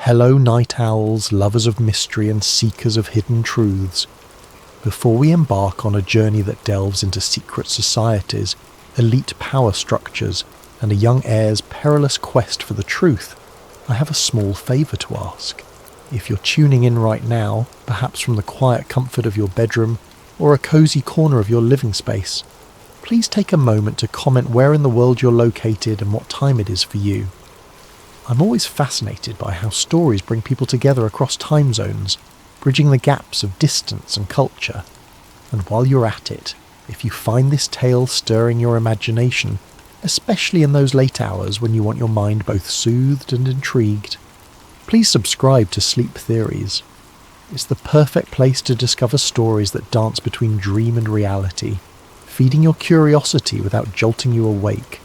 Hello night owls, lovers of mystery and seekers of hidden truths. Before we embark on a journey that delves into secret societies, elite power structures, and a young heir's perilous quest for the truth, I have a small favour to ask. If you're tuning in right now, perhaps from the quiet comfort of your bedroom or a cosy corner of your living space, please take a moment to comment where in the world you're located and what time it is for you. I'm always fascinated by how stories bring people together across time zones, bridging the gaps of distance and culture. And while you're at it, if you find this tale stirring your imagination, especially in those late hours when you want your mind both soothed and intrigued, please subscribe to Sleep Theories. It's the perfect place to discover stories that dance between dream and reality, feeding your curiosity without jolting you awake.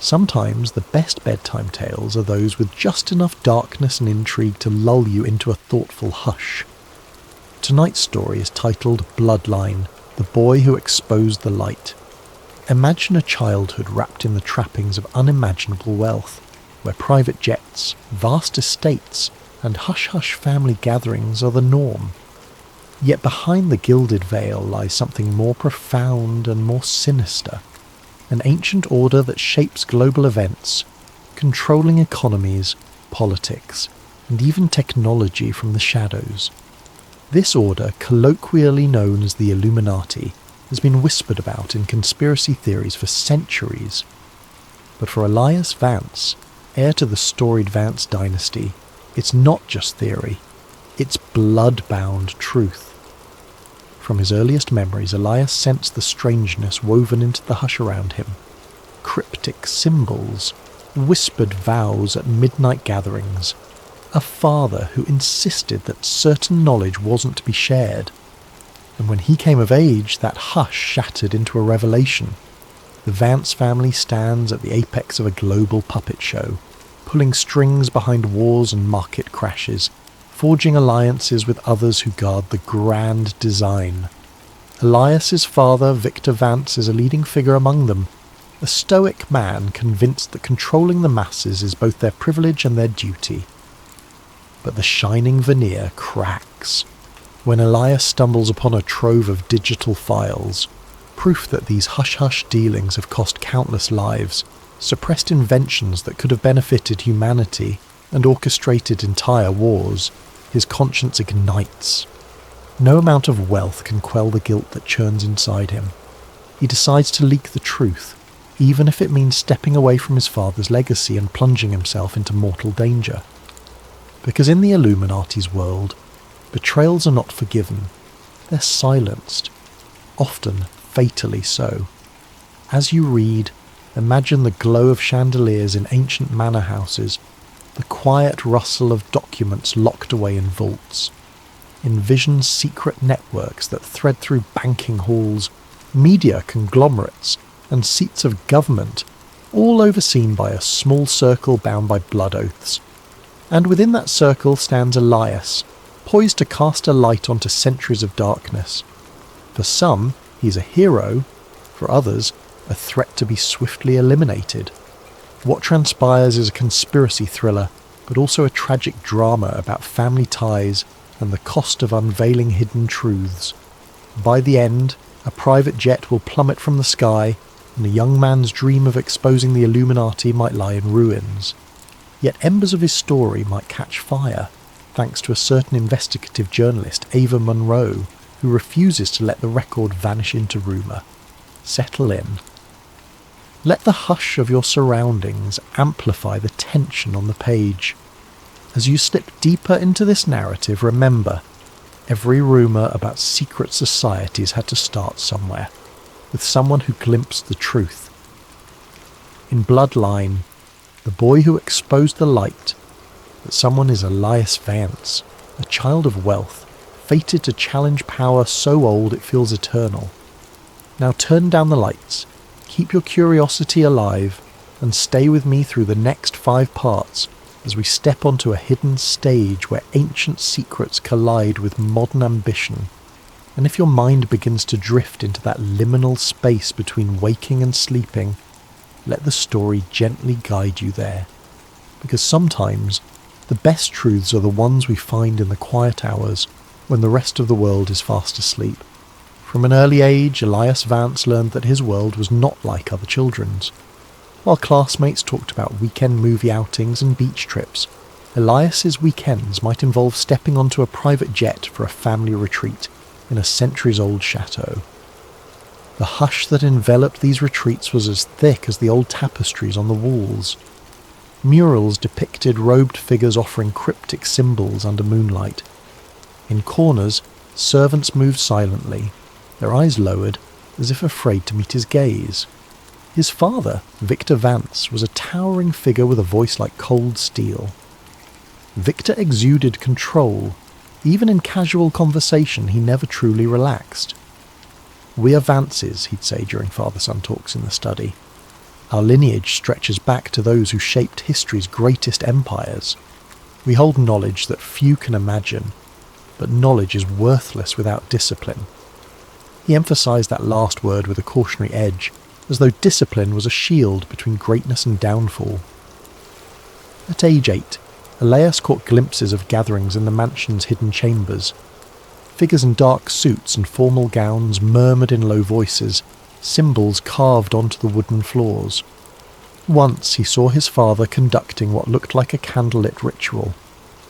Sometimes the best bedtime tales are those with just enough darkness and intrigue to lull you into a thoughtful hush. Tonight's story is titled Bloodline, the Boy Who Exposed the Light. Imagine a childhood wrapped in the trappings of unimaginable wealth, where private jets, vast estates, and hush-hush family gatherings are the norm. Yet behind the gilded veil lies something more profound and more sinister. An ancient order that shapes global events, controlling economies, politics, and even technology from the shadows. This order, colloquially known as the Illuminati, has been whispered about in conspiracy theories for centuries. But for Elias Vance, heir to the storied Vance dynasty, it's not just theory, it's blood-bound truth. From his earliest memories, Elias sensed the strangeness woven into the hush around him. Cryptic symbols, whispered vows at midnight gatherings, a father who insisted that certain knowledge wasn't to be shared. And when he came of age, that hush shattered into a revelation. The Vance family stands at the apex of a global puppet show, pulling strings behind wars and market crashes, forging alliances with others who guard the grand design. Elias's father, Victor Vance, is a leading figure among them, a stoic man convinced that controlling the masses is both their privilege and their duty. But the shining veneer cracks when Elias stumbles upon a trove of digital files, proof that these hush-hush dealings have cost countless lives, suppressed inventions that could have benefited humanity, and orchestrated entire wars. His conscience ignites. No amount of wealth can quell the guilt that churns inside him. He decides to leak the truth, even if it means stepping away from his father's legacy and plunging himself into mortal danger. Because in the Illuminati's world, betrayals are not forgiven. They're silenced, often fatally so. As you read, imagine the glow of chandeliers in ancient manor houses, the quiet rustle of documents locked away in vaults. Envision secret networks that thread through banking halls, media conglomerates, and seats of government, all overseen by a small circle bound by blood oaths. And within that circle stands Elias, poised to cast a light onto centuries of darkness. For some, he's a hero. For others, a threat to be swiftly eliminated. What transpires is a conspiracy thriller, but also a tragic drama about family ties and the cost of unveiling hidden truths. By the end, a private jet will plummet from the sky, and a young man's dream of exposing the Illuminati might lie in ruins. Yet embers of his story might catch fire, thanks to a certain investigative journalist, Ava Monroe, who refuses to let the record vanish into rumour. Settle in. Let the hush of your surroundings amplify the tension on the page. As you slip deeper into this narrative, remember, every rumour about secret societies had to start somewhere, with someone who glimpsed the truth. In Bloodline, the boy who exposed the light, that someone is Elias Vance, a child of wealth, fated to challenge power so old it feels eternal. Now turn down the lights, keep your curiosity alive, and stay with me through the next 5 parts as we step onto a hidden stage where ancient secrets collide with modern ambition. And if your mind begins to drift into that liminal space between waking and sleeping, let the story gently guide you there. Because sometimes The best truths are the ones we find in the quiet hours, when the rest of the world is fast asleep. From an early age, Elias Vance learned that his world was not like other children's. While classmates talked about weekend movie outings and beach trips, Elias's weekends might involve stepping onto a private jet for a family retreat in a centuries-old chateau. The hush that enveloped these retreats was as thick as the old tapestries on the walls. Murals depicted robed figures offering cryptic symbols under moonlight. In corners, servants moved silently, their eyes lowered, as if afraid to meet his gaze. His father, Victor Vance, was a towering figure with a voice like cold steel. Victor exuded control. Even in casual conversation, he never truly relaxed. "We are Vances," he'd say during father-son talks in the study. "Our lineage stretches back to those who shaped history's greatest empires. We hold knowledge that few can imagine, but knowledge is worthless without discipline." He emphasized that last word with a cautionary edge, as though discipline was a shield between greatness and downfall. At age 8, Elias caught glimpses of gatherings in the mansion's hidden chambers. Figures in dark suits and formal gowns murmured in low voices, symbols carved onto the wooden floors. Once he saw his father conducting what looked like a candlelit ritual,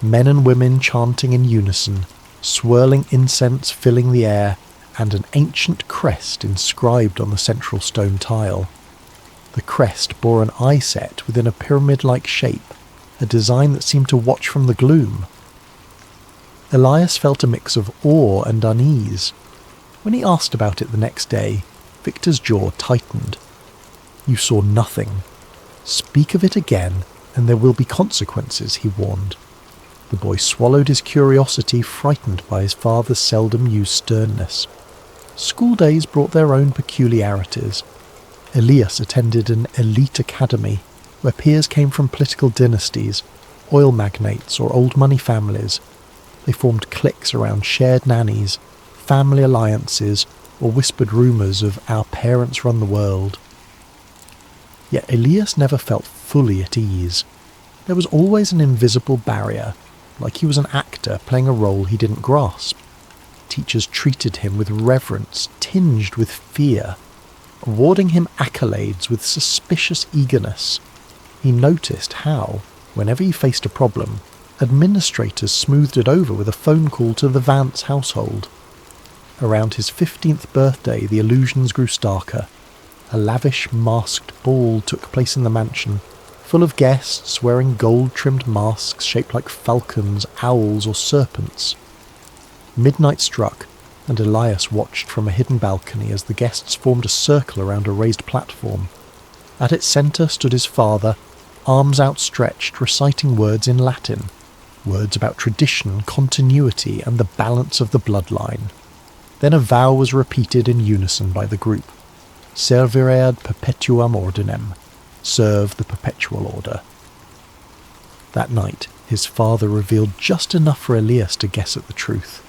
men and women chanting in unison, swirling incense filling the air, and an ancient crest inscribed on the central stone tile. The crest bore an eye set within a pyramid-like shape, a design that seemed to watch from the gloom. Elias felt a mix of awe and unease. When he asked about it the next day, Victor's jaw tightened. "You saw nothing. Speak of it again, and there will be consequences," he warned. The boy swallowed his curiosity, frightened by his father's seldom-used sternness. School days brought their own peculiarities. Elias attended an elite academy, where peers came from political dynasties, oil magnates or old money families. They formed cliques around shared nannies, family alliances, or whispered rumours of "our parents run the world." Yet Elias never felt fully at ease. There was always an invisible barrier, like he was an actor playing a role he didn't grasp. Teachers treated him with reverence tinged with fear, awarding him accolades with suspicious eagerness. He noticed how, whenever he faced a problem, administrators smoothed it over with a phone call to the Vance household. Around his 15th birthday, the illusions grew starker. A lavish masked ball took place in the mansion, full of guests wearing gold-trimmed masks shaped like falcons, owls, or serpents. Midnight struck, and Elias watched from a hidden balcony as the guests formed a circle around a raised platform. At its centre stood his father, arms outstretched, reciting words in Latin, words about tradition, continuity, and the balance of the bloodline. Then a vow was repeated in unison by the group. Servire ad perpetuam ordinem, serve the perpetual order. That night, his father revealed just enough for Elias to guess at the truth.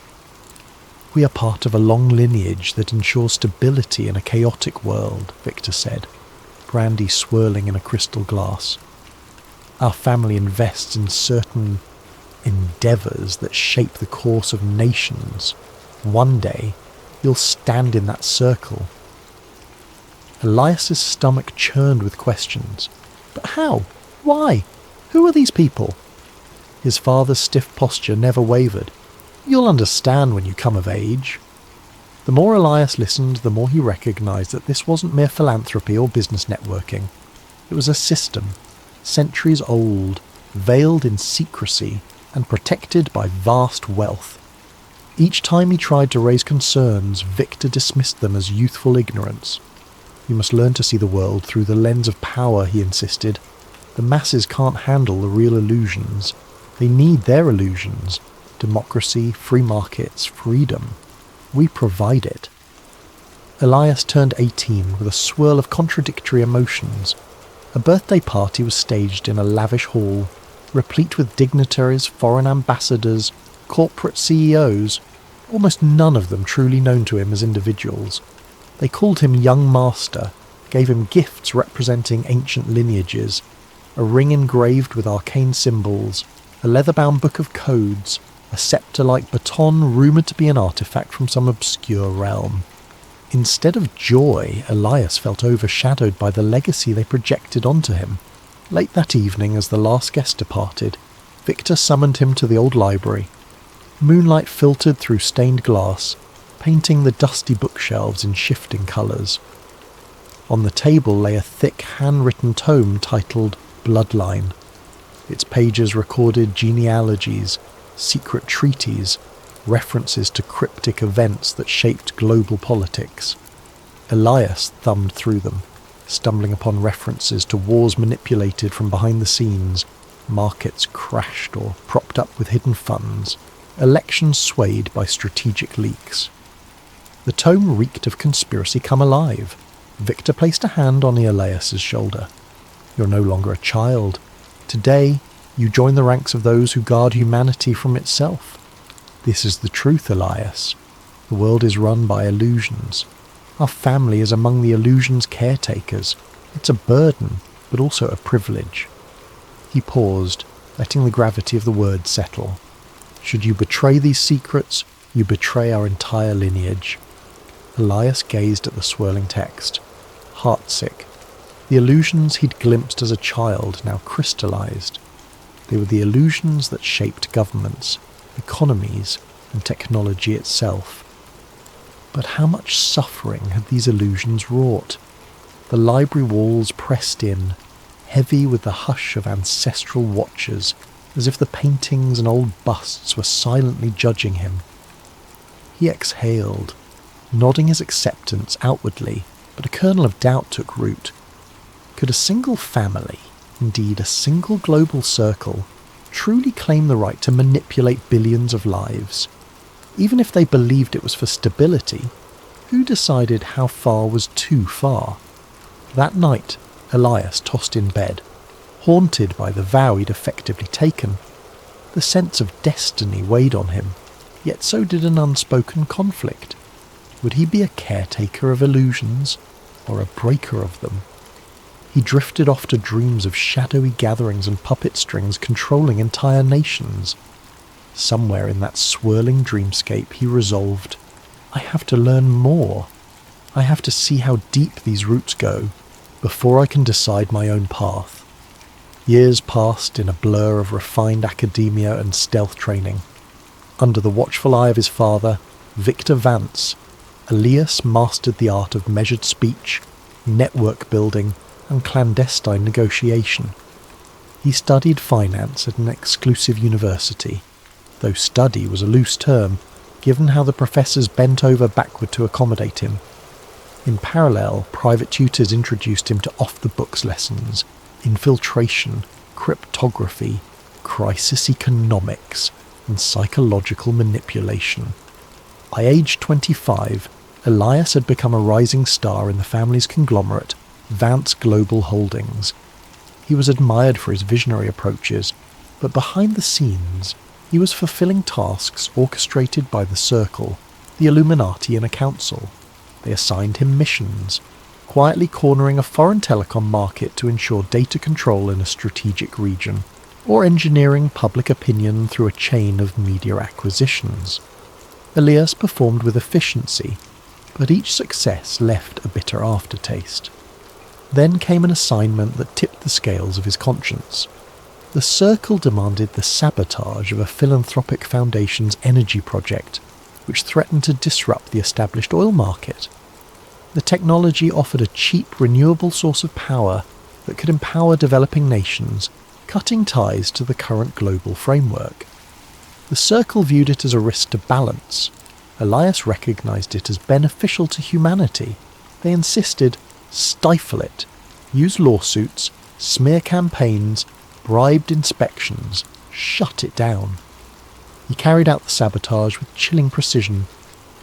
"We are part of a long lineage that ensures stability in a chaotic world," Victor said, brandy swirling in a crystal glass. "Our family invests in certain endeavours that shape the course of nations. One day, you'll stand in that circle." Elias's stomach churned with questions. But how? Why? Who are these people? His father's stiff posture never wavered. "You'll understand when you come of age." The more Elias listened, the more he recognised that this wasn't mere philanthropy or business networking. It was a system, centuries old, veiled in secrecy, and protected by vast wealth. Each time he tried to raise concerns, Victor dismissed them as youthful ignorance. "You must learn to see the world through the lens of power," he insisted. "The masses can't handle the real illusions. They need their illusions. Democracy, free markets, freedom. We provide it." Elias turned 18 with a swirl of contradictory emotions. A birthday party was staged in a lavish hall, replete with dignitaries, foreign ambassadors, corporate CEOs, almost none of them truly known to him as individuals. They called him Young Master, gave him gifts representing ancient lineages, a ring engraved with arcane symbols, a leather-bound book of codes, a scepter-like baton rumoured to be an artefact from some obscure realm. Instead of joy, Elias felt overshadowed by the legacy they projected onto him. Late that evening, as the last guest departed, Victor summoned him to the old library. Moonlight filtered through stained glass, painting the dusty bookshelves in shifting colours. On the table lay a thick handwritten tome titled Bloodline. Its pages recorded genealogies, secret treaties, references to cryptic events that shaped global politics. Elias thumbed through them, stumbling upon references to wars manipulated from behind the scenes, markets crashed or propped up with hidden funds, elections swayed by strategic leaks. The tome reeked of conspiracy come alive. Victor placed a hand on Elias's shoulder. "You're no longer a child. Today, you join the ranks of those who guard humanity from itself. This is the truth, Elias. The world is run by illusions. Our family is among the illusion's caretakers. It's a burden, but also a privilege." He paused, letting the gravity of the words settle. "Should you betray these secrets, you betray our entire lineage." Elias gazed at the swirling text, heartsick. The illusions he'd glimpsed as a child now crystallized. They were the illusions that shaped governments, economies, and technology itself. But how much suffering had these illusions wrought? The library walls pressed in, heavy with the hush of ancestral watchers, as if the paintings and old busts were silently judging him. He exhaled, nodding his acceptance outwardly, but a kernel of doubt took root. Could a single family, indeed a single global circle, truly claim the right to manipulate billions of lives? Even if they believed it was for stability, who decided how far was too far? That night, Elias tossed in bed, haunted by the vow he'd effectively taken. The sense of destiny weighed on him, yet so did an unspoken conflict. Would he be a caretaker of illusions, or a breaker of them? He drifted off to dreams of shadowy gatherings and puppet strings controlling entire nations. Somewhere in that swirling dreamscape he resolved, I have to learn more. I have to see how deep these roots go, before I can decide my own path. Years passed in a blur of refined academia and stealth training. Under the watchful eye of his father, Victor Vance, Elias mastered the art of measured speech, network building, and clandestine negotiation. He studied finance at an exclusive university, though study was a loose term, given how the professors bent over backward to accommodate him. In parallel, private tutors introduced him to off-the-books lessons, infiltration, cryptography, crisis economics, and psychological manipulation. By age 25, Elias had become a rising star in the family's conglomerate, Vance Global Holdings. He was admired for his visionary approaches, but behind the scenes, he was fulfilling tasks orchestrated by the Circle, the Illuminati, and a council. They assigned him missions, quietly cornering a foreign telecom market to ensure data control in a strategic region, or engineering public opinion through a chain of media acquisitions. Elias performed with efficiency, but each success left a bitter aftertaste. Then came an assignment that tipped the scales of his conscience. The Circle demanded the sabotage of a philanthropic foundation's energy project, which threatened to disrupt the established oil market. The technology offered a cheap, renewable source of power that could empower developing nations, cutting ties to the current global framework. The Circle viewed it as a risk to balance. Elias recognized it as beneficial to humanity. They insisted, stifle it, use lawsuits, smear campaigns, bribed inspections, shut it down. He carried out the sabotage with chilling precision,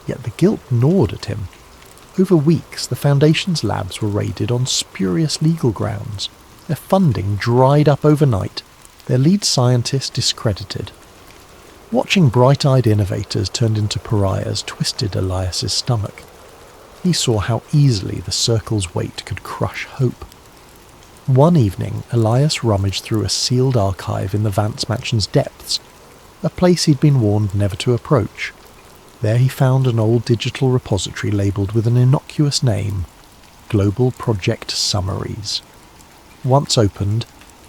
yet the guilt gnawed at him. Over weeks, the Foundation's labs were raided on spurious legal grounds, their funding dried up overnight, their lead scientist discredited. Watching bright-eyed innovators turned into pariahs twisted Elias's stomach. He saw how easily the Circle's weight could crush hope. One evening, Elias rummaged through a sealed archive in the Vance Mansion's depths, a place he'd been warned never to approach. There he found an old digital repository labelled with an innocuous name, Global Project Summaries. Once opened,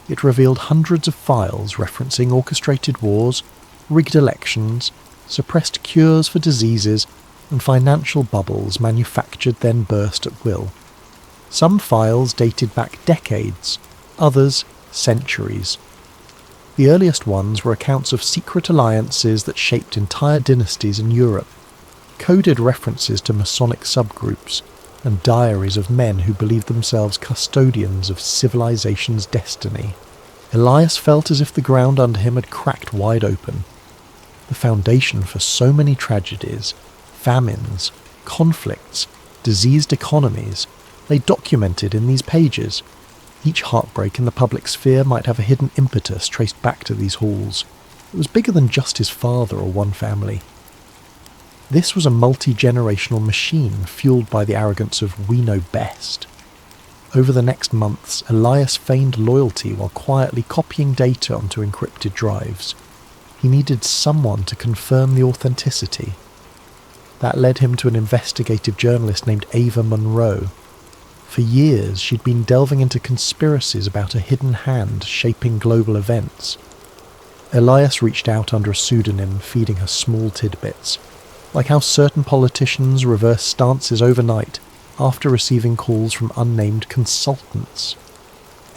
it revealed hundreds of files referencing orchestrated wars, rigged elections, suppressed cures for diseases, and financial bubbles manufactured then burst at will. Some files dated back decades, others centuries. The earliest ones were accounts of secret alliances that shaped entire dynasties in Europe, coded references to Masonic subgroups, and diaries of men who believed themselves custodians of civilization's destiny. Elias felt as if the ground under him had cracked wide open. The foundation for so many tragedies, famines, conflicts, diseased economies, lay documented in these pages. Each heartbreak in the public sphere might have a hidden impetus traced back to these halls. It was bigger than just his father or one family. This was a multi-generational machine fueled by the arrogance of "we know best." Over the next months, Elias feigned loyalty while quietly copying data onto encrypted drives. He needed someone to confirm the authenticity. That led him to an investigative journalist named Ava Monroe. For years, she'd been delving into conspiracies about a hidden hand shaping global events. Elias reached out under a pseudonym, feeding her small tidbits, like how certain politicians reverse stances overnight after receiving calls from unnamed consultants.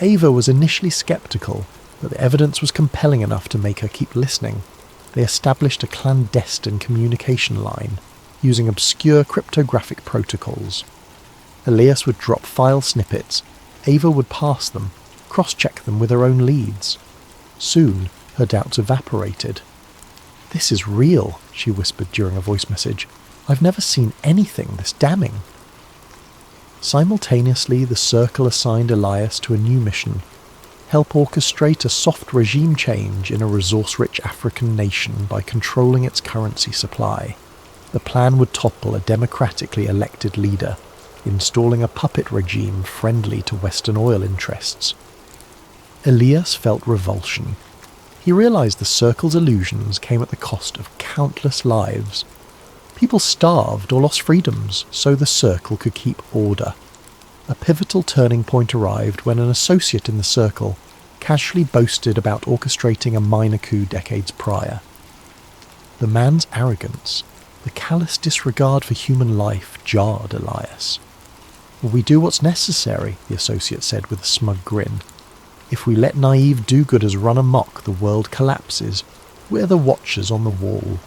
Ava was initially skeptical, but the evidence was compelling enough to make her keep listening. They established a clandestine communication line, using obscure cryptographic protocols. Elias would drop file snippets, Ava would parse them, cross-check them with her own leads. Soon, her doubts evaporated. "This is real," she whispered during a voice message. "I've never seen anything this damning." Simultaneously, the Circle assigned Elias to a new mission: help orchestrate a soft regime change in a resource-rich African nation by controlling its currency supply. The plan would topple a democratically elected leader, installing a puppet regime friendly to Western oil interests. Elias felt revulsion. He realized the Circle's illusions came at the cost of countless lives. People starved or lost freedoms so the Circle could keep order. A pivotal turning point arrived when an associate in the Circle casually boasted about orchestrating a minor coup decades prior. The man's arrogance, the callous disregard for human life, jarred Elias. "We do what's necessary," the associate said with a smug grin. "If we let naive do-gooders run amok, the world collapses. We're the watchers on the wall."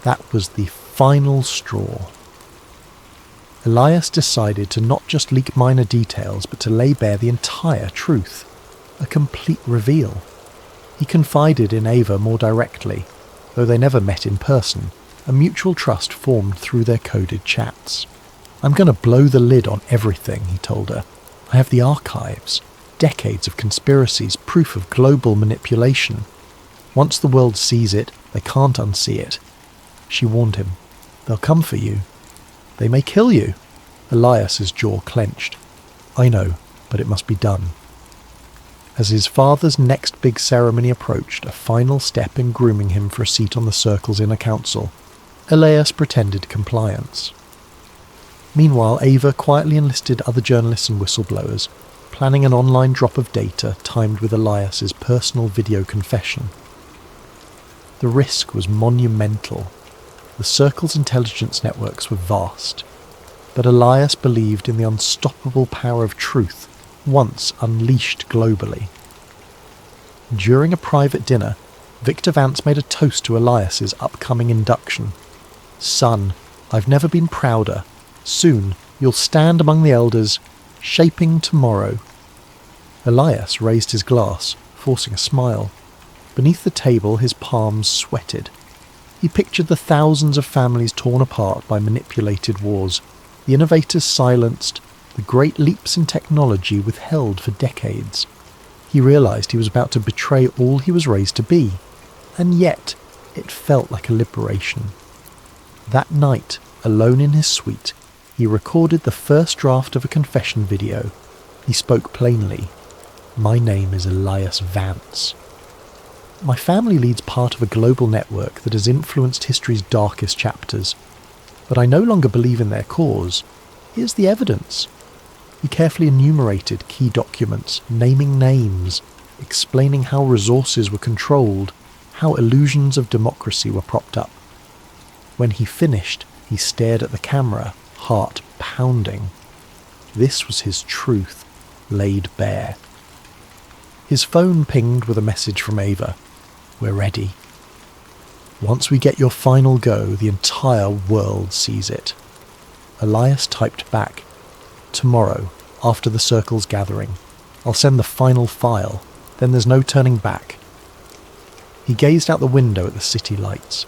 That was the final straw. Elias decided to not just leak minor details, but to lay bare the entire truth. A complete reveal. He confided in Ava more directly. Though they never met in person, a mutual trust formed through their coded chats. "I'm going to blow the lid on everything," he told her. "I have the archives, decades of conspiracies, proof of global manipulation. Once the world sees it, they can't unsee it." She warned him. "They'll come for you. They may kill you." Elias's jaw clenched. "I know, but it must be done." As his father's next big ceremony approached, a final step in grooming him for a seat on the Circle's inner council, Elias pretended compliance. Meanwhile, Ava quietly enlisted other journalists and whistleblowers, planning an online drop of data timed with Elias's personal video confession. The risk was monumental. The Circle's intelligence networks were vast, but Elias believed in the unstoppable power of truth once unleashed globally. During a private dinner, Victor Vance made a toast to Elias's upcoming induction. "Son, I've never been prouder. Soon you'll stand among the elders, shaping tomorrow." Elias raised his glass, forcing a smile. Beneath the table, his palms sweated. He pictured the thousands of families torn apart by manipulated wars, the innovators silenced, the great leaps in technology withheld for decades. He realized he was about to betray all he was raised to be, and yet it felt like a liberation. That night, alone in his suite, he recorded the first draft of a confession video, He spoke plainly. My name is Elias Vance. My family leads part of a global network that has influenced history's darkest chapters, but I no longer believe in their cause. Here's the evidence. He carefully enumerated key documents, naming names, explaining how resources were controlled, how illusions of democracy were propped up. When he finished, he stared at the camera, heart pounding. This was his truth, laid bare. His phone pinged with a message from Ava. We're ready. Once we get your final go, the entire world sees it. Elias typed back. Tomorrow, after the circle's gathering, I'll send the final file, then there's no turning back. He gazed out the window at the city lights.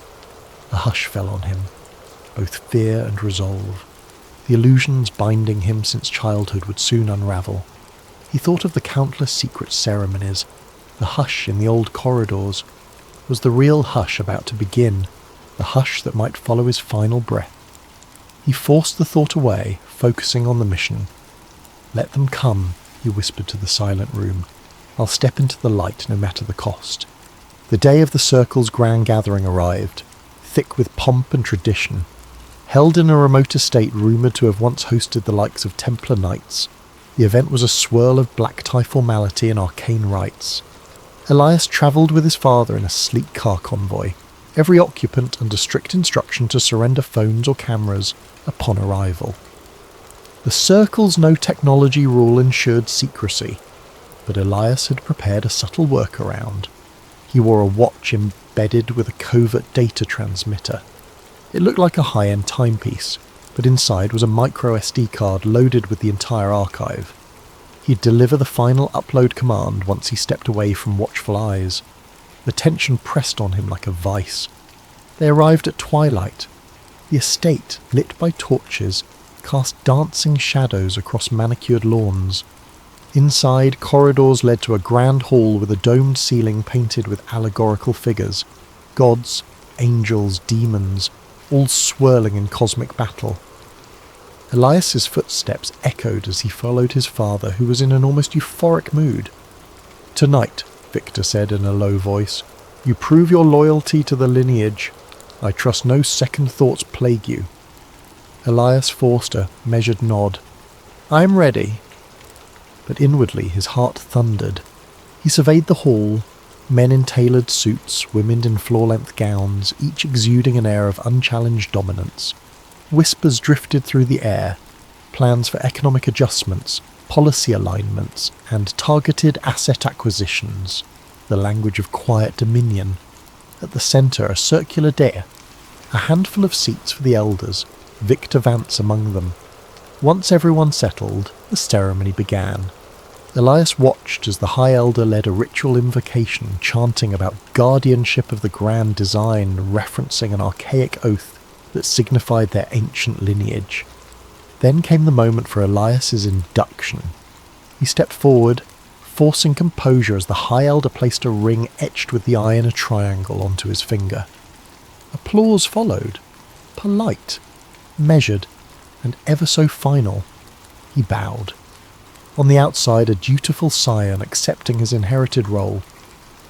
A hush fell on him, both fear and resolve. The illusions binding him since childhood would soon unravel. He thought of the countless secret ceremonies. The hush in the old corridors was the real hush about to begin, the hush that might follow his final breath. He forced the thought away, focusing on the mission. Let them come, he whispered to the silent room. I'll step into the light no matter the cost. The day of the circle's grand gathering arrived, thick with pomp and tradition. Held in a remote estate rumoured to have once hosted the likes of Templar knights, the event was a swirl of black-tie formality and arcane rites. Elias travelled with his father in a sleek car convoy, every occupant under strict instruction to surrender phones or cameras upon arrival. The circle's no-technology rule ensured secrecy, but Elias had prepared a subtle workaround. He wore a watch embedded with a covert data transmitter. It looked like a high-end timepiece, but inside was a micro SD card loaded with the entire archive. He'd deliver the final upload command once he stepped away from watchful eyes. The tension pressed on him like a vice. They arrived at twilight. The estate, lit by torches, cast dancing shadows across manicured lawns. Inside, corridors led to a grand hall with a domed ceiling painted with allegorical figures. Gods, angels, demons, all swirling in cosmic battle. Elias's footsteps echoed as he followed his father, who was in an almost euphoric mood. Tonight, Victor said in a low voice, you prove your loyalty to the lineage. I trust no second thoughts plague you. Elias forced a measured nod. I'm ready. But inwardly his heart thundered. He surveyed the hall, men in tailored suits, women in floor-length gowns, each exuding an air of unchallenged dominance. Whispers drifted through the air, plans for economic adjustments, policy alignments, and targeted asset acquisitions, the language of quiet dominion. At the centre, a circular dais, a handful of seats for the elders, Victor Vance among them. Once everyone settled, the ceremony began. Elias watched as the High Elder led a ritual invocation, chanting about guardianship of the grand design, referencing an archaic oath that signified their ancient lineage. Then came the moment for Elias's induction. He stepped forward, forcing composure as the High Elder placed a ring etched with the eye in a triangle onto his finger. Applause followed, polite, measured, and ever so final. He bowed. On the outside, a dutiful scion accepting his inherited role.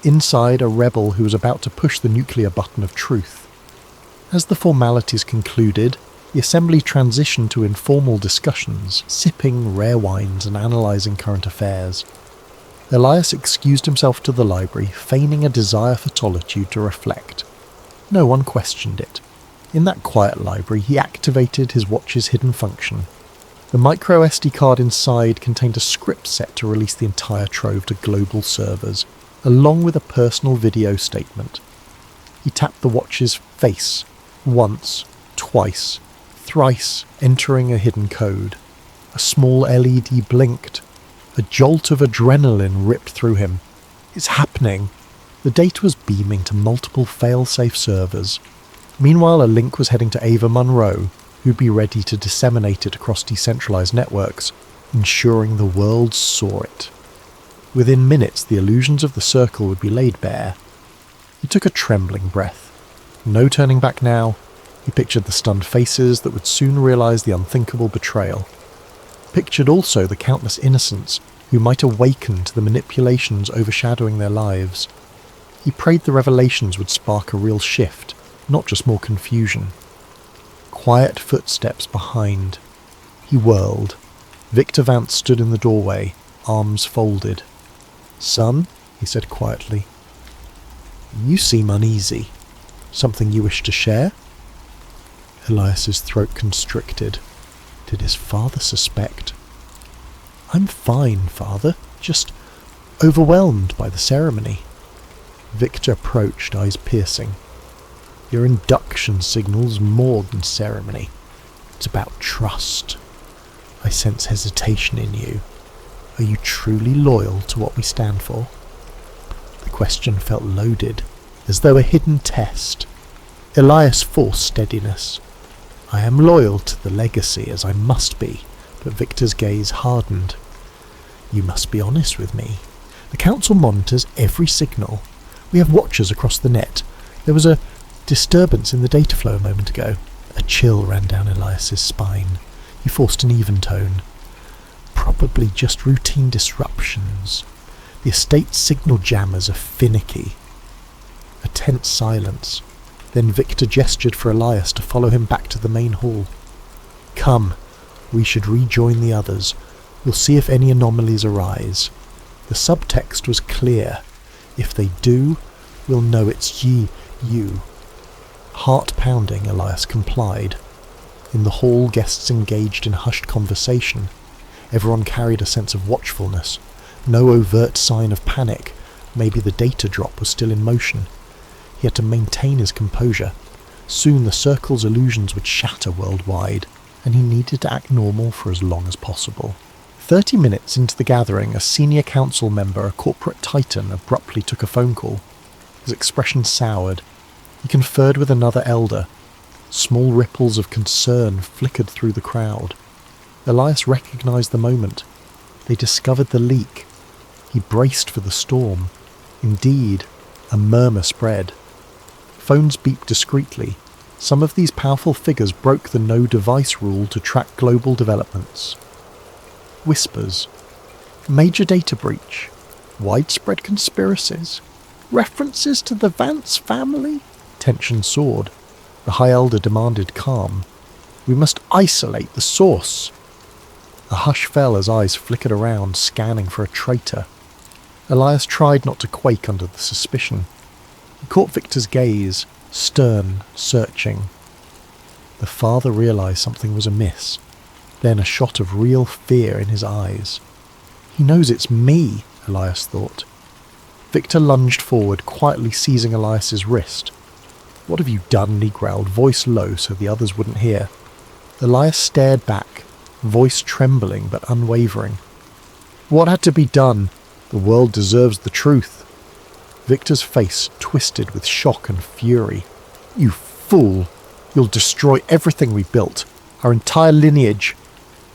Inside, a rebel who was about to push the nuclear button of truth. As the formalities concluded, the assembly transitioned to informal discussions, sipping rare wines and analysing current affairs. Elias excused himself to the library, feigning a desire for solitude to reflect. No one questioned it. In that quiet library, he activated his watch's hidden function. The micro SD card inside contained a script set to release the entire trove to global servers, along with a personal video statement. He tapped the watch's face, once, twice, thrice, entering a hidden code. A small LED blinked. A jolt of adrenaline ripped through him. It's happening. The data was beaming to multiple fail-safe servers. Meanwhile, a link was heading to Ava Munro, who'd be ready to disseminate it across decentralized networks, ensuring the world saw it. Within minutes, the illusions of the circle would be laid bare. He took a trembling breath. No turning back now. He pictured the stunned faces that would soon realize the unthinkable betrayal. pictured also the countless innocents who might awaken to the manipulations overshadowing their lives. He prayed the revelations would spark a real shift, not just more confusion. Quiet footsteps behind. He whirled. Victor Vance stood in the doorway, arms folded. "Son," he said quietly, "you seem uneasy. Something you wish to share?" Elias's throat constricted. Did his father suspect? "I'm fine, father. Just overwhelmed by the ceremony." Victor approached, eyes piercing. "Your induction signals more than ceremony. It's about trust. I sense hesitation in you. Are you truly loyal to what we stand for?" The question felt loaded, as though a hidden test. Elias forced steadiness. "I am loyal to the legacy, as I must be," but Victor's gaze hardened. "You must be honest with me. The council monitors every signal. We have watchers across the net. There was a disturbance in the data flow a moment ago." A chill ran down Elias's spine. He forced an even tone. "Probably just routine disruptions. The estate signal jammers are finicky." A tense silence. Then Victor gestured for Elias to follow him back to the main hall. "Come, we should rejoin the others. We'll see if any anomalies arise." The subtext was clear. If they do, we'll know it's you. Heart pounding, Elias complied. In the hall, guests engaged in hushed conversation. Everyone carried a sense of watchfulness. No overt sign of panic. Maybe the data drop was still in motion. He had to maintain his composure. Soon the circle's illusions would shatter worldwide, and he needed to act normal for as long as possible. 30 minutes into the gathering, a senior council member, a corporate titan, abruptly took a phone call. His expression soured. He conferred with another elder. Small ripples of concern flickered through the crowd. Elias recognized the moment. They discovered the leak. He braced for the storm. Indeed, a murmur spread. Phones beeped discreetly. Some of these powerful figures broke the no-device rule to track global developments. Whispers. Major data breach. Widespread conspiracies. References to the Vance family. Tension soared. The High Elder demanded calm. "We must isolate the source." A hush fell as eyes flickered around, scanning for a traitor. Elias tried not to quake under the suspicion. He caught Victor's gaze, stern, searching. The father realized something was amiss. Then a shot of real fear in his eyes. "He knows it's me," Elias thought. Victor lunged forward, quietly seizing Elias's wrist. "What have you done?" he growled, voice low so the others wouldn't hear. Elias stared back, voice trembling but unwavering. "What had to be done? The world deserves the truth." Victor's face twisted with shock and fury. "You fool! You'll destroy everything we built, our entire lineage."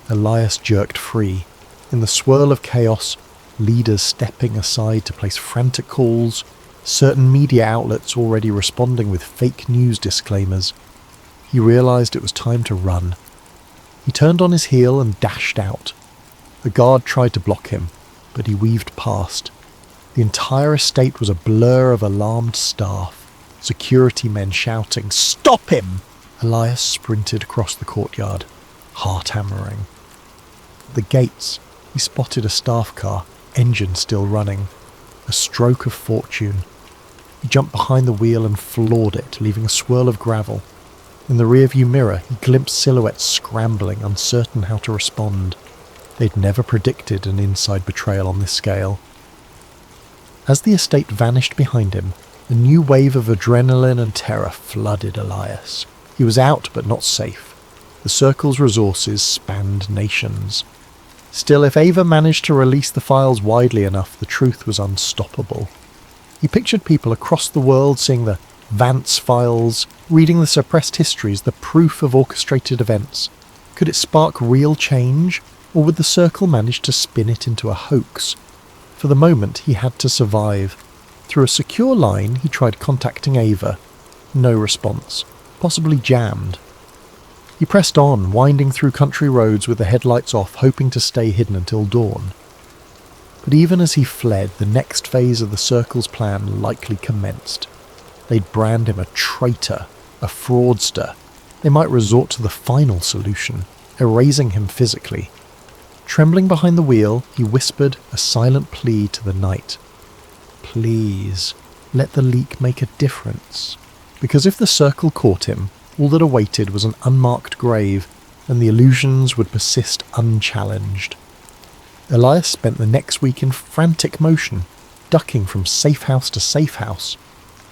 Elias jerked free. In the swirl of chaos, leaders stepping aside to place frantic calls, certain media outlets already responding with fake news disclaimers. He realized it was time to run. He turned on his heel and dashed out. The guard tried to block him, but he weaved past. The entire estate was a blur of alarmed staff, security men shouting, "Stop him!" Elias sprinted across the courtyard, heart hammering. At the gates, he spotted a staff car, engine still running. A stroke of fortune. He jumped behind the wheel and floored it, leaving a swirl of gravel. In the rearview mirror, he glimpsed silhouettes scrambling, uncertain how to respond. They'd never predicted an inside betrayal on this scale. As the estate vanished behind him, a new wave of adrenaline and terror flooded Elias. He was out, but not safe. The Circle's resources spanned nations. Still, if Ava managed to release the files widely enough, the truth was unstoppable. He pictured people across the world seeing the Vance files, reading the suppressed histories, the proof of orchestrated events. Could it spark real change, or would the Circle manage to spin it into a hoax? For the moment, he had to survive. Through a secure line, he tried contacting Ava. No response. Possibly jammed. He pressed on, winding through country roads with the headlights off, hoping to stay hidden until dawn. But even as he fled, the next phase of the Circle's plan likely commenced. They'd brand him a traitor, a fraudster. They might resort to the final solution, erasing him physically. Trembling behind the wheel, he whispered a silent plea to the night. Please, let the leak make a difference. Because if the Circle caught him, all that awaited was an unmarked grave, and the illusions would persist unchallenged. Elias spent the next week in frantic motion, ducking from safe house to safe house.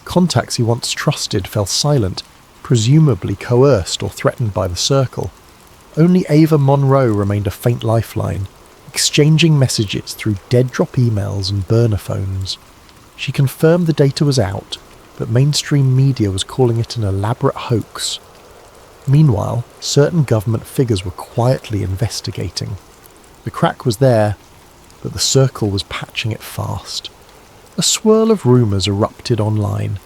Contacts he once trusted fell silent, presumably coerced or threatened by the Circle. Only Ava Monroe remained a faint lifeline, exchanging messages through dead-drop emails and burner phones. She confirmed the data was out, but mainstream media was calling it an elaborate hoax. Meanwhile, certain government figures were quietly investigating. The crack was there, but the Circle was patching it fast. A swirl of rumours erupted online.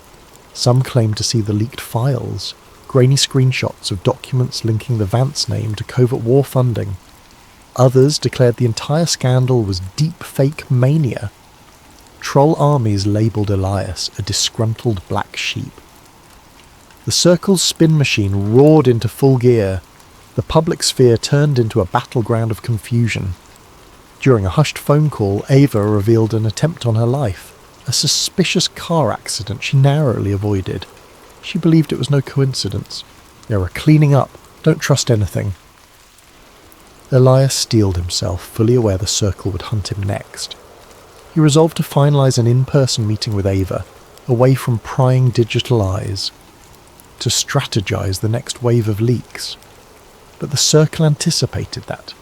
Some claimed to see the leaked files, grainy screenshots of documents linking the Vance name to covert war funding. Others declared the entire scandal was deep fake mania. Troll armies labelled Elias a disgruntled black sheep. The Circle's spin machine roared into full gear. The public sphere turned into a battleground of confusion. During a hushed phone call, Ava revealed an attempt on her life, a suspicious car accident she narrowly avoided. She believed it was no coincidence. They were cleaning up. Don't trust anything. Elias steeled himself, fully aware the Circle would hunt him next. He resolved to finalise an in-person meeting with Ava, away from prying digital eyes, to strategise the next wave of leaks. But the Circle anticipated that.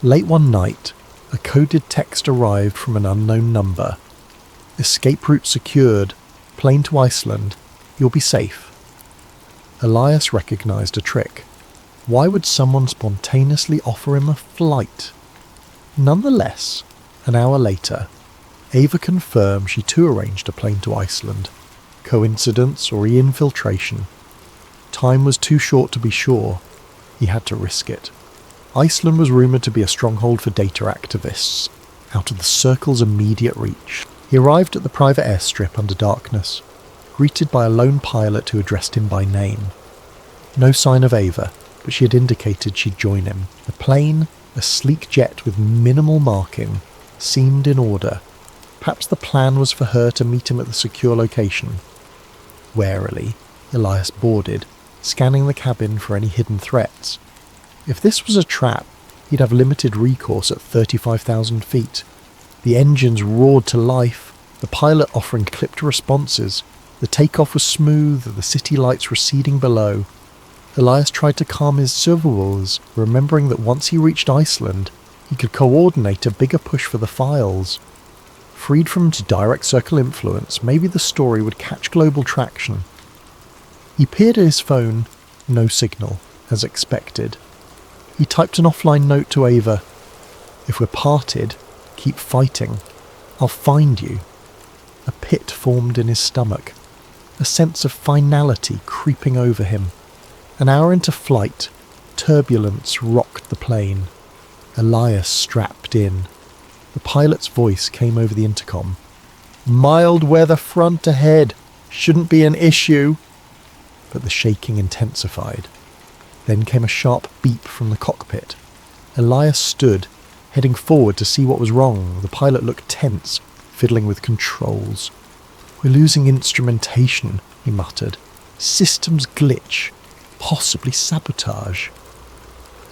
Late one night, a coded text arrived from an unknown number. Escape route secured. Plane to Iceland. You'll be safe. Elias recognised a trick. Why would someone spontaneously offer him a flight? Nonetheless, an hour later, Ava confirmed she too arranged a plane to Iceland. Coincidence or infiltration? Time was too short to be sure. He had to risk it. Iceland was rumoured to be a stronghold for data activists, out of the Circle's immediate reach. He arrived at the private airstrip under darkness, greeted by a lone pilot who addressed him by name. No sign of Ava, but she had indicated she'd join him. The plane, a sleek jet with minimal marking, seemed in order. Perhaps the plan was for her to meet him at the secure location. Warily, Elias boarded, scanning the cabin for any hidden threats. If this was a trap, he'd have limited recourse at 35,000 feet. The engines roared to life, the pilot offering clipped responses. The takeoff was smooth, the city lights receding below. Elias tried to calm his silverwolves, remembering that once he reached Iceland, he could coordinate a bigger push for the files. Freed from direct Circle influence, maybe the story would catch global traction. He peered at his phone, no signal, as expected. He typed an offline note to Ava. If we're parted, keep fighting. I'll find you. A pit formed in his stomach, a sense of finality creeping over him. An hour into flight, turbulence rocked the plane. Elias strapped in. The pilot's voice came over the intercom. Mild weather front ahead. Shouldn't be an issue. But the shaking intensified. Then came a sharp beep from the cockpit. Elias stood, heading forward to see what was wrong. The pilot looked tense, fiddling with controls. We're losing instrumentation, he muttered. Systems glitch. Possibly sabotage.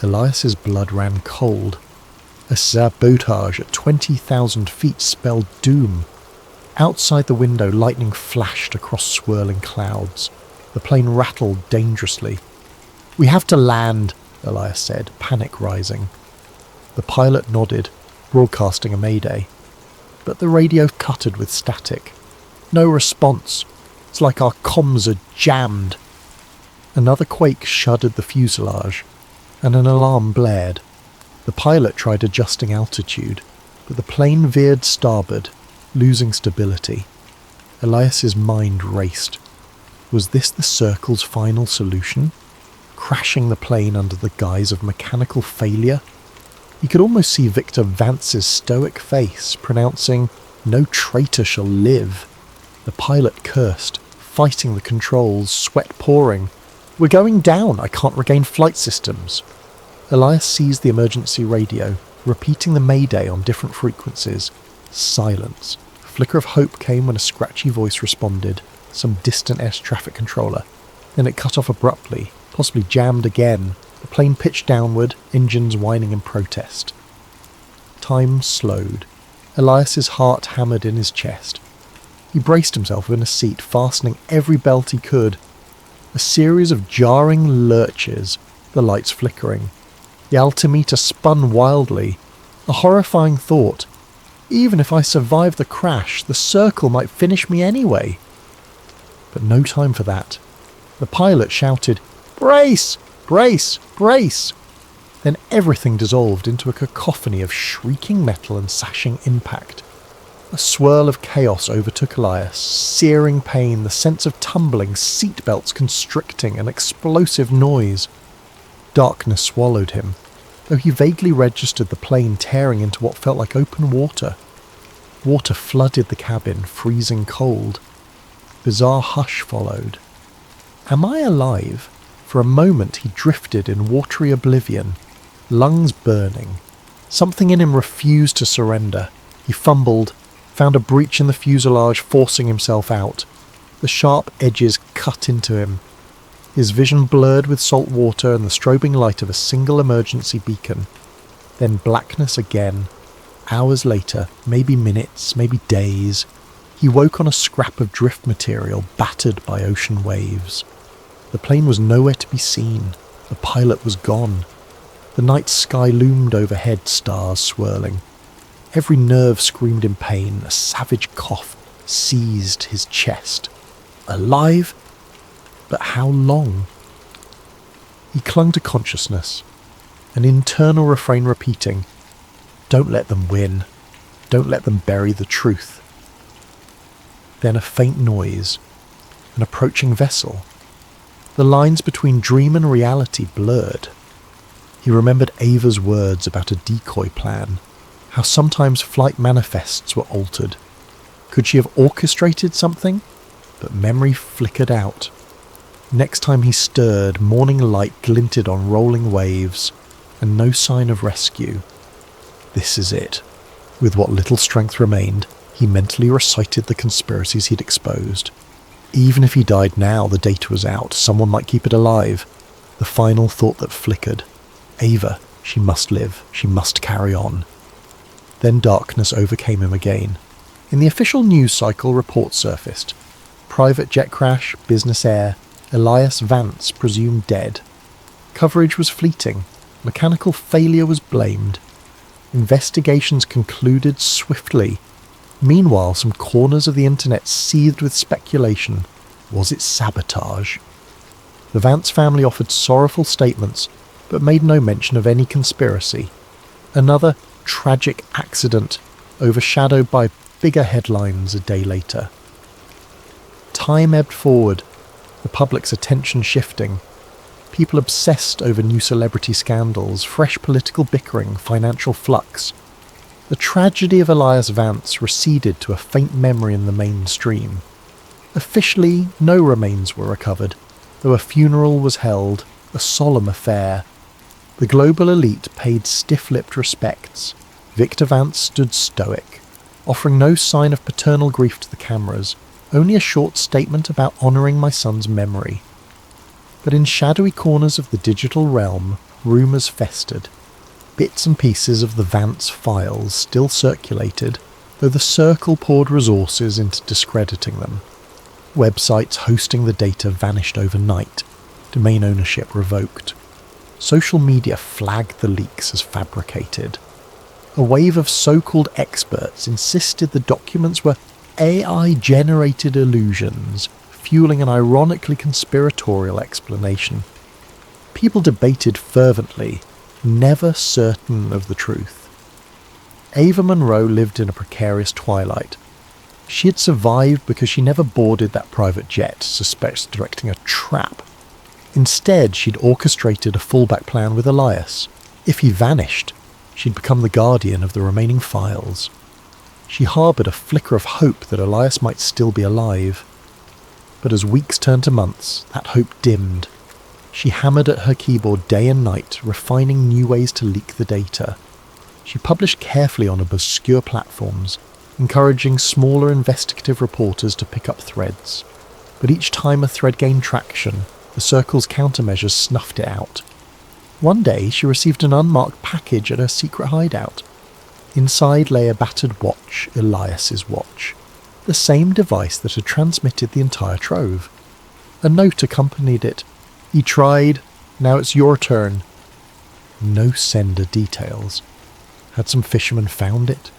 Elias's blood ran cold. A sabotage at 20,000 feet spelled doom. Outside the window, lightning flashed across swirling clouds. The plane rattled dangerously. We have to land, Elias said, panic rising. The pilot nodded, broadcasting a mayday. But the radio cuttered with static. No response. It's like our comms are jammed. Another quake shuddered the fuselage, and an alarm blared. The pilot tried adjusting altitude, but the plane veered starboard, losing stability. Elias's mind raced. Was this the Circle's final solution? crashing the plane under the guise of mechanical failure. He could almost see Victor Vance's stoic face pronouncing, "No traitor shall live." The pilot cursed, fighting the controls, sweat pouring. "We're going down, I can't regain flight systems." Elias seized the emergency radio, repeating the mayday on different frequencies. Silence. A flicker of hope came when a scratchy voice responded, some distant air traffic controller. Then it cut off abruptly, possibly jammed again. The plane pitched downward, engines whining in protest. Time slowed. Elias's heart hammered in his chest. He braced himself in a seat, fastening every belt he could. A series of jarring lurches, the lights flickering. The altimeter spun wildly. A horrifying thought. Even if I survive the crash, the circle might finish me anyway. But no time for that. The pilot shouted, "Brace! Brace! Brace!" Then everything dissolved into a cacophony of shrieking metal and sashing impact. A swirl of chaos overtook Elias, searing pain, the sense of tumbling, seatbelts constricting, an explosive noise. Darkness swallowed him, though he vaguely registered the plane tearing into what felt like open water. Water flooded the cabin, freezing cold. Bizarre hush followed. Am I alive? For a moment he drifted in watery oblivion, lungs burning. Something in him refused to surrender. He fumbled, found a breach in the fuselage, forcing himself out. The sharp edges cut into him. His vision blurred with salt water and the strobing light of a single emergency beacon. Then blackness again. Hours later, maybe minutes, maybe days, he woke on a scrap of drift material battered by ocean waves. The plane was nowhere to be seen. The pilot was gone. The night sky loomed overhead, stars swirling. Every nerve screamed in pain. A savage cough seized his chest. Alive? But how long? He clung to consciousness, an internal refrain repeating, "Don't let them win. Don't let them bury the truth." Then a faint noise, an approaching vessel. The lines between dream and reality blurred. He remembered Ava's words about a decoy plan, how sometimes flight manifests were altered. Could she have orchestrated something? But memory flickered out. Next time he stirred, morning light glinted on rolling waves, and no sign of rescue. This is it. With what little strength remained, he mentally recited the conspiracies he'd exposed. Even if he died now, the data was out. Someone might keep it alive. The final thought that flickered. Ava, she must live. She must carry on. Then darkness overcame him again. In the official news cycle, reports surfaced. Private jet crash, business air, Elias Vance presumed dead. Coverage was fleeting. Mechanical failure was blamed. Investigations concluded swiftly. Meanwhile, some corners of the internet seethed with speculation. Was it sabotage? The Vance family offered sorrowful statements, but made no mention of any conspiracy. Another tragic accident, overshadowed by bigger headlines a day later. Time ebbed forward, the public's attention shifting. People obsessed over new celebrity scandals, fresh political bickering, financial flux. The tragedy of Elias Vance receded to a faint memory in the mainstream. Officially, no remains were recovered, though a funeral was held, a solemn affair. The global elite paid stiff-lipped respects. Victor Vance stood stoic, offering no sign of paternal grief to the cameras, only a short statement about honouring my son's memory. But in shadowy corners of the digital realm, rumours festered. Bits and pieces of the Vance files still circulated, though the circle poured resources into discrediting them. Websites hosting the data vanished overnight, domain ownership revoked. Social media flagged the leaks as fabricated. A wave of so-called experts insisted the documents were AI-generated illusions, fueling an ironically conspiratorial explanation. People debated fervently, never certain of the truth. Ava Monroe lived in a precarious twilight. She had survived because she never boarded that private jet, suspects directing a trap. Instead, she'd orchestrated a fallback plan with Elias. If he vanished, she'd become the guardian of the remaining files. She harboured a flicker of hope that Elias might still be alive. But as weeks turned to months, that hope dimmed. She hammered at her keyboard day and night, refining new ways to leak the data. She published carefully on obscure platforms, encouraging smaller investigative reporters to pick up threads. But each time a thread gained traction, the Circle's countermeasures snuffed it out. One day she received an unmarked package at her secret hideout. Inside lay a battered watch, Elias's watch, the same device that had transmitted the entire trove. A note accompanied it. "He tried, now it's your turn." No sender details. Had some fisherman found it?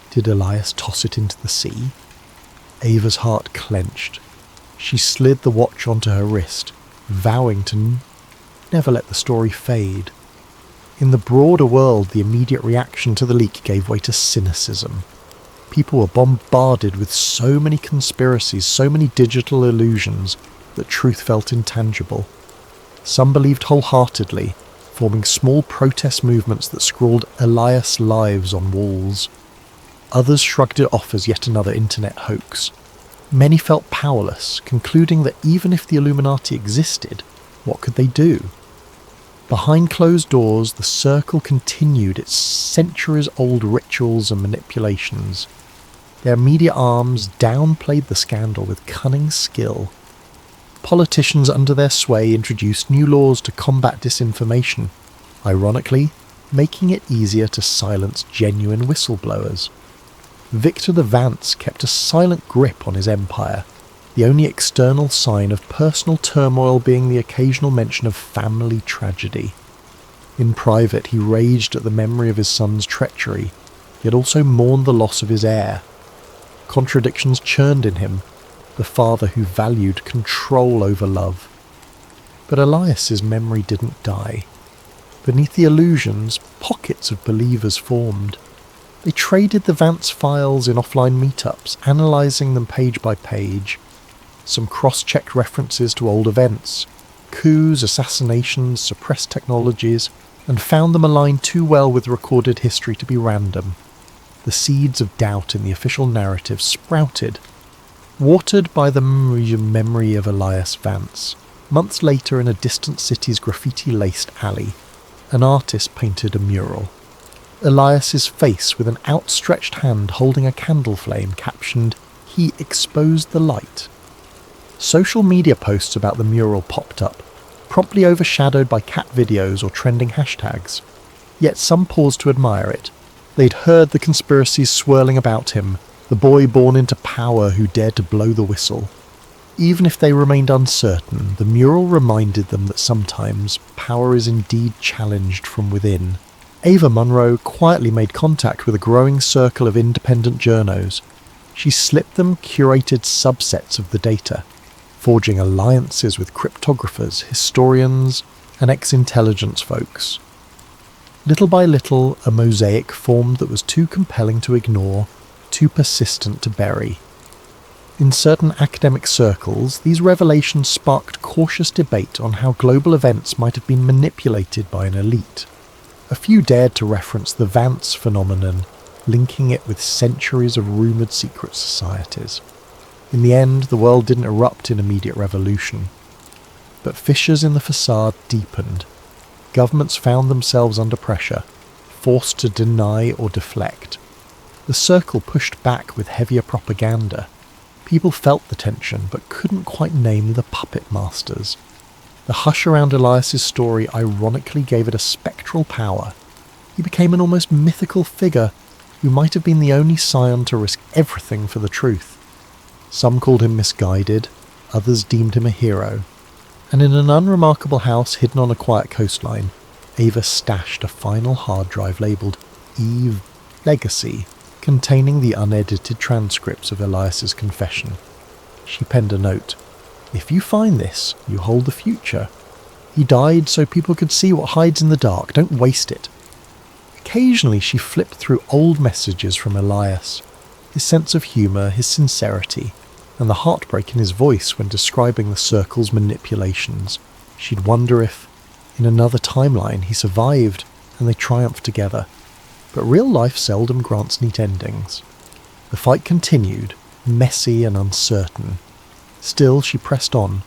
Did Elias toss it into the sea? Ava's heart clenched. She slid the watch onto her wrist, vowing to never let the story fade. In the broader world, the immediate reaction to the leak gave way to cynicism. People were bombarded with so many conspiracies, so many digital illusions, that truth felt intangible. Some believed wholeheartedly, forming small protest movements that scrawled Elias lives on walls. Others shrugged it off as yet another internet hoax. Many felt powerless, concluding that even if the Illuminati existed, what could they do? Behind closed doors, the Circle continued its centuries-old rituals and manipulations. Their media arms downplayed the scandal with cunning skill. Politicians under their sway introduced new laws to combat disinformation, ironically, making it easier to silence genuine whistleblowers. Victor the Vance kept a silent grip on his empire, the only external sign of personal turmoil being the occasional mention of family tragedy. In private, he raged at the memory of his son's treachery, yet also mourned the loss of his heir. Contradictions churned in him, the father who valued control over love. But Elias's memory didn't die. Beneath the illusions, pockets of believers formed. They traded the Vance files in offline meetups, analysing them page by page. Some cross-checked references to old events, coups, assassinations, suppressed technologies, and found them aligned too well with recorded history to be random. The seeds of doubt in the official narrative sprouted. Watered by the memory of Elias Vance, months later in a distant city's graffiti-laced alley, an artist painted a mural. Elias's face with an outstretched hand holding a candle flame captioned, "He exposed the light." Social media posts about the mural popped up, promptly overshadowed by cat videos or trending hashtags. Yet some paused to admire it. They'd heard the conspiracies swirling about him, the boy born into power who dared to blow the whistle. Even if they remained uncertain, the mural reminded them that sometimes power is indeed challenged from within. Ava Munro quietly made contact with a growing circle of independent journos. She slipped them curated subsets of the data, forging alliances with cryptographers, historians, and ex-intelligence folks. Little by little, a mosaic formed that was too compelling to ignore, too persistent to bury. In certain academic circles, these revelations sparked cautious debate on how global events might have been manipulated by an elite. A few dared to reference the Vance phenomenon, linking it with centuries of rumoured secret societies. In the end, the world didn't erupt in immediate revolution. But fissures in the facade deepened. Governments found themselves under pressure, forced to deny or deflect. The Circle pushed back with heavier propaganda. People felt the tension, but couldn't quite name the puppet masters. The hush around Elias's story ironically gave it a spectral power. He became an almost mythical figure who might have been the only scion to risk everything for the truth. Some called him misguided, others deemed him a hero. And in an unremarkable house hidden on a quiet coastline, Ava stashed a final hard drive labelled Eve Legacy, containing the unedited transcripts of Elias's confession. She penned a note. "If you find this, you hold the future. He died so people could see what hides in the dark. Don't waste it." Occasionally she flipped through old messages from Elias, his sense of humour, his sincerity, and the heartbreak in his voice when describing the Circle's manipulations. She'd wonder if, in another timeline, he survived and they triumphed together. But real life seldom grants neat endings. The fight continued, messy and uncertain. Still, she pressed on,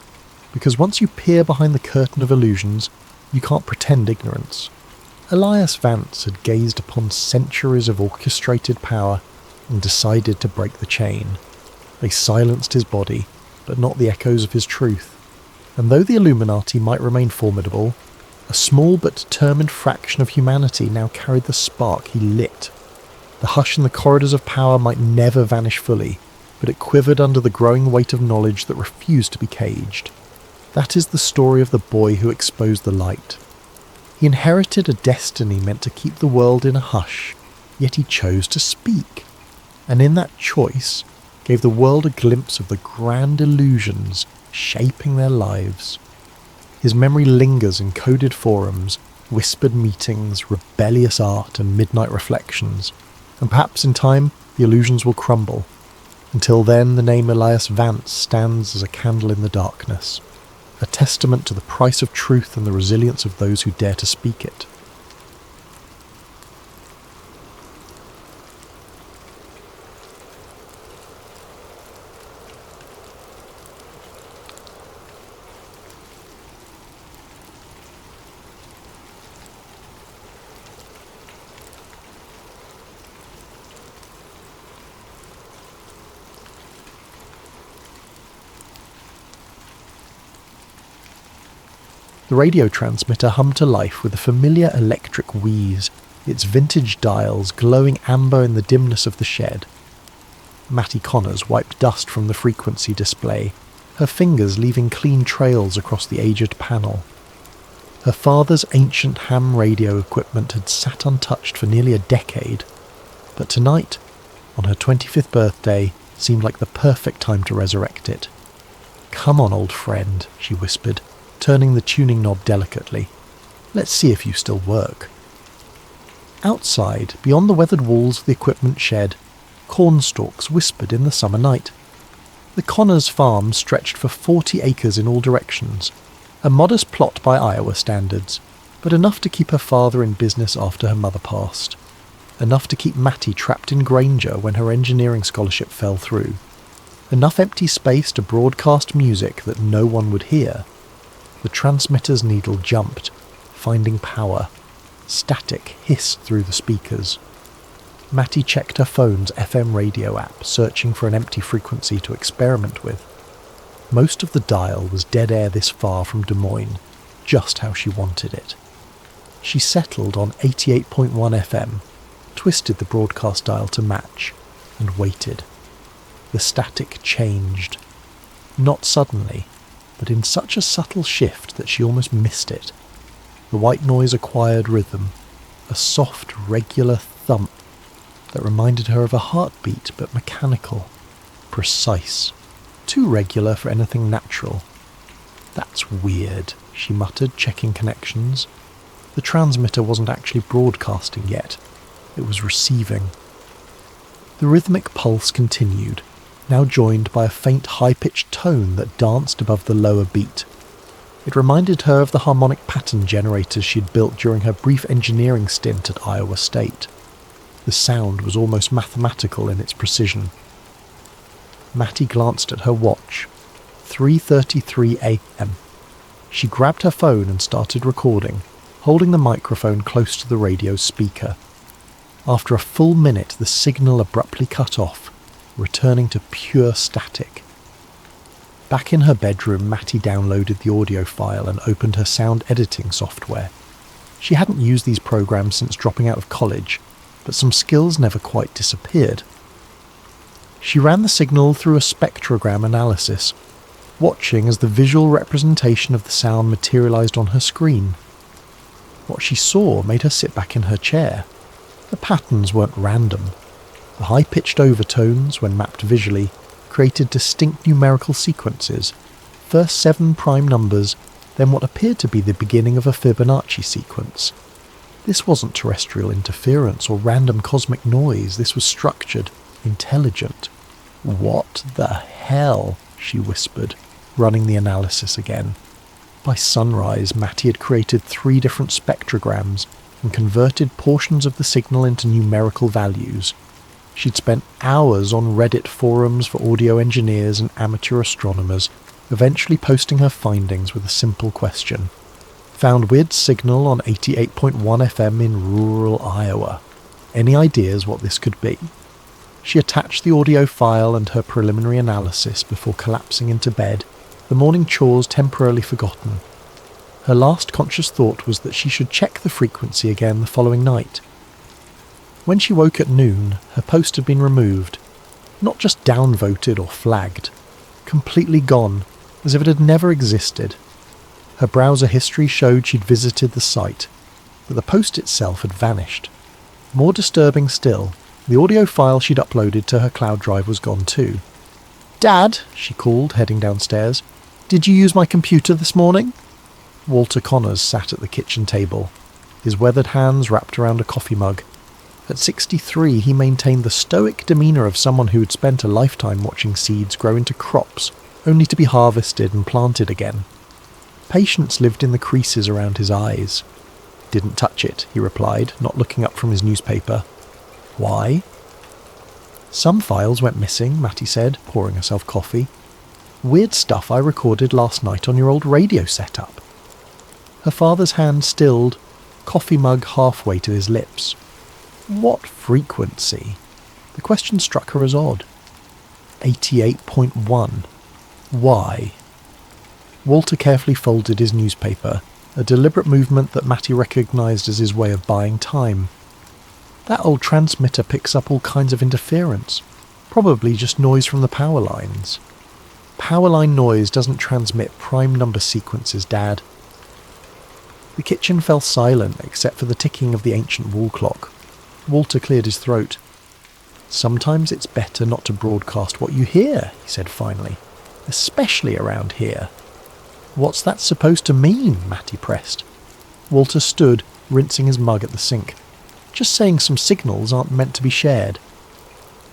because once you peer behind the curtain of illusions, you can't pretend ignorance. Elias Vance had gazed upon centuries of orchestrated power and decided to break the chain. They silenced his body, but not the echoes of his truth. And though the Illuminati might remain formidable, a small but determined fraction of humanity now carried the spark he lit. The hush in the corridors of power might never vanish fully, but it quivered under the growing weight of knowledge that refused to be caged. That is the story of the boy who exposed the light. He inherited a destiny meant to keep the world in a hush, yet he chose to speak. And in that choice, gave the world a glimpse of the grand illusions shaping their lives. His memory lingers in coded forums, whispered meetings, rebellious art, and midnight reflections. And perhaps in time, the illusions will crumble. Until then, the name Elias Vance stands as a candle in the darkness, a testament to the price of truth and the resilience of those who dare to speak it. The radio transmitter hummed to life with a familiar electric wheeze, its vintage dials glowing amber in the dimness of the shed. Mattie Connors wiped dust from the frequency display, her fingers leaving clean trails across the aged panel. Her father's ancient ham radio equipment had sat untouched for nearly a decade, but tonight, on her 25th birthday, seemed like the perfect time to resurrect it. "Come on, old friend," she whispered, turning the tuning knob delicately. "Let's see if you still work." Outside, beyond the weathered walls of the equipment shed, cornstalks whispered in the summer night. The Connors farm stretched for 40 acres in all directions, a modest plot by Iowa standards, but enough to keep her father in business after her mother passed. Enough to keep Mattie trapped in Granger when her engineering scholarship fell through. Enough empty space to broadcast music that no one would hear. The transmitter's needle jumped, finding power. Static hissed through the speakers. Mattie checked her phone's FM radio app, searching for an empty frequency to experiment with. Most of the dial was dead air this far from Des Moines, just how she wanted it. She settled on 88.1 FM, twisted the broadcast dial to match, and waited. The static changed. Not suddenly, but in such a subtle shift that she almost missed it. The white noise acquired rhythm, a soft, regular thump that reminded her of a heartbeat, but mechanical, precise, too regular for anything natural. "That's weird," she muttered, checking connections. The transmitter wasn't actually broadcasting yet. It was receiving. The rhythmic pulse continued, now joined by a faint high-pitched tone that danced above the lower beat. It reminded her of the harmonic pattern generators she'd built during her brief engineering stint at Iowa State. The sound was almost mathematical in its precision. Mattie glanced at her watch. 3:33 a.m. She grabbed her phone and started recording, holding the microphone close to the radio speaker. After a full minute, the signal abruptly cut off, returning to pure static. Back in her bedroom, Mattie downloaded the audio file and opened her sound editing software. She hadn't used these programs since dropping out of college, but some skills never quite disappeared. She ran the signal through a spectrogram analysis, watching as the visual representation of the sound materialized on her screen. What she saw made her sit back in her chair. The patterns weren't random. The high-pitched overtones, when mapped visually, created distinct numerical sequences, first 7 prime numbers, then what appeared to be the beginning of a Fibonacci sequence. This wasn't terrestrial interference or random cosmic noise, this was structured, intelligent. "What the hell?" she whispered, running the analysis again. By sunrise, Matty had created 3 different spectrograms and converted portions of the signal into numerical values. She'd spent hours on Reddit forums for audio engineers and amateur astronomers, eventually posting her findings with a simple question. Found weird signal on 88.1 FM in rural Iowa. Any ideas what this could be? She attached the audio file and her preliminary analysis before collapsing into bed, the morning chores temporarily forgotten. Her last conscious thought was that she should check the frequency again the following night. When she woke at noon, her post had been removed, not just downvoted or flagged, completely gone, as if it had never existed. Her browser history showed she'd visited the site, but the post itself had vanished. More disturbing still, the audio file she'd uploaded to her cloud drive was gone too. "Dad," she called, heading downstairs, "did you use my computer this morning?" Walter Connors sat at the kitchen table, his weathered hands wrapped around a coffee mug. At 63, he maintained the stoic demeanour of someone who had spent a lifetime watching seeds grow into crops, only to be harvested and planted again. Patience lived in the creases around his eyes. "Didn't touch it," he replied, not looking up from his newspaper. "Why?" "Some files went missing," Matty said, pouring herself coffee. "Weird stuff I recorded last night on your old radio setup." Her father's hand stilled, coffee mug halfway to his lips. What frequency? The question struck her as odd. 88.1. Why? Walter carefully folded his newspaper, a deliberate movement that Matty recognised as his way of buying time. That old transmitter picks up all kinds of interference, probably just noise from the power lines. Power line noise doesn't transmit prime number sequences, Dad. The kitchen fell silent except for the ticking of the ancient wall clock. Walter cleared his throat. "Sometimes it's better not to broadcast what you hear," he said finally, "especially around here." "What's that supposed to mean?" Matty pressed. Walter stood, rinsing his mug at the sink. "Just saying some signals aren't meant to be shared."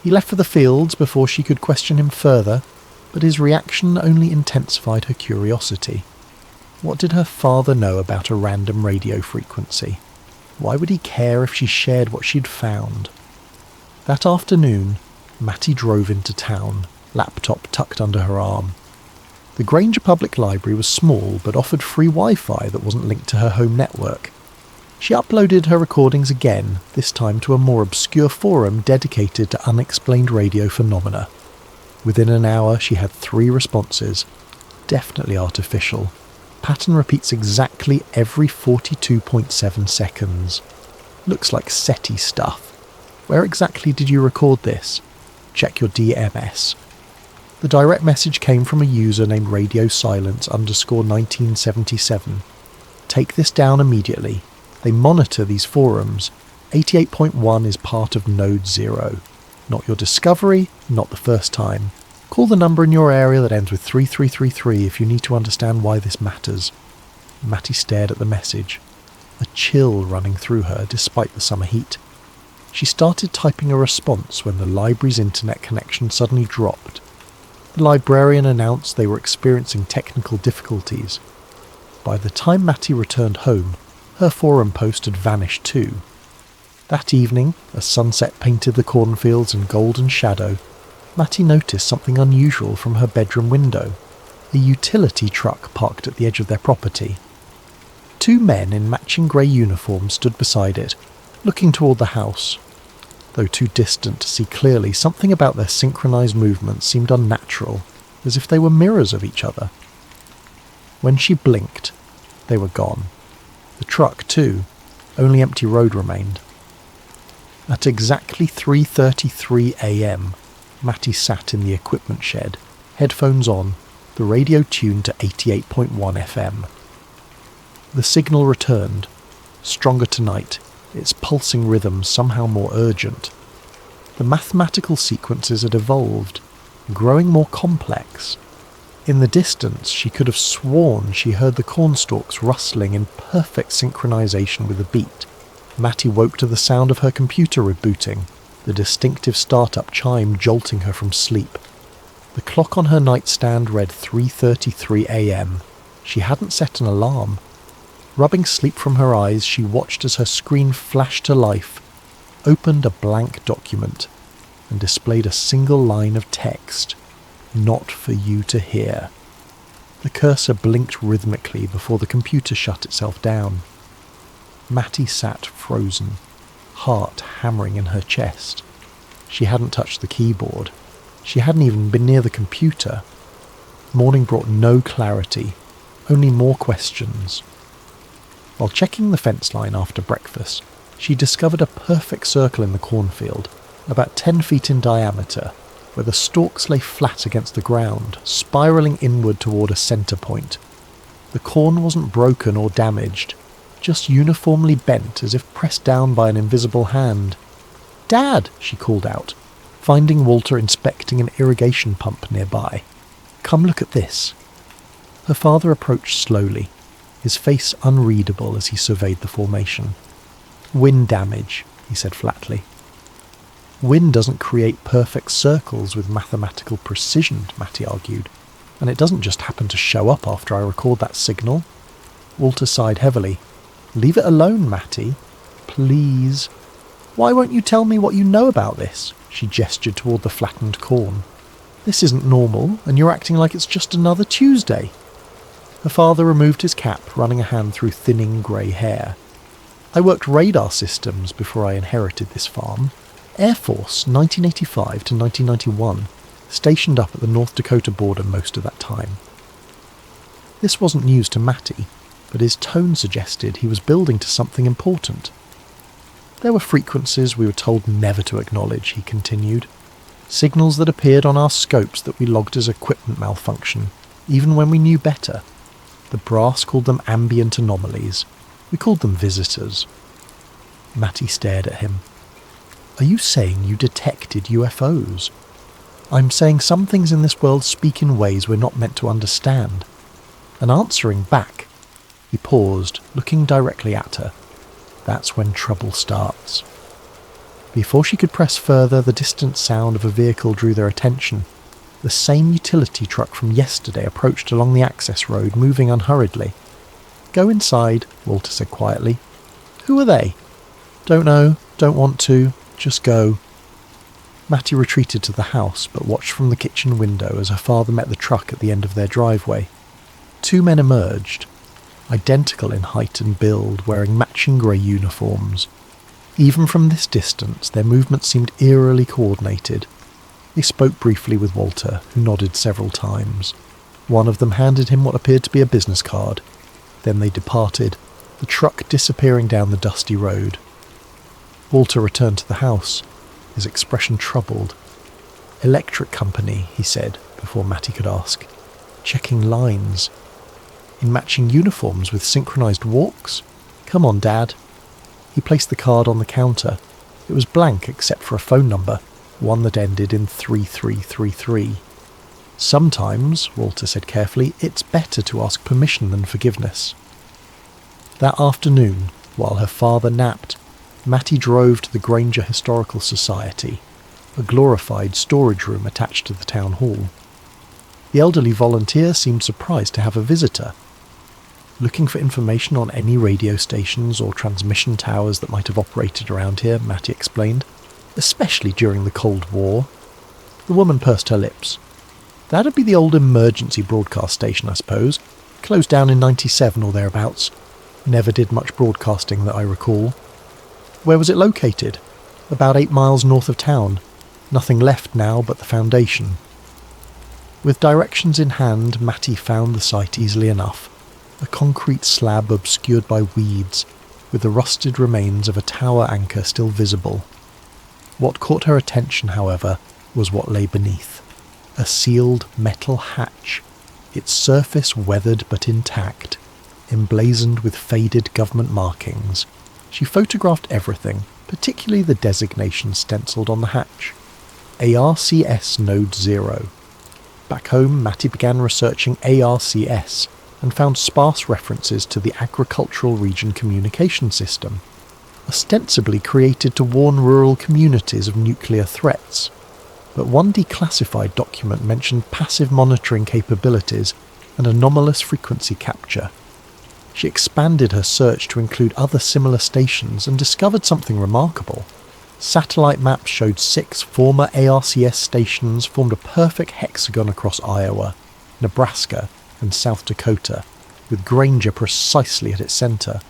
He left for the fields before she could question him further, but his reaction only intensified her curiosity. What did her father know about a random radio frequency? Why would he care if she shared what she'd found? That afternoon, Matty drove into town, laptop tucked under her arm. The Granger Public Library was small but offered free Wi-Fi that wasn't linked to her home network. She uploaded her recordings again, this time to a more obscure forum dedicated to unexplained radio phenomena. Within an hour she had 3 responses. Definitely artificial. Pattern repeats exactly every 42.7 seconds. Looks like SETI stuff. Where exactly did you record this? Check your DMS. The direct message came from a user named RadioSilence_1977. Take this down immediately. They monitor these forums. 88.1 is part of Node 0. Not your discovery, not the first time. Call the number in your area that ends with 3333 if you need to understand why this matters. Matty stared at the message, a chill running through her despite the summer heat. She started typing a response when the library's internet connection suddenly dropped. The librarian announced they were experiencing technical difficulties. By the time Matty returned home, her forum post had vanished too. That evening, as sunset painted the cornfields in golden shadow, Matty noticed something unusual from her bedroom window. A utility truck parked at the edge of their property. 2 men in matching grey uniforms stood beside it, looking toward the house. Though too distant to see clearly, something about their synchronised movements seemed unnatural, as if they were mirrors of each other. When she blinked, they were gone. The truck, too. Only empty road remained. At exactly 3:33 a.m, Matty sat in the equipment shed, headphones on, the radio tuned to 88.1 FM. The signal returned, stronger tonight, its pulsing rhythm somehow more urgent. The mathematical sequences had evolved, growing more complex. In the distance, she could have sworn she heard the cornstalks rustling in perfect synchronization with the beat. Matty woke to the sound of her computer rebooting, the distinctive startup chime jolting her from sleep. The clock on her nightstand read 3:33 a.m. She hadn't set an alarm. Rubbing sleep from her eyes, she watched as her screen flashed to life, opened a blank document, and displayed a single line of text. Not for you to hear. The cursor blinked rhythmically before the computer shut itself down. Matty sat frozen, heart hammering in her chest. She hadn't touched the keyboard. She hadn't even been near the computer. Morning brought no clarity, only more questions. While checking the fence line after breakfast, she discovered a perfect circle in the cornfield, about 10 feet in diameter, where the stalks lay flat against the ground, spiralling inward toward a centre point. The corn wasn't broken or damaged, just uniformly bent as if pressed down by an invisible hand. "Dad!" she called out, finding Walter inspecting an irrigation pump nearby. "Come look at this." Her father approached slowly, his face unreadable as he surveyed the formation. "Wind damage," he said flatly. "Wind doesn't create perfect circles with mathematical precision," Matty argued, "and it doesn't just happen to show up after I record that signal." Walter sighed heavily. "Leave it alone, Matty. Please." "Why won't you tell me what you know about this?" She gestured toward the flattened corn. "This isn't normal, and you're acting like it's just another Tuesday." Her father removed his cap, running a hand through thinning grey hair. "I worked radar systems before I inherited this farm. Air Force, 1985 to 1991, stationed up at the North Dakota border most of that time." This wasn't news to Matty, but his tone suggested he was building to something important. "There were frequencies we were told never to acknowledge," he continued. "Signals that appeared on our scopes that we logged as equipment malfunction, even when we knew better. The brass called them ambient anomalies. We called them visitors." Matty stared at him. "Are you saying you detected UFOs?" "I'm saying some things in this world speak in ways we're not meant to understand." And answering back, he paused, looking directly at her. That's when trouble starts. Before she could press further, the distant sound of a vehicle drew their attention. The same utility truck from yesterday approached along the access road, moving unhurriedly. "Go inside," Walter said quietly. "Who are they?" "Don't know, don't want to, just go." Matty retreated to the house, but watched from the kitchen window as her father met the truck at the end of their driveway. 2 men emerged, identical in height and build, wearing matching grey uniforms. Even from this distance, their movements seemed eerily coordinated. He spoke briefly with Walter, who nodded several times. One of them handed him what appeared to be a business card. Then they departed, the truck disappearing down the dusty road. Walter returned to the house, his expression troubled. "Electric company," he said, before Matty could ask. "Checking lines. In matching uniforms with synchronized walks? Come on, Dad." He placed the card on the counter. It was blank except for a phone number, one that ended in 3333. "Sometimes," Walter said carefully, "it's better to ask permission than forgiveness." That afternoon, while her father napped, Matty drove to the Granger Historical Society, a glorified storage room attached to the town hall. The elderly volunteer seemed surprised to have a visitor. "Looking for information on any radio stations or transmission towers that might have operated around here," Matty explained, "especially during the Cold War." The woman pursed her lips. "That'd be the old emergency broadcast station, I suppose. Closed down in 97 or thereabouts. Never did much broadcasting that I recall." "Where was it located?" "About 8 miles north of town. Nothing left now but the foundation." With directions in hand, Matty found the site easily enough. A concrete slab obscured by weeds, with the rusted remains of a tower anchor still visible. What caught her attention, however, was what lay beneath. A sealed metal hatch, its surface weathered but intact, emblazoned with faded government markings. She photographed everything, particularly the designation stencilled on the hatch. ARCS Node 0. Back home, Matty began researching ARCS and found sparse references to the Agricultural Region Communication System, ostensibly created to warn rural communities of nuclear threats. But one declassified document mentioned passive monitoring capabilities and anomalous frequency capture. She expanded her search to include other similar stations and discovered something remarkable. Satellite maps showed 6 former ARCS stations formed a perfect hexagon across Iowa, Nebraska, and South Dakota, with Granger precisely at its centre.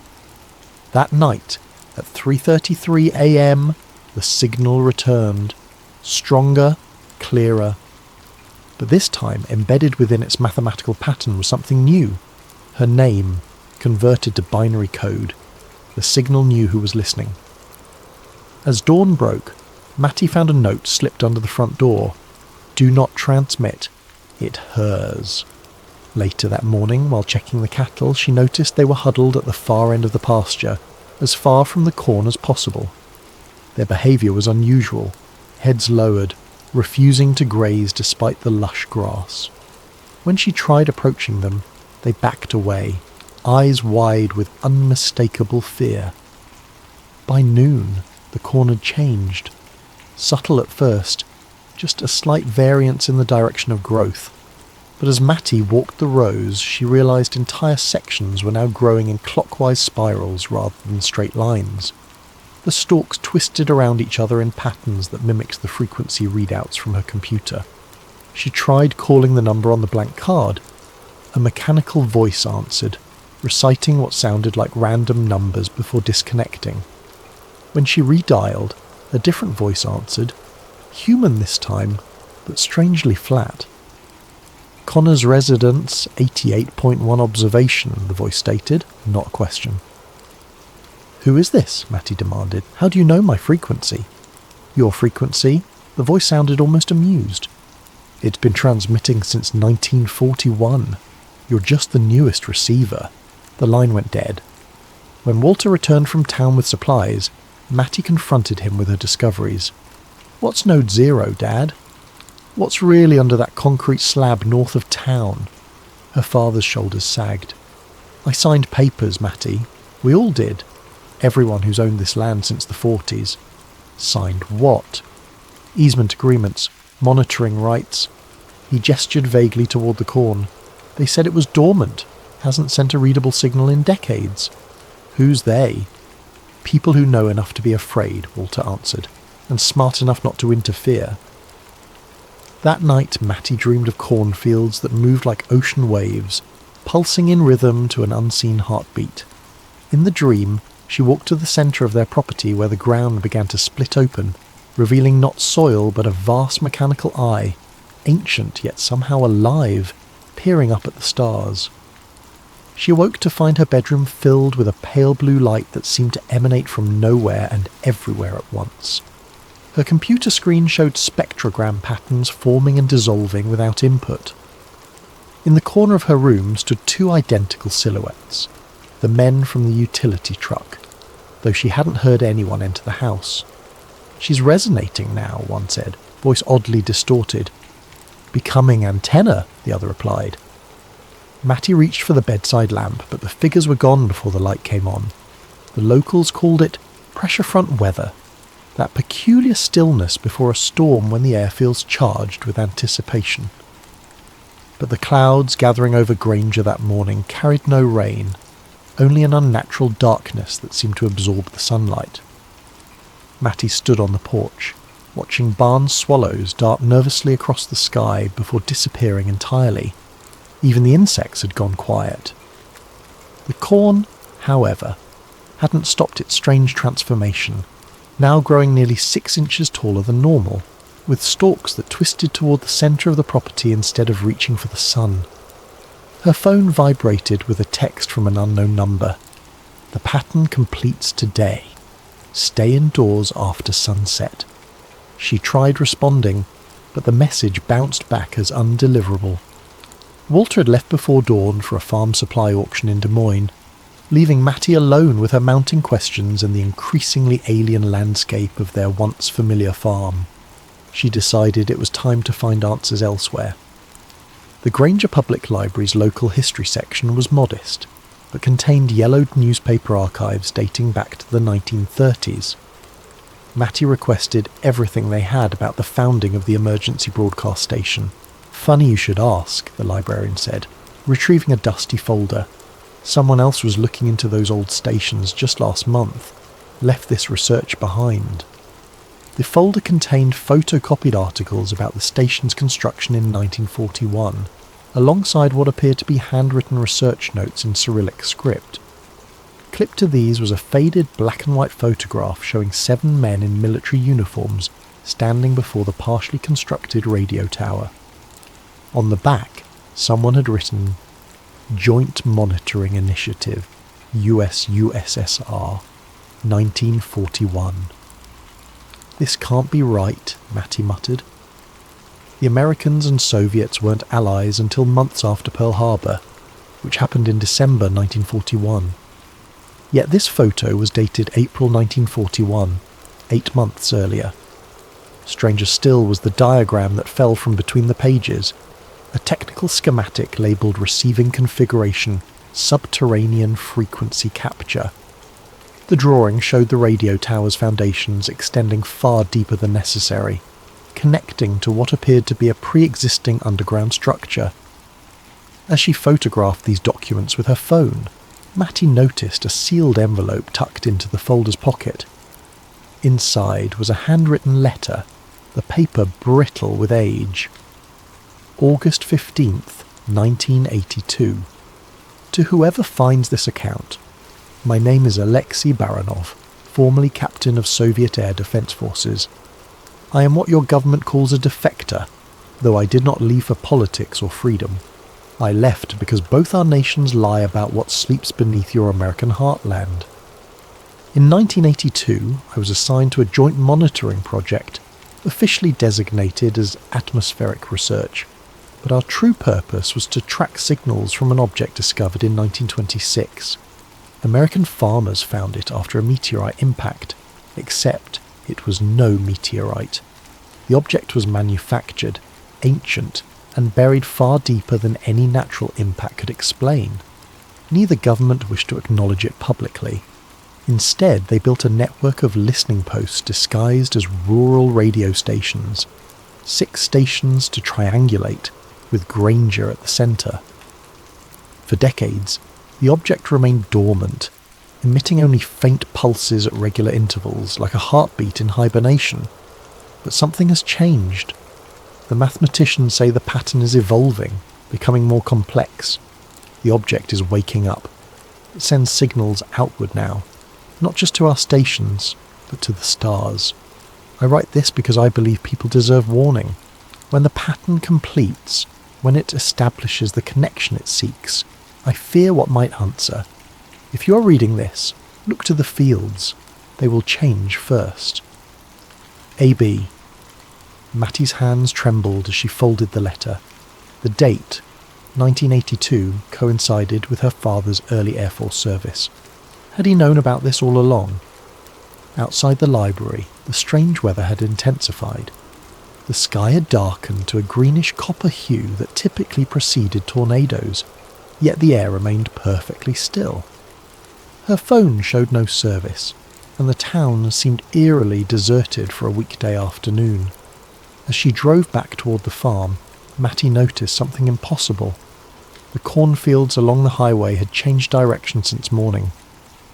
That night, at 3:33 a.m, the signal returned, stronger, clearer. But this time, embedded within its mathematical pattern was something new. Her name, converted to binary code. The signal knew who was listening. As dawn broke, Matty found a note slipped under the front door. Do not transmit. It hers. Later that morning, while checking the cattle, she noticed they were huddled at the far end of the pasture, as far from the corn as possible. Their behaviour was unusual, heads lowered, refusing to graze despite the lush grass. When she tried approaching them, they backed away, eyes wide with unmistakable fear. By noon, the corn had changed. Subtle at first, just a slight variance in the direction of growth. But as Matty walked the rows, she realised entire sections were now growing in clockwise spirals rather than straight lines. The stalks twisted around each other in patterns that mimicked the frequency readouts from her computer. She tried calling the number on the blank card. A mechanical voice answered, reciting what sounded like random numbers before disconnecting. When she redialed, a different voice answered, human this time, but strangely flat. Connor's residence, 88.1 observation, the voice stated, not a question. Who is this? Matty demanded. How do you know my frequency? Your frequency? The voice sounded almost amused. It's been transmitting since 1941. You're just the newest receiver. The line went dead. When Walter returned from town with supplies, Matty confronted him with her discoveries. What's Node 0, Dad? What's really under that concrete slab north of town? Her father's shoulders sagged. I signed papers, Matty. We all did. Everyone who's owned this land since the 40s. Signed what? Easement agreements, monitoring rights. He gestured vaguely toward the corn. They said it was dormant, hasn't sent a readable signal in decades. Who's they? People who know enough to be afraid, Walter answered, and smart enough not to interfere. That night Matty dreamed of cornfields that moved like ocean waves, pulsing in rhythm to an unseen heartbeat. In the dream, she walked to the centre of their property where the ground began to split open, revealing not soil but a vast mechanical eye, ancient yet somehow alive, peering up at the stars. She awoke to find her bedroom filled with a pale blue light that seemed to emanate from nowhere and everywhere at once. Her computer screen showed spectrogram patterns forming and dissolving without input. In the corner of her room stood 2 identical silhouettes, the men from the utility truck, though she hadn't heard anyone enter the house. She's resonating now, one said, voice oddly distorted. Becoming antenna, the other replied. Matty reached for the bedside lamp, but the figures were gone before the light came on. The locals called it pressure front weather, that peculiar stillness before a storm when the air feels charged with anticipation. But the clouds gathering over Granger that morning carried no rain, only an unnatural darkness that seemed to absorb the sunlight. Matty stood on the porch, watching barn swallows dart nervously across the sky before disappearing entirely. Even the insects had gone quiet. The corn, however, hadn't stopped its strange transformation, now growing nearly 6 inches taller than normal, with stalks that twisted toward the centre of the property instead of reaching for the sun. Her phone vibrated with a text from an unknown number. The pattern completes today. Stay indoors after sunset. She tried responding, but the message bounced back as undeliverable. Walter had left before dawn for a farm supply auction in Des Moines, leaving Matty alone with her mounting questions and the increasingly alien landscape of their once familiar farm. She decided it was time to find answers elsewhere. The Granger Public Library's local history section was modest, but contained yellowed newspaper archives dating back to the 1930s. Matty requested everything they had about the founding of the emergency broadcast station. Funny you should ask, the librarian said. Retrieving a dusty folder, someone else was looking into those old stations just last month, left this research behind. The folder contained photocopied articles about the station's construction in 1941, alongside what appeared to be handwritten research notes in Cyrillic script. Clipped to these was a faded black and white photograph showing 7 men in military uniforms standing before the partially constructed radio tower. On the back, someone had written, Joint Monitoring Initiative, US-USSR, 1941. This can't be right, Matty muttered. The Americans and Soviets weren't allies until months after Pearl Harbor, which happened in December 1941. Yet this photo was dated April 1941, 8 months earlier. Stranger still was the diagram that fell from between the pages, a technical schematic labelled Receiving Configuration, Subterranean Frequency Capture. The drawing showed the radio tower's foundations extending far deeper than necessary, connecting to what appeared to be a pre-existing underground structure. As she photographed these documents with her phone, Matty noticed a sealed envelope tucked into the folder's pocket. Inside was a handwritten letter, the paper brittle with age. August 15th, 1982. To whoever finds this account, my name is Alexei Baranov, formerly captain of Soviet Air Defense Forces. I am what your government calls a defector, though I did not leave for politics or freedom. I left because both our nations lie about what sleeps beneath your American heartland. In 1982, I was assigned to a joint monitoring project, officially designated as atmospheric research, but our true purpose was to track signals from an object discovered in 1926. American farmers found it after a meteorite impact, except it was no meteorite. The object was manufactured, ancient, and buried far deeper than any natural impact could explain. Neither government wished to acknowledge it publicly. Instead, they built a network of listening posts disguised as rural radio stations. 6 stations to triangulate, with Granger at the centre. For decades, the object remained dormant, emitting only faint pulses at regular intervals, like a heartbeat in hibernation. But something has changed. The mathematicians say the pattern is evolving, becoming more complex. The object is waking up. It sends signals outward now, not just to our stations, but to the stars. I write this because I believe people deserve warning. When the pattern completes, when it establishes the connection it seeks, I fear what might answer. If you are reading this, look to the fields. They will change first. A.B. Matty's hands trembled as she folded the letter. The date, 1982, coincided with her father's early Air Force service. Had he known about this all along? Outside the library, the strange weather had intensified. The sky had darkened to a greenish copper hue that typically preceded tornadoes, yet the air remained perfectly still. Her phone showed no service, and the town seemed eerily deserted for a weekday afternoon. As she drove back toward the farm, Matty noticed something impossible. The cornfields along the highway had changed direction since morning.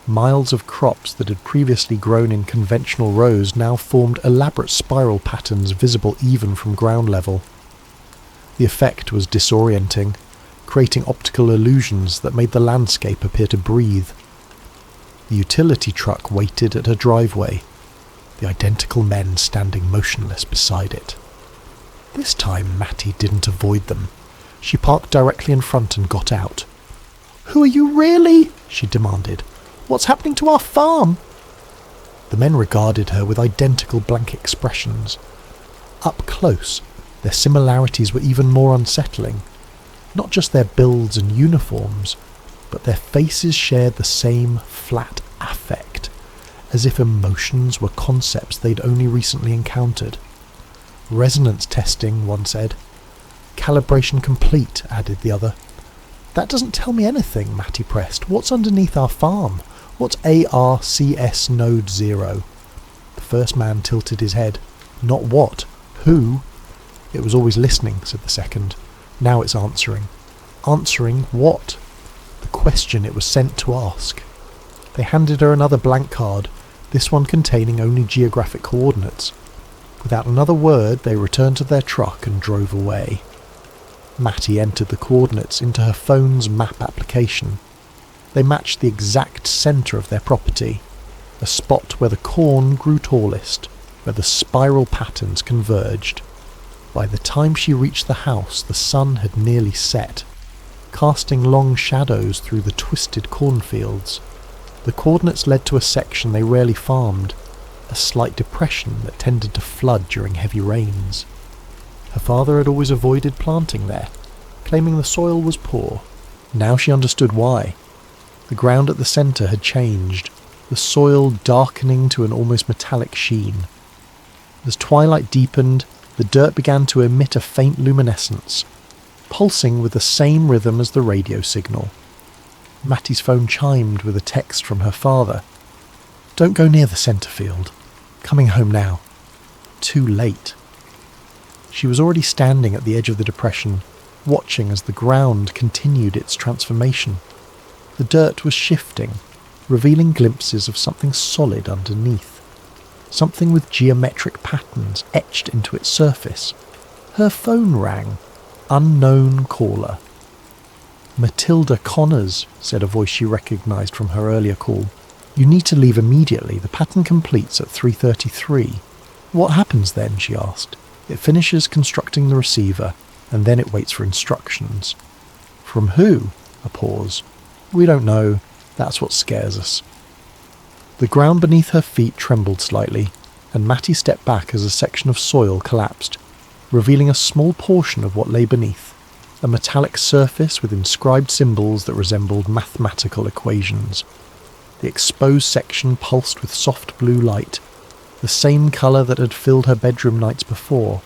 Miles of crops that had previously grown in conventional rows now formed elaborate spiral patterns visible even from ground level. The effect was disorienting, creating optical illusions that made the landscape appear to breathe. The utility truck waited at her driveway, the identical men standing motionless beside it. This time Matty didn't avoid them. She parked directly in front and got out. "Who are you really?" she demanded. "What's happening to our farm?" The men regarded her with identical blank expressions. Up close, their similarities were even more unsettling. Not just their builds and uniforms, but their faces shared the same flat affect, as if emotions were concepts they'd only recently encountered. "Resonance testing," one said. "Calibration complete," added the other. "That doesn't tell me anything," Matty pressed. "What's underneath our farm? What's ARCS Node 0? The first man tilted his head. "Not what? Who?" "It was always listening," said the second. "Now it's answering." Answering what? The question it was sent to ask. They handed her another blank card, this one containing only geographic coordinates. Without another word, they returned to their truck and drove away. Matty entered the coordinates into her phone's map application. They matched the exact centre of their property, a spot where the corn grew tallest, where the spiral patterns converged. By the time she reached the house, the sun had nearly set, casting long shadows through the twisted cornfields. The coordinates led to a section they rarely farmed, a slight depression that tended to flood during heavy rains. Her father had always avoided planting there, claiming the soil was poor. Now she understood why. The ground at the centre had changed, the soil darkening to an almost metallic sheen. As twilight deepened, the dirt began to emit a faint luminescence, pulsing with the same rhythm as the radio signal. Matty's phone chimed with a text from her father. "Don't go near the centre field. Coming home now." Too late. She was already standing at the edge of the depression, watching as the ground continued its transformation. The dirt was shifting, revealing glimpses of something solid underneath. Something with geometric patterns etched into its surface. Her phone rang. Unknown caller. "Matilda Connors," said a voice she recognised from her earlier call. "You need to leave immediately. The pattern completes at 3:33. "What happens then?" she asked. "It finishes constructing the receiver, and then it waits for instructions." "From who?" A pause. "We don't know. That's what scares us." The ground beneath her feet trembled slightly, and Matty stepped back as a section of soil collapsed, revealing a small portion of what lay beneath, a metallic surface with inscribed symbols that resembled mathematical equations. The exposed section pulsed with soft blue light, the same colour that had filled her bedroom nights before.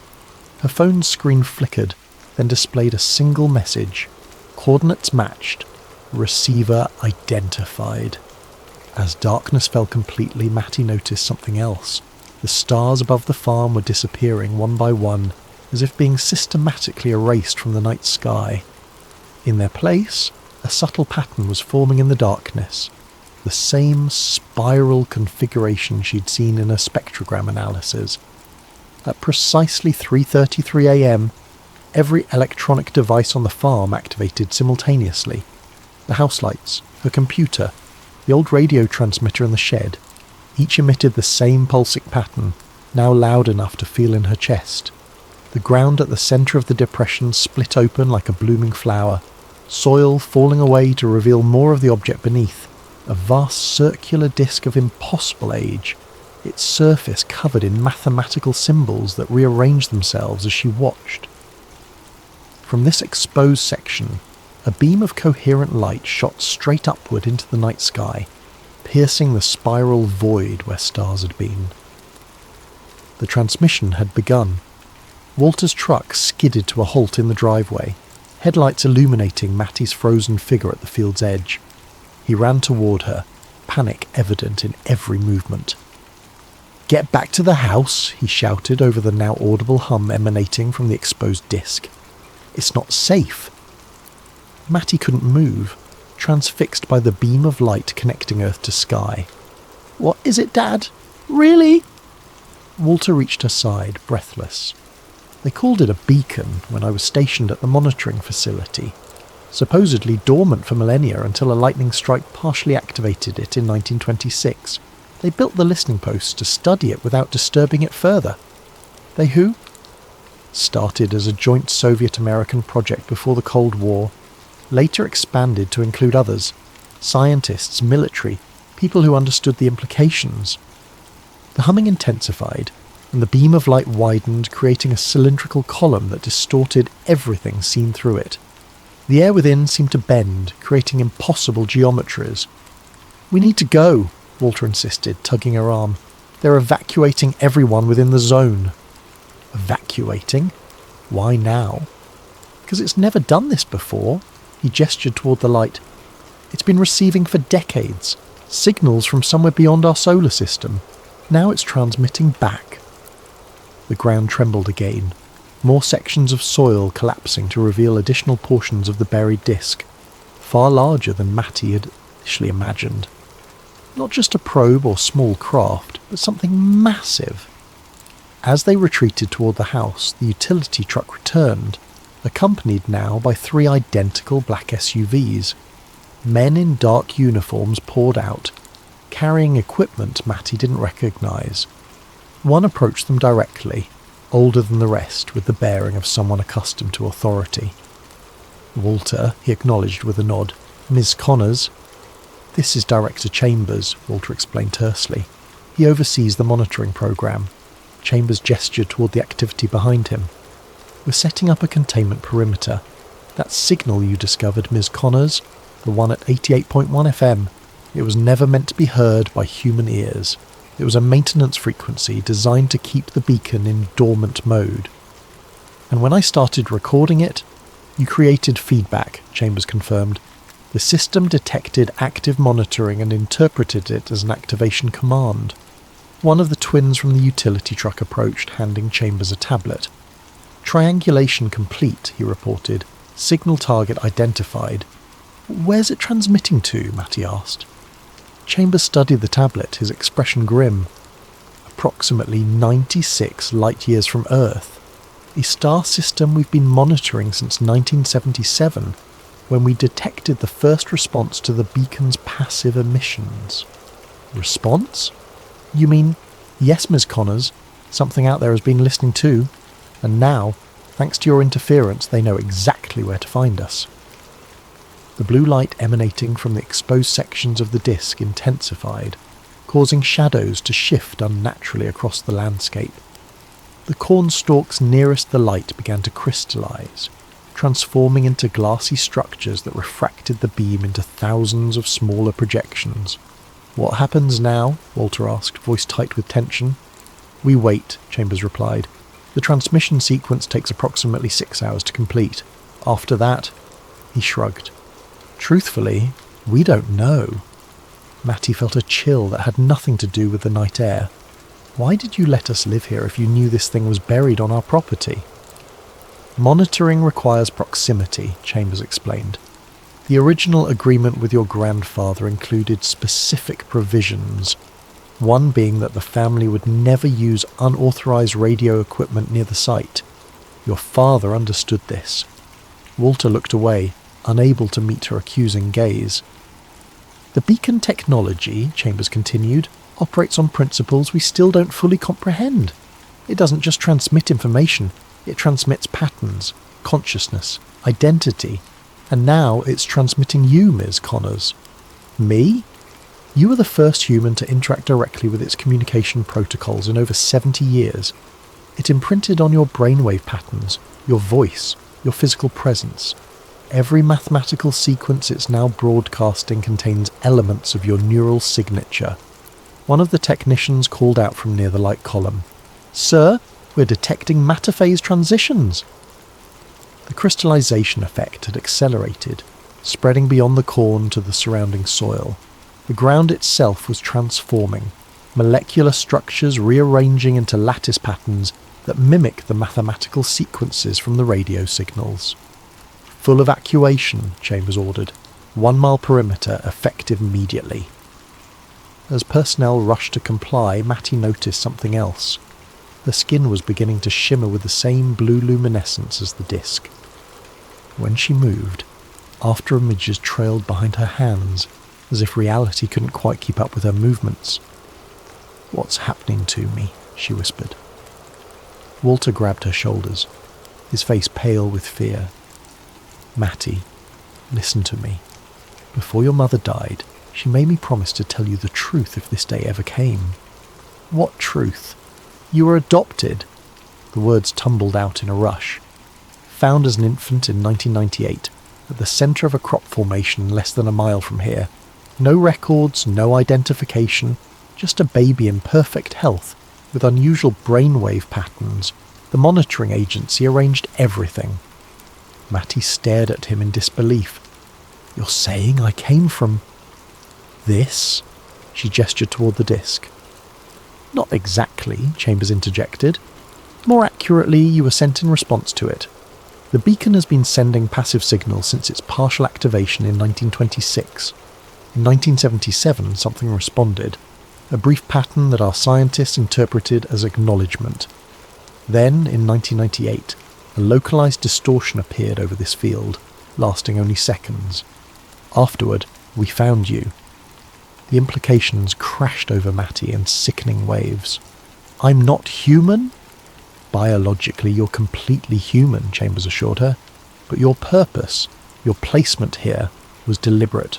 Her phone's screen flickered, then displayed a single message. Coordinates matched. Receiver identified. As darkness fell completely, Matty noticed something else. The stars above the farm were disappearing one by one, as if being systematically erased from the night sky. In their place, a subtle pattern was forming in the darkness, the same spiral configuration she'd seen in her spectrogram analysis. At precisely 3:33 a.m, every electronic device on the farm activated simultaneously. The house lights, her computer, the old radio transmitter in the shed, each emitted the same pulsing pattern, now loud enough to feel in her chest. The ground at the centre of the depression split open like a blooming flower, soil falling away to reveal more of the object beneath, a vast circular disc of impossible age, its surface covered in mathematical symbols that rearranged themselves as she watched. From this exposed section, a beam of coherent light shot straight upward into the night sky, piercing the spiral void where stars had been. The transmission had begun. Walter's truck skidded to a halt in the driveway, headlights illuminating Matty's frozen figure at the field's edge. He ran toward her, panic evident in every movement. "Get back to the house," he shouted over the now audible hum emanating from the exposed disc. "It's not safe." Matty couldn't move, transfixed by the beam of light connecting earth to sky. "What is it, Dad? Really?" Walter reached her side, breathless. "They called it a beacon when I was stationed at the monitoring facility, supposedly dormant for millennia until a lightning strike partially activated it in 1926. They built the listening posts to study it without disturbing it further." "They who?" "Started as a joint Soviet-American project before the Cold War, later expanded to include others, scientists, military, people who understood the implications." The humming intensified, and the beam of light widened, creating a cylindrical column that distorted everything seen through it. The air within seemed to bend, creating impossible geometries. "We need to go," Walter insisted, tugging her arm. "They're evacuating everyone within the zone." "Evacuating? Why now?" "Because it's never done this before." He gestured toward the light. "It's been receiving for decades, signals from somewhere beyond our solar system. Now it's transmitting back." The ground trembled again. more sections of soil collapsing to reveal additional portions of the buried disc, far larger than Matty had initially imagined. Not just a probe or small craft, but something massive. As they retreated toward the house, the utility truck returned, accompanied now by 3 identical black SUVs. Men in dark uniforms poured out, carrying equipment Matty didn't recognise. One approached them directly, older than the rest, with the bearing of someone accustomed to authority. "Walter," he acknowledged with a nod. "Ms. Connors." "This is Director Chambers," Walter explained tersely. "He oversees the monitoring program." Chambers gestured toward the activity behind him. "We're setting up a containment perimeter. That signal you discovered, Ms. Connors, the one at 88.1 FM, it was never meant to be heard by human ears. It was a maintenance frequency designed to keep the beacon in dormant mode. And when I started recording it, you created feedback," Chambers confirmed. "The system detected active monitoring and interpreted it as an activation command." One of the twins from the utility truck approached, handing Chambers a tablet. "Triangulation complete," he reported. "Signal target identified." "Where's it transmitting to?" Matty asked. Chambers studied the tablet, his expression grim. "Approximately 96 light-years from Earth. A star system we've been monitoring since 1977, when we detected the first response to the beacon's passive emissions." "Response? You mean..." "Yes, Ms. Connors. Something out there has been listening too. And now, thanks to your interference, they know exactly where to find us." The blue light emanating from the exposed sections of the disc intensified, causing shadows to shift unnaturally across the landscape. The cornstalks nearest the light began to crystallize, transforming into glassy structures that refracted the beam into thousands of smaller projections. "What happens now?" Walter asked, voice tight with tension. "We wait," Chambers replied. "The transmission sequence takes approximately 6 hours to complete. After that..." He shrugged. "Truthfully, we don't know." Matty felt a chill that had nothing to do with the night air. "Why did you let us live here if you knew this thing was buried on our property?" "Monitoring requires proximity," Chambers explained. "The original agreement with your grandfather included specific provisions, one being that the family would never use unauthorized radio equipment near the site. Your father understood this." Walter looked away, unable to meet her accusing gaze. "The beacon technology," Chambers continued, "operates on principles we still don't fully comprehend. It doesn't just transmit information, it transmits patterns, consciousness, identity, and now it's transmitting you, Ms. Connors." "Me?" "You were the first human to interact directly with its communication protocols in over 70 years. It imprinted on your brainwave patterns, your voice, your physical presence. Every mathematical sequence it's now broadcasting contains elements of your neural signature." One of the technicians called out from near the light column. "Sir, we're detecting matter phase transitions." The crystallization effect had accelerated, spreading beyond the corn to the surrounding soil. The ground itself was transforming, molecular structures rearranging into lattice patterns that mimic the mathematical sequences from the radio signals. "Full evacuation," Chambers ordered. 1 mile perimeter, effective immediately. As personnel rushed to comply, Matty noticed something else. Her skin was beginning to shimmer with the same blue luminescence as the disc. When she moved, after images trailed behind her hands, as if reality couldn't quite keep up with her movements. "What's happening to me?" she whispered. Walter grabbed her shoulders, his face pale with fear. "Matty, listen to me. Before your mother died, she made me promise to tell you the truth if this day ever came." "What truth?" "You were adopted." The words tumbled out in a rush. "Found as an infant in 1998, at the centre of a crop formation less than a mile from here. No records, no identification, just a baby in perfect health, with unusual brainwave patterns. The monitoring agency arranged everything." Matty stared at him in disbelief. "You're saying I came from... this?" She gestured toward the disc. "Not exactly," Chambers interjected. More accurately, you were sent in response to it. The beacon has been sending passive signals since its partial activation in 1926. In 1977, something responded, a brief pattern that our scientists interpreted as acknowledgement. Then, in 1998, a localized distortion appeared over this field, lasting only seconds. Afterward, we found you. The implications crashed over Matty in sickening waves. I'm not human? Biologically, you're completely human, Chambers assured her, but your purpose, your placement here, was deliberate.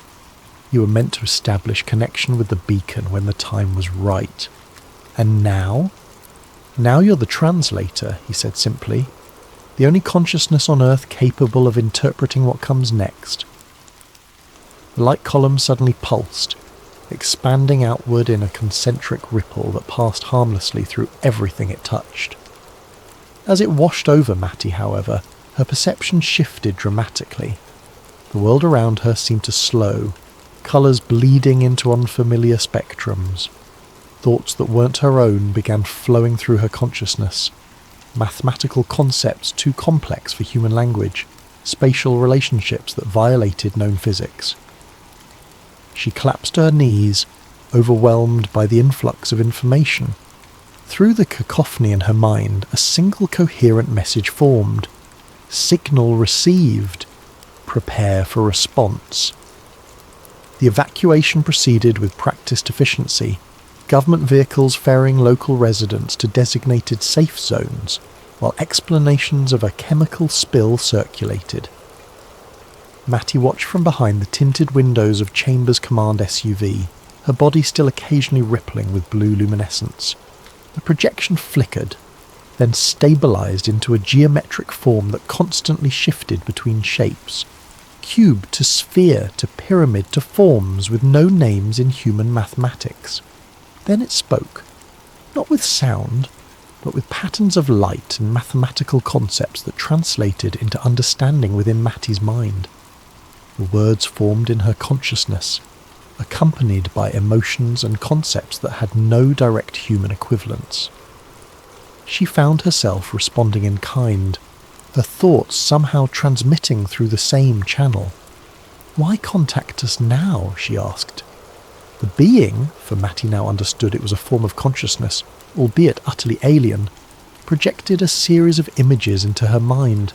You were meant to establish connection with the beacon when the time was right. And now? Now you're the translator, he said simply. The only consciousness on Earth capable of interpreting what comes next. The light column suddenly pulsed, expanding outward in a concentric ripple that passed harmlessly through everything it touched. As it washed over Matty, however, her perception shifted dramatically. The world around her seemed to slow, colours bleeding into unfamiliar spectrums. Thoughts that weren't her own began flowing through her consciousness. Mathematical concepts too complex for human language, spatial relationships that violated known physics. She collapsed to her knees, overwhelmed by the influx of information. Through the cacophony in her mind, a single coherent message formed. Signal received. Prepare for response. The evacuation proceeded with practiced efficiency, government vehicles ferrying local residents to designated safe zones, while explanations of a chemical spill circulated. Matty watched from behind the tinted windows of Chambers' command SUV, her body still occasionally rippling with blue luminescence. The projection flickered, then stabilized into a geometric form that constantly shifted between shapes, cube to sphere to pyramid to forms with no names in human mathematics. Then it spoke, not with sound, but with patterns of light and mathematical concepts that translated into understanding within Matty's mind. The words formed in her consciousness, accompanied by emotions and concepts that had no direct human equivalents. She found herself responding in kind, her thoughts somehow transmitting through the same channel. Why contact us now? She asked. The being, for Matty now understood it was a form of consciousness, albeit utterly alien, projected a series of images into her mind.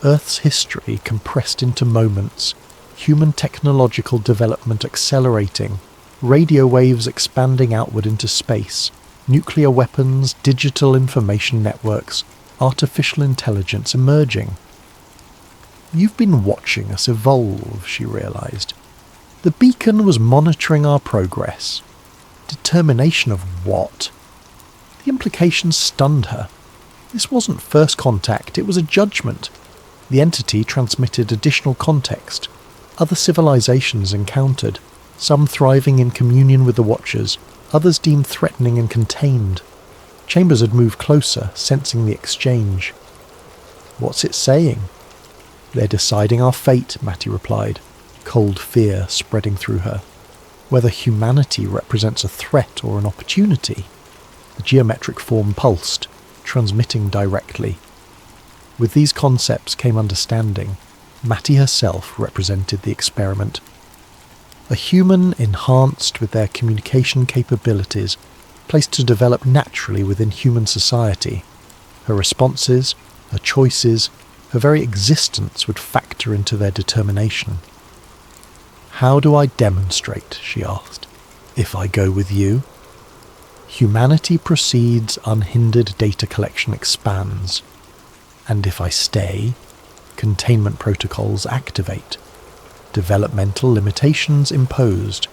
Earth's history compressed into moments, human technological development accelerating, radio waves expanding outward into space, nuclear weapons, digital information networks, artificial intelligence emerging. You've been watching us evolve, she realised. The beacon was monitoring our progress. Determination of what? The implications stunned her. This wasn't first contact, it was a judgment. The entity transmitted additional context. Other civilizations encountered, some thriving in communion with the Watchers, others deemed threatening and contained. Chambers had moved closer, sensing the exchange. What's it saying? They're deciding our fate, Matty replied, cold fear spreading through her. Whether humanity represents a threat or an opportunity. The geometric form pulsed, transmitting directly. With these concepts came understanding. Matty herself represented the experiment. A human enhanced with their communication capabilities, placed to develop naturally within human society. Her responses, her choices, her very existence would factor into their determination. How do I demonstrate, she asked, if I go with you? Humanity proceeds, unhindered data collection expands. And if I stay, containment protocols activate. Developmental limitations imposed.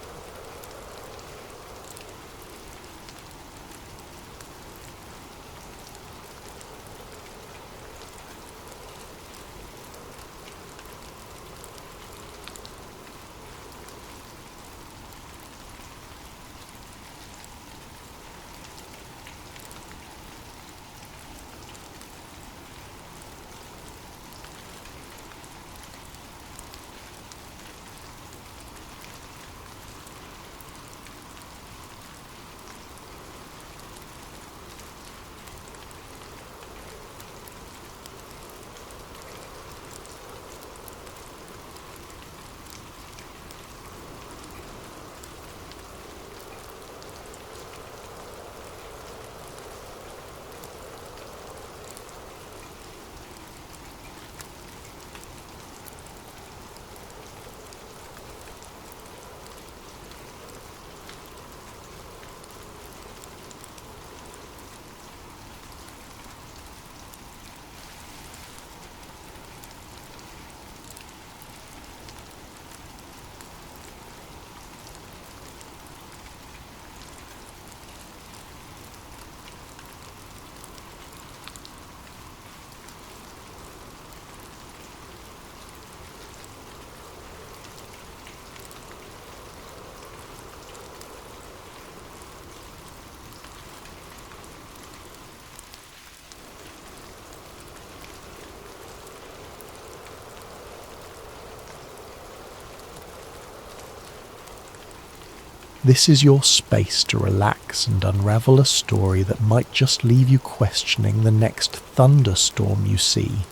This is your space to relax and unravel a story that might just leave you questioning the next thunderstorm you see.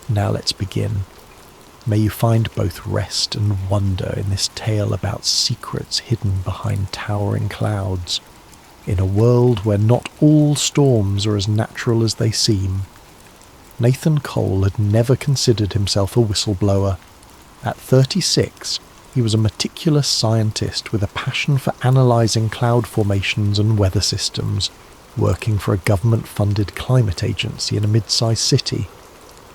Now let's begin. May you find both rest and wonder in this tale about secrets hidden behind towering clouds, in a world where not all storms are as natural as they seem. Nathan Cole had never considered himself a whistleblower. At 36, he was a meticulous scientist with a passion for analysing cloud formations and weather systems, working for a government-funded climate agency in a mid-sized city.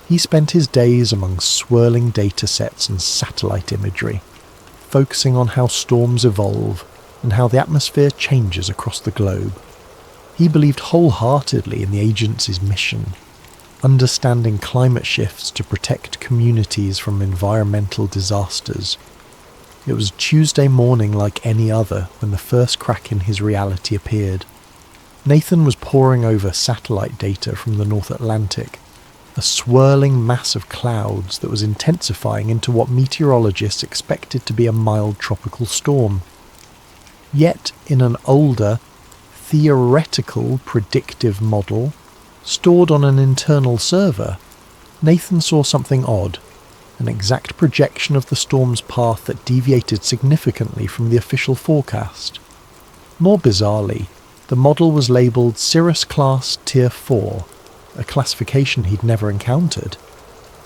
He spent his days among swirling data sets and satellite imagery, focusing on how storms evolve and how the atmosphere changes across the globe. He believed wholeheartedly in the agency's mission, understanding climate shifts to protect communities from environmental disasters. It was Tuesday morning like any other when the first crack in his reality appeared. Nathan was poring over satellite data from the North Atlantic, a swirling mass of clouds that was intensifying into what meteorologists expected to be a mild tropical storm. Yet, in an older, theoretical predictive model, stored on an internal server, Nathan saw something odd, an exact projection of the storm's path that deviated significantly from the official forecast. More bizarrely, the model was labelled Cirrus Class Tier 4, a classification he'd never encountered,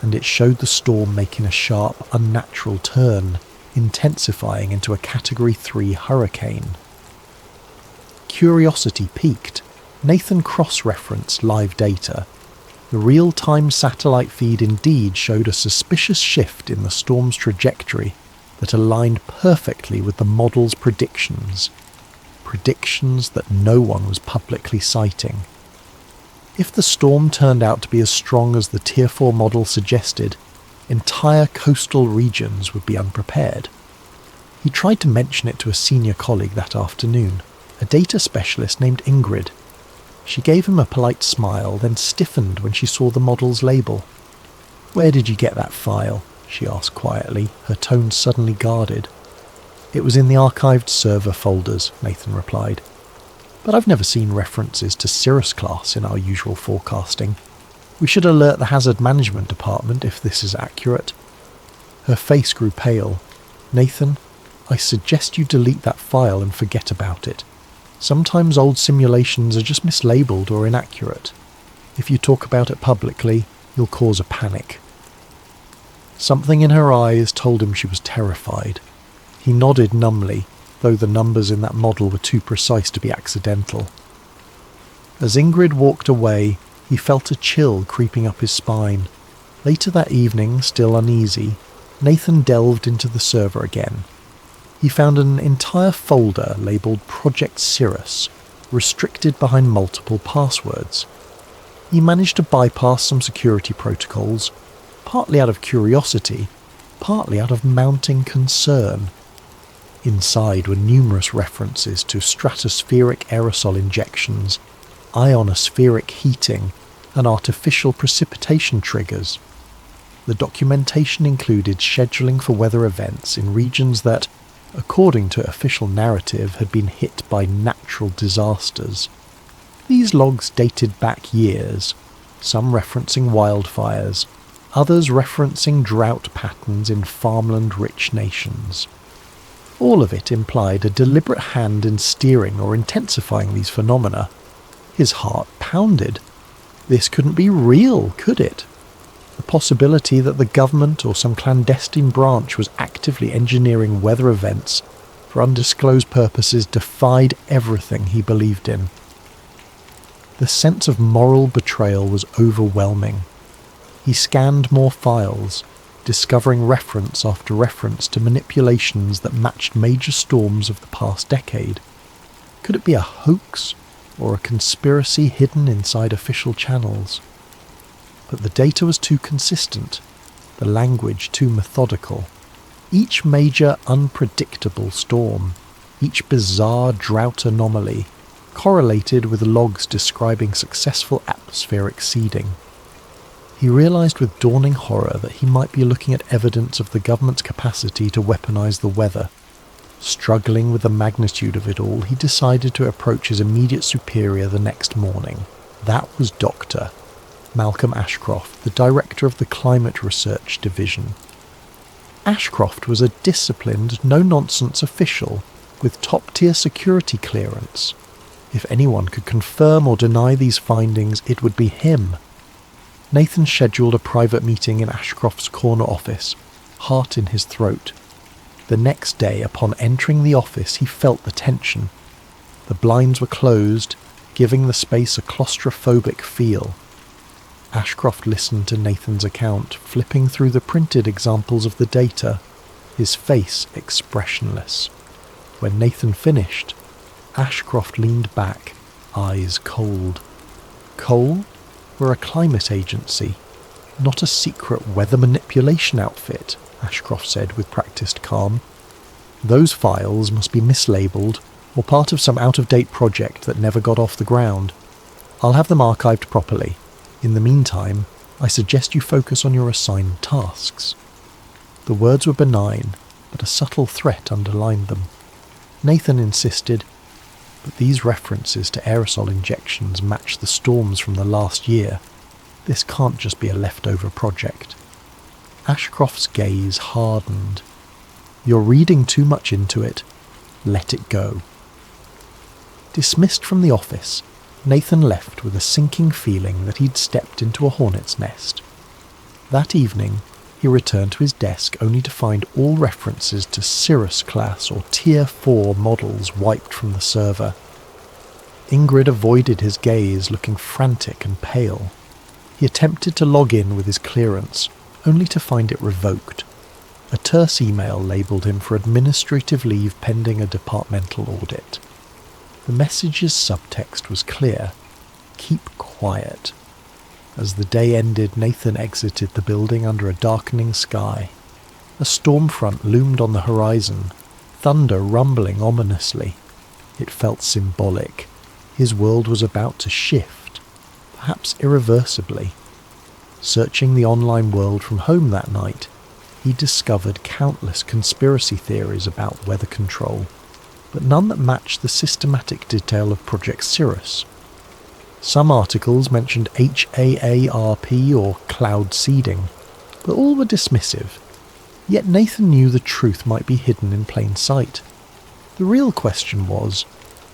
and it showed the storm making a sharp, unnatural turn, intensifying into a Category 3 hurricane. Curiosity piqued. Nathan cross-referenced live data. The real-time satellite feed indeed showed a suspicious shift in the storm's trajectory that aligned perfectly with the model's predictions that no one was publicly citing. If the storm turned out to be as strong as the Tier 4 model suggested, entire coastal regions would be unprepared. He tried to mention it to a senior colleague that afternoon, a data specialist named Ingrid. She gave him a polite smile, then stiffened when she saw the model's label. "Where did you get that file?" she asked quietly, her tone suddenly guarded. "It was in the archived server folders," Nathan replied. "But I've never seen references to Cirrus Class in our usual forecasting. We should alert the hazard management department if this is accurate." Her face grew pale. "Nathan, I suggest you delete that file and forget about it. Sometimes old simulations are just mislabeled or inaccurate. If you talk about it publicly, you'll cause a panic." Something in her eyes told him she was terrified. He nodded numbly, though the numbers in that model were too precise to be accidental. As Ingrid walked away, he felt a chill creeping up his spine. Later that evening, still uneasy, Nathan delved into the server again. He found an entire folder labelled Project Cirrus, restricted behind multiple passwords. He managed to bypass some security protocols, partly out of curiosity, partly out of mounting concern. Inside were numerous references to stratospheric aerosol injections, ionospheric heating, and artificial precipitation triggers. The documentation included scheduling for weather events in regions that, according to official narrative, had been hit by natural disasters. These logs dated back years, some referencing wildfires, others referencing drought patterns in farmland-rich nations. All of it implied a deliberate hand in steering or intensifying these phenomena. His heart pounded. This couldn't be real, could it? The possibility that the government or some clandestine branch was actively engineering weather events for undisclosed purposes defied everything he believed in. The sense of moral betrayal was overwhelming. He scanned more files, discovering reference after reference to manipulations that matched major storms of the past decade. Could it be a hoax or a conspiracy hidden inside official channels? But the data was too consistent, the language too methodical. Each major unpredictable storm, each bizarre drought anomaly, correlated with logs describing successful atmospheric seeding. He realised with dawning horror that he might be looking at evidence of the government's capacity to weaponize the weather. Struggling with the magnitude of it all, he decided to approach his immediate superior the next morning. That was Dr. Malcolm Ashcroft, the director of the Climate Research Division. Ashcroft was a disciplined, no-nonsense official with top-tier security clearance. If anyone could confirm or deny these findings, it would be him. Nathan scheduled a private meeting in Ashcroft's corner office, heart in his throat. The next day, upon entering the office, he felt the tension. The blinds were closed, giving the space a claustrophobic feel. Ashcroft listened to Nathan's account, flipping through the printed examples of the data, his face expressionless. When Nathan finished, Ashcroft leaned back, eyes cold. Coal? We're a climate agency, not a secret weather manipulation outfit, Ashcroft said with practiced calm. Those files must be mislabeled or part of some out-of-date project that never got off the ground. I'll have them archived properly. In the meantime, I suggest you focus on your assigned tasks. The words were benign, but a subtle threat underlined them. Nathan insisted, but these references to aerosol injections match the storms from the last year. This can't just be a leftover project. Ashcroft's gaze hardened. You're reading too much into it. Let it go. Dismissed from the office, Nathan left with a sinking feeling that he'd stepped into a hornet's nest. That evening, he returned to his desk only to find all references to Cirrus class or Tier 4 models wiped from the server. Ingrid avoided his gaze, looking frantic and pale. He attempted to log in with his clearance, only to find it revoked. A terse email labelled him for administrative leave pending a departmental audit. The message's subtext was clear. Keep quiet. As the day ended, Nathan exited the building under a darkening sky. A storm front loomed on the horizon, thunder rumbling ominously. It felt symbolic. His world was about to shift, perhaps irreversibly. Searching the online world from home that night, he discovered countless conspiracy theories about weather control, but none that matched the systematic detail of Project Cirrus. Some articles mentioned HAARP or cloud seeding, but all were dismissive. Yet Nathan knew the truth might be hidden in plain sight. The real question was,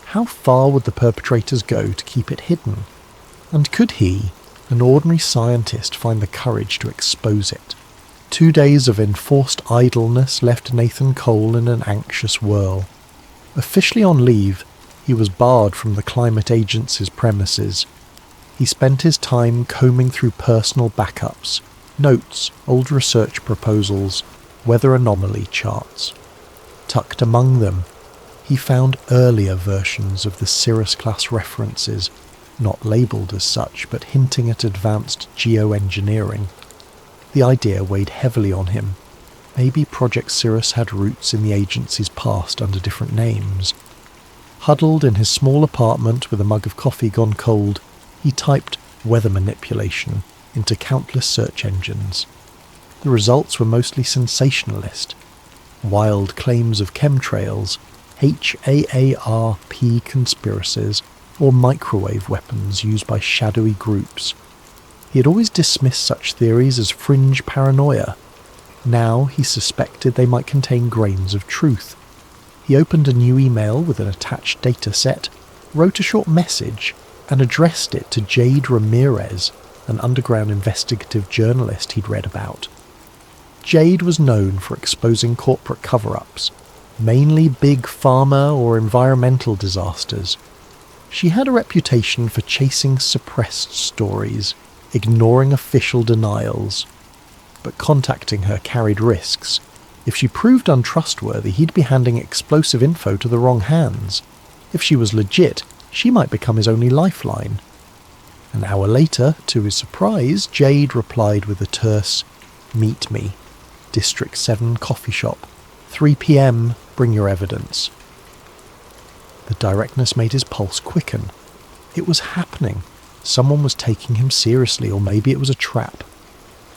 how far would the perpetrators go to keep it hidden? And could he, an ordinary scientist, find the courage to expose it? 2 days of enforced idleness left Nathan Cole in an anxious whirl. Officially on leave, he was barred from the climate agency's premises. He spent his time combing through personal backups, notes, old research proposals, weather anomaly charts. Tucked among them, he found earlier versions of the Cirrus-class references, not labelled as such, but hinting at advanced geoengineering. The idea weighed heavily on him. Maybe Project Cirrus had roots in the agency's past under different names. Huddled in his small apartment with a mug of coffee gone cold, he typed weather manipulation into countless search engines. The results were mostly sensationalist. Wild claims of chemtrails, HAARP conspiracies, or microwave weapons used by shadowy groups. He had always dismissed such theories as fringe paranoia. Now he suspected they might contain grains of truth. He opened a new email with an attached data set, wrote a short message, and addressed it to Jade Ramirez, an underground investigative journalist he'd read about. Jade was known for exposing corporate cover-ups, mainly big pharma or environmental disasters. She had a reputation for chasing suppressed stories, ignoring official denials. But contacting her carried risks. If she proved untrustworthy, he'd be handing explosive info to the wrong hands. If she was legit, she might become his only lifeline. An hour later, to his surprise, Jade replied with a terse, "Meet me. District 7 coffee shop. 3 p.m, bring your evidence." The directness made his pulse quicken. It was happening. Someone was taking him seriously, or maybe it was a trap.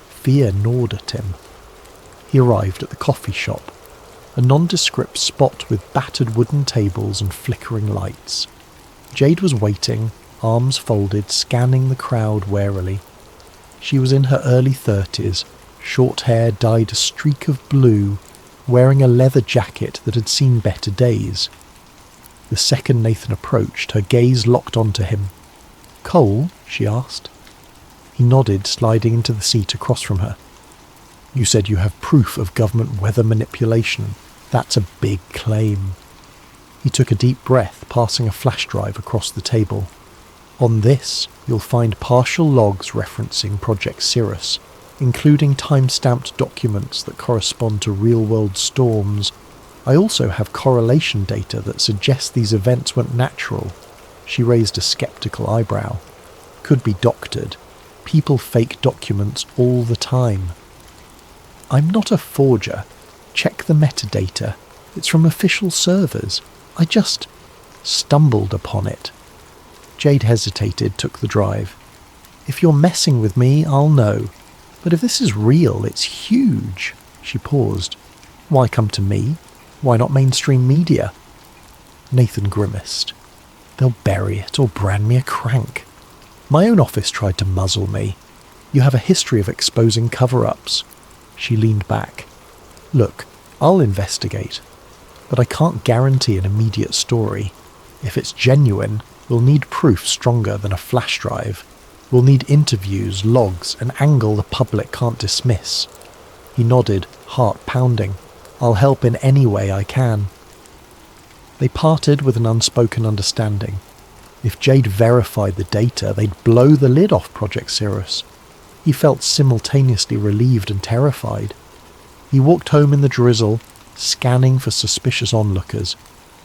Fear gnawed at him. He arrived at the coffee shop. a nondescript spot with battered wooden tables and flickering lights. Jade was waiting, arms folded, scanning the crowd warily. She was in her early 30s, short hair dyed a streak of blue, wearing a leather jacket that had seen better days. The second Nathan approached, her gaze locked onto him. "Cole?" she asked. He nodded, sliding into the seat across from her. "You said you have proof of government weather manipulation. That's a big claim." He took a deep breath, passing a flash drive across the table. "On this, you'll find partial logs referencing Project Cirrus, including time-stamped documents that correspond to real-world storms. I also have correlation data that suggests these events weren't natural." She raised a skeptical eyebrow. "Could be doctored. People fake documents all the time." "I'm not a forger. Check the metadata. It's from official servers. I just stumbled upon it." Jade hesitated, took the drive. "If you're messing with me, I'll know. But if this is real, it's huge." She paused. "Why come to me? Why not mainstream media?" Nathan grimaced. "They'll bury it or brand me a crank. My own office tried to muzzle me. You have a history of exposing cover-ups." She leaned back. "Look, I'll investigate, but I can't guarantee an immediate story. If it's genuine, we'll need proof stronger than a flash drive. We'll need interviews, logs, an angle the public can't dismiss." He nodded, heart pounding. "I'll help in any way I can." They parted with an unspoken understanding. If Jade verified the data, they'd blow the lid off Project Cirrus. He felt simultaneously relieved and terrified. He walked home in the drizzle, scanning for suspicious onlookers.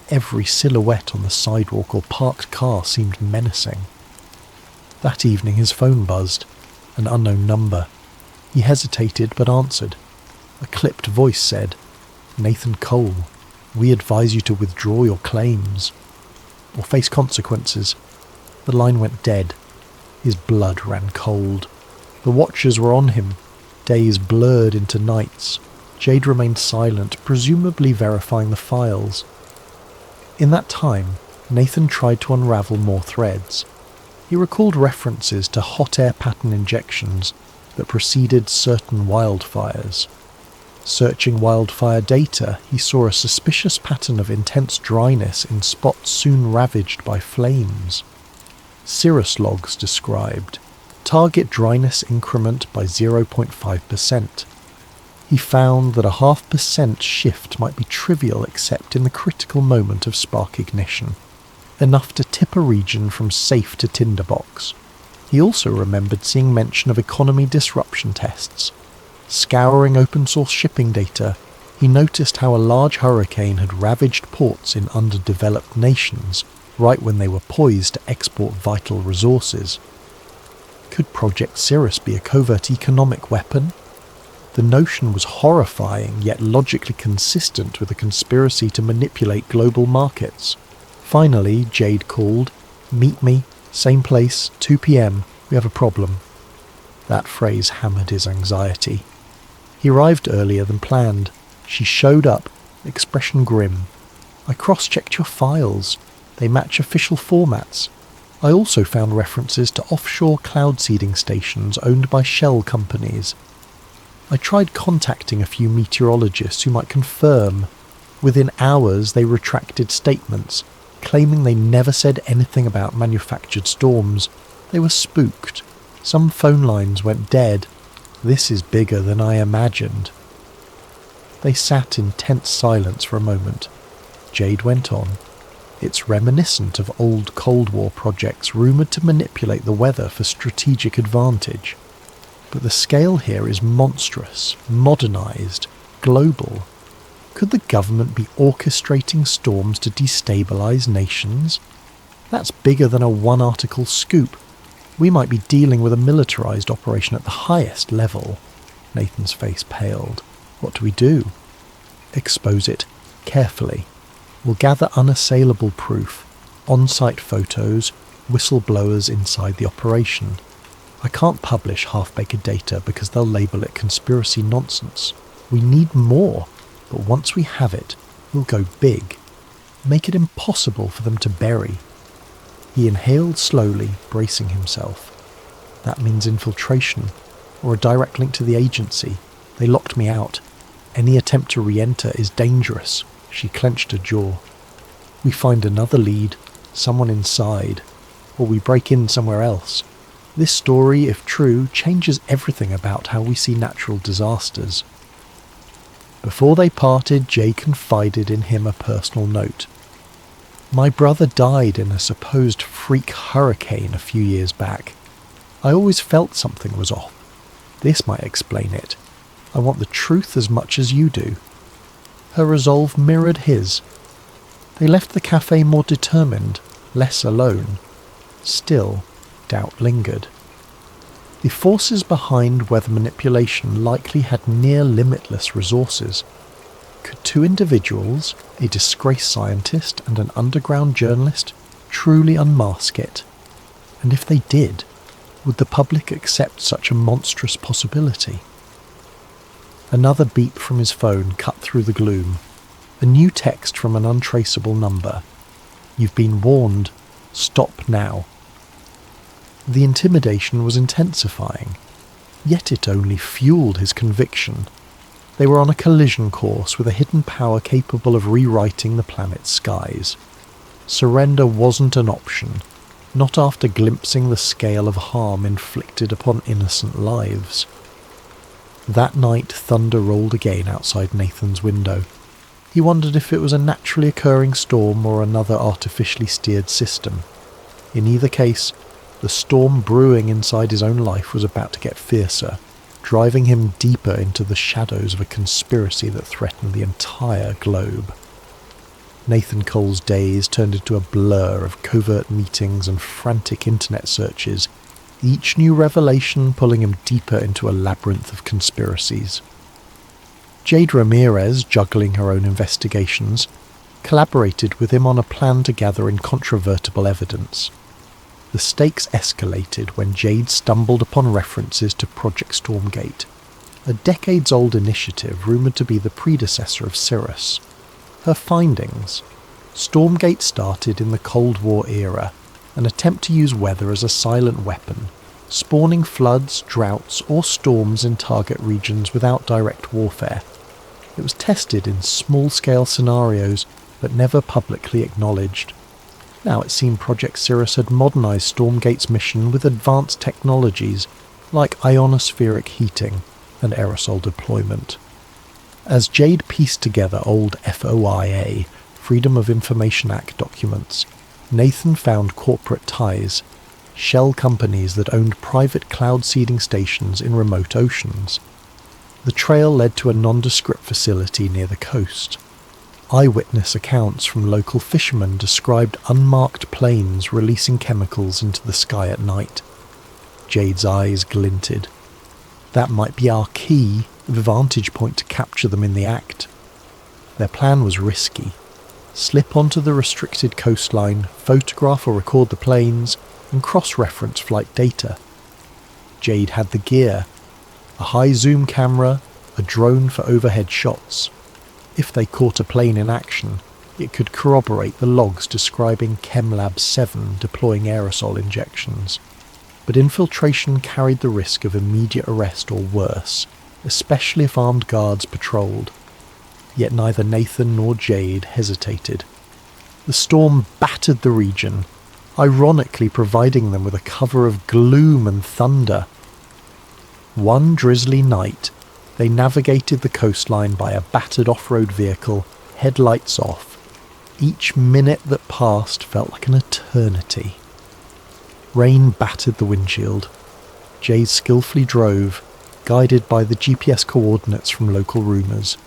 Every silhouette on the sidewalk or parked car seemed menacing. That evening his phone buzzed, an unknown number. He hesitated but answered. A clipped voice said, "Nathan Cole, we advise you to withdraw your claims or face consequences." The line went dead. His blood ran cold. The watchers were on him. Days blurred into nights. Jade remained silent, presumably verifying the files. In that time, Nathan tried to unravel more threads. He recalled references to hot air pattern injections that preceded certain wildfires. Searching wildfire data, he saw a suspicious pattern of intense dryness in spots soon ravaged by flames. Cirrus logs described target dryness increment by 0.5%. He found that a 0.5% shift might be trivial except in the critical moment of spark ignition, enough to tip a region from safe to tinderbox. He also remembered seeing mention of economy disruption tests. Scouring open-source shipping data, he noticed how a large hurricane had ravaged ports in underdeveloped nations right when they were poised to export vital resources. Could Project Cirrus be a covert economic weapon? The notion was horrifying, yet logically consistent with a conspiracy to manipulate global markets. Finally, Jade called. "Meet me, same place, 2 p.m, we have a problem." That phrase hammered his anxiety. He arrived earlier than planned. She showed up, expression grim. "I cross-checked your files. They match official formats. I also found references to offshore cloud seeding stations owned by shell companies. I tried contacting a few meteorologists who might confirm. Within hours they retracted statements, claiming they never said anything about manufactured storms. They were spooked. Some phone lines went dead. This is bigger than I imagined." They sat in tense silence for a moment. Jade went on. "It's reminiscent of old Cold War projects rumoured to manipulate the weather for strategic advantage. But the scale here is monstrous, modernised, global. Could the government be orchestrating storms to destabilise nations? That's bigger than a one-article scoop. We might be dealing with a militarised operation at the highest level." Nathan's face paled. "What do we do?" "Expose it, carefully. We'll gather unassailable proof, on-site photos, whistleblowers inside the operation. I can't publish half-baked data because they'll label it conspiracy nonsense. We need more. But once we have it, we'll go big. Make it impossible for them to bury. He inhaled slowly, bracing himself. That means infiltration, or a direct link to the agency. They locked me out. Any attempt to re-enter is dangerous. She clenched her jaw. We find another lead, someone inside, or we break in somewhere else. This story, if true, changes everything about how we see natural disasters. Before they parted, Jay confided in him a personal note. My brother died in a supposed freak hurricane a few years back. I always felt something was off. This might explain it. I want the truth as much as you do. Her resolve mirrored his. They left the cafe more determined, less alone. Still, doubt lingered. The forces behind weather manipulation likely had near limitless resources. Could two individuals, a disgraced scientist and an underground journalist, truly unmask it? And if they did, would the public accept such a monstrous possibility? Another beep from his phone cut through the gloom. A new text from an untraceable number. You've been warned. Stop now. The intimidation was intensifying, yet it only fueled his conviction. They were on a collision course with a hidden power capable of rewriting the planet's skies. Surrender wasn't an option, not after glimpsing the scale of harm inflicted upon innocent lives. That night, thunder rolled again outside Nathan's window. He wondered if it was a naturally occurring storm or another artificially steered system. In either case, the storm brewing inside his own life was about to get fiercer, driving him deeper into the shadows of a conspiracy that threatened the entire globe. Nathan Cole's days turned into a blur of covert meetings and frantic internet searches, each new revelation pulling him deeper into a labyrinth of conspiracies. Jade Ramirez, juggling her own investigations, collaborated with him on a plan to gather incontrovertible evidence. The stakes escalated when Jade stumbled upon references to Project Stormgate, a decades-old initiative rumoured to be the predecessor of Cirrus. Her findings: Stormgate started in the Cold War era, an attempt to use weather as a silent weapon, spawning floods, droughts, or storms in target regions without direct warfare. It was tested in small-scale scenarios, but never publicly acknowledged. Now it seemed Project Cirrus had modernised Stormgate's mission with advanced technologies like ionospheric heating and aerosol deployment. As Jade pieced together old FOIA, Freedom of Information Act documents, Nathan found corporate ties, shell companies that owned private cloud seeding stations in remote oceans. The trail led to a nondescript facility near the coast. Eyewitness accounts from local fishermen described unmarked planes releasing chemicals into the sky at night. Jade's eyes glinted. That might be our key, the vantage point to capture them in the act. Their plan was risky. Slip onto the restricted coastline, photograph or record the planes, and cross-reference flight data. Jade had the gear: a high-zoom camera, a drone for overhead shots. If they caught a plane in action, it could corroborate the logs describing ChemLab 7 deploying aerosol injections. But infiltration carried the risk of immediate arrest or worse, especially if armed guards patrolled. Yet neither Nathan nor Jade hesitated. The storm battered the region, ironically providing them with a cover of gloom and thunder. One drizzly night, they navigated the coastline by a battered off-road vehicle, headlights off. Each minute that passed felt like an eternity. Rain battered the windshield. Jade skillfully drove, guided by the GPS coordinates from local rumours.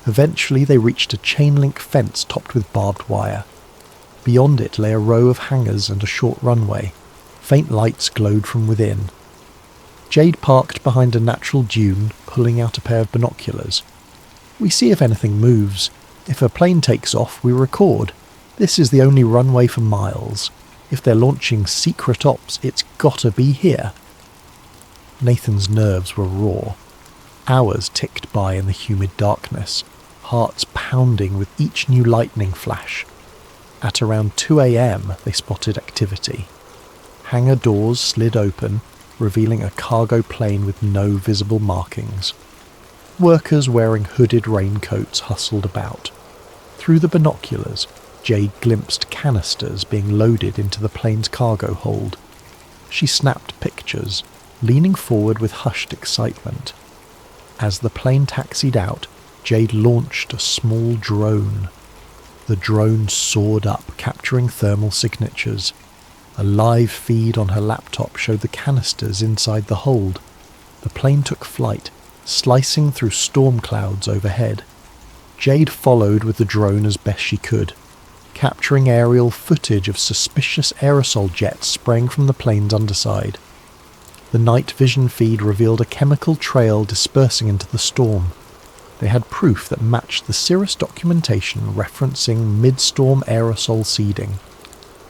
Eventually they reached a chain-link fence topped with barbed wire. Beyond it lay a row of hangars and a short runway. Faint lights glowed from within. Jade parked behind a natural dune, pulling out a pair of binoculars. We see if anything moves. If a plane takes off, we record. This is the only runway for miles. If they're launching secret ops, it's gotta be here. Nathan's nerves were raw. Hours ticked by in the humid darkness. hearts pounding with each new lightning flash. At around 2 a.m, they spotted activity. Hangar doors slid open, revealing a cargo plane with no visible markings. Workers wearing hooded raincoats hustled about. Through the binoculars, Jade glimpsed canisters being loaded into the plane's cargo hold. She snapped pictures, leaning forward with hushed excitement. As the plane taxied out, Jade launched a small drone. The drone soared up, capturing thermal signatures. A live feed on her laptop showed the canisters inside the hold. The plane took flight, slicing through storm clouds overhead. Jade followed with the drone as best she could, capturing aerial footage of suspicious aerosol jets spraying from the plane's underside. The night vision feed revealed a chemical trail dispersing into the storm. They had proof that matched the Cirrus documentation referencing mid-storm aerosol seeding.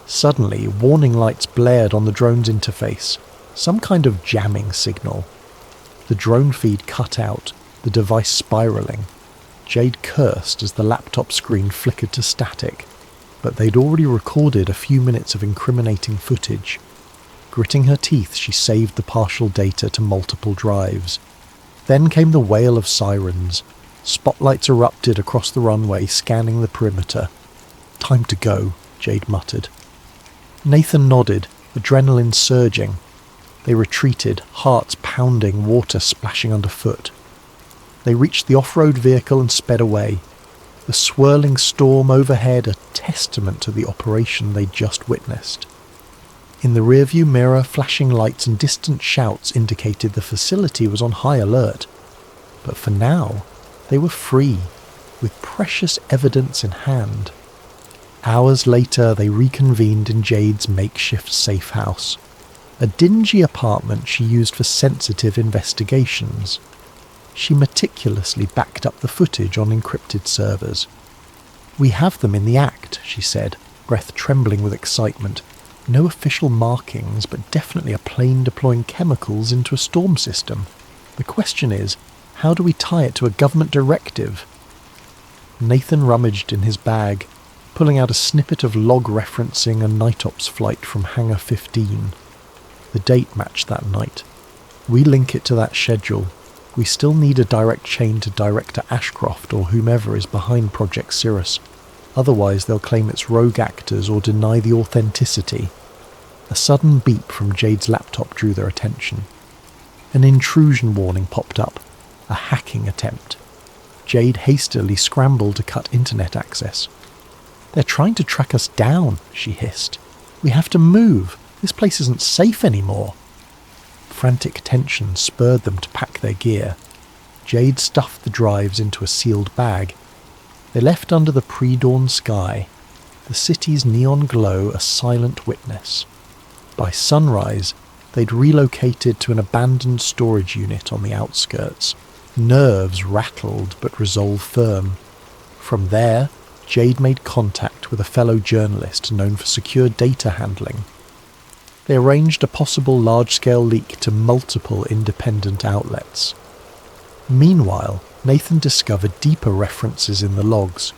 Suddenly, warning lights blared on the drone's interface, some kind of jamming signal. The drone feed cut out, the device spiraling. Jade cursed as the laptop screen flickered to static, but they'd already recorded a few minutes of incriminating footage. Gritting her teeth, she saved the partial data to multiple drives. Then came the wail of sirens. Spotlights erupted across the runway, scanning the perimeter. "Time to go," Jade muttered. Nathan nodded, adrenaline surging. They retreated, hearts pounding, water splashing underfoot. They reached the off-road vehicle and sped away. The swirling storm overhead a testament to the operation they'd just witnessed. In the rearview mirror, flashing lights and distant shouts indicated the facility was on high alert. But for now, they were free, with precious evidence in hand. Hours later, they reconvened in Jade's makeshift safe house, a dingy apartment she used for sensitive investigations. She meticulously backed up the footage on encrypted servers. "We have them in the act," she said, breath trembling with excitement. "No official markings, but definitely a plane deploying chemicals into a storm system. The question is, how do we tie it to a government directive?" Nathan rummaged in his bag, pulling out a snippet of log referencing a night ops flight from Hangar 15. The date matched that night. "We link it to that schedule. We still need a direct chain to Director Ashcroft or whomever is behind Project Cirrus. Otherwise they'll claim it's rogue actors or deny the authenticity." A sudden beep from Jade's laptop drew their attention. An intrusion warning popped up. A hacking attempt. Jade hastily scrambled to cut internet access. "They're trying to track us down," she hissed. "We have to move. This place isn't safe anymore." Frantic tension spurred them to pack their gear. Jade stuffed the drives into a sealed bag. They left under the pre-dawn sky, the city's neon glow a silent witness. By sunrise, they'd relocated to an abandoned storage unit on the outskirts. Nerves rattled but resolve firm. From there, Jade made contact with a fellow journalist known for secure data handling. They arranged a possible large-scale leak to multiple independent outlets. Meanwhile, Nathan discovered deeper references in the logs.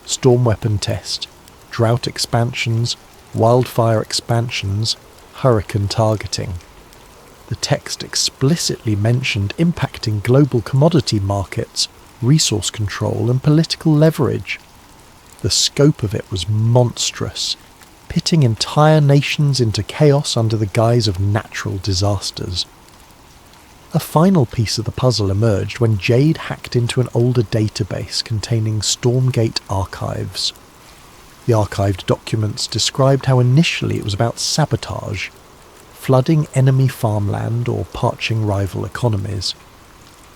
Storm weapon test, drought expansions, wildfire expansions, hurricane targeting. The text explicitly mentioned impacting global commodity markets, resource control and political leverage. The scope of it was monstrous, pitting entire nations into chaos under the guise of natural disasters. A final piece of the puzzle emerged when Jade hacked into an older database containing Stormgate archives. The archived documents described how initially it was about sabotage, flooding enemy farmland or parching rival economies.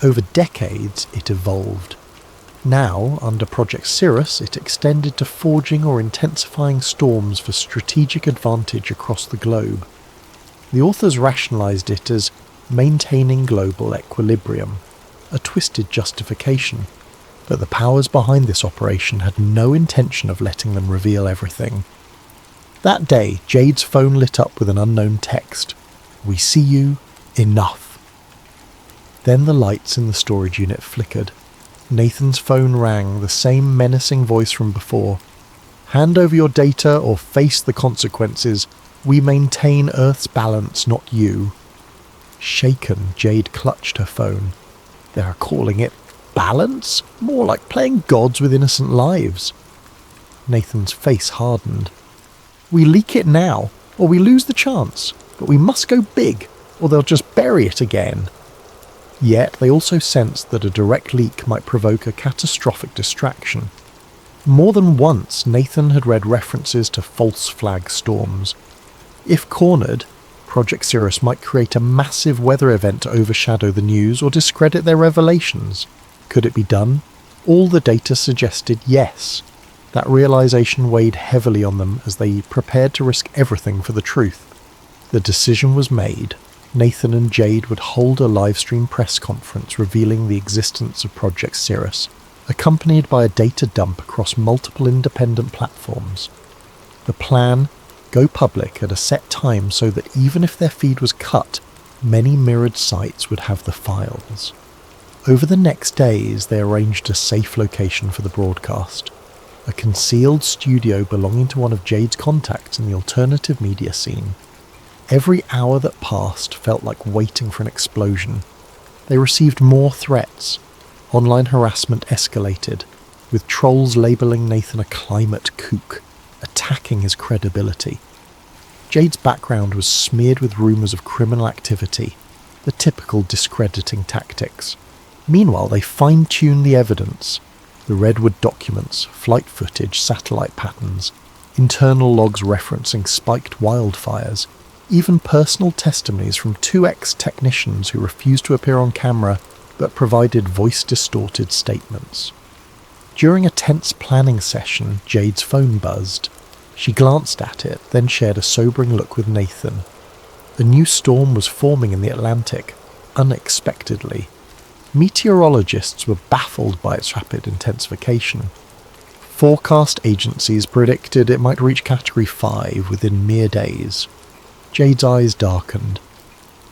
Over decades, it evolved. Now, under Project Cirrus, it extended to forging or intensifying storms for strategic advantage across the globe. The authors rationalized it as maintaining global equilibrium, a twisted justification, but the powers behind this operation had no intention of letting them reveal everything. That day, Jade's phone lit up with an unknown text. "We see you. Enough." Then the lights in the storage unit flickered. Nathan's phone rang, the same menacing voice from before. "Hand over your data or face the consequences. We maintain Earth's balance, not you." Shaken, Jade clutched her phone. They are calling it balance? More like playing gods with innocent lives. Nathan's face hardened. "We leak it now, or we lose the chance. But we must go big, or they'll just bury it again." Yet they also sensed that a direct leak might provoke a catastrophic distraction. More than once, Nathan had read references to false flag storms. If cornered, Project Cirrus might create a massive weather event to overshadow the news or discredit their revelations. Could it be done? All the data suggested yes. That realization weighed heavily on them as they prepared to risk everything for the truth. The decision was made. Nathan and Jade would hold a live-stream press conference revealing the existence of Project Cirrus, accompanied by a data dump across multiple independent platforms. The plan: go public at a set time so that even if their feed was cut, many mirrored sites would have the files. Over the next days, they arranged a safe location for the broadcast, a concealed studio belonging to one of Jade's contacts in the alternative media scene. Every hour that passed felt like waiting for an explosion. They received more threats. Online harassment escalated, with trolls labelling Nathan a climate kook, attacking his credibility. Jade's background was smeared with rumours of criminal activity, the typical discrediting tactics. Meanwhile, they fine-tuned the evidence. The Redwood documents, flight footage, satellite patterns, internal logs referencing spiked wildfires, even personal testimonies from two ex-technicians who refused to appear on camera but provided voice-distorted statements. During a tense planning session, Jade's phone buzzed. She glanced at it, then shared a sobering look with Nathan. A new storm was forming in the Atlantic, unexpectedly. Meteorologists were baffled by its rapid intensification. Forecast agencies predicted it might reach Category 5 within mere days. Jade's eyes darkened.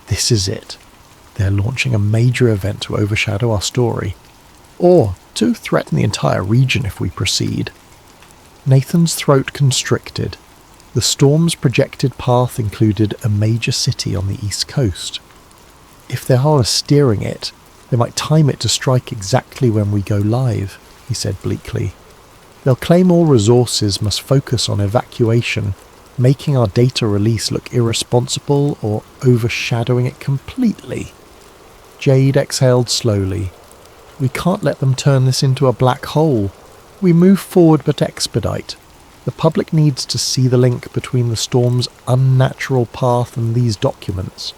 This is it. They're launching a major event to overshadow our story, or to threaten the entire region if we proceed. Nathan's throat constricted. The storm's projected path included a major city on the east coast. If they are steering it, they might time it to strike exactly when we go live, he said bleakly. They'll claim all resources must focus on evacuation, making our data release look irresponsible or overshadowing it completely. Jade exhaled slowly. We can't let them turn this into a black hole. We move forward but expedite. The public needs to see the link between the storm's unnatural path and these documents.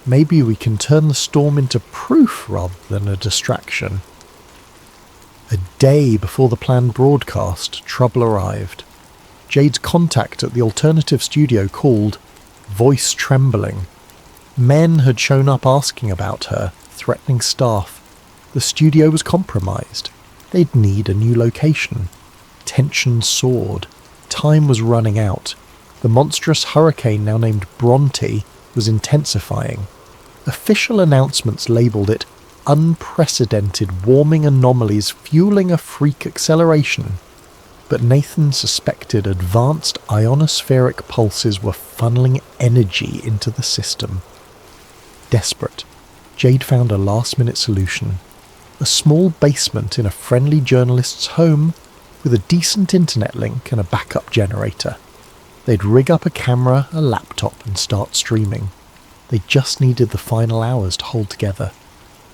Maybe we can turn the storm into proof rather than a distraction. A day before the planned broadcast, trouble arrived. Jade's contact at the alternative studio called, voice trembling. Men had shown up asking about her, threatening staff. The studio was compromised. They'd need a new location. Tension soared. Time was running out. The monstrous hurricane, now named Bronte, was intensifying. Official announcements labelled it unprecedented warming anomalies fueling a freak acceleration. But Nathan suspected advanced ionospheric pulses were funneling energy into the system. Desperate, Jade found a last-minute solution. A small basement in a friendly journalist's home with a decent internet link and a backup generator. They'd rig up a camera, a laptop and start streaming. They just needed the final hours to hold together.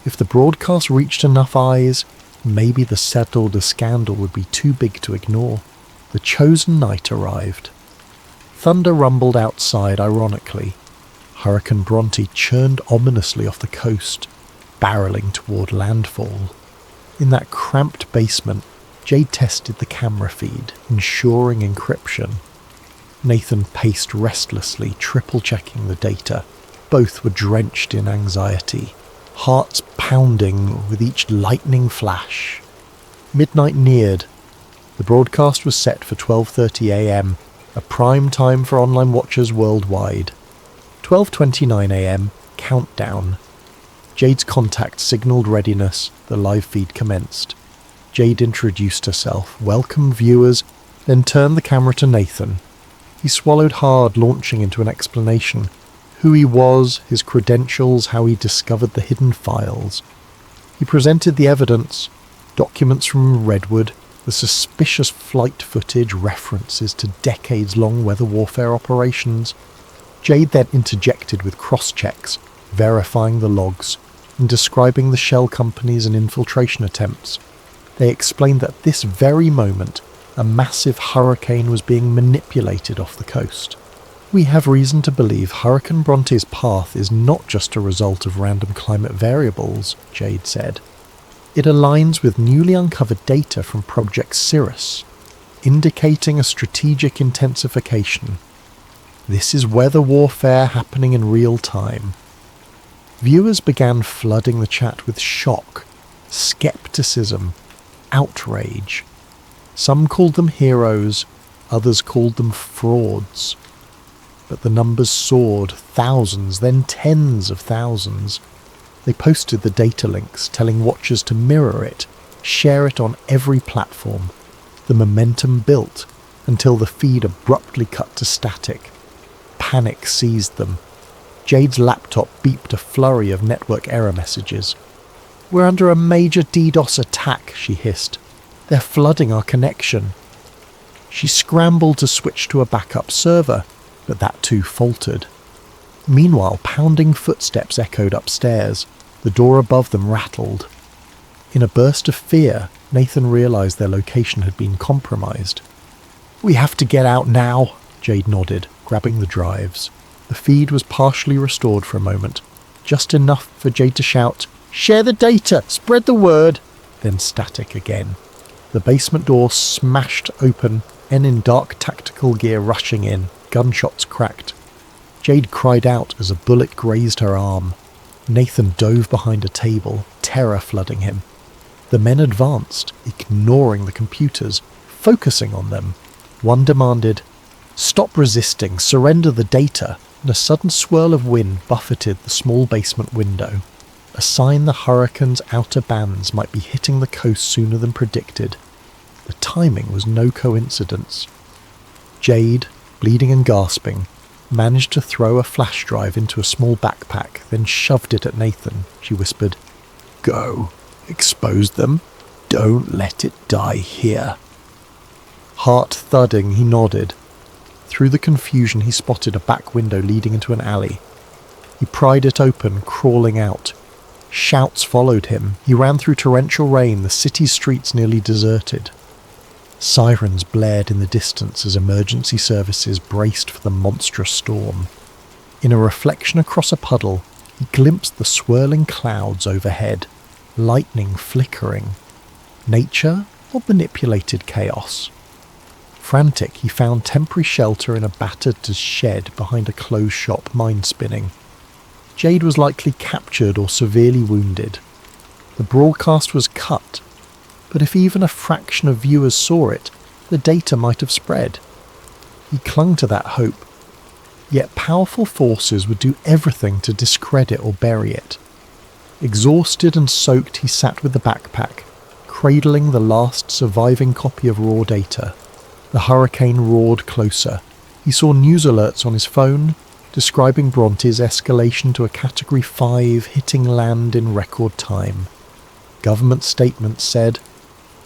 If the broadcast reached enough eyes, maybe the settled scandal would be too big to ignore. The chosen night arrived. Thunder rumbled outside ironically. Hurricane Bronte churned ominously off the coast, barreling toward landfall. In that cramped basement, Jade tested the camera feed, ensuring encryption. Nathan paced restlessly, triple-checking the data. Both were drenched in anxiety, hearts pounding with each lightning flash. Midnight neared. The broadcast was set for 12:30 a.m., a prime time for online watchers worldwide. 12:29 a.m., countdown. Jade's contact signalled readiness. The live feed commenced. Jade introduced herself, welcomed viewers, then turned the camera to Nathan. He swallowed hard, launching into an explanation. Who he was, his credentials, how he discovered the hidden files. He presented the evidence, documents from Redwood, the suspicious flight footage, references to decades-long weather warfare operations. Jade then interjected with cross-checks, verifying the logs, and describing the shell companies and infiltration attempts. They explained that at this very moment, a massive hurricane was being manipulated off the coast. We have reason to believe Hurricane Bronte's path is not just a result of random climate variables, Jade said. It aligns with newly uncovered data from Project Cirrus, indicating a strategic intensification. This is weather warfare happening in real time. Viewers began flooding the chat with shock, skepticism, outrage. Some called them heroes, others called them frauds. But the numbers soared, thousands, then tens of thousands. They posted the data links, telling watchers to mirror it, share it on every platform. The momentum built until the feed abruptly cut to static. Panic seized them. Jade's laptop beeped a flurry of network error messages. "We're under a major DDoS attack," she hissed. "They're flooding our connection." She scrambled to switch to a backup server, but that too faltered. Meanwhile, pounding footsteps echoed upstairs. The door above them rattled. In a burst of fear, Nathan realized their location had been compromised. "We have to get out now," Jade nodded, grabbing the drives. The feed was partially restored for a moment, just enough for Jade to shout, "Share the data! Spread the word!" Then static again. The basement door smashed open, men in dark tactical gear rushing in. Gunshots cracked. Jade cried out as a bullet grazed her arm. Nathan dove behind a table, terror flooding him. The men advanced, ignoring the computers, focusing on them. One demanded, "Stop resisting, surrender the data," and a sudden swirl of wind buffeted the small basement window, a sign the hurricane's outer bands might be hitting the coast sooner than predicted. The timing was no coincidence. Jade, bleeding and gasping, managed to throw a flash drive into a small backpack, then shoved it at Nathan. She whispered, "Go. Expose them. Don't let it die here." Heart thudding, he nodded. Through the confusion, he spotted a back window leading into an alley. He pried it open, crawling out. Shouts followed him. He ran through torrential rain, the city's streets nearly deserted. Sirens blared in the distance as emergency services braced for the monstrous storm. In a reflection across a puddle, he glimpsed the swirling clouds overhead, lightning flickering. Nature or manipulated chaos? Frantic, he found temporary shelter in a battered shed behind a closed shop, mind spinning. Jade was likely captured or severely wounded. The broadcast was cut, but if even a fraction of viewers saw it, the data might have spread. He clung to that hope, yet powerful forces would do everything to discredit or bury it. Exhausted and soaked, he sat with the backpack, cradling the last surviving copy of raw data. The hurricane roared closer. He saw news alerts on his phone, describing Bronte's escalation to a Category 5, hitting land in record time. Government statements said,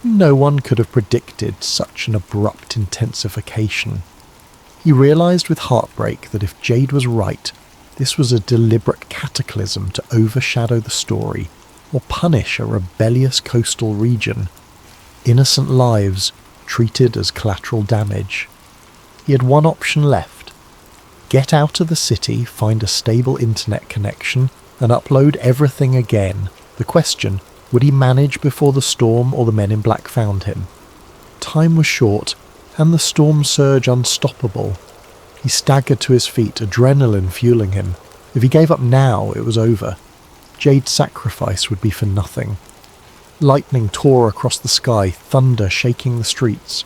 no one could have predicted such an abrupt intensification. He realized with heartbreak that if Jade was right, this was a deliberate cataclysm to overshadow the story or punish a rebellious coastal region. Innocent lives treated as collateral damage. He had one option left. Get out of the city, find a stable internet connection, and upload everything again. The question, would he manage before the storm or the men in black found him? Time was short, and the storm surge unstoppable. He staggered to his feet, adrenaline fueling him. If he gave up now, it was over. Jade's sacrifice would be for nothing. Lightning tore across the sky, thunder shaking the streets.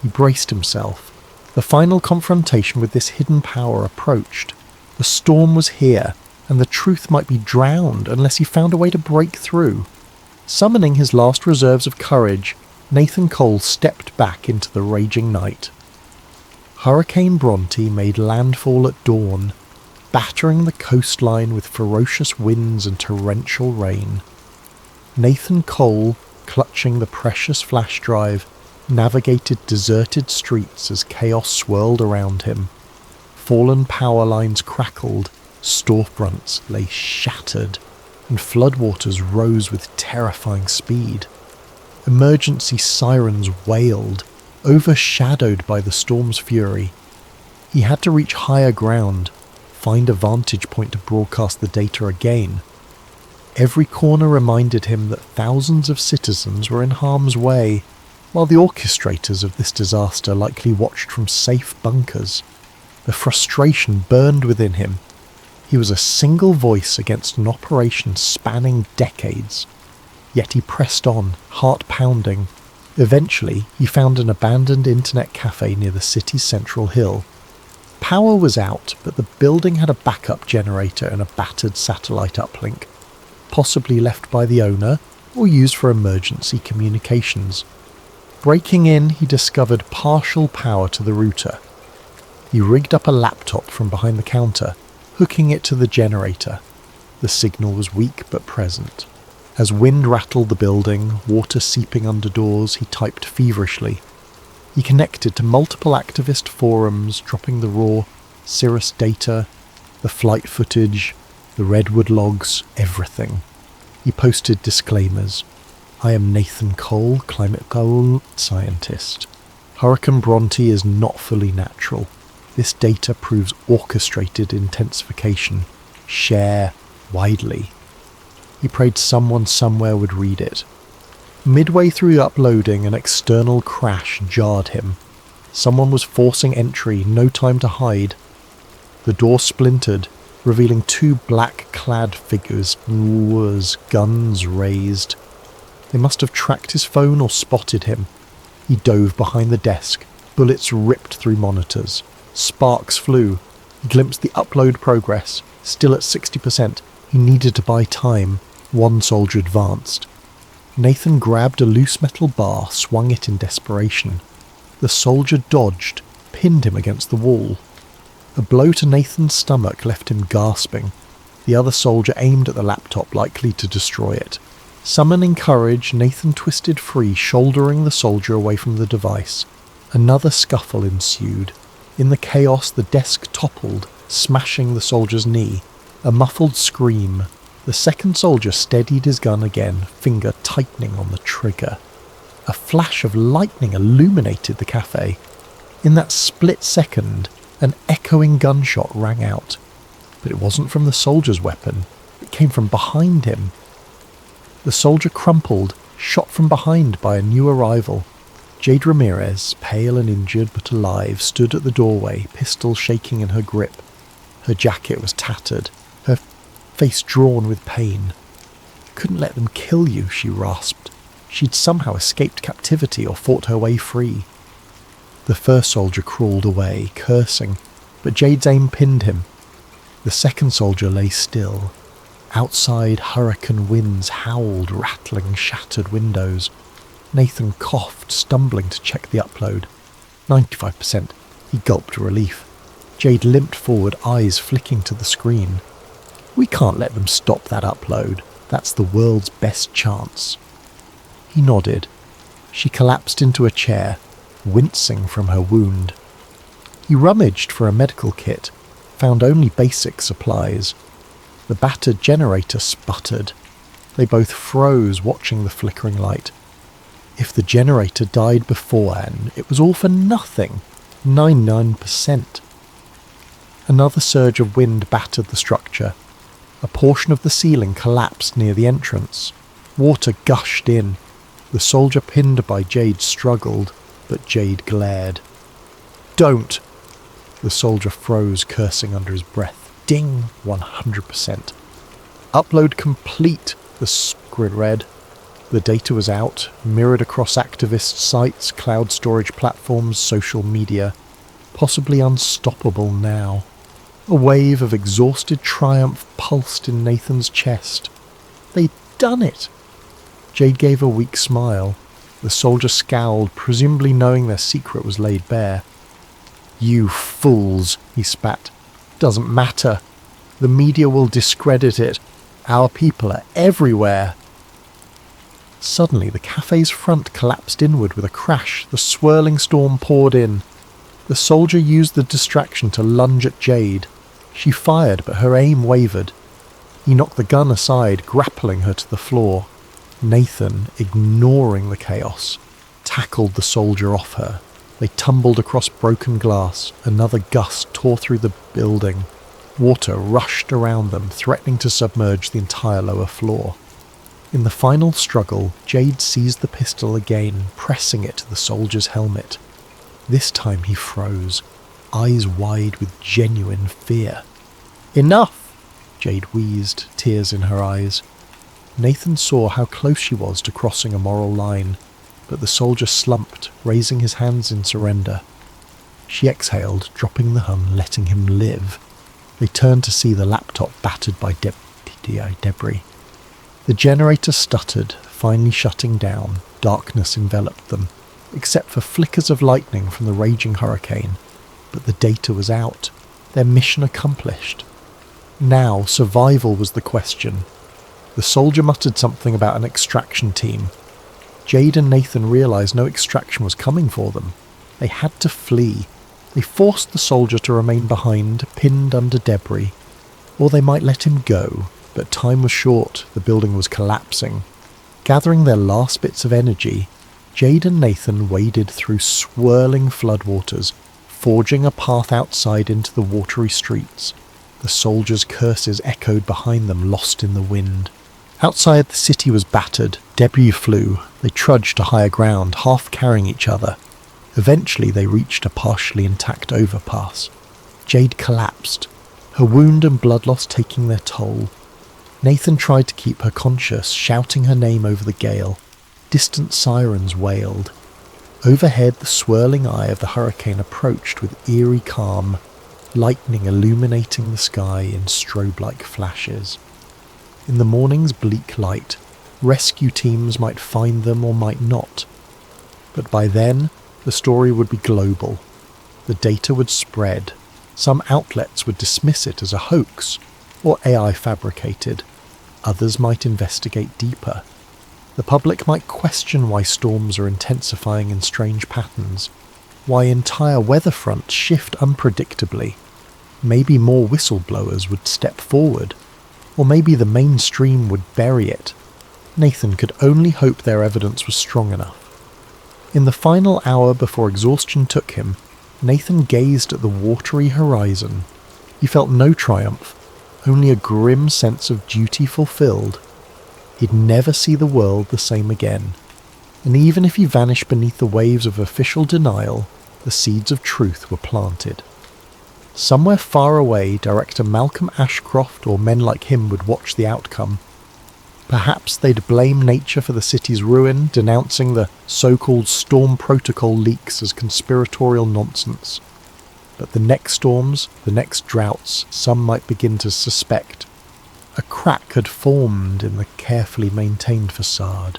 He braced himself. The final confrontation with this hidden power approached. The storm was here, and the truth might be drowned unless he found a way to break through. Summoning his last reserves of courage, Nathan Cole stepped back into the raging night. Hurricane Bronte made landfall at dawn, battering the coastline with ferocious winds and torrential rain. Nathan Cole, clutching the precious flash drive, navigated deserted streets as chaos swirled around him. Fallen power lines crackled, storefronts lay shattered, and floodwaters rose with terrifying speed. Emergency sirens wailed, overshadowed by the storm's fury. He had to reach higher ground, find a vantage point to broadcast the data again. Every corner reminded him that thousands of citizens were in harm's way, while the orchestrators of this disaster likely watched from safe bunkers. The frustration burned within him. He was a single voice against an operation spanning decades. Yet he pressed on, heart pounding. Eventually, he found an abandoned internet cafe near the city's central hill. Power was out, but the building had a backup generator and a battered satellite uplink, possibly left by the owner or used for emergency communications. Breaking in, he discovered partial power to the router. He rigged up a laptop from behind the counter, hooking it to the generator. The signal was weak but present. As wind rattled the building, water seeping under doors, he typed feverishly. He connected to multiple activist forums, dropping the raw Cirrus data, the flight footage, the redwood logs, everything. He posted disclaimers. I am Nathan Cole, climate goal scientist. Hurricane Bronte is not fully natural. This data proves orchestrated intensification. Share widely. He prayed someone somewhere would read it. Midway through uploading, an external crash jarred him. Someone was forcing entry, no time to hide. The door splintered, revealing two black-clad figures, guns raised. They must have tracked his phone or spotted him. He dove behind the desk. Bullets ripped through monitors. Sparks flew. He glimpsed the upload progress. Still at 60%. He needed to buy time. One soldier advanced. Nathan grabbed a loose metal bar, swung it in desperation. The soldier dodged, pinned him against the wall. A blow to Nathan's stomach left him gasping. The other soldier aimed at the laptop, likely to destroy it. Summoning courage, Nathan twisted free, shouldering the soldier away from the device. Another scuffle ensued. In the chaos, the desk toppled, smashing the soldier's knee. A muffled scream. The second soldier steadied his gun again, finger tightening on the trigger. A flash of lightning illuminated the cafe. In that split second, an echoing gunshot rang out. But it wasn't from the soldier's weapon. It came from behind him. The soldier crumpled, shot from behind by a new arrival. Jade Ramirez, pale and injured but alive, stood at the doorway, pistol shaking in her grip. Her jacket was tattered, her face drawn with pain. Couldn't let them kill you, she rasped. She'd somehow escaped captivity or fought her way free. The first soldier crawled away, cursing, but Jade's aim pinned him. The second soldier lay still. Outside, hurricane winds howled, rattling shattered windows. Nathan coughed, stumbling to check the upload. 95%. He gulped relief. Jade limped forward, eyes flicking to the screen. We can't let them stop that upload. That's the world's best chance. He nodded. She collapsed into a chair, wincing from her wound. He rummaged for a medical kit, found only basic supplies. The battered generator sputtered. They both froze, watching the flickering light. If the generator died beforehand, it was all for nothing. 99%. Another surge of wind battered the structure. A portion of the ceiling collapsed near the entrance. Water gushed in. The soldier pinned by Jade struggled, but Jade glared. Don't! The soldier froze, cursing under his breath. Ding! 100%. Upload complete, the screen read. The data was out, mirrored across activist sites, cloud storage platforms, social media. Possibly unstoppable now. A wave of exhausted triumph pulsed in Nathan's chest. They'd done it! Jade gave a weak smile. The soldier scowled, presumably knowing their secret was laid bare. "You fools," he spat. "Doesn't matter. The media will discredit it. Our people are everywhere." Suddenly, the cafe's front collapsed inward with a crash. The swirling storm poured in. The soldier used the distraction to lunge at Jade. She fired, but her aim wavered. He knocked the gun aside, grappling her to the floor. Nathan, ignoring the chaos, tackled the soldier off her. They tumbled across broken glass. Another gust tore through the building. Water rushed around them, threatening to submerge the entire lower floor. In the final struggle, Jade seized the pistol again, pressing it to the soldier's helmet. This time he froze, eyes wide with genuine fear. "Enough!" Jade wheezed, tears in her eyes. Nathan saw how close she was to crossing a moral line, but the soldier slumped, raising his hands in surrender. She exhaled, dropping the gun, letting him live. They turned to see the laptop battered by debris. The generator stuttered, finally shutting down. Darkness enveloped them, except for flickers of lightning from the raging hurricane. But the data was out, their mission accomplished. Now survival was the question. The soldier muttered something about an extraction team. Jade and Nathan realized no extraction was coming for them. They had to flee. They forced the soldier to remain behind, pinned under debris. Or they might let him go, but time was short, the building was collapsing. Gathering their last bits of energy, Jade and Nathan waded through swirling floodwaters, forging a path outside into the watery streets. The soldiers' curses echoed behind them, lost in the wind. Outside, the city was battered. Debris flew. They trudged to higher ground, half carrying each other. Eventually, they reached a partially intact overpass. Jade collapsed, her wound and blood loss taking their toll. Nathan tried to keep her conscious, shouting her name over the gale. Distant sirens wailed. Overhead, the swirling eye of the hurricane approached with eerie calm, lightning illuminating the sky in strobe-like flashes. In the morning's bleak light, rescue teams might find them or might not. But by then, the story would be global. The data would spread. Some outlets would dismiss it as a hoax or AI fabricated. Others might investigate deeper. The public might question why storms are intensifying in strange patterns, why entire weather fronts shift unpredictably. Maybe more whistleblowers would step forward, or maybe the mainstream would bury it. Nathan could only hope their evidence was strong enough. In the final hour before exhaustion took him, Nathan gazed at the watery horizon. He felt no triumph, only a grim sense of duty fulfilled. He'd never see the world the same again, and even if he vanished beneath the waves of official denial, the seeds of truth were planted. Somewhere far away, director Malcolm Ashcroft or men like him would watch the outcome. Perhaps they'd blame nature for the city's ruin, denouncing the so-called storm protocol leaks as conspiratorial nonsense. But the next storms, the next droughts, some might begin to suspect. A crack had formed in the carefully maintained facade.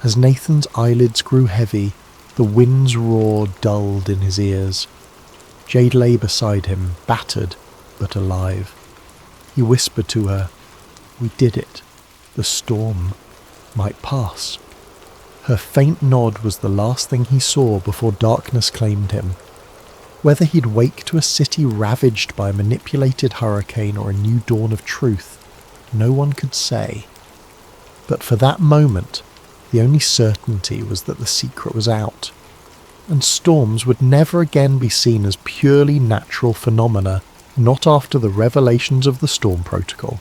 As Nathan's eyelids grew heavy, the wind's roar dulled in his ears. Jade lay beside him, battered but alive. He whispered to her, "We did it. The storm might pass." Her faint nod was the last thing he saw before darkness claimed him. Whether he'd wake to a city ravaged by a manipulated hurricane or a new dawn of truth, no one could say. But for that moment, the only certainty was that the secret was out, and storms would never again be seen as purely natural phenomena, not after the revelations of the Storm Protocol.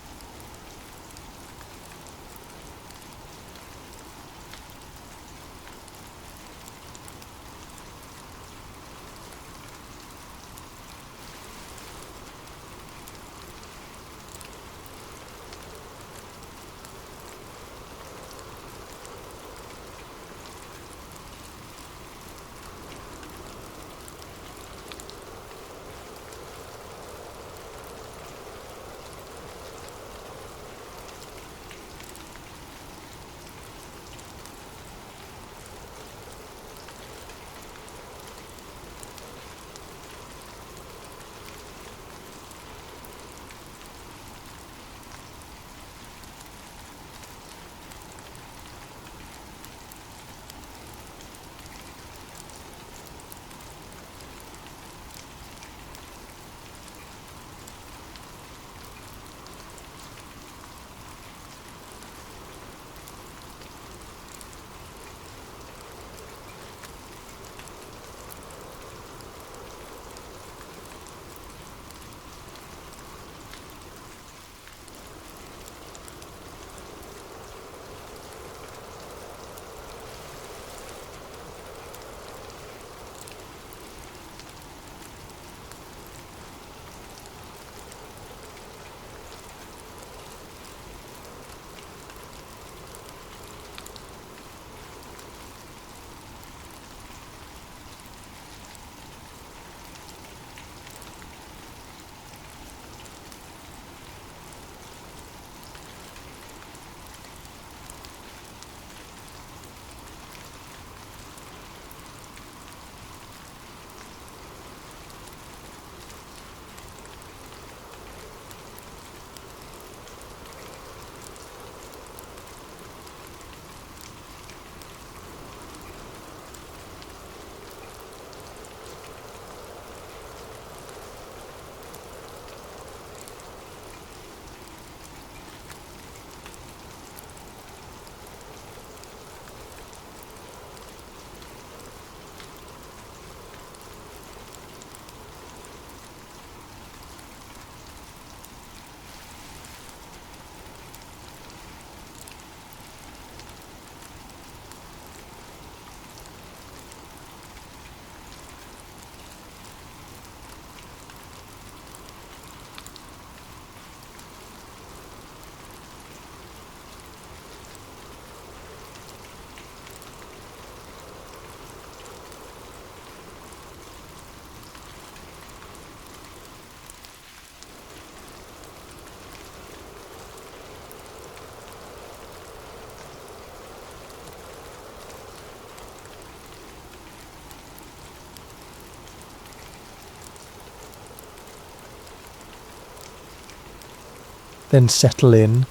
Then settle in,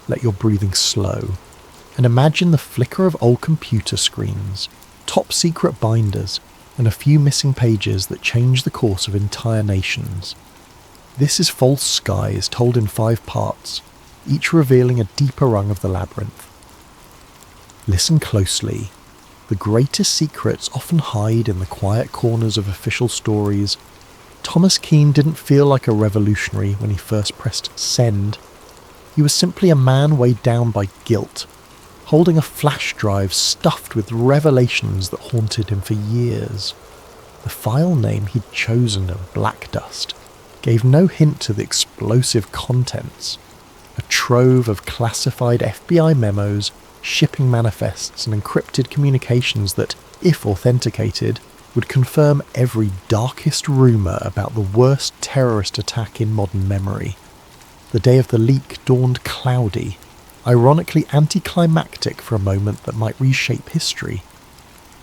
let your breathing slow, and imagine the flicker of old computer screens, top secret binders, and a few missing pages that change the course of entire nations. This is False Skies told in 5 parts, each revealing a deeper rung of the labyrinth. Listen closely. The greatest secrets often hide in the quiet corners of official stories. Thomas Keane didn't feel like a revolutionary when he first pressed send. He was simply a man weighed down by guilt, holding a flash drive stuffed with revelations that haunted him for years. The file name he'd chosen of Black Dust gave no hint to the explosive contents. A trove of classified FBI memos, shipping manifests, and encrypted communications that, if authenticated, would confirm every darkest rumour about the worst terrorist attack in modern memory. The day of the leak dawned cloudy, ironically anticlimactic for a moment that might reshape history.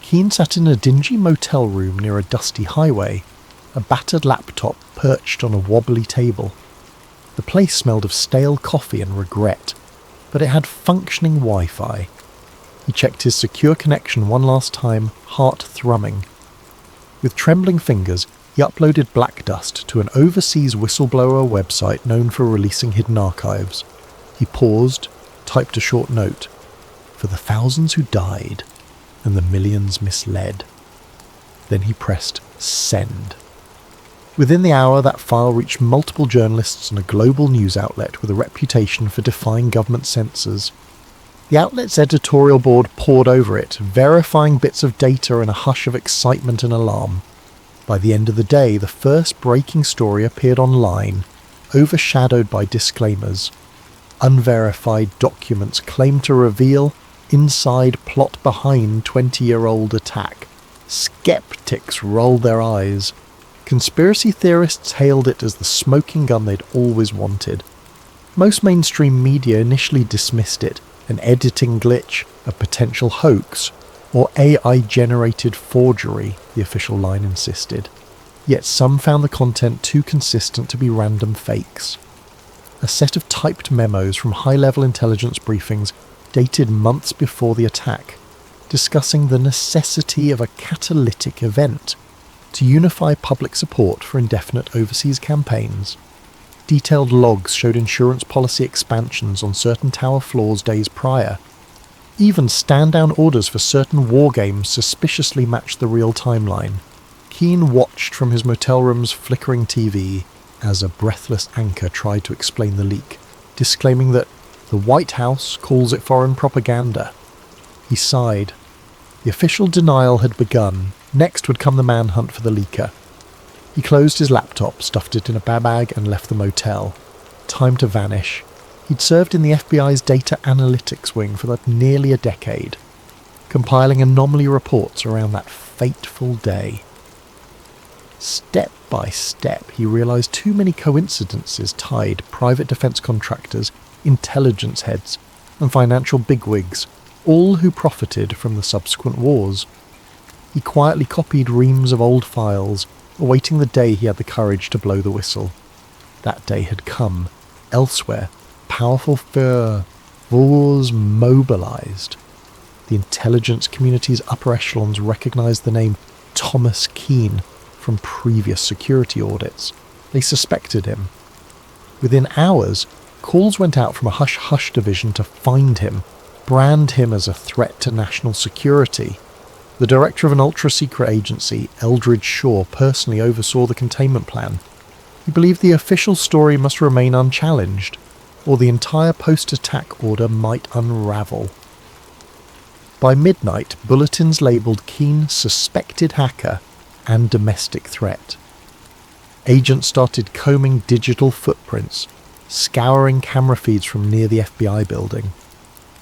Keane sat in a dingy motel room near a dusty highway, a battered laptop perched on a wobbly table. The place smelled of stale coffee and regret, but it had functioning Wi-Fi. He checked his secure connection one last time, heart thrumming. With trembling fingers, he uploaded Black Dust to an overseas whistleblower website known for releasing hidden archives. He paused, typed a short note, for the thousands who died and the millions misled. Then he pressed send. Within the hour, that file reached multiple journalists and a global news outlet with a reputation for defying government censors. The outlet's editorial board pored over it, verifying bits of data in a hush of excitement and alarm. By the end of the day, the first breaking story appeared online, overshadowed by disclaimers. Unverified documents claimed to reveal inside plot behind 20-year-old attack. Skeptics rolled their eyes. Conspiracy theorists hailed it as the smoking gun they'd always wanted. Most mainstream media initially dismissed it, an editing glitch, a potential hoax, or AI-generated forgery, the official line insisted. Yet some found the content too consistent to be random fakes. A set of typed memos from high-level intelligence briefings dated months before the attack, discussing the necessity of a catalytic event to unify public support for indefinite overseas campaigns. Detailed logs showed insurance policy expansions on certain tower floors days prior. Even stand-down orders for certain war games suspiciously matched the real timeline. Keane watched from his motel room's flickering TV as a breathless anchor tried to explain the leak, disclaiming that the White House calls it foreign propaganda. He sighed. The official denial had begun. Next would come the manhunt for the leaker. He closed his laptop, stuffed it in a bag, and left the motel. Time to vanish. He'd served in the FBI's data analytics wing for nearly a decade, compiling anomaly reports around that fateful day. Step by step, he realized too many coincidences tied private defense contractors, intelligence heads, and financial bigwigs, all who profited from the subsequent wars. He quietly copied reams of old files, awaiting the day he had the courage to blow the whistle. That day had come. Elsewhere, powerful wars mobilized. The intelligence community's upper echelons recognized the name Thomas Keane from previous security audits. They suspected him. Within hours, calls went out from a hush-hush division to find him, brand him as a threat to national security. The director of an ultra-secret agency, Eldridge Shaw, personally oversaw the containment plan. He believed the official story must remain unchallenged, or the entire post-attack order might unravel. By midnight, bulletins labelled Keane suspected hacker and domestic threat. Agents started combing digital footprints, scouring camera feeds from near the FBI building.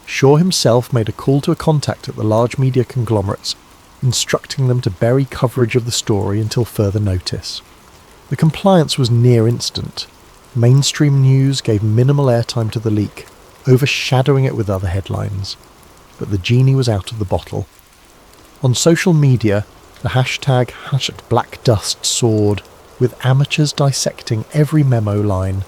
Shaw himself made a call to a contact at the large media conglomerates, instructing them to bury coverage of the story until further notice. The compliance was near instant. Mainstream news gave minimal airtime to the leak, overshadowing it with other headlines. But the genie was out of the bottle. On social media, the hashtag #BlackDust soared, with amateurs dissecting every memo line.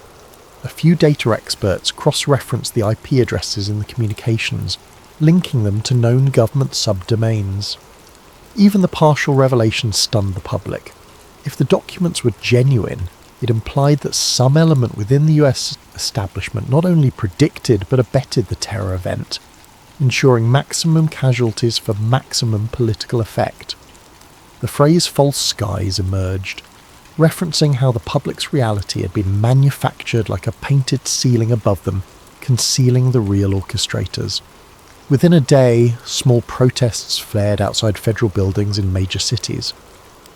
a few data experts cross-referenced the IP addresses in the communications, linking them to known government subdomains. Even the partial revelation stunned the public. If the documents were genuine, it implied that some element within the US establishment not only predicted but abetted the terror event, ensuring maximum casualties for maximum political effect. The phrase false skies emerged, referencing how the public's reality had been manufactured like a painted ceiling above them, concealing the real orchestrators. Within a day, small protests flared outside federal buildings in major cities.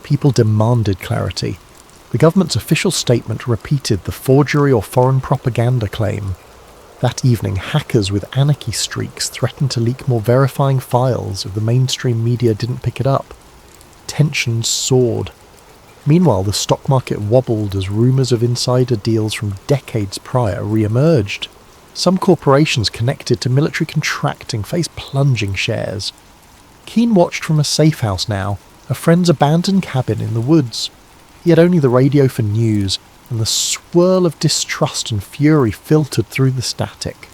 People demanded clarity. The government's official statement repeated the forgery or foreign propaganda claim. That evening, hackers with anarchy streaks threatened to leak more verifying files if the mainstream media didn't pick it up. Tensions soared. Meanwhile, the stock market wobbled as rumours of insider deals from decades prior re-emerged. Some corporations connected to military contracting faced plunging shares. Keane watched from a safe house now, a friend's abandoned cabin in the woods. He had only the radio for news, and the swirl of distrust and fury filtered through the static.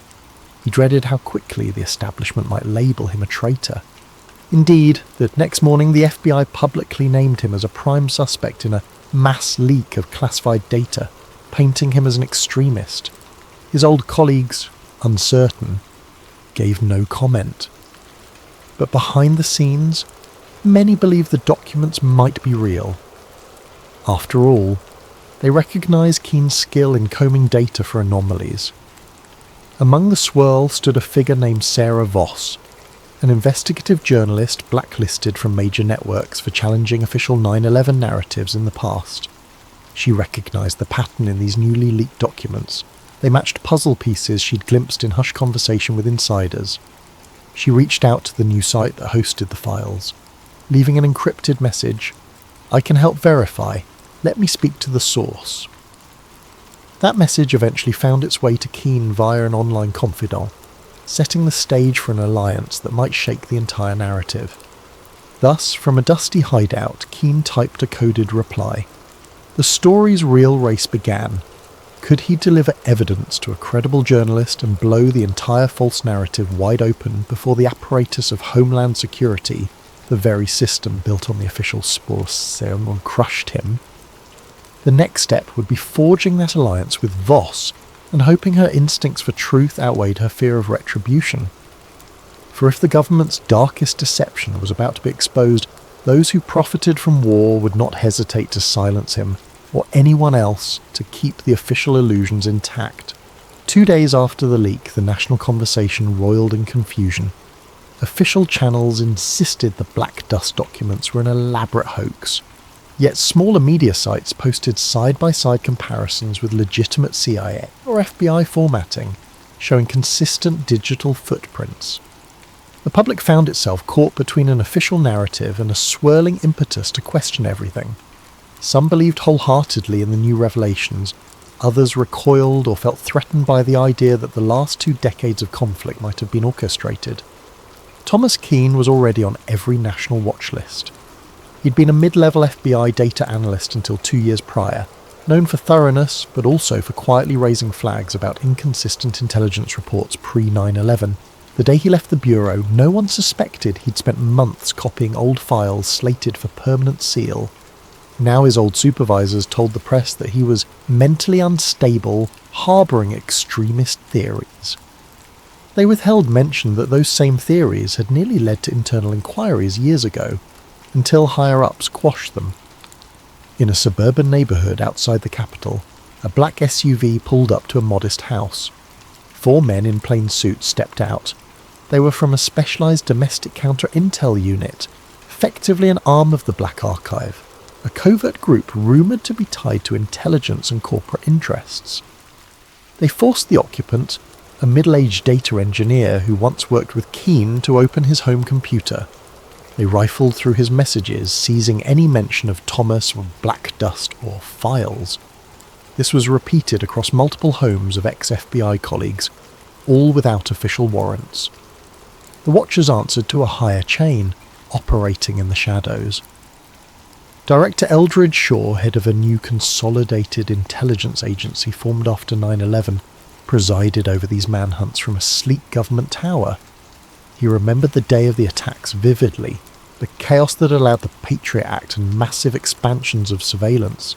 He dreaded how quickly the establishment might label him a traitor. Indeed, the next morning the FBI publicly named him as a prime suspect in a mass leak of classified data, painting him as an extremist. His old colleagues, uncertain, gave no comment. But behind the scenes, many believed the documents might be real. After all, they recognised Keane's skill in combing data for anomalies. Among the swirl stood a figure named Sarah Voss, an investigative journalist blacklisted from major networks for challenging official 9/11 narratives in the past. She recognised the pattern in these newly leaked documents. They matched puzzle pieces she'd glimpsed in hushed conversation with insiders. She reached out to the new site that hosted the files, leaving an encrypted message: "I can help verify. Let me speak to the source." That message eventually found its way to Keane via an online confidant, setting the stage for an alliance that might shake the entire narrative. Thus, from a dusty hideout, Keane typed a coded reply. The story's real race began. Could he deliver evidence to a credible journalist and blow the entire false narrative wide open before the apparatus of Homeland Security, the very system built on the official source, crushed him? The next step would be forging that alliance with Voss and hoping her instincts for truth outweighed her fear of retribution. For if the government's darkest deception was about to be exposed, those who profited from war would not hesitate to silence him, or anyone else, to keep the official illusions intact. 2 days after the leak, the national conversation roiled in confusion. Official channels insisted the Black Dust documents were an elaborate hoax. Yet smaller media sites posted side-by-side comparisons with legitimate CIA or FBI formatting, showing consistent digital footprints. The public found itself caught between an official narrative and a swirling impetus to question everything. Some believed wholeheartedly in the new revelations, others recoiled or felt threatened by the idea that the last 2 decades of conflict might have been orchestrated. Thomas Keane was already on every national watch list. He'd been a mid-level FBI data analyst until 2 years prior, known for thoroughness but also for quietly raising flags about inconsistent intelligence reports pre-9/11. The day he left the bureau, no one suspected he'd spent months copying old files slated for permanent seal. Now his old supervisors told the press that he was mentally unstable, harbouring extremist theories. They withheld mention that those same theories had nearly led to internal inquiries years ago, until higher-ups quashed them. In a suburban neighbourhood outside the capital, a black SUV pulled up to a modest house. 4 men in plain suits stepped out. They were from a specialised domestic counter-intel unit, effectively an arm of the Black Archive, a covert group rumoured to be tied to intelligence and corporate interests. They forced the occupant, a middle-aged data engineer who once worked with Keane, to open his home computer. They rifled through his messages, seizing any mention of Thomas or Black Dust or files. This was repeated across multiple homes of ex-FBI colleagues, all without official warrants. The watchers answered to a higher chain, operating in the shadows. Director Eldridge Shaw, head of a new consolidated intelligence agency formed after 9/11, presided over these manhunts from a sleek government tower. He remembered the day of the attacks vividly, the chaos that allowed the Patriot Act and massive expansions of surveillance.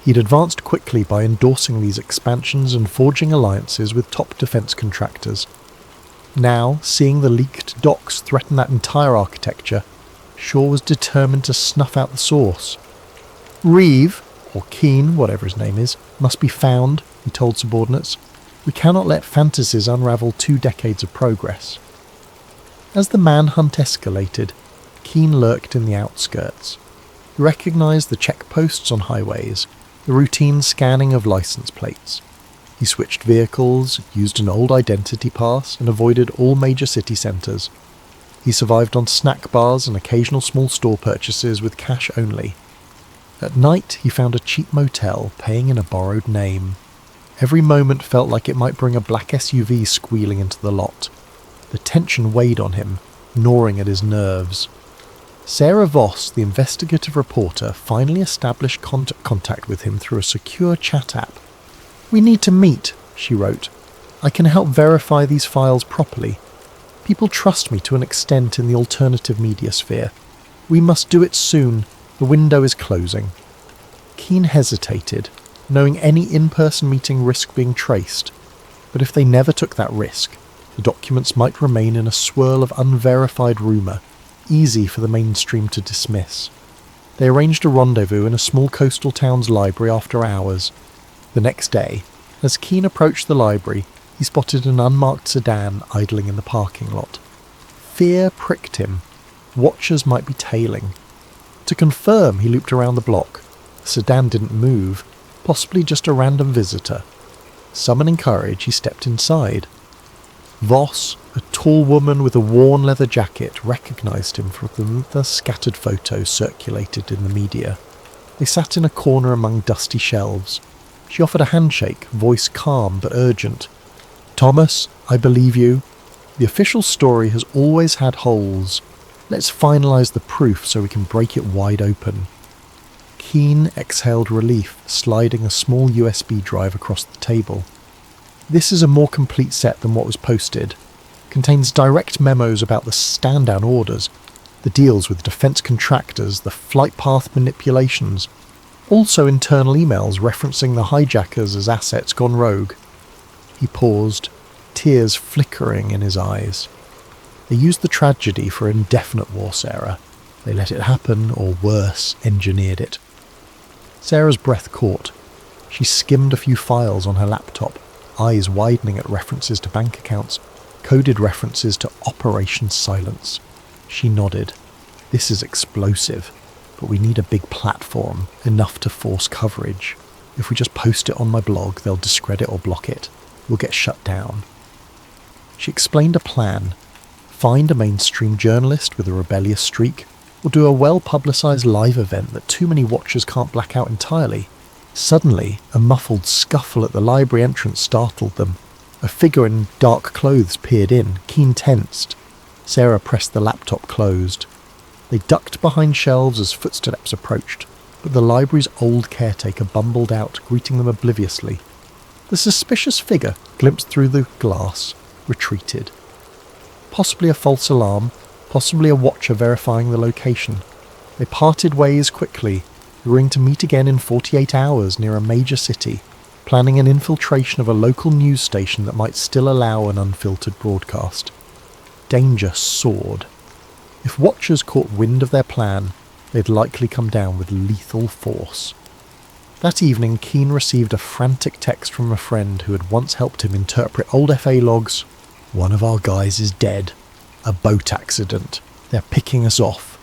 He'd advanced quickly by endorsing these expansions and forging alliances with top defence contractors. Now, seeing the leaked docs threaten that entire architecture, Shaw was determined to snuff out the source. Reeve, or Keane, whatever his name is, must be found, he told subordinates. We cannot let fantasies unravel 2 decades of progress. As the manhunt escalated, Keane lurked in the outskirts. He recognised the checkposts on highways, the routine scanning of licence plates. He switched vehicles, used an old identity pass, and avoided all major city centres. He survived on snack bars and occasional small store purchases with cash only. At night, he found a cheap motel, paying in a borrowed name. Every moment felt like it might bring a black SUV squealing into the lot. The tension weighed on him, gnawing at his nerves. Sarah Voss, the investigative reporter, finally established contact with him through a secure chat app. "We need to meet," she wrote. "I can help verify these files properly. People trust me to an extent in the alternative media sphere. We must do it soon. The window is closing." Keane hesitated, knowing any in-person meeting risked being traced. But if they never took that risk, the documents might remain in a swirl of unverified rumour, easy for the mainstream to dismiss. They arranged a rendezvous in a small coastal town's library after hours. The next day, as Keane approached the library, he spotted an unmarked sedan idling in the parking lot. Fear pricked him. Watchers might be tailing. To confirm, he looped around the block. The sedan didn't move, possibly just a random visitor. Summoning courage, he stepped inside. Voss, a tall woman with a worn leather jacket, recognised him from the scattered photos circulated in the media. They sat in a corner among dusty shelves. She offered a handshake, voice calm but urgent. "Thomas, I believe you. The official story has always had holes. Let's finalise the proof so we can break it wide open." Keane exhaled relief, sliding a small USB drive across the table. "This is a more complete set than what was posted. Contains direct memos about the stand-down orders, the deals with defence contractors, the flight path manipulations. Also internal emails referencing the hijackers as assets gone rogue." He paused, tears flickering in his eyes. They used the tragedy for indefinite war, Sarah. They let it happen, or worse, engineered it. Sarah's breath caught. She skimmed a few files on her laptop, eyes widening at references to bank accounts, coded references to Operation Silence. She nodded. "This is explosive, but we need a big platform, enough to force coverage. If we just post it on my blog, they'll discredit or block it. We'll get shut down." She explained a plan. Find a mainstream journalist with a rebellious streak, or do a well-publicised live event that too many watchers can't black out entirely. Suddenly, a muffled scuffle at the library entrance startled them. A figure in dark clothes peered in, Keane tensed. Sarah pressed the laptop closed. They ducked behind shelves as footsteps approached, but the library's old caretaker bumbled out, greeting them obliviously. The suspicious figure, glimpsed through the glass, retreated. Possibly a false alarm, possibly a watcher verifying the location. They parted ways quickly, agreeing to meet again in 48 hours near a major city, planning an infiltration of a local news station that might still allow an unfiltered broadcast. Danger soared. If watchers caught wind of their plan, they'd likely come down with lethal force. That evening, Keane received a frantic text from a friend who had once helped him interpret old FA logs. "One of our guys is dead. A boat accident. They're picking us off."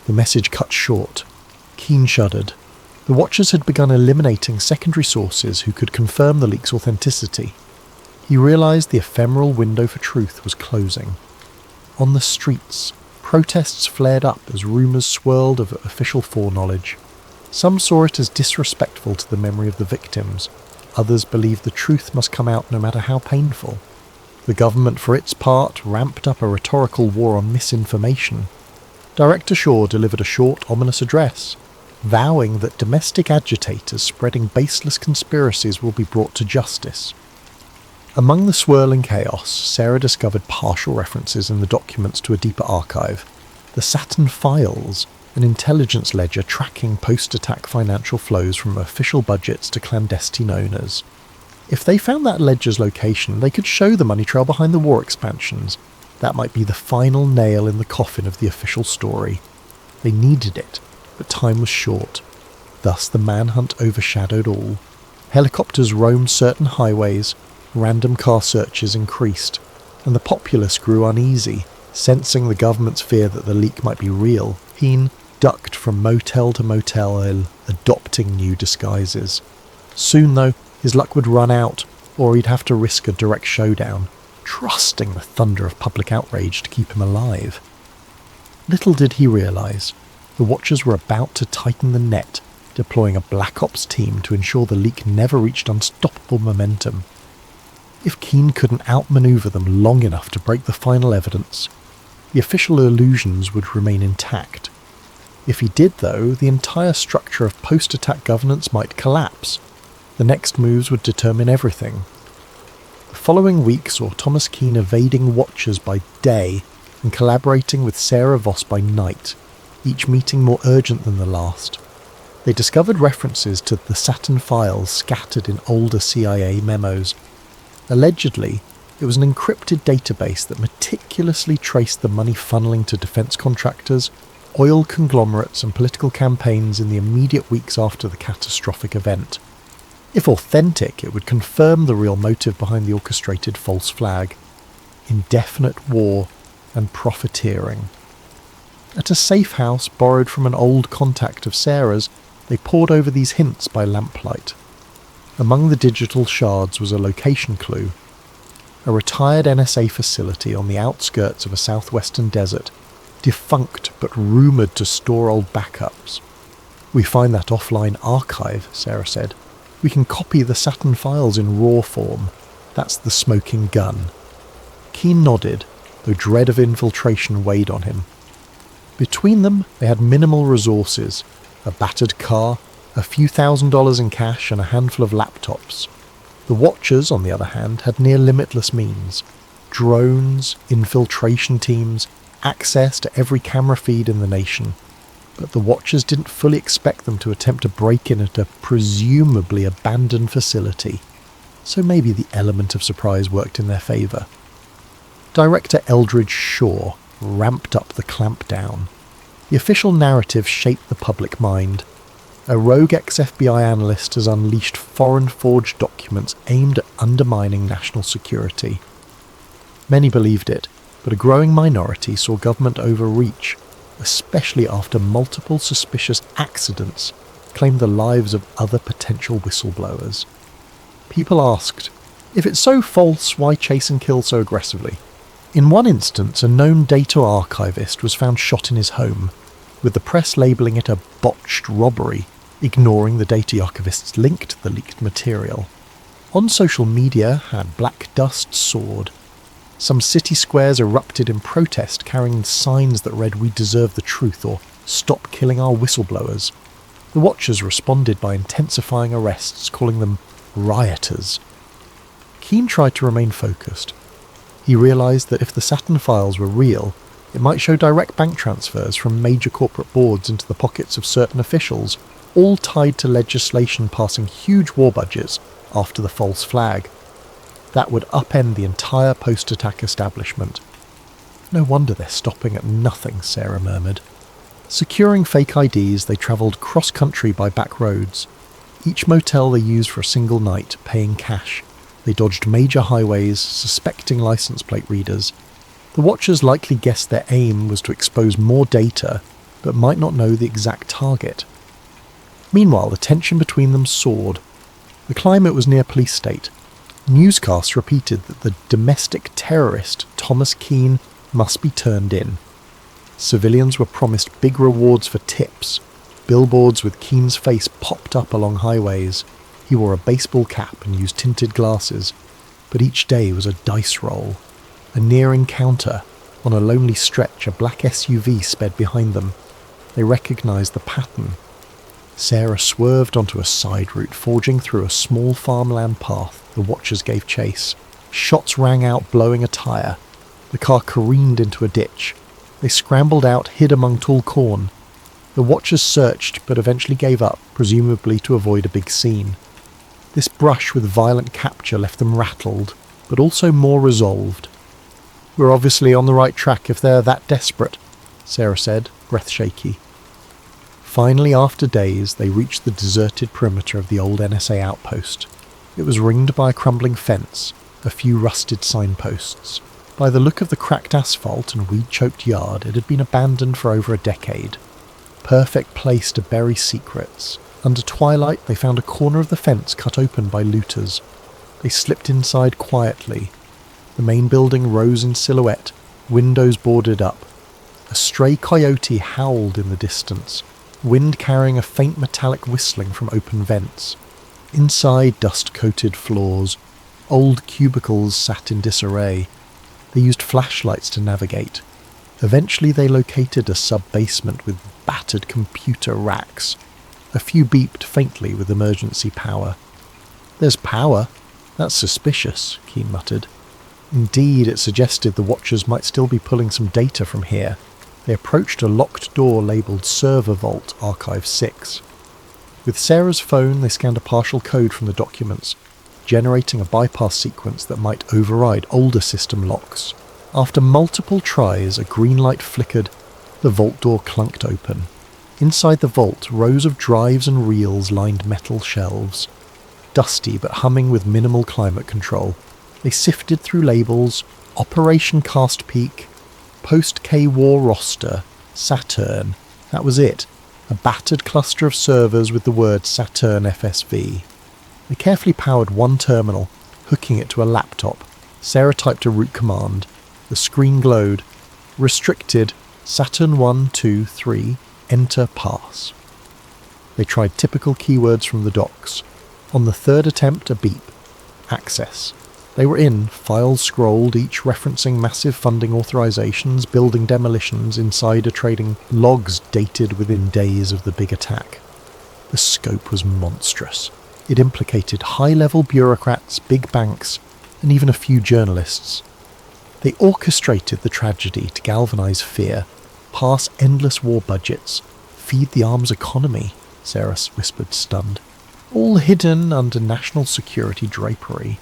The message cut short. Keane shuddered. The watchers had begun eliminating secondary sources who could confirm the leak's authenticity. He realised the ephemeral window for truth was closing. On the streets, protests flared up as rumours swirled of official foreknowledge. Some saw it as disrespectful to the memory of the victims. Others believed the truth must come out no matter how painful. The government, for its part, ramped up a rhetorical war on misinformation. Director Shaw delivered a short, ominous address. vowing that domestic agitators spreading baseless conspiracies will be brought to justice. Among the swirling chaos, Sarah discovered partial references in the documents to a deeper archive. The Saturn Files, an intelligence ledger tracking post-attack financial flows from official budgets to clandestine owners. If they found that ledger's location, they could show the money trail behind the war expansions. That might be the final nail in the coffin of the official story. They needed it, but time was short. Thus the manhunt overshadowed all. Helicopters roamed certain highways, random car searches increased, and the populace grew uneasy, sensing the government's fear that the leak might be real. Keane ducked from motel to motel, adopting new disguises. Soon, though, his luck would run out, or he'd have to risk a direct showdown, trusting the thunder of public outrage to keep him alive. Little did he realise, the Watchers were about to tighten the net, deploying a Black Ops team to ensure the leak never reached unstoppable momentum. If Keane couldn't outmaneuver them long enough to break the final evidence, the official illusions would remain intact. If he did, though, the entire structure of post-attack governance might collapse. The next moves would determine everything. The following week saw Thomas Keane evading Watchers by day and collaborating with Sarah Voss by night, each meeting more urgent than the last. They discovered references to the Saturn Files scattered in older CIA memos. Allegedly, it was an encrypted database that meticulously traced the money funneling to defence contractors, oil conglomerates and political campaigns in the immediate weeks after the catastrophic event. If authentic, it would confirm the real motive behind the orchestrated false flag: indefinite war and profiteering. At a safe house borrowed from an old contact of Sarah's, they pored over these hints by lamplight. Among the digital shards was a location clue: a retired NSA facility on the outskirts of a southwestern desert, defunct but rumoured to store old backups. "We find that offline archive," Sarah said. "We can copy the Saturn Files in raw form. That's the smoking gun." Keane nodded, though dread of infiltration weighed on him. Between them, they had minimal resources: a battered car, a few $1,000s in cash, and a handful of laptops. The Watchers, on the other hand, had near limitless means: drones, infiltration teams, access to every camera feed in the nation. But the Watchers didn't fully expect them to attempt a break-in at a presumably abandoned facility, so maybe the element of surprise worked in their favour. Director Eldridge Shaw ramped up the clampdown. The official narrative shaped the public mind. A rogue ex-FBI analyst has unleashed foreign-forged documents aimed at undermining national security. Many believed it, but a growing minority saw government overreach, especially after multiple suspicious accidents claimed the lives of other potential whistleblowers. People asked, if it's so false, why chase and kill so aggressively? In one instance, a known data archivist was found shot in his home, with the press labelling it a botched robbery, ignoring the data archivist's link to the leaked material. On social media, had black dust soared. Some city squares erupted in protest, carrying signs that read "We deserve the truth" or "Stop killing our whistleblowers." The Watchers responded by intensifying arrests, calling them rioters. Keane tried to remain focused. He realised that if the Saturn Files were real, it might show direct bank transfers from major corporate boards into the pockets of certain officials, all tied to legislation passing huge war budgets after the false flag. That would upend the entire post-attack establishment. "No wonder they're stopping at nothing," Sarah murmured. Securing fake IDs, they travelled cross-country by back roads. Each motel they used for a single night, paying cash. They dodged major highways, suspecting license plate readers. The Watchers likely guessed their aim was to expose more data, but might not know the exact target. Meanwhile, the tension between them soared. The climate was near police state. Newscasts repeated that the domestic terrorist Thomas Keane must be turned in. Civilians were promised big rewards for tips. Billboards with Keane's face popped up along highways. He wore a baseball cap and used tinted glasses, but each day was a dice roll. A near encounter. On a lonely stretch, a black SUV sped behind them. They recognised the pattern. Sarah swerved onto a side route, forging through a small farmland path. The watchers gave chase. Shots rang out, blowing a tyre. The car careened into a ditch. They scrambled out, hid among tall corn. The watchers searched, but eventually gave up, presumably to avoid a big scene. This brush with violent capture left them rattled, but also more resolved. "We're obviously on the right track if they're that desperate," Sarah said, breath shaky. Finally, after days, they reached the deserted perimeter of the old NSA outpost. It was ringed by a crumbling fence, a few rusted signposts. By the look of the cracked asphalt and weed-choked yard, it had been abandoned for over a decade. Perfect place to bury secrets. Under twilight, they found a corner of the fence cut open by looters. They slipped inside quietly. The main building rose in silhouette, windows boarded up. A stray coyote howled in the distance, wind carrying a faint metallic whistling from open vents. Inside, dust-coated floors. Old cubicles sat in disarray. They used flashlights to navigate. Eventually they located a sub-basement with battered computer racks. A few beeped faintly with emergency power. "There's power? That's suspicious," Keane muttered. Indeed, it suggested the watchers might still be pulling some data from here. They approached a locked door labelled Server Vault Archive 6. With Sarah's phone, they scanned a partial code from the documents, generating a bypass sequence that might override older system locks. After multiple tries, a green light flickered. The vault door clunked open. Inside the vault, rows of drives and reels lined metal shelves. Dusty but humming with minimal climate control. They sifted through labels: Operation Cast Peak, Post-K-War Roster, Saturn. That was it. A battered cluster of servers with the word Saturn FSV. They carefully powered one terminal, hooking it to a laptop. Sarah typed a root command. The screen glowed. Restricted. Saturn 1, 2, 3. Enter pass. They tried typical keywords from the docs. On the third attempt, a beep. Access. They were in, files scrolled, each referencing massive funding authorizations, building demolitions, insider trading, logs dated within days of the big attack. The scope was monstrous. It implicated high-level bureaucrats, big banks, and even a few journalists. They orchestrated the tragedy to galvanize fear, pass endless war budgets, feed the arms economy, Sarah whispered, stunned. All hidden under national security drapery.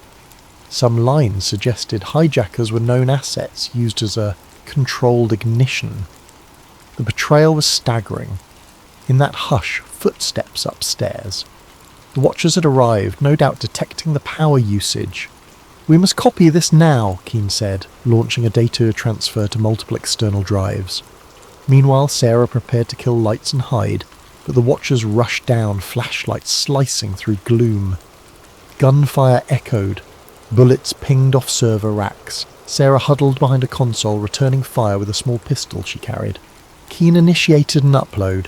Some lines suggested hijackers were known assets used as a controlled ignition. The betrayal was staggering. In that hush, footsteps upstairs. The watchers had arrived, no doubt detecting the power usage. "We must copy this now," Keane said, launching a data transfer to multiple external drives. Meanwhile, Sarah prepared to kill lights and hide, but the watchers rushed down, flashlights slicing through gloom. Gunfire echoed. Bullets pinged off server racks. Sarah huddled behind a console, returning fire with a small pistol she carried. Keane initiated an upload,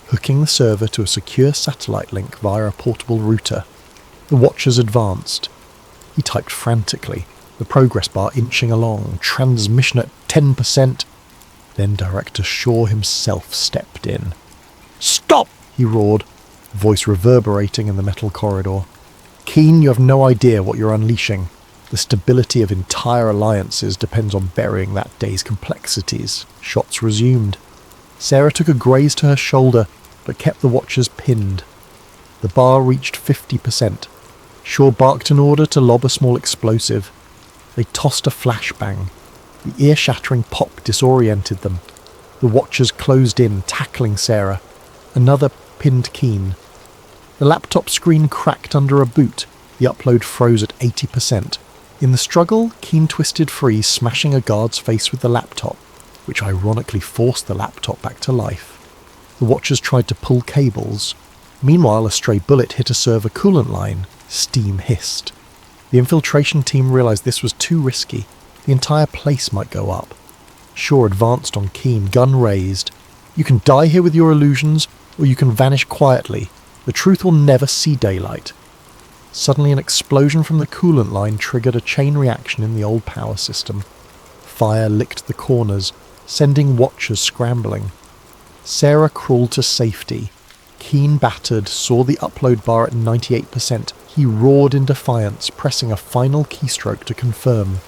hooking the server to a secure satellite link via a portable router. The watchers advanced. He typed frantically, the progress bar inching along, transmission at 10%. Then Director Shaw himself stepped in. "Stop!" he roared, voice reverberating in the metal corridor. "Keane, you have no idea what you're unleashing. The stability of entire alliances depends on burying that day's complexities." Shots resumed. Sarah took a graze to her shoulder, but kept the watchers pinned. The bar reached 50%. Shaw barked an order to lob a small explosive. They tossed a flashbang. The ear-shattering pop disoriented them. The watchers closed in, tackling Sarah. Another pinned Keane. The laptop screen cracked under a boot. The upload froze at 80%. In the struggle, Keane twisted free, smashing a guard's face with the laptop, which ironically forced the laptop back to life. The watchers tried to pull cables. Meanwhile, a stray bullet hit a server coolant line. Steam hissed. The infiltration team realized this was too risky. The entire place might go up. Shaw advanced on Keane, gun raised. "You can die here with your illusions, or you can vanish quietly. The truth will never see daylight." Suddenly an explosion from the coolant line triggered a chain reaction in the old power system. Fire licked the corners, sending watchers scrambling. Sarah crawled to safety. Keen, battered, saw the upload bar at 98%. He roared in defiance, pressing a final keystroke to confirm.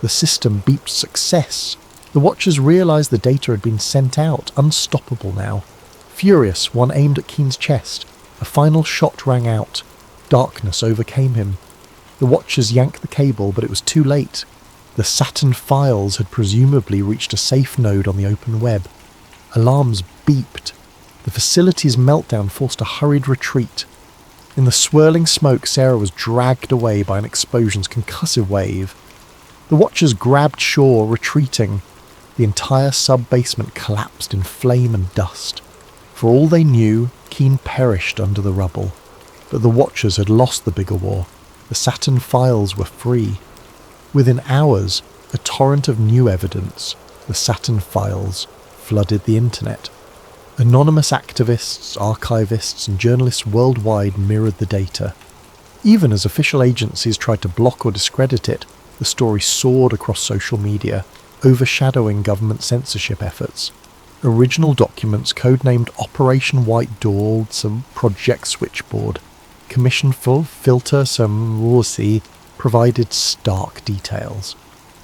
The system beeped success. The watchers realised the data had been sent out, unstoppable now. Furious, one aimed at Keen's chest. A final shot rang out. Darkness overcame him. The watchers yanked the cable, but it was too late. The Saturn files had presumably reached a safe node on the open web. Alarms beeped. The facility's meltdown forced a hurried retreat. In the swirling smoke, Sarah was dragged away by an explosion's concussive wave. The watchers grabbed shore, retreating. The entire sub-basement collapsed in flame and dust. For all they knew, Keen perished under the rubble. But the watchers had lost the bigger war. The Saturn files were free. Within hours, a torrent of new evidence, the Saturn files, flooded the internet. Anonymous activists, archivists, and journalists worldwide mirrored the data. Even as official agencies tried to block or discredit it, the story soared across social media, overshadowing government censorship efforts. Original documents codenamed Operation White Dawn, some Project Switchboard, commissioned for filter some Rorsi, provided stark details.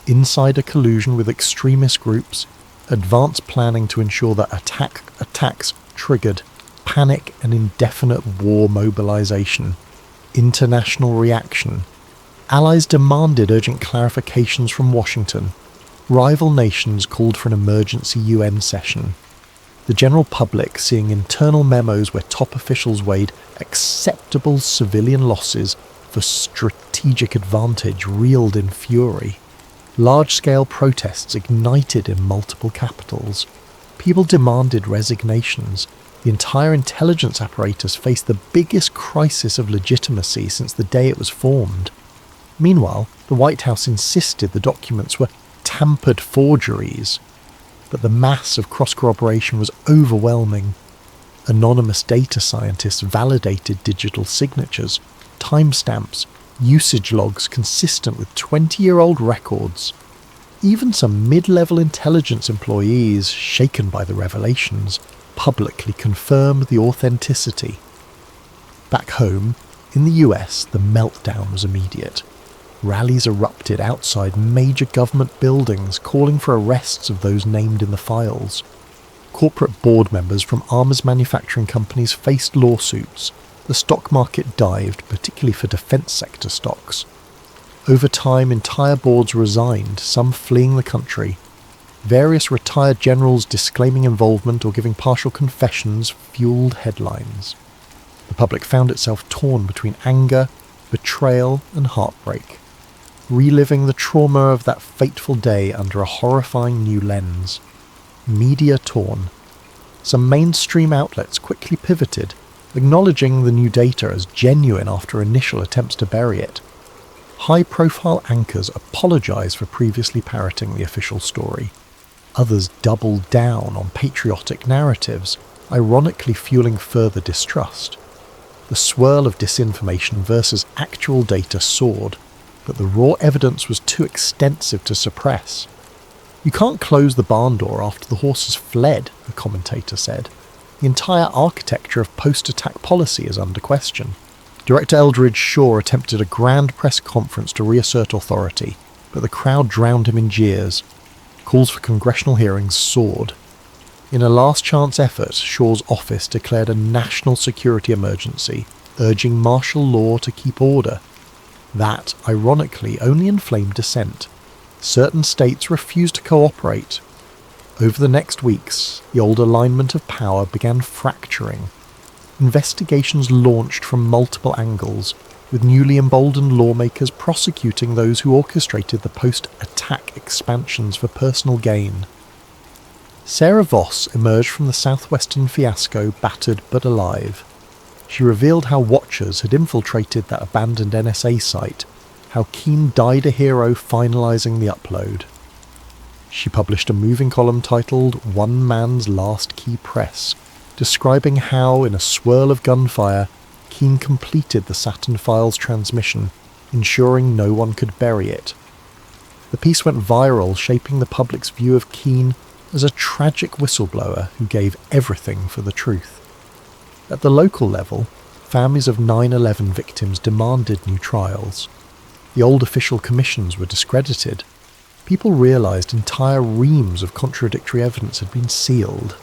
Insider collusion with extremist groups, advanced planning to ensure that attacks triggered panic and indefinite war mobilization, international reaction. Allies demanded urgent clarifications from Washington. Rival nations called for an emergency UN session. The general public, seeing internal memos where top officials weighed acceptable civilian losses for strategic advantage, reeled in fury. Large-scale protests ignited in multiple capitals. People demanded resignations. The entire intelligence apparatus faced the biggest crisis of legitimacy since the day it was formed. Meanwhile, the White House insisted the documents were tampered forgeries, but the mass of cross-corroboration was overwhelming. Anonymous data scientists validated digital signatures, timestamps, usage logs consistent with 20-year-old records. Even some mid-level intelligence employees, shaken by the revelations, publicly confirmed the authenticity. Back home, in the US, the meltdown was immediate. Rallies erupted outside major government buildings calling for arrests of those named in the files. Corporate board members from arms manufacturing companies faced lawsuits. The stock market dived, particularly for defence sector stocks. Over time, entire boards resigned, some fleeing the country. Various retired generals disclaiming involvement or giving partial confessions fueled headlines. The public found itself torn between anger, betrayal, and heartbreak, reliving the trauma of that fateful day under a horrifying new lens. Media torn. Some mainstream outlets quickly pivoted, acknowledging the new data as genuine after initial attempts to bury it. High-profile anchors apologised for previously parroting the official story. Others doubled down on patriotic narratives, ironically fueling further distrust. The swirl of disinformation versus actual data soared, but the raw evidence was too extensive to suppress. "You can't close the barn door after the horses fled," a commentator said. "The entire architecture of post-attack policy is under question." Director Eldridge Shaw attempted a grand press conference to reassert authority, but the crowd drowned him in jeers. Calls for congressional hearings soared. In a last-chance effort, Shaw's office declared a national security emergency, urging martial law to keep order. That, ironically, only inflamed dissent. Certain states refused to cooperate. Over the next weeks, the old alignment of power began fracturing. Investigations launched from multiple angles, with newly emboldened lawmakers prosecuting those who orchestrated the post-attack expansions for personal gain. Sarah Voss emerged from the southwestern fiasco battered but alive. She revealed how Watchers had infiltrated that abandoned NSA site, how Keen died a hero finalising the upload. She published a moving column titled "One Man's Last Key Press," describing how, in a swirl of gunfire, Keen completed the Saturn files transmission, ensuring no one could bury it. The piece went viral, shaping the public's view of Keen as a tragic whistleblower who gave everything for the truth. At the local level, families of 9/11 victims demanded new trials. The old official commissions were discredited. People realised entire reams of contradictory evidence had been sealed.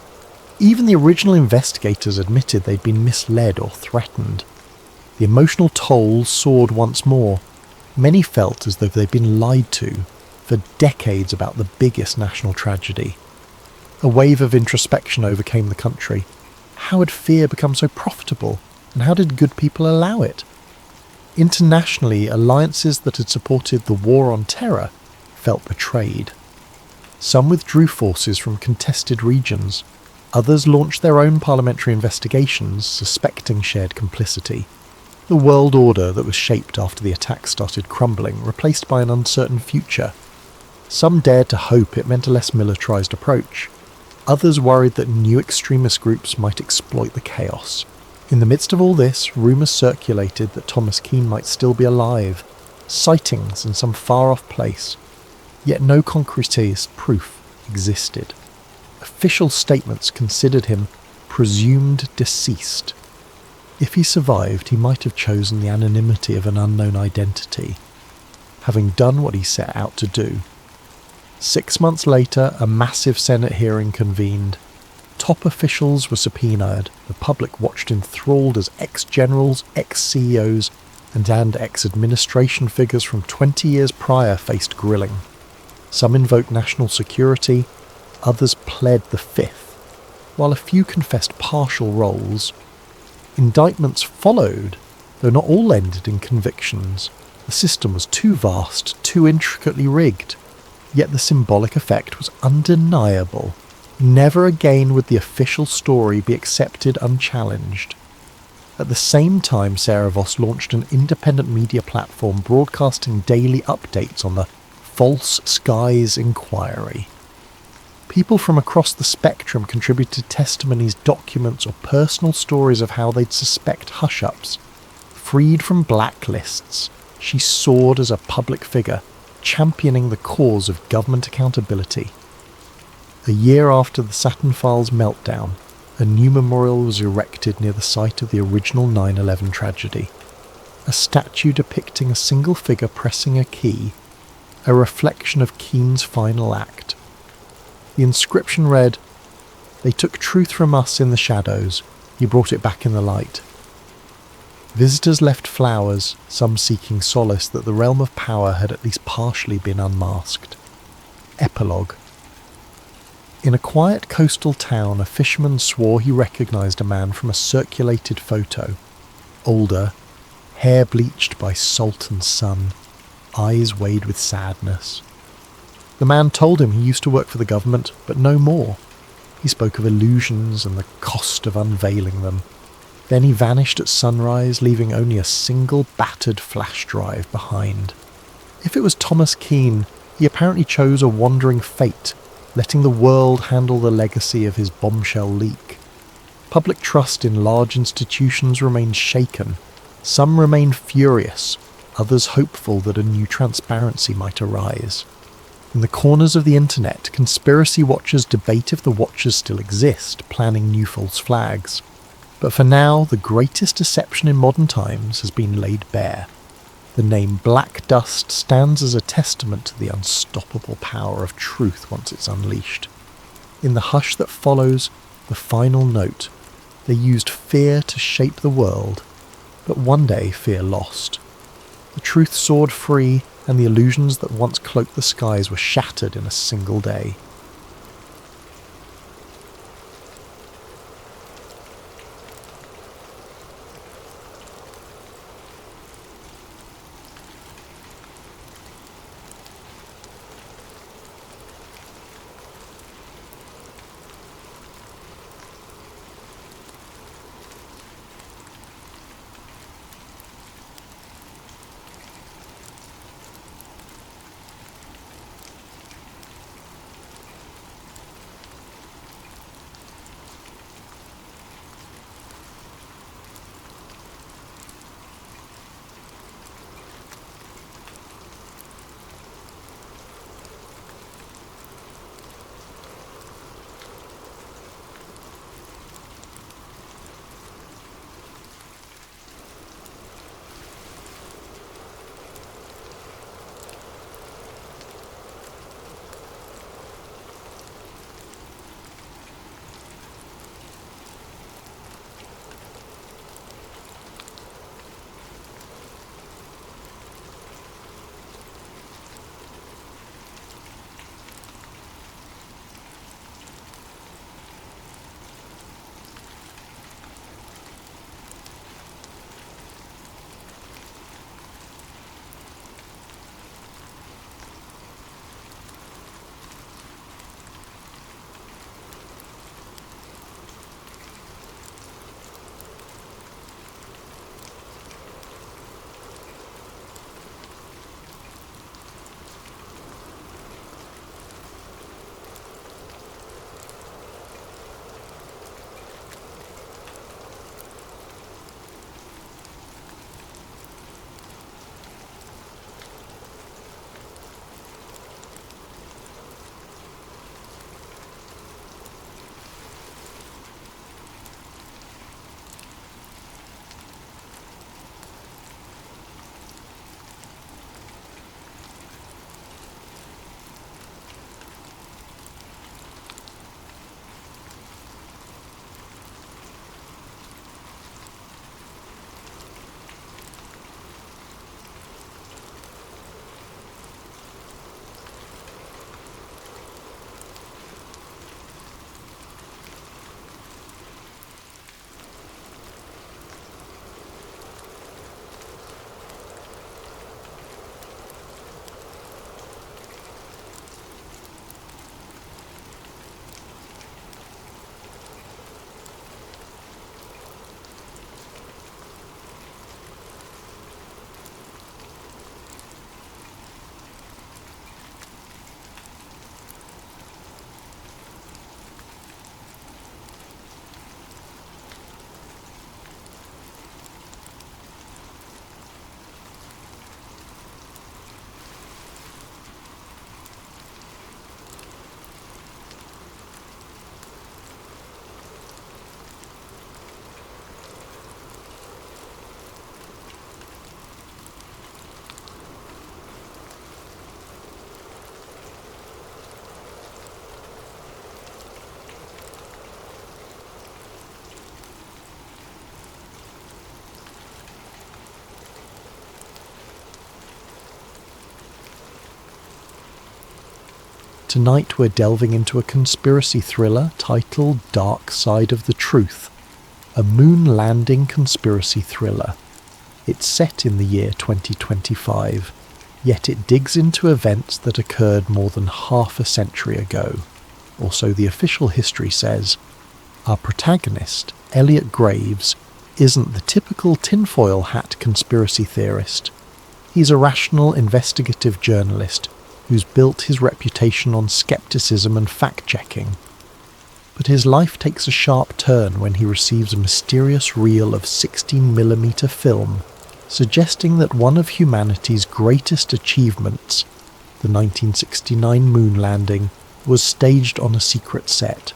Even the original investigators admitted they'd been misled or threatened. The emotional toll soared once more. Many felt as though they'd been lied to for decades about the biggest national tragedy. A wave of introspection overcame the country. How had fear become so profitable, and how did good people allow it? Internationally, alliances that had supported the war on terror felt betrayed. Some withdrew forces from contested regions. Others launched their own parliamentary investigations, suspecting shared complicity. The world order that was shaped after the attack started crumbling, replaced by an uncertain future. Some dared to hope it meant a less militarised approach. Others worried that new extremist groups might exploit the chaos. In the midst of all this, rumours circulated that Thomas Keane might still be alive, sightings in some far-off place. Yet no concrete proof existed. Official statements considered him presumed deceased. If he survived, he might have chosen the anonymity of an unknown identity, having done what he set out to do. 6 months later, a massive Senate hearing convened. Top officials were subpoenaed. The public watched enthralled as ex-generals, ex-CEOs, and ex-administration figures from 20 years prior faced grilling. Some invoked national security, others pled the Fifth, while a few confessed partial roles. Indictments followed, though not all ended in convictions. The system was too vast, too intricately rigged. Yet the symbolic effect was undeniable. Never again would the official story be accepted unchallenged. At the same time, Sarah Voss launched an independent media platform broadcasting daily updates on the False Skies Inquiry. People from across the spectrum contributed testimonies, documents, or personal stories of how they'd suspect hush-ups. Freed from blacklists, she soared as a public figure, championing the cause of government accountability. A year after the Saturn Files meltdown, a new memorial was erected near the site of the original 9/11 tragedy. A statue depicting a single figure pressing a key, a reflection of Keane's final act. The inscription read, "They took truth from us in the shadows, he brought it back in the light." Visitors left flowers, some seeking solace that the realm of power had at least partially been unmasked. Epilogue. In a quiet coastal town, a fisherman swore he recognised a man from a circulated photo. Older, hair bleached by salt and sun, eyes weighed with sadness. The man told him he used to work for the government, but no more. He spoke of illusions and the cost of unveiling them. Then he vanished at sunrise, leaving only a single battered flash drive behind. If it was Thomas Keane, he apparently chose a wandering fate, letting the world handle the legacy of his bombshell leak. Public trust in large institutions remained shaken. Some remained furious, others hopeful that a new transparency might arise. In the corners of the internet, conspiracy watchers debate if the watchers still exist, planning new false flags. But for now, the greatest deception in modern times has been laid bare. The name Black Dust stands as a testament to the unstoppable power of truth once it's unleashed. In the hush that follows, the final note, they used fear to shape the world, but one day fear lost. The truth soared free, and the illusions that once cloaked the skies were shattered in a single day. Tonight we're delving into a conspiracy thriller titled Dark Side of the Truth, a moon landing conspiracy thriller. It's set in the year 2025, yet it digs into events that occurred more than half a century ago, or so the official history says. Our protagonist, Elliot Graves, isn't the typical tinfoil hat conspiracy theorist. He's a rational investigative journalist who's built his reputation on skepticism and fact-checking. But his life takes a sharp turn when he receives a mysterious reel of 16mm film, suggesting that one of humanity's greatest achievements, the 1969 moon landing, was staged on a secret set.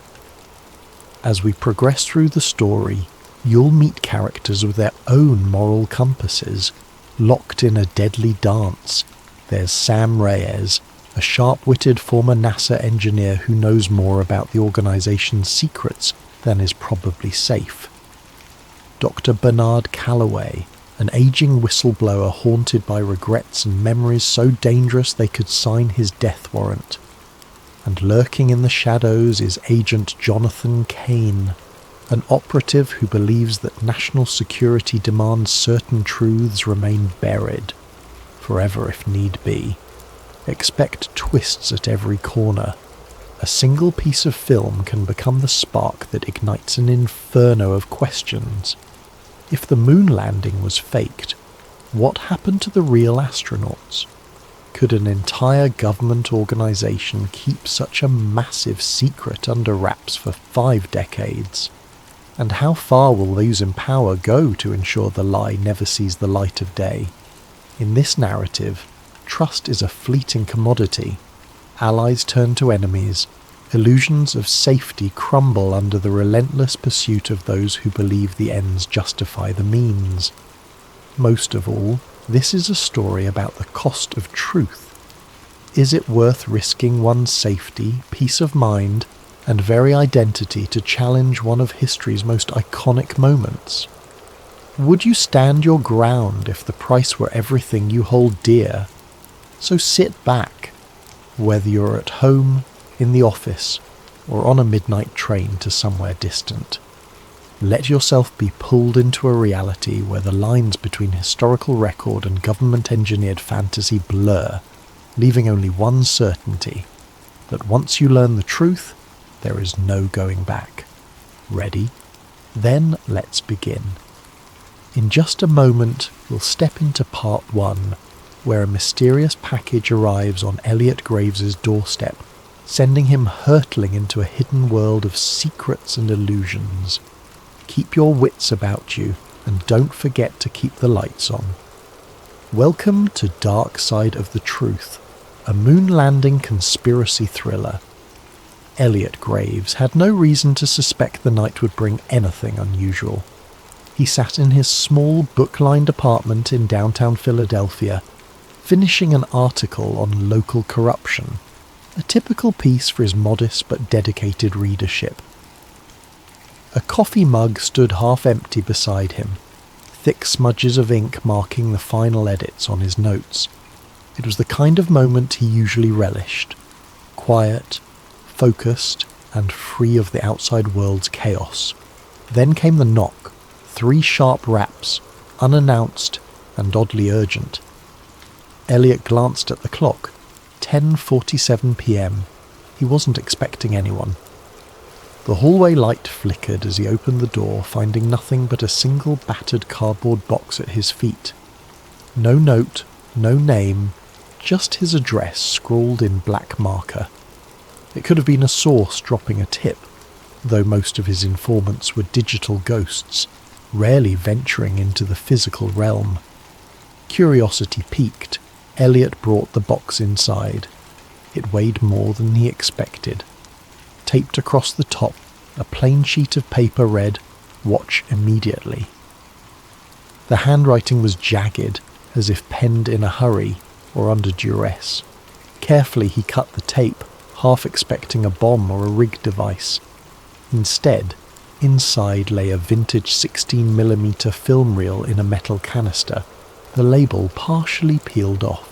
As we progress through the story, you'll meet characters with their own moral compasses, locked in a deadly dance. There's Sam Reyes, a sharp-witted former NASA engineer who knows more about the organization's secrets than is probably safe. Dr. Bernard Calloway, an aging whistleblower haunted by regrets and memories so dangerous they could sign his death warrant. And lurking in the shadows is Agent Jonathan Kane, an operative who believes that national security demands certain truths remain buried, forever if need be. Expect twists at every corner. A single piece of film can become the spark that ignites an inferno of questions. If the moon landing was faked, what happened to the real astronauts? Could an entire government organization keep such a massive secret under wraps for 5 decades? And how far will those in power go to ensure the lie never sees the light of day? In this narrative, trust is a fleeting commodity. Allies turn to enemies. Illusions of safety crumble under the relentless pursuit of those who believe the ends justify the means. Most of all, this is a story about the cost of truth. Is it worth risking one's safety, peace of mind, and very identity to challenge one of history's most iconic moments? Would you stand your ground if the price were everything you hold dear? So sit back, whether you're at home, in the office, or on a midnight train to somewhere distant. Let yourself be pulled into a reality where the lines between historical record and government-engineered fantasy blur, leaving only one certainty, that once you learn the truth, there is no going back. Ready? Then let's begin. In just a moment, we'll step into part 1, where a mysterious package arrives on Elliot Graves's doorstep, sending him hurtling into a hidden world of secrets and illusions. Keep your wits about you, and don't forget to keep the lights on. Welcome to Dark Side of the Truth, a moon landing conspiracy thriller. Elliot Graves had no reason to suspect the night would bring anything unusual. He sat in his small book-lined apartment in downtown Philadelphia, finishing an article on local corruption, a typical piece for his modest but dedicated readership. A coffee mug stood half empty beside him, thick smudges of ink marking the final edits on his notes. It was the kind of moment he usually relished, quiet, focused, and free of the outside world's chaos. Then came the knock, 3 sharp raps, unannounced and oddly urgent. Elliot glanced at the clock. 10:47 p.m. He wasn't expecting anyone. The hallway light flickered as he opened the door, finding nothing but a single battered cardboard box at his feet. No note, no name, just his address scrawled in black marker. It could have been a source dropping a tip, though most of his informants were digital ghosts, rarely venturing into the physical realm. Curiosity piqued, Elliot brought the box inside. It weighed more than he expected. Taped across the top, a plain sheet of paper read, "Watch immediately." The handwriting was jagged, as if penned in a hurry or under duress. Carefully he cut the tape, half expecting a bomb or a rig device. Instead, inside lay a vintage 16mm film reel in a metal canister, the label partially peeled off.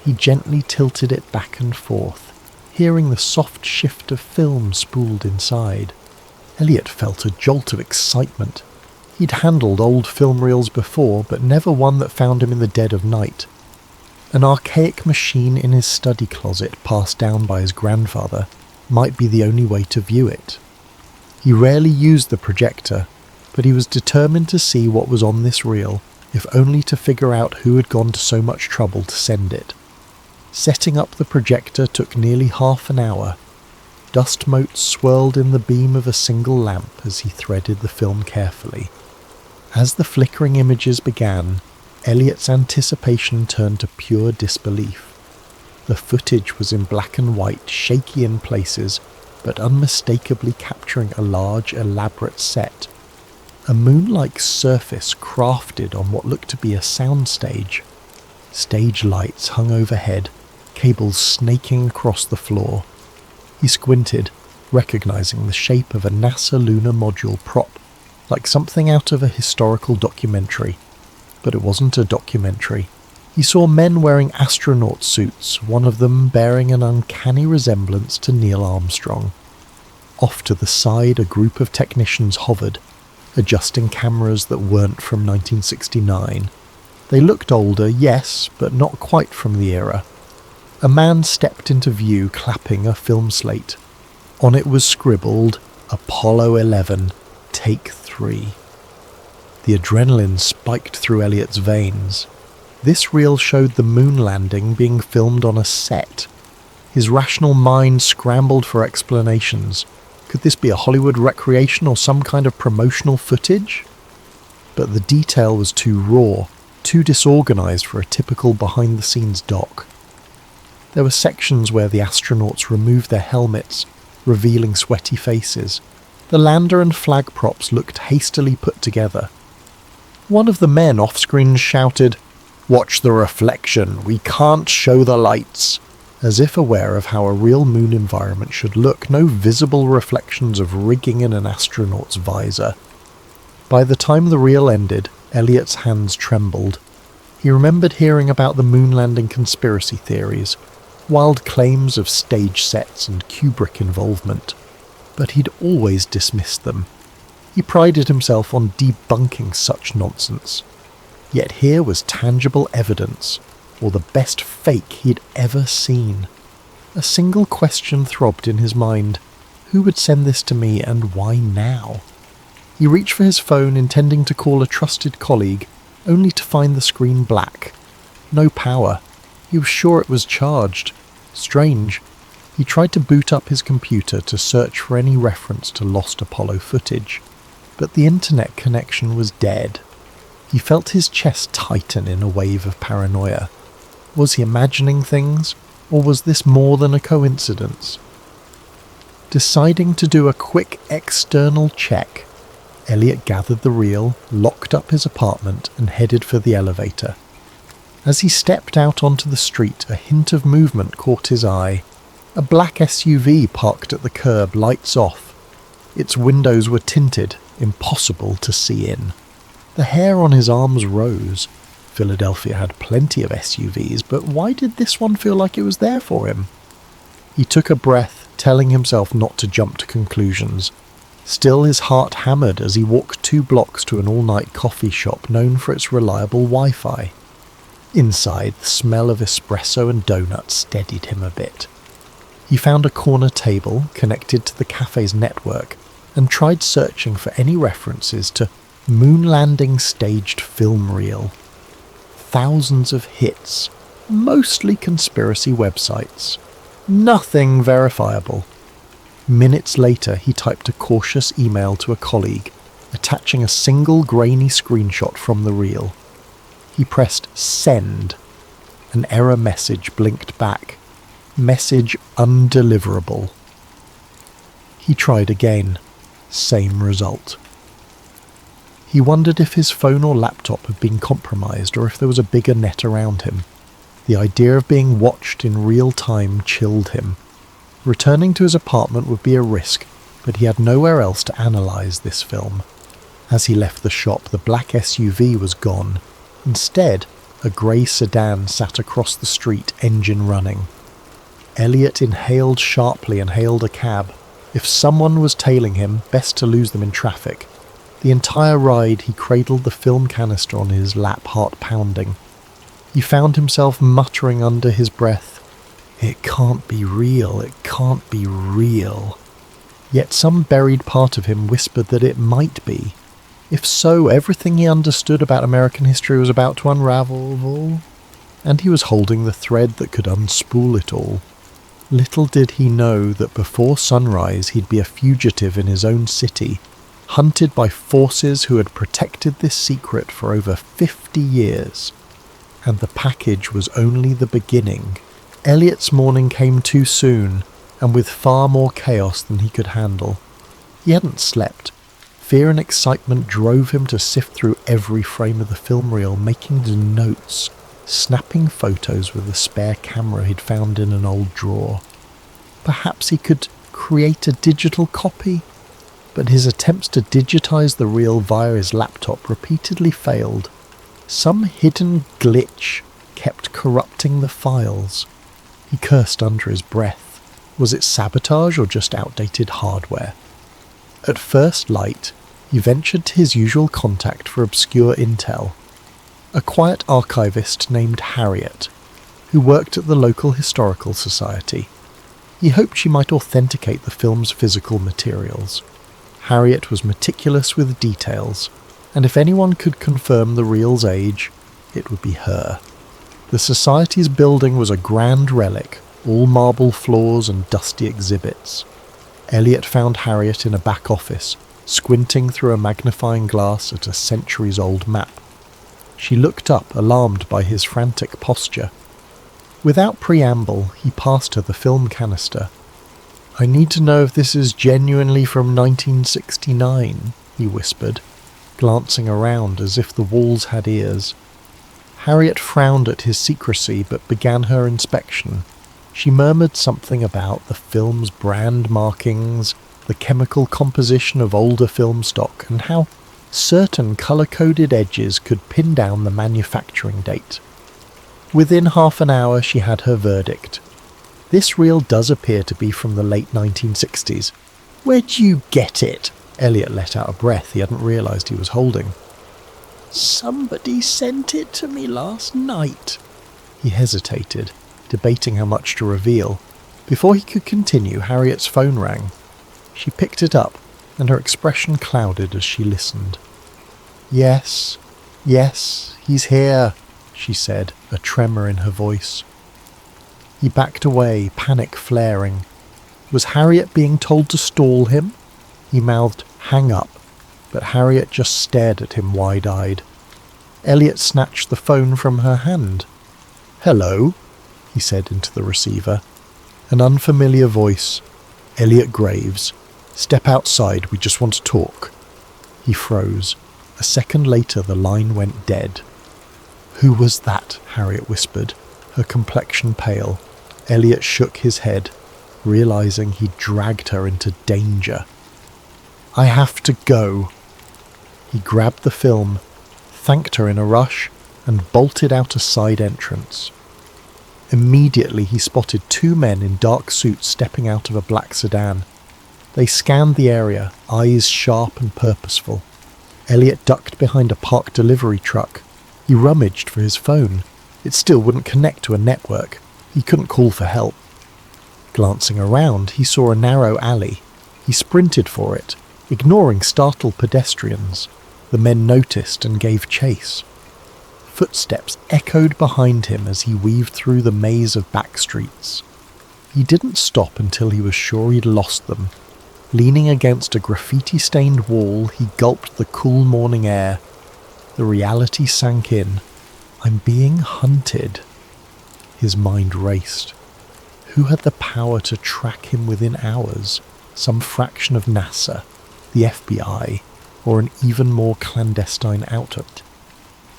He gently tilted it back and forth, hearing the soft shift of film spooled inside. Elliot felt a jolt of excitement. He'd handled old film reels before, but never one that found him in the dead of night. An archaic machine in his study closet passed down by his grandfather might be the only way to view it. He rarely used the projector, but he was determined to see what was on this reel, if only to figure out who had gone to so much trouble to send it. Setting up the projector took nearly half an hour. Dust motes swirled in the beam of a single lamp as he threaded the film carefully. As the flickering images began, Elliot's anticipation turned to pure disbelief. The footage was in black and white, shaky in places, but unmistakably capturing a large, elaborate set. A moon-like surface crafted on what looked to be a soundstage. Stage lights hung overhead, cables snaking across the floor. He squinted, recognizing the shape of a NASA lunar module prop, like something out of a historical documentary. But it wasn't a documentary. He saw men wearing astronaut suits, one of them bearing an uncanny resemblance to Neil Armstrong. Off to the side, a group of technicians hovered, adjusting cameras that weren't from 1969. They looked older, yes, but not quite from the era. A man stepped into view, clapping a film slate. On it was scribbled, Apollo 11, Take 3. The adrenaline spiked through Elliot's veins. This reel showed the moon landing being filmed on a set. His rational mind scrambled for explanations. Could this be a Hollywood recreation or some kind of promotional footage? But the detail was too raw, too disorganized for a typical behind-the-scenes doc. There were sections where the astronauts removed their helmets, revealing sweaty faces. The lander and flag props looked hastily put together. One of the men off-screen shouted, "Watch the reflection, we can't show the lights," as if aware of how a real moon environment should look, no visible reflections of rigging in an astronaut's visor. By the time the reel ended, Elliot's hands trembled. He remembered hearing about the moon landing conspiracy theories, wild claims of stage sets and Kubrick involvement, but he'd always dismissed them. He prided himself on debunking such nonsense. Yet here was tangible evidence, or the best fake he'd ever seen. A single question throbbed in his mind. Who would send this to me, and why now? He reached for his phone, intending to call a trusted colleague, only to find the screen black. No power. He was sure it was charged. Strange. He tried to boot up his computer to search for any reference to lost Apollo footage, but the internet connection was dead. He felt his chest tighten in a wave of paranoia. Was he imagining things, or was this more than a coincidence? Deciding to do a quick external check, Elliot gathered the reel, locked up his apartment, and headed for the elevator. As he stepped out onto the street, a hint of movement caught his eye. A black SUV parked at the curb, lights off. Its windows were tinted, impossible to see in. The hair on his arms rose. Philadelphia had plenty of SUVs, but why did this one feel like it was there for him? He took a breath, telling himself not to jump to conclusions. Still, his heart hammered as he walked 2 blocks to an all-night coffee shop known for its reliable Wi-Fi. Inside, the smell of espresso and donuts steadied him a bit. He found a corner table connected to the cafe's network and tried searching for any references to moon landing staged film reel. Thousands of hits, mostly conspiracy websites. Nothing verifiable. Minutes later, he typed a cautious email to a colleague, attaching a single grainy screenshot from the reel. He pressed send. An error message blinked back. Message undeliverable. He tried again. Same result. He wondered if his phone or laptop had been compromised or if there was a bigger net around him. The idea of being watched in real time chilled him. Returning to his apartment would be a risk, but he had nowhere else to analyse this film. As he left the shop, the black SUV was gone. Instead, a grey sedan sat across the street, engine running. Elliot inhaled sharply and hailed a cab. If someone was tailing him, best to lose them in traffic. The entire ride he cradled the film canister on his lap, heart pounding. He found himself muttering under his breath, "It can't be real, it can't be real." Yet some buried part of him whispered that it might be. If so, everything he understood about American history was about to unravel, and he was holding the thread that could unspool it all. Little did he know that before sunrise he'd be a fugitive in his own city, hunted by forces who had protected this secret for over 50 years. And the package was only the beginning. Elliot's morning came too soon, and with far more chaos than he could handle. He hadn't slept. Fear and excitement drove him to sift through every frame of the film reel, making notes, snapping photos with a spare camera he'd found in an old drawer. Perhaps he could create a digital copy, but his attempts to digitize the reel via his laptop repeatedly failed. Some hidden glitch kept corrupting the files. He cursed under his breath. Was it sabotage or just outdated hardware? At first light, he ventured to his usual contact for obscure intel, a quiet archivist named Harriet, who worked at the local historical society. He hoped she might authenticate the film's physical materials. Harriet was meticulous with details, and if anyone could confirm the reel's age, it would be her. The society's building was a grand relic, all marble floors and dusty exhibits. Elliot found Harriet in a back office, squinting through a magnifying glass at a centuries-old map. She looked up, alarmed by his frantic posture. Without preamble, he passed her the film canister. "I need to know if this is genuinely from 1969, he whispered, glancing around as if the walls had ears. Harriet frowned at his secrecy but began her inspection. She murmured something about the film's brand markings, the chemical composition of older film stock, and how certain colour-coded edges could pin down the manufacturing date. Within half an hour she had her verdict. "This reel does appear to be from the late 1960s. "Where'd you get it?" Elliot let out a breath he hadn't realised he was holding. "Somebody sent it to me last night." He hesitated, debating how much to reveal. Before he could continue, Harriet's phone rang. She picked it up, and her expression clouded as she listened. Yes, he's here," she said, a tremor in her voice. He backed away, panic flaring. Was Harriet being told to stall him? He mouthed, "Hang up," but Harriet just stared at him wide-eyed. Elliot snatched the phone from her hand. "Hello," he said into the receiver. An unfamiliar voice. "Elliot Graves. Step outside, we just want to talk." He froze. A second later the line went dead. "Who was that?" Harriet whispered, her complexion pale. Elliot shook his head, realizing he'd dragged her into danger. "I have to go." He grabbed the film, thanked her in a rush, and bolted out a side entrance. Immediately he spotted two men in dark suits stepping out of a black sedan. They scanned the area, eyes sharp and purposeful. Elliot ducked behind a parked delivery truck. He rummaged for his phone. It still wouldn't connect to a network. He couldn't call for help. Glancing around, he saw a narrow alley. He sprinted for it, ignoring startled pedestrians. The men noticed and gave chase. Footsteps echoed behind him as he weaved through the maze of back streets. He didn't stop until he was sure he'd lost them. Leaning against a graffiti-stained wall, he gulped the cool morning air. The reality sank in. I'm being hunted. His mind raced. Who had the power to track him within hours? Some fraction of NASA, the FBI, or an even more clandestine outfit?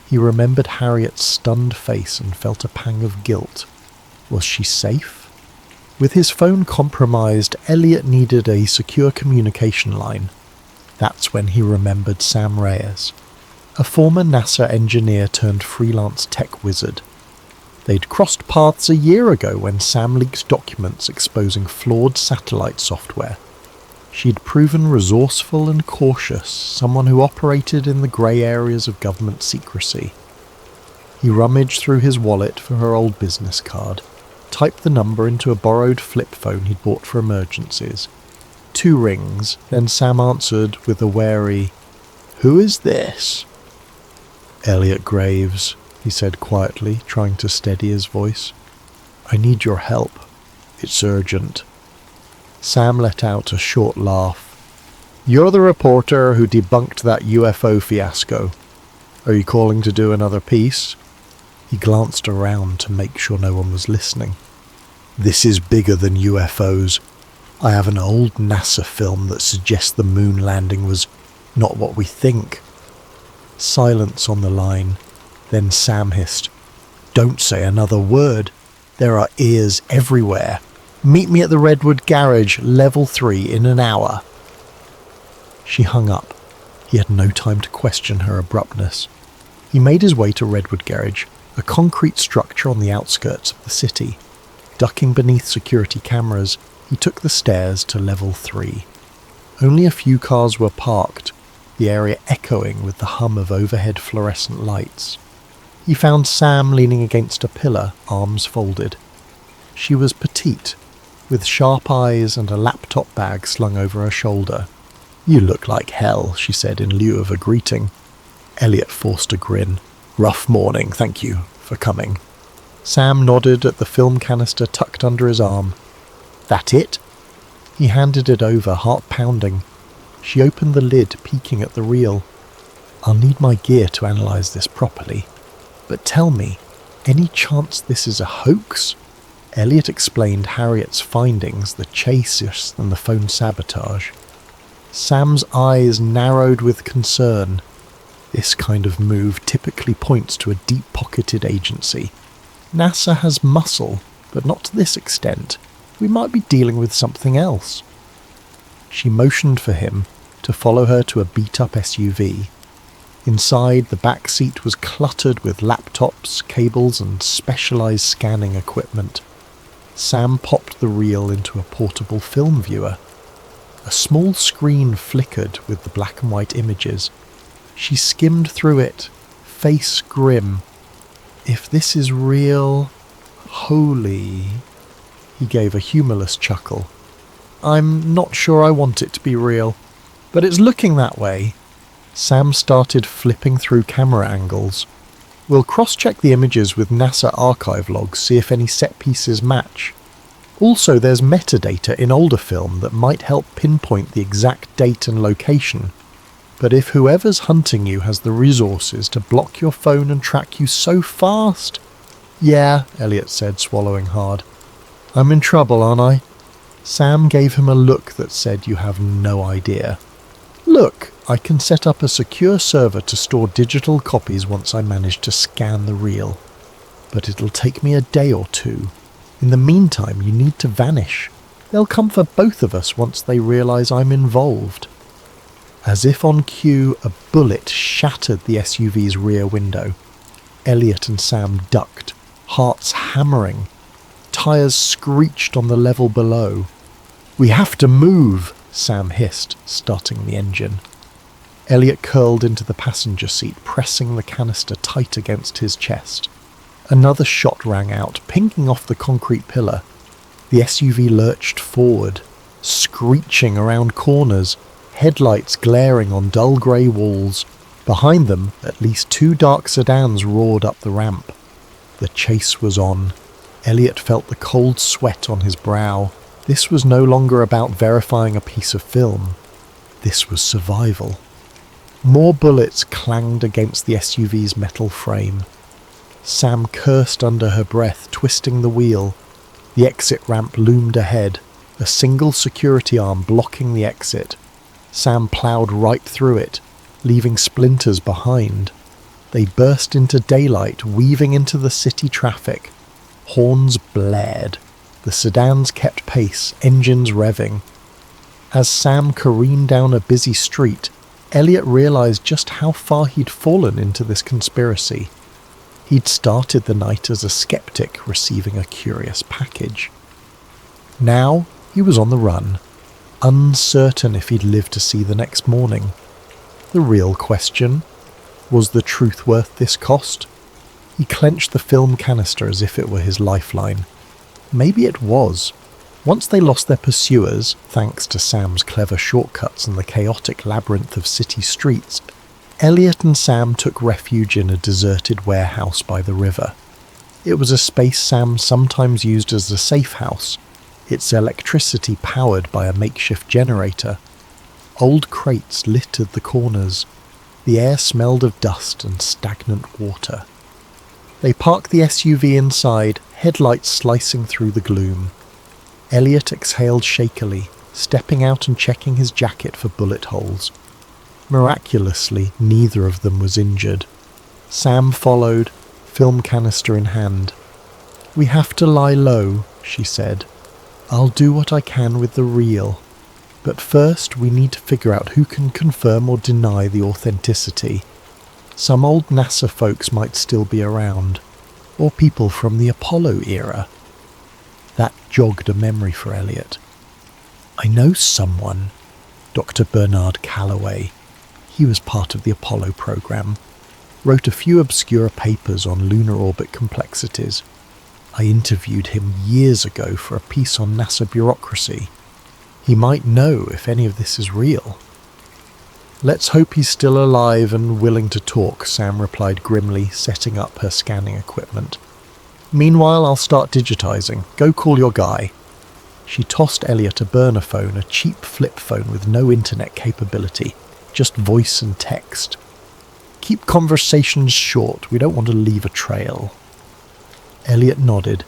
He remembered Harriet's stunned face and felt a pang of guilt. Was she safe? With his phone compromised, Elliot needed a secure communication line. That's when he remembered Sam Reyes, a former NASA engineer turned freelance tech wizard. They'd crossed paths a year ago when Sam leaked documents exposing flawed satellite software. She'd proven resourceful and cautious, someone who operated in the grey areas of government secrecy. He rummaged through his wallet for her old business card, typed the number into a borrowed flip phone he'd bought for emergencies. 2 rings, then Sam answered with a wary, "Who is this?" "Elliot Graves," he said quietly, trying to steady his voice. "I need your help. It's urgent." Sam let out a short laugh. "You're the reporter who debunked that UFO fiasco. Are you calling to do another piece?" He glanced around to make sure no one was listening. "This is bigger than UFOs. I have an old NASA film that suggests the moon landing was not what we think." Silence on the line. Then Sam hissed, "Don't say another word. There are ears everywhere. Meet me at the Redwood Garage, level 3, in an hour." She hung up. He had no time to question her abruptness. He made his way to Redwood Garage, a concrete structure on the outskirts of the city. Ducking beneath security cameras, he took the stairs to level 3. Only a few cars were parked, the area echoing with the hum of overhead fluorescent lights. He found Sam leaning against a pillar, arms folded. She was petite, with sharp eyes and a laptop bag slung over her shoulder. "You look like hell," she said in lieu of a greeting. Elliot forced a grin. "Rough morning, thank you for coming." Sam nodded at the film canister tucked under his arm. "That it?" He handed it over, heart pounding. She opened the lid, peeking at the reel. "I'll need my gear to analyse this properly. But tell me, any chance this is a hoax?" Elliot explained Harriet's findings, the chase and the phone sabotage. Sam's eyes narrowed with concern. This kind of move typically points to a deep-pocketed agency. NASA has muscle, but not to this extent. We might be dealing with something else. She motioned for him to follow her to a beat-up SUV. Inside, the back seat was cluttered with laptops, cables, and specialized scanning equipment. Sam popped the reel into a portable film viewer. A small screen flickered with the black and white images. She skimmed through it, face grim. "If this is real, holy..." He gave a humorless chuckle. "I'm not sure I want it to be real, but it's looking that way." Sam started flipping through camera angles. "We'll cross-check the images with NASA archive logs, see if any set pieces match. Also, there's metadata in older film that might help pinpoint the exact date and location. But if whoever's hunting you has the resources to block your phone and track you so fast..." "Yeah," Elliot said, swallowing hard. "I'm in trouble, aren't I?" Sam gave him a look that said, "You have no idea." "Look, I can set up a secure server to store digital copies once I manage to scan the reel. But it'll take me a day or 2. In the meantime, you need to vanish. They'll come for both of us once they realise I'm involved." As if on cue, a bullet shattered the SUV's rear window. Elliot and Sam ducked, hearts hammering. Tyres screeched on the level below. "We have to move," Sam hissed, starting the engine. Elliot curled into the passenger seat, pressing the canister tight against his chest. Another shot rang out, pinging off the concrete pillar. The SUV lurched forward, screeching around corners, headlights glaring on dull grey walls. Behind them, at least 2 dark sedans roared up the ramp. The chase was on. Elliot felt the cold sweat on his brow. This was no longer about verifying a piece of film. This was survival. More bullets clanged against the SUV's metal frame. Sam cursed under her breath, twisting the wheel. The exit ramp loomed ahead, a single security arm blocking the exit. Sam ploughed right through it, leaving splinters behind. They burst into daylight, weaving into the city traffic. Horns blared. The sedans kept pace, engines revving. As Sam careened down a busy street, Elliot realised just how far he'd fallen into this conspiracy. He'd started the night as a skeptic receiving a curious package. Now he was on the run, uncertain if he'd live to see the next morning. The real question: was the truth worth this cost? He clenched the film canister as if it were his lifeline. Maybe it was. Once they lost their pursuers, thanks to Sam's clever shortcuts and the chaotic labyrinth of city streets, Elliot and Sam took refuge in a deserted warehouse by the river. It was a space Sam sometimes used as a safe house, its electricity powered by a makeshift generator. Old crates littered the corners. The air smelled of dust and stagnant water. They parked the SUV inside, headlights slicing through the gloom. Elliot exhaled shakily, stepping out and checking his jacket for bullet holes. Miraculously, neither of them was injured. Sam followed, film canister in hand. "We have to lie low," she said. "I'll do what I can with the real. But first we need to figure out who can confirm or deny the authenticity. Some old NASA folks might still be around, or people from the Apollo era." That jogged a memory for Elliot. "I know someone, Dr. Bernard Calloway. He was part of the Apollo program. Wrote a few obscure papers on lunar orbit complexities. I interviewed him years ago for a piece on NASA bureaucracy. He might know if any of this is real." "Let's hope he's still alive and willing to talk," Sam replied grimly, setting up her scanning equipment. "Meanwhile, I'll start digitizing. Go call your guy." She tossed Elliot a burner phone, a cheap flip phone with no internet capability, just voice and text. "Keep conversations short, we don't want to leave a trail." Elliot nodded,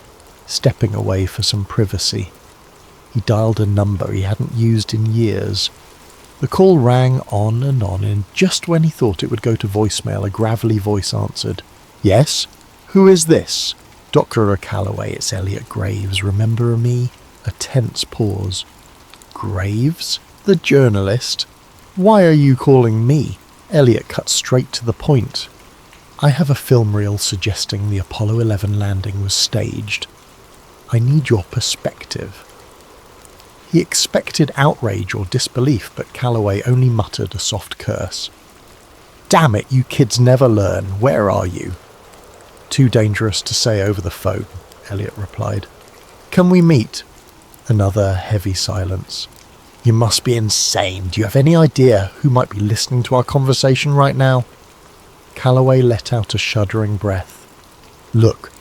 stepping away for some privacy. He dialed a number he hadn't used in years. The call rang on, and just when he thought it would go to voicemail, a gravelly voice answered. "Yes? Who is this?" "Dr. Calloway, it's Elliot Graves. Remember me?" A tense pause. "Graves? The journalist? Why are you calling me?" Elliot cut straight to the point. "I have a film reel suggesting the Apollo 11 landing was staged. I need your perspective." He expected outrage or disbelief, but Calloway only muttered a soft curse. "Damn it, you kids never learn. Where are you?" "Too dangerous to say over the phone," Elliot replied. "Can we meet?" Another heavy silence. "You must be insane. Do you have any idea who might be listening to our conversation right now?" Calloway let out a shuddering breath. "Look,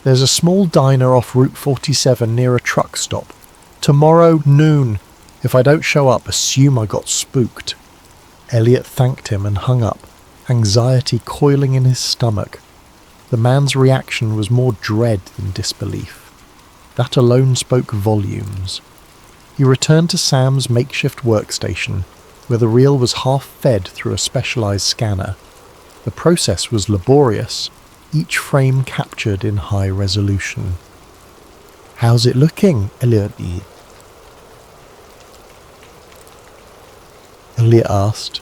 there's a small diner off Route 47 near a truck stop. Tomorrow noon. If I don't show up, assume I got spooked." Elliot thanked him and hung up, anxiety coiling in his stomach. The man's reaction was more dread than disbelief. That alone spoke volumes. He returned to Sam's makeshift workstation, where the reel was half fed through a specialized scanner. The process was laborious, each frame captured in high resolution. "How's it looking, Elliot asked.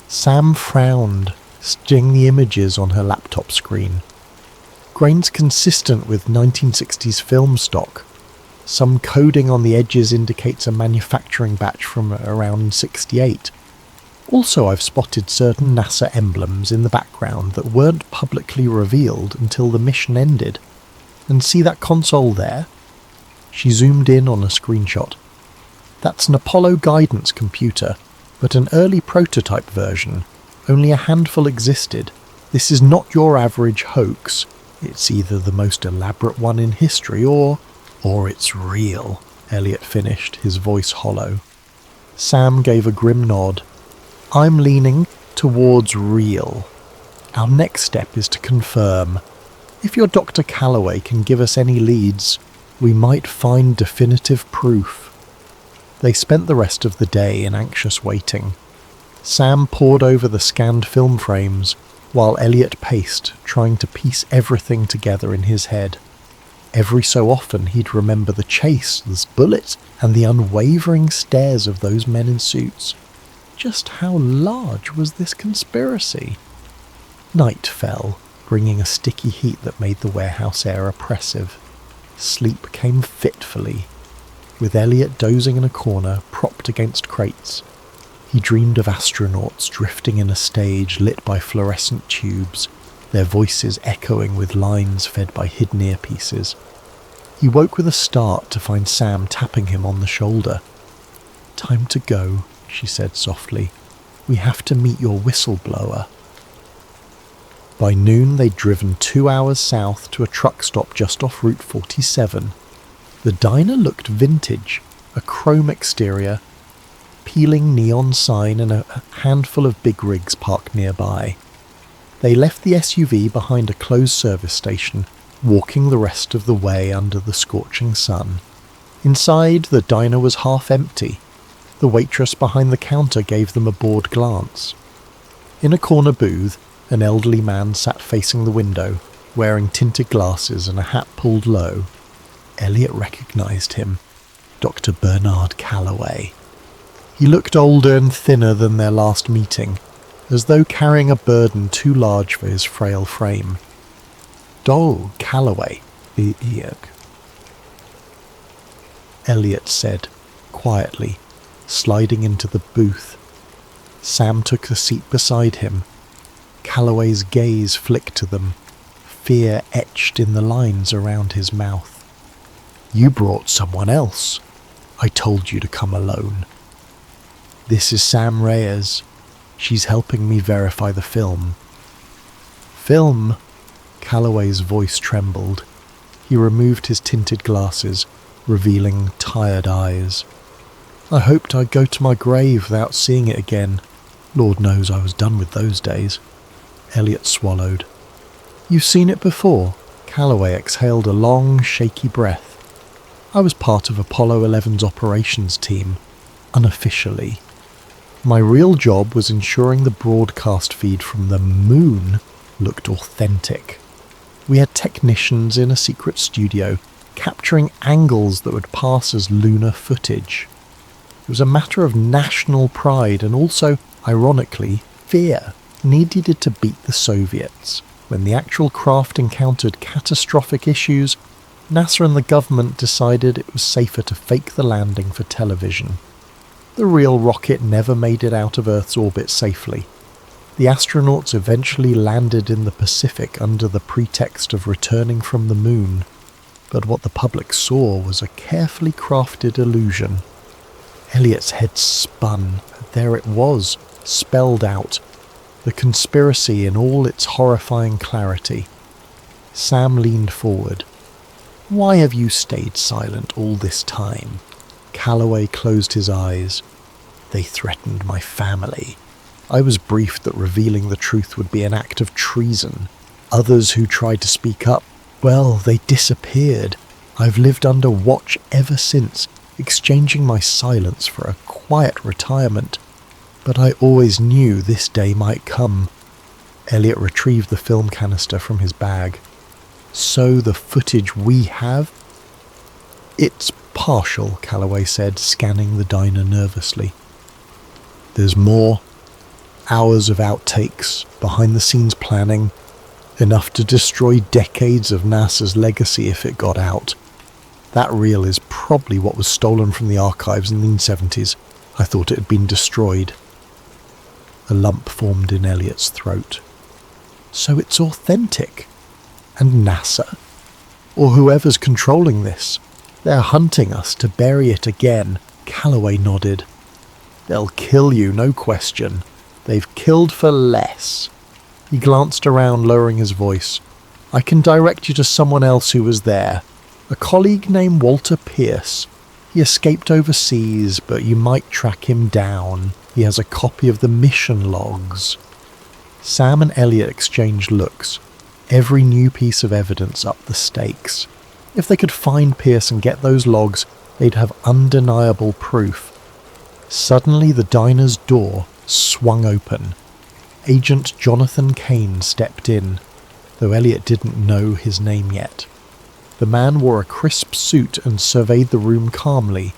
Sam frowned, studying the images on her laptop screen. Grains consistent with 1960s film stock. Some coding on the edges indicates a manufacturing batch from around 68. Also, I've spotted certain NASA emblems in the background that weren't publicly revealed until the mission ended. And see that console there?" She zoomed in on a screenshot. "That's an Apollo guidance computer, but an early prototype version. Only a handful existed. This is not your average hoax. It's either the most elaborate one in history or it's real," Elliot finished, his voice hollow. Sam gave a grim nod. "I'm leaning towards real. Our next step is to confirm. If your Dr. Calloway can give us any leads, we might find definitive proof." They spent the rest of the day in anxious waiting. Sam pored over the scanned film frames, while Elliot paced, trying to piece everything together in his head. Every so often he'd remember the chase, the bullets, and the unwavering stares of those men in suits. Just how large was this conspiracy? Night fell, bringing a sticky heat that made the warehouse air oppressive. Sleep came fitfully, with Elliot dozing in a corner, propped against crates. He dreamed of astronauts drifting in a stage lit by fluorescent tubes, their voices echoing with lines fed by hidden earpieces. He woke with a start to find Sam tapping him on the shoulder. "Time to go," she said softly. "We have to meet your whistleblower." By noon they'd driven 2 hours south to a truck stop just off Route 47. The diner looked vintage, a chrome exterior, peeling neon sign and a handful of big rigs parked nearby. They left the SUV behind a closed service station, walking the rest of the way under the scorching sun. Inside, the diner was half empty. The waitress behind the counter gave them a bored glance. In a corner booth, an elderly man sat facing the window, wearing tinted glasses and a hat pulled low. Elliot recognized him, Dr. Bernard Calloway. He looked older and thinner than their last meeting, as though carrying a burden too large for his frail frame. "Do, Calloway, Elliot said, quietly, sliding into the booth. Sam took the seat beside him. Calloway's gaze flicked to them, fear etched in the lines around his mouth. "You brought someone else. I told you to come alone." "This is Sam Reyes. She's helping me verify the film." "Film?" Calloway's voice trembled. He removed his tinted glasses, revealing tired eyes. "I hoped I'd go to my grave without seeing it again. Lord knows I was done with those days." Elliot swallowed. "You've seen it before?" Calloway exhaled a long, shaky breath. "I was part of Apollo 11's operations team, unofficially. My real job was ensuring the broadcast feed from the moon looked authentic. We had technicians in a secret studio, capturing angles that would pass as lunar footage. It was a matter of national pride and also, ironically, fear. Needed to beat the Soviets. When the actual craft encountered catastrophic issues, NASA and the government decided it was safer to fake the landing for television. The real rocket never made it out of Earth's orbit safely. The astronauts eventually landed in the Pacific under the pretext of returning from the moon, but what the public saw was a carefully crafted illusion. Elliot's head spun. There it was, spelled out. The conspiracy in all its horrifying clarity. Sam leaned forward. "Why have you stayed silent all this time?" Calloway closed his eyes. "They threatened my family. I was briefed that revealing the truth would be an act of treason. Others who tried to speak up, well, they disappeared. I've lived under watch ever since, exchanging my silence for a quiet retirement. But I always knew this day might come." Elliot retrieved the film canister from his bag. "So the footage we have?" "It's partial," Calloway said, scanning the diner nervously. "There's more. Hours of outtakes, behind-the-scenes planning, enough to destroy decades of NASA's legacy if it got out. That reel is probably what was stolen from the archives in the 1970s. I thought it had been destroyed." A lump formed in Elliot's throat. "So it's authentic? And NASA? Or whoever's controlling this? They're hunting us to bury it again." Calloway nodded. "They'll kill you, no question. They've killed for less." He glanced around, lowering his voice. "I can direct you to someone else who was there. A colleague named Walter Pierce. He escaped overseas, but you might track him down. He has a copy of the mission logs." Sam and Elliot exchanged looks. Every new piece of evidence upped the stakes. If they could find Pierce and get those logs, they'd have undeniable proof. Suddenly the diner's door swung open. Agent Jonathan Kane stepped in, though Elliot didn't know his name yet. The man wore a crisp suit and surveyed the room calmly,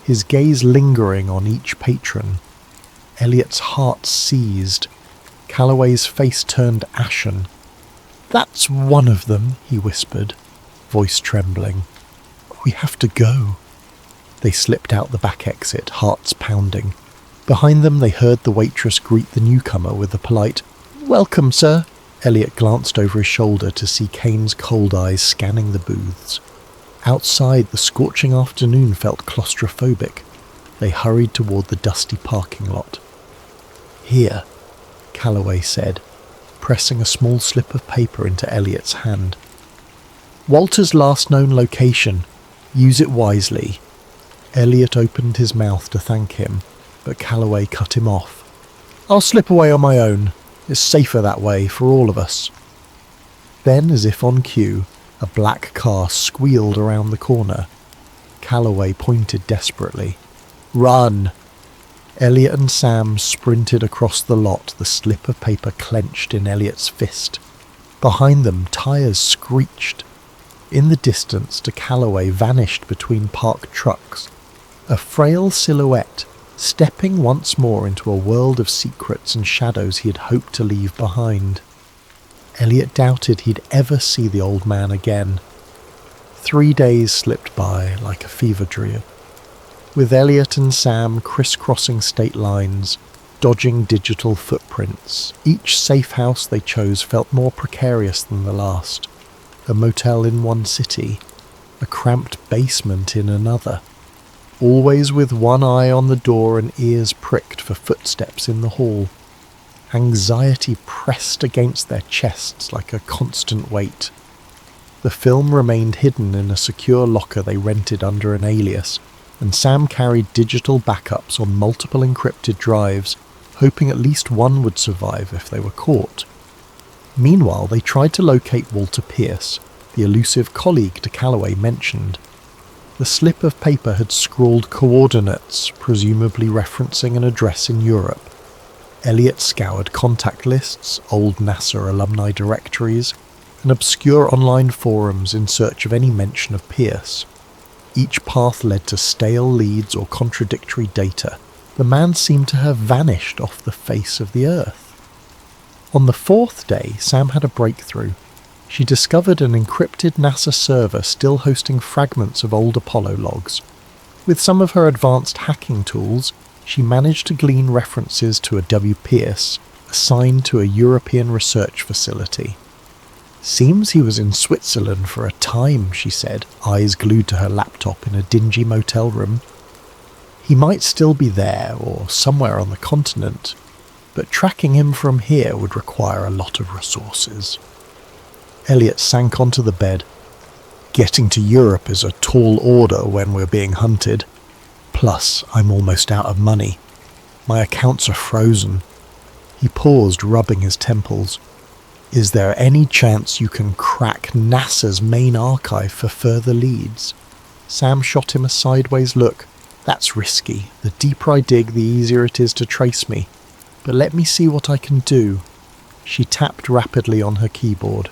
his gaze lingering on each patron. Elliot's heart seized. Calloway's face turned ashen. "That's one of them," he whispered, voice trembling. "We have to go." They slipped out the back exit, hearts pounding. Behind them they heard the waitress greet the newcomer with a polite, "Welcome, sir." Elliot glanced over his shoulder to see Kane's cold eyes scanning the booths. Outside, the scorching afternoon felt claustrophobic. They hurried toward the dusty parking lot. "Here," Calloway said, pressing a small slip of paper into Elliot's hand. "Walter's last known location. Use it wisely." Elliot opened his mouth to thank him, but Calloway cut him off. "I'll slip away on my own. It's safer that way for all of us." Then, as if on cue, a black car squealed around the corner. Calloway pointed desperately. "Run!" Elliot and Sam sprinted across the lot, the slip of paper clenched in Elliot's fist. Behind them, tyres screeched. In the distance, de Calloway vanished between parked trucks, a frail silhouette, stepping once more into a world of secrets and shadows he had hoped to leave behind. Elliot doubted he'd ever see the old man again. 3 days slipped by like a fever dream, with Elliot and Sam crisscrossing state lines, dodging digital footprints. Each safe house they chose felt more precarious than the last. A motel in one city, a cramped basement in another, always with one eye on the door and ears pricked for footsteps in the hall. Anxiety pressed against their chests like a constant weight. The film remained hidden in a secure locker they rented under an alias, and Sam carried digital backups on multiple encrypted drives, hoping at least one would survive if they were caught. Meanwhile, they tried to locate Walter Pierce, the elusive colleague de Calloway mentioned. The slip of paper had scrawled coordinates, presumably referencing an address in Europe. Elliot scoured contact lists, old NASA alumni directories, and obscure online forums in search of any mention of Pierce. Each path led to stale leads or contradictory data. The man seemed to have vanished off the face of the earth. On the 4th day, Sam had a breakthrough. She discovered an encrypted NASA server still hosting fragments of old Apollo logs. With some of her advanced hacking tools, she managed to glean references to a W. Pierce, assigned to a European research facility. "Seems he was in Switzerland for a time," she said, eyes glued to her laptop in a dingy motel room. "He might still be there, or somewhere on the continent, but tracking him from here would require a lot of resources." Elliot sank onto the bed. "Getting to Europe is a tall order when we're being hunted. Plus, I'm almost out of money. My accounts are frozen." He paused, rubbing his temples. "Is there any chance you can crack NASA's main archive for further leads?" Sam shot him a sideways look. "That's risky. The deeper I dig, the easier it is to trace me. But let me see what I can do." She tapped rapidly on her keyboard.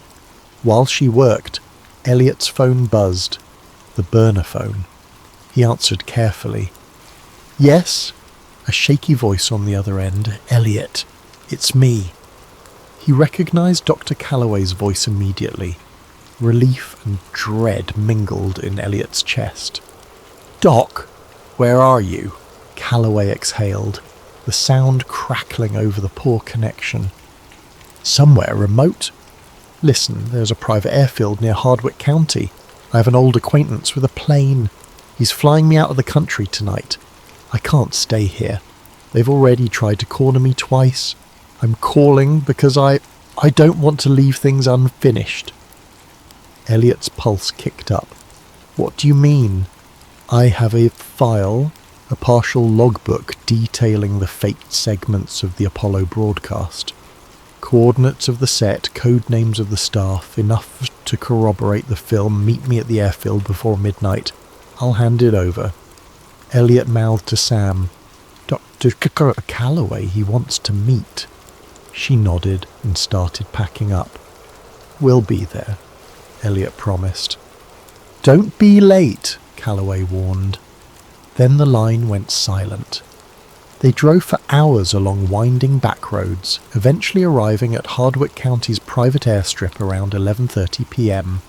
While she worked, Elliot's phone buzzed. The burner phone. He answered carefully. "Yes?" A shaky voice on the other end. "Elliot, it's me." He recognized Dr. Calloway's voice immediately. Relief and dread mingled in Elliot's chest. "Doc, where are you?" Calloway exhaled, the sound crackling over the poor connection. "Somewhere remote. Listen, there's a private airfield near Hardwick County. I have an old acquaintance with a plane. He's flying me out of the country tonight. I can't stay here. They've already tried to corner me twice. I'm calling because I don't want to leave things unfinished." Elliot's pulse kicked up. "What do you mean?" "I have a file, a partial logbook detailing the faked segments of the Apollo broadcast. Coordinates of the set, code names of the staff, enough to corroborate the film. Meet me at the airfield before midnight. I'll hand it over." Elliot mouthed to Sam. "Dr. Calloway he wants to meet." She nodded and started packing up. "We'll be there," Elliot promised. "Don't be late," Calloway warned. Then the line went silent. They drove for hours along winding back roads, eventually arriving at Hardwick County's private airstrip around 11:30 p.m.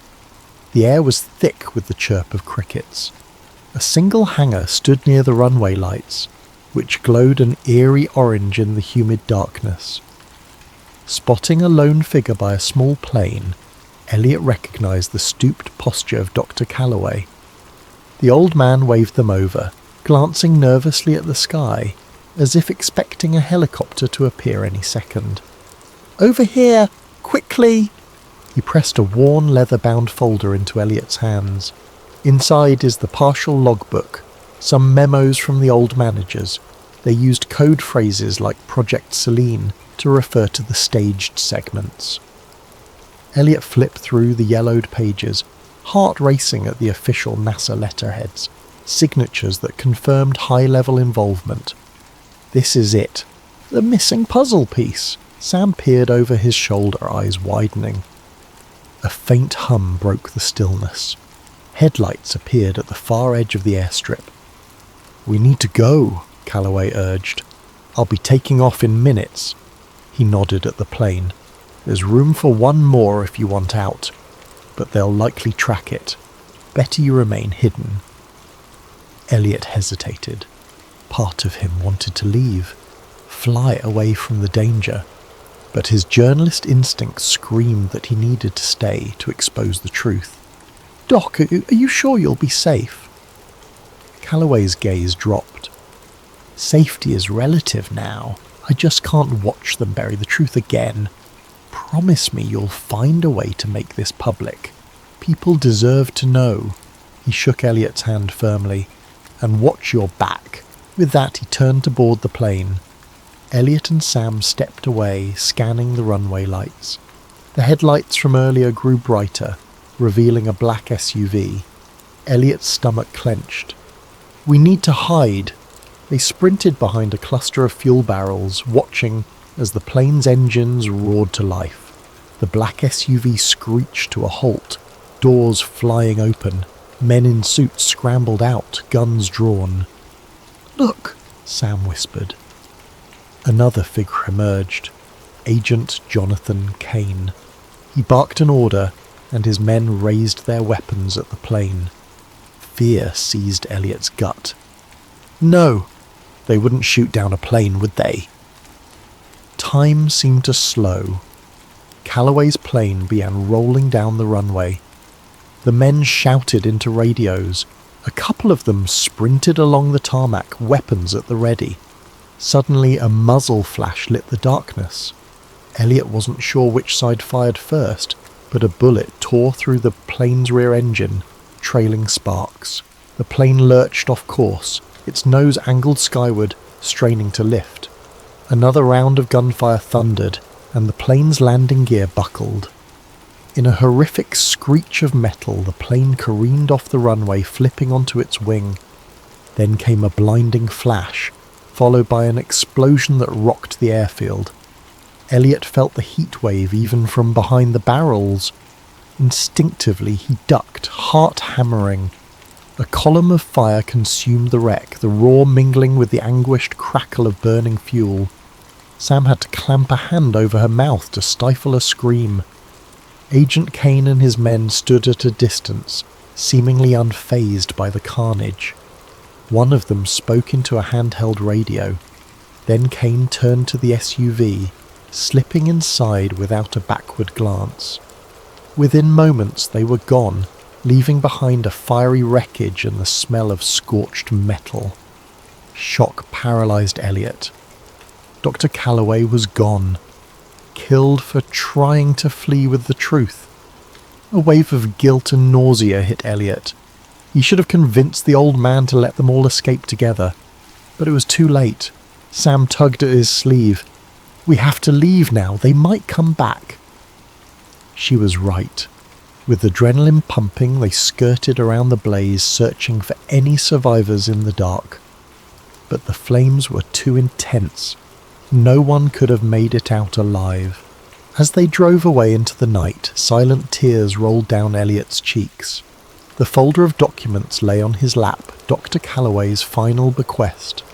The air was thick with the chirp of crickets. A single hangar stood near the runway lights, which glowed an eerie orange in the humid darkness. Spotting a lone figure by a small plane, Elliot recognised the stooped posture of Dr. Calloway. The old man waved them over, glancing nervously at the sky, as if expecting a helicopter to appear any second. "Over here! Quickly!" He pressed a worn leather-bound folder into Elliot's hands. Inside is the partial logbook, some memos from the old managers. They used code phrases like Project Selene to refer to the staged segments. Elliot flipped through the yellowed pages, heart racing at the official NASA letterheads, signatures that confirmed high-level involvement. This is it. The missing puzzle piece. Sam peered over his shoulder, eyes widening. A faint hum broke the stillness. Headlights appeared at the far edge of the airstrip. "We need to go," Calloway urged. "I'll be taking off in minutes." He nodded at the plane. "There's room for one more if you want out, but they'll likely track it. Better you remain hidden." Elliot hesitated. Part of him wanted to leave, fly away from the danger, but his journalist instinct screamed that he needed to stay to expose the truth. "Doc, are you sure you'll be safe?" Calloway's gaze dropped. "Safety is relative now. I just can't watch them bury the truth again. Promise me you'll find a way to make this public. People deserve to know." He shook Elliot's hand firmly. "And watch your back." With that, he turned to board the plane. Elliot and Sam stepped away, scanning the runway lights. The headlights from earlier grew brighter, revealing a black SUV. Elliot's stomach clenched. "We need to hide." They sprinted behind a cluster of fuel barrels, watching as the plane's engines roared to life. The black SUV screeched to a halt, doors flying open. Men in suits scrambled out, guns drawn. "Look," Sam whispered. Another figure emerged. Agent Jonathan Kane. He barked an order, and his men raised their weapons at the plane. Fear seized Elliot's gut. No! They wouldn't shoot down a plane, would they? Time seemed to slow. Calloway's plane began rolling down the runway. The men shouted into radios. A couple of them sprinted along the tarmac, weapons at the ready. Suddenly a muzzle flash lit the darkness. Elliot wasn't sure which side fired first, but a bullet tore through the plane's rear engine, trailing sparks. The plane lurched off course, its nose angled skyward, straining to lift. Another round of gunfire thundered, and the plane's landing gear buckled. In a horrific screech of metal, the plane careened off the runway, flipping onto its wing. Then came a blinding flash, followed by an explosion that rocked the airfield. Elliot felt the heat wave even from behind the barrels. Instinctively, he ducked, heart hammering. A column of fire consumed the wreck, the roar mingling with the anguished crackle of burning fuel. Sam had to clamp a hand over her mouth to stifle a scream. Agent Kane and his men stood at a distance, seemingly unfazed by the carnage. One of them spoke into a handheld radio. Then Kane turned to the SUV, slipping inside without a backward glance. Within moments they were gone, leaving behind a fiery wreckage and the smell of scorched metal. Shock paralysed Elliot. Dr. Calloway was gone, killed for trying to flee with the truth. A wave of guilt and nausea hit Elliot. He should have convinced the old man to let them all escape together. But it was too late. Sam tugged at his sleeve. "We have to leave now. They might come back." She was right. With adrenaline pumping, they skirted around the blaze, searching for any survivors in the dark. But the flames were too intense. No one could have made it out alive. As they drove away into the night, silent tears rolled down Elliot's cheeks. The folder of documents lay on his lap, Dr. Calloway's final bequest.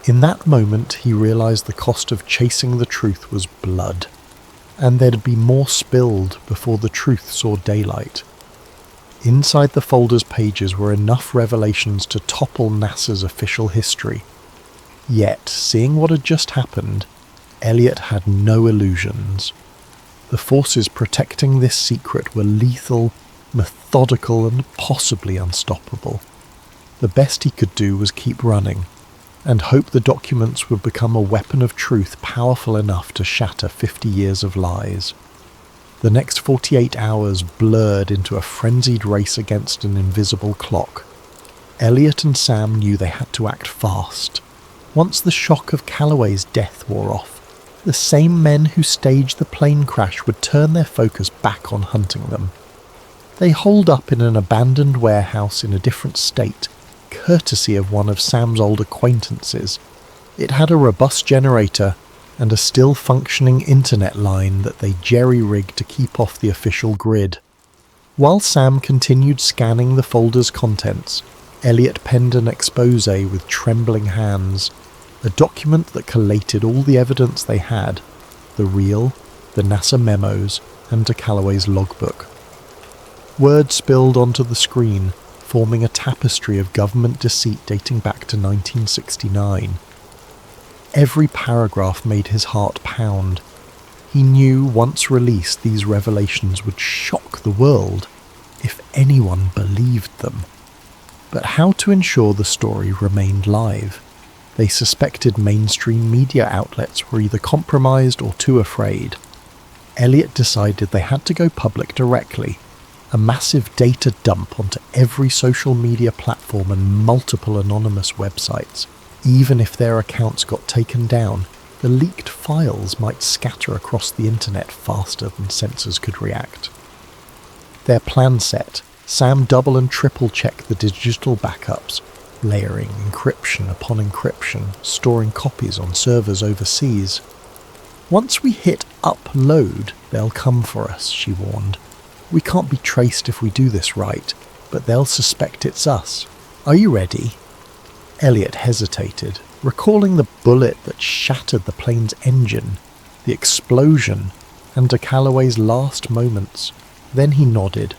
In that moment, he realized the cost of chasing the truth was blood, and there'd be more spilled before the truth saw daylight. Inside the folder's pages were enough revelations to topple NASA's official history. Yet, seeing what had just happened, Elliot had no illusions. The forces protecting this secret were lethal, methodical, and possibly unstoppable. The best he could do was keep running, and hope the documents would become a weapon of truth powerful enough to shatter 50 years of lies. The next 48 hours blurred into a frenzied race against an invisible clock. Elliot and Sam knew they had to act fast. Once the shock of Calloway's death wore off, the same men who staged the plane crash would turn their focus back on hunting them. They holed up in an abandoned warehouse in a different state, courtesy of one of Sam's old acquaintances. It had a robust generator and a still functioning internet line that they jerry-rigged to keep off the official grid. While Sam continued scanning the folder's contents, Elliot penned an expose with trembling hands, a document that collated all the evidence they had, the reel, the NASA memos, and de Calloway's logbook. Word spilled onto the screen, forming a tapestry of government deceit dating back to 1969. Every paragraph made his heart pound. He knew once released these revelations would shock the world, if anyone believed them. But how to ensure the story remained live? They suspected mainstream media outlets were either compromised or too afraid. Elliot decided they had to go public directly, a massive data dump onto every social media platform and multiple anonymous websites. Even if their accounts got taken down, the leaked files might scatter across the internet faster than sensors could react. Their plan set, Sam double and triple checked the digital backups, layering encryption upon encryption, storing copies on servers overseas. "Once we hit upload, they'll come for us," she warned. "We can't be traced if we do this right, but they'll suspect it's us. Are you ready?" Elliot hesitated, recalling the bullet that shattered the plane's engine, the explosion, and de Calloway's last moments. Then he nodded.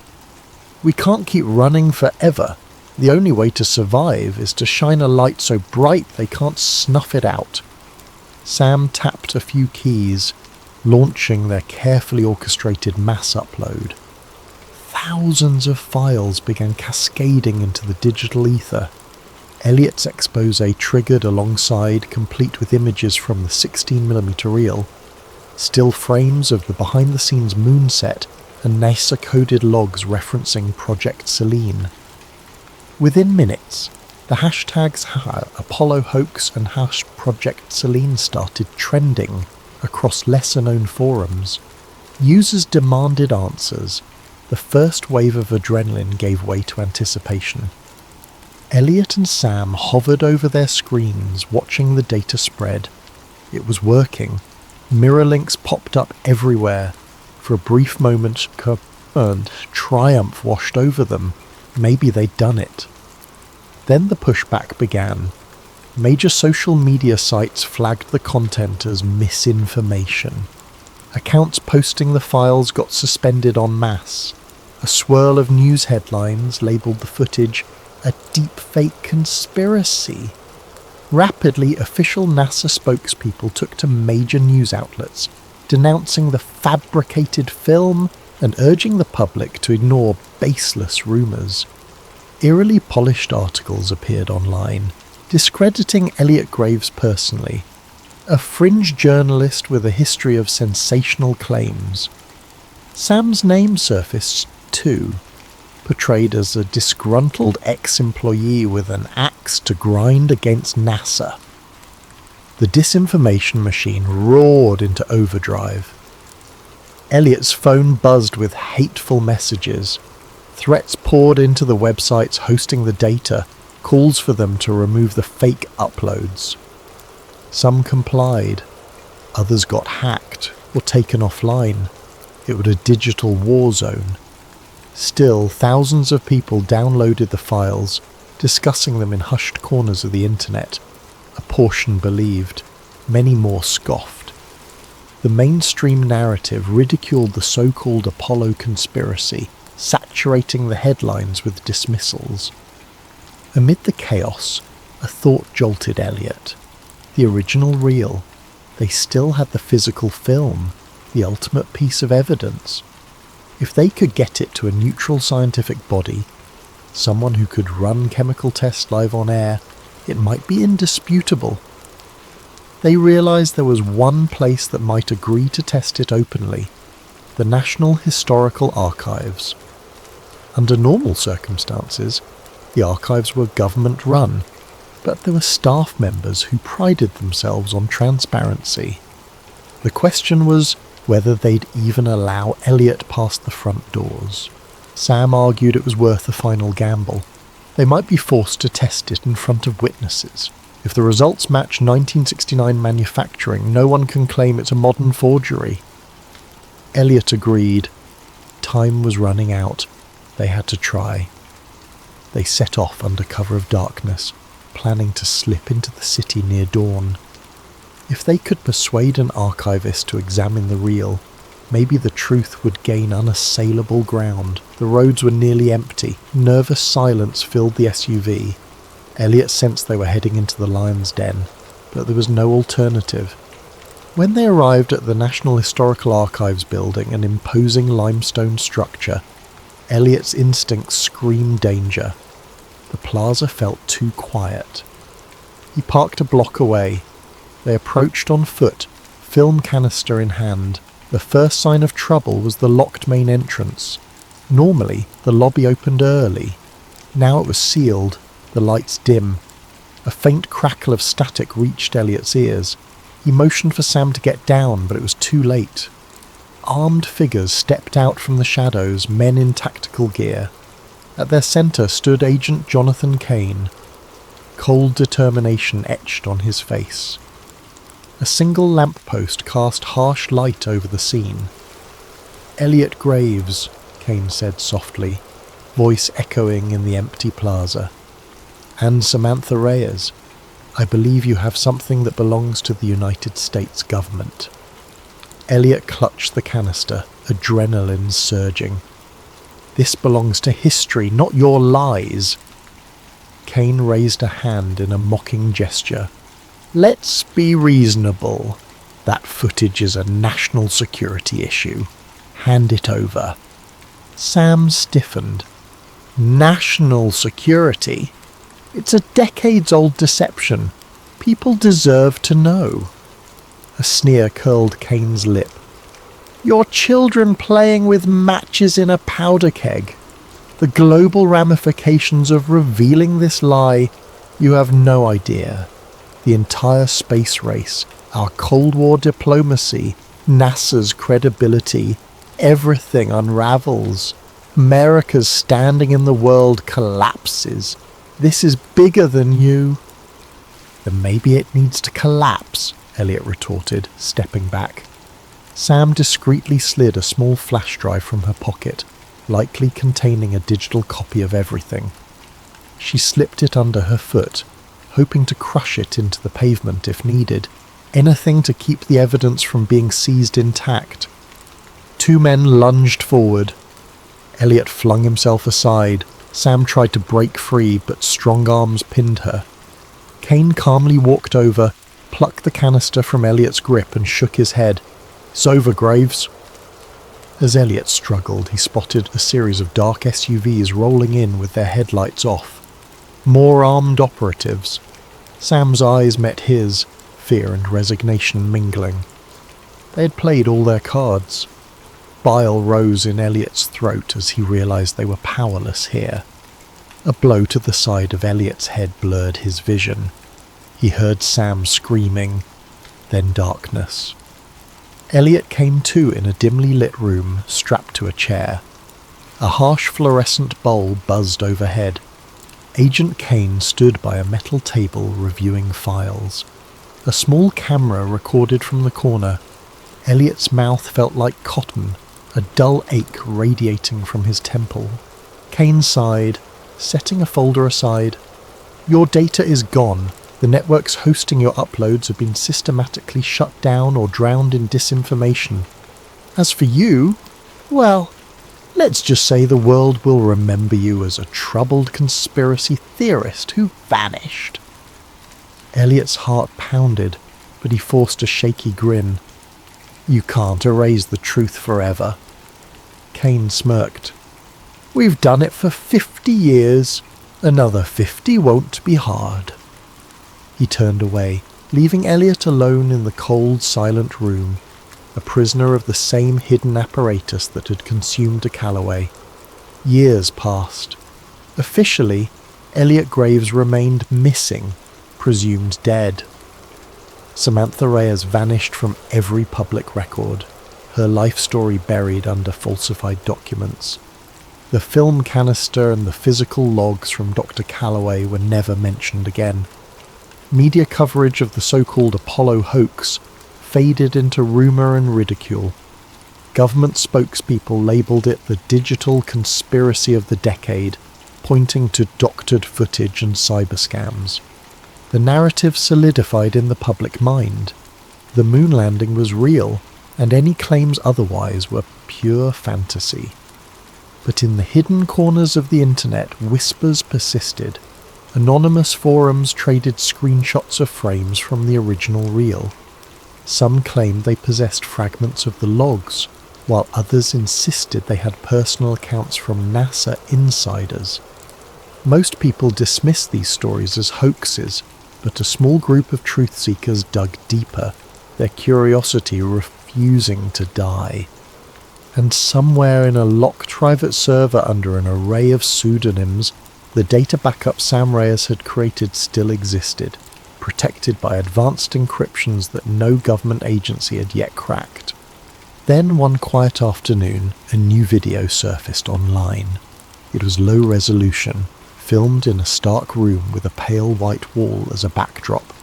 "We can't keep running forever. The only way to survive is to shine a light so bright they can't snuff it out." Sam tapped a few keys, launching their carefully orchestrated mass upload. Thousands of files began cascading into the digital ether. Elliot's expose triggered alongside, complete with images from the 16mm reel, still frames of the behind-the-scenes moon set, and NASA-coded logs referencing Project Selene. Within minutes, the hashtags Apollo hoax and #Project Selene started trending across lesser-known forums. Users demanded answers. The first wave of adrenaline gave way to anticipation. Elliot and Sam hovered over their screens, watching the data spread. It was working. Mirror links popped up everywhere. For a brief moment, triumph washed over them. Maybe they'd done it. Then the pushback began. Major social media sites flagged the content as misinformation. Accounts posting the files got suspended en masse. A swirl of news headlines labelled the footage a deepfake conspiracy. Rapidly, official NASA spokespeople took to major news outlets, denouncing the fabricated film and urging the public to ignore baseless rumours. Eerily polished articles appeared online, discrediting Elliot Graves personally, a fringe journalist with a history of sensational claims. Sam's name surfaced too, portrayed as a disgruntled ex-employee with an axe to grind against NASA. The disinformation machine roared into overdrive. Elliot's phone buzzed with hateful messages. Threats poured into the websites hosting the data, calls for them to remove the fake uploads. Some complied. Others got hacked or taken offline. It was a digital war zone. Still, thousands of people downloaded the files, discussing them in hushed corners of the internet, a portion believed, many more scoffed. The mainstream narrative ridiculed the so-called Apollo conspiracy, saturating the headlines with dismissals. Amid the chaos, a thought jolted Elliot. The original reel. They still had the physical film, the ultimate piece of evidence. If they could get it to a neutral scientific body, someone who could run chemical tests live on air, it might be indisputable. They realised there was one place that might agree to test it openly: the National Historical Archives. Under normal circumstances, the archives were government-run, but there were staff members who prided themselves on transparency. The question was whether they'd even allow Elliot past the front doors. Sam argued it was worth a final gamble. They might be forced to test it in front of witnesses. If the results match 1969 manufacturing, no one can claim it's a modern forgery. Elliot agreed. Time was running out. They had to try. They set off under cover of darkness, planning to slip into the city near dawn. If they could persuade an archivist to examine the reel, maybe the truth would gain unassailable ground. The roads were nearly empty. Nervous silence filled the SUV. Elliot sensed they were heading into the lion's den, but there was no alternative. When they arrived at the National Historical Archives building, an imposing limestone structure, Elliot's instincts screamed danger. The plaza felt too quiet. He parked a block away. They approached on foot, film canister in hand. The first sign of trouble was the locked main entrance. Normally, the lobby opened early. Now it was sealed, the lights dim. A faint crackle of static reached Elliot's ears. He motioned for Sam to get down, but it was too late. Armed figures stepped out from the shadows, men in tactical gear. At their centre stood Agent Jonathan Kane. Cold determination etched on his face. A single lamppost cast harsh light over the scene. "Elliot Graves," Kane said softly, voice echoing in the empty plaza. "And Samantha Reyes, I believe you have something that belongs to the United States government." Elliot clutched the canister, adrenaline surging. "This belongs to history, not your lies." Kane raised a hand in a mocking gesture. "Let's be reasonable. That footage is a national security issue. Hand it over." Sam stiffened. "National security? It's a decades-old deception. People deserve to know." A sneer curled Kane's lip. "Your children playing with matches in a powder keg. The global ramifications of revealing this lie, you have no idea. The entire space race, our Cold War diplomacy, NASA's credibility, everything unravels. America's standing in the world collapses. This is bigger than you." "Then maybe it needs to collapse," Elliot retorted, stepping back. Sam discreetly slid a small flash drive from her pocket, likely containing a digital copy of everything. She slipped it under her foot, hoping to crush it into the pavement if needed, anything to keep the evidence from being seized intact. Two men lunged forward. Elliot flung himself aside. Sam tried to break free, but strong arms pinned her. Kane calmly walked over, plucked the canister from Elliot's grip and shook his head. "It's over, Graves." As Elliot struggled, he spotted a series of dark SUVs rolling in with their headlights off. More armed operatives. Sam's eyes met his, fear and resignation mingling. They had played all their cards. Bile rose in Elliot's throat as he realised they were powerless here. A blow to the side of Elliot's head blurred his vision. He heard Sam screaming, then darkness. Elliot came to in a dimly lit room, strapped to a chair. A harsh fluorescent bulb buzzed overhead. Agent Kane stood by a metal table reviewing files. A small camera recorded from the corner. Elliot's mouth felt like cotton, a dull ache radiating from his temple. Kane sighed, setting a folder aside. "Your data is gone. The networks hosting your uploads have been systematically shut down or drowned in disinformation. As for you, well, let's just say the world will remember you as a troubled conspiracy theorist who vanished." Elliot's heart pounded, but he forced a shaky grin. "You can't erase the truth forever." Kane smirked. "We've done it for 50 years. Another 50 won't be hard." He turned away, leaving Elliot alone in the cold, silent room, a prisoner of the same hidden apparatus that had consumed Calloway. Years passed. Officially, Elliot Graves remained missing, presumed dead. Samantha Reyes vanished from every public record, her life story buried under falsified documents. The film canister and the physical logs from Dr. Calloway were never mentioned again. Media coverage of the so-called Apollo hoax faded into rumour and ridicule. Government spokespeople labelled it the digital conspiracy of the decade, pointing to doctored footage and cyber scams. The narrative solidified in the public mind. The moon landing was real, and any claims otherwise were pure fantasy. But in the hidden corners of the internet, whispers persisted. Anonymous forums traded screenshots of frames from the original reel. Some claimed they possessed fragments of the logs, while others insisted they had personal accounts from NASA insiders. Most people dismissed these stories as hoaxes, but a small group of truth seekers dug deeper, their curiosity refusing to die. And somewhere in a locked private server under an array of pseudonyms, the data backup Sam Reyes had created still existed, protected by advanced encryptions that no government agency had yet cracked. Then one quiet afternoon, a new video surfaced online. It was low resolution, filmed in a stark room with a pale white wall as a backdrop.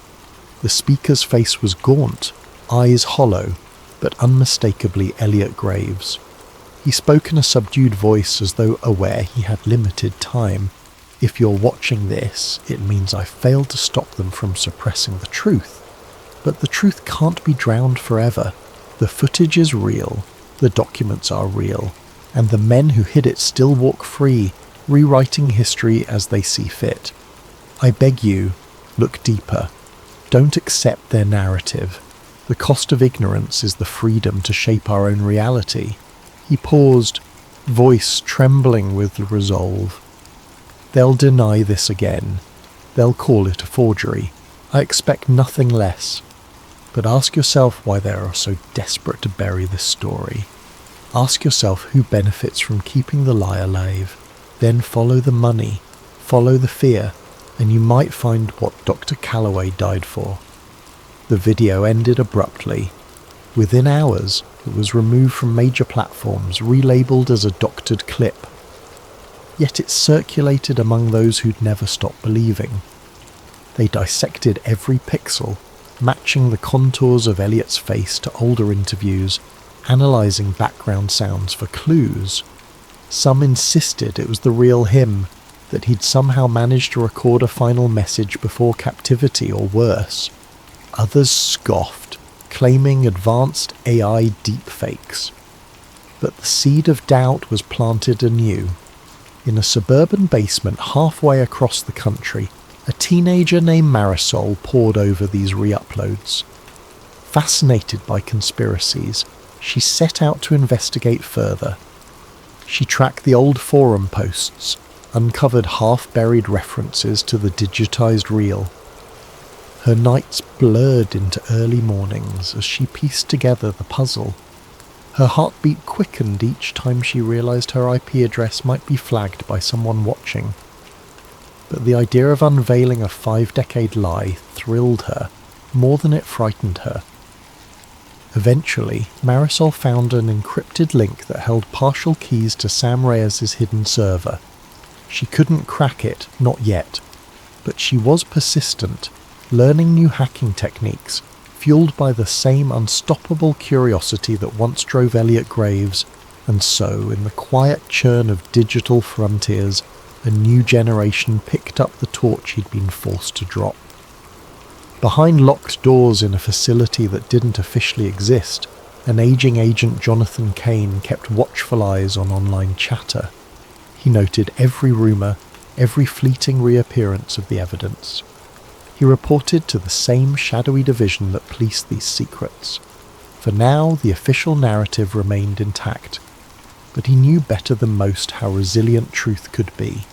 The speaker's face was gaunt, eyes hollow, but unmistakably Elliot Graves. He spoke in a subdued voice as though aware he had limited time. "If you're watching this, it means I failed to stop them from suppressing the truth. But the truth can't be drowned forever. The footage is real, the documents are real, and the men who hid it still walk free, rewriting history as they see fit. I beg you, look deeper. Don't accept their narrative. The cost of ignorance is the freedom to shape our own reality." He paused, voice trembling with resolve. "They'll deny this again. They'll call it a forgery. I expect nothing less. But ask yourself why they are so desperate to bury this story. Ask yourself who benefits from keeping the lie alive. Then follow the money, follow the fear, and you might find what Dr. Calloway died for." The video ended abruptly. Within hours, it was removed from major platforms, relabeled as a doctored clip. Yet it circulated among those who'd never stopped believing. They dissected every pixel, matching the contours of Elliot's face to older interviews, analysing background sounds for clues. Some insisted it was the real him, that he'd somehow managed to record a final message before captivity or worse. Others scoffed, claiming advanced AI deepfakes. But the seed of doubt was planted anew. In a suburban basement halfway across the country, a teenager named Marisol pored over these re-uploads. Fascinated by conspiracies, she set out to investigate further. She tracked the old forum posts, uncovered half-buried references to the digitized reel. Her nights blurred into early mornings as she pieced together the puzzle. Her heartbeat quickened each time she realized her IP address might be flagged by someone watching. But the idea of unveiling a 5-decade lie thrilled her more than it frightened her. Eventually, Marisol found an encrypted link that held partial keys to Sam Reyes' hidden server. She couldn't crack it, not yet, but she was persistent, learning new hacking techniques, fueled by the same unstoppable curiosity that once drove Elliot Graves, and so, in the quiet churn of digital frontiers, a new generation picked up the torch he'd been forced to drop. Behind locked doors in a facility that didn't officially exist, an aging agent Jonathan Kane kept watchful eyes on online chatter. He noted every rumour, every fleeting reappearance of the evidence. He reported to the same shadowy division that policed these secrets. For now, the official narrative remained intact, but he knew better than most how resilient truth could be.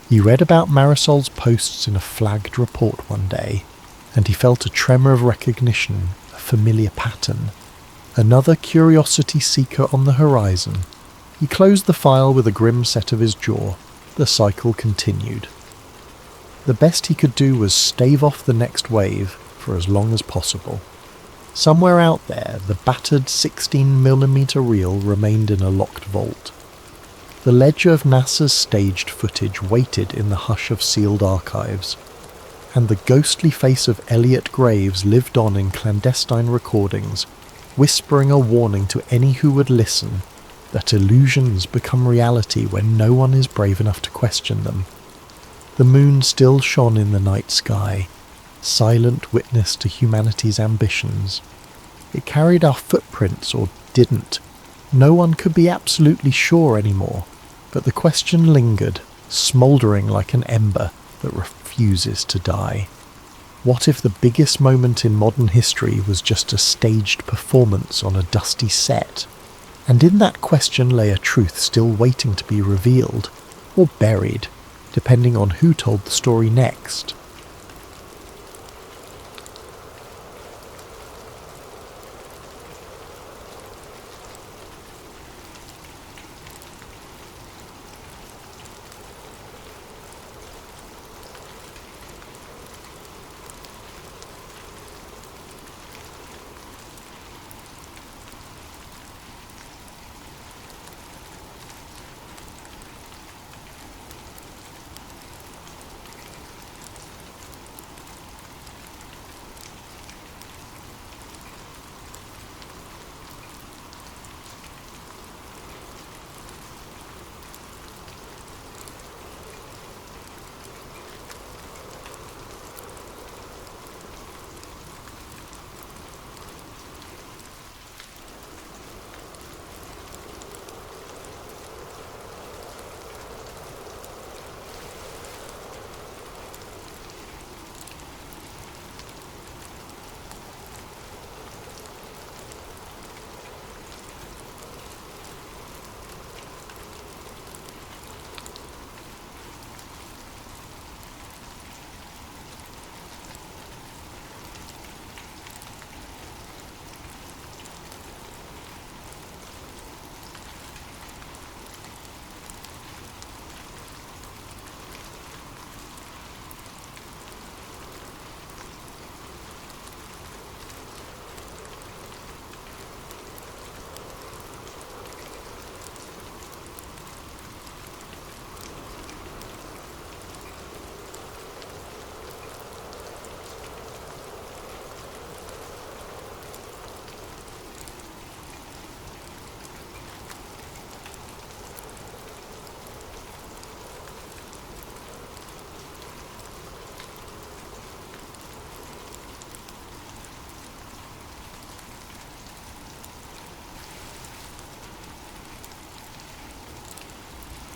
He read about Marisol's posts in a flagged report one day, and he felt a tremor of recognition, a familiar pattern. Another curiosity seeker on the horizon. He closed the file with a grim set of his jaw. The cycle continued. The best he could do was stave off the next wave for as long as possible. Somewhere out there, the battered 16mm reel remained in a locked vault. The ledger of NASA's staged footage waited in the hush of sealed archives, and the ghostly face of Elliot Graves lived on in clandestine recordings, whispering a warning to any who would listen that illusions become reality when no one is brave enough to question them. The moon still shone in the night sky, silent witness to humanity's ambitions. It carried our footprints, or didn't. No one could be absolutely sure anymore, but the question lingered, smouldering like an ember that refuses to die. What if the biggest moment in modern history was just a staged performance on a dusty set? And in that question lay a truth still waiting to be revealed, or buried, depending on who told the story next.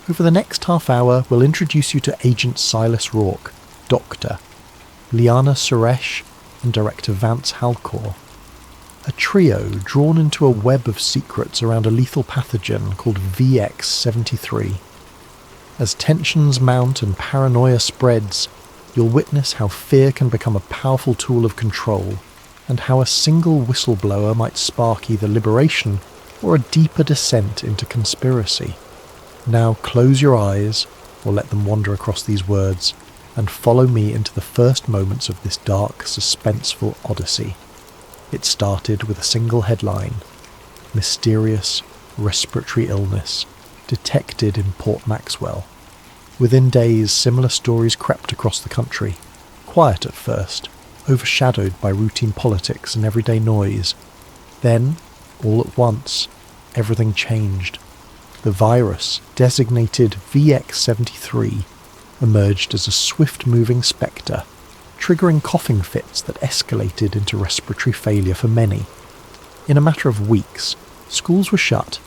Over the next half hour, we'll introduce you to Agent Silas Rourke, Doctor, Liana Suresh, and Director Vance Halcor. A trio drawn into a web of secrets around a lethal pathogen called VX-73. As tensions mount and paranoia spreads, you'll witness how fear can become a powerful tool of control, and how a single whistleblower might spark either liberation or a deeper descent into conspiracy. Now close your eyes, or let them wander across these words, and follow me into the first moments of this dark, suspenseful odyssey. It started with a single headline: Mysterious respiratory illness detected in Port Maxwell. Within days, similar stories crept across the country, quiet at first, overshadowed by routine politics and everyday noise. Then, all at once, everything changed. The virus, designated VX-73, emerged as a swift-moving spectre, triggering coughing fits that escalated into respiratory failure for many. In a matter of weeks, schools were shut,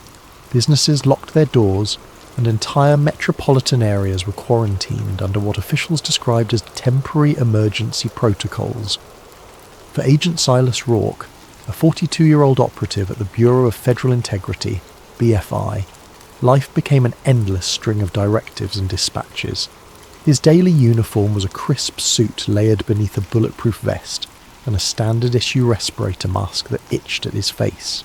businesses locked their doors, and entire metropolitan areas were quarantined under what officials described as temporary emergency protocols. For Agent Silas Rourke, a 42-year-old operative at the Bureau of Federal Integrity, BFI, life became an endless string of directives and dispatches. His daily uniform was a crisp suit layered beneath a bulletproof vest and a standard-issue respirator mask that itched at his face.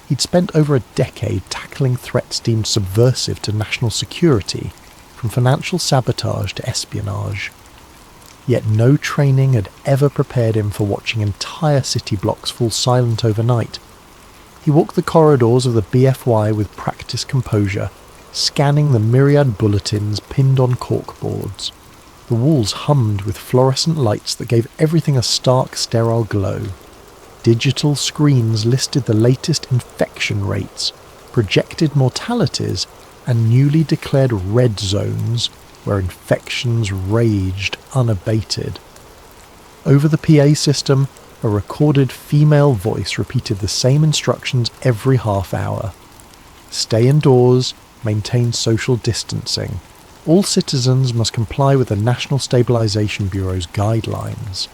He'd spent over a decade tackling threats deemed subversive to national security, from financial sabotage to espionage. Yet no training had ever prepared him for watching entire city blocks fall silent overnight. He walked the corridors of the BFY with practiced composure, scanning the myriad bulletins pinned on corkboards. The walls hummed with fluorescent lights that gave everything a stark, sterile glow. Digital screens listed the latest infection rates, projected mortalities, and newly declared red zones where infections raged unabated. Over the PA system, a recorded female voice repeated the same instructions every half hour. Stay indoors, maintain social distancing. All citizens must comply with the National Stabilization Bureau's guidelines.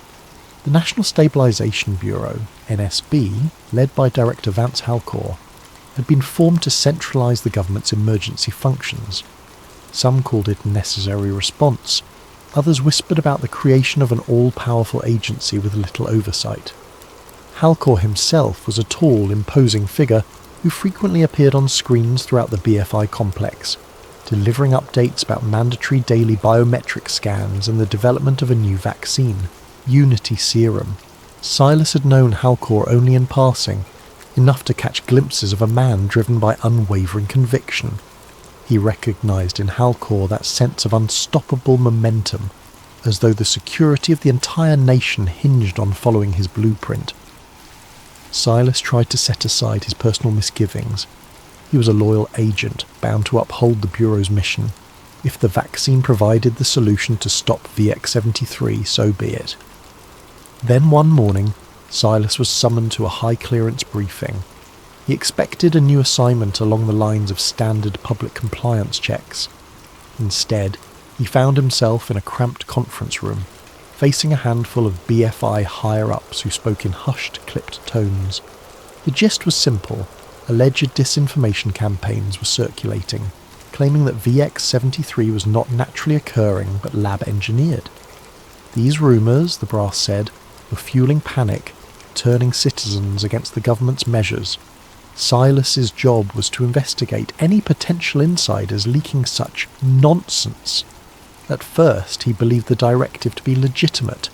The National Stabilization Bureau, NSB, led by Director Vance Halcor, had been formed to centralise the government's emergency functions. Some called it necessary response, others whispered about the creation of an all-powerful agency with little oversight. Halcor himself was a tall, imposing figure who frequently appeared on screens throughout the BFI complex, delivering updates about mandatory daily biometric scans and the development of a new vaccine, Unity Serum. Silas had known Halcor only in passing, enough to catch glimpses of a man driven by unwavering conviction. He recognised in Halcor that sense of unstoppable momentum, as though the security of the entire nation hinged on following his blueprint. Silas tried to set aside his personal misgivings. He was a loyal agent, bound to uphold the Bureau's mission. If the vaccine provided the solution to stop VX-73, so be it. Then one morning, Silas was summoned to a high-clearance briefing. He expected a new assignment along the lines of standard public compliance checks. Instead, he found himself in a cramped conference room, facing a handful of BFI higher-ups who spoke in hushed, clipped tones. The gist was simple. Alleged disinformation campaigns were circulating, claiming that VX-73 was not naturally occurring but lab-engineered. These rumours, the brass said, were fueling panic, turning citizens against the government's measures. Silas's job was to investigate any potential insiders leaking such nonsense. At first, he believed the directive to be legitimate.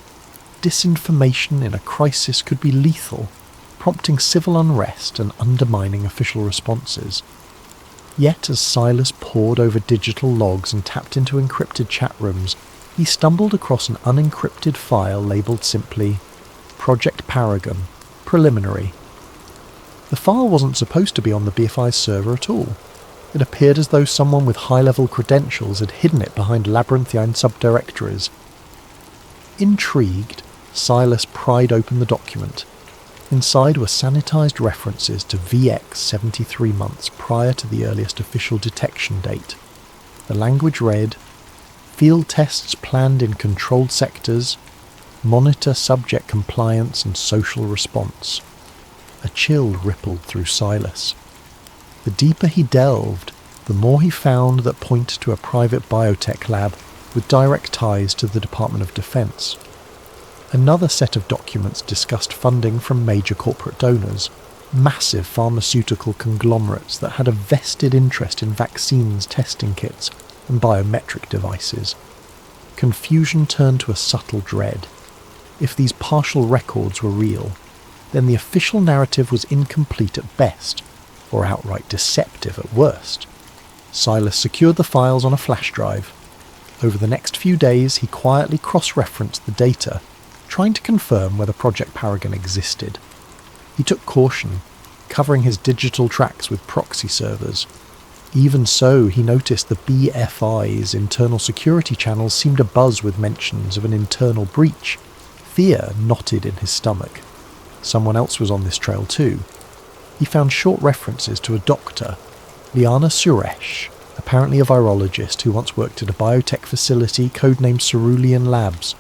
Disinformation in a crisis could be lethal, prompting civil unrest and undermining official responses. Yet as Silas pored over digital logs and tapped into encrypted chat rooms, he stumbled across an unencrypted file labelled simply Project Paragon, Preliminary. The file wasn't supposed to be on the BFI's server at all. It appeared as though someone with high-level credentials had hidden it behind labyrinthine subdirectories. Intrigued, Silas pried open the document. Inside were sanitised references to VX 73 months prior to the earliest official detection date. The language read, "Field tests planned in controlled sectors, monitor subject compliance and social response." A chill rippled through Silas. The deeper he delved, the more he found that pointed to a private biotech lab with direct ties to the Department of Defense. Another set of documents discussed funding from major corporate donors, massive pharmaceutical conglomerates that had a vested interest in vaccines, testing kits, and biometric devices. Confusion turned to a subtle dread. If these partial records were real, then the official narrative was incomplete at best, or outright deceptive at worst. Silas secured the files on a flash drive. Over the next few days, he quietly cross-referenced the data, trying to confirm whether Project Paragon existed. He took caution, covering his digital tracks with proxy servers. Even so, he noticed the BFI's internal security channels seemed abuzz with mentions of an internal breach, Fear knotted in his stomach. Someone else was on this trail too. He found short references to a doctor, Liana Suresh, apparently a virologist who once worked at a biotech facility codenamed Cerulean Labs.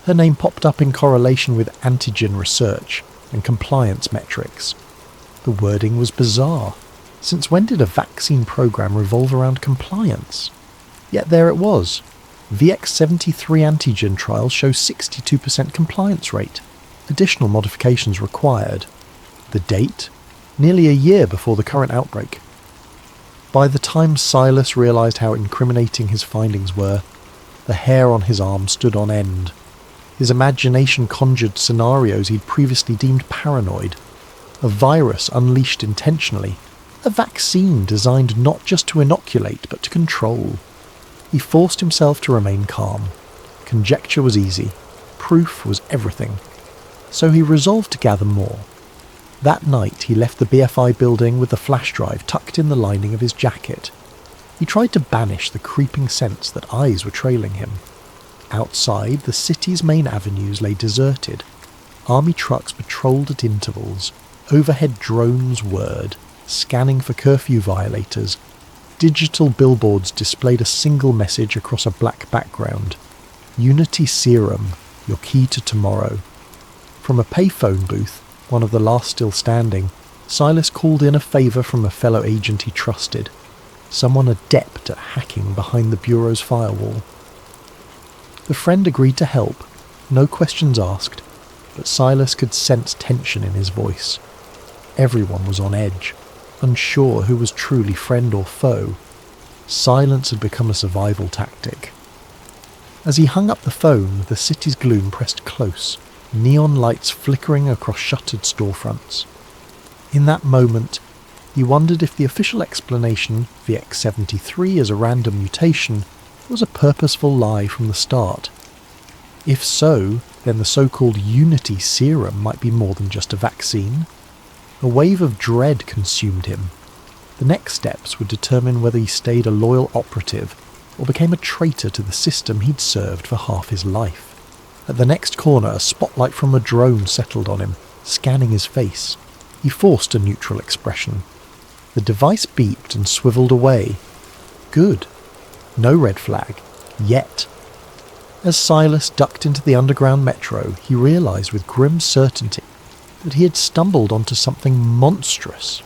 Her name popped up in correlation with antigen research and compliance metrics. The wording was bizarre. Since when did a vaccine program revolve around compliance? Yet there it was. VX73 antigen trials show 62% compliance rate. Additional modifications required. The date? Nearly a year before the current outbreak. By the time Silas realised how incriminating his findings were, the hair on his arm stood on end. His imagination conjured scenarios he'd previously deemed paranoid. A virus unleashed intentionally. A vaccine designed not just to inoculate, but to control. He forced himself to remain calm. Conjecture was easy. Proof was everything. So he resolved to gather more. That night he left the BFI building with the flash drive tucked in the lining of his jacket. He tried to banish the creeping sense that eyes were trailing him. Outside, the city's main avenues lay deserted. Army trucks patrolled at intervals. Overhead drones whirred, scanning for curfew violators. Digital billboards displayed a single message across a black background. Unity Serum, your key to tomorrow. From a payphone booth, one of the last still standing, Silas called in a favour from a fellow agent he trusted. Someone adept at hacking behind the Bureau's firewall. The friend agreed to help, no questions asked, but Silas could sense tension in his voice. Everyone was on edge, unsure who was truly friend or foe. Silence had become a survival tactic. As he hung up the phone, the city's gloom pressed close, neon lights flickering across shuttered storefronts. In that moment, he wondered if the official explanation, VX73 as a random mutation, was a purposeful lie from the start. If so, then the so-called Unity Serum might be more than just a vaccine. A wave of dread consumed him. The next steps would determine whether he stayed a loyal operative or became a traitor to the system he'd served for half his life. At the next corner, a spotlight from a drone settled on him, scanning his face. He forced a neutral expression. The device beeped and swiveled away. Good. No red flag. Yet. As Silas ducked into the underground metro, he realised with grim certainty that he had stumbled onto something monstrous.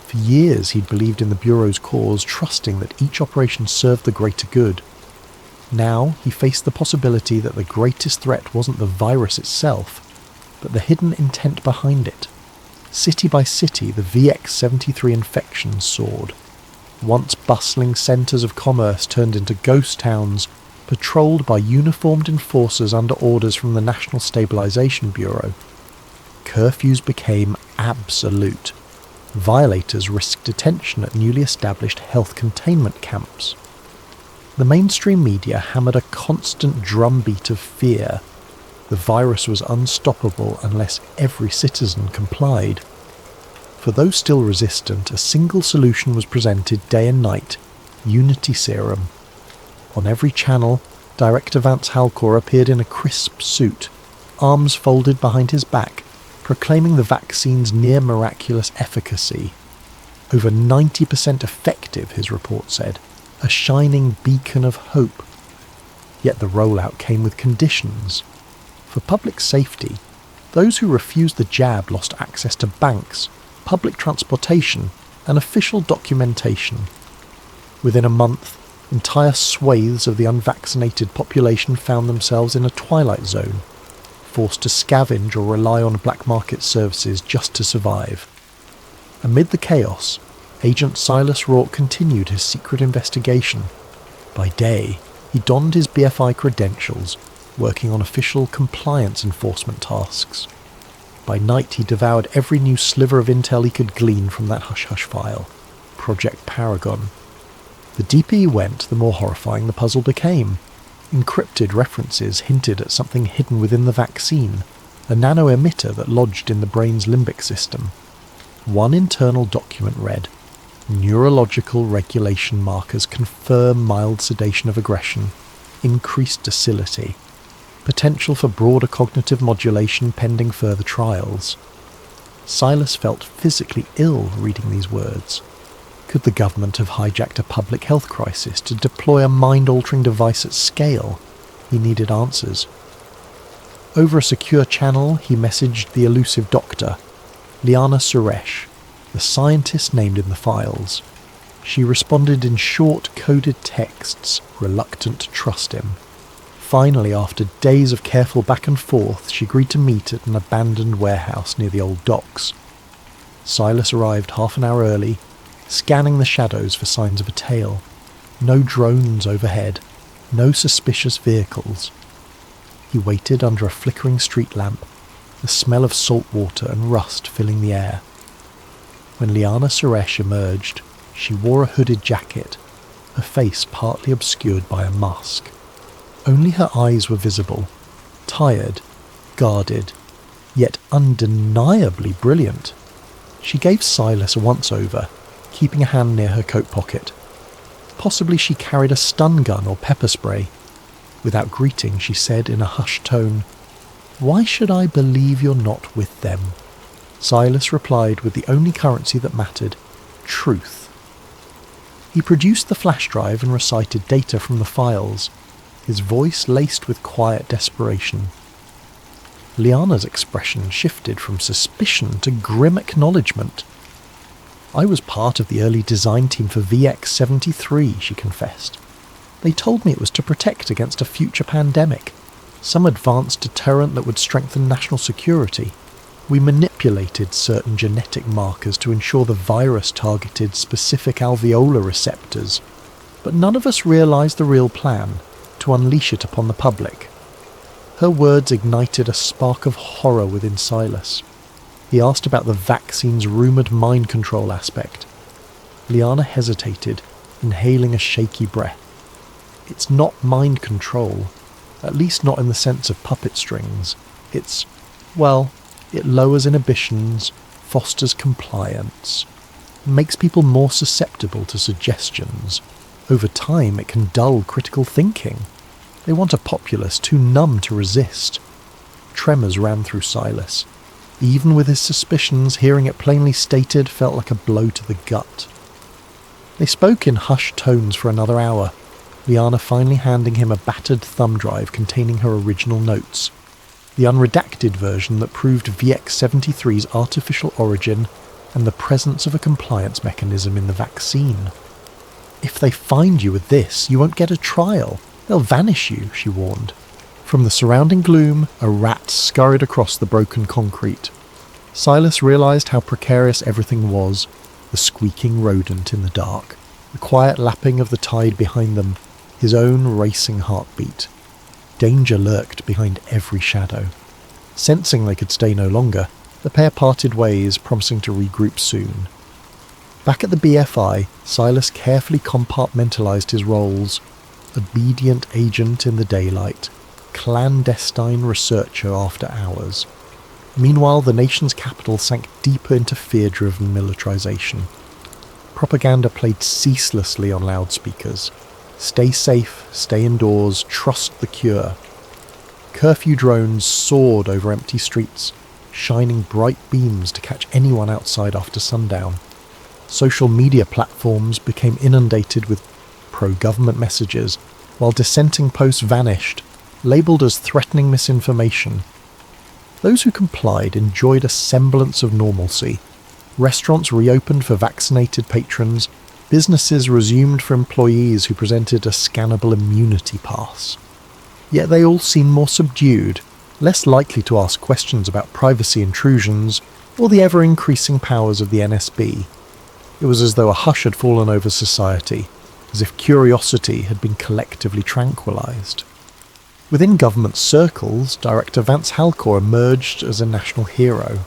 For years he'd believed in the Bureau's cause, trusting that each operation served the greater good. Now he faced the possibility that the greatest threat wasn't the virus itself, but the hidden intent behind it. City by city, the VX73 infections soared. Once bustling centres of commerce turned into ghost towns, patrolled by uniformed enforcers under orders from the National Stabilisation Bureau. Curfews became absolute. Violators risked detention at newly established health containment camps. The mainstream media hammered a constant drumbeat of fear. The virus was unstoppable unless every citizen complied. For those still resistant, a single solution was presented day and night: Unity Serum. On every channel, Director Vance Halcor appeared in a crisp suit, arms folded behind his back, proclaiming the vaccine's near-miraculous efficacy. Over 90% effective, his report said, a shining beacon of hope. Yet the rollout came with conditions. For public safety, those who refused the jab lost access to banks, public transportation, and official documentation. Within a month, entire swathes of the unvaccinated population found themselves in a twilight zone, forced to scavenge or rely on black market services just to survive. Amid the chaos, Agent Silas Rourke continued his secret investigation. By day, he donned his BFI credentials, working on official compliance enforcement tasks. By night, he devoured every new sliver of intel he could glean from that hush-hush file, Project Paragon. The deeper he went, the more horrifying the puzzle became. Encrypted references hinted at something hidden within the vaccine, a nano-emitter that lodged in the brain's limbic system. One internal document read, "Neurological regulation markers confirm mild sedation of aggression, increased docility." potential for broader cognitive modulation pending further trials. Silas felt physically ill reading these words. Could the government have hijacked a public health crisis to deploy a mind-altering device at scale? He needed answers. Over a secure channel, he messaged the elusive doctor, Liana Suresh, the scientist named in the files. She responded in short, coded texts, reluctant to trust him. Finally, after days of careful back and forth, she agreed to meet at an abandoned warehouse near the old docks. Silas arrived half an hour early, scanning the shadows for signs of a tail. No drones overhead, no suspicious vehicles. He waited under a flickering street lamp, the smell of salt water and rust filling the air. When Liana Suresh emerged, she wore a hooded jacket, her face partly obscured by a mask. Only her eyes were visible, tired, guarded, yet undeniably brilliant. She gave Silas a once-over, keeping a hand near her coat pocket. Possibly she carried a stun gun or pepper spray. Without greeting, she said in a hushed tone, "Why should I believe you're not with them?" Silas replied with the only currency that mattered, truth. He produced the flash drive and recited data from the files, his voice laced with quiet desperation. Liana's expression shifted from suspicion to grim acknowledgement. "I was part of the early design team for VX-73, she confessed. "They told me it was to protect against a future pandemic, some advanced deterrent that would strengthen national security. We manipulated certain genetic markers to ensure the virus targeted specific alveolar receptors, but none of us realized the real plan, to unleash it upon the public." Her words ignited a spark of horror within Silas. He asked about the vaccine's rumoured mind control aspect. Liana hesitated, inhaling a shaky breath. "It's not mind control, at least not in the sense of puppet strings. It lowers inhibitions, fosters compliance, makes people more susceptible to suggestions. Over time, it can dull critical thinking. They want a populace too numb to resist." Tremors ran through Silas. Even with his suspicions, hearing it plainly stated felt like a blow to the gut. They spoke in hushed tones for another hour, Liana finally handing him a battered thumb drive containing her original notes, the unredacted version that proved VX-73's artificial origin and the presence of a compliance mechanism in the vaccine. "If they find you with this, you won't get a trial. They'll vanish you," she warned. From the surrounding gloom, a rat scurried across the broken concrete. Silas realised how precarious everything was, the squeaking rodent in the dark, the quiet lapping of the tide behind them, his own racing heartbeat. Danger lurked behind every shadow. Sensing they could stay no longer, the pair parted ways, promising to regroup soon. Back at the BFI, Silas carefully compartmentalised his roles: obedient agent in the daylight, clandestine researcher after hours. Meanwhile, the nation's capital sank deeper into fear-driven militarization. Propaganda played ceaselessly on loudspeakers. Stay safe, stay indoors, trust the cure. Curfew drones soared over empty streets, shining bright beams to catch anyone outside after sundown. Social media platforms became inundated with pro-government messages, while dissenting posts vanished, labelled as threatening misinformation. Those who complied enjoyed a semblance of normalcy. Restaurants reopened for vaccinated patrons, businesses resumed for employees who presented a scannable immunity pass. Yet they all seemed more subdued, less likely to ask questions about privacy intrusions or the ever-increasing powers of the NSB. It was as though a hush had fallen over society, as if curiosity had been collectively tranquilized. Within government circles, Director Vance Halcor emerged as a national hero.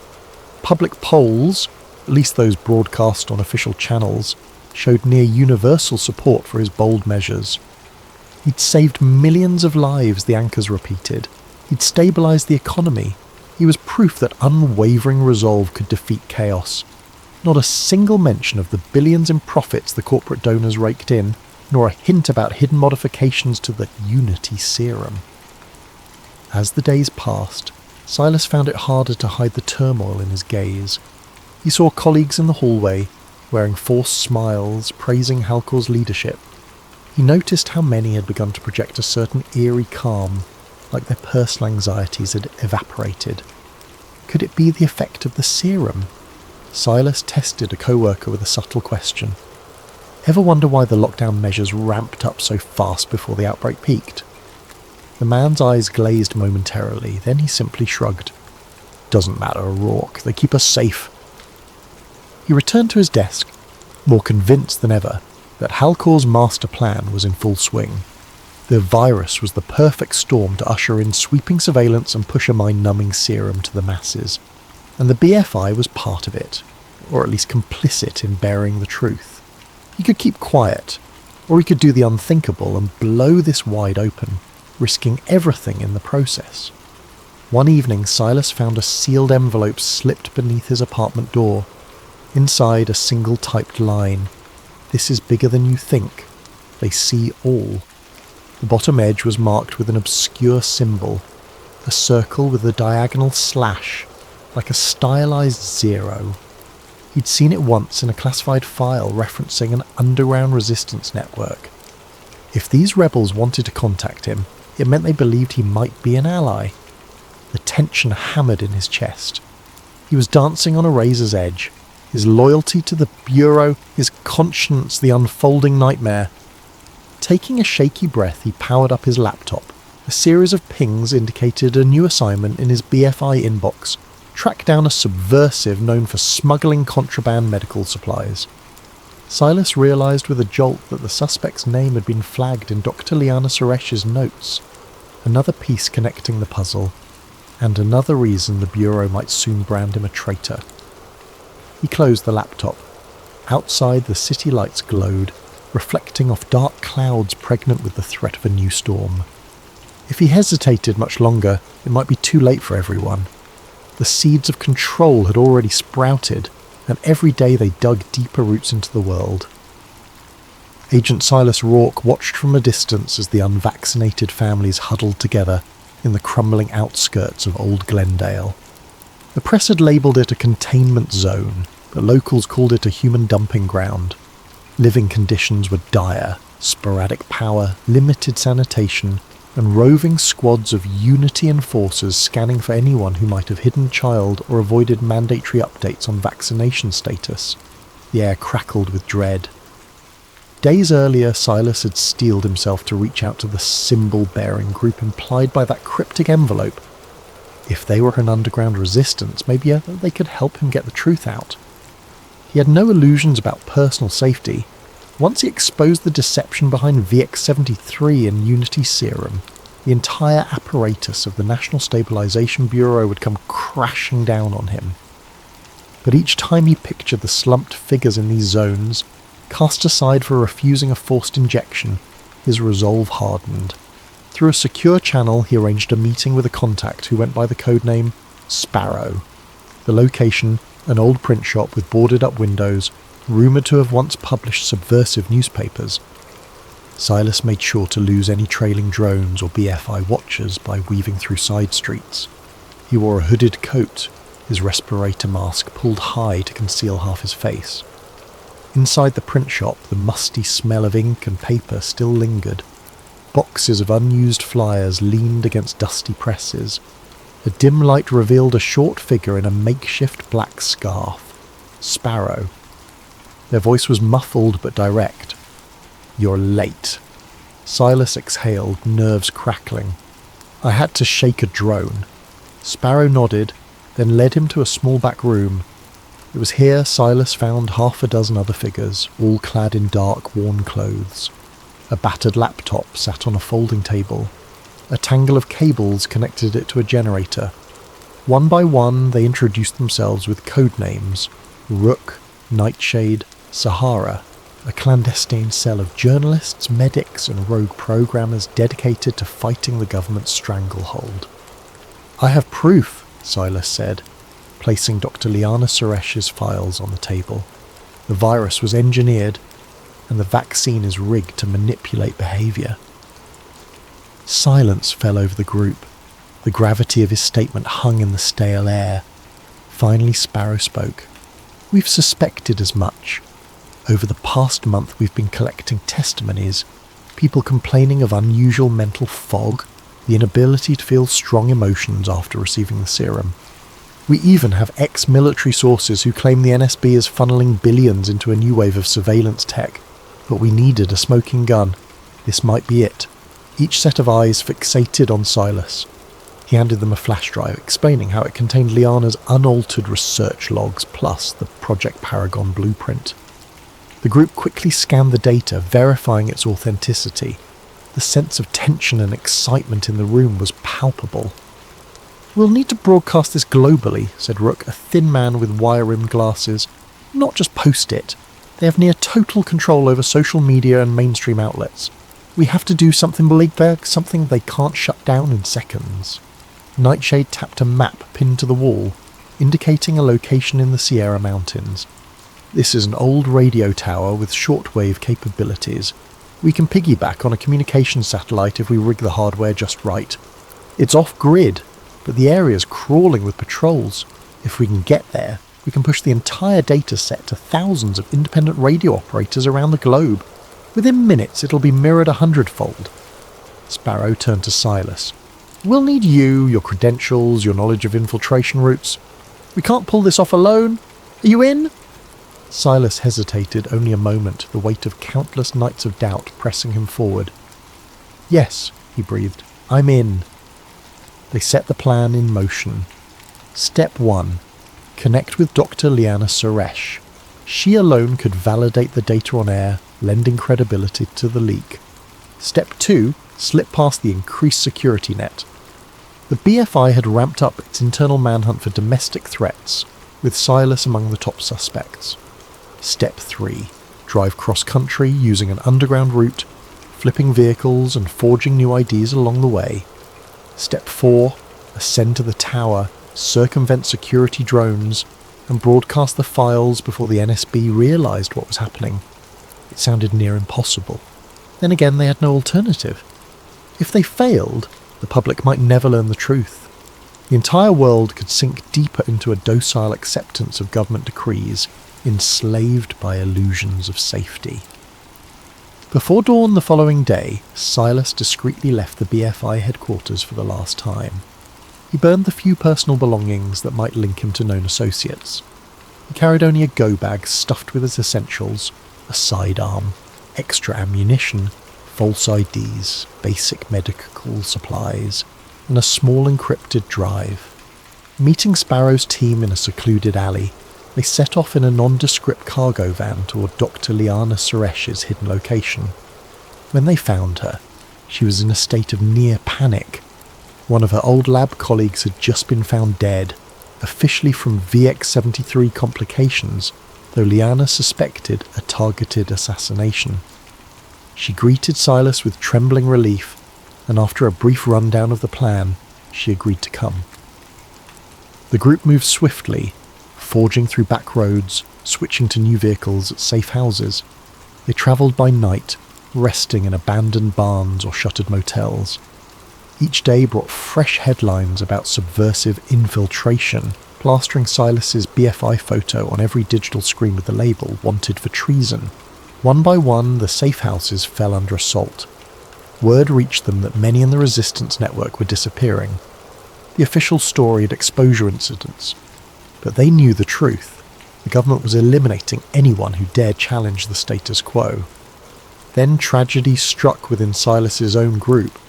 Public polls, at least those broadcast on official channels, showed near universal support for his bold measures. He'd saved millions of lives, the anchors repeated. He'd stabilised the economy. He was proof that unwavering resolve could defeat chaos. Not a single mention of the billions in profits the corporate donors raked in, nor a hint about hidden modifications to the Unity Serum. As the days passed, Silas found it harder to hide the turmoil in his gaze. He saw colleagues in the hallway, wearing forced smiles, praising Halcor's leadership. He noticed how many had begun to project a certain eerie calm, like their personal anxieties had evaporated. Could it be the effect of the serum? Silas tested a co-worker with a subtle question. Ever wonder why the lockdown measures ramped up so fast before the outbreak peaked? The man's eyes glazed momentarily, then he simply shrugged. Doesn't matter, O'Rourke, they keep us safe. He returned to his desk, more convinced than ever that Halcor's master plan was in full swing. The virus was the perfect storm to usher in sweeping surveillance and push a mind-numbing serum to the masses. And the BFI was part of it, or at least complicit in bearing the truth. He could keep quiet, or he could do the unthinkable and blow this wide open, risking everything in the process. One evening, Silas found a sealed envelope slipped beneath his apartment door. Inside, a single typed line. This is bigger than you think. They see all. The bottom edge was marked with an obscure symbol, a circle with a diagonal slash, like a stylized zero. He'd seen it once in a classified file referencing an underground resistance network. If these rebels wanted to contact him, it meant they believed he might be an ally. The tension hammered in his chest. He was dancing on a razor's edge, his loyalty to the Bureau, his conscience the unfolding nightmare. Taking a shaky breath, he powered up his laptop. A series of pings indicated a new assignment in his BFI inbox. Track down a subversive known for smuggling contraband medical supplies. Silas realised with a jolt that the suspect's name had been flagged in Dr. Liana Suresh's notes. Another piece connecting the puzzle, and another reason the Bureau might soon brand him a traitor. He closed the laptop. Outside, the city lights glowed, reflecting off dark clouds pregnant with the threat of a new storm. If he hesitated much longer, it might be too late for everyone. The seeds of control had already sprouted, and every day they dug deeper roots into the world. Agent Silas Rourke watched from a distance as the unvaccinated families huddled together in the crumbling outskirts of Old Glendale. The press had labelled it a containment zone, but locals called it a human dumping ground. Living conditions were dire, sporadic power, limited sanitation, and roving squads of Unity enforcers scanning for anyone who might have hidden a child or avoided mandatory updates on vaccination status. The air crackled with dread. Days earlier, Silas had steeled himself to reach out to the symbol-bearing group implied by that cryptic envelope. If they were an underground resistance, maybe they could help him get the truth out. He had no illusions about personal safety. Once he exposed the deception behind VX-73 and Unity Serum, the entire apparatus of the National Stabilization Bureau would come crashing down on him. But each time he pictured the slumped figures in these zones, cast aside for refusing a forced injection, his resolve hardened. Through a secure channel, he arranged a meeting with a contact who went by the codename Sparrow. The location, an old print shop with boarded-up windows, rumoured to have once published subversive newspapers. Silas made sure to lose any trailing drones or BFI watchers by weaving through side streets. He wore a hooded coat, his respirator mask pulled high to conceal half his face. Inside the print shop, the musty smell of ink and paper still lingered. Boxes of unused flyers leaned against dusty presses. A dim light revealed a short figure in a makeshift black scarf. Sparrow. Their voice was muffled but direct. "You're late." Silas exhaled, nerves crackling. "I had to shake a drone." Sparrow nodded, then led him to a small back room. It was here Silas found half a dozen other figures, all clad in dark, worn clothes. A battered laptop sat on a folding table. A tangle of cables connected it to a generator. One by one, they introduced themselves with code names: Rook, Nightshade, Sahara, a clandestine cell of journalists, medics, and rogue programmers dedicated to fighting the government's stranglehold. "I have proof," Silas said, placing Dr. Liana Suresh's files on the table. "The virus was engineered, and the vaccine is rigged to manipulate behaviour." Silence fell over the group. The The gravity of his statement hung in the stale air. Finally Sparrow spoke. "We've suspected as much. Over the past month we've been collecting testimonies, people complaining of unusual mental fog, the inability to feel strong emotions after receiving the serum. We even have ex-military sources who claim the NSB is funneling billions into a new wave of surveillance tech, but we needed a smoking gun. This might be it." Each set of eyes fixated on Silas. He handed them a flash drive, explaining how it contained Liana's unaltered research logs plus the Project Paragon blueprint. The group quickly scanned the data, verifying its authenticity. The sense of tension and excitement in the room was palpable. "We'll need to broadcast this globally," said Rook, a thin man with wire-rimmed glasses. "Not just post it. They have near total control over social media and mainstream outlets. We have to do something big, something they can't shut down in seconds." Nightshade tapped a map pinned to the wall, indicating a location in the Sierra Mountains. "This is an old radio tower with shortwave capabilities. We can piggyback on a communication satellite if we rig the hardware just right. It's off-grid, but the area's crawling with patrols. If we can get there, we can push the entire data set to thousands of independent radio operators around the globe. Within minutes, it'll be mirrored 100-fold. Sparrow turned to Silas. "We'll need you, your credentials, your knowledge of infiltration routes. We can't pull this off alone. Are you in?" Silas hesitated only a moment, the weight of countless nights of doubt pressing him forward. "Yes," he breathed, "I'm in." They set the plan in motion. Step 1. Connect with Dr. Liana Suresh. She alone could validate the data on air, lending credibility to the leak. Step 2. Slip past the increased security net. The BFI had ramped up its internal manhunt for domestic threats, with Silas among the top suspects. Step 3. Drive cross-country using an underground route, flipping vehicles and forging new IDs along the way. Step 4. Ascend to the tower, circumvent security drones, and broadcast the files before the NSB realised what was happening. It sounded near impossible. Then again, they had no alternative. If they failed, the public might never learn the truth. The entire world could sink deeper into a docile acceptance of government decrees, enslaved by illusions of safety. Before dawn the following day, Silas discreetly left the BFI headquarters for the last time. He burned the few personal belongings that might link him to known associates. He carried only a go-bag stuffed with his essentials, a sidearm, extra ammunition, false IDs, basic medical supplies, and a small encrypted drive. Meeting Sparrow's team in a secluded alley, they set off in a nondescript cargo van toward Dr. Liana Suresh's hidden location. When they found her, she was in a state of near panic. One of her old lab colleagues had just been found dead, officially from VX-73 complications, though Liana suspected a targeted assassination. She greeted Silas with trembling relief, and after a brief rundown of the plan, she agreed to come. The group moved swiftly, forging through back roads, switching to new vehicles at safe houses. They travelled by night, resting in abandoned barns or shuttered motels. Each day brought fresh headlines about subversive infiltration, plastering Silas's BFI photo on every digital screen with the label "Wanted for Treason." One by one, the safe houses fell under assault. Word reached them that many in the resistance network were disappearing. The official story had exposure incidents, but they knew the truth. The government was eliminating anyone who dared challenge the status quo. Then tragedy struck within Silas's own group.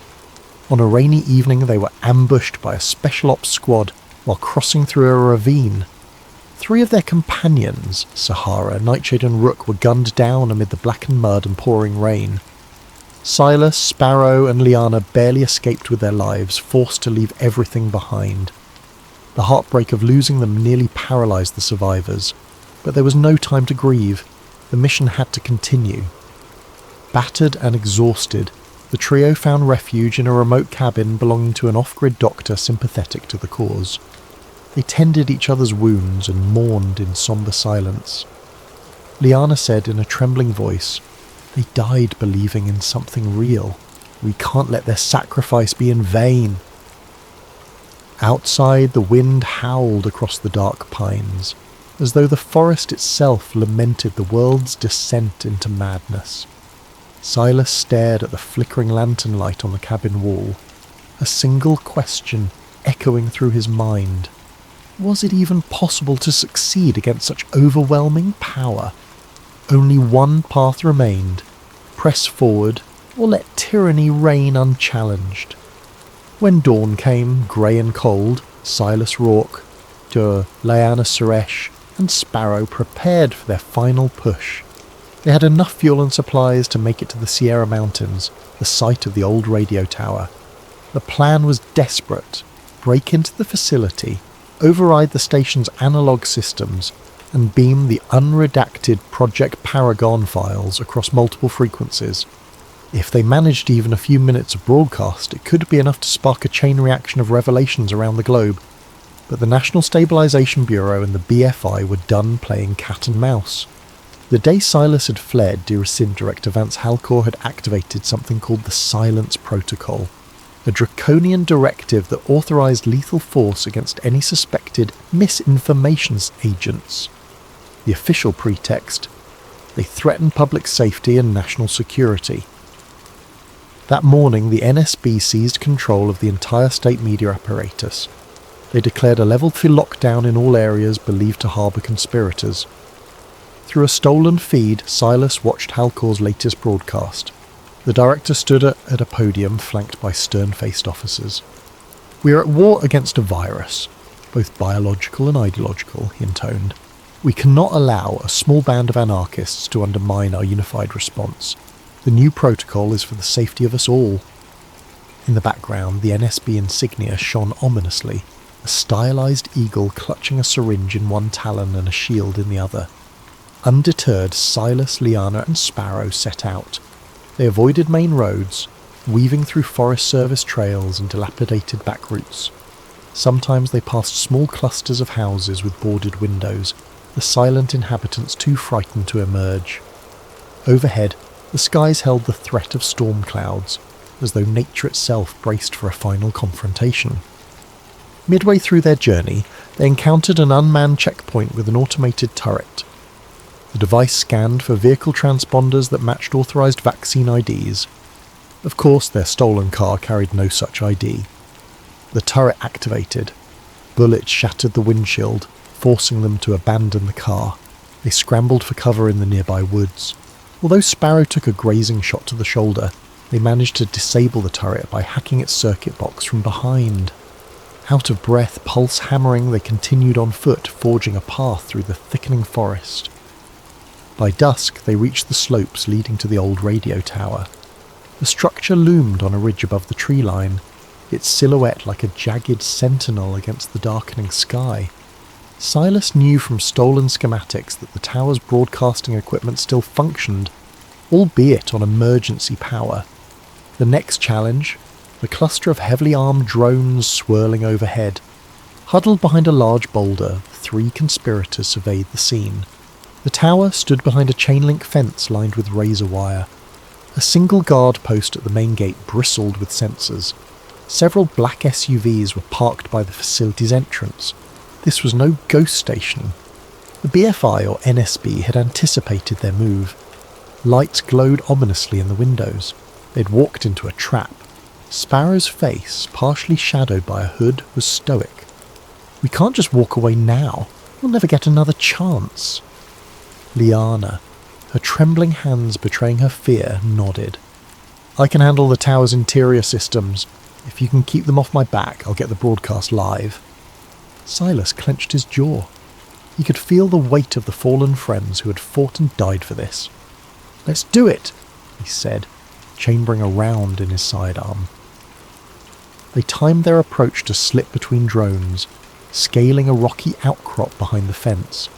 On a rainy evening, they were ambushed by a special ops squad while crossing through a ravine. 3 of their companions, Sahara, Nightshade and Rook, were gunned down amid the blackened mud and pouring rain. Silas, Sparrow and Liana barely escaped with their lives, forced to leave everything behind. The heartbreak of losing them nearly paralysed the survivors, but there was no time to grieve. The mission had to continue. Battered and exhausted, the trio found refuge in a remote cabin belonging to an off-grid doctor sympathetic to the cause. They tended each other's wounds and mourned in sombre silence. Liana said in a trembling voice, "They died believing in something real. We can't let their sacrifice be in vain." Outside, the wind howled across the dark pines, as though the forest itself lamented the world's descent into madness. Silas stared at the flickering lantern light on the cabin wall, a single question echoing through his mind. Was it even possible to succeed against such overwhelming power? Only one path remained: press forward or let tyranny reign unchallenged. When dawn came, grey and cold, Silas Rourke, Lyanna Suresh and Sparrow prepared for their final push. They had enough fuel and supplies to make it to the Sierra Mountains, the site of the old radio tower. The plan was desperate: break into the facility, override the station's analog systems, and beam the unredacted Project Paragon files across multiple frequencies. If they managed even a few minutes of broadcast, it could be enough to spark a chain reaction of revelations around the globe. But the National Stabilization Bureau and the BFI were done playing cat and mouse. The day Silas had fled, DIRASIN Director Vance Halcor had activated something called the Silence Protocol, a draconian directive that authorized lethal force against any suspected misinformation agents. The official pretext: they threatened public safety and national security. That morning, the NSB seized control of the entire state media apparatus. They declared a level 3 lockdown in all areas believed to harbour conspirators. Through a stolen feed, Silas watched Halcor's latest broadcast. The director stood at a podium flanked by stern-faced officers. "We are at war against a virus, both biological and ideological," he intoned. "We cannot allow a small band of anarchists to undermine our unified response. The new protocol is for the safety of us all." In the background, the NSB insignia shone ominously, a stylized eagle clutching a syringe in one talon and a shield in the other. Undeterred, Silas, Lyanna and Sparrow set out. They avoided main roads, weaving through Forest Service trails and dilapidated back routes. Sometimes they passed small clusters of houses with boarded windows, the silent inhabitants too frightened to emerge. Overhead, the skies held the threat of storm clouds, as though nature itself braced for a final confrontation. Midway through their journey, they encountered an unmanned checkpoint with an automated turret. The device scanned for vehicle transponders that matched authorized vaccine IDs. Of course, their stolen car carried no such ID. The turret activated. Bullets shattered the windshield, forcing them to abandon the car. They scrambled for cover in the nearby woods. Although Sparrow took a grazing shot to the shoulder, they managed to disable the turret by hacking its circuit box from behind. Out of breath, pulse hammering, they continued on foot, forging a path through the thickening forest. By dusk, they reached the slopes leading to the old radio tower. The structure loomed on a ridge above the tree line, its silhouette like a jagged sentinel against the darkening sky. Silas knew from stolen schematics that the tower's broadcasting equipment still functioned, albeit on emergency power. The next challenge: the cluster of heavily armed drones swirling overhead. Huddled behind a large boulder, 3 conspirators surveyed the scene. The tower stood behind a chain-link fence lined with razor wire. A single guard post at the main gate bristled with sensors. Several black SUVs were parked by the facility's entrance. This was no ghost station. The BFI or NSB had anticipated their move. Lights glowed ominously in the windows. They'd walked into a trap. Sparrow's face, partially shadowed by a hood, was stoic. "We can't just walk away now. We'll never get another chance." Lyanna, her trembling hands betraying her fear, nodded. "I can handle the tower's interior systems. If you can keep them off my back, I'll get the broadcast live." Silas clenched his jaw. He could feel the weight of the fallen friends who had fought and died for this. "Let's do it," he said, chambering a round in his sidearm. They timed their approach to slip between drones, scaling a rocky outcrop behind the fence.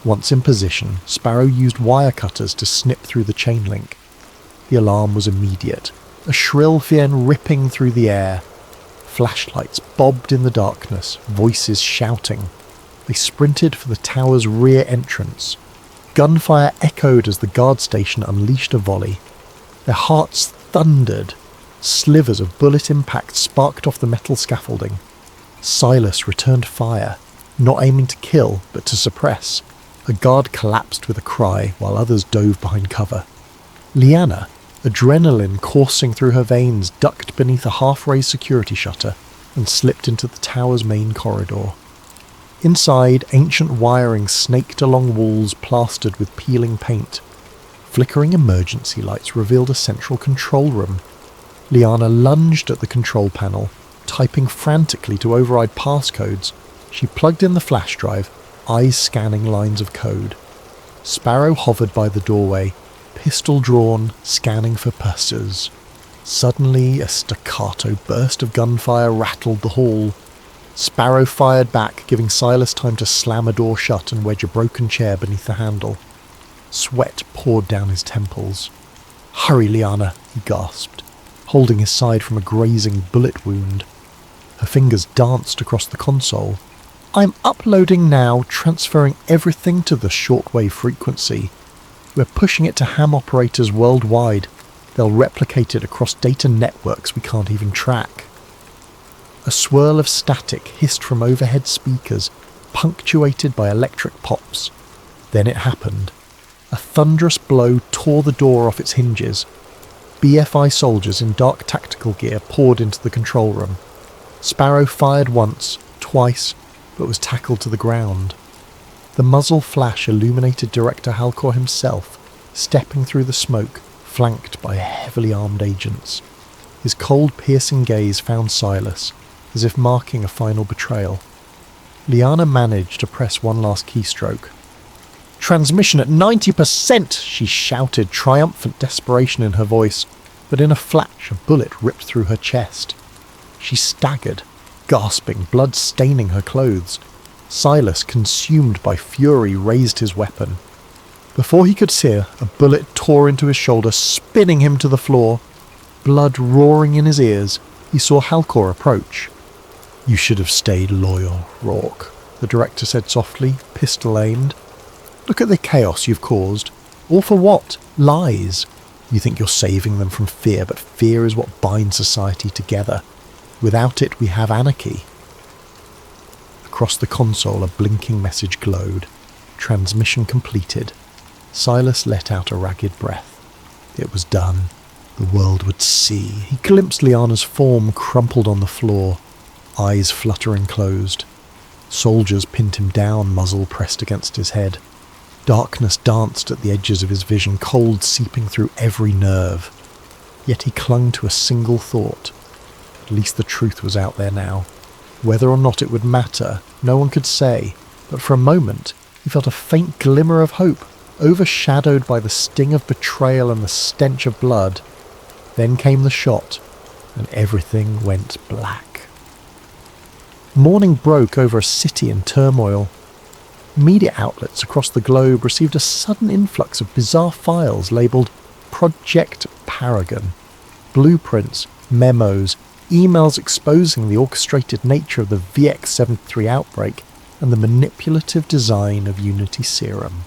Once in position, Sparrow used wire cutters to snip through the chain link. The alarm was immediate, a shrill fiend ripping through the air. Flashlights bobbed in the darkness, voices shouting. They sprinted for the tower's rear entrance. Gunfire echoed as the guard station unleashed a volley. Their hearts thundered. Slivers of bullet impact sparked off the metal scaffolding. Silas returned fire, not aiming to kill, but to suppress. A guard collapsed with a cry, while others dove behind cover. Liana, adrenaline coursing through her veins, ducked beneath a half-raised security shutter and slipped into the tower's main corridor. Inside, ancient wiring snaked along walls plastered with peeling paint. Flickering emergency lights revealed a central control room. Liana lunged at the control panel, typing frantically to override passcodes. She plugged in the flash drive, eyes scanning lines of code. Sparrow hovered by the doorway, pistol drawn, scanning for pursuers. Suddenly, a staccato burst of gunfire rattled the hall. Sparrow fired back, giving Silas time to slam a door shut and wedge a broken chair beneath the handle. Sweat poured down his temples. "Hurry, Liana," he gasped, holding his side from a grazing bullet wound. Her fingers danced across the console. "I'm uploading now, transferring everything to the shortwave frequency. We're pushing it to ham operators worldwide. They'll replicate it across data networks we can't even track." A swirl of static hissed from overhead speakers, punctuated by electric pops. Then it happened. A thunderous blow tore the door off its hinges. BFI soldiers in dark tactical gear poured into the control room. Sparrow fired once, twice, but was tackled to the ground. The muzzle flash illuminated Director Halcor himself, stepping through the smoke, flanked by heavily armed agents. His cold, piercing gaze found Silas, as if marking a final betrayal. Liana managed to press one last keystroke. "Transmission at 90%!" she shouted, triumphant desperation in her voice, but in a flash a bullet ripped through her chest. She staggered, gasping, blood staining her clothes. Silas, consumed by fury, raised his weapon. Before he could steer, a bullet tore into his shoulder, spinning him to the floor. Blood roaring in his ears, he saw Halcor approach. "You should have stayed loyal, Rourke," the director said softly, pistol aimed. "Look at the chaos you've caused. All for what? Lies. You think you're saving them from fear, but fear is what binds society together. Without it, we have anarchy." Across the console, a blinking message glowed. Transmission completed. Silas let out a ragged breath. It was done. The world would see. He glimpsed Liana's form crumpled on the floor, eyes fluttering closed. Soldiers pinned him down, muzzle pressed against his head. Darkness danced at the edges of his vision, cold seeping through every nerve. Yet he clung to a single thought. At least the truth was out there now. Whether or not it would matter, no one could say, but for a moment he felt a faint glimmer of hope, overshadowed by the sting of betrayal and the stench of blood. Then came the shot, and everything went black. Morning broke over a city in turmoil. Media outlets across the globe received a sudden influx of bizarre files labelled Project Paragon. Blueprints, memos, emails exposing the orchestrated nature of the VX-73 outbreak and the manipulative design of Unity Serum.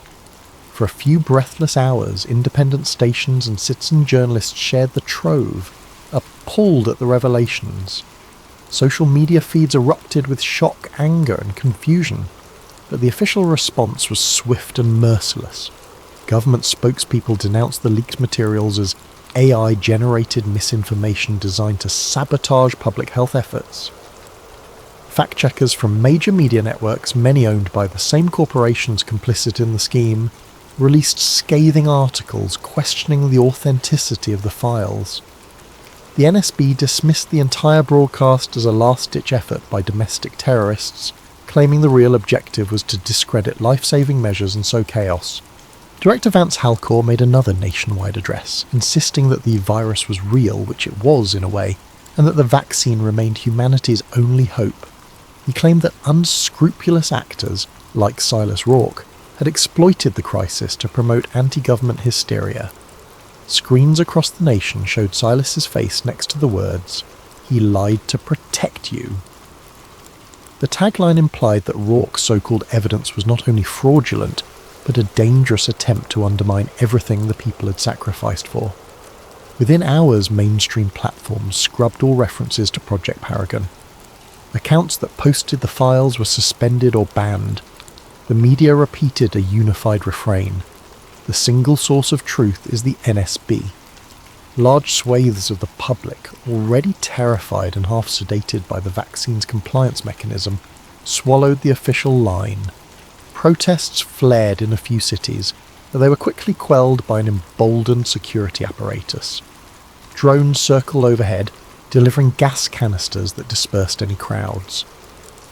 For a few breathless hours, independent stations and citizen journalists shared the trove, appalled at the revelations. Social media feeds erupted with shock, anger and confusion, but the official response was swift and merciless. Government spokespeople denounced the leaked materials as AI-generated misinformation designed to sabotage public health efforts. Fact-checkers from major media networks, many owned by the same corporations complicit in the scheme, released scathing articles questioning the authenticity of the files. The NSB dismissed the entire broadcast as a last-ditch effort by domestic terrorists, claiming the real objective was to discredit life-saving measures and sow chaos. Director Vance Halcor made another nationwide address, insisting that the virus was real, which it was in a way, and that the vaccine remained humanity's only hope. He claimed that unscrupulous actors, like Silas Rourke, had exploited the crisis to promote anti-government hysteria. Screens across the nation showed Silas's face next to the words, "He lied to protect you." The tagline implied that Rourke's so-called evidence was not only fraudulent, but a dangerous attempt to undermine everything the people had sacrificed for. Within hours, mainstream platforms scrubbed all references to Project Paragon. Accounts that posted the files were suspended or banned. The media repeated a unified refrain. The single source of truth is the NSB. Large swathes of the public, already terrified and half sedated by the vaccine's compliance mechanism, swallowed the official line. Protests flared in a few cities, but they were quickly quelled by an emboldened security apparatus. Drones circled overhead, delivering gas canisters that dispersed any crowds.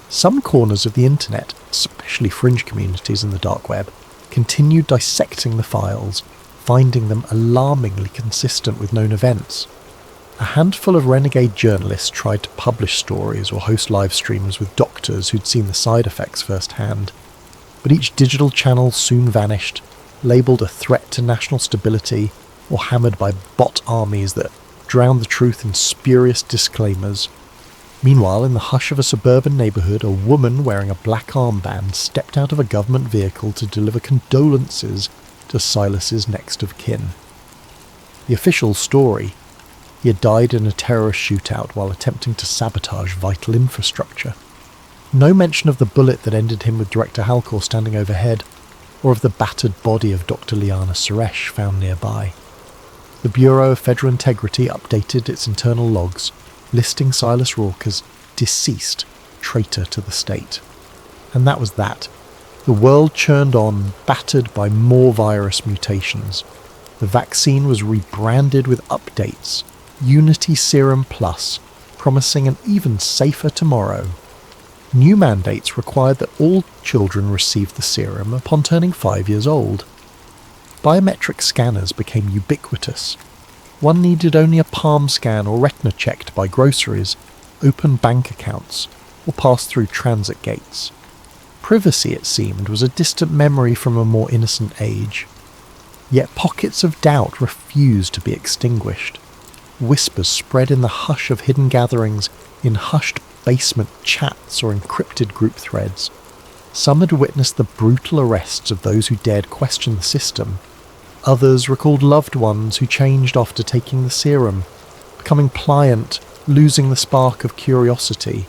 Some corners of the internet, especially fringe communities in the dark web, continued dissecting the files, finding them alarmingly consistent with known events. A handful of renegade journalists tried to publish stories or host live streams with doctors who'd seen the side effects firsthand, but each digital channel soon vanished, labelled a threat to national stability or hammered by bot armies that drowned the truth in spurious disclaimers. Meanwhile, in the hush of a suburban neighbourhood, a woman wearing a black armband stepped out of a government vehicle to deliver condolences to Silas's next of kin. The official story: he had died in a terrorist shootout while attempting to sabotage vital infrastructure. No mention of the bullet that ended him with Director Halcor standing overhead, or of the battered body of Dr. Liana Suresh found nearby. The Bureau of Federal Integrity updated its internal logs, listing Silas Rourke as deceased, traitor to the state. And that was that. The world churned on, battered by more virus mutations. The vaccine was rebranded with updates, Unity Serum Plus, promising an even safer tomorrow. New mandates required that all children receive the serum upon turning 5 years old. Biometric scanners became ubiquitous. One needed only a palm scan or retina check to buy groceries, open bank accounts, or pass through transit gates. Privacy, it seemed, was a distant memory from a more innocent age. Yet pockets of doubt refused to be extinguished. Whispers spread in the hush of hidden gatherings, in hushed basement chats or encrypted group threads. Some had witnessed the brutal arrests of those who dared question the system. Others recalled loved ones who changed after taking the serum, becoming pliant, losing the spark of curiosity.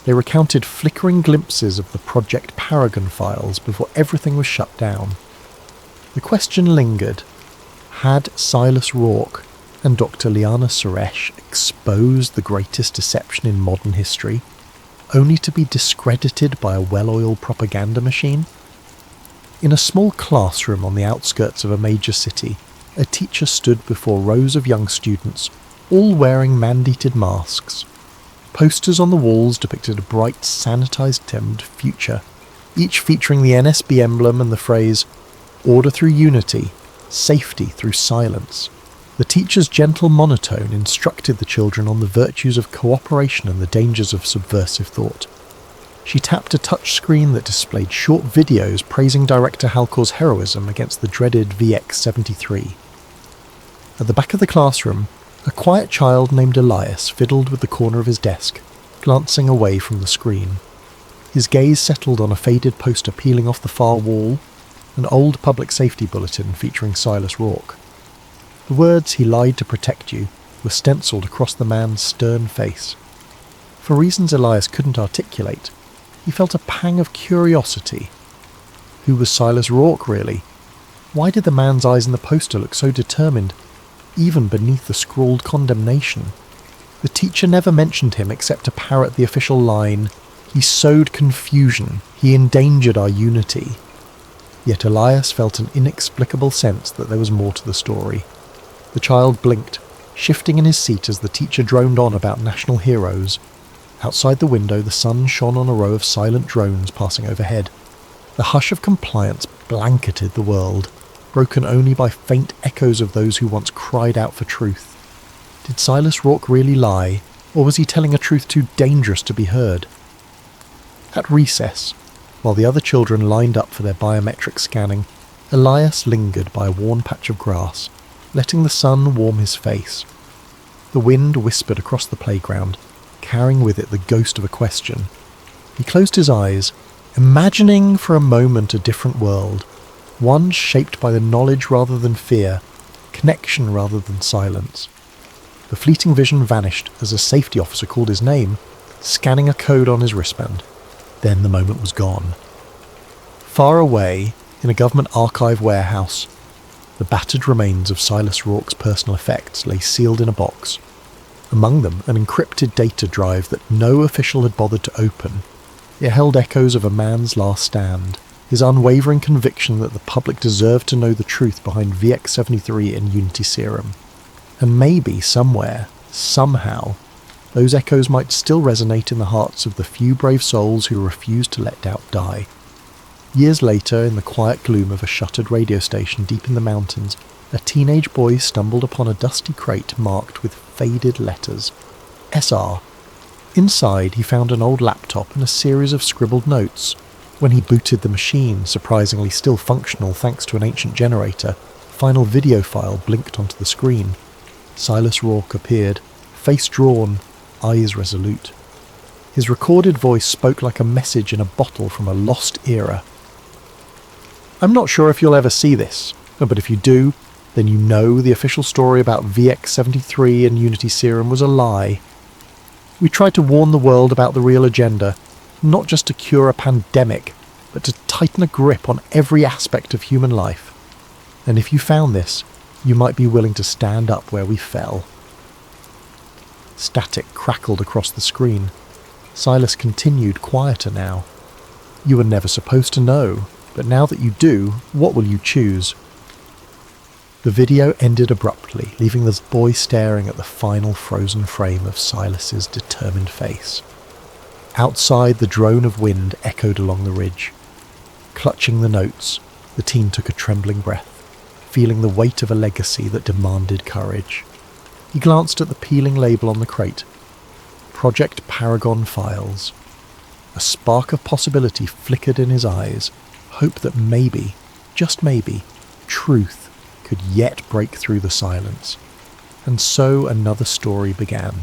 They recounted flickering glimpses of the Project Paragon files before everything was shut down. The question lingered: had Silas Rourke and Dr. Liana Suresh exposed the greatest deception in modern history, only to be discredited by a well-oiled propaganda machine? In a small classroom on the outskirts of a major city, a teacher stood before rows of young students, all wearing mandated masks. Posters on the walls depicted a bright, sanitized-tempered future, each featuring the NSB emblem and the phrase, "Order through unity, safety through silence." The teacher's gentle monotone instructed the children on the virtues of cooperation and the dangers of subversive thought. She tapped a touchscreen that displayed short videos praising Director Halcor's heroism against the dreaded VX-73. At the back of the classroom, a quiet child named Elias fiddled with the corner of his desk, glancing away from the screen. His gaze settled on a faded poster peeling off the far wall, an old public safety bulletin featuring Silas Rourke. The words "he lied to protect you" were stenciled across the man's stern face. For reasons Elias couldn't articulate, he felt a pang of curiosity. Who was Silas Rourke, really? Why did the man's eyes in the poster look so determined, even beneath the scrawled condemnation? The teacher never mentioned him except to parrot the official line, "He sowed confusion, he endangered our unity." Yet Elias felt an inexplicable sense that there was more to the story. The child blinked, shifting in his seat as the teacher droned on about national heroes. Outside the window, the sun shone on a row of silent drones passing overhead. The hush of compliance blanketed the world, broken only by faint echoes of those who once cried out for truth. Did Silas Rourke really lie, or was he telling a truth too dangerous to be heard? At recess, while the other children lined up for their biometric scanning, Elias lingered by a worn patch of grass, letting the sun warm his face. The wind whispered across the playground, carrying with it the ghost of a question. He closed his eyes, imagining for a moment a different world, one shaped by the knowledge rather than fear, connection rather than silence. The fleeting vision vanished as a safety officer called his name, scanning a code on his wristband. Then the moment was gone. Far away, in a government archive warehouse, the battered remains of Silas Rourke's personal effects lay sealed in a box. Among them, an encrypted data drive that no official had bothered to open. It held echoes of a man's last stand, his unwavering conviction that the public deserved to know the truth behind VX-73 and Unity Serum. And maybe somewhere, somehow, those echoes might still resonate in the hearts of the few brave souls who refused to let doubt die. Years later, in the quiet gloom of a shuttered radio station deep in the mountains, a teenage boy stumbled upon a dusty crate marked with faded letters. SR. Inside, he found an old laptop and a series of scribbled notes. When he booted the machine, surprisingly still functional thanks to an ancient generator, a final video file blinked onto the screen. Silas Rourke appeared, face drawn, eyes resolute. His recorded voice spoke like a message in a bottle from a lost era. I'm not sure if you'll ever see this, but if you do, then you know the official story about VX-73 and Unity Serum was a lie. We tried to warn the world about the real agenda, not just to cure a pandemic, but to tighten a grip on every aspect of human life. And if you found this, you might be willing to stand up where we fell. Static crackled across the screen. Silas continued, quieter now. You were never supposed to know, but now that you do, what will you choose? The video ended abruptly, leaving the boy staring at the final frozen frame of Silas's determined face. Outside, the drone of wind echoed along the ridge. Clutching the notes, the teen took a trembling breath, feeling the weight of a legacy that demanded courage. He glanced at the peeling label on the crate. Project Paragon Files. A spark of possibility flickered in his eyes, hope that maybe, just maybe, truth could yet break through the silence. And so another story began.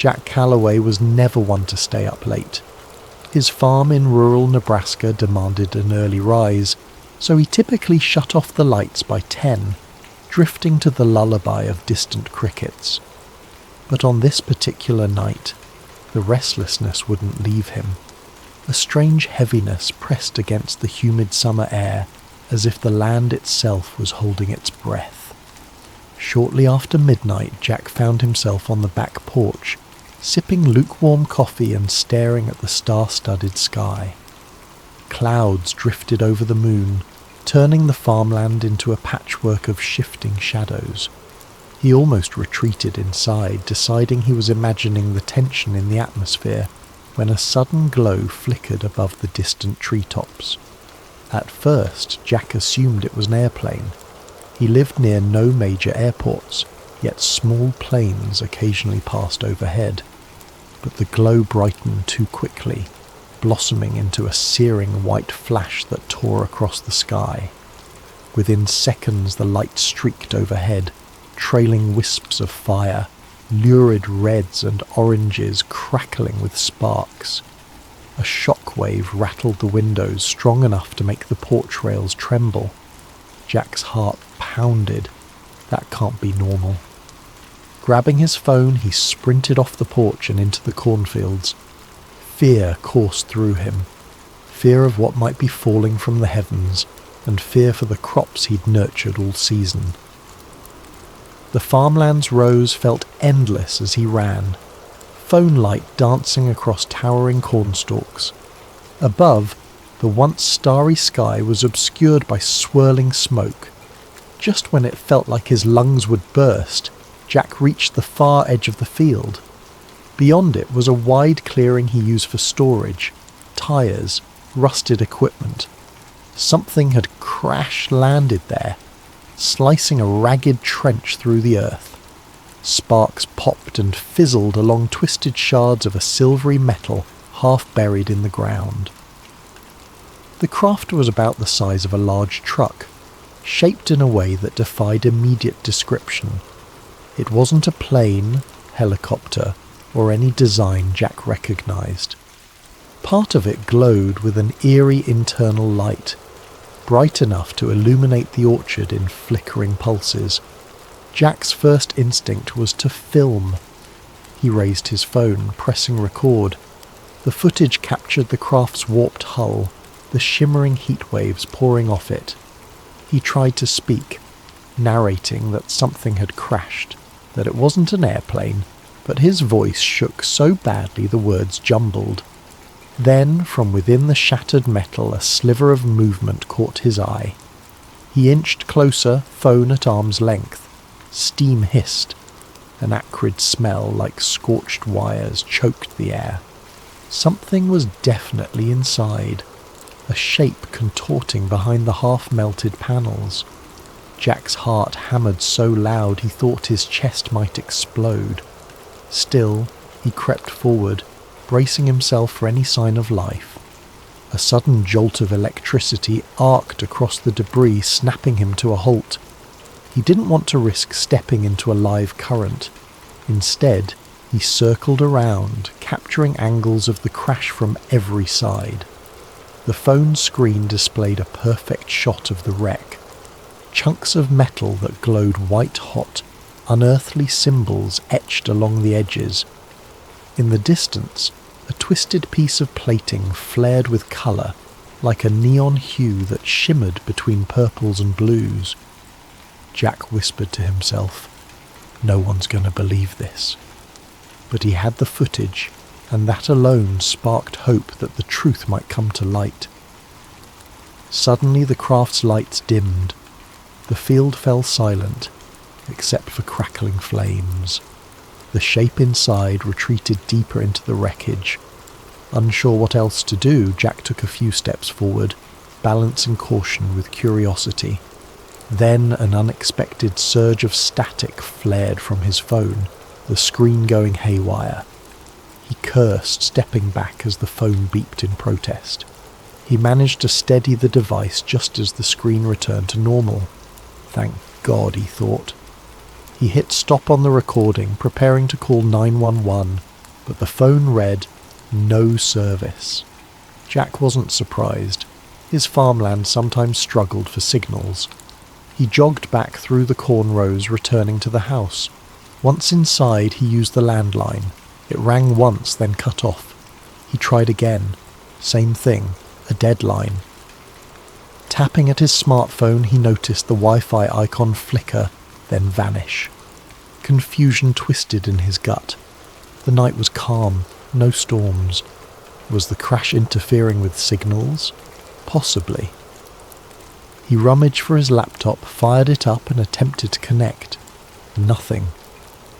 Jack Calloway was never one to stay up late. His farm in rural Nebraska demanded an early rise, so he typically shut off the lights by 10, drifting to the lullaby of distant crickets. But on this particular night, the restlessness wouldn't leave him. A strange heaviness pressed against the humid summer air, as if the land itself was holding its breath. Shortly after midnight, Jack found himself on the back porch, sipping lukewarm coffee and staring at the star-studded sky. Clouds drifted over the moon, turning the farmland into a patchwork of shifting shadows. He almost retreated inside, deciding he was imagining the tension in the atmosphere, when a sudden glow flickered above the distant treetops. At first, Jack assumed it was an airplane. He lived near no major airports, yet small planes occasionally passed overhead. But the glow brightened too quickly, blossoming into a searing white flash that tore across the sky. Within seconds the light streaked overhead, trailing wisps of fire, lurid reds and oranges crackling with sparks. A shock wave rattled the windows strong enough to make the porch rails tremble. Jack's heart pounded. That can't be normal. Grabbing his phone, he sprinted off the porch and into the cornfields. Fear coursed through him. Fear of what might be falling from the heavens, and fear for the crops he'd nurtured all season. The farmland's rows felt endless as he ran, phone light dancing across towering cornstalks. Above, the once starry sky was obscured by swirling smoke. Just when it felt like his lungs would burst, Jack reached the far edge of the field. Beyond it was a wide clearing he used for storage, tyres, rusted equipment. Something had crash-landed there, slicing a ragged trench through the earth. Sparks popped and fizzled along twisted shards of a silvery metal half buried in the ground. The craft was about the size of a large truck, shaped in a way that defied immediate description. It wasn't a plane, helicopter, or any design Jack recognized. Part of it glowed with an eerie internal light, bright enough to illuminate the orchard in flickering pulses. Jack's first instinct was to film. He raised his phone, pressing record. The footage captured the craft's warped hull, the shimmering heat waves pouring off it. He tried to speak, narrating that something had crashed, that it wasn't an airplane, but his voice shook so badly the words jumbled. Then, from within the shattered metal, a sliver of movement caught his eye. He inched closer, phone at arm's length. Steam hissed. An acrid smell like scorched wires choked the air. Something was definitely inside, a shape contorting behind the half-melted panels. Jack's heart hammered so loud he thought his chest might explode. Still, he crept forward, bracing himself for any sign of life. A sudden jolt of electricity arced across the debris, snapping him to a halt. He didn't want to risk stepping into a live current. Instead, he circled around, capturing angles of the crash from every side. The phone screen displayed a perfect shot of the wreck. Chunks of metal that glowed white-hot, unearthly symbols etched along the edges. In the distance, a twisted piece of plating flared with colour, like a neon hue that shimmered between purples and blues. Jack whispered to himself, "No one's going to believe this." But he had the footage, and that alone sparked hope that the truth might come to light. Suddenly the craft's lights dimmed. The field fell silent, except for crackling flames. The shape inside retreated deeper into the wreckage. Unsure what else to do, Jack took a few steps forward, balancing caution with curiosity. Then an unexpected surge of static flared from his phone, the screen going haywire. He cursed, stepping back as the phone beeped in protest. He managed to steady the device just as the screen returned to normal. Thank God, he thought. He hit stop on the recording, preparing to call 911, but the phone read, "No service." Jack wasn't surprised. His farmland sometimes struggled for signals. He jogged back through the corn rows, returning to the house. Once inside, he used the landline. It rang once, then cut off. He tried again. Same thing, a dead line. Tapping at his smartphone, he noticed the Wi-Fi icon flicker, then vanish. Confusion twisted in his gut. The night was calm, no storms. Was the crash interfering with signals? Possibly. He rummaged for his laptop, fired it up and attempted to connect. Nothing.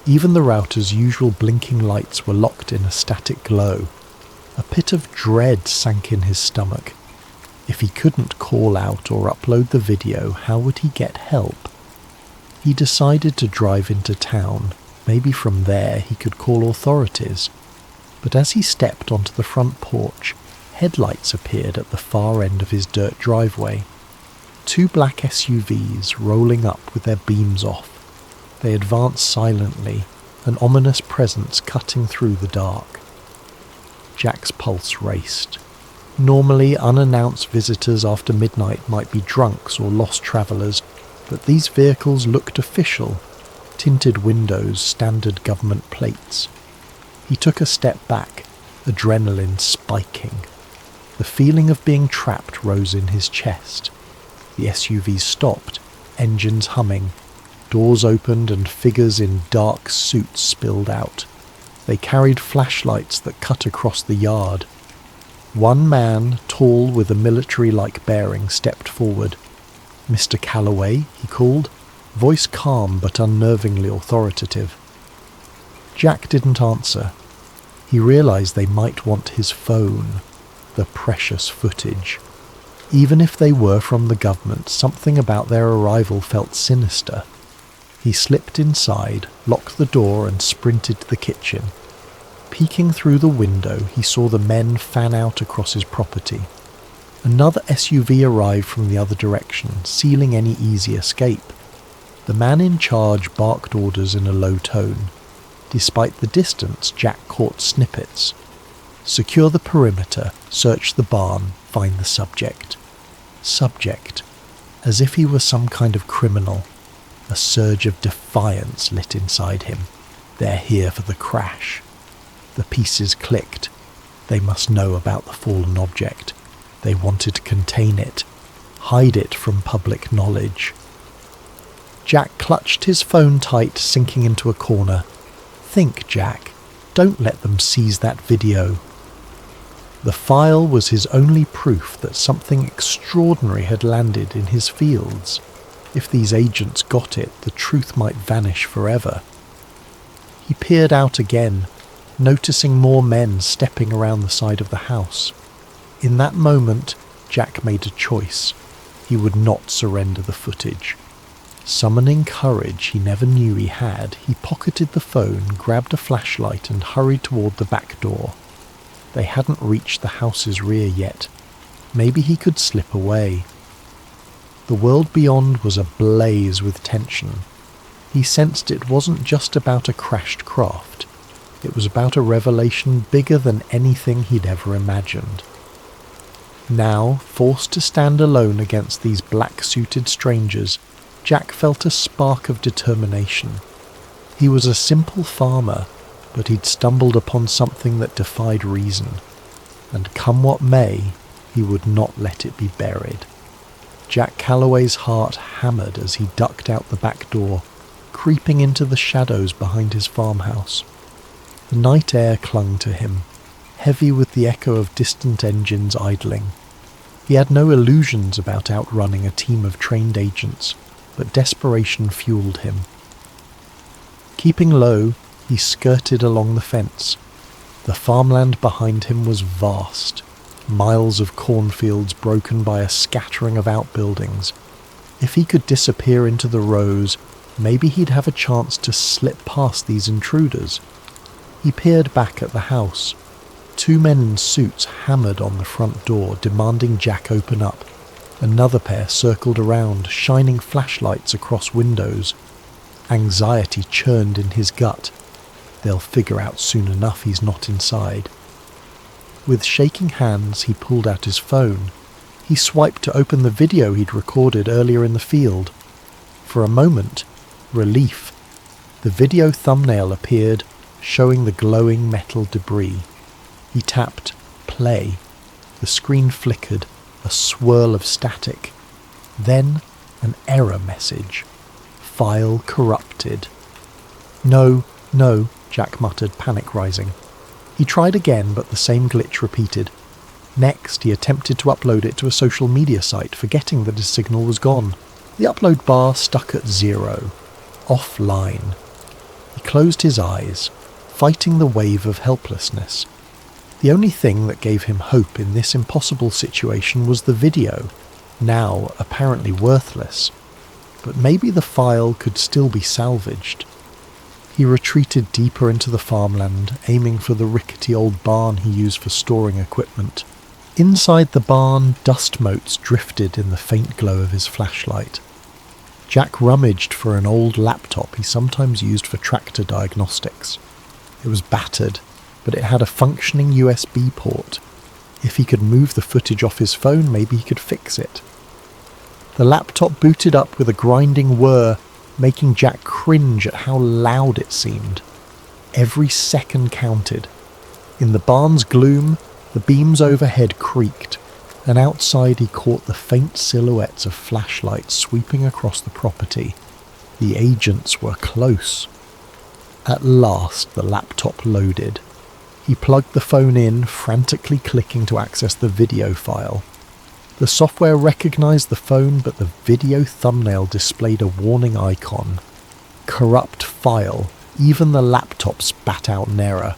Even the router's usual blinking lights were locked in a static glow. A pit of dread sank in his stomach. If he couldn't call out or upload the video, how would he get help? He decided to drive into town. Maybe from there he could call authorities. But as he stepped onto the front porch, headlights appeared at the far end of his dirt driveway. 2 black SUVs rolling up with their beams off. They advanced silently, an ominous presence cutting through the dark. Jack's pulse raced. Normally, unannounced visitors after midnight might be drunks or lost travellers, but these vehicles looked official. Tinted windows, standard government plates. He took a step back, adrenaline spiking. The feeling of being trapped rose in his chest. The SUVs stopped, engines humming. Doors opened and figures in dark suits spilled out. They carried flashlights that cut across the yard. One man, tall with a military-like bearing, stepped forward. "Mr. Calloway," he called, voice calm but unnervingly authoritative. Jack didn't answer. He realized they might want his phone, the precious footage. Even if they were from the government, something about their arrival felt sinister. He slipped inside, locked the door and sprinted to the kitchen. Peeking through the window, he saw the men fan out across his property. Another SUV arrived from the other direction, sealing any easy escape. The man in charge barked orders in a low tone. Despite the distance, Jack caught snippets. Secure the perimeter, search the barn, find the subject. Subject. As if he was some kind of criminal. A surge of defiance lit inside him. They're here for the crash. The pieces clicked. They must know about the fallen object. They wanted to contain it, hide it from public knowledge. Jack clutched his phone tight, sinking into a corner. Think, Jack. Don't let them seize that video. The file was his only proof that something extraordinary had landed in his fields. If these agents got it, the truth might vanish forever. He peered out again, noticing more men stepping around the side of the house. In that moment, Jack made a choice. He would not surrender the footage. Summoning courage he never knew he had, he pocketed the phone, grabbed a flashlight and hurried toward the back door. They hadn't reached the house's rear yet. Maybe he could slip away. The world beyond was ablaze with tension. He sensed it wasn't just about a crashed craft. It was about a revelation bigger than anything he'd ever imagined. Now, forced to stand alone against these black-suited strangers, Jack felt a spark of determination. He was a simple farmer, but he'd stumbled upon something that defied reason, and come what may, he would not let it be buried. Jack Calloway's heart hammered as he ducked out the back door, creeping into the shadows behind his farmhouse. The night air clung to him, heavy with the echo of distant engines idling. He had no illusions about outrunning a team of trained agents, but desperation fueled him. Keeping low, he skirted along the fence. The farmland behind him was vast, miles of cornfields broken by a scattering of outbuildings. If he could disappear into the rows, maybe he'd have a chance to slip past these intruders. He peered back at the house. 2 men in suits hammered on the front door, demanding Jack open up. Another pair circled around, shining flashlights across windows. Anxiety churned in his gut. They'll figure out soon enough he's not inside. With shaking hands, he pulled out his phone. He swiped to open the video he'd recorded earlier in the field. For a moment, relief. The video thumbnail appeared, showing the glowing metal debris. He tapped play. The screen flickered, a swirl of static. Then an error message. File corrupted. No, Jack muttered, panic rising. He tried again, but the same glitch repeated. Next, he attempted to upload it to a social media site, forgetting that his signal was gone. The upload bar stuck at 0. Offline. He closed his eyes, fighting the wave of helplessness. The only thing that gave him hope in this impossible situation was the video, now apparently worthless. But maybe the file could still be salvaged. He retreated deeper into the farmland, aiming for the rickety old barn he used for storing equipment. Inside the barn, dust motes drifted in the faint glow of his flashlight. Jack rummaged for an old laptop he sometimes used for tractor diagnostics. It was battered, but it had a functioning USB port. If he could move the footage off his phone, maybe he could fix it. The laptop booted up with a grinding whir, making Jack cringe at how loud it seemed. Every second counted. In the barn's gloom, the beams overhead creaked, and outside he caught the faint silhouettes of flashlights sweeping across the property. The agents were close. At last the laptop loaded. He plugged the phone in, frantically clicking to access the video file. The software recognized the phone, but the video thumbnail displayed a warning icon. Corrupt file. Even the laptop spat out an error.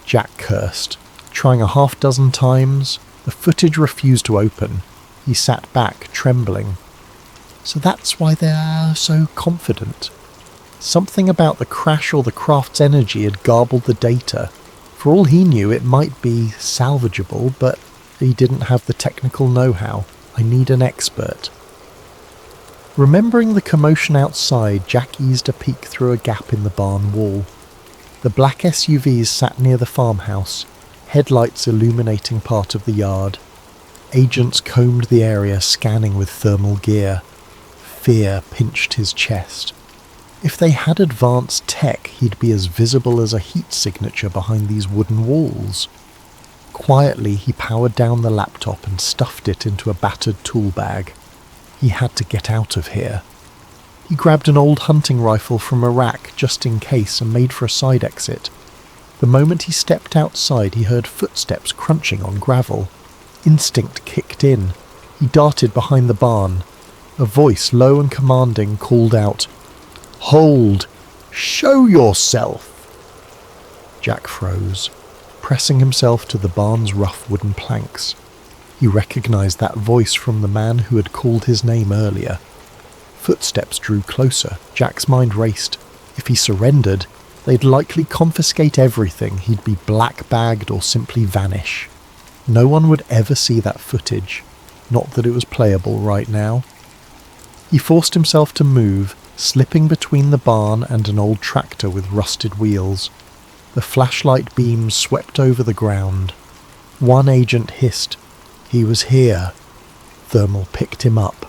Jack cursed. Trying a half-dozen times, the footage refused to open. He sat back, trembling. So that's why they're so confident. Something about the crash or the craft's energy had garbled the data. For all he knew, it might be salvageable, but he didn't have the technical know-how. I need an expert. Remembering the commotion outside, Jack eased a peek through a gap in the barn wall. The black SUVs sat near the farmhouse, headlights illuminating part of the yard. Agents combed the area, scanning with thermal gear. Fear pinched his chest. If they had advanced tech, he'd be as visible as a heat signature behind these wooden walls. Quietly, he powered down the laptop and stuffed it into a battered tool bag. He had to get out of here. He grabbed an old hunting rifle from a rack just in case and made for a side exit. The moment he stepped outside, he heard footsteps crunching on gravel. Instinct kicked in. He darted behind the barn. A voice, low and commanding, called out, "Hold! Show yourself!" Jack froze, pressing himself to the barn's rough wooden planks. He recognized that voice from the man who had called his name earlier. Footsteps drew closer. Jack's mind raced. If he surrendered, they'd likely confiscate everything. He'd be black-bagged or simply vanish. No one would ever see that footage. Not that it was playable right now. He forced himself to move, slipping between the barn and an old tractor with rusted wheels. The flashlight beams swept over the ground. One agent hissed, "He was here." Thermal picked him up.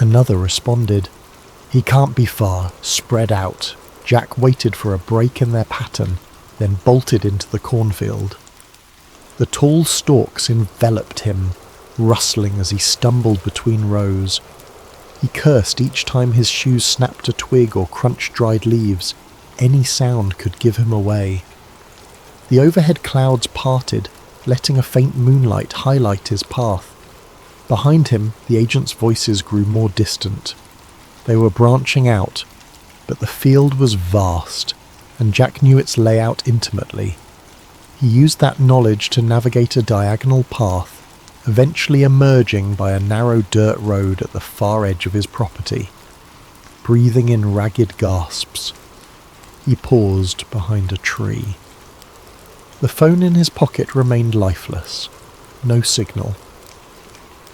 Another responded, "He can't be far. Spread out." Jack waited for a break in their pattern, then bolted into the cornfield. The tall stalks enveloped him, rustling as he stumbled between rows. He cursed each time his shoes snapped a twig or crunched dried leaves. Any sound could give him away. The overhead clouds parted, letting a faint moonlight highlight his path. Behind him, the agents' voices grew more distant. They were branching out, but the field was vast, and Jack knew its layout intimately. He used that knowledge to navigate a diagonal path, eventually emerging by a narrow dirt road at the far edge of his property. Breathing in ragged gasps, he paused behind a tree. The phone in his pocket remained lifeless. No signal.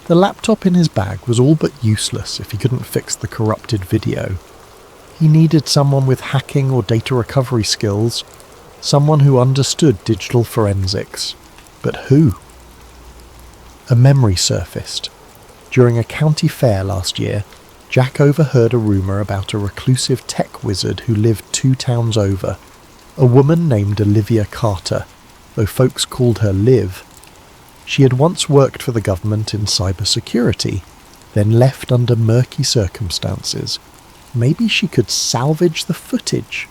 The laptop in his bag was all but useless if he couldn't fix the corrupted video. He needed someone with hacking or data recovery skills, someone who understood digital forensics. But who? A memory surfaced. During a county fair last year, Jack overheard a rumour about a reclusive tech wizard who lived 2 towns over, a woman named Olivia Carter, though folks called her Liv. She had once worked for the government in cybersecurity, then left under murky circumstances. Maybe she could salvage the footage.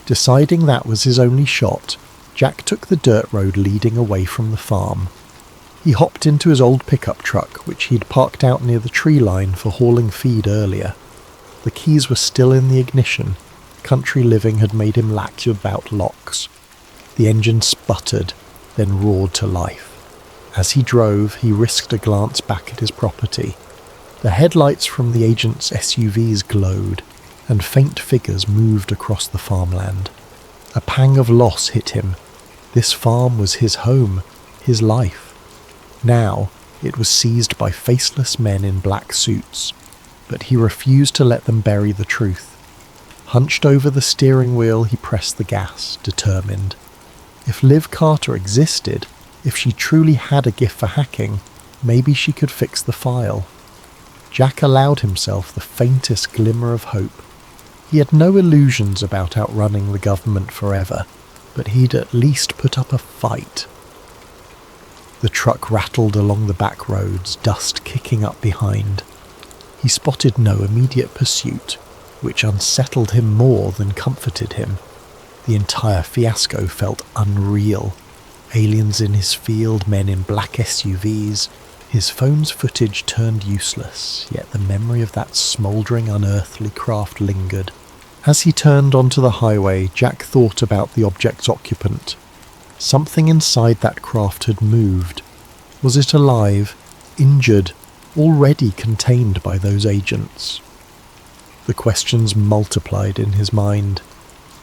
Deciding that was his only shot, Jack took the dirt road leading away from the farm. He hopped into his old pickup truck, which he'd parked out near the tree line for hauling feed earlier. The keys were still in the ignition. Country living had made him lax about locks. The engine sputtered, then roared to life. As he drove, he risked a glance back at his property. The headlights from the agent's SUVs glowed, and faint figures moved across the farmland. A pang of loss hit him. This farm was his home, his life. Now, it was seized by faceless men in black suits, but he refused to let them bury the truth. Hunched over the steering wheel, he pressed the gas, determined. If Liv Carter existed, if she truly had a gift for hacking, maybe she could fix the file. Jack allowed himself the faintest glimmer of hope. He had no illusions about outrunning the government forever, but he'd at least put up a fight. The truck rattled along the back roads, dust kicking up behind. He spotted no immediate pursuit, which unsettled him more than comforted him. The entire fiasco felt unreal. Aliens in his field, men in black SUVs. His phone's footage turned useless, yet the memory of that smouldering, unearthly craft lingered. As he turned onto the highway, Jack thought about the object's occupant. Something inside that craft had moved. Was it alive, injured, already contained by those agents? The questions multiplied in his mind.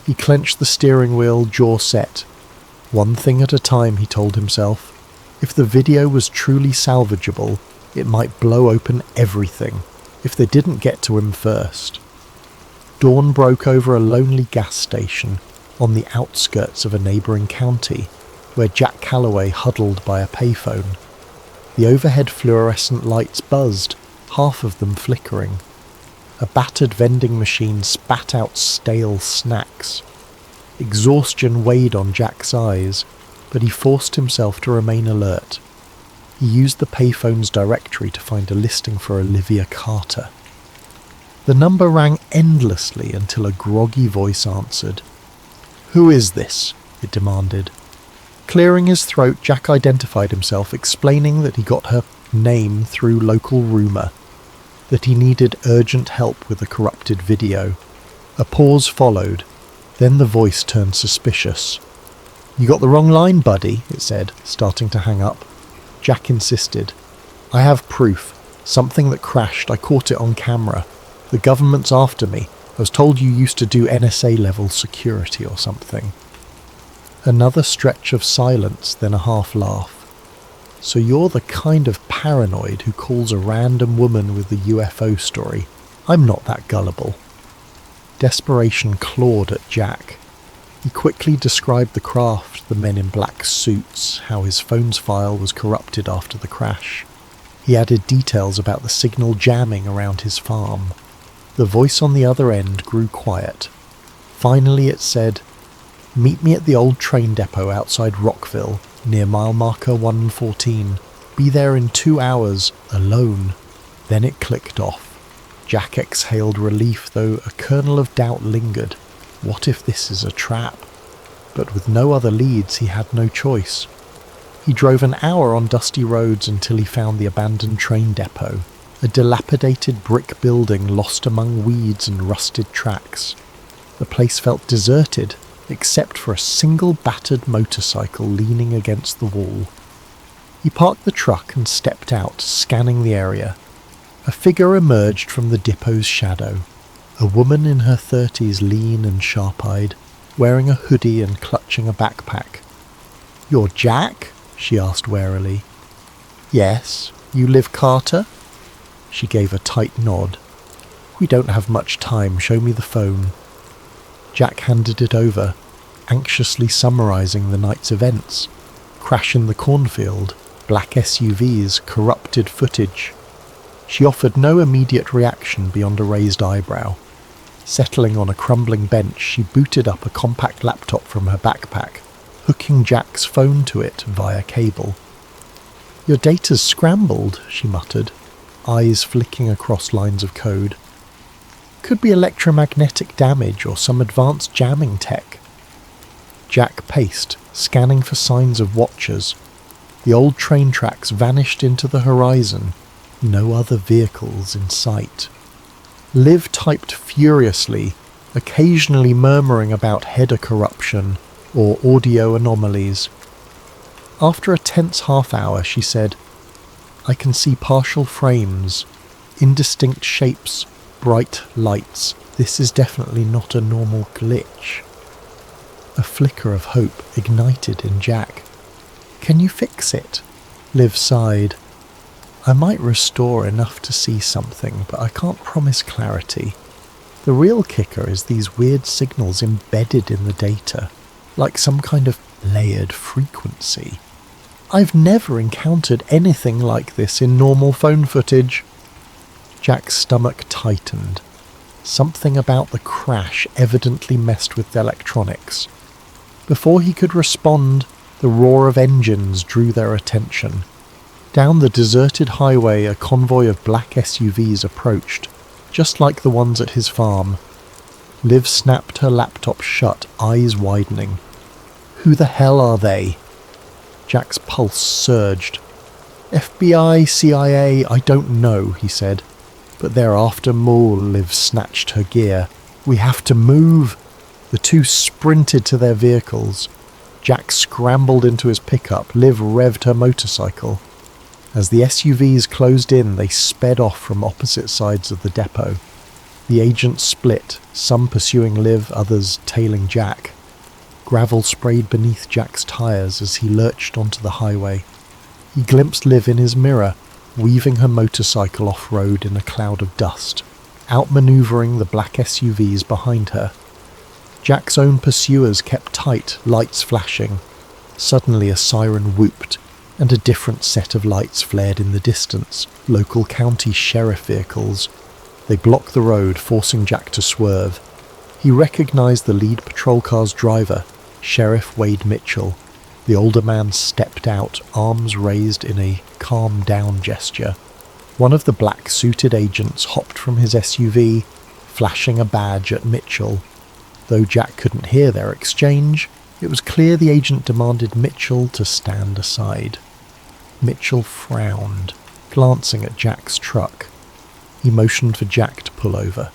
He clenched the steering wheel, jaw set. One thing at a time, he told himself. If the video was truly salvageable, it might blow open everything, if they didn't get to him first. Dawn broke over a lonely gas station on the outskirts of a neighbouring county, where Jack Calloway huddled by a payphone. The overhead fluorescent lights buzzed, half of them flickering. A battered vending machine spat out stale snacks. Exhaustion weighed on Jack's eyes, but he forced himself to remain alert. He used the payphone's directory to find a listing for Olivia Carter. The number rang endlessly until a groggy voice answered. "Who is this?" it demanded. Clearing his throat, Jack identified himself, explaining that he got her name through local rumour, that he needed urgent help with a corrupted video. A pause followed, then the voice turned suspicious. "You got the wrong line, buddy," it said, starting to hang up. Jack insisted. "I have proof. Something that crashed. I caught it on camera. The government's after me. I was told you used to do NSA-level security or something." Another stretch of silence, then a half-laugh. "So you're the kind of paranoid who calls a random woman with a UFO story. I'm not that gullible." Desperation clawed at Jack. He quickly described the craft, the men in black suits, how his phone's file was corrupted after the crash. He added details about the signal jamming around his farm. The voice on the other end grew quiet. Finally it said, "Meet me at the old train depot outside Rockville, near mile marker 114. Be there in 2 hours, alone." Then it clicked off. Jack exhaled relief, though a kernel of doubt lingered. What if this is a trap? But with no other leads, he had no choice. He drove an hour on dusty roads until he found the abandoned train depot, a dilapidated brick building lost among weeds and rusted tracks. The place felt deserted, except for a single battered motorcycle leaning against the wall. He parked the truck and stepped out, scanning the area. A figure emerged from the depot's shadow. A woman in her 30s, lean and sharp-eyed, wearing a hoodie and clutching a backpack. "You're Jack?" she asked warily. "Yes. You Liv Carter?" She gave a tight nod. "We don't have much time, show me the phone." Jack handed it over, anxiously summarising the night's events. Crash in the cornfield, black SUVs, corrupted footage. She offered no immediate reaction beyond a raised eyebrow. Settling on a crumbling bench, she booted up a compact laptop from her backpack, hooking Jack's phone to it via cable. "Your data's scrambled," she muttered, eyes flicking across lines of code. "Could be electromagnetic damage or some advanced jamming tech." Jack paced, scanning for signs of watchers. The old train tracks vanished into the horizon, no other vehicles in sight. Liv typed furiously, occasionally murmuring about header corruption or audio anomalies. After a tense half-hour, she said, "I can see partial frames, indistinct shapes, bright lights. This is definitely not a normal glitch." A flicker of hope ignited in Jack. "Can you fix it?" Liv sighed. "I might restore enough to see something, but I can't promise clarity. The real kicker is these weird signals embedded in the data, like some kind of layered frequency. I've never encountered anything like this in normal phone footage." Jack's stomach tightened. Something about the crash evidently messed with the electronics. Before he could respond, the roar of engines drew their attention. Down the deserted highway, a convoy of black SUVs approached, just like the ones at his farm. Liv snapped her laptop shut, eyes widening. "Who the hell are they?" Jack's pulse surged. "FBI, CIA, I don't know," he said. "But they're after Moore." Liv snatched her gear. "We have to move." The two sprinted to their vehicles. Jack scrambled into his pickup. Liv revved her motorcycle. As the SUVs closed in, they sped off from opposite sides of the depot. The agents split, some pursuing Liv, others tailing Jack. Gravel sprayed beneath Jack's tyres as he lurched onto the highway. He glimpsed Liv in his mirror, weaving her motorcycle off-road in a cloud of dust, outmanoeuvring the black SUVs behind her. Jack's own pursuers kept tight, lights flashing. Suddenly a siren whooped, and a different set of lights flared in the distance, local county sheriff vehicles. They blocked the road, forcing Jack to swerve. He recognized the lead patrol car's driver, Sheriff Wade Mitchell. The older man stepped out, arms raised in a calm down gesture. One of the black-suited agents hopped from his SUV, flashing a badge at Mitchell. Though Jack couldn't hear their exchange, it was clear the agent demanded Mitchell to stand aside. Mitchell frowned, glancing at Jack's truck. He motioned for Jack to pull over.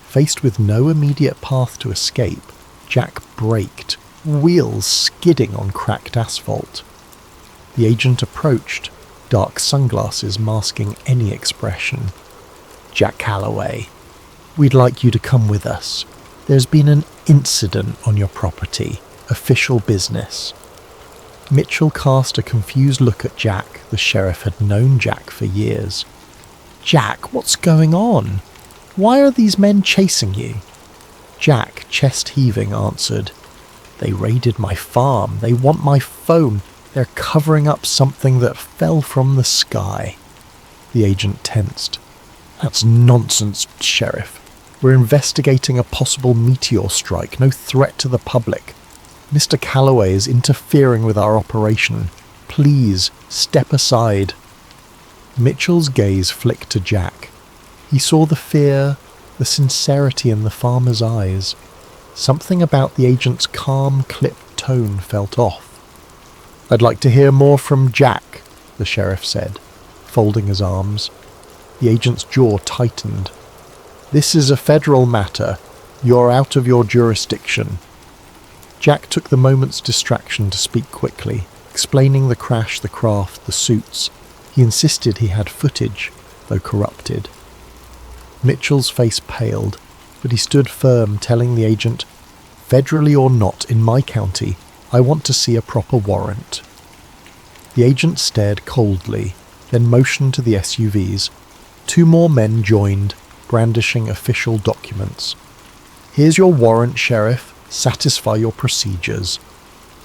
Faced with no immediate path to escape, Jack braked, wheels skidding on cracked asphalt. The agent approached, dark sunglasses masking any expression. "Jack Calloway, we'd like you to come with us. There's been an incident on your property. Official business." Mitchell cast a confused look at Jack. The sheriff had known Jack for years. "Jack, what's going on? Why are these men chasing you?" Jack, chest heaving, answered, "They raided my farm. They want my phone. They're covering up something that fell from the sky." The agent tensed. "That's nonsense, Sheriff. We're investigating a possible meteor strike, no threat to the public. Mr. Calloway is interfering with our operation. Please, step aside." Mitchell's gaze flicked to Jack. He saw the fear, the sincerity in the farmer's eyes. Something about the agent's calm, clipped tone felt off. "I'd like to hear more from Jack," the sheriff said, folding his arms. The agent's jaw tightened. "This is a federal matter. You're out of your jurisdiction." Jack took the moment's distraction to speak quickly, explaining the crash, the craft, the suits. He insisted he had footage, though corrupted. Mitchell's face paled, but he stood firm, telling the agent, "Federally or not, in my county, I want to see a proper warrant." The agent stared coldly, then motioned to the SUVs. Two more men joined, brandishing official documents. "Here's your warrant, Sheriff. Satisfy your procedures."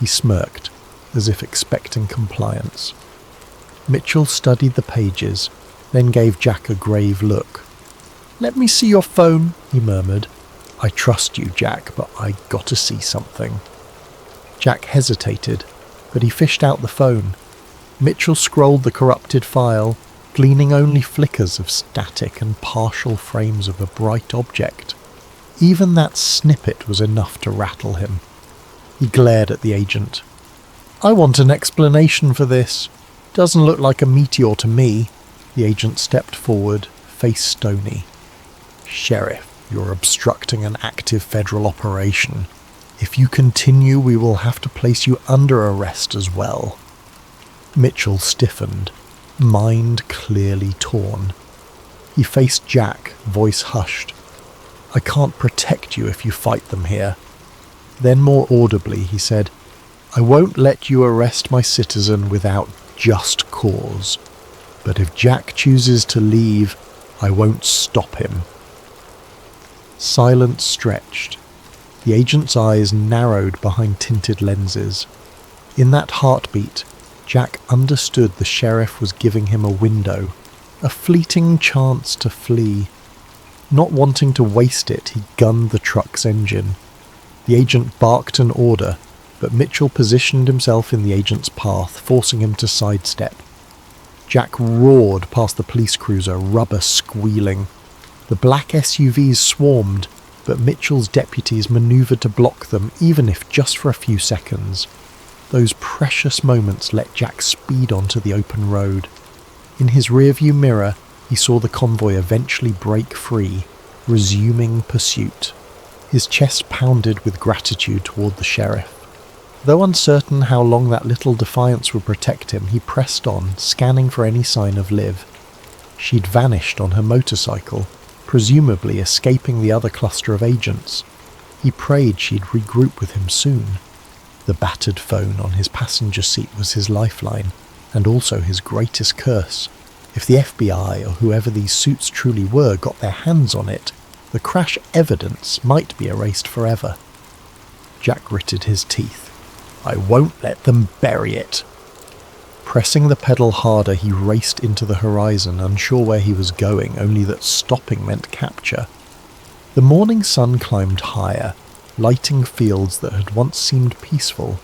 He smirked, as if expecting compliance. Mitchell studied the pages, then gave Jack a grave look. "Let me see your phone," he murmured. "I trust you, Jack, but I gotta see something." Jack hesitated, but he fished out the phone. Mitchell scrolled the corrupted file, gleaning only flickers of static and partial frames of a bright object. Even that snippet was enough to rattle him. He glared at the agent. "I want an explanation for this. Doesn't look like a meteor to me." The agent stepped forward, face stony. "Sheriff, you're obstructing an active federal operation. If you continue, we will have to place you under arrest as well." Mitchell stiffened, mind clearly torn. He faced Jack, voice hushed. "I can't protect you if you fight them here." Then more audibly he said, "I won't let you arrest my citizen without just cause. But if Jack chooses to leave, I won't stop him." Silence stretched. The agent's eyes narrowed behind tinted lenses. In that heartbeat, Jack understood the sheriff was giving him a window, a fleeting chance to flee. Not wanting to waste it, he gunned the truck's engine. The agent barked an order, but Mitchell positioned himself in the agent's path, forcing him to sidestep. Jack roared past the police cruiser, rubber squealing. The black SUVs swarmed, but Mitchell's deputies manoeuvred to block them, even if just for a few seconds. Those precious moments let Jack speed onto the open road. In his rearview mirror, he saw the convoy eventually break free, resuming pursuit. His chest pounded with gratitude toward the sheriff. Though uncertain how long that little defiance would protect him, he pressed on, scanning for any sign of Liv. She'd vanished on her motorcycle, presumably escaping the other cluster of agents. He prayed she'd regroup with him soon. The battered phone on his passenger seat was his lifeline, and also his greatest curse. If the FBI or whoever these suits truly were got their hands on it, the crash evidence might be erased forever. Jack gritted his teeth. "I won't let them bury it." Pressing the pedal harder, he raced into the horizon, unsure where he was going, only that stopping meant capture. The morning sun climbed higher, lighting fields that had once seemed peaceful.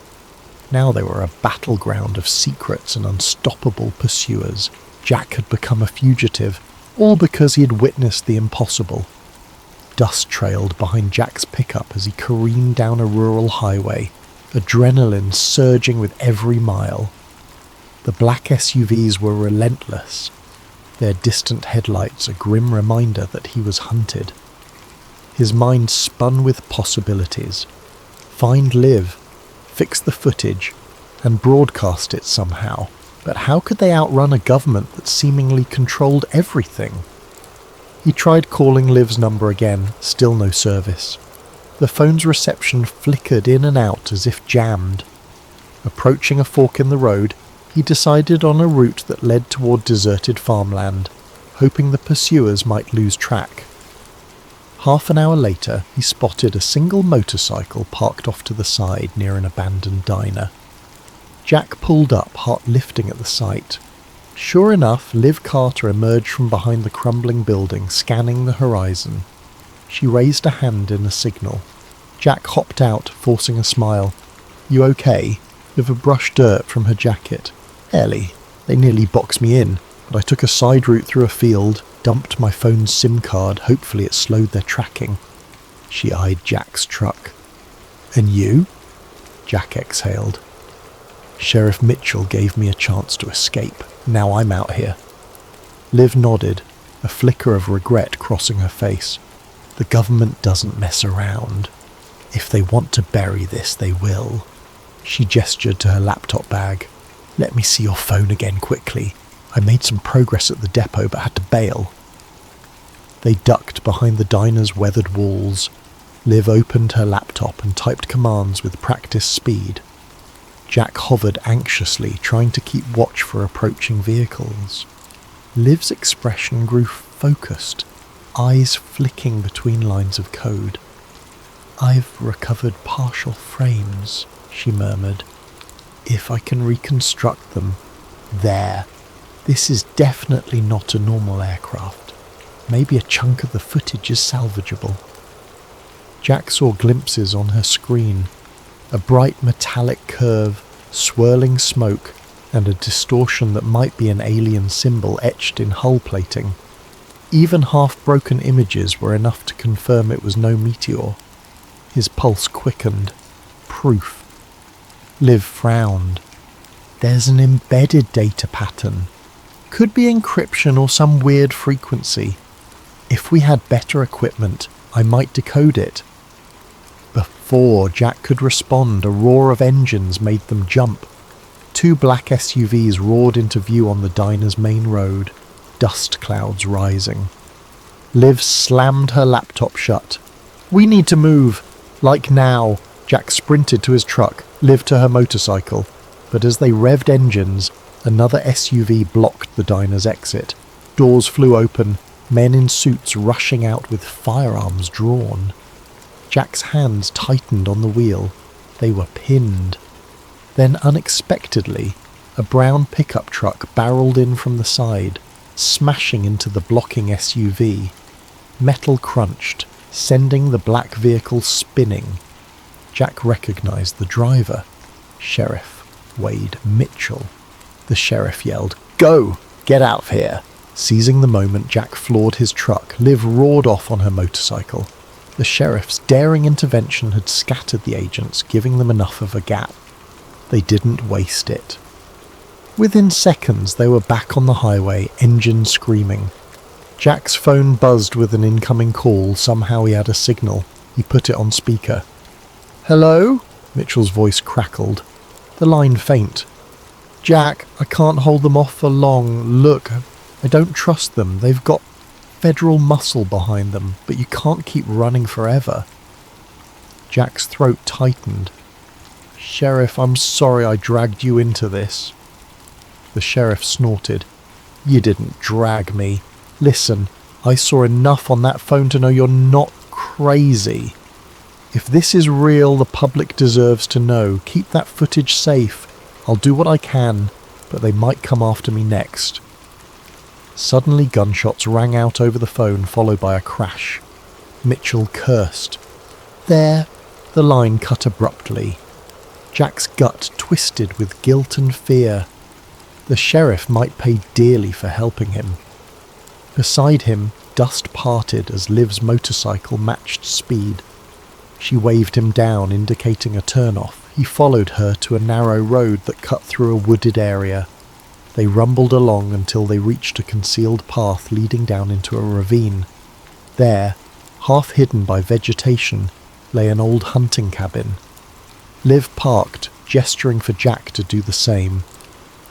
Now they were a battleground of secrets and unstoppable pursuers. Jack had become a fugitive, all because he had witnessed the impossible. Dust trailed behind Jack's pickup as he careened down a rural highway, adrenaline surging with every mile. The black SUVs were relentless, their distant headlights a grim reminder that he was hunted. His mind spun with possibilities. Find Liv, fix the footage, and broadcast it somehow. But how could they outrun a government that seemingly controlled everything? He tried calling Liv's number again, still no service. The phone's reception flickered in and out as if jammed. Approaching a fork in the road, he decided on a route that led toward deserted farmland, hoping the pursuers might lose track. Half an hour later, he spotted a single motorcycle parked off to the side near an abandoned diner. Jack pulled up, heart lifting at the sight. Sure enough, Liv Carter emerged from behind the crumbling building, scanning the horizon. She raised a hand in a signal. Jack hopped out, forcing a smile. "You okay?" Liv brushed dirt from her jacket. "Barely. They nearly boxed me in, but I took a side route through a field, dumped my phone's SIM card, hopefully it slowed their tracking." She eyed Jack's truck. "And you?" Jack exhaled. "Sheriff Mitchell gave me a chance to escape. Now I'm out here." Liv nodded, a flicker of regret crossing her face. "The government doesn't mess around. If they want to bury this, they will." She gestured to her laptop bag. "Let me see your phone again quickly. I made some progress at the depot but had to bail." They ducked behind the diner's weathered walls. Liv opened her laptop and typed commands with practiced speed. Jack hovered anxiously, trying to keep watch for approaching vehicles. Liv's expression grew focused. eyes flicking between lines of code. "I've recovered partial frames," she murmured. "If I can reconstruct them. There. This is definitely not a normal aircraft. Maybe a chunk of the footage is salvageable." Jack saw glimpses on her screen. A bright metallic curve, swirling smoke, and a distortion that might be an alien symbol etched in hull plating. Even half-broken images were enough to confirm it was no meteor. His pulse quickened. Proof. Liv frowned. "There's an embedded data pattern. Could be encryption or some weird frequency. If we had better equipment, I might decode it." Before Jack could respond, a roar of engines made them jump. 2 black SUVs roared into view on the diner's main road, dust clouds rising. Liv slammed her laptop shut. "We need to move. Like now." Jack sprinted to his truck, Liv to her motorcycle, but as they revved engines, another SUV blocked the diner's exit. Doors flew open, men in suits rushing out with firearms drawn. Jack's hands tightened on the wheel. They were pinned. Then unexpectedly, a brown pickup truck barreled in from the side, smashing into the blocking SUV. Metal crunched, sending the black vehicle spinning. Jack recognized the driver. Sheriff Wade Mitchell. The sheriff yelled, "Go! Get out of here!" Seizing the moment, Jack floored his truck. Liv roared off on her motorcycle. The sheriff's daring intervention had scattered the agents, giving them enough of a gap. They didn't waste it. Within seconds, they were back on the highway, engine screaming. Jack's phone buzzed with an incoming call. Somehow he had a signal. He put it on speaker. "Hello?" Mitchell's voice crackled. The line faint. "Jack, I can't hold them off for long. Look, I don't trust them. They've got federal muscle behind them, but you can't keep running forever." Jack's throat tightened. "Sheriff, I'm sorry I dragged you into this." The sheriff snorted. "You didn't drag me. Listen, I saw enough on that phone to know you're not crazy. If this is real, the public deserves to know. Keep that footage safe. I'll do what I can, but they might come after me next." Suddenly gunshots rang out over the phone, followed by a crash. Mitchell cursed. "There." The line cut abruptly. Jack's gut twisted with guilt and fear. The sheriff might pay dearly for helping him. Beside him, dust parted as Liv's motorcycle matched speed. She waved him down, indicating a turnoff. He followed her to a narrow road that cut through a wooded area. They rumbled along until they reached a concealed path leading down into a ravine. There, half hidden by vegetation, lay an old hunting cabin. Liv parked, gesturing for Jack to do the same.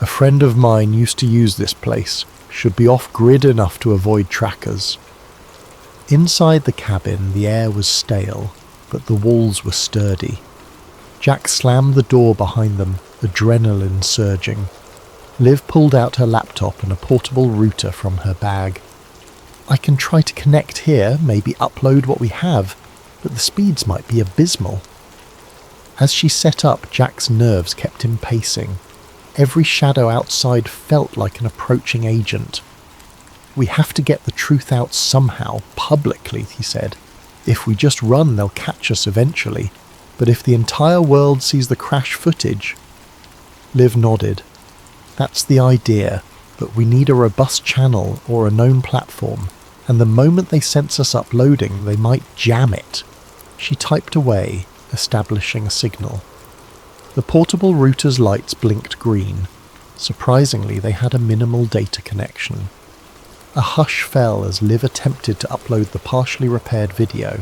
"A friend of mine used to use this place. Should be off-grid enough to avoid trackers." Inside the cabin, the air was stale, but the walls were sturdy. Jack slammed the door behind them, adrenaline surging. Liv pulled out her laptop and a portable router from her bag. "I can try to connect here, maybe upload what we have, but the speeds might be abysmal." As she set up, Jack's nerves kept him pacing. Every shadow outside felt like an approaching agent. "We have to get the truth out somehow, publicly," he said. "If we just run, they'll catch us eventually. But if the entire world sees the crash footage..." Liv nodded. "That's the idea, but we need a robust channel or a known platform, and the moment they sense us uploading, they might jam it." She typed away, establishing a signal. The portable router's lights blinked green. Surprisingly, they had a minimal data connection. A hush fell as Liv attempted to upload the partially repaired video.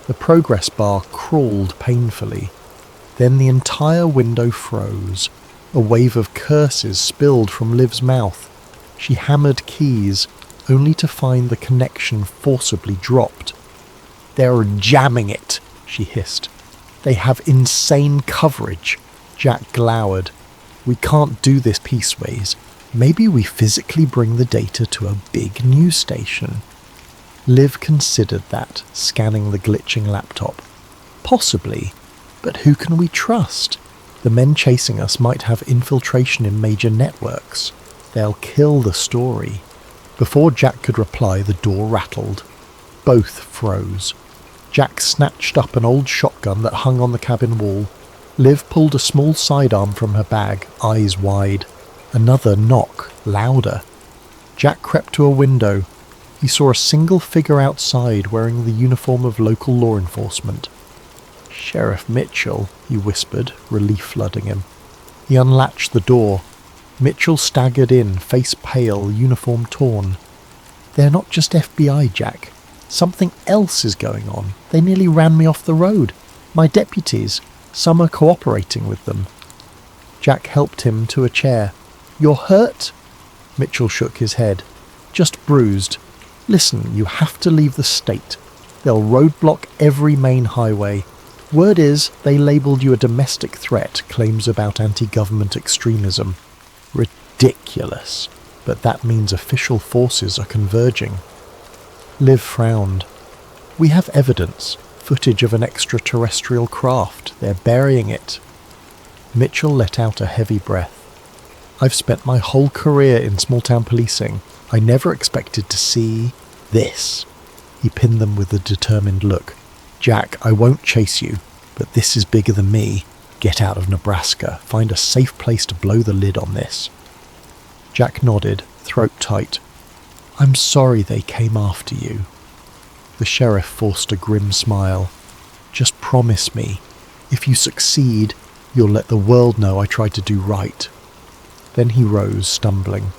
The progress bar crawled painfully. Then the entire window froze. A wave of curses spilled from Liv's mouth. She hammered keys, only to find the connection forcibly dropped. "They're jamming it," she hissed. "They have insane coverage." Jack glowered. "We can't do this pieceways. Maybe we physically bring the data to a big news station." Liv considered that, scanning the glitching laptop. Possibly, but who can we trust? The men chasing us might have infiltration in major networks. They'll kill the story. Before Jack could reply, the door rattled. Both froze. Jack snatched up an old shotgun that hung on the cabin wall. Liv pulled a small sidearm from her bag, eyes wide. Another knock, louder. Jack crept to a window. He saw a single figure outside wearing the uniform of local law enforcement. "Sheriff Mitchell," he whispered, relief flooding him. He unlatched the door. Mitchell staggered in, face pale, uniform torn. "They're not just FBI, Jack. Something else is going on. They nearly ran me off the road. My deputies. Some are cooperating with them." Jack helped him to a chair. "You're hurt?" Mitchell shook his head. "Just bruised. Listen, you have to leave the state. They'll roadblock every main highway. Word is, they labelled you a domestic threat, claims about anti-government extremism. Ridiculous. But that means official forces are converging." Liv frowned. "We have evidence. Footage of an extraterrestrial craft. They're burying it." Mitchell let out a heavy breath. "I've spent my whole career in small-town policing. I never expected to see this." He pinned them with a determined look. "Jack, I won't chase you, but this is bigger than me. Get out of Nebraska. Find a safe place to blow the lid on this." Jack nodded, throat tight. "I'm sorry they came after you." The sheriff forced a grim smile. "Just promise me, if you succeed, you'll let the world know I tried to do right." Then he rose, stumbling.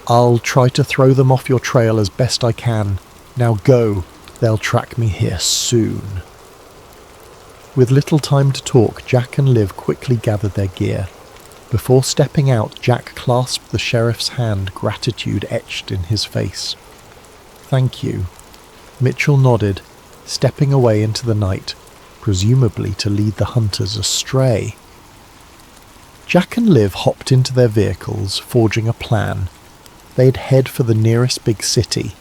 "I'll try to throw them off your trail as best I can. Now go. They'll track me here soon." With little time to talk, Jack and Liv quickly gathered their gear. Before stepping out, Jack clasped the sheriff's hand, gratitude etched in his face. "Thank you." Mitchell nodded, stepping away into the night, presumably to lead the hunters astray. Jack and Liv hopped into their vehicles, forging a plan. They'd head for the nearest big city,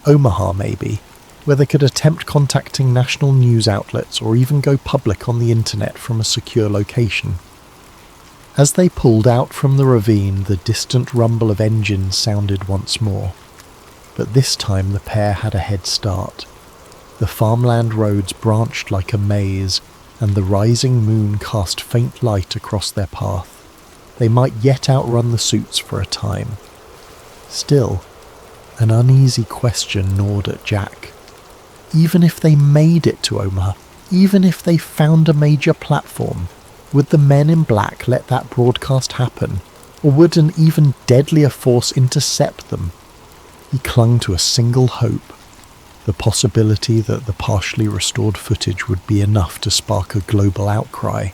Omaha maybe, where they could attempt contacting national news outlets or even go public on the internet from a secure location. As they pulled out from the ravine, the distant rumble of engines sounded once more. But this time the pair had a head start. The farmland roads branched like a maze, and the rising moon cast faint light across their path. They might yet outrun the suits for a time. Still, an uneasy question gnawed at Jack. Even if they made it to Omaha, even if they found a major platform, would the men in black let that broadcast happen, or would an even deadlier force intercept them? He clung to a single hope, the possibility that the partially restored footage would be enough to spark a global outcry,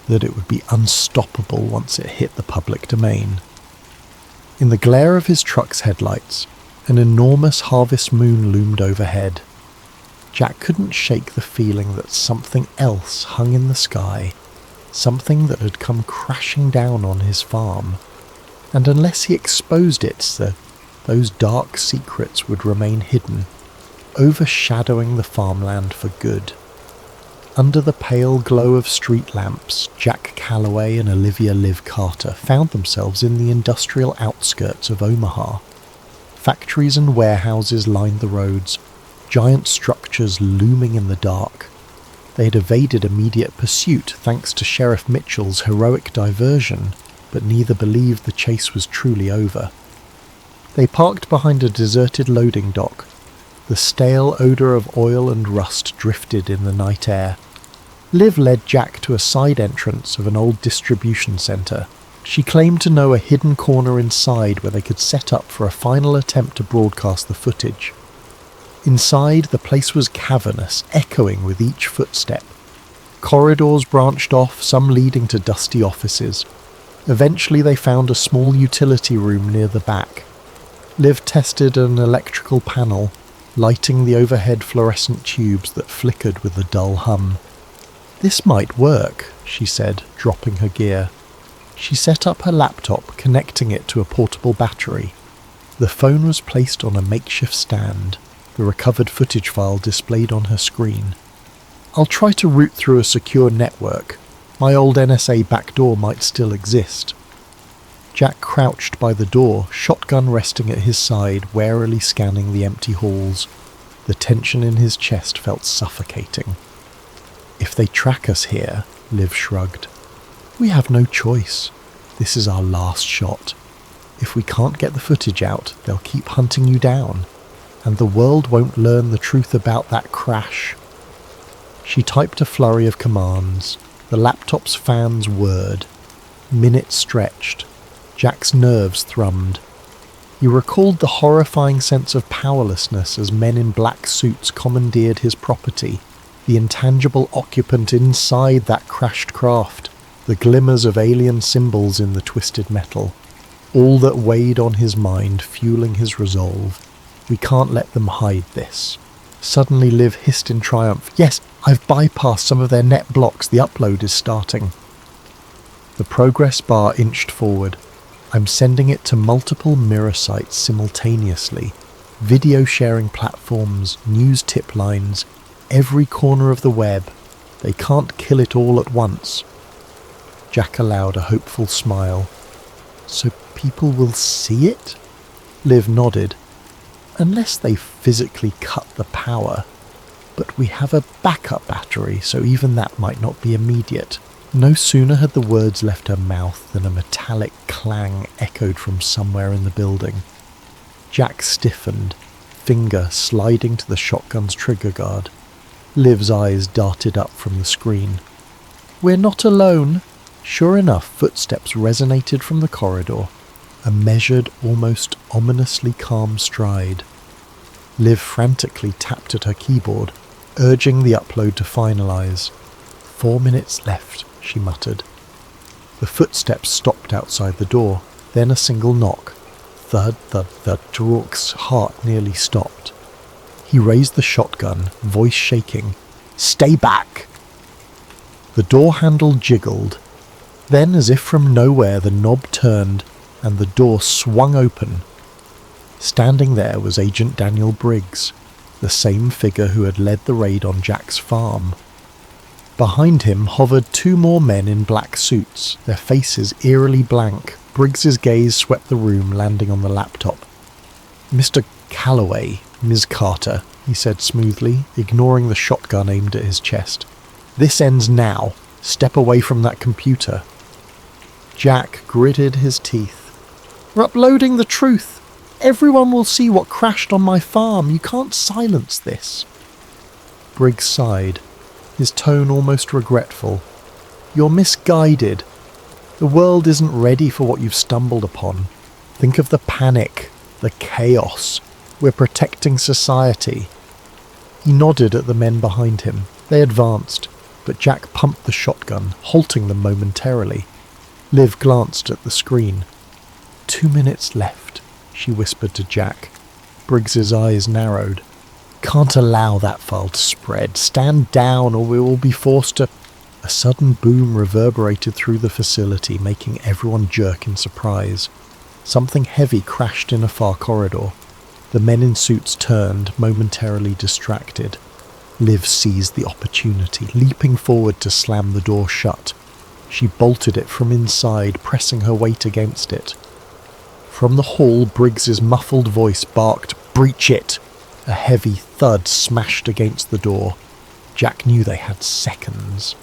that it would be unstoppable once it hit the public domain. In the glare of his truck's headlights, an enormous harvest moon loomed overhead. Jack couldn't shake the feeling that something else hung in the sky, something that had come crashing down on his farm, and unless he exposed it, those dark secrets would remain hidden, overshadowing the farmland for good. Under the pale glow of street lamps, Jack Calloway and Olivia Liv Carter found themselves in the industrial outskirts of Omaha. Factories and warehouses lined the roads, giant structures looming in the dark. They had evaded immediate pursuit thanks to Sheriff Mitchell's heroic diversion, but neither believed the chase was truly over. They parked behind a deserted loading dock. The stale odour of oil and rust drifted in the night air. Liv led Jack to a side entrance of an old distribution centre. She claimed to know a hidden corner inside where they could set up for a final attempt to broadcast the footage. Inside, the place was cavernous, echoing with each footstep. Corridors branched off, some leading to dusty offices. Eventually they found a small utility room near the back. Liv tested an electrical panel, lighting the overhead fluorescent tubes that flickered with a dull hum. "This might work," she said, dropping her gear. She set up her laptop, connecting it to a portable battery. The phone was placed on a makeshift stand. the recovered footage file displayed on her screen. "I'll try to route through a secure network. My old NSA backdoor might still exist." Jack crouched by the door, shotgun resting at his side, warily scanning the empty halls. The tension in his chest felt suffocating. "If they track us here," Liv shrugged, "we have no choice. This is our last shot. If we can't get the footage out, they'll keep hunting you down, and the world won't learn the truth about that crash." She typed a flurry of commands. The laptop's fans whirred. Minutes stretched. Jack's nerves thrummed. He recalled the horrifying sense of powerlessness as men in black suits commandeered his property, the intangible occupant inside that crashed craft, the glimmers of alien symbols in the twisted metal. All that weighed on his mind, fueling his resolve. We can't let them hide this. Suddenly Liv hissed in triumph. "Yes, I've bypassed some of their net blocks. The upload is starting." The progress bar inched forward. "I'm sending it to multiple mirror sites simultaneously. Video sharing platforms, news tip lines, every corner of the web. They can't kill it all at once." Jack allowed a hopeful smile. "So people will see it?" Liv nodded. "Unless they physically cut the power. But we have a backup battery, so even that might not be immediate." No sooner had the words left her mouth than a metallic clang echoed from somewhere in the building. Jack stiffened, finger sliding to the shotgun's trigger guard. Liv's eyes darted up from the screen. "We're not alone." Sure enough, footsteps resonated from the corridor, a measured, almost ominously calm stride. Liv frantically tapped at her keyboard, urging the upload to finalize. 4 minutes left, she muttered. The footsteps stopped outside the door, then a single knock. Thud, thud, thud. Rourke's heart nearly stopped. He raised the shotgun, voice shaking. "Stay back!" The door handle jiggled. Then, as if from nowhere, the knob turned and the door swung open. Standing there was Agent Daniel Briggs, the same figure who had led the raid on Jack's farm. Behind him hovered 2 more men in black suits, their faces eerily blank. Briggs's gaze swept the room, landing on the laptop. "Mr. Calloway, Ms. Carter," he said smoothly, ignoring the shotgun aimed at his chest. "This ends now. Step away from that computer." Jack gritted his teeth. "We're uploading the truth. Everyone will see what crashed on my farm. You can't silence this." Briggs sighed, his tone almost regretful. "You're misguided. The world isn't ready for what you've stumbled upon. Think of the panic, the chaos. We're protecting society." He nodded at the men behind him. They advanced, but Jack pumped the shotgun, halting them momentarily. Liv glanced at the screen. 2 minutes left, she whispered to Jack. Briggs's eyes narrowed. "Can't allow that file to spread. Stand down or we will be forced to..." A sudden boom reverberated through the facility, making everyone jerk in surprise. Something heavy crashed in a far corridor. The men in suits turned, momentarily distracted. Liv seized the opportunity, leaping forward to slam the door shut. She bolted it from inside, pressing her weight against it. From the hall, Briggs's muffled voice barked, "Breach it!" A heavy thud smashed against the door. Jack knew they had seconds.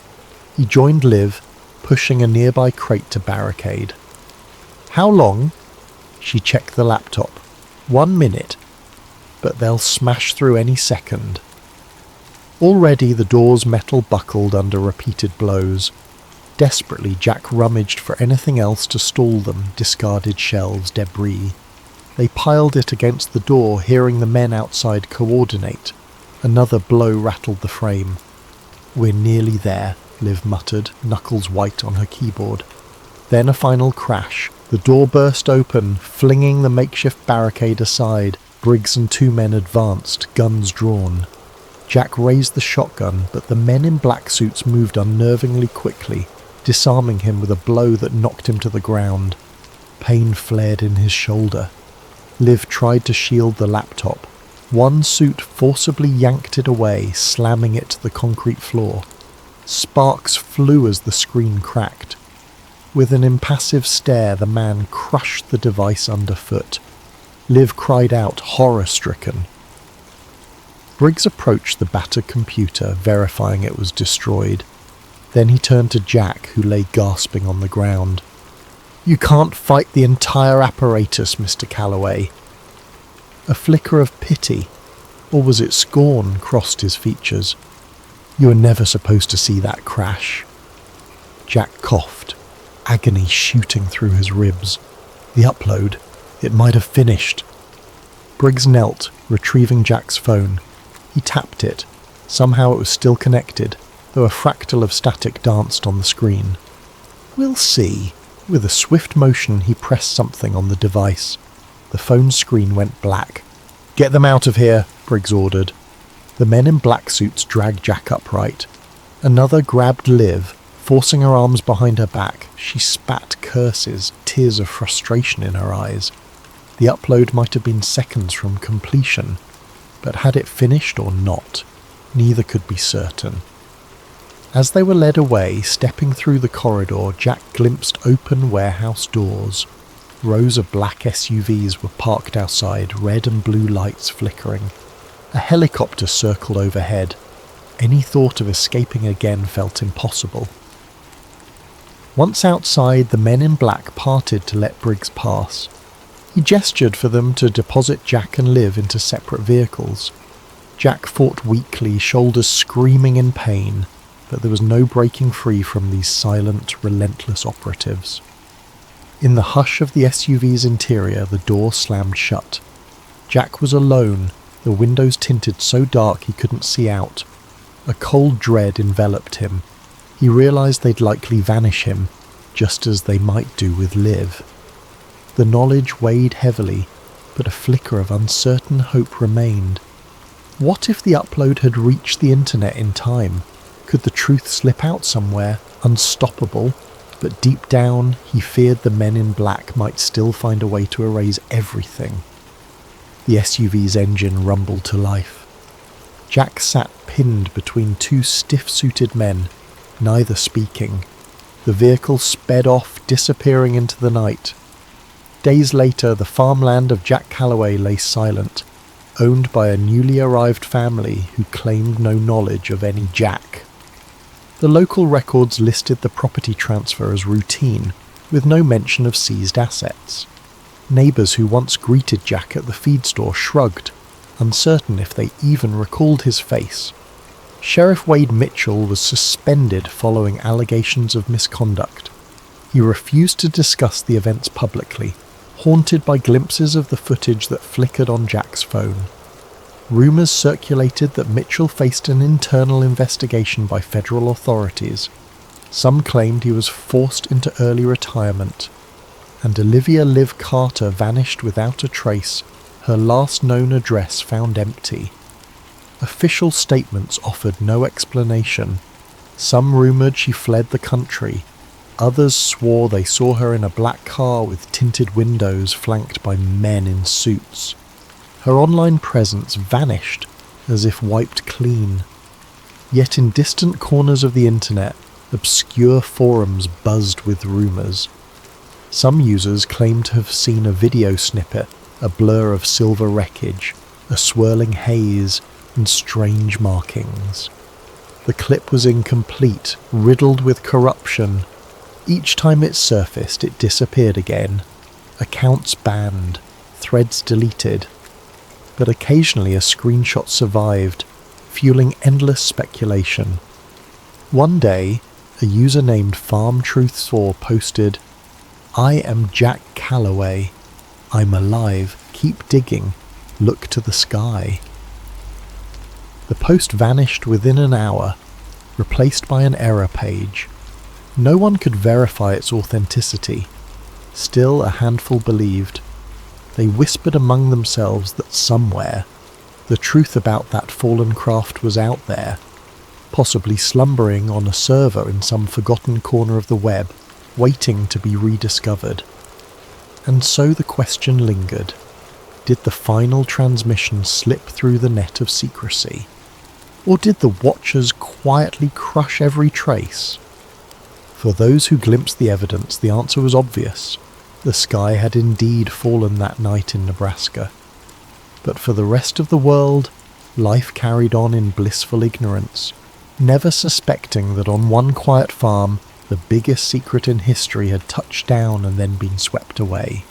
He joined Liv, pushing a nearby crate to barricade. "How long?" She checked the laptop. 1 minute. But they'll smash through any second. Already the door's metal buckled under repeated blows. Desperately, Jack rummaged for anything else to stall them, discarded shelves, debris. They piled it against the door, hearing the men outside coordinate. Another blow rattled the frame. "We're nearly there," Liv muttered, knuckles white on her keyboard. Then a final crash. The door burst open, flinging the makeshift barricade aside. Briggs and 2 men advanced, guns drawn. Jack raised the shotgun, but the men in black suits moved unnervingly quickly, disarming him with a blow that knocked him to the ground. Pain flared in his shoulder. Liv tried to shield the laptop. One suit forcibly yanked it away, slamming it to the concrete floor. Sparks flew as the screen cracked. With an impassive stare, the man crushed the device underfoot. Liv cried out, horror-stricken. Briggs approached the battered computer, verifying it was destroyed. Then he turned to Jack, who lay gasping on the ground. "You can't fight the entire apparatus, Mr. Calloway." A flicker of pity, or was it scorn, crossed his features. "You were never supposed to see that crash." Jack coughed, agony shooting through his ribs. The upload, it might have finished. Briggs knelt, retrieving Jack's phone. He tapped it. Somehow it was still connected, though a fractal of static danced on the screen. "We'll see." With a swift motion, he pressed something on the device. The phone screen went black. "Get them out of here," Briggs ordered. The men in black suits dragged Jack upright. Another grabbed Liv. Forcing her arms behind her back, she spat curses, tears of frustration in her eyes. The upload might have been seconds from completion, but had it finished or not, neither could be certain. As they were led away, stepping through the corridor, Jack glimpsed open warehouse doors. Rows of black SUVs were parked outside, red and blue lights flickering. A helicopter circled overhead. Any thought of escaping again felt impossible. Once outside, the men in black parted to let Briggs pass. He gestured for them to deposit Jack and Liv into separate vehicles. Jack fought weakly, shoulders screaming in pain, but there was no breaking free from these silent, relentless operatives. In the hush of the SUV's interior, the door slammed shut. Jack was alone, the windows tinted so dark he couldn't see out. A cold dread enveloped him. He realized they'd likely vanish him, just as they might do with Liv. The knowledge weighed heavily, but a flicker of uncertain hope remained. What if the upload had reached the internet in time? Could the truth slip out somewhere, unstoppable? But deep down, he feared the men in black might still find a way to erase everything. The SUV's engine rumbled to life. Jack sat pinned between two stiff-suited men, neither speaking. The vehicle sped off, disappearing into the night. Days later, the farmland of Jack Calloway lay silent, owned by a newly arrived family who claimed no knowledge of any Jack. The local records listed the property transfer as routine, with no mention of seized assets. Neighbours who once greeted Jack at the feed store shrugged, uncertain if they even recalled his face. Sheriff Wade Mitchell was suspended following allegations of misconduct. He refused to discuss the events publicly, haunted by glimpses of the footage that flickered on Jack's phone. Rumours circulated that Mitchell faced an internal investigation by federal authorities. Some claimed he was forced into early retirement. And Olivia Liv Carter vanished without a trace, her last known address found empty. Official statements offered no explanation. Some rumoured she fled the country. Others swore they saw her in a black car with tinted windows flanked by men in suits. Her online presence vanished, as if wiped clean. Yet in distant corners of the internet, obscure forums buzzed with rumours. Some users claimed to have seen a video snippet, a blur of silver wreckage, a swirling haze, and strange markings. The clip was incomplete, riddled with corruption. Each time it surfaced, it disappeared again. Accounts banned, threads deleted. But occasionally a screenshot survived, fueling endless speculation. One day, a user named Farm Truth 4 posted, "I am Jack Calloway. I'm alive. Keep digging. Look to the sky." The post vanished within an hour, replaced by an error page. No one could verify its authenticity. Still, a handful believed. They whispered among themselves that somewhere, the truth about that fallen craft was out there, possibly slumbering on a server in some forgotten corner of the web, waiting to be rediscovered. And so the question lingered. Did the final transmission slip through the net of secrecy? Or did the watchers quietly crush every trace? For those who glimpsed the evidence, the answer was obvious. The sky had indeed fallen that night in Nebraska. But for the rest of the world, life carried on in blissful ignorance, never suspecting that on one quiet farm, the biggest secret in history had touched down and then been swept away.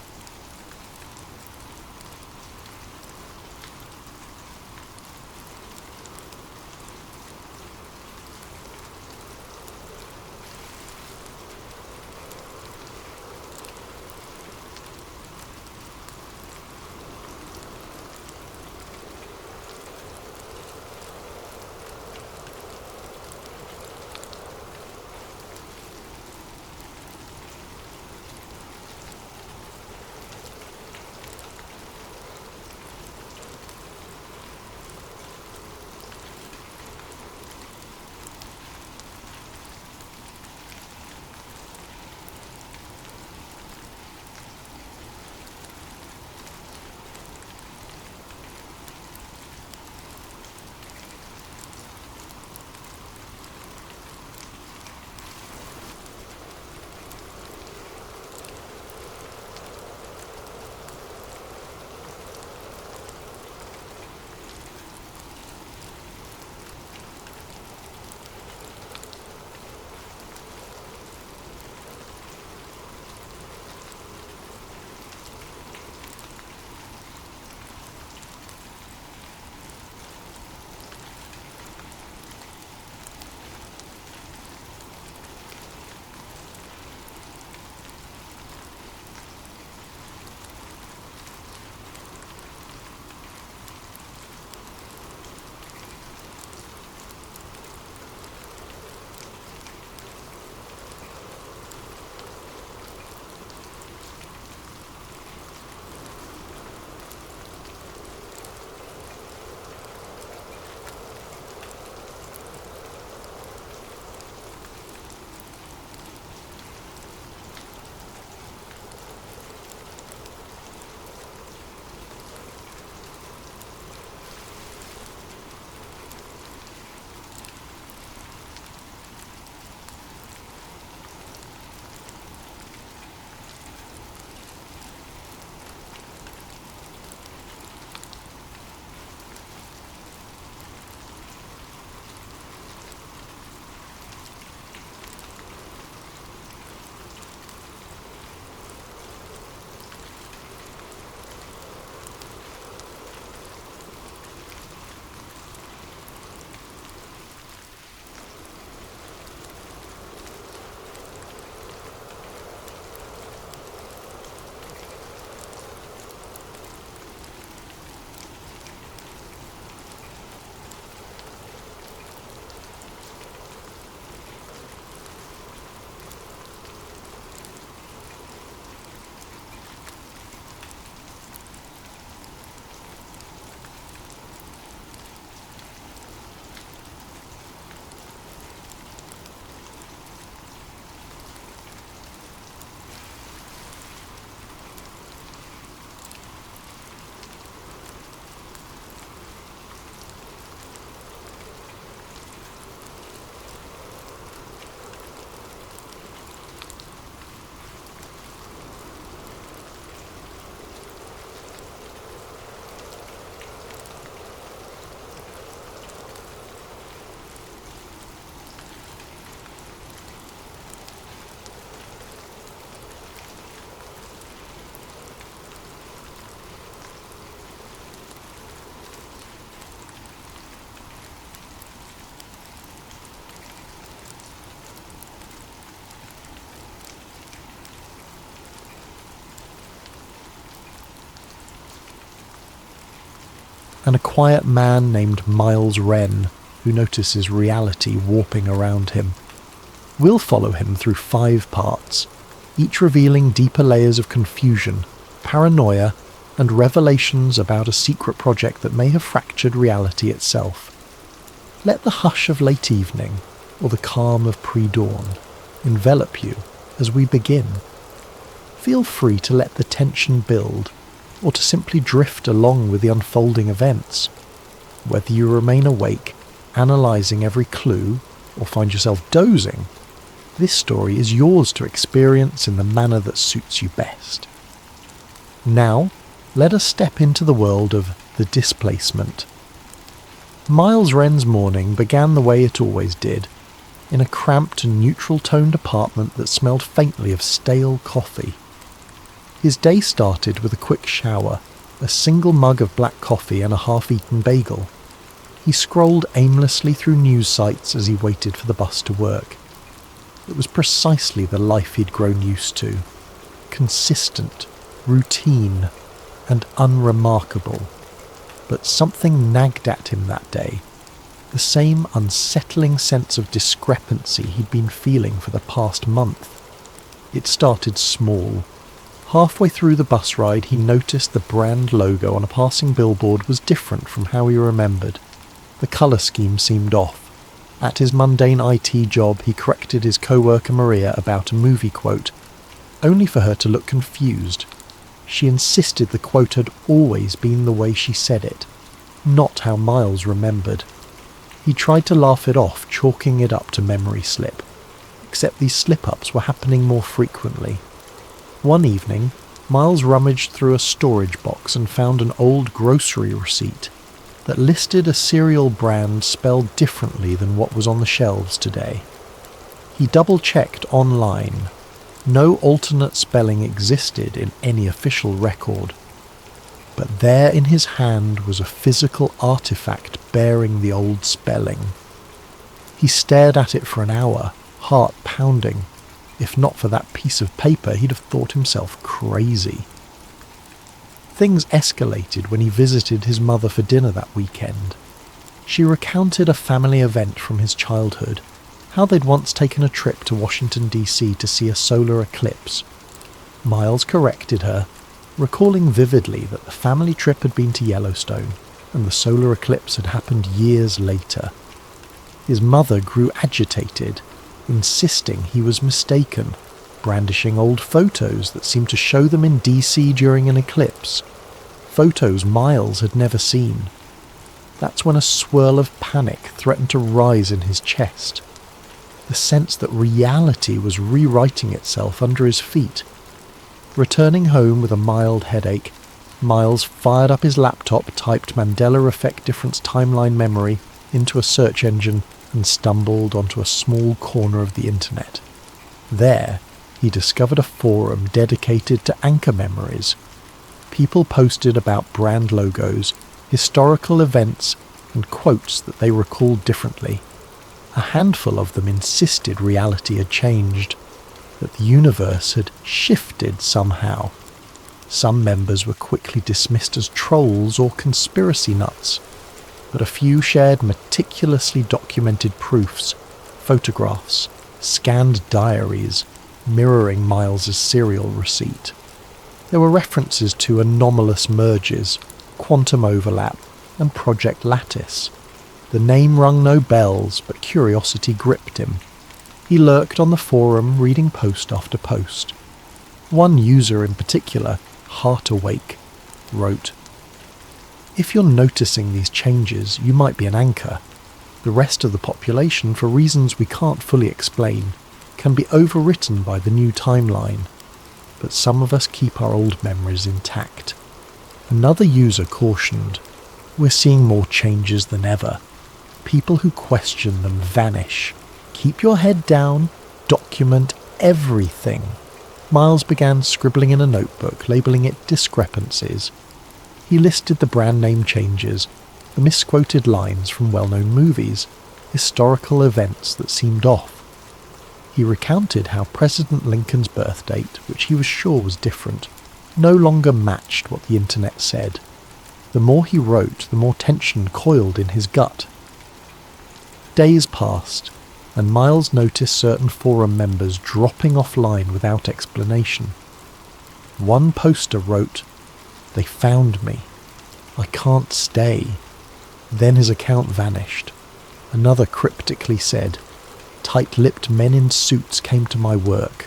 And a quiet man named Miles Wren, who notices reality warping around him. We'll follow him through 5 parts, each revealing deeper layers of confusion, paranoia, and revelations about a secret project that may have fractured reality itself. Let the hush of late evening, or the calm of pre-dawn, envelop you as we begin. Feel free to let the tension build, or to simply drift along with the unfolding events. Whether you remain awake, analysing every clue, or find yourself dozing, this story is yours to experience in the manner that suits you best. Now, let us step into the world of the displacement. Miles Wren's morning began the way it always did, in a cramped and neutral-toned apartment that smelled faintly of stale coffee. His day started with a quick shower, a single mug of black coffee and a half-eaten bagel. He scrolled aimlessly through news sites as he waited for the bus to work. It was precisely the life he'd grown used to. Consistent, routine, and unremarkable. But something nagged at him that day. The same unsettling sense of discrepancy he'd been feeling for the past month. It started small. Halfway through the bus ride, he noticed the brand logo on a passing billboard was different from how he remembered. The colour scheme seemed off. At his mundane IT job, he corrected his co-worker Maria about a movie quote, only for her to look confused. She insisted the quote had always been the way she said it, not how Miles remembered. He tried to laugh it off, chalking it up to memory slip, except these slip-ups were happening more frequently. One evening, Miles rummaged through a storage box and found an old grocery receipt that listed a cereal brand spelled differently than what was on the shelves today. He double-checked online. No alternate spelling existed in any official record. But there in his hand was a physical artifact bearing the old spelling. He stared at it for an hour, heart pounding. If not for that piece of paper, he'd have thought himself crazy. Things escalated when he visited his mother for dinner that weekend. She recounted a family event from his childhood, how they'd once taken a trip to Washington, D.C. to see a solar eclipse. Miles corrected her, recalling vividly that the family trip had been to Yellowstone, and the solar eclipse had happened years later. His mother grew agitated, insisting he was mistaken, brandishing old photos that seemed to show them in DC during an eclipse. Photos Miles had never seen. That's when a swirl of panic threatened to rise in his chest. The sense that reality was rewriting itself under his feet. Returning home with a mild headache, Miles fired up his laptop, typed Mandela Effect Difference Timeline Memory into a search engine and stumbled onto a small corner of the internet. There, he discovered a forum dedicated to anchor memories. People posted about brand logos, historical events, and quotes that they recalled differently. A handful of them insisted reality had changed, that the universe had shifted somehow. Some members were quickly dismissed as trolls or conspiracy nuts, but a few shared meticulously documented proofs, photographs, scanned diaries, mirroring Miles's serial receipt. There were references to anomalous merges, quantum overlap, and Project Lattice. The name rung no bells, but curiosity gripped him. He lurked on the forum, reading post after post. One user in particular, Heart Awake, wrote, "If you're noticing these changes, you might be an anchor. The rest of the population, for reasons we can't fully explain, can be overwritten by the new timeline, but some of us keep our old memories intact." Another user cautioned, "We're seeing more changes than ever. People who question them vanish. Keep your head down, document everything." Miles began scribbling in a notebook, labelling it discrepancies. He listed the brand name changes, the misquoted lines from well-known movies, historical events that seemed off. He recounted how President Lincoln's birth date, which he was sure was different, no longer matched what the internet said. The more he wrote, the more tension coiled in his gut. Days passed, and Miles noticed certain forum members dropping offline without explanation. One poster wrote, "They found me. I can't stay." Then his account vanished. Another cryptically said, "Tight-lipped men in suits came to my work."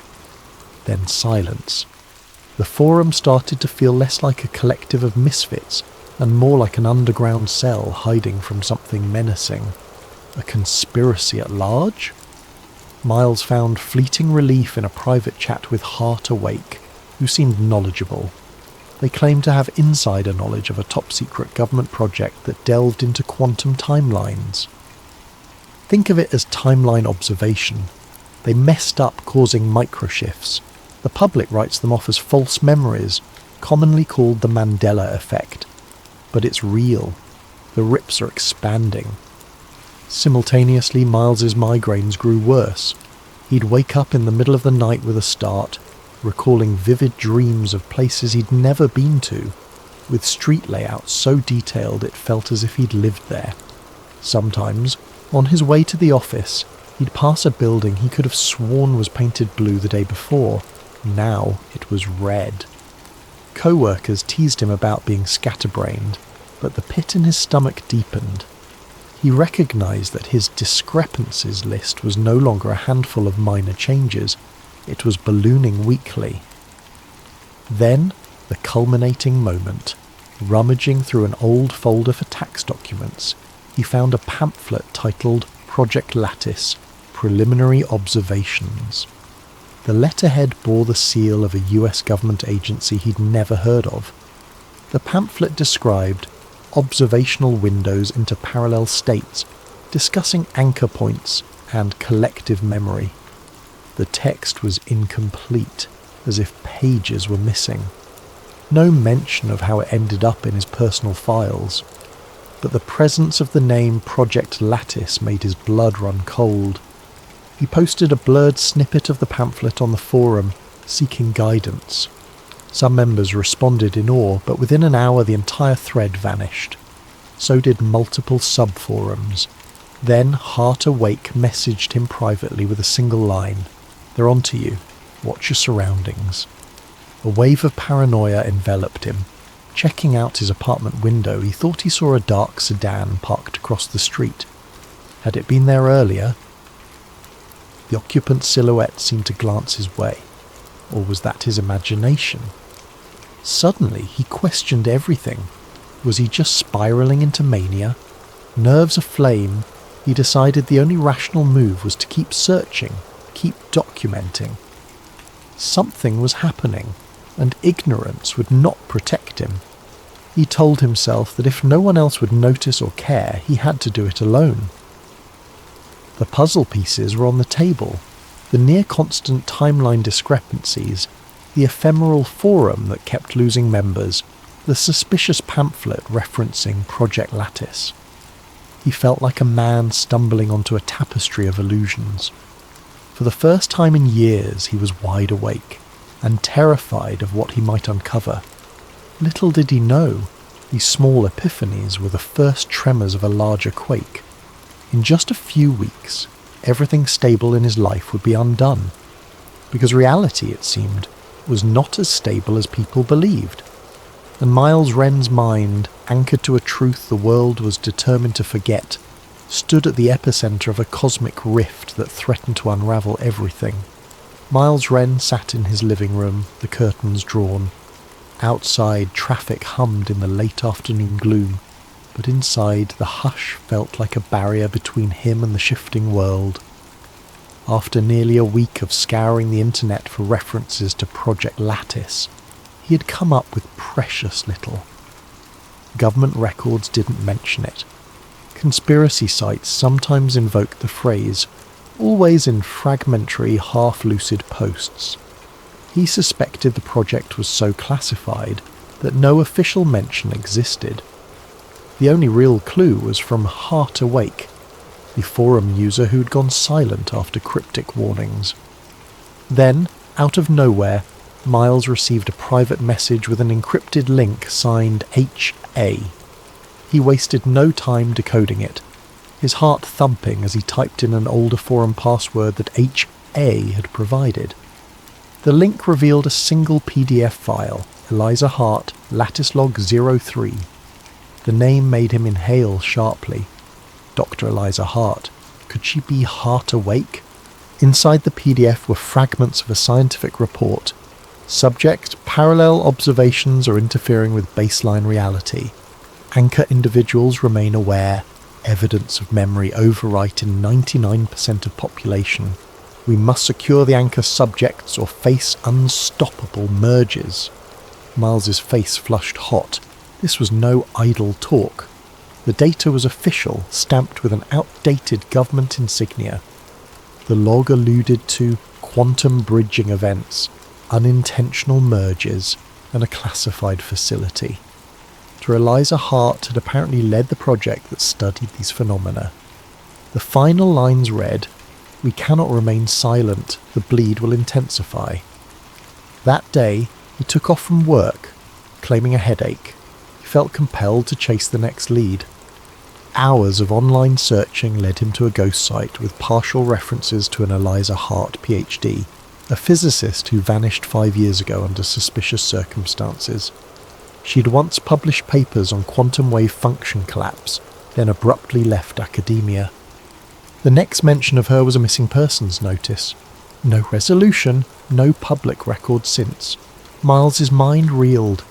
Then silence. The forum started to feel less like a collective of misfits and more like an underground cell hiding from something menacing. A conspiracy at large? Miles found fleeting relief in a private chat with Heart Awake, who seemed knowledgeable. They claimed to have insider knowledge of a top-secret government project that delved into quantum timelines. Think of it as timeline observation. They messed up, causing microshifts. The public writes them off as false memories, commonly called the Mandela effect. But it's real. The rips are expanding. Simultaneously, Miles's migraines grew worse. He'd wake up in the middle of the night with a start, recalling vivid dreams of places he'd never been to, with street layouts so detailed it felt as if he'd lived there. Sometimes, on his way to the office, he'd pass a building he could have sworn was painted blue the day before. Now it was red. Co-workers teased him about being scatterbrained, but the pit in his stomach deepened. He recognised that his discrepancies list was no longer a handful of minor changes. It was ballooning weekly. Then, the culminating moment. Rummaging through an old folder for tax documents, he found a pamphlet titled Project Lattice, Preliminary Observations. The letterhead bore the seal of a US government agency he'd never heard of. The pamphlet described observational windows into parallel states, discussing anchor points and collective memory. The text was incomplete, as if pages were missing. No mention of how it ended up in his personal files, but the presence of the name Project Lattice made his blood run cold. He posted a blurred snippet of the pamphlet on the forum, seeking guidance. Some members responded in awe, but within an hour the entire thread vanished. So did multiple sub-forums. Then Heart Awake messaged him privately with a single line. "They're on to you. Watch your surroundings." A wave of paranoia enveloped him. Checking out his apartment window, he thought he saw a dark sedan parked across the street. Had it been there earlier? The occupant's silhouette seemed to glance his way. Or was that his imagination? Suddenly, he questioned everything. Was he just spiralling into mania? Nerves aflame, he decided the only rational move was to keep searching, keep documenting. Something was happening, and ignorance would not protect him. He told himself that if no one else would notice or care, he had to do it alone. The puzzle pieces were on the table. The near-constant timeline discrepancies, the ephemeral forum that kept losing members, the suspicious pamphlet referencing Project Lattice. He felt like a man stumbling onto a tapestry of illusions. For the first time in years, he was wide awake and terrified of what he might uncover. Little did he know, these small epiphanies were the first tremors of a larger quake. In just a few weeks, everything stable in his life would be undone, because reality, it seemed, was not as stable as people believed. And Miles Wren's mind, anchored to a truth the world was determined to forget, stood at the epicenter of a cosmic rift that threatened to unravel everything. Miles Wren sat in his living room, the curtains drawn. Outside, traffic hummed in the late afternoon gloom, but inside, the hush felt like a barrier between him and the shifting world. After nearly a week of scouring the internet for references to Project Lattice, he had come up with precious little. Government records didn't mention it. Conspiracy sites sometimes invoked the phrase, always in fragmentary, half-lucid posts. He suspected the project was so classified that no official mention existed. The only real clue was from Heart Awake, the forum user who'd gone silent after cryptic warnings. Then, out of nowhere, Miles received a private message with an encrypted link signed HA. He wasted no time decoding it, his heart thumping as he typed in an older forum password that HA had provided. The link revealed a single PDF file, Eliza Hart, Lattice Log 03. The name made him inhale sharply. Dr. Eliza Hart. Could she be Heart Awake? Inside the PDF were fragments of a scientific report. Subject: parallel observations are interfering with baseline reality. Anchor individuals remain aware. Evidence of memory overwrite in 99% of population. We must secure the anchor subjects or face unstoppable merges. Miles's face flushed hot. This was no idle talk. The data was official, stamped with an outdated government insignia. The log alluded to quantum bridging events, unintentional merges, and a classified facility. Eliza Hart had apparently led the project that studied these phenomena. The final lines read, "We cannot remain silent, the bleed will intensify." That day, he took off from work, claiming a headache. He felt compelled to chase the next lead. Hours of online searching led him to a ghost site with partial references to an Eliza Hart PhD, a physicist who vanished 5 years ago under suspicious circumstances. She'd once published papers on quantum wave function collapse, then abruptly left academia. The next mention of her was a missing persons notice. No resolution, no public record since. Miles's mind reeled.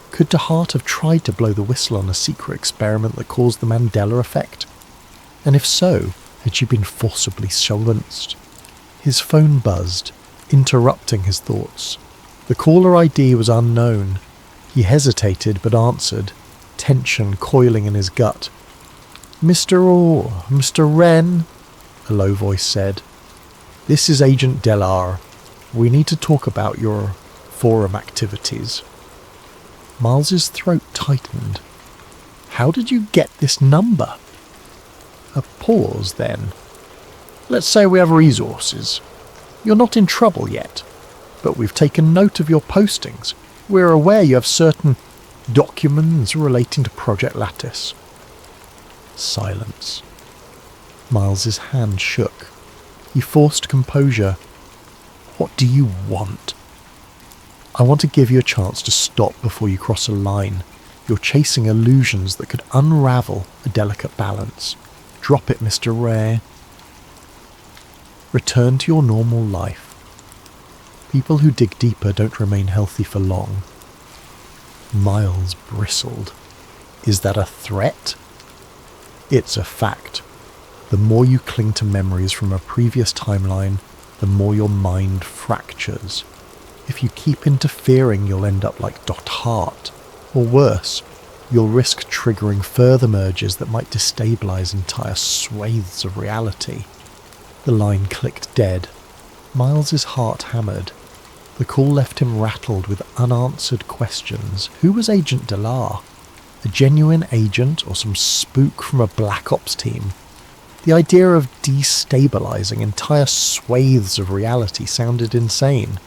Could DeHart have tried to blow the whistle on a secret experiment that caused the Mandela effect? And if so, had she been forcibly silenced? His phone buzzed, interrupting his thoughts. The caller ID was unknown. He hesitated but answered, tension coiling in his gut. Mr. Wren, a low voice said. "This is Agent Delar. We need to talk about your forum activities." Miles's throat tightened. "How did you get this number?" A pause then. "Let's say we have resources. You're not in trouble yet, but we've taken note of your postings. We're aware you have certain documents relating to Project Lattice." Silence. Miles's hand shook. He forced composure. "What do you want?" "I want to give you a chance to stop before you cross a line. You're chasing illusions that could unravel a delicate balance. Drop it, Mr. Ray. Return to your normal life. People who dig deeper don't remain healthy for long." Miles bristled. "Is that a threat?" "It's a fact. The more you cling to memories from a previous timeline, the more your mind fractures. If you keep interfering, you'll end up like DeHart. Or worse, you'll risk triggering further merges that might destabilize entire swathes of reality." The line clicked dead. Miles's heart hammered. The call left him rattled with unanswered questions. Who was Agent Delar? A genuine agent or some spook from a Black Ops team? The idea of destabilizing entire swathes of reality sounded insane.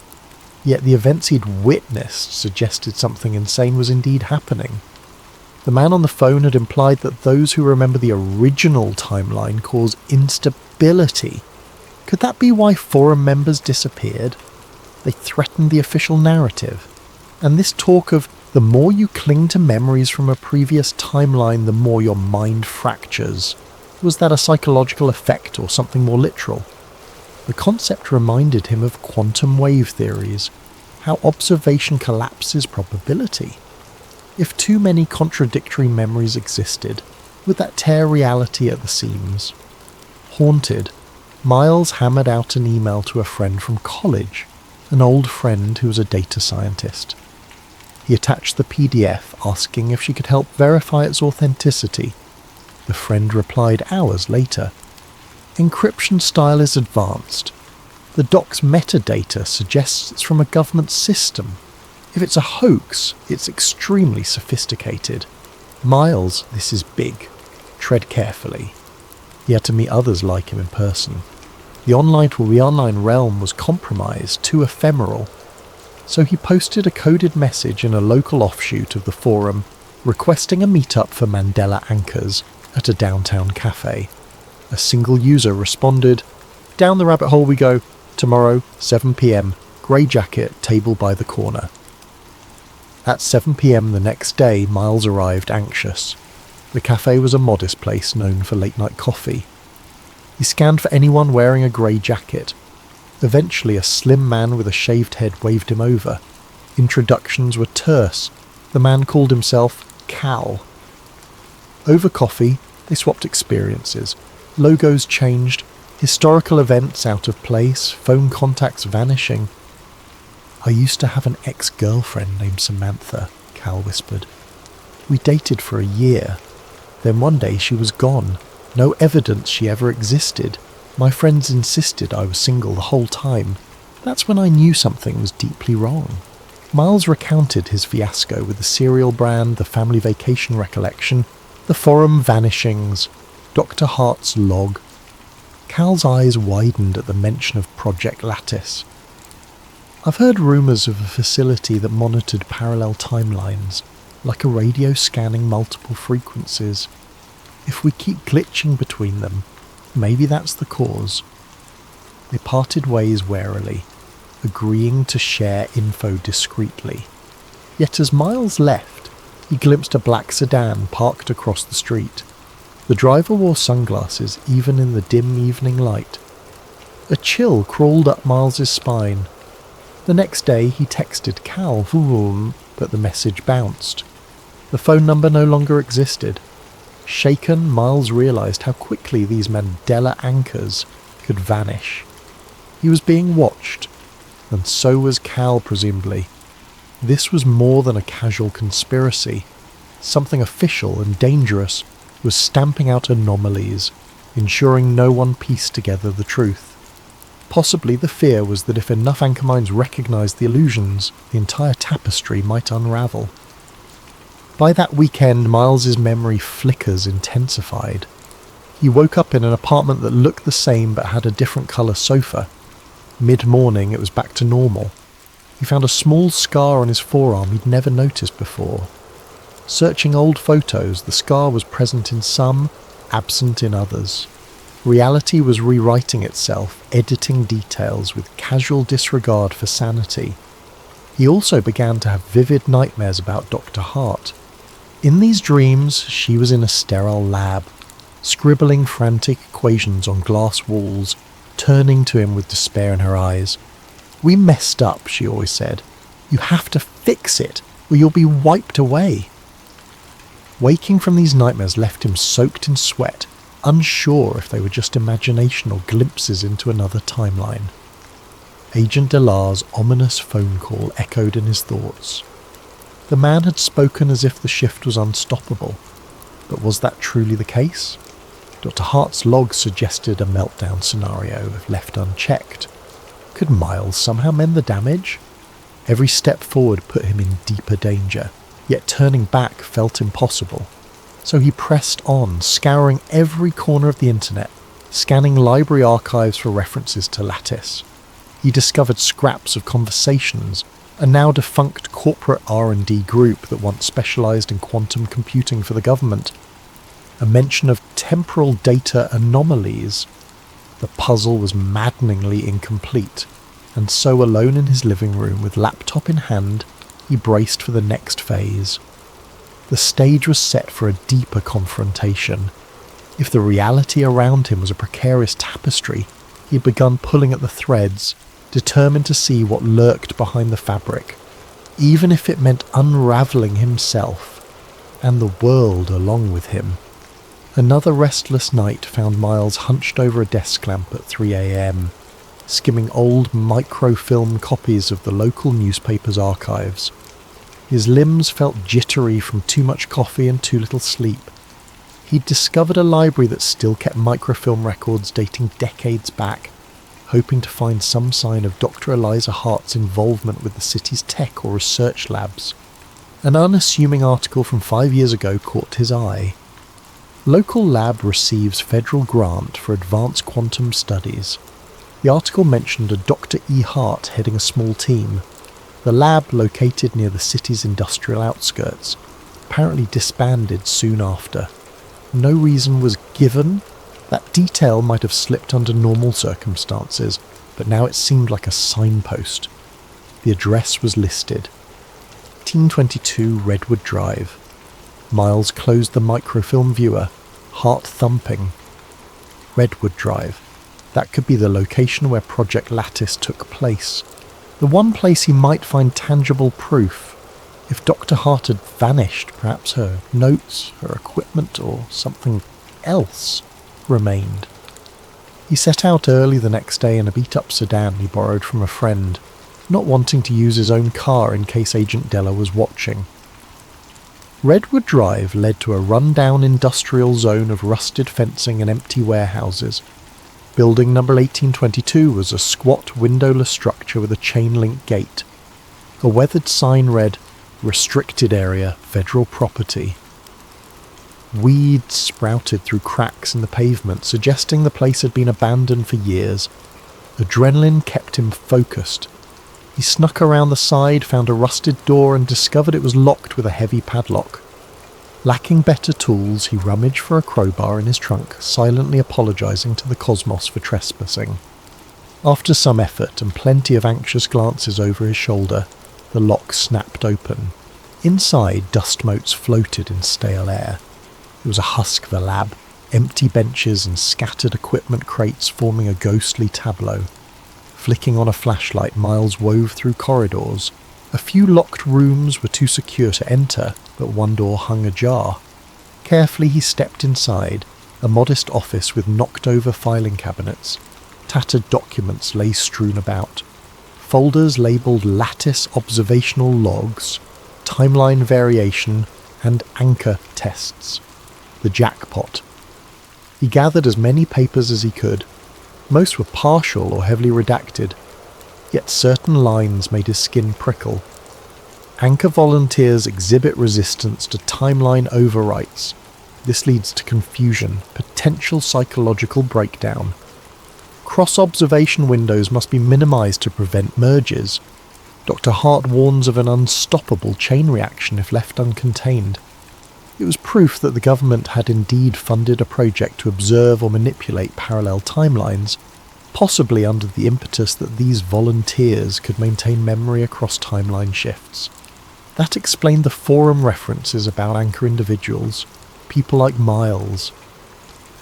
Yet the events he'd witnessed suggested something insane was indeed happening. The man on the phone had implied that those who remember the original timeline cause instability. Could that be why forum members disappeared? They threatened the official narrative. And this talk of the more you cling to memories from a previous timeline, the more your mind fractures. Was that a psychological effect or something more literal? The concept reminded him of quantum wave theories, how observation collapses probability. If too many contradictory memories existed, would that tear reality at the seams? Haunted, Miles hammered out an email to a friend from college, an old friend who was a data scientist. He attached the PDF asking if she could help verify its authenticity. The friend replied hours later. "Encryption style is advanced. The doc's metadata suggests it's from a government system. If it's a hoax, it's extremely sophisticated. Miles, this is big. Tread carefully." He had to meet others like him in person. The online realm was compromised, too ephemeral. So he posted a coded message in a local offshoot of the forum, requesting a meetup for Mandela anchors at a downtown cafe. A single user responded, "Down the rabbit hole we go. Tomorrow, 7 p.m, grey jacket, table by the corner." At 7 p.m. the next day, Miles arrived anxious. The cafe was a modest place known for late-night coffee. He scanned for anyone wearing a grey jacket. Eventually, a slim man with a shaved head waved him over. Introductions were terse. The man called himself Cal. Over coffee, they swapped experiences. Logos changed, historical events out of place, phone contacts vanishing. "I used to have an ex-girlfriend named Samantha," Cal whispered. "We dated for a year. Then one day she was gone. No evidence she ever existed. My friends insisted I was single the whole time. That's when I knew something was deeply wrong." Miles recounted his fiasco with the cereal brand, the family vacation recollection, the forum vanishings, Dr. Hart's log. Cal's eyes widened at the mention of Project Lattice. "I've heard rumours of a facility that monitored parallel timelines, like a radio scanning multiple frequencies. If we keep glitching between them, maybe that's the cause." They parted ways warily, agreeing to share info discreetly. Yet as Miles left, he glimpsed a black sedan parked across the street. The driver wore sunglasses even in the dim evening light. A chill crawled up Miles's spine. The next day he texted Cal, but the message bounced. The phone number no longer existed. Shaken, Miles realised how quickly these Mandela anchors could vanish. He was being watched, and so was Cal, presumably. This was more than a casual conspiracy. Something official and dangerous was stamping out anomalies, ensuring no one pieced together the truth. Possibly the fear was that if enough anchor minds recognised the illusions, the entire tapestry might unravel. By that weekend, Miles's memory flickers intensified. He woke up in an apartment that looked the same but had a different colour sofa. Mid-morning, it was back to normal. He found a small scar on his forearm he'd never noticed before. Searching old photos, the scar was present in some, absent in others. Reality was rewriting itself, editing details with casual disregard for sanity. He also began to have vivid nightmares about Dr. Hart. In these dreams, she was in a sterile lab, scribbling frantic equations on glass walls, turning to him with despair in her eyes. "We messed up," she always said. "You have to fix it, or you'll be wiped away." Waking from these nightmares left him soaked in sweat, unsure if they were just imagination or glimpses into another timeline. Agent Delar's ominous phone call echoed in his thoughts. The man had spoken as if the shift was unstoppable, but was that truly the case? Dr. Hart's log suggested a meltdown scenario if left unchecked. Could Miles somehow mend the damage? Every step forward put him in deeper danger, yet turning back felt impossible. So he pressed on, scouring every corner of the internet, scanning library archives for references to Lattice. He discovered scraps of conversations, a now defunct corporate R&D group that once specialised in quantum computing for the government. A mention of temporal data anomalies. The puzzle was maddeningly incomplete, and so alone in his living room with laptop in hand, he braced for the next phase. The stage was set for a deeper confrontation. If the reality around him was a precarious tapestry, he had begun pulling at the threads, determined to see what lurked behind the fabric, even if it meant unravelling himself, and the world along with him. Another restless night found Miles hunched over a desk lamp at 3 a.m, skimming old microfilm copies of the local newspaper's archives. His limbs felt jittery from too much coffee and too little sleep. He'd discovered a library that still kept microfilm records dating decades back, hoping to find some sign of Dr. Eliza Hart's involvement with the city's tech or research labs. An unassuming article from 5 years ago caught his eye. Local lab receives federal grant for advanced quantum studies. The article mentioned a Dr. E. Hart heading a small team. The lab, located near the city's industrial outskirts, apparently disbanded soon after. No reason was given. That detail might have slipped under normal circumstances, but now it seemed like a signpost. The address was listed. 1822 Redwood Drive. Miles closed the microfilm viewer, heart thumping. Redwood Drive. That could be the location where Project Lattice took place. The one place he might find tangible proof. If Dr. Hart had vanished, perhaps her notes, her equipment, or something else remained. He set out early the next day in a beat-up sedan he borrowed from a friend, not wanting to use his own car in case Agent Della was watching. Redwood Drive led to a run-down industrial zone of rusted fencing and empty warehouses. Building number 1822 was a squat, windowless structure with a chain-link gate. A weathered sign read, "Restricted Area, Federal Property." Weeds sprouted through cracks in the pavement, suggesting the place had been abandoned for years. Adrenaline kept him focused. He snuck around the side, found a rusted door, and discovered it was locked with a heavy padlock. Lacking better tools, he rummaged for a crowbar in his trunk, silently apologizing to the cosmos for trespassing. After some effort and plenty of anxious glances over his shoulder, the lock snapped open. Inside, dust motes floated in stale air. It was a husk of a lab, empty benches and scattered equipment crates forming a ghostly tableau. Flicking on a flashlight, Miles wove through corridors. A few locked rooms were too secure to enter, but one door hung ajar. Carefully he stepped inside, a modest office with knocked-over filing cabinets. Tattered documents lay strewn about. Folders labelled Lattice Observational Logs, Timeline Variation, and Anchor Tests. The jackpot. He gathered as many papers as he could. Most were partial or heavily redacted, yet certain lines made his skin prickle. Anchor volunteers exhibit resistance to timeline overwrites. This leads to confusion, potential psychological breakdown. Cross-observation windows must be minimized to prevent merges. Dr. Hart warns of an unstoppable chain reaction if left uncontained. It was proof that the government had indeed funded a project to observe or manipulate parallel timelines, possibly under the impetus that these volunteers could maintain memory across timeline shifts. That explained the forum references about anchor individuals, people like Miles.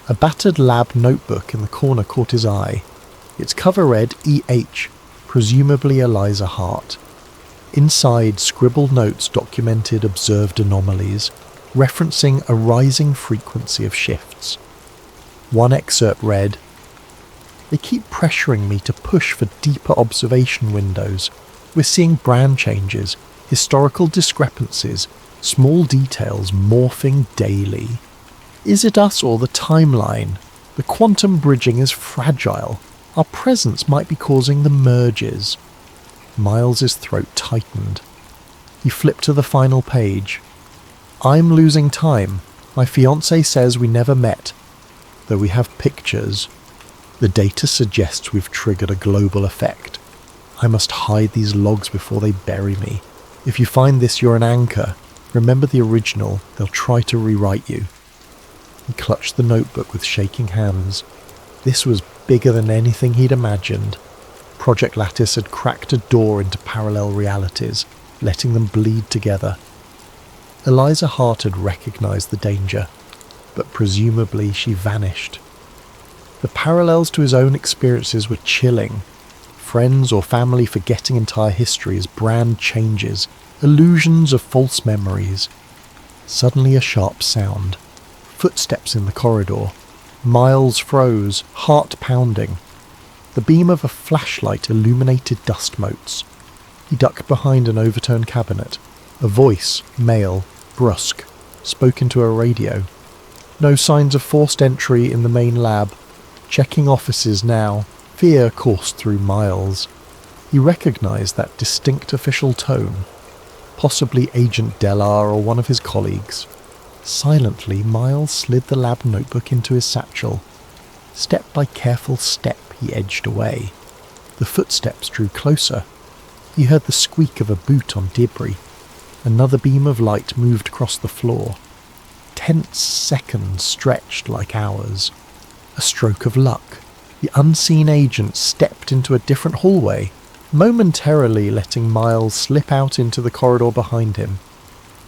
A battered lab notebook in the corner caught his eye. Its cover read E.H., presumably Eliza Hart. Inside, scribbled notes documented observed anomalies, referencing a rising frequency of shifts. One excerpt read, "They keep pressuring me to push for deeper observation windows. We're seeing brand changes, historical discrepancies, small details morphing daily. Is it us or the timeline? The quantum bridging is fragile. Our presence might be causing the merges." Miles's throat tightened. He flipped to the final page. "I'm losing time. My fiancé says we never met, though we have pictures. The data suggests we've triggered a global effect. I must hide these logs before they bury me. If you find this, you're an anchor. Remember the original. They'll try to rewrite you." He clutched the notebook with shaking hands. This was bigger than anything he'd imagined. Project Lattice had cracked a door into parallel realities, letting them bleed together. Eliza Hart had recognized the danger, but presumably she vanished. The parallels to his own experiences were chilling. Friends or family forgetting entire histories, brand changes, illusions of false memories. Suddenly a sharp sound. Footsteps in the corridor. Miles froze, heart pounding. The beam of a flashlight illuminated dust motes. He ducked behind an overturned cabinet. A voice, male, brusque, spoke into a radio. No signs of forced entry in the main lab. Checking offices now. Fear coursed through Miles. He recognized that distinct official tone. Possibly Agent Dellar or one of his colleagues. Silently, Miles slid the lab notebook into his satchel. Step by careful step, he edged away. The footsteps drew closer. He heard the squeak of a boot on debris. Another beam of light moved across the floor. Tense seconds stretched like hours. A stroke of luck. The unseen agent stepped into a different hallway, momentarily letting Miles slip out into the corridor behind him.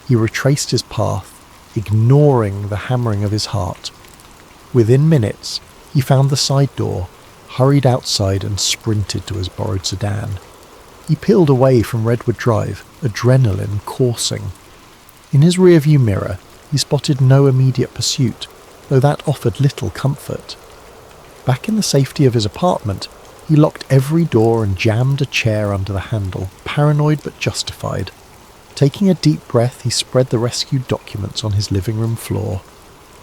He retraced his path, ignoring the hammering of his heart. Within minutes, he found the side door, hurried outside and sprinted to his borrowed sedan. He peeled away from Redwood Drive, adrenaline coursing. In his rearview mirror, he spotted no immediate pursuit, though that offered little comfort. Back in the safety of his apartment, he locked every door and jammed a chair under the handle, paranoid but justified. Taking a deep breath, he spread the rescued documents on his living room floor.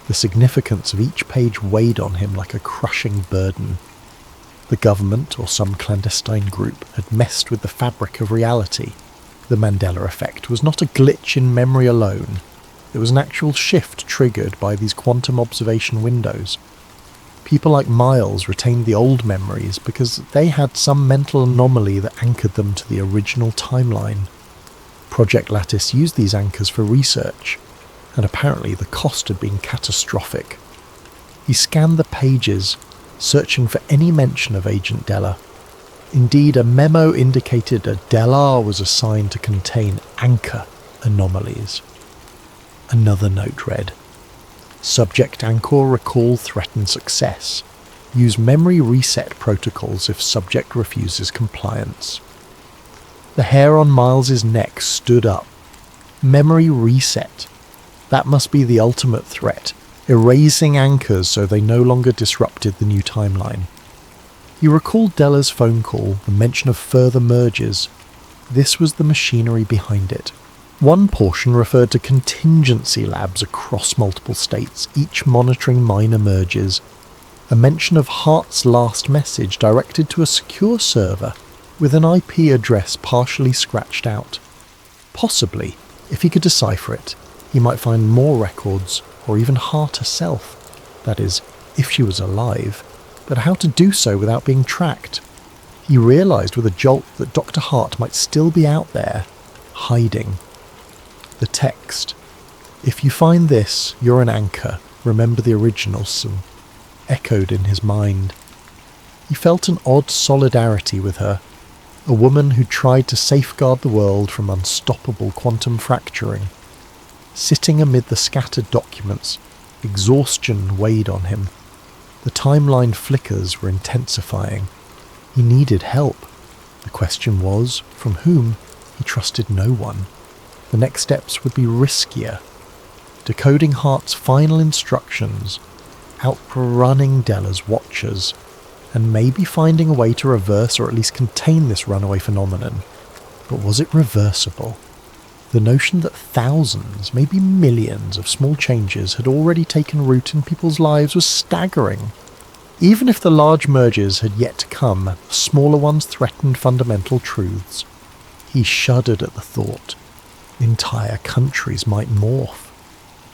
The significance of each page weighed on him like a crushing burden. The government, or some clandestine group, had messed with the fabric of reality. The Mandela effect was not a glitch in memory alone. It was an actual shift triggered by these quantum observation windows. People like Miles retained the old memories because they had some mental anomaly that anchored them to the original timeline. Project Lattice used these anchors for research, and apparently the cost had been catastrophic. He scanned the pages, searching for any mention of Agent Della. Indeed, a memo indicated a Della was assigned to contain anchor anomalies. Another note read, "Subject anchor recall threatened success. Use memory reset protocols if subject refuses compliance." The hair on Miles's neck stood up. Memory reset. That must be the ultimate threat, erasing anchors so they no longer disrupted the new timeline. He recalled Della's phone call, the mention of further mergers. This was the machinery behind it. One portion referred to contingency labs across multiple states, each monitoring minor mergers. A mention of Hart's last message directed to a secure server with an IP address partially scratched out. Possibly, if he could decipher it, he might find more records, or even Hart herself. That is, if she was alive. But how to do so without being tracked? He realised with a jolt that Dr. Hart might still be out there, hiding. The text. "If you find this, you're an anchor. Remember the original," echoed in his mind. He felt an odd solidarity with her, a woman who tried to safeguard the world from unstoppable quantum fracturing. Sitting amid the scattered documents, exhaustion weighed on him. The timeline flickers were intensifying. He needed help. The question was, from whom? He trusted no one. The next steps would be riskier. Decoding Hart's final instructions, outrunning Della's watchers, and maybe finding a way to reverse or at least contain this runaway phenomenon. But was it reversible? The notion that thousands, maybe millions of small changes had already taken root in people's lives was staggering. Even if the large mergers had yet to come, the smaller ones threatened fundamental truths. He shuddered at the thought. Entire countries might morph.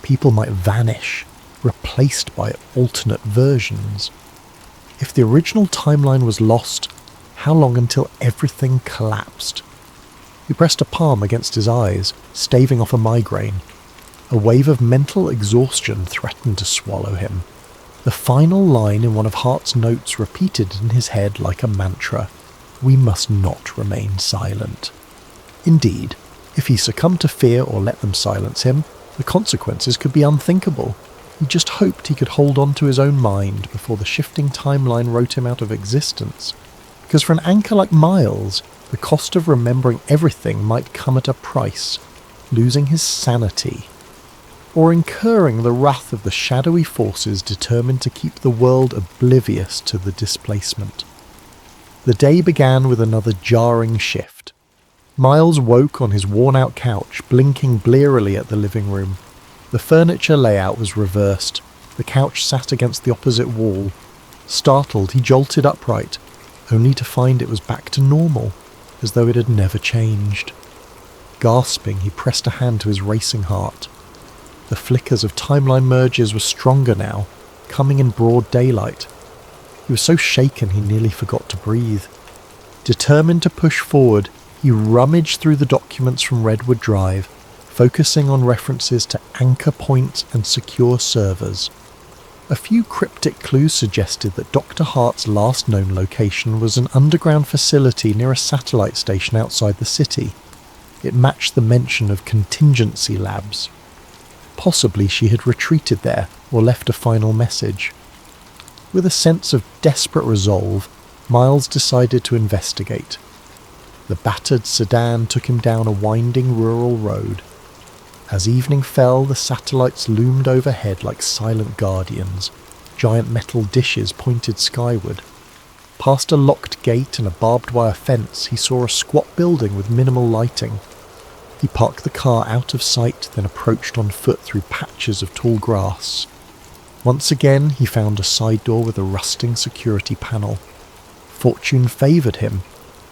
People might vanish, replaced by alternate versions. If the original timeline was lost, how long until everything collapsed? He pressed a palm against his eyes, staving off a migraine. A wave of mental exhaustion threatened to swallow him. The final line in one of Hart's notes repeated in his head like a mantra. We must not remain silent. Indeed, if he succumbed to fear or let them silence him, the consequences could be unthinkable. He just hoped he could hold on to his own mind before the shifting timeline wrote him out of existence. Because for an anchor like Miles, the cost of remembering everything might come at a price, losing his sanity, or incurring the wrath of the shadowy forces determined to keep the world oblivious to the displacement. The day began with another jarring shift. Miles woke on his worn-out couch, blinking blearily at the living room. The furniture layout was reversed. The couch sat against the opposite wall. Startled, he jolted upright, only to find it was back to normal, as though it had never changed. Gasping, he pressed a hand to his racing heart. The flickers of timeline mergers were stronger now, coming in broad daylight. He was so shaken he nearly forgot to breathe. Determined to push forward, he rummaged through the documents from Redwood Drive, focusing on references to anchor points and secure servers. A few cryptic clues suggested that Dr. Hart's last known location was an underground facility near a satellite station outside the city. It matched the mention of contingency labs. Possibly she had retreated there or left a final message. With a sense of desperate resolve, Miles decided to investigate. The battered sedan took him down a winding rural road. As evening fell, the satellites loomed overhead like silent guardians. Giant metal dishes pointed skyward. Past a locked gate and a barbed wire fence, he saw a squat building with minimal lighting. He parked the car out of sight, then approached on foot through patches of tall grass. Once again, he found a side door with a rusting security panel. Fortune favoured him.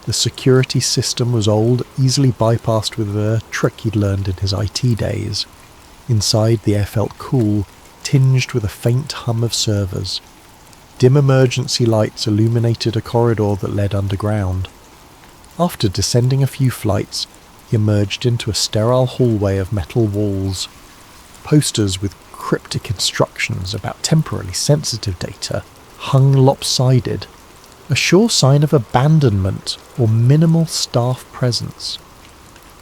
The security system was old, easily bypassed with a trick he'd learned in his IT days. Inside, the air felt cool, tinged with a faint hum of servers. Dim emergency lights illuminated a corridor that led underground. After descending a few flights, he emerged into a sterile hallway of metal walls. Posters with cryptic instructions about temporarily sensitive data hung lopsided, a sure sign of abandonment or minimal staff presence.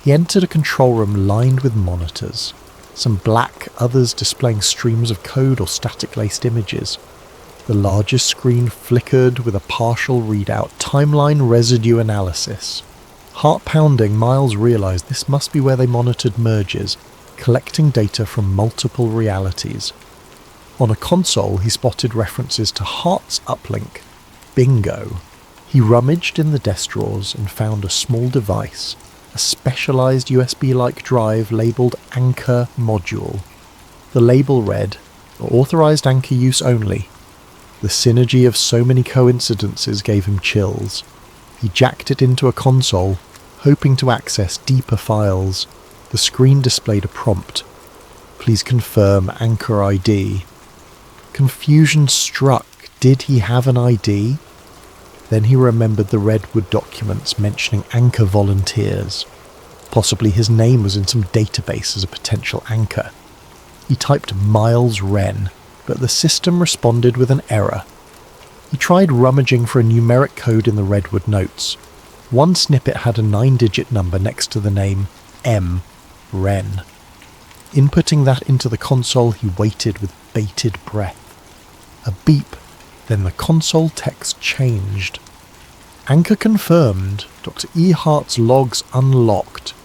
He entered a control room lined with monitors, some black, others displaying streams of code or static-laced images. The largest screen flickered with a partial readout, timeline residue analysis. Heart-pounding, Miles realized this must be where they monitored merges, collecting data from multiple realities. On a console, he spotted references to Heart's uplink. Bingo! He rummaged in the desk drawers and found a small device, a specialized USB-like drive labeled Anchor Module. The label read, "Authorized anchor use only." The synergy of so many coincidences gave him chills. He jacked it into a console, hoping to access deeper files. The screen displayed a prompt. "Please confirm Anchor ID." Confusion struck. Did he have an ID? Then he remembered the Redwood documents mentioning anchor volunteers. Possibly his name was in some database as a potential anchor. He typed Miles Wren, but the system responded with an error. He tried rummaging for a numeric code in the Redwood notes. One snippet had a 9-digit number next to the name M. Wren. Inputting that into the console, he waited with bated breath. A beep. Then the console text changed. Anchor confirmed. Dr. E. Hart's logs unlocked.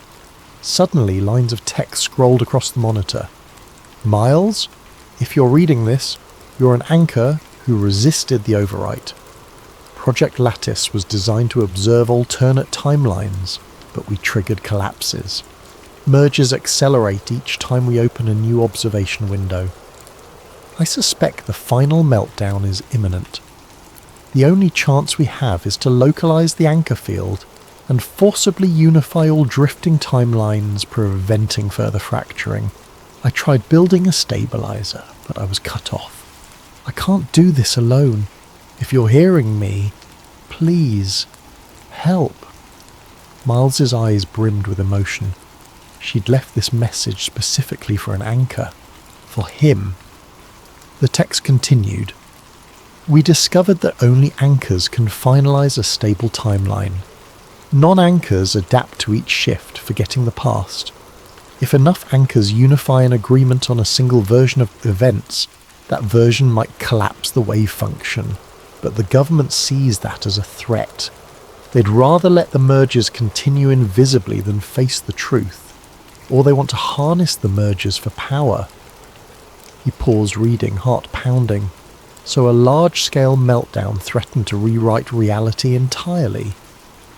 Suddenly, lines of text scrolled across the monitor. Miles, if you're reading this, you're an anchor who resisted the overwrite. Project Lattice was designed to observe alternate timelines, but we triggered collapses. Merges accelerate each time we open a new observation window. I suspect the final meltdown is imminent. The only chance we have is to localize the anchor field and forcibly unify all drifting timelines, preventing further fracturing. I tried building a stabilizer, but I was cut off. I can't do this alone. If you're hearing me, please, help. Miles's eyes brimmed with emotion. She'd left this message specifically for an anchor. For him. The text continued. We discovered that only anchors can finalize a stable timeline. Non-anchors adapt to each shift, forgetting the past. If enough anchors unify an agreement on a single version of events, that version might collapse the wave function, but the government sees that as a threat. They'd rather let the mergers continue invisibly than face the truth, or they want to harness the mergers for power. He paused reading, heart pounding. So a large-scale meltdown threatened to rewrite reality entirely.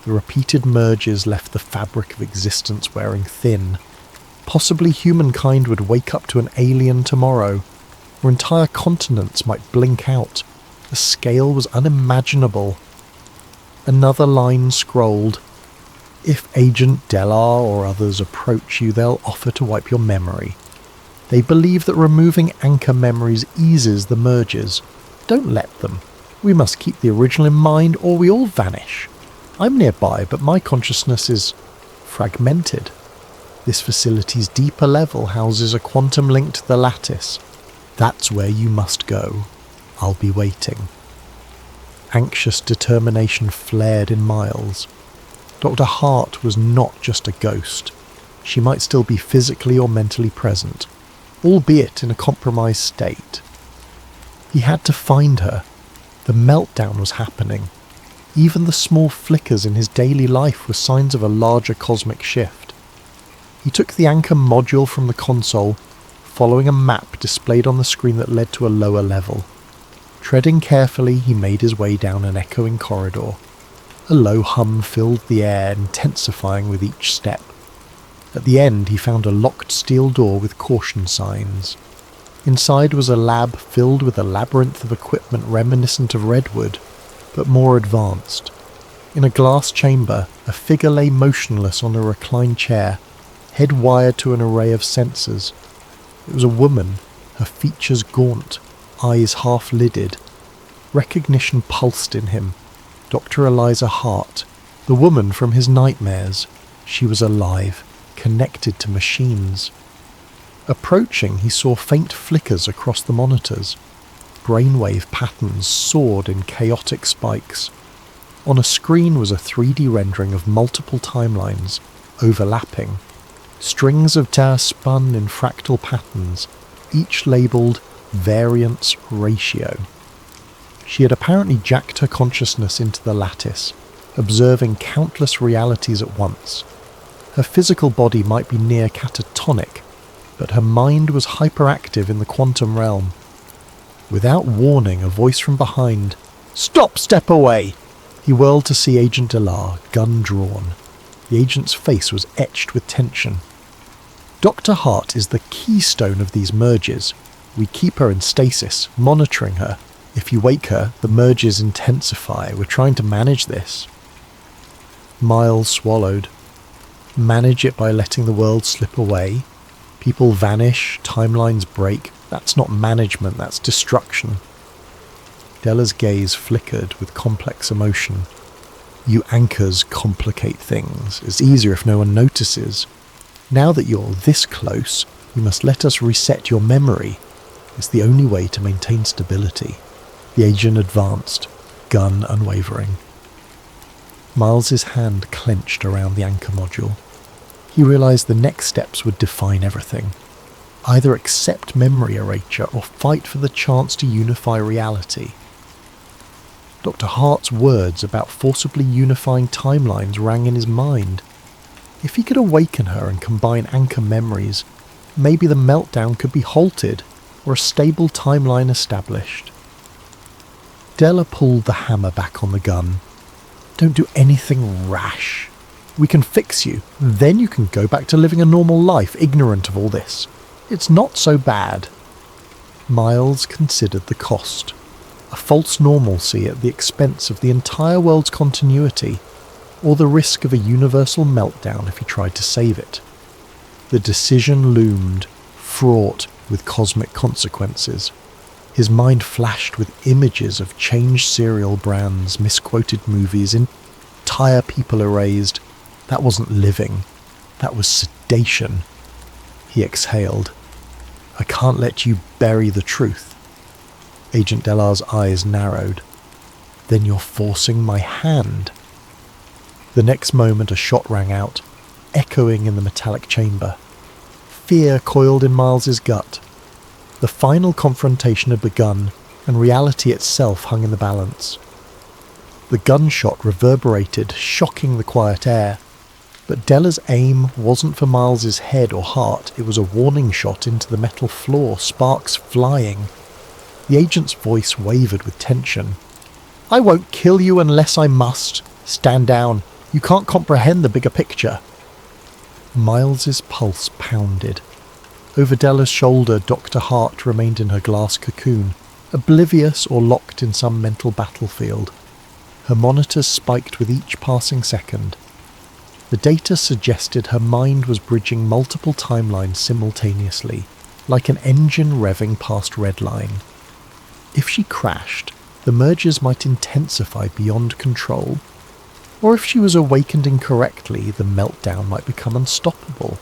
The repeated mergers left the fabric of existence wearing thin. Possibly humankind would wake up to an alien tomorrow, or entire continents might blink out. The scale was unimaginable. Another line scrolled. If Agent Delar or others approach you, they'll offer to wipe your memory. They believe that removing anchor memories eases the mergers. Don't let them. We must keep the original in mind or we all vanish. I'm nearby, but my consciousness is fragmented. This facility's deeper level houses a quantum link to the lattice. That's where you must go. I'll be waiting. Anxious determination flared in Miles. Dr. Hart was not just a ghost. She might still be physically or mentally present, albeit in a compromised state. He had to find her, The meltdown was happening. Even the small flickers in his daily life were signs of a larger cosmic shift. He took the anchor module from the console, following a map displayed on the screen that led to a lower level. Treading carefully, he made his way down an echoing corridor. A low hum filled the air, intensifying with each step. At the end, he found a locked steel door with caution signs. Inside was a lab filled with a labyrinth of equipment reminiscent of Redwood, but more advanced. In a glass chamber, a figure lay motionless on a reclined chair, head wired to an array of sensors. It was a woman, her features gaunt, eyes half-lidded. Recognition pulsed in him. Dr. Eliza Hart, the woman from his nightmares. She was alive, connected to machines. Approaching, he saw faint flickers across the monitors. Brainwave patterns soared in chaotic spikes. On a screen was a 3D rendering of multiple timelines, overlapping. Strings of data spun in fractal patterns, each labelled variance ratio. She had apparently jacked her consciousness into the lattice, observing countless realities at once. Her physical body might be near catatonic, but her mind was hyperactive in the quantum realm. Without warning, a voice from behind, "Stop! Step away!" He whirled to see Agent Delar, gun drawn. The agent's face was etched with tension. Dr. Hart is the keystone of these merges. We keep her in stasis, monitoring her. If you wake her, the merges intensify. We're trying to manage this. Miles swallowed. Manage it by letting the world slip away. People vanish, timelines break. That's not management, that's destruction. Della's gaze flickered with complex emotion. You anchors complicate things. It's easier if no one notices. Now that you're this close, you must let us reset your memory. It's the only way to maintain stability. The agent advanced, gun unwavering. Miles's hand clenched around the anchor module. He realized the next steps would define everything. Either accept memory erasure or fight for the chance to unify reality. Dr. Hart's words about forcibly unifying timelines rang in his mind. If he could awaken her and combine anchor memories, maybe the meltdown could be halted or a stable timeline established. Della pulled the hammer back on the gun. Don't do anything rash. We can fix you, then you can go back to living a normal life, ignorant of all this. It's not so bad. Miles considered the cost. A false normalcy at the expense of the entire world's continuity, or the risk of a universal meltdown if he tried to save it. The decision loomed, fraught with cosmic consequences. His mind flashed with images of changed cereal brands, misquoted movies, entire people erased. That wasn't living. That was sedation. He exhaled. I can't let you bury the truth. Agent Delar's eyes narrowed. Then you're forcing my hand. The next moment a shot rang out, echoing in the metallic chamber. Fear coiled in Miles's gut. The final confrontation had begun, and reality itself hung in the balance. The gunshot reverberated, shocking the quiet air. But Della's aim wasn't for Miles's head or heart. It was a warning shot into the metal floor, sparks flying. The agent's voice wavered with tension. I won't kill you unless I must. Stand down. You can't comprehend the bigger picture. Miles's pulse pounded. Over Della's shoulder, Dr. Hart remained in her glass cocoon, oblivious or locked in some mental battlefield. Her monitors spiked with each passing second. The data suggested her mind was bridging multiple timelines simultaneously, like an engine revving past redline. If she crashed, the mergers might intensify beyond control, or if she was awakened incorrectly, the meltdown might become unstoppable.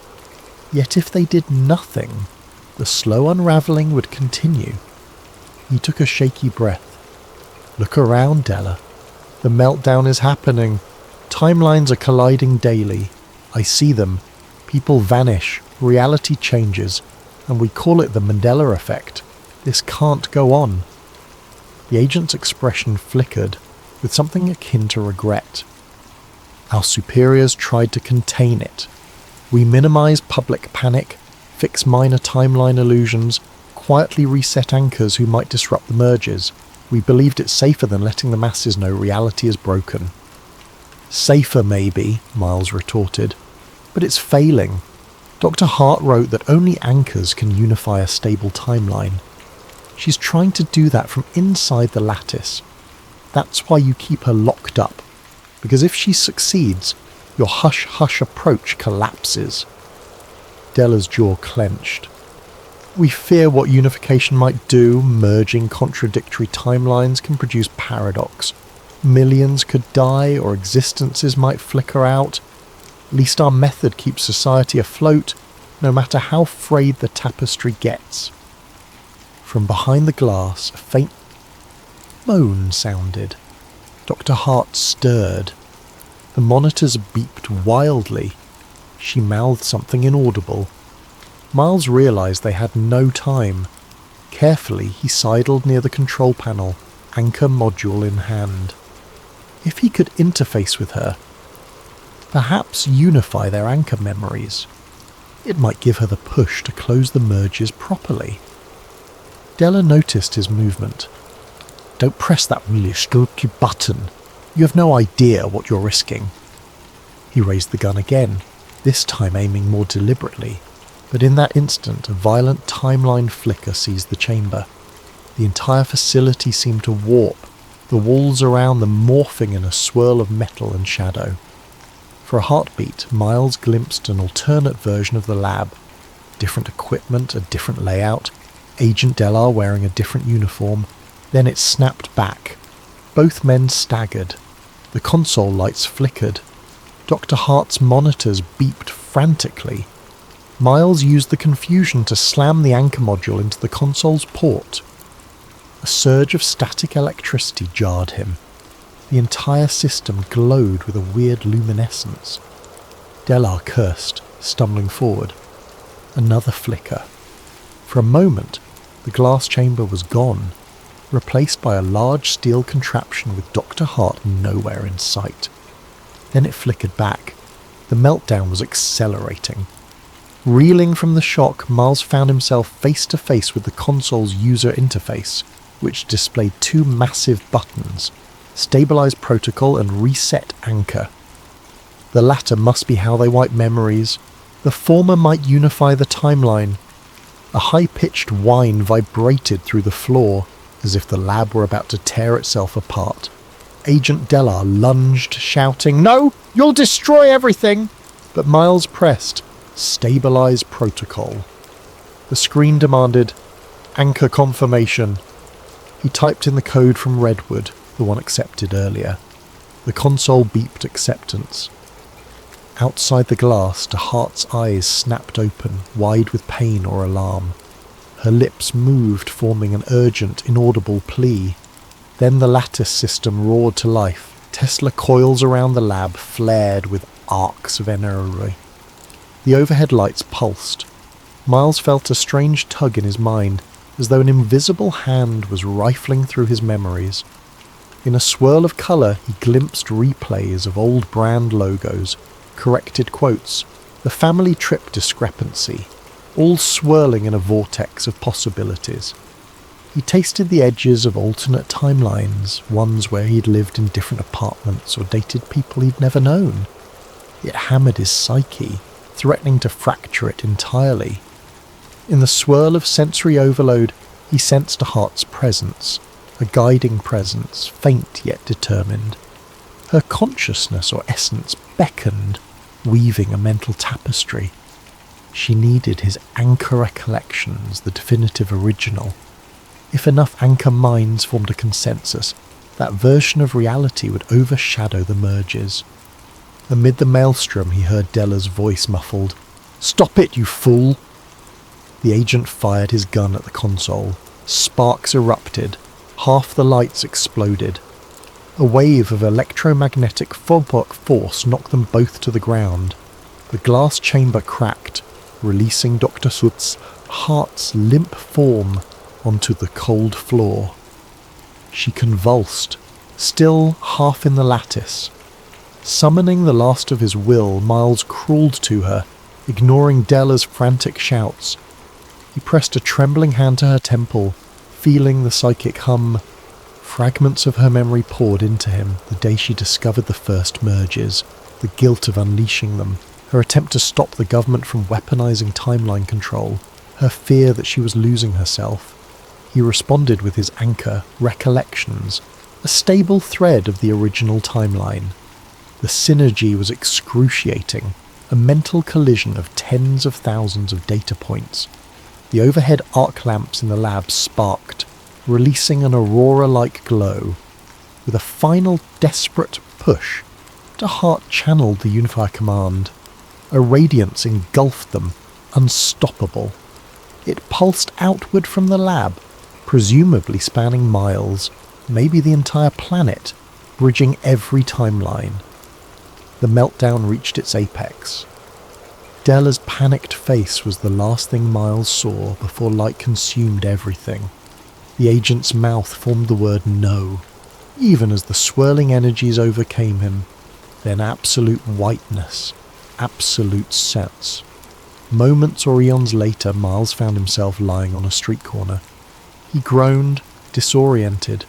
Yet if they did nothing, the slow unravelling would continue. He took a shaky breath. Look around, Della. The meltdown is happening. Timelines are colliding daily. I see them. People vanish. Reality changes. And we call it the Mandela effect. This can't go on. The agent's expression flickered with something akin to regret. Our superiors tried to contain it. We minimize public panic, fix minor timeline illusions, quietly reset anchors who might disrupt the merges. We believed it safer than letting the masses know reality is broken. Safer maybe, Miles retorted, but it's failing. Dr. Hart wrote that only anchors can unify a stable timeline. She's trying to do that from inside the lattice. That's why you keep her locked up, because if she succeeds, your hush-hush approach collapses. Della's jaw clenched. We fear what unification might do. Merging contradictory timelines can produce paradox. Millions could die, or existences might flicker out. At least our method keeps society afloat, no matter how frayed the tapestry gets. From behind the glass, a faint moan sounded. Dr. Hart stirred. The monitors beeped wildly. She mouthed something inaudible. Miles realized they had no time. Carefully, he sidled near the control panel, anchor module in hand. If he could interface with her, perhaps unify their anchor memories, it might give her the push to close the merges properly. Della noticed his movement. Don't press that really stupid button. You have no idea what you're risking. He raised the gun again, this time aiming more deliberately, but in that instant a violent timeline flicker seized the chamber. The entire facility seemed to warp, the walls around them morphing in a swirl of metal and shadow. For a heartbeat, Miles glimpsed an alternate version of the lab. Different equipment, a different layout, Agent Delar wearing a different uniform. Then it snapped back. Both men staggered. The console lights flickered. Dr. Hart's monitors beeped frantically. Miles used the confusion to slam the anchor module into the console's port. A surge of static electricity jarred him. The entire system glowed with a weird luminescence. Delar cursed, stumbling forward. Another flicker. For a moment, the glass chamber was gone, replaced by a large steel contraption with Dr. Hart nowhere in sight. Then it flickered back. The meltdown was accelerating. Reeling from the shock, Miles found himself face to face with the console's user interface, which displayed two massive buttons: Stabilize Protocol and Reset Anchor. The latter must be how they wipe memories. The former might unify the timeline. A high-pitched whine vibrated through the floor, as if the lab were about to tear itself apart. Agent Delar lunged, shouting, "No! You'll destroy everything!" But Miles pressed, "Stabilize Protocol." The screen demanded, "Anchor confirmation." He typed in the code from Redwood, the one accepted earlier. The console beeped acceptance. Outside the glass, De Hart's eyes snapped open, wide with pain or alarm. Her lips moved, forming an urgent, inaudible plea. Then the lattice system roared to life. Tesla coils around the lab flared with arcs of energy. The overhead lights pulsed. Miles felt a strange tug in his mind, as though an invisible hand was rifling through his memories. In a swirl of colour, he glimpsed replays of old brand logos, corrected quotes, the family trip discrepancy, all swirling in a vortex of possibilities. He tasted the edges of alternate timelines, ones where he'd lived in different apartments or dated people he'd never known. It hammered his psyche, threatening to fracture it entirely. In the swirl of sensory overload, he sensed a Hart's presence, a guiding presence, faint yet determined. Her consciousness or essence beckoned, weaving a mental tapestry. She needed his anchor recollections, the definitive original. If enough anchor minds formed a consensus, that version of reality would overshadow the merges. Amid the maelstrom, he heard Della's voice muffled, "Stop it, you fool!" The agent fired his gun at the console. Sparks erupted. Half the lights exploded. A wave of electromagnetic force knocked them both to the ground. The glass chamber cracked, releasing Dr. Hart's limp form onto the cold floor. She convulsed, still half in the lattice. Summoning the last of his will, Miles crawled to her, ignoring Della's frantic shouts. He pressed a trembling hand to her temple, feeling the psychic hum. Fragments of her memory poured into him the day she discovered the first merges, the guilt of unleashing them, her attempt to stop the government from weaponizing timeline control, her fear that she was losing herself. He responded with his anchor, recollections, a stable thread of the original timeline. The synergy was excruciating, a mental collision of tens of thousands of data points. The overhead arc lamps in the lab sparked, releasing an aurora-like glow. With a final desperate push, Dr. Hart channeled the Unifier command. A radiance engulfed them, unstoppable. It pulsed outward from the lab, presumably spanning miles, maybe the entire planet, bridging every timeline. The meltdown reached its apex. Della's panicked face was the last thing Miles saw before light consumed everything. The agent's mouth formed the word no, even as the swirling energies overcame him. Then absolute whiteness, absolute sense. Moments or eons later, Miles found himself lying on a street corner. He groaned, disoriented.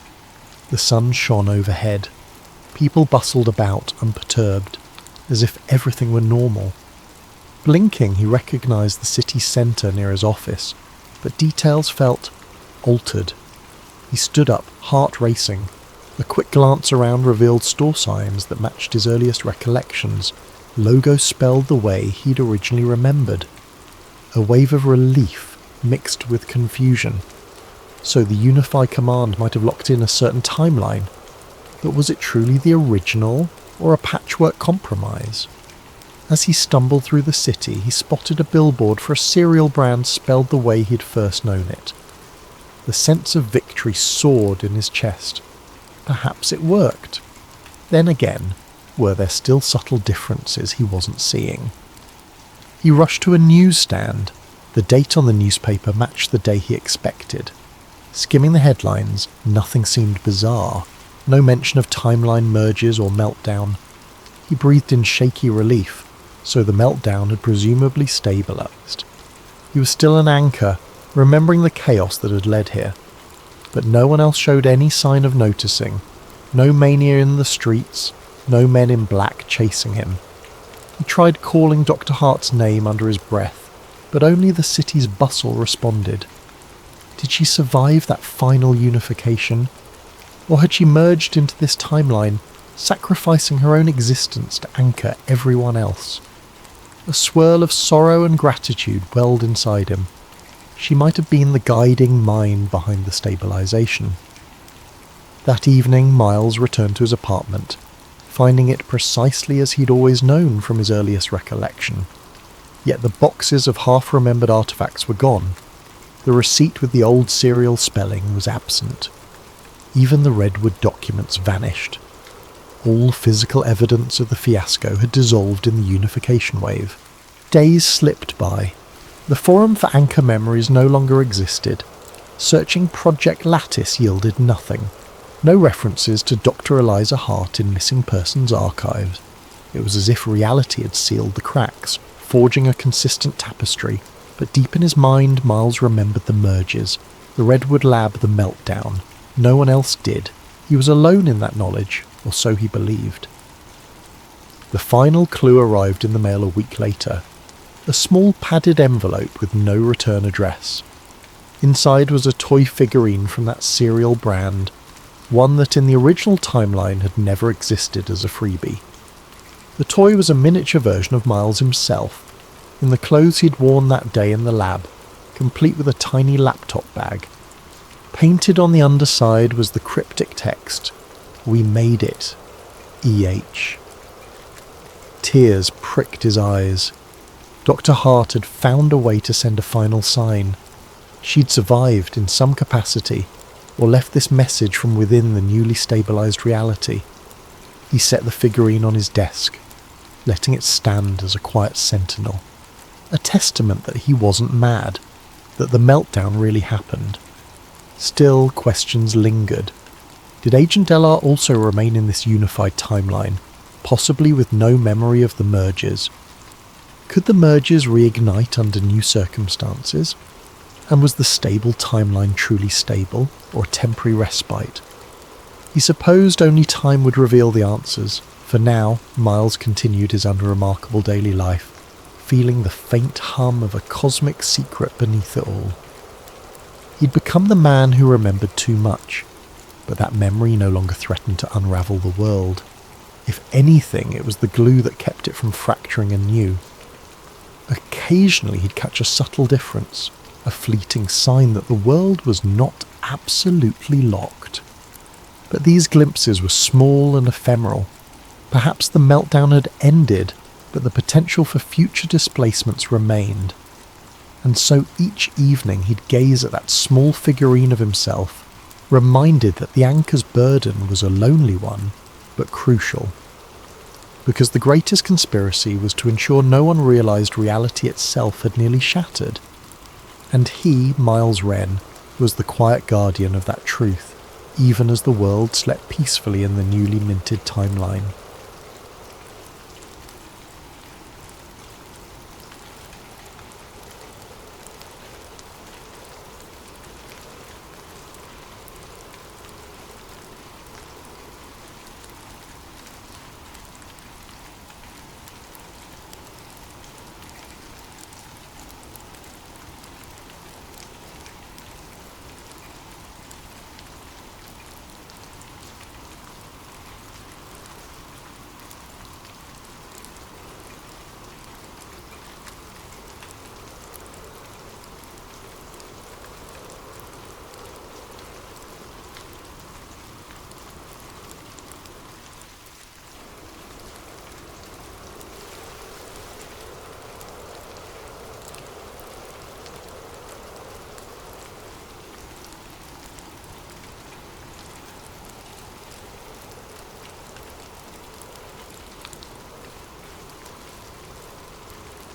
The sun shone overhead. People bustled about, unperturbed, as if everything were normal. Blinking, he recognized the city centre near his office, but details felt altered. He stood up, heart racing. A quick glance around revealed store signs that matched his earliest recollections, logos spelled the way he'd originally remembered. A wave of relief mixed with confusion. So the Unify command might have locked in a certain timeline, but was it truly the original or a patchwork compromise? As he stumbled through the city, he spotted a billboard for a cereal brand spelled the way he'd first known it. The sense of victory soared in his chest. Perhaps it worked. Then again, were there still subtle differences he wasn't seeing? He rushed to a newsstand. The date on the newspaper matched the day he expected. Skimming the headlines, nothing seemed bizarre. No mention of timeline merges or meltdown. He breathed in shaky relief, so the meltdown had presumably stabilized. He was still an anchor, remembering the chaos that had led here. But no one else showed any sign of noticing. No mania in the streets, no men in black chasing him. He tried calling Dr. Hart's name under his breath, but only the city's bustle responded. Did she survive that final unification? Or had she merged into this timeline, sacrificing her own existence to anchor everyone else? A swirl of sorrow and gratitude welled inside him. She might have been the guiding mind behind the stabilization. That evening, Miles returned to his apartment, finding it precisely as he'd always known from his earliest recollection. Yet the boxes of half-remembered artifacts were gone. The receipt with the old serial spelling was absent. Even the redwood documents vanished. All physical evidence of the fiasco had dissolved in the unification wave. Days slipped by. The forum for anchor memories no longer existed. Searching Project Lattice yielded nothing. No references to Dr. Eliza Hart in missing persons archives. It was as if reality had sealed the cracks, forging a consistent tapestry. But deep in his mind, Miles remembered the merges, the Redwood Lab, the meltdown. No one else did. He was alone in that knowledge, or so he believed. The final clue arrived in the mail a week later. A small padded envelope with no return address. Inside was a toy figurine from that cereal brand, one that in the original timeline had never existed as a freebie. The toy was a miniature version of Miles himself, in the clothes he'd worn that day in the lab, complete with a tiny laptop bag. Painted on the underside was the cryptic text, "We made it, EH." Tears pricked his eyes. Dr. Hart had found a way to send a final sign. She'd survived in some capacity, or left this message from within the newly stabilized reality. He set the figurine on his desk, letting it stand as a quiet sentinel. A testament that he wasn't mad, that the meltdown really happened. Still, questions lingered. Did Agent Delar also remain in this unified timeline, possibly with no memory of the mergers? Could the mergers reignite under new circumstances? And was the stable timeline truly stable, or a temporary respite? He supposed only time would reveal the answers. For now, Miles continued his unremarkable daily life, feeling the faint hum of a cosmic secret beneath it all. He'd become the man who remembered too much, but that memory no longer threatened to unravel the world. If anything, it was the glue that kept it from fracturing anew. Occasionally he'd catch a subtle difference, a fleeting sign that the world was not absolutely locked. But these glimpses were small and ephemeral. Perhaps the meltdown had ended, but the potential for future displacements remained. And so each evening he'd gaze at that small figurine of himself, reminded that the anchor's burden was a lonely one, but crucial. Because the greatest conspiracy was to ensure no one realised reality itself had nearly shattered. And he, Miles Wren, was the quiet guardian of that truth, even as the world slept peacefully in the newly minted timeline.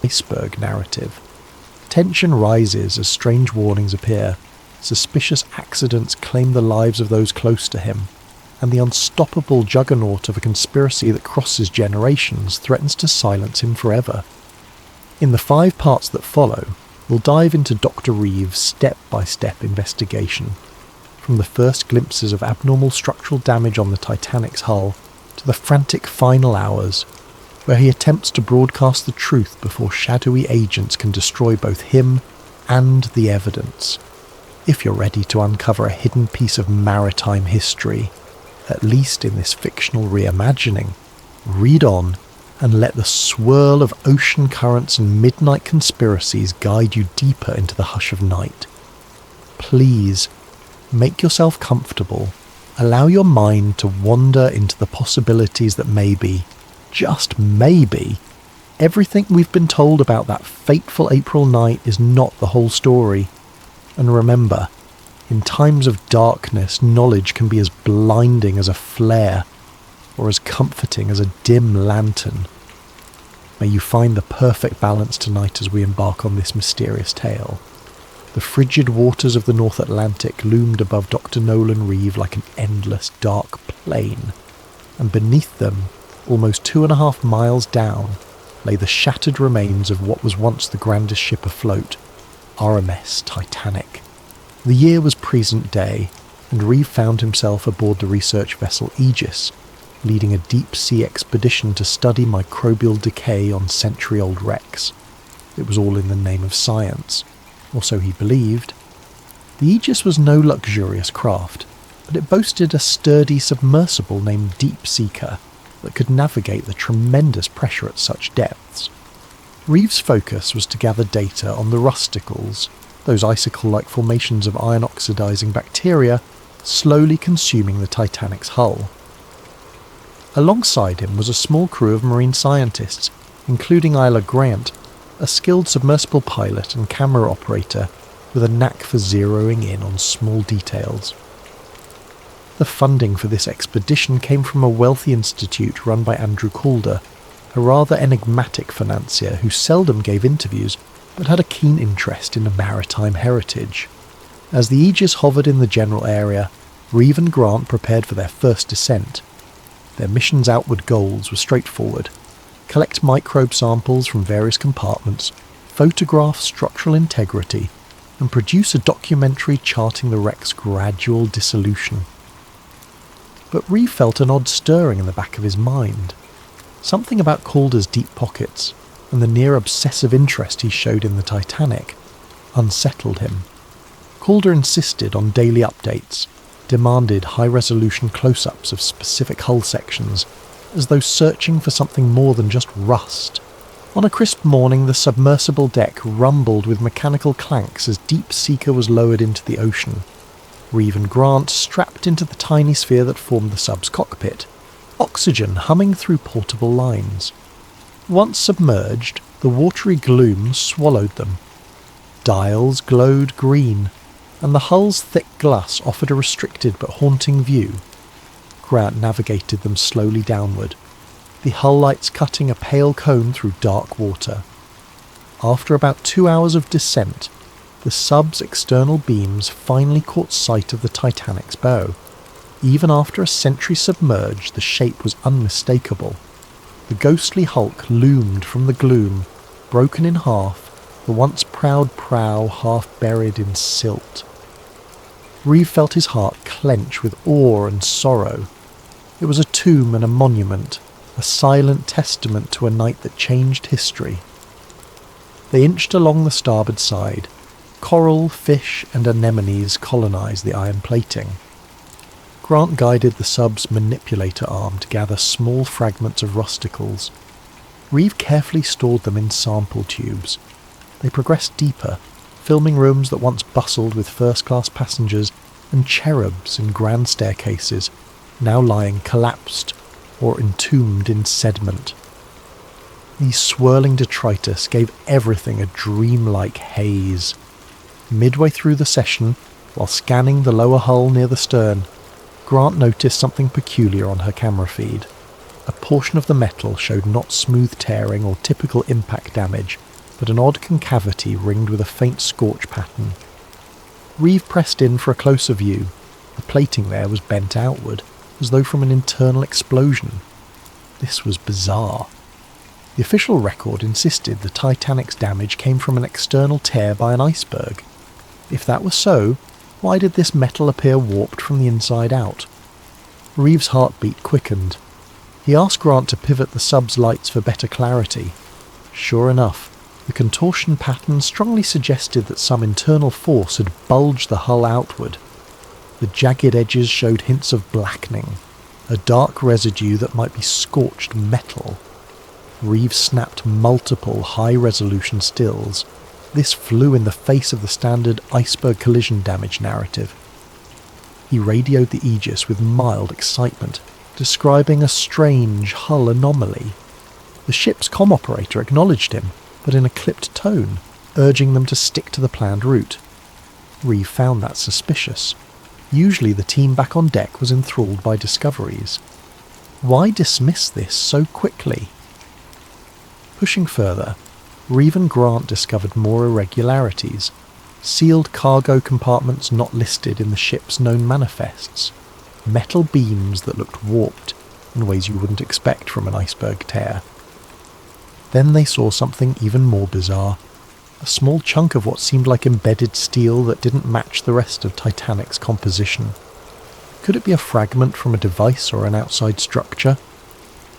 Iceberg narrative. Tension rises as strange warnings appear, suspicious accidents claim the lives of those close to him, and the unstoppable juggernaut of a conspiracy that crosses generations threatens to silence him forever. In the 5 parts that follow, we'll dive into Dr. Reeves' step-by-step investigation, from the first glimpses of abnormal structural damage on the Titanic's hull to the frantic final hours, where he attempts to broadcast the truth before shadowy agents can destroy both him and the evidence. If you're ready to uncover a hidden piece of maritime history, at least in this fictional reimagining, read on and let the swirl of ocean currents and midnight conspiracies guide you deeper into the hush of night. Please, make yourself comfortable. Allow your mind to wander into the possibilities that maybe, just maybe, everything we've been told about that fateful April night is not the whole story. And remember, in times of darkness, knowledge can be as blinding as a flare, or as comforting as a dim lantern. May you find the perfect balance tonight as we embark on this mysterious tale. The frigid waters of the North Atlantic loomed above Dr. Nolan Reeve like an endless dark plain, and beneath them, almost 2.5 miles down, lay the shattered remains of what was once the grandest ship afloat, RMS Titanic. The year was present day, and Reeve found himself aboard the research vessel Aegis, leading a deep-sea expedition to study microbial decay on century-old wrecks. It was all in the name of science, or so he believed. The Aegis was no luxurious craft, but it boasted a sturdy submersible named Deep Seeker that could navigate the tremendous pressure at such depths. Reeves' focus was to gather data on the rusticles, those icicle-like formations of iron-oxidizing bacteria slowly consuming the Titanic's hull. Alongside him was a small crew of marine scientists, including Isla Grant, a skilled submersible pilot and camera operator with a knack for zeroing in on small details. The funding for this expedition came from a wealthy institute run by Andrew Calder, a rather enigmatic financier who seldom gave interviews but had a keen interest in the maritime heritage. As the Aegis hovered in the general area, Reeve and Grant prepared for their first descent. Their mission's outward goals were straightforward: collect microbe samples from various compartments, photograph structural integrity, and produce a documentary charting the wreck's gradual dissolution. But Reeve felt an odd stirring in the back of his mind. Something about Calder's deep pockets and the near-obsessive interest he showed in the Titanic unsettled him. Calder insisted on daily updates, demanded high-resolution close-ups of specific hull sections, as though searching for something more than just rust. On a crisp morning, the submersible deck rumbled with mechanical clanks as Deep Seeker was lowered into the ocean. Reeve and Grant strapped into the tiny sphere that formed the sub's cockpit, oxygen humming through portable lines. Once submerged, the watery gloom swallowed them. Dials glowed green, and the hull's thick glass offered a restricted but haunting view. Grant navigated them slowly downward, the hull lights cutting a pale cone through dark water. After about 2 hours of descent, the sub's external beams finally caught sight of the Titanic's bow. Even after a century submerged, the shape was unmistakable. The ghostly hulk loomed from the gloom, broken in half, the once proud prow half buried in silt. Reeve felt his heart clench with awe and sorrow. It was a tomb and a monument, a silent testament to a night that changed history. They inched along the starboard side. Coral, fish, and anemones colonised the iron plating. Grant guided the sub's manipulator arm to gather small fragments of rusticles. Reeve carefully stored them in sample tubes. They progressed deeper, filming rooms that once bustled with first-class passengers and cherubs in grand staircases, now lying collapsed or entombed in sediment. These swirling detritus gave everything a dreamlike haze. Midway through the session, while scanning the lower hull near the stern, Grant noticed something peculiar on her camera feed. A portion of the metal showed not smooth tearing or typical impact damage, but an odd concavity ringed with a faint scorch pattern. Reeve pressed in for a closer view. The plating there was bent outward, as though from an internal explosion. This was bizarre. The official record insisted the Titanic's damage came from an external tear by an iceberg. If that was so, why did this metal appear warped from the inside out? Reeve's heartbeat quickened. He asked Grant to pivot the sub's lights for better clarity. Sure enough, the contortion pattern strongly suggested that some internal force had bulged the hull outward. The jagged edges showed hints of blackening, a dark residue that might be scorched metal. Reeve snapped multiple high-resolution stills. This flew in the face of the standard iceberg collision damage narrative. He radioed the Aegis with mild excitement, describing a strange hull anomaly. The ship's comm operator acknowledged him, but in a clipped tone, urging them to stick to the planned route. Reeve found that suspicious. Usually the team back on deck was enthralled by discoveries. Why dismiss this so quickly? Pushing further, Reeve and Grant discovered more irregularities. Sealed cargo compartments not listed in the ship's known manifests. Metal beams that looked warped in ways you wouldn't expect from an iceberg tear. Then they saw something even more bizarre. A small chunk of what seemed like embedded steel that didn't match the rest of Titanic's composition. Could it be a fragment from a device or an outside structure?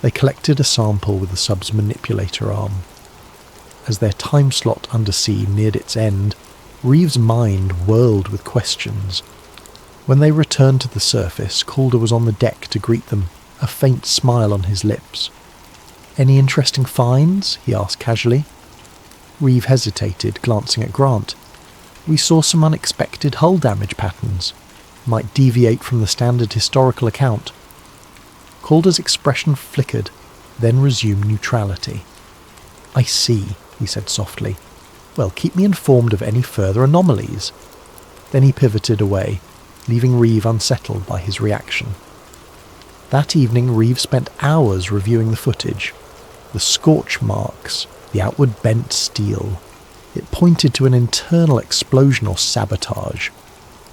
They collected a sample with the sub's manipulator arm. As their time slot undersea neared its end, Reeve's mind whirled with questions. When they returned to the surface, Calder was on the deck to greet them, a faint smile on his lips. "Any interesting finds?" he asked casually. Reeve hesitated, glancing at Grant. "We saw some unexpected hull damage patterns. Might deviate from the standard historical account." Calder's expression flickered, then resumed neutrality. "I see," he said softly. "Well, keep me informed of any further anomalies." Then he pivoted away, leaving Reeve unsettled by his reaction. That evening Reeve spent hours reviewing the footage. The scorch marks, the outward bent steel. It pointed to an internal explosion or sabotage.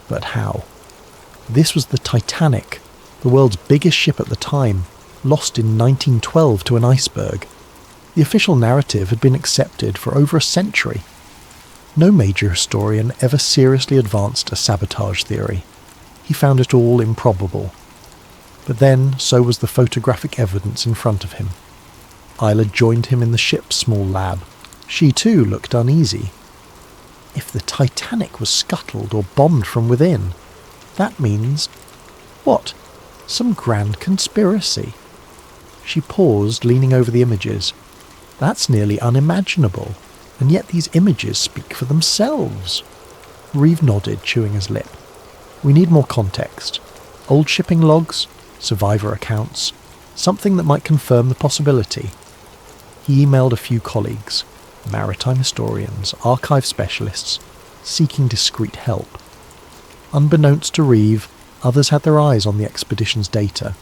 But how? This was the Titanic, the world's biggest ship at the time, lost in 1912 to an iceberg. The official narrative had been accepted for over a century. No major historian ever seriously advanced a sabotage theory. He found it all improbable. But then, so was the photographic evidence in front of him. Isla joined him in the ship's small lab. She too looked uneasy. If the Titanic was scuttled or bombed from within, that means... what? Some grand conspiracy. She paused, leaning over the images. That's nearly unimaginable, and yet these images speak for themselves. Reeve nodded, chewing his lip. We need more context. Old shipping logs, survivor accounts, something that might confirm the possibility. He emailed a few colleagues, maritime historians, archive specialists, seeking discreet help. Unbeknownst to Reeve, others had their eyes on the expedition's data.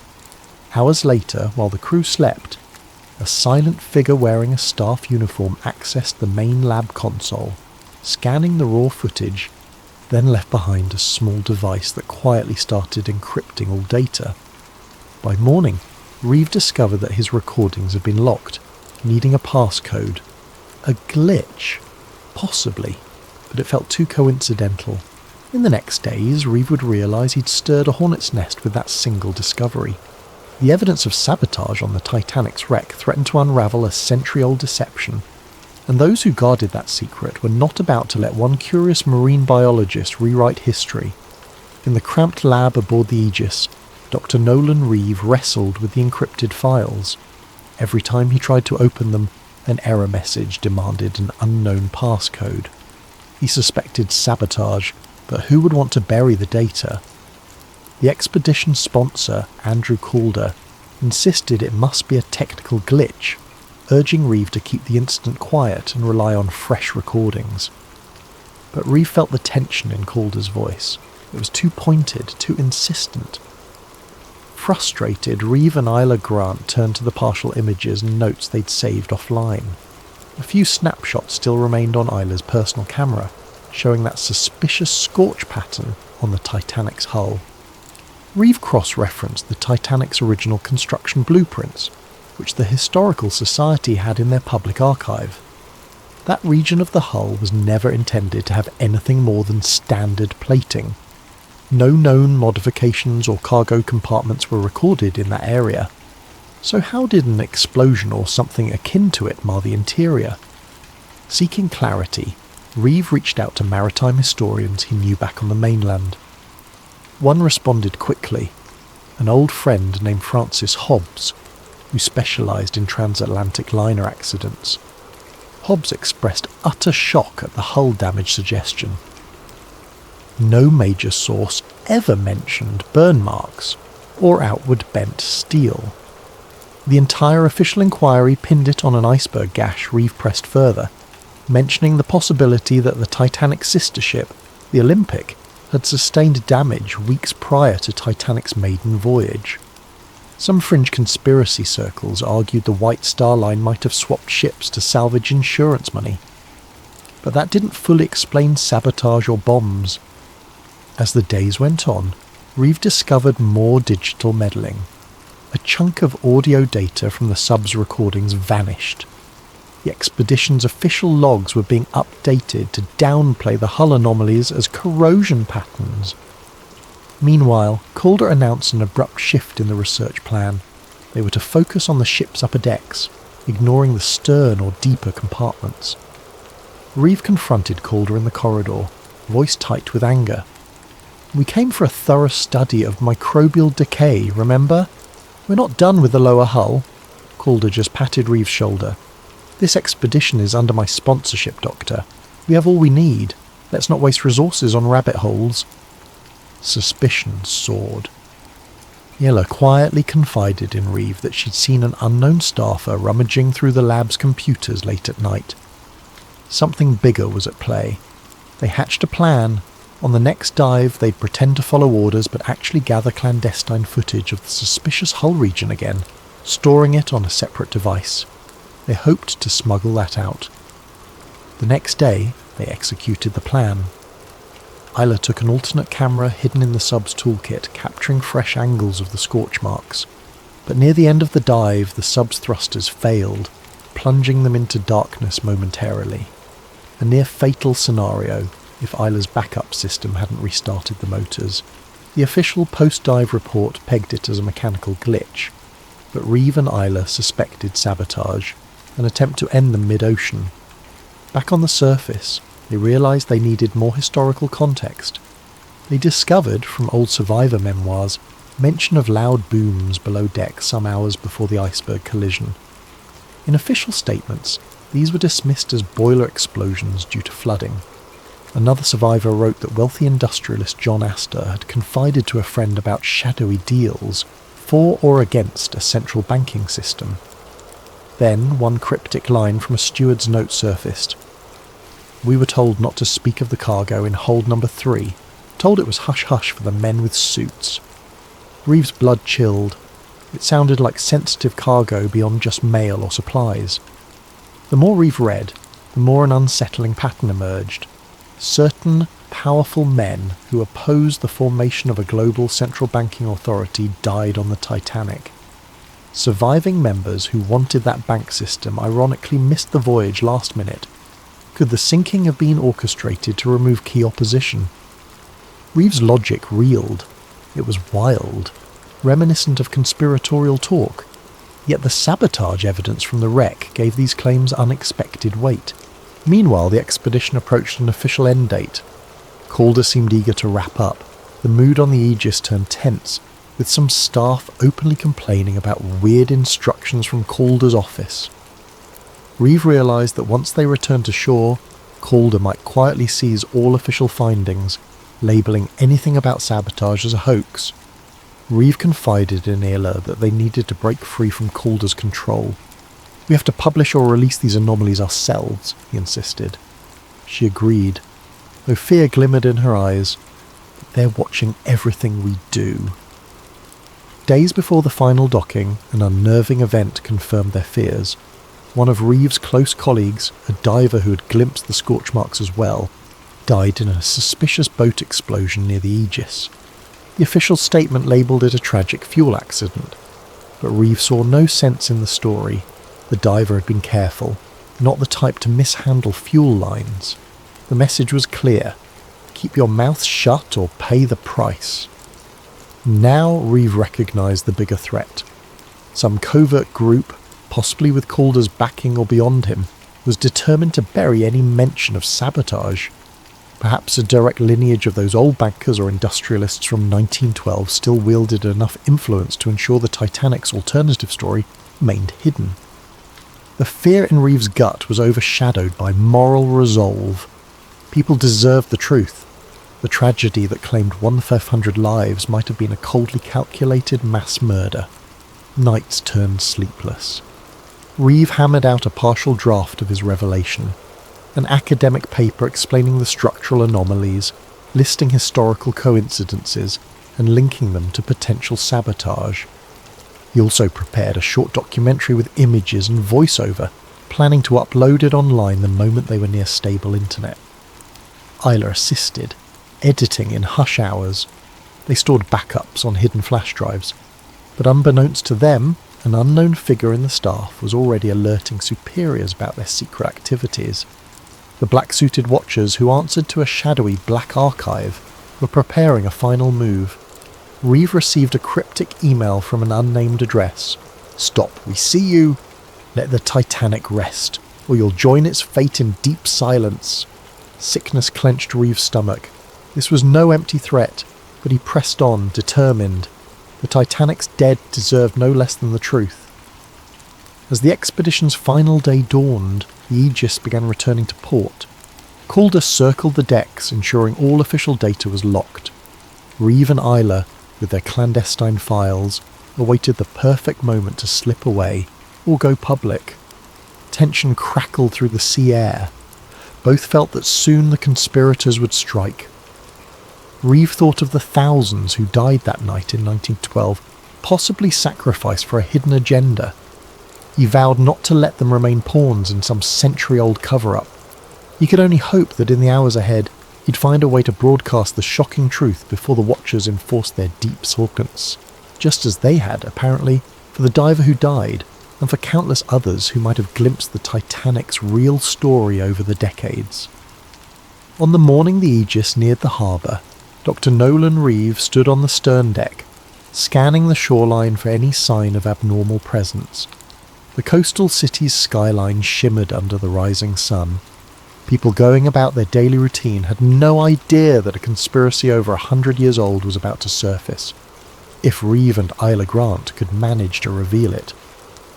Hours later, while the crew slept, a silent figure wearing a staff uniform accessed the main lab console, scanning the raw footage, then left behind a small device that quietly started encrypting all data. By morning, Reeve discovered that his recordings had been locked, needing a passcode. A glitch? Possibly, but it felt too coincidental. In the next days, Reeve would realise he'd stirred a hornet's nest with that single discovery. The evidence of sabotage on the Titanic's wreck threatened to unravel a century-old deception, and those who guarded that secret were not about to let one curious marine biologist rewrite history. In the cramped lab aboard the Aegis, Dr. Nolan Reeve wrestled with the encrypted files. Every time he tried to open them, an error message demanded an unknown passcode. He suspected sabotage, but who would want to bury the data? The expedition's sponsor, Andrew Calder, insisted it must be a technical glitch, urging Reeve to keep the incident quiet and rely on fresh recordings. But Reeve felt the tension in Calder's voice. It was too pointed, too insistent. Frustrated, Reeve and Isla Grant turned to the partial images and notes they'd saved offline. A few snapshots still remained on Isla's personal camera, showing that suspicious scorch pattern on the Titanic's hull. Reeve cross-referenced the Titanic's original construction blueprints, which the Historical Society had in their public archive. That region of the hull was never intended to have anything more than standard plating. No known modifications or cargo compartments were recorded in that area. So how did an explosion or something akin to it mar the interior? Seeking clarity, Reeve reached out to maritime historians he knew back on the mainland. One responded quickly, an old friend named Francis Hobbs, who specialised in transatlantic liner accidents. Hobbs expressed utter shock at the hull damage suggestion. No major source ever mentioned burn marks or outward bent steel. The entire official inquiry pinned it on an iceberg gash. Reeve pressed further, mentioning the possibility that the Titanic's sister ship, the Olympic, had sustained damage weeks prior to Titanic's maiden voyage. Some fringe conspiracy circles argued the White Star Line might have swapped ships to salvage insurance money. But that didn't fully explain sabotage or bombs. As the days went on, Reeve discovered more digital meddling. A chunk of audio data from the sub's recordings vanished. The expedition's official logs were being updated to downplay the hull anomalies as corrosion patterns. Meanwhile, Calder announced an abrupt shift in the research plan. They were to focus on the ship's upper decks, ignoring the stern or deeper compartments. Reeve confronted Calder in the corridor, voice tight with anger. "We came for a thorough study of microbial decay, remember? We're not done with the lower hull." Calder just patted Reeve's shoulder. "This expedition is under my sponsorship, Doctor. We have all we need. Let's not waste resources on rabbit holes." Suspicion soared. Yella quietly confided in Reeve that she'd seen an unknown staffer rummaging through the lab's computers late at night. Something bigger was at play. They hatched a plan. On the next dive, they'd pretend to follow orders but actually gather clandestine footage of the suspicious hull region again, storing it on a separate device. They hoped to smuggle that out. The next day, they executed the plan. Isla took an alternate camera hidden in the sub's toolkit, capturing fresh angles of the scorch marks. But near the end of the dive, the sub's thrusters failed, plunging them into darkness momentarily. A near-fatal scenario if Isla's backup system hadn't restarted the motors. The official post-dive report pegged it as a mechanical glitch, but Reeve and Isla suspected sabotage, an attempt to end them mid-ocean. Back on the surface, they realised they needed more historical context. They discovered, from old survivor memoirs, mention of loud booms below deck some hours before the iceberg collision. In official statements, these were dismissed as boiler explosions due to flooding. Another survivor wrote that wealthy industrialist John Astor had confided to a friend about shadowy deals for or against a central banking system. Then one cryptic line from a steward's note surfaced. "We were told not to speak of the cargo in hold number 3, told it was hush-hush for the men with suits." Reeve's blood chilled. It sounded like sensitive cargo beyond just mail or supplies. The more Reeve read, the more an unsettling pattern emerged. Certain powerful men who opposed the formation of a global central banking authority died on the Titanic. Surviving members who wanted that bank system ironically missed the voyage last minute. Could the sinking have been orchestrated to remove key opposition? Reeve's logic reeled. It was wild, reminiscent of conspiratorial talk. Yet the sabotage evidence from the wreck gave these claims unexpected weight. Meanwhile, the expedition approached an official end date. Calder seemed eager to wrap up. The mood on the Aegis turned tense, with some staff openly complaining about weird instructions from Calder's office. Reeve realised that once they returned to shore, Calder might quietly seize all official findings, labelling anything about sabotage as a hoax. Reeve confided in Isla that they needed to break free from Calder's control. "We have to publish or release these anomalies ourselves," he insisted. She agreed, though fear glimmered in her eyes. "They're watching everything we do." Days before the final docking, an unnerving event confirmed their fears. One of Reeve's close colleagues, a diver who had glimpsed the scorch marks as well, died in a suspicious boat explosion near the Aegis. The official statement labelled it a tragic fuel accident, but Reeve saw no sense in the story. The diver had been careful, not the type to mishandle fuel lines. The message was clear: keep your mouth shut or pay the price. Now Reeve recognised the bigger threat. Some covert group, possibly with Calder's backing or beyond him, was determined to bury any mention of sabotage. Perhaps a direct lineage of those old bankers or industrialists from 1912 still wielded enough influence to ensure the Titanic's alternative story remained hidden. The fear in Reeve's gut was overshadowed by moral resolve. People deserved the truth. The tragedy that claimed 1/500 lives might have been a coldly calculated mass murder. Nights turned sleepless. Reeve hammered out a partial draft of his revelation, an academic paper explaining the structural anomalies, listing historical coincidences, and linking them to potential sabotage. He also prepared a short documentary with images and voiceover, planning to upload it online the moment they were near stable internet. Isla assisted, editing in hush hours. They stored backups on hidden flash drives, but unbeknownst to them, an unknown figure in the staff was already alerting superiors about their secret activities. The black-suited watchers who answered to a shadowy black archive were preparing a final move. Reeve received a cryptic email from an unnamed address. "Stop, we see you. Let the Titanic rest, or you'll join its fate in deep silence." Sickness clenched Reeve's stomach. This was no empty threat, but he pressed on, determined. The Titanic's dead deserved no less than the truth. As the expedition's final day dawned, the Aegis began returning to port. Calder circled the decks, ensuring all official data was locked. Reeve and Isla, with their clandestine files, awaited the perfect moment to slip away or go public. Tension crackled through the sea air. Both felt that soon the conspirators would strike. Reeve thought of the thousands who died that night in 1912, possibly sacrificed for a hidden agenda. He vowed not to let them remain pawns in some century-old cover-up. He could only hope that in the hours ahead, He'd find a way to broadcast the shocking truth before the watchers enforced their deep silence, just as they had, apparently, for the diver who died, and for countless others who might have glimpsed the Titanic's real story over the decades. On the morning the Aegis neared the harbour, Dr. Nolan Reeve stood on the stern deck, scanning the shoreline for any sign of abnormal presence. The coastal city's skyline shimmered under the rising sun. People going about their daily routine had no idea that a conspiracy over 100 years old was about to surface, if Reeve and Isla Grant could manage to reveal it.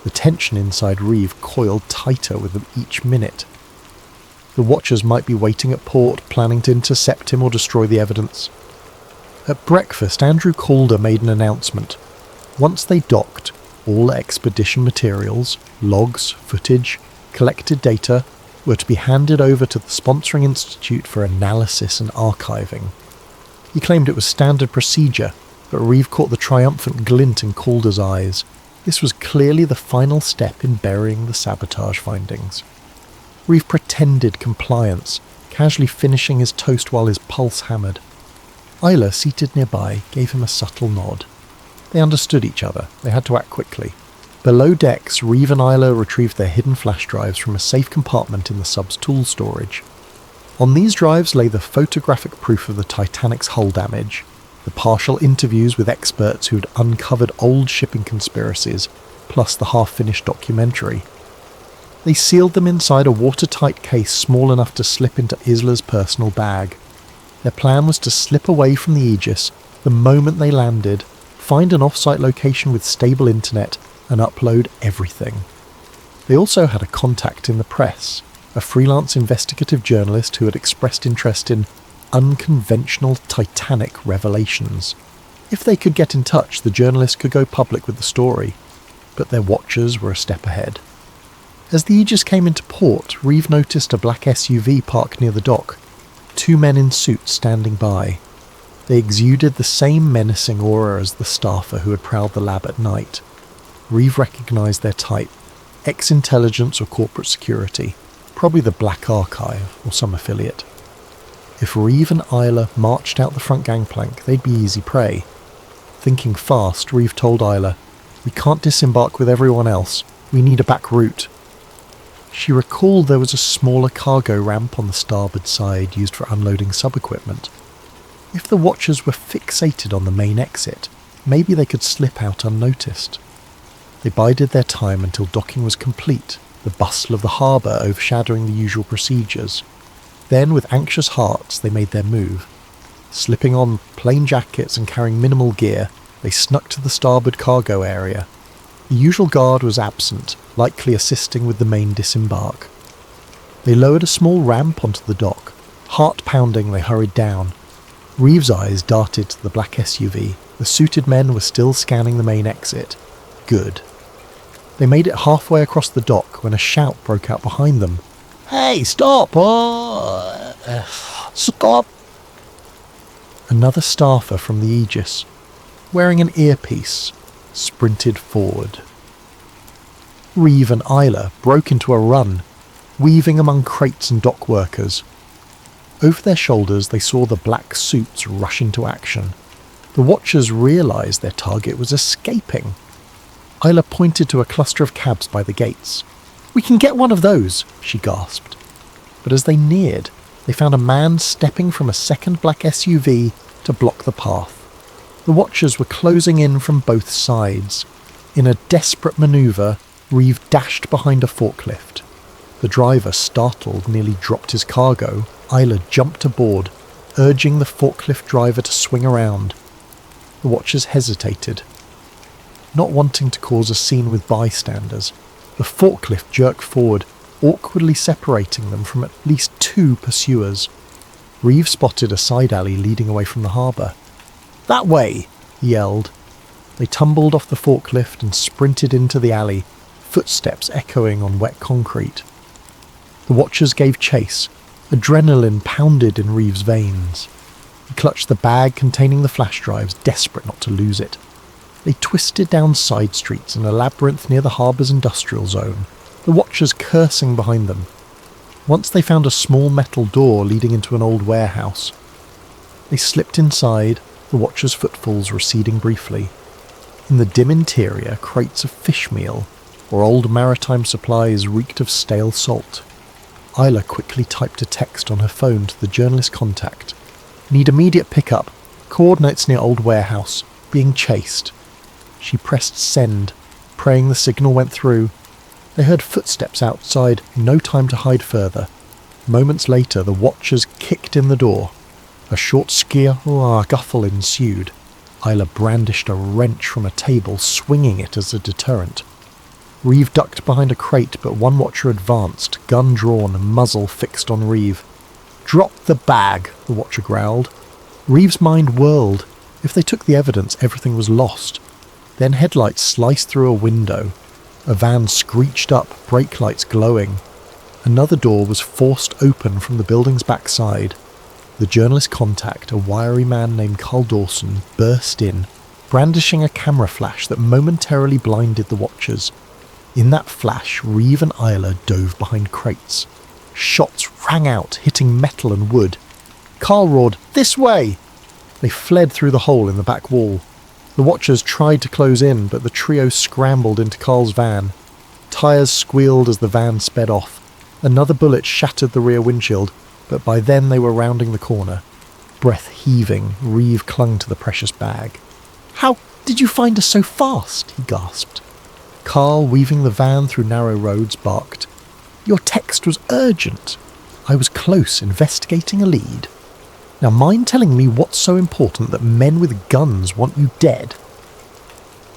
The tension inside Reeve coiled tighter with them each minute. The watchers might be waiting at port, planning to intercept him or destroy the evidence. At breakfast, Andrew Calder made an announcement. Once they docked, all expedition materials, logs, footage, collected data were to be handed over to the sponsoring institute for analysis and archiving. He claimed it was standard procedure, but Reeve caught the triumphant glint in Calder's eyes. This was clearly the final step in burying the sabotage findings. Reeve pretended compliance, casually finishing his toast while his pulse hammered. Isla, seated nearby, gave him a subtle nod. They understood each other. They had to act quickly. Below decks, Reeve and Isla retrieved their hidden flash drives from a safe compartment in the sub's tool storage. On these drives lay the photographic proof of the Titanic's hull damage, the partial interviews with experts who had uncovered old shipping conspiracies, plus the half-finished documentary. They sealed them inside a watertight case small enough to slip into Isla's personal bag. Their plan was to slip away from the Aegis the moment they landed, find an off-site location with stable internet, and upload everything. They also had a contact in the press, a freelance investigative journalist who had expressed interest in unconventional Titanic revelations. If they could get in touch, the journalist could go public with the story, but their watchers were a step ahead. As the Aegis came into port, Reeve noticed a black SUV parked near the dock, 2 men in suits standing by. They exuded the same menacing aura as the staffer who had prowled the lab at night. Reeve recognised their type, ex-intelligence or corporate security, probably the Black Archive or some affiliate. If Reeve and Isla marched out the front gangplank, they'd be easy prey. Thinking fast, Reeve told Isla, "We can't disembark with everyone else. We need a back route." She recalled there was a smaller cargo ramp on the starboard side used for unloading sub-equipment. If the watchers were fixated on the main exit, maybe they could slip out unnoticed. They bided their time until docking was complete, the bustle of the harbour overshadowing the usual procedures. Then, with anxious hearts, they made their move. Slipping on plain jackets and carrying minimal gear, they snuck to the starboard cargo area. The usual guard was absent, likely assisting with the main disembark. They lowered a small ramp onto the dock. Heart-pounding, they hurried down. Reeve's eyes darted to the black SUV. The suited men were still scanning the main exit. Good. They made it halfway across the dock when a shout broke out behind them. "Hey, stop! Stop!" Another staffer from the Aegis, wearing an earpiece, sprinted forward. Reeve and Isla broke into a run, weaving among crates and dock workers. Over their shoulders they saw the black suits rush into action. The watchers realised their target was escaping. Isla pointed to a cluster of cabs by the gates. "We can get one of those," she gasped. But as they neared, they found a man stepping from a second black SUV to block the path. The watchers were closing in from both sides. In a desperate manoeuvre, Reeve dashed behind a forklift. The driver, startled, nearly dropped his cargo. Isla jumped aboard, urging the forklift driver to swing around. The watchers hesitated, not wanting to cause a scene with bystanders. The forklift jerked forward, awkwardly separating them from at least 2 pursuers. Reeve spotted a side alley leading away from the harbour. "That way!" he yelled. They tumbled off the forklift and sprinted into the alley, footsteps echoing on wet concrete. The watchers gave chase. Adrenaline pounded in Reeve's veins. He clutched the bag containing the flash drives, desperate not to lose it. They twisted down side streets in a labyrinth near the harbour's industrial zone, the watchers cursing behind them. Once they found a small metal door leading into an old warehouse. They slipped inside, the watchers' footfalls receding briefly. In the dim interior, crates of fish meal or old maritime supplies reeked of stale salt. Isla quickly typed a text on her phone to the journalist contact. Need immediate pickup. Coordinates near old warehouse. Being chased. She pressed send, praying the signal went through. They heard footsteps outside, no time to hide further. Moments later, the watchers kicked in the door. A short scuffle ensued. Isla brandished a wrench from a table, swinging it as a deterrent. Reeve ducked behind a crate, but one watcher advanced, gun drawn, muzzle fixed on Reeve. "Drop the bag," the watcher growled. Reeve's mind whirled. If they took the evidence, everything was lost. Then headlights sliced through a window. A van screeched up, brake lights glowing. Another door was forced open from the building's backside. The journalist contact, a wiry man named Carl Dawson, burst in, brandishing a camera flash that momentarily blinded the watchers. In that flash, Reeve and Isla dove behind crates. Shots rang out, hitting metal and wood. Carl roared, "This way!" They fled through the hole in the back wall. The watchers tried to close in, but the trio scrambled into Carl's van. Tyres squealed as the van sped off. Another bullet shattered the rear windshield, but by then they were rounding the corner. Breath heaving, Reeve clung to the precious bag. "How did you find us so fast?" he gasped. Carl, weaving the van through narrow roads, barked, "Your text was urgent. I was close, investigating a lead. Now mind telling me what's so important that men with guns want you dead?"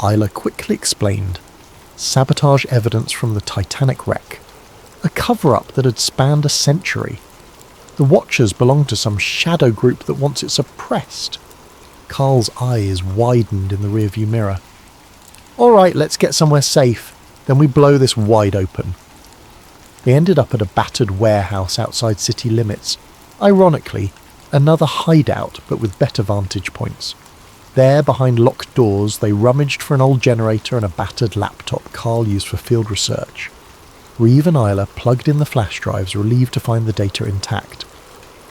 Isla quickly explained. Sabotage evidence from the Titanic wreck. A cover-up that had spanned a century. The Watchers belonged to some shadow group that wants it suppressed. Carl's eyes widened in the rearview mirror. "All right, let's get somewhere safe. Then we blow this wide open." They ended up at a battered warehouse outside city limits. Ironically, another hideout, but with better vantage points. There, behind locked doors, they rummaged for an old generator and a battered laptop Carl used for field research. Reeve and Isla plugged in the flash drives, relieved to find the data intact.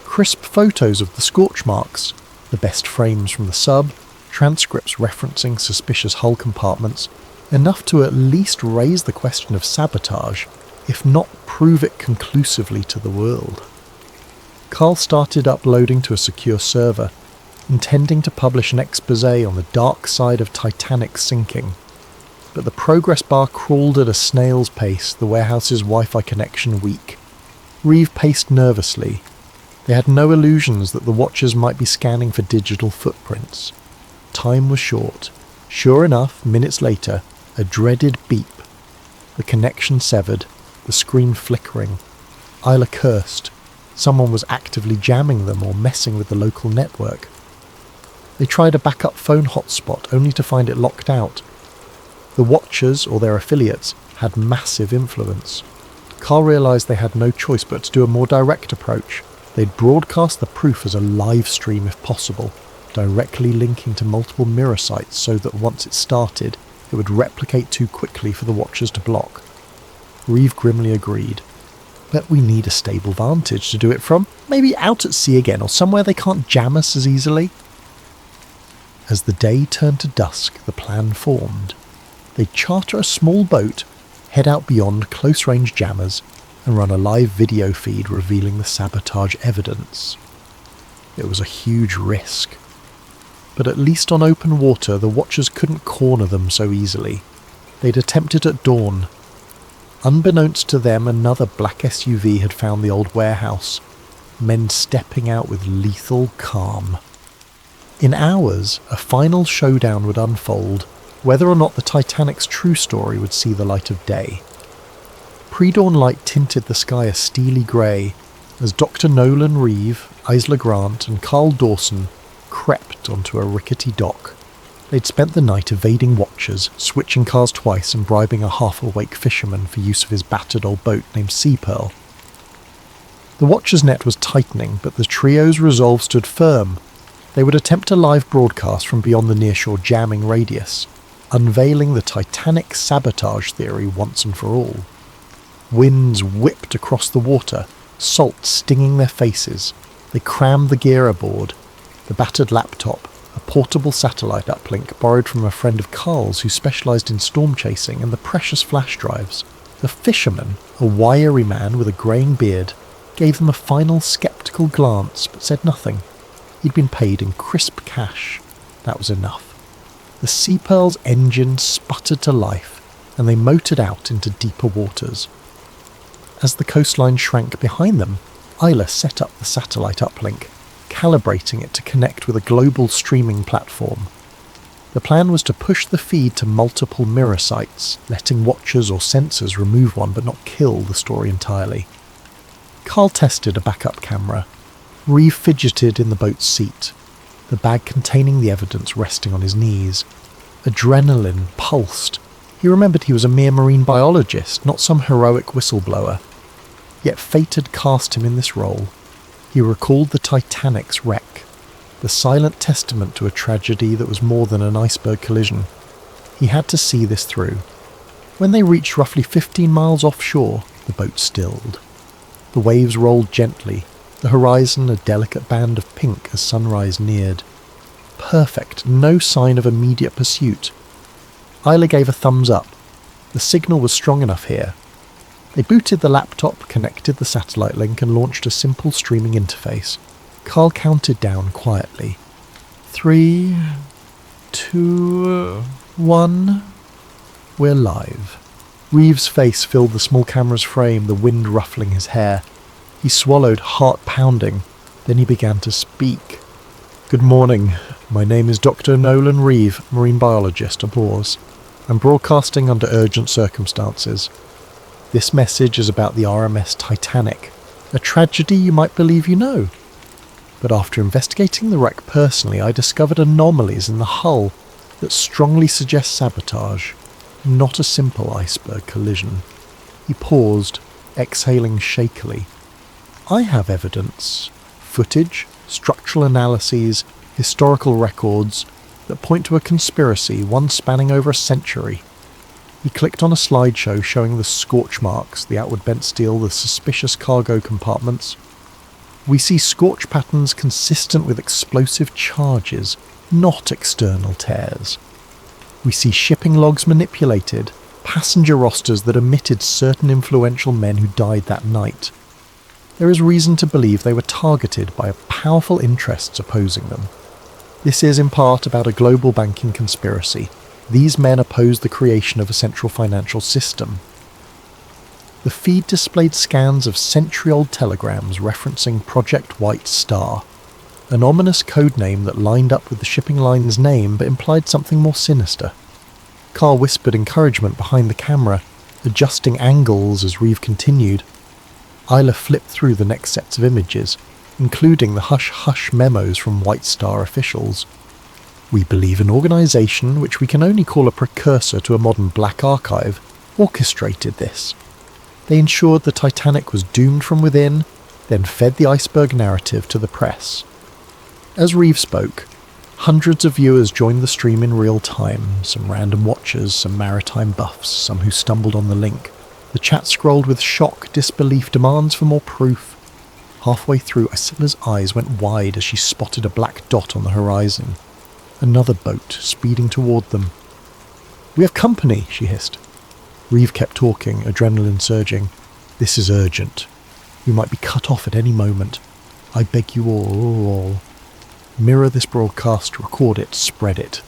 Crisp photos of the scorch marks, the best frames from the sub, transcripts referencing suspicious hull compartments, enough to at least raise the question of sabotage, if not prove it conclusively to the world. Carl started uploading to a secure server, intending to publish an exposé on the dark side of Titanic's sinking. But the progress bar crawled at a snail's pace, the warehouse's Wi-Fi connection weak. Reeve paced nervously. They had no illusions that the Watchers might be scanning for digital footprints. Time was short. Sure enough, minutes later, a dreaded beep. The connection severed, the screen flickering. Isla cursed. Someone was actively jamming them or messing with the local network. They tried a backup phone hotspot, only to find it locked out. The Watchers, or their affiliates, had massive influence. Carl realised they had no choice but to do a more direct approach. They'd broadcast the proof as a live stream if possible, directly linking to multiple mirror sites so that once it started, it would replicate too quickly for the Watchers to block. Reeve grimly agreed. "But we need a stable vantage to do it from, maybe out at sea again or somewhere they can't jam us as easily." As the day turned to dusk, the plan formed. They'd charter a small boat, head out beyond close-range jammers, and run a live video feed revealing the sabotage evidence. It was a huge risk. But at least on open water, the Watchers couldn't corner them so easily. They'd attempted at dawn. Unbeknownst to them, another black SUV had found the old warehouse, men stepping out with lethal calm. In hours, a final showdown would unfold, whether or not the Titanic's true story would see the light of day. Pre-dawn light tinted the sky a steely grey as Dr. Nolan Reeve, Isla Grant and Carl Dawson crept onto a rickety dock. They'd spent the night evading Watchers, switching cars twice and bribing a half-awake fisherman for use of his battered old boat named Sea Pearl. The Watchers' net was tightening, but the trio's resolve stood firm. They would attempt a live broadcast from beyond the nearshore jamming radius, unveiling the Titanic sabotage theory once and for all. Winds whipped across the water, salt stinging their faces. They crammed the gear aboard, the battered laptop, a portable satellite uplink borrowed from a friend of Carl's who specialised in storm chasing, and the precious flash drives. The fisherman, a wiry man with a greying beard, gave them a final sceptical glance but said nothing. He'd been paid in crisp cash. That was enough. The Sea Pearl's engine sputtered to life, and they motored out into deeper waters. As the coastline shrank behind them, Isla set up the satellite uplink, calibrating it to connect with a global streaming platform. The plan was to push the feed to multiple mirror sites, letting watchers or sensors remove one but not kill the story entirely. Carl tested a backup camera. Reeve fidgeted in the boat's seat, the bag containing the evidence resting on his knees. Adrenaline pulsed. He remembered he was a mere marine biologist, not some heroic whistleblower. Yet fate had cast him in this role. He recalled the Titanic's wreck, the silent testament to a tragedy that was more than an iceberg collision. He had to see this through. When they reached roughly 15 miles offshore, the boat stilled. The waves rolled gently, the horizon a delicate band of pink as sunrise neared. Perfect, no sign of immediate pursuit. Isla gave a thumbs up. The signal was strong enough here. They booted the laptop, connected the satellite link, and launched a simple streaming interface. Carl counted down quietly. 3, 2, 1. We're live. Reeve's face filled the small camera's frame, the wind ruffling his hair. He swallowed, heart pounding. Then he began to speak. Good morning. My name is Dr. Nolan Reeve, marine biologist. Applause. I'm broadcasting under urgent circumstances. This message is about the RMS Titanic, a tragedy you might believe you know. But after investigating the wreck personally, I discovered anomalies in the hull that strongly suggest sabotage, not a simple iceberg collision. He paused, exhaling shakily. I have evidence, footage, structural analyses, historical records that point to a conspiracy, one spanning over a century. He clicked on a slideshow showing the scorch marks, the outward bent steel, the suspicious cargo compartments. We see scorch patterns consistent with explosive charges, not external tears. We see shipping logs manipulated, passenger rosters that omitted certain influential men who died that night. There is reason to believe they were targeted by powerful interests opposing them. This is in part about a global banking conspiracy. These men opposed the creation of a central financial system. The feed displayed scans of century-old telegrams referencing Project White Star, an ominous codename that lined up with the shipping line's name but implied something more sinister. Carl whispered encouragement behind the camera, adjusting angles as Reeve continued. Isla flipped through the next sets of images, including the hush-hush memos from White Star officials. We believe an organisation, which we can only call a precursor to a modern black archive, orchestrated this. They ensured the Titanic was doomed from within, then fed the iceberg narrative to the press. As Reeve spoke, hundreds of viewers joined the stream in real time, some random watchers, some maritime buffs, some who stumbled on the link. The chat scrolled with shock, disbelief, demands for more proof. Halfway through, Isla's eyes went wide as she spotted a black dot on the horizon. Another boat speeding toward them. We have company, she hissed. Reeve kept talking, adrenaline surging. This is urgent. We might be cut off at any moment. I beg you all. Mirror this broadcast, record it, spread it.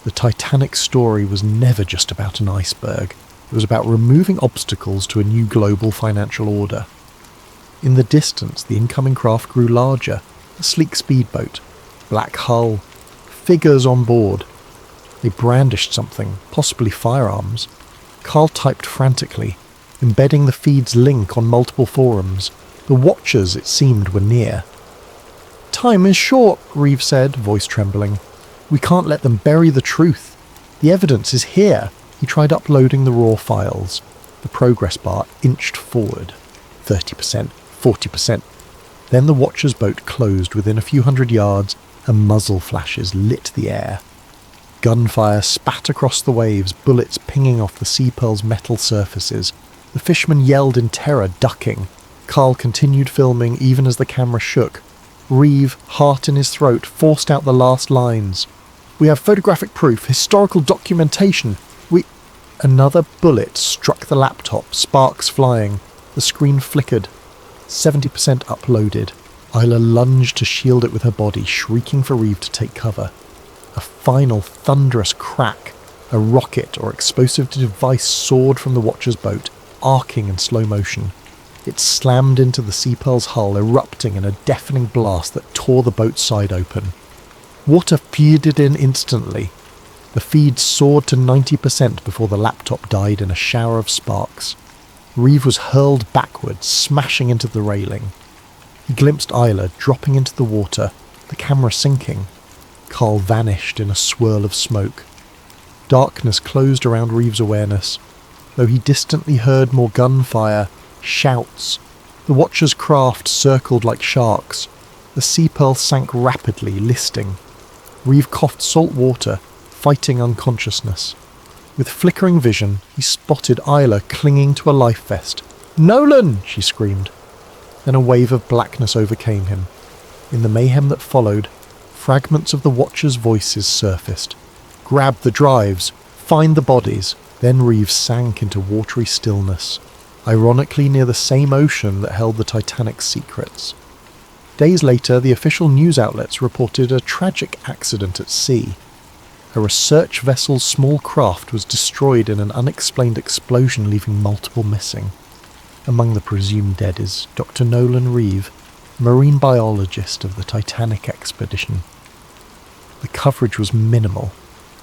The Titanic story was never just about an iceberg. It was about removing obstacles to a new global financial order. In the distance, the incoming craft grew larger, a sleek speedboat, black hull, figures on board. They brandished something, possibly firearms. Carl typed frantically, embedding the feed's link on multiple forums. The watchers, it seemed, were near. Time is short, Reeve said, voice trembling. We can't let them bury the truth. The evidence is here. He tried uploading the raw files. The progress bar inched forward. 30%, 40%. Then the watcher's boat closed within a few hundred yards, and muzzle flashes lit the air. Gunfire spat across the waves, bullets pinging off the Sea Pearl's metal surfaces. The fishermen yelled in terror, ducking. Carl continued filming even as the camera shook. Reeve, heart in his throat, forced out the last lines. "We have photographic proof, historical documentation. Another bullet struck the laptop, sparks flying. The screen flickered. 70% uploaded. Isla lunged to shield it with her body, shrieking for Reeve to take cover. A final thunderous crack. A rocket or explosive device soared from the Watcher's boat, arcing in slow motion. It slammed into the Sea Pearl's hull, erupting in a deafening blast that tore the boat's side open. Water flooded in instantly. The feed soared to 90% before the laptop died in a shower of sparks. Reeve was hurled backwards, smashing into the railing. He glimpsed Isla dropping into the water, the camera sinking. Carl vanished in a swirl of smoke. Darkness closed around Reeve's awareness, though he distantly heard more gunfire, shouts. The Watcher's craft circled like sharks. The Sea Pearl sank rapidly, listing. Reeve coughed salt water, fighting unconsciousness. With flickering vision, he spotted Isla clinging to a life vest. "Nolan!" she screamed. Then a wave of blackness overcame him. In the mayhem that followed, fragments of the Watcher's voices surfaced. "Grab the drives! Find the bodies!" Then Reeve sank into watery stillness, ironically near the same ocean that held the Titanic's secrets. Days later, the official news outlets reported a tragic accident at sea. A research vessel's small craft was destroyed in an unexplained explosion, leaving multiple missing. Among the presumed dead is Dr. Nolan Reeve, marine biologist of the Titanic expedition. The coverage was minimal.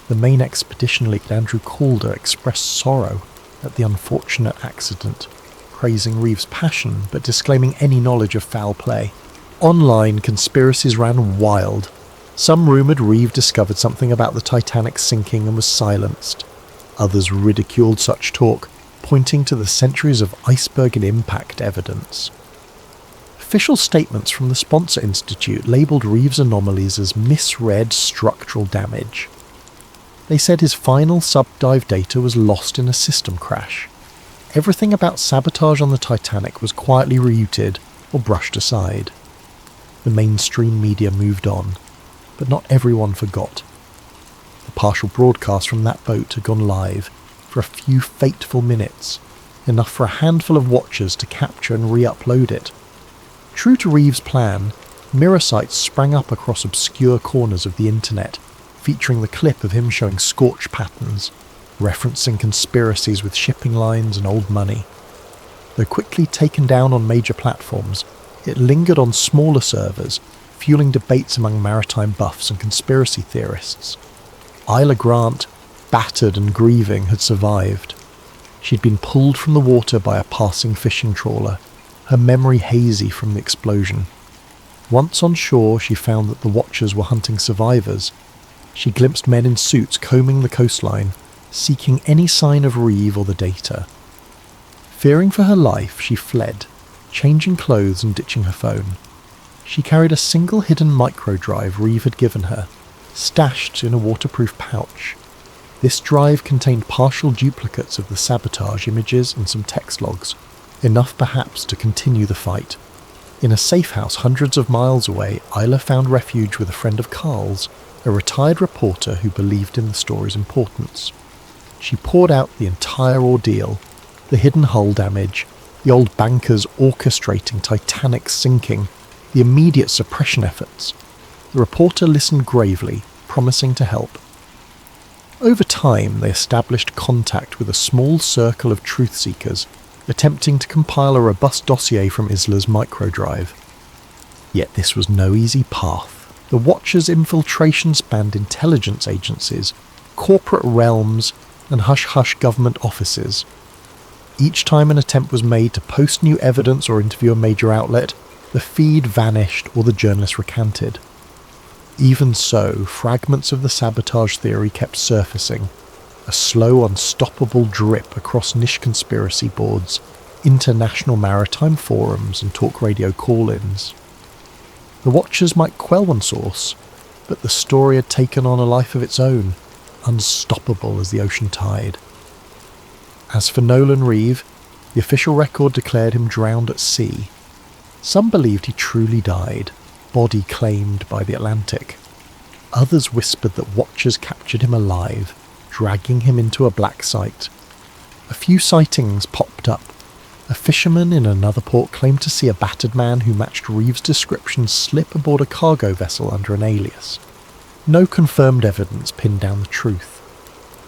The main expedition lead, Andrew Calder, expressed sorrow at the unfortunate accident, praising Reeve's passion but disclaiming any knowledge of foul play. Online, conspiracies ran wild. Some rumoured Reeve discovered something about the Titanic sinking and was silenced. Others ridiculed such talk, pointing to the centuries of iceberg and impact evidence. Official statements from the Sponsor Institute labelled Reeve's anomalies as misread structural damage. They said his final subdive data was lost in a system crash. Everything about sabotage on the Titanic was quietly rerouted or brushed aside. The mainstream media moved on, but not everyone forgot. The partial broadcast from that boat had gone live for a few fateful minutes, enough for a handful of watchers to capture and re-upload it. True to Reeve's plan, mirror sites sprang up across obscure corners of the internet, featuring the clip of him showing scorch patterns, referencing conspiracies with shipping lines and old money. Though quickly taken down on major platforms, it lingered on smaller servers, fueling debates among maritime buffs and conspiracy theorists. Isla Grant, battered and grieving, had survived. She'd been pulled from the water by a passing fishing trawler, her memory hazy from the explosion. Once on shore, she found that the Watchers were hunting survivors. She glimpsed men in suits combing the coastline, seeking any sign of Reeve or the data. Fearing for her life, she fled, changing clothes and ditching her phone. She carried a single hidden microdrive Reeve had given her, stashed in a waterproof pouch. This drive contained partial duplicates of the sabotage images and some text logs, enough perhaps to continue the fight. In a safe house hundreds of miles away, Isla found refuge with a friend of Carl's, a retired reporter who believed in the story's importance. She poured out the entire ordeal, the hidden hull damage, the old bankers orchestrating Titanic's sinking, the immediate suppression efforts. The reporter listened gravely, promising to help. Over time, they established contact with a small circle of truth seekers, attempting to compile a robust dossier from Isla's microdrive. Yet this was no easy path. The Watcher's infiltration spanned intelligence agencies, corporate realms, and hush-hush government offices. Each time an attempt was made to post new evidence or interview a major outlet, the feed vanished or the journalist recanted. Even so, fragments of the sabotage theory kept surfacing, a slow, unstoppable drip across niche conspiracy boards, international maritime forums and talk radio call-ins. The Watchers might quell one source, but the story had taken on a life of its own, unstoppable as the ocean tide. As for Nolan Reeve, the official record declared him drowned at sea, Some believed he truly died, body claimed by the Atlantic. Others whispered that watchers captured him alive, dragging him into a black site. A few sightings popped up. A fisherman in another port claimed to see a battered man who matched Reeves' description slip aboard a cargo vessel under an alias. No confirmed evidence pinned down the truth.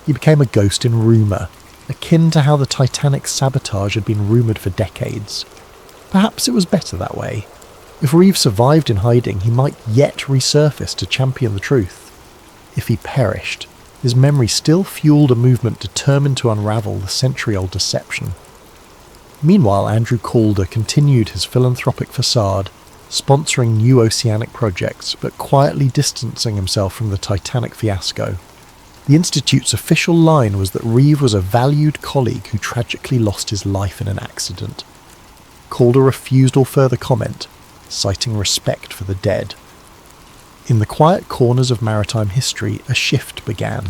He became a ghost in rumour, akin to how the Titanic's sabotage had been rumoured for decades. Perhaps it was better that way. If Reeves survived in hiding, he might yet resurface to champion the truth. If he perished, his memory still fueled a movement determined to unravel the century-old deception. Meanwhile, Andrew Calder continued his philanthropic facade, sponsoring new oceanic projects, but quietly distancing himself from the Titanic fiasco. The Institute's official line was that Reeve was a valued colleague who tragically lost his life in an accident. Calder refused all further comment, citing respect for the dead. In the quiet corners of maritime history, a shift began.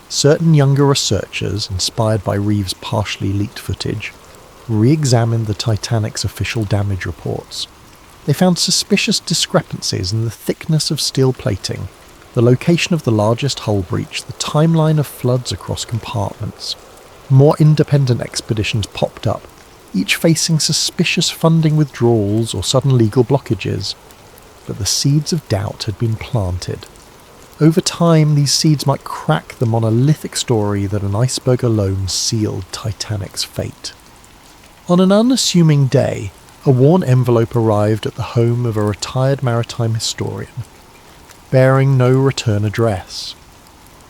Certain younger researchers, inspired by Reeve's partially leaked footage, re-examined the Titanic's official damage reports. They found suspicious discrepancies in the thickness of steel plating, the location of the largest hull breach, the timeline of floods across compartments. More independent expeditions popped up, each facing suspicious funding withdrawals or sudden legal blockages. But the seeds of doubt had been planted. Over time, these seeds might crack the monolithic story that an iceberg alone sealed Titanic's fate. On an unassuming day, a worn envelope arrived at the home of a retired maritime historian, bearing no return address.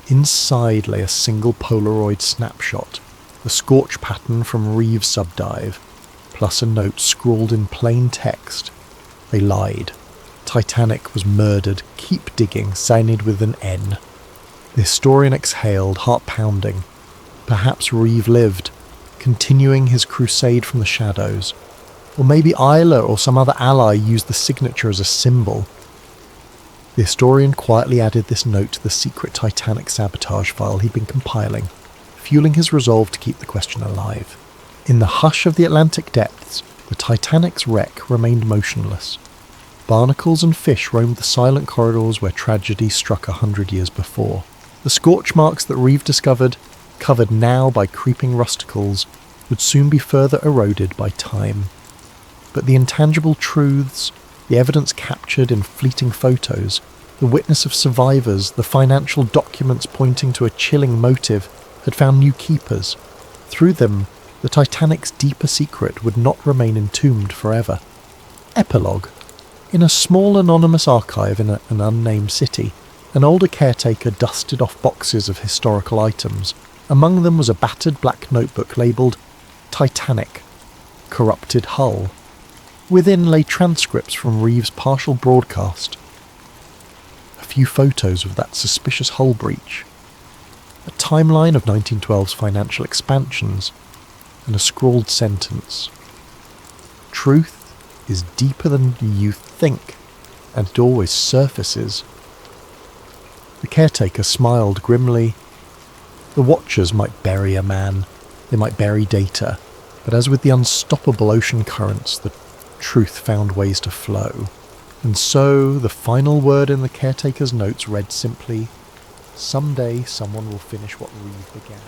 Inside lay a single Polaroid snapshot, the scorch pattern from Reeves' subdive, plus a note scrawled in plain text. They lied. Titanic was murdered. Keep digging, signed with an N. The historian exhaled, heart pounding. Perhaps Reeve lived, continuing his crusade from the shadows. Or maybe Isla or some other ally used the signature as a symbol. The historian quietly added this note to the secret Titanic sabotage file he'd been compiling, fueling his resolve to keep the question alive. In the hush of the Atlantic depths, the Titanic's wreck remained motionless. Barnacles and fish roamed the silent corridors where tragedy struck 100 years before. The scorch marks that Reeve discovered, covered now by creeping rusticles, would soon be further eroded by time. But the intangible truths, the evidence captured in fleeting photos, the witness of survivors, the financial documents pointing to a chilling motive, had found new keepers. Through them, the Titanic's deeper secret would not remain entombed forever. Epilogue. In a small anonymous archive in an unnamed city, an older caretaker dusted off boxes of historical items. Among them was a battered black notebook labelled Titanic, corrupted hull. Within lay transcripts from Reeves' partial broadcast. A few photos of that suspicious hull breach. A timeline of 1912's financial expansions, and a scrawled sentence. Truth is deeper than you think, and it always surfaces. The caretaker smiled grimly. The watchers might bury a man, they might bury data, but as with the unstoppable ocean currents, the truth found ways to flow. And so, the final word in the caretaker's notes read simply, "Someday someone will finish what Reeve began."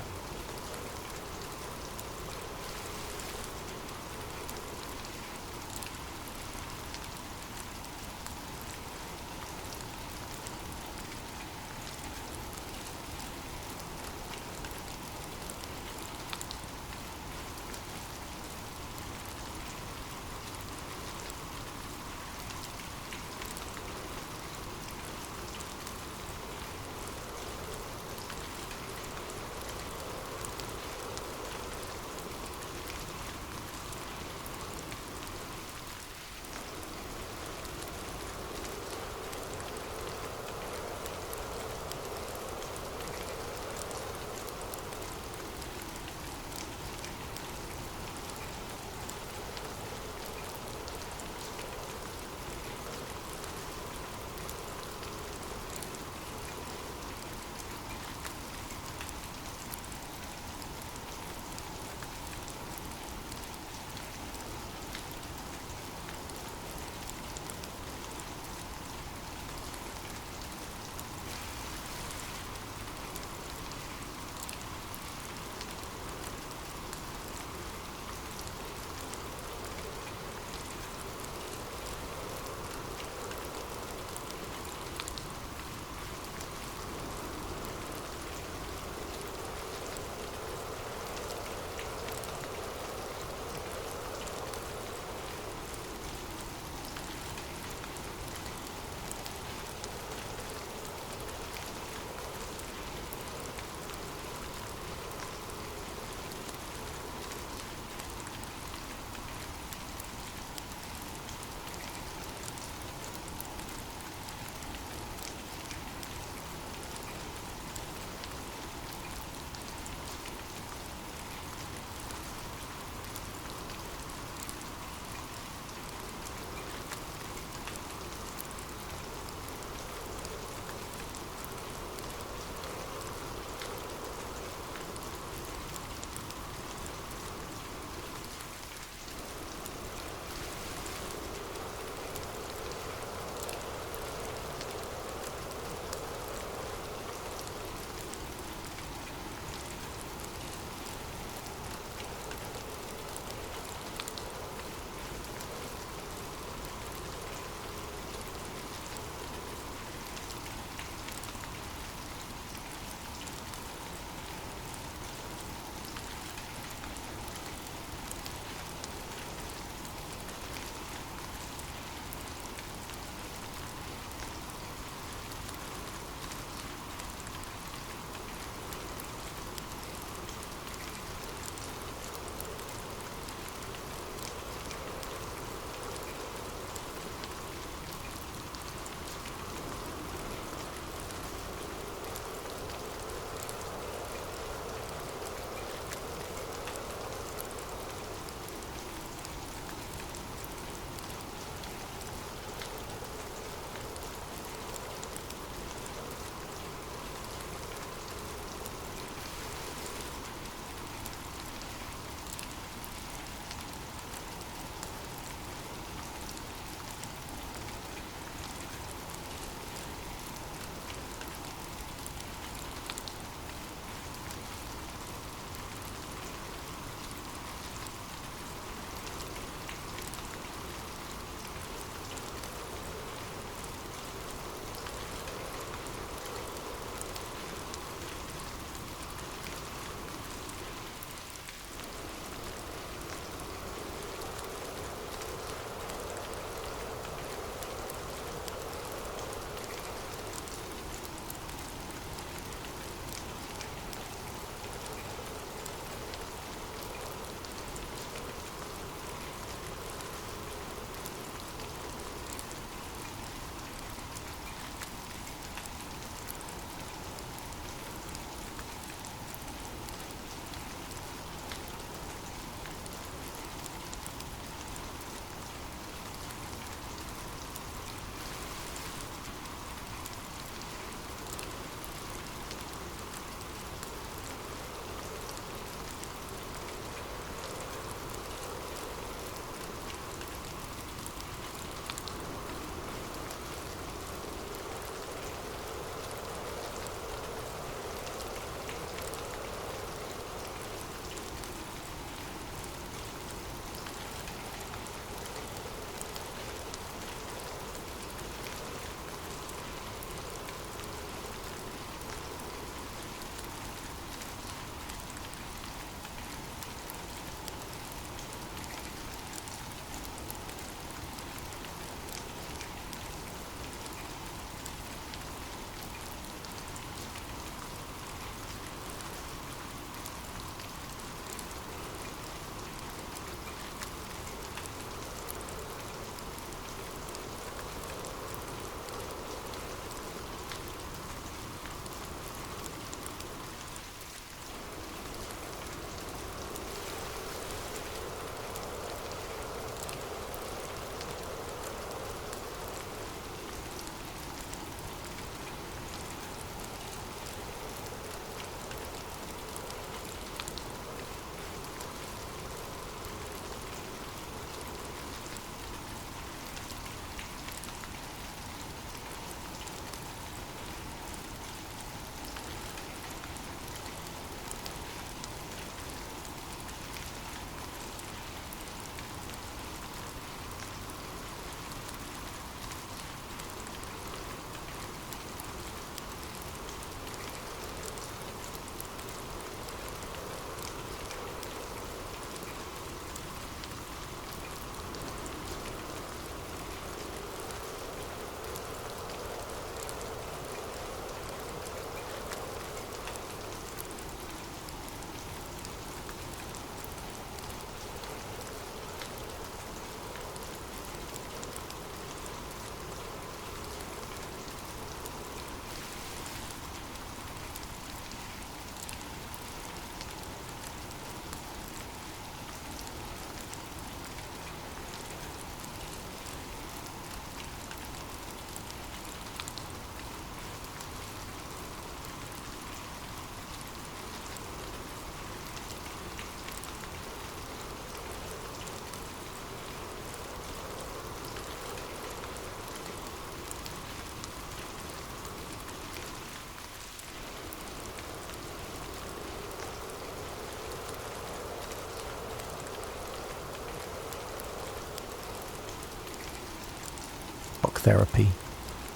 therapy.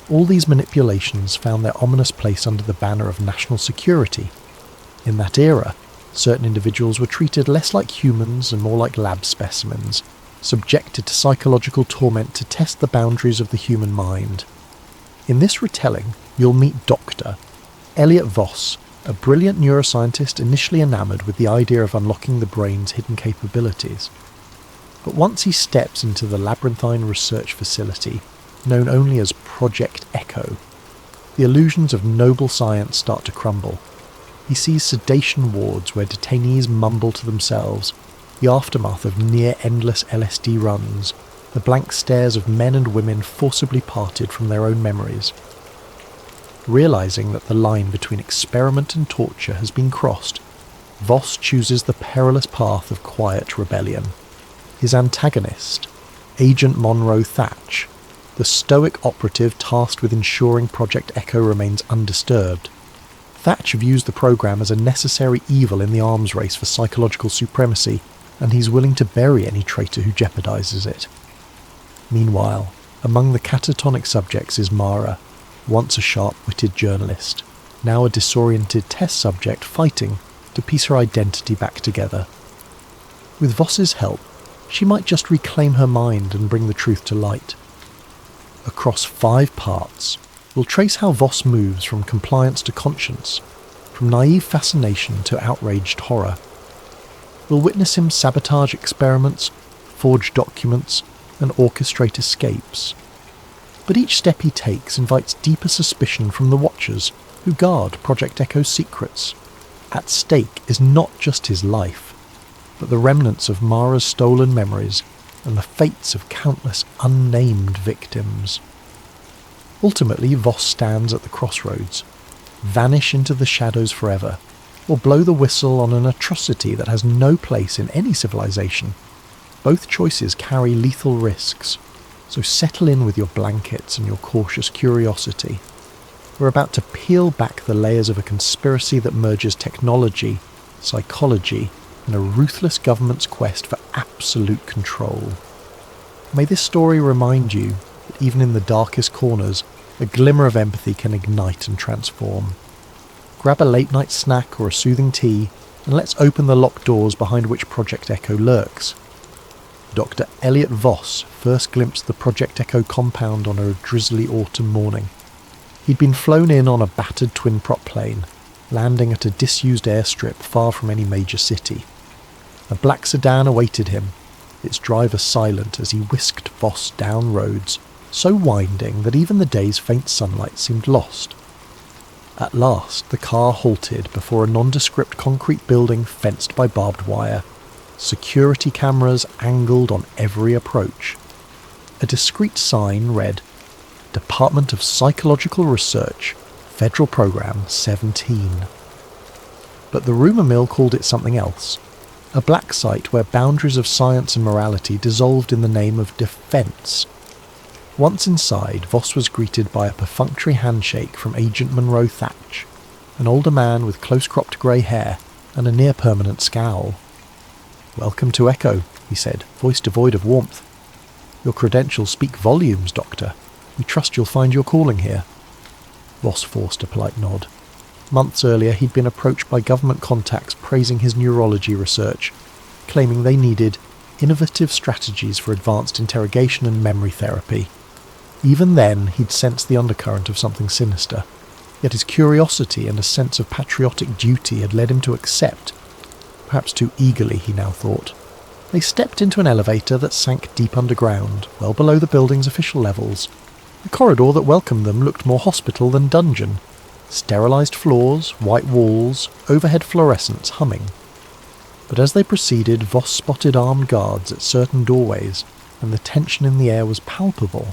All these manipulations found their ominous place under the banner of national security. In that era, certain individuals were treated less like humans and more like lab specimens, subjected to psychological torment to test the boundaries of the human mind. In this retelling, you'll meet Dr. Elliot Voss, a brilliant neuroscientist initially enamoured with the idea of unlocking the brain's hidden capabilities. But once he steps into the labyrinthine research facility, known only as Project Echo, the illusions of noble science start to crumble. He sees sedation wards where detainees mumble to themselves, the aftermath of near-endless LSD runs, the blank stares of men and women forcibly parted from their own memories. Realising that the line between experiment and torture has been crossed, Voss chooses the perilous path of quiet rebellion. His antagonist, Agent Monroe Thatch, the stoic operative tasked with ensuring Project Echo remains undisturbed. Thatch views the program as a necessary evil in the arms race for psychological supremacy, and he's willing to bury any traitor who jeopardizes it. Meanwhile, among the catatonic subjects is Mara, once a sharp-witted journalist, now a disoriented test subject fighting to piece her identity back together. With Voss's help, she might just reclaim her mind and bring the truth to light. Across 5 parts, we'll trace how Voss moves from compliance to conscience, from naive fascination to outraged horror. We'll witness him sabotage experiments, forge documents, and orchestrate escapes. But each step he takes invites deeper suspicion from the Watchers who guard Project Echo's secrets. At stake is not just his life, but the remnants of Mara's stolen memories and the fates of countless unnamed victims. Ultimately, Voss stands at the crossroads: vanish into the shadows forever, or blow the whistle on an atrocity that has no place in any civilization. Both choices carry lethal risks, so settle in with your blankets and your cautious curiosity. We're about to peel back the layers of a conspiracy that merges technology, psychology, and a ruthless government's quest for absolute control. May this story remind you that even in the darkest corners, a glimmer of empathy can ignite and transform. Grab a late-night snack or a soothing tea, and let's open the locked doors behind which Project Echo lurks. Dr. Elliot Voss first glimpsed the Project Echo compound on a drizzly autumn morning. He'd been flown in on a battered twin-prop plane, landing at a disused airstrip far from any major city. A black sedan awaited him, its driver silent as he whisked Voss down roads so winding that even the day's faint sunlight seemed lost. At last the car halted before a nondescript concrete building fenced by barbed wire, security cameras angled on every approach. A discreet sign read, Department of Psychological Research, Federal Program 17. But the rumour mill called it something else. A black site where boundaries of science and morality dissolved in the name of defence. Once inside, Voss was greeted by a perfunctory handshake from Agent Monroe Thatch, an older man with close-cropped grey hair and a near-permanent scowl. "Welcome to Echo," he said, voice devoid of warmth. "Your credentials speak volumes, Doctor. We trust you'll find your calling here." Voss forced a polite nod. Months earlier, he'd been approached by government contacts praising his neurology research, claiming they needed innovative strategies for advanced interrogation and memory therapy. Even then, he'd sensed the undercurrent of something sinister, yet his curiosity and a sense of patriotic duty had led him to accept. Perhaps too eagerly, he now thought. They stepped into an elevator that sank deep underground, well below the building's official levels. The corridor that welcomed them looked more hospital than dungeon. Sterilised floors, white walls, overhead fluorescents humming. But as they proceeded, Voss spotted armed guards at certain doorways, and the tension in the air was palpable.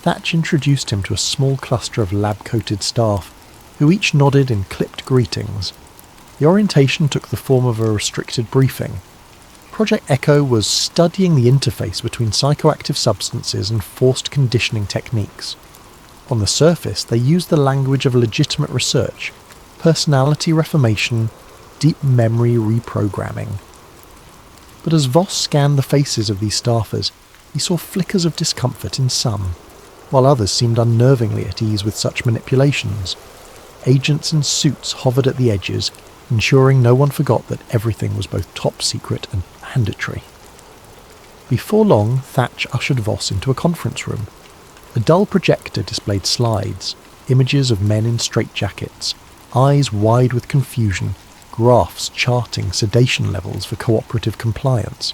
Thatch introduced him to a small cluster of lab-coated staff, who each nodded in clipped greetings. The orientation took the form of a restricted briefing. Project Echo was studying the interface between psychoactive substances and forced conditioning techniques. On the surface, they used the language of legitimate research, personality reformation, deep memory reprogramming. But as Voss scanned the faces of these staffers, he saw flickers of discomfort in some. while others seemed unnervingly at ease with such manipulations. Agents in suits hovered at the edges, ensuring no one forgot that everything was both top secret and mandatory. Before long, Thatch ushered Voss into a conference room. A dull projector displayed slides, images of men in straitjackets, eyes wide with confusion, graphs charting sedation levels for cooperative compliance.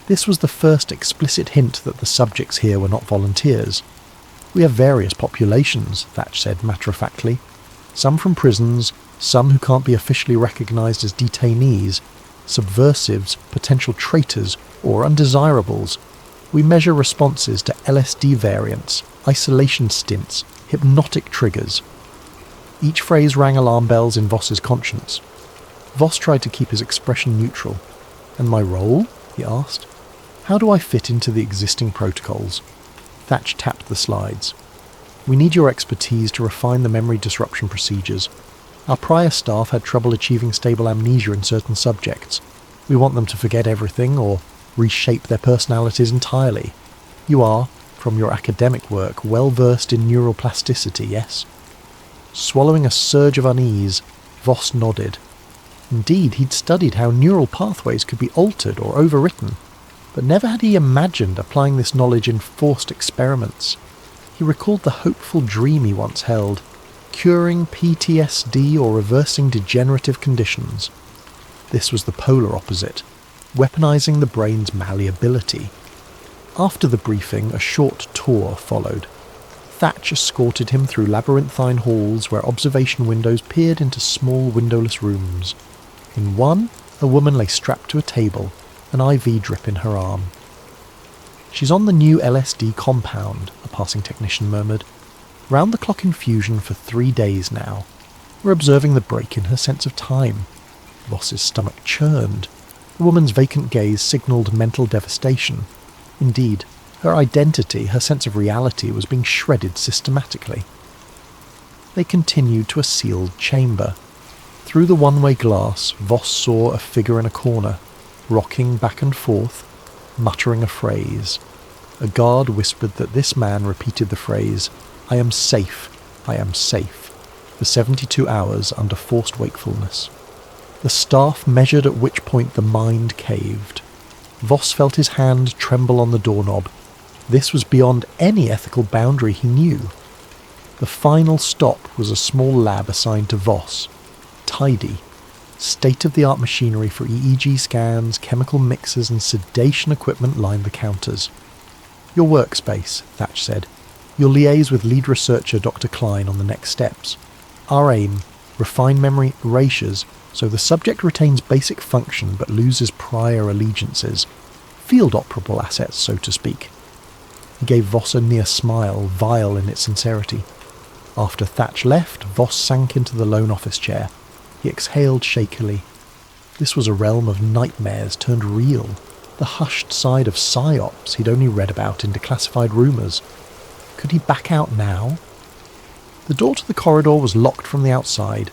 This was the first explicit hint that the subjects here were not volunteers. "We have various populations," Thatch said matter-of-factly. "Some from prisons, some who can't be officially recognised as detainees, subversives, potential traitors, or undesirables. We measure responses to LSD variants, isolation stints, hypnotic triggers." Each phrase rang alarm bells in Voss's conscience. Voss tried to keep his expression neutral. "And my role?" he asked. "How do I fit into the existing protocols?" Thatch tapped the slides. "We need your expertise to refine the memory disruption procedures. Our prior staff had trouble achieving stable amnesia in certain subjects. We want them to forget everything or reshape their personalities entirely. You are, from your academic work, well versed in neural plasticity, yes?" Swallowing a surge of unease, Voss nodded. Indeed, he'd studied how neural pathways could be altered or overwritten, but never had he imagined applying this knowledge in forced experiments. He recalled the hopeful dream he once held, curing PTSD or reversing degenerative conditions. This was the polar opposite, weaponizing the brain's malleability. After the briefing, a short tour followed. Thatch escorted him through labyrinthine halls where observation windows peered into small windowless rooms. In one, a woman lay strapped to a table, an IV drip in her arm. "She's on the new LSD compound," a passing technician murmured. "Round-the-clock infusion for 3 days now. We're observing the break in her sense of time." Voss's stomach churned. The woman's vacant gaze signalled mental devastation. Indeed, her identity, her sense of reality, was being shredded systematically. They continued to a sealed chamber. Through the one-way glass, Voss saw a figure in a corner, rocking back and forth, muttering a phrase. A guard whispered that this man repeated the phrase, "I am safe, I am safe," for 72 hours under forced wakefulness. The staff measured at which point the mind caved. Voss felt his hand tremble on the doorknob. This was beyond any ethical boundary he knew. The final stop was a small lab assigned to Voss. Tidy. State-of-the-art machinery for EEG scans, chemical mixers and sedation equipment lined the counters. "Your workspace," Thatch said. "You'll liaise with lead researcher Dr. Klein on the next steps. Our aim, refine memory erasures so the subject retains basic function but loses prior allegiances. Field operable assets, so to speak." He gave Voss a near smile, vile in its sincerity. After Thatch left, Voss sank into the lone office chair. He exhaled shakily. This was a realm of nightmares turned real, the hushed side of psyops he'd only read about in declassified rumours. Could he back out now? The door to the corridor was locked from the outside.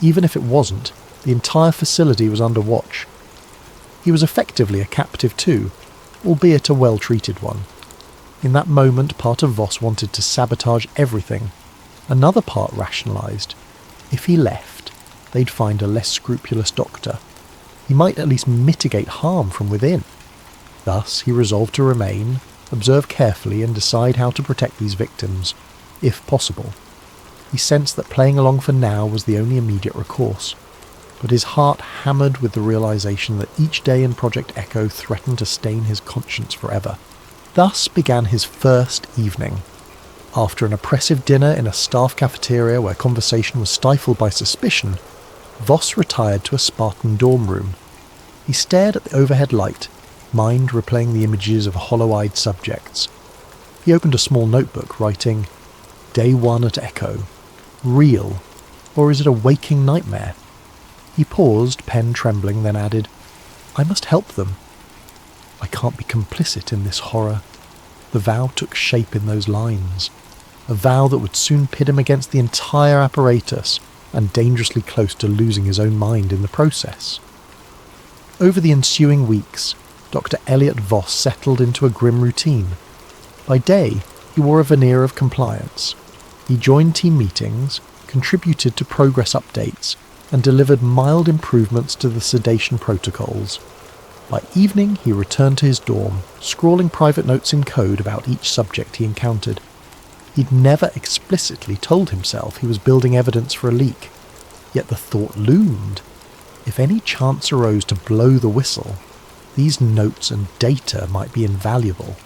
Even if it wasn't, the entire facility was under watch. He was effectively a captive too, albeit a well-treated one. In that moment, part of Voss wanted to sabotage everything. Another part rationalised. If he left, they'd find a less scrupulous doctor. He might at least mitigate harm from within. Thus, he resolved to remain, observe carefully and decide how to protect these victims, if possible. He sensed that playing along for now was the only immediate recourse, but his heart hammered with the realisation that each day in Project Echo threatened to stain his conscience forever. Thus began his first evening. After an oppressive dinner in a staff cafeteria where conversation was stifled by suspicion, Voss retired to a Spartan dorm room. He stared at the overhead light, mind replaying the images of hollow-eyed subjects. He opened a small notebook, writing, "Day 1 at Echo. Real, or is it a waking nightmare?" He paused, pen trembling, then added, "I must help them. I can't be complicit in this horror." The vow took shape in those lines. A vow that would soon pit him against the entire apparatus, and dangerously close to losing his own mind in the process. Over the ensuing weeks, Dr. Elliot Voss settled into a grim routine. By day, He wore a veneer of compliance. He joined team meetings, contributed to progress updates, and delivered mild improvements to the sedation protocols. By evening, he returned to his dorm, scrawling private notes in code about each subject he encountered. He'd never explicitly told himself he was building evidence for a leak, yet the thought loomed. If any chance arose to blow the whistle, these notes and data might be invaluable.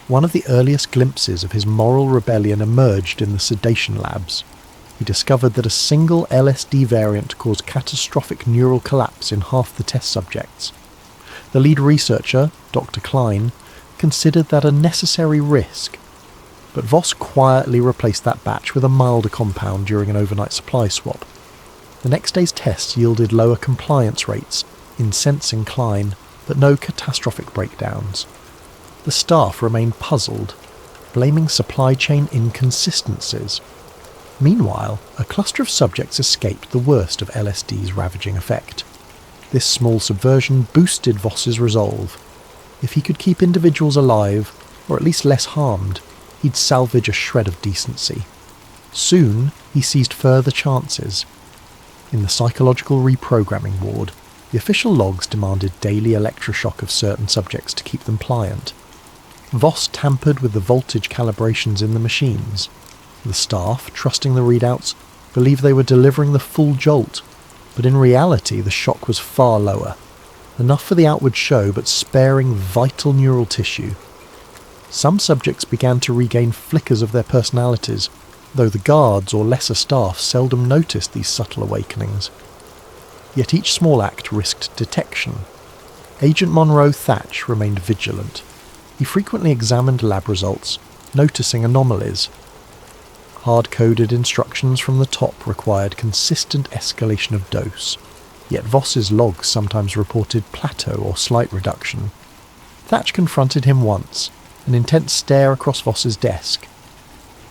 One of the earliest glimpses of his moral rebellion emerged in the sedation labs. He discovered that a single LSD variant caused catastrophic neural collapse in half the test subjects. The lead researcher, Dr. Klein, considered that a necessary risk, but Voss quietly replaced that batch with a milder compound during an overnight supply swap. The next day's tests yielded lower compliance rates, incensing Klein, but no catastrophic breakdowns. The staff remained puzzled, blaming supply chain inconsistencies. Meanwhile, a cluster of subjects escaped the worst of LSD's ravaging effect. This small subversion boosted Voss's resolve. If he could keep individuals alive, or at least less harmed, he'd salvage a shred of decency. Soon, he seized further chances. In the psychological reprogramming ward, the official logs demanded daily electroshock of certain subjects to keep them pliant. Voss tampered with the voltage calibrations in the machines. The staff, trusting the readouts, believed they were delivering the full jolt, but in reality the shock was far lower. Enough for the outward show, but sparing vital neural tissue. Some subjects began to regain flickers of their personalities, though the guards or lesser staff seldom noticed these subtle awakenings. Yet each small act risked detection. Agent Monroe Thatch remained vigilant. He frequently examined lab results, noticing anomalies. Hard-coded instructions from the top required consistent escalation of dose, yet Voss's logs sometimes reported plateau or slight reduction. Thatch confronted him once, an intense stare across Voss's desk.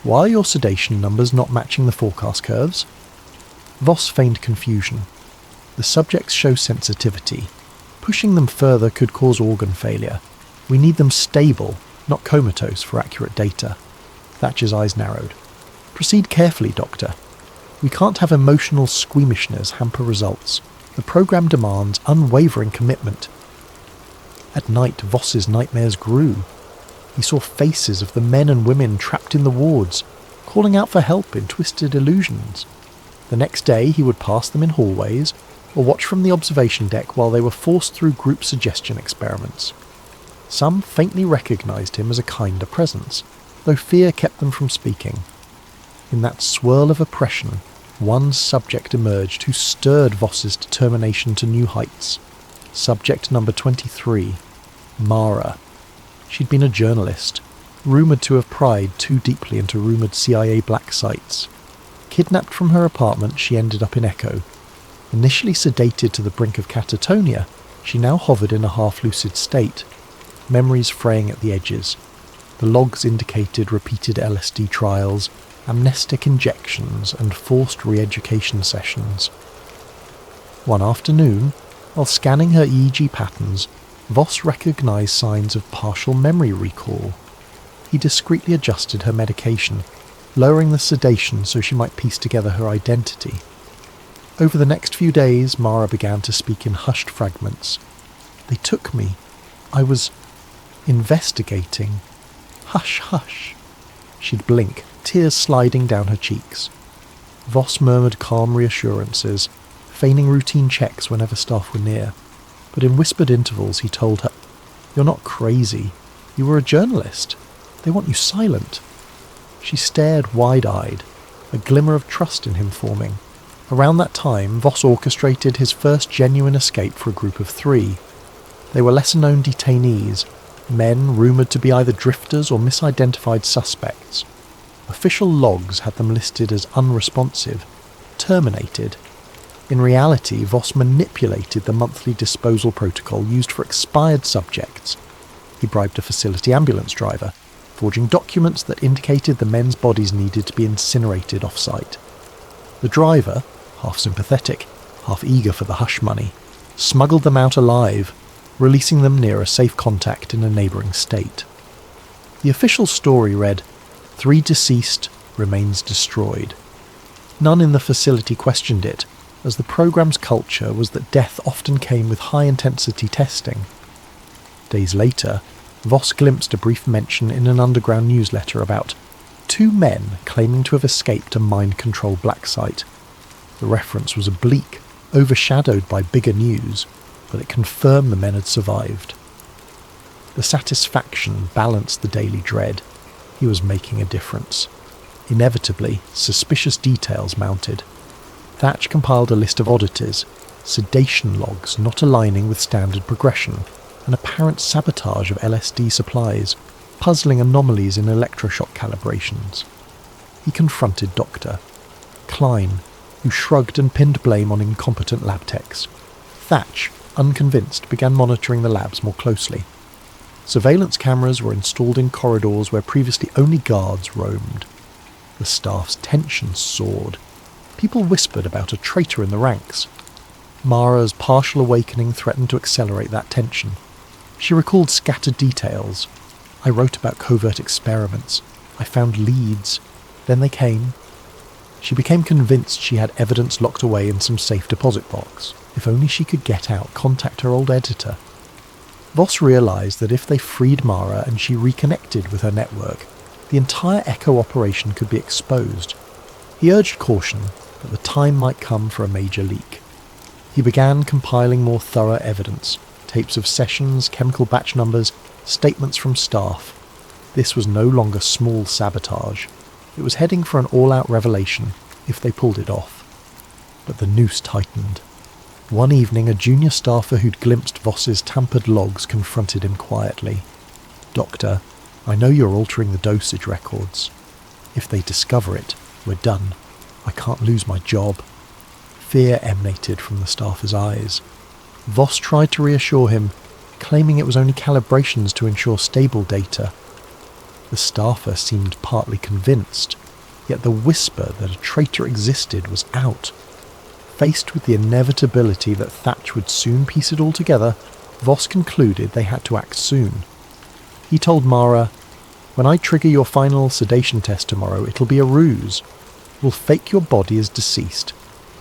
"Why are your sedation numbers not matching the forecast curves?" Voss feigned confusion. "The subjects show sensitivity. Pushing them further could cause organ failure. We need them stable, not comatose, for accurate data." Thatch's eyes narrowed. "Proceed carefully, Doctor. We can't have emotional squeamishness hamper results. The program demands unwavering commitment." At night, Voss's nightmares grew. He saw faces of the men and women trapped in the wards, calling out for help in twisted illusions. The next day he would pass them in hallways, or watch from the observation deck while they were forced through group suggestion experiments. Some faintly recognised him as a kinder presence, though fear kept them from speaking. In that swirl of oppression, one subject emerged who stirred Voss's determination to new heights. Subject number 23, Mara. She'd been a journalist, rumoured to have pried too deeply into rumoured CIA black sites. Kidnapped from her apartment, she ended up in Echo. Initially sedated to the brink of catatonia, she now hovered in a half-lucid state, memories fraying at the edges. The logs indicated repeated LSD trials, amnestic injections, and forced re-education sessions. One afternoon, while scanning her EEG patterns, Voss recognised signs of partial memory recall. He discreetly adjusted her medication, lowering the sedation so she might piece together her identity. Over the next few days, Mara began to speak in hushed fragments. "They took me. I was investigating. Hush, hush." She'd blink, tears sliding down her cheeks. Voss murmured calm reassurances, feigning routine checks whenever staff were near. But in whispered intervals he told her, "You're not crazy. You were a journalist. They want you silent." She stared wide-eyed, a glimmer of trust in him forming. Around that time, Voss orchestrated his first genuine escape for a group of 3. They were lesser-known detainees, men rumoured to be either drifters or misidentified suspects. Official logs had them listed as unresponsive, terminated. In reality, Voss manipulated the monthly disposal protocol used for expired subjects. He bribed a facility ambulance driver, forging documents that indicated the men's bodies needed to be incinerated off-site. The driver, half sympathetic, half eager for the hush money, smuggled them out alive, releasing them near a safe contact in a neighbouring state. The official story read, 3 deceased, remains destroyed. None in the facility questioned it, as the program's culture was that death often came with high-intensity testing. Days later, Voss glimpsed a brief mention in an underground newsletter about 2 men claiming to have escaped a mind-controlled black site. The reference was oblique, overshadowed by bigger news, but it confirmed the men had survived. The satisfaction balanced the daily dread. He was making a difference. Inevitably, suspicious details mounted. Thatch compiled a list of oddities, sedation logs not aligning with standard progression, and apparent sabotage of LSD supplies, puzzling anomalies in electroshock calibrations. He confronted Dr. Klein, who shrugged and pinned blame on incompetent lab techs. Thatch, unconvinced, began monitoring the labs more closely. Surveillance cameras were installed in corridors where previously only guards roamed. The staff's tension soared. People whispered about a traitor in the ranks. Mara's partial awakening threatened to accelerate that tension. She recalled scattered details. I wrote about covert experiments. I found leads. Then they came. She became convinced she had evidence locked away in some safe deposit box. If only she could get out, contact her old editor. Voss realised that if they freed Mara and she reconnected with her network, the entire Echo operation could be exposed. He urged caution, but the time might come for a major leak. He began compiling more thorough evidence, tapes of sessions, chemical batch numbers, statements from staff. This was no longer small sabotage. It was heading for an all-out revelation, if they pulled it off. But the noose tightened. One evening, a junior staffer who'd glimpsed Voss's tampered logs confronted him quietly. "Doctor, I know you're altering the dosage records. If they discover it, we're done. I can't lose my job." Fear emanated from the staffer's eyes. Voss tried to reassure him, claiming it was only calibrations to ensure stable data. The staffer seemed partly convinced, yet the whisper that a traitor existed was out. Faced with the inevitability that Thatch would soon piece it all together, Voss concluded they had to act soon. He told Mara, "When I trigger your final sedation test tomorrow, it'll be a ruse. We'll fake your body as deceased.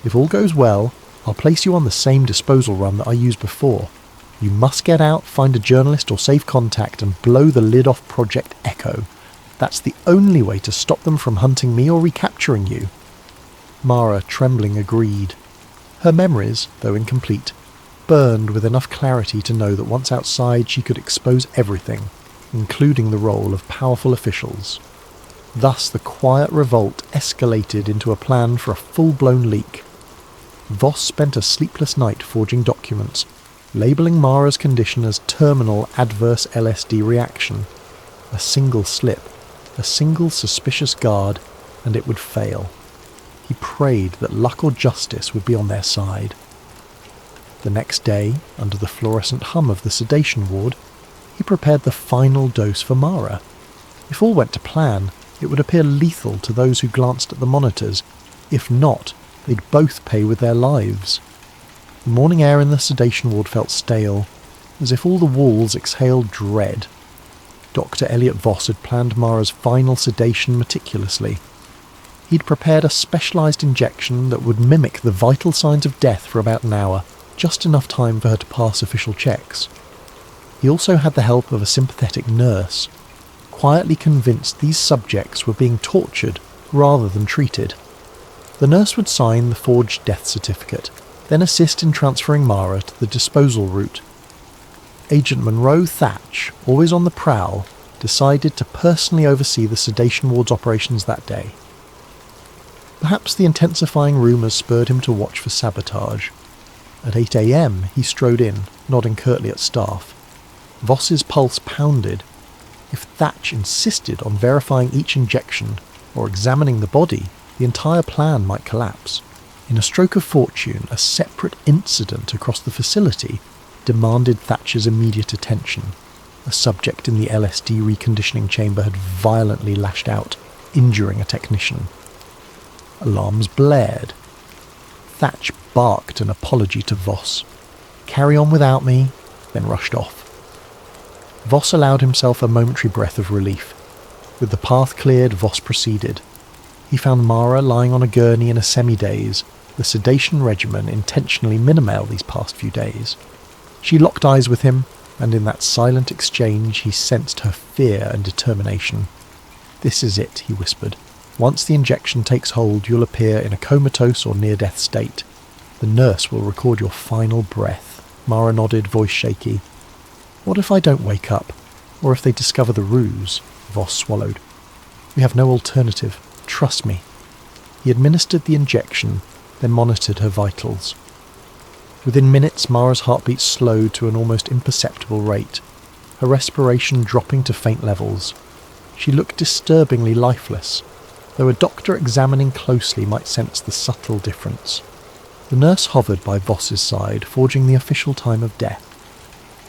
If all goes well, I'll place you on the same disposal run that I used before. You must get out, find a journalist or save contact, and blow the lid off Project Echo. That's the only way to stop them from hunting me or recapturing you." Mara, trembling, agreed. Her memories, though incomplete, burned with enough clarity to know that once outside she could expose everything, including the role of powerful officials. Thus the quiet revolt escalated into a plan for a full-blown leak. Voss spent a sleepless night forging documents, labelling Mara's condition as terminal adverse LSD reaction. A single slip, a single suspicious guard, and it would fail. He prayed that luck or justice would be on their side. The next day, under the fluorescent hum of the sedation ward, he prepared the final dose for Mara. If all went to plan, it would appear lethal to those who glanced at the monitors. If not, they'd both pay with their lives. The morning air in the sedation ward felt stale, as if all the walls exhaled dread. Dr. Elliot Voss had planned Mara's final sedation meticulously. He'd prepared a specialised injection that would mimic the vital signs of death for about an hour, just enough time for her to pass official checks. He also had the help of a sympathetic nurse, quietly convinced these subjects were being tortured rather than treated. The nurse would sign the forged death certificate, then assist in transferring Mara to the disposal route. Agent Monroe Thatch, always on the prowl, decided to personally oversee the sedation ward's operations that day. Perhaps the intensifying rumours spurred him to watch for sabotage. At 8 a.m. he strode in, nodding curtly at staff. Voss's pulse pounded. If Thatch insisted on verifying each injection, or examining the body, the entire plan might collapse. In a stroke of fortune, a separate incident across the facility demanded Thatcher's immediate attention. A subject in the LSD reconditioning chamber had violently lashed out, injuring a technician. Alarms blared. Thatch barked an apology to Voss. "Carry on without me," then rushed off. Voss allowed himself a momentary breath of relief. With the path cleared, Voss proceeded. He found Mara lying on a gurney in a semi-daze, the sedation regimen intentionally minimal these past few days. She locked eyes with him, and in that silent exchange he sensed her fear and determination. "This is it," he whispered. "Once the injection takes hold, you'll appear in a comatose or near-death state. The nurse will record your final breath." Mara nodded, voice shaky. "What if I don't wake up? Or if they discover the ruse?" Voss swallowed. "We have no alternative. Trust me." He administered the injection, then monitored her vitals. Within minutes, Mara's heartbeat slowed to an almost imperceptible rate, her respiration dropping to faint levels. She looked disturbingly lifeless, though a doctor examining closely might sense the subtle difference. The nurse hovered by Voss's side, forging the official time of death.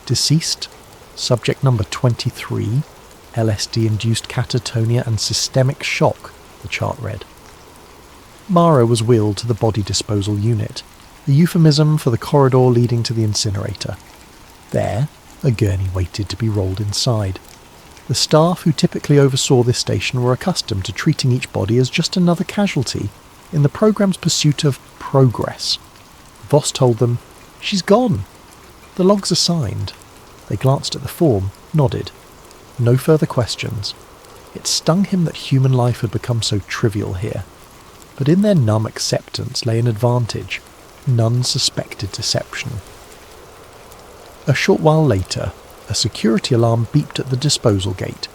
"Deceased, subject number 23, LSD-induced catatonia and systemic shock," the chart read. Mara was wheeled to the body disposal unit, a euphemism for the corridor leading to the incinerator. There, a gurney waited to be rolled inside. The staff who typically oversaw this station were accustomed to treating each body as just another casualty in the program's pursuit of progress. Voss told them, "She's gone. The logs are signed." They glanced at the form, nodded. No further questions. It stung him that human life had become so trivial here. But in their numb acceptance lay an advantage. None suspected deception. A short while later, a security alarm beeped at the disposal gate.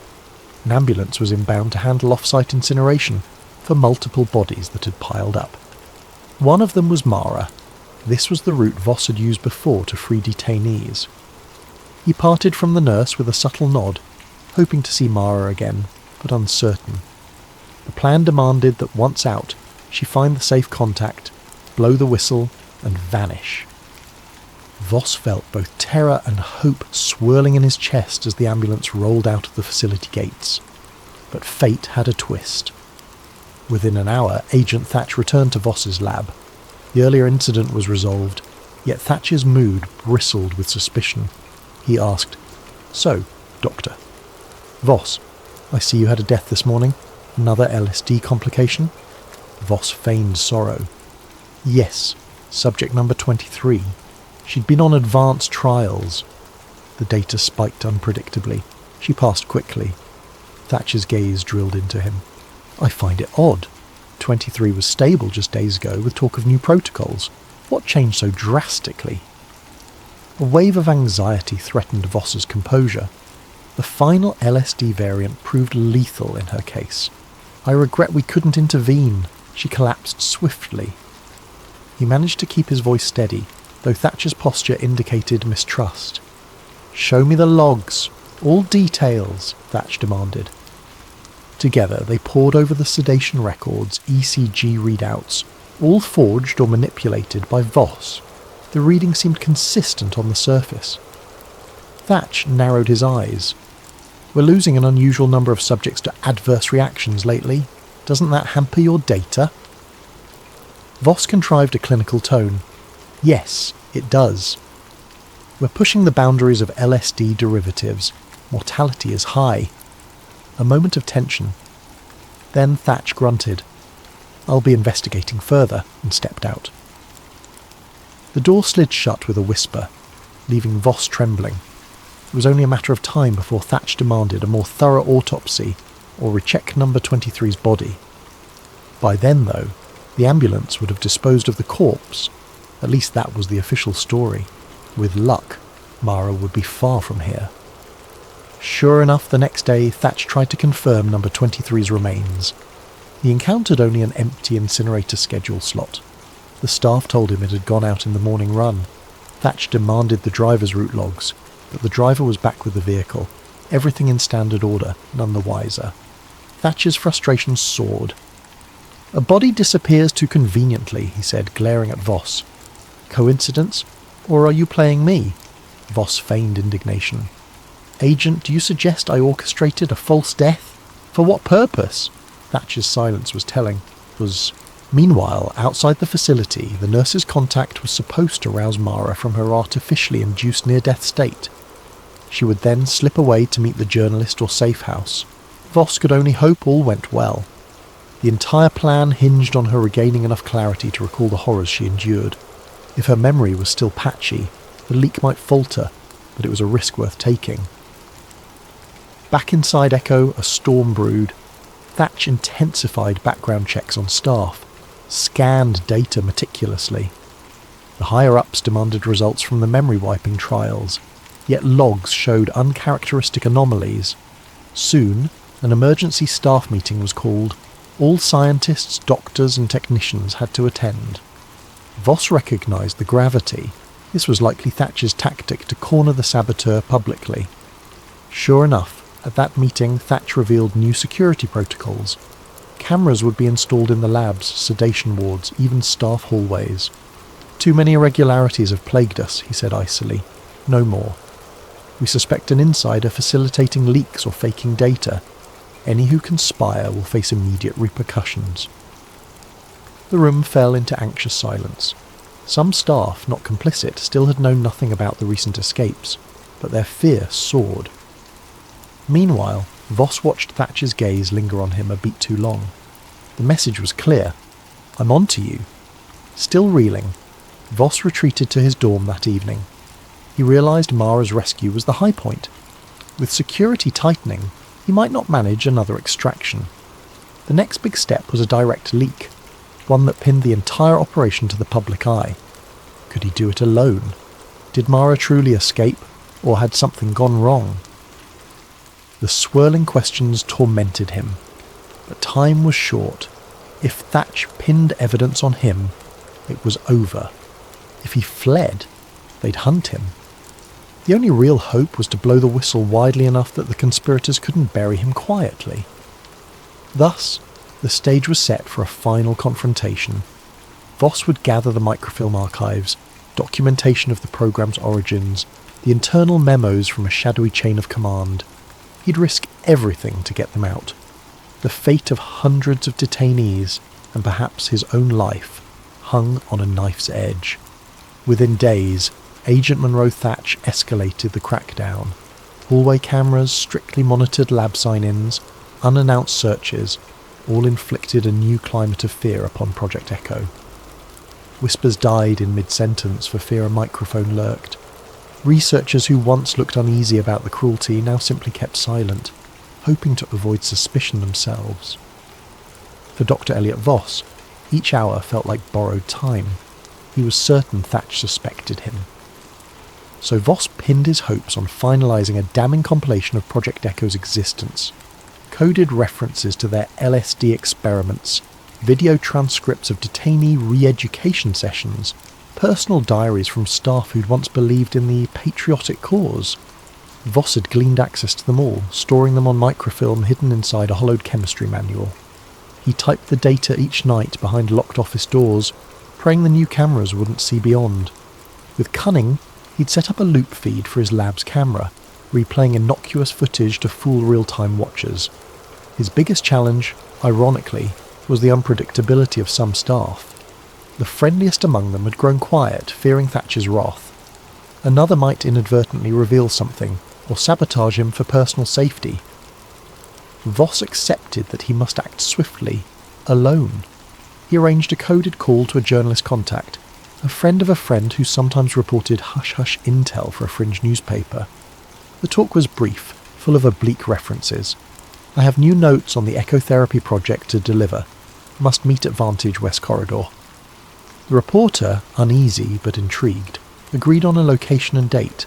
An ambulance was inbound to handle off-site incineration for multiple bodies that had piled up. One of them was Mara. This was the route Voss had used before to free detainees. He parted from the nurse with a subtle nod, hoping to see Mara again, but uncertain. The plan demanded that once out, she find the safe contact, blow the whistle, and vanish. Voss felt both terror and hope swirling in his chest as the ambulance rolled out of the facility gates. But fate had a twist. Within an hour, Agent Thatch returned to Voss's lab. The earlier incident was resolved, yet Thatch's mood bristled with suspicion. He asked, "So, Doctor?" "Voss, I see you had a death this morning. Another LSD complication?" Voss feigned sorrow. "Yes, subject number 23. She'd been on advanced trials." The data spiked unpredictably. She passed quickly. Thatcher's gaze drilled into him. "I find it odd. 23 was stable just days ago with talk of new protocols. What changed so drastically?" A wave of anxiety threatened Voss's composure. The final LSD variant proved lethal in her case. "I regret we couldn't intervene. She collapsed swiftly." He managed to keep his voice steady, though Thatcher's posture indicated mistrust. "Show me the logs. All details," Thatch demanded. Together they pored over the sedation records, ECG readouts, all forged or manipulated by Voss. The reading seemed consistent on the surface. Thatch narrowed his eyes. "We're losing an unusual number of subjects to adverse reactions lately. Doesn't that hamper your data?" Voss contrived a clinical tone. "Yes, it does. We're pushing the boundaries of LSD derivatives. Mortality is high." A moment of tension. Then Thatch grunted. "I'll be investigating further," and stepped out. The door slid shut with a whisper, leaving Voss trembling. It was only a matter of time before Thatch demanded a more thorough autopsy or recheck number 23's body. By then, though, the ambulance would have disposed of the corpse. At least that was the official story. With luck, Mara would be far from here. Sure enough, the next day, Thatch tried to confirm number 23's remains. He encountered only an empty incinerator schedule slot. The staff told him it had gone out in the morning run. Thatch demanded the driver's route logs, but the driver was back with the vehicle, everything in standard order, none the wiser. Thatcher's frustration soared. "A body disappears too conveniently," he said, glaring at Voss. "Coincidence? Or are you playing me?" Voss feigned indignation. "Agent, do you suggest I orchestrated a false death? For what purpose?" Thatcher's silence was telling. Meanwhile, outside the facility, the nurse's contact was supposed to rouse Mara from her artificially induced near-death state. She would then slip away to meet the journalist or safe house. Voss could only hope all went well. The entire plan hinged on her regaining enough clarity to recall the horrors she endured. If her memory was still patchy, the leak might falter, but it was a risk worth taking. Back inside Echo, a storm brewed. Thatch intensified background checks on staff, scanned data meticulously. The higher-ups demanded results from the memory wiping trials, yet logs showed uncharacteristic anomalies. Soon, an emergency staff meeting was called. All scientists, doctors and technicians had to attend. Voss recognised the gravity. This was likely Thatch's tactic to corner the saboteur publicly. Sure enough, at that meeting, Thatch revealed new security protocols. Cameras would be installed in the labs, sedation wards, even staff hallways. "Too many irregularities have plagued us," he said icily. "No more. We suspect an insider facilitating leaks or faking data. Any who conspire will face immediate repercussions." The room fell into anxious silence. Some staff, not complicit, still had known nothing about the recent escapes, but their fear soared. Meanwhile, Voss watched Thatch's gaze linger on him a beat too long. The message was clear. "I'm on to you." Still reeling, Voss retreated to his dorm that evening. He realised Mara's rescue was the high point. With security tightening, he might not manage another extraction. The next big step was a direct leak, one that pinned the entire operation to the public eye. Could he do it alone? Did Mara truly escape, or had something gone wrong? The swirling questions tormented him, but time was short. If Thatch pinned evidence on him, it was over. If he fled, they'd hunt him. The only real hope was to blow the whistle widely enough that the conspirators couldn't bury him quietly. Thus, the stage was set for a final confrontation. Voss would gather the microfilm archives, documentation of the program's origins, the internal memos from a shadowy chain of command. He'd risk everything to get them out. The fate of hundreds of detainees, and perhaps his own life, hung on a knife's edge. Within days, Agent Monroe Thatch escalated the crackdown. Hallway cameras, strictly monitored lab sign-ins, unannounced searches, all inflicted a new climate of fear upon Project Echo. Whispers died in mid-sentence for fear a microphone lurked. Researchers who once looked uneasy about the cruelty now simply kept silent, hoping to avoid suspicion themselves. For Dr. Elliot Voss, each hour felt like borrowed time. He was certain Thatch suspected him. So Voss pinned his hopes on finalising a damning compilation of Project Echo's existence. Coded references to their LSD experiments, video transcripts of detainee re-education sessions, personal diaries from staff who'd once believed in the patriotic cause. Voss had gleaned access to them all, storing them on microfilm hidden inside a hollowed chemistry manual. He typed the data each night behind locked office doors, praying the new cameras wouldn't see beyond. With cunning, he'd set up a loop feed for his lab's camera, replaying innocuous footage to fool real-time watchers. His biggest challenge, ironically, was the unpredictability of some staff. The friendliest among them had grown quiet, fearing Thatch's wrath. Another might inadvertently reveal something, or sabotage him for personal safety. Voss accepted that he must act swiftly, alone. He arranged a coded call to a journalist contact, a friend of a friend who sometimes reported hush-hush intel for a fringe newspaper. The talk was brief, full of oblique references. "I have new notes on the echotherapy project to deliver. Must meet at Vantage West Corridor." The reporter, uneasy but intrigued, agreed on a location and date.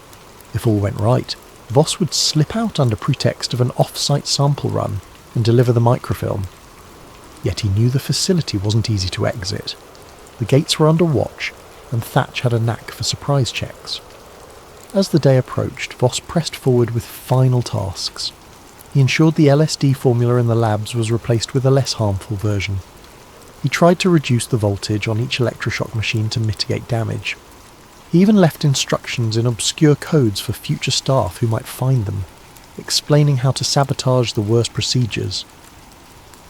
If all went right, Voss would slip out under pretext of an off-site sample run and deliver the microfilm. Yet he knew the facility wasn't easy to exit. The gates were under watch, and Thatch had a knack for surprise checks. As the day approached, Voss pressed forward with final tasks. He ensured the LSD formula in the labs was replaced with a less harmful version. He tried to reduce the voltage on each electroshock machine to mitigate damage. He even left instructions in obscure codes for future staff who might find them, explaining how to sabotage the worst procedures.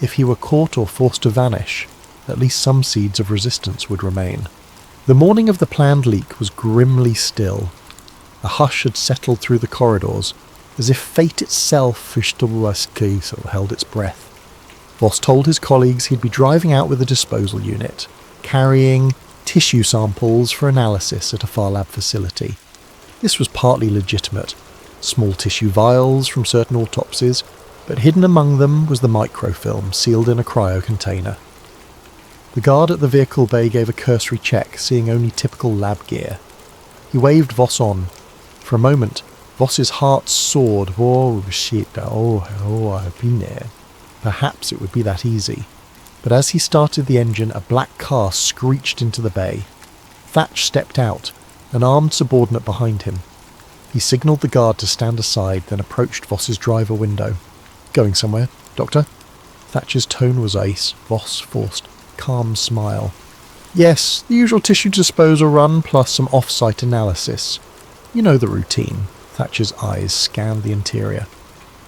If he were caught or forced to vanish, at least some seeds of resistance would remain. The morning of the planned leak was grimly still. A hush had settled through the corridors, As if fate itself held its breath. Voss told his colleagues he'd be driving out with a disposal unit, carrying tissue samples for analysis at a far lab facility. This was partly legitimate. Small tissue vials from certain autopsies, but hidden among them was the microfilm sealed in a cryo container. The guard at the vehicle bay gave a cursory check, seeing only typical lab gear. He waved Voss on. For a moment, Voss's heart soared. Oh shit, I've been there. Perhaps it would be that easy. But as he started the engine, a black car screeched into the bay. Thatch stepped out, an armed subordinate behind him. He signalled the guard to stand aside, then approached Voss's driver window. "Going somewhere, Doctor?" Thatch's tone was ice. Voss forced a calm smile. "Yes, the usual tissue disposal run plus some off-site analysis. You know the routine." Thatch's eyes scanned the interior.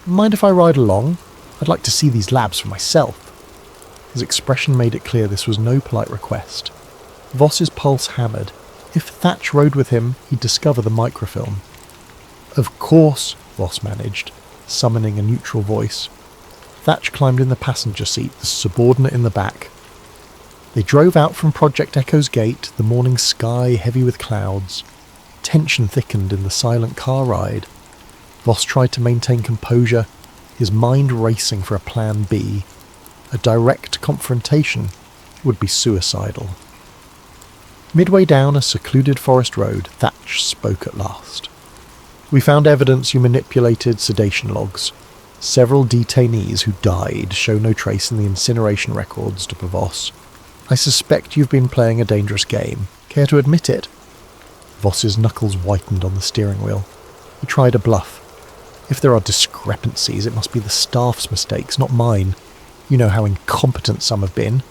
"Mind if I ride along? I'd like to see these labs for myself." His expression made it clear this was no polite request. Voss's pulse hammered. If Thatch rode with him, he'd discover the microfilm. "Of course," Voss managed, summoning a neutral voice. Thatch climbed in the passenger seat, the subordinate in the back. They drove out from Project Echo's gate, the morning sky heavy with clouds. Tension thickened in the silent car ride. Voss tried to maintain composure, his mind racing for a plan B. A direct confrontation would be suicidal. Midway down a secluded forest road, Thatch spoke at last. "We found evidence you manipulated sedation logs. Several detainees who died show no trace in the incineration records, Dr. Voss. I suspect you've been playing a dangerous game. Care to admit it?" Voss's knuckles whitened on the steering wheel. He tried a bluff. "If there are discrepancies, it must be the staff's mistakes, not mine. You know how incompetent some have been."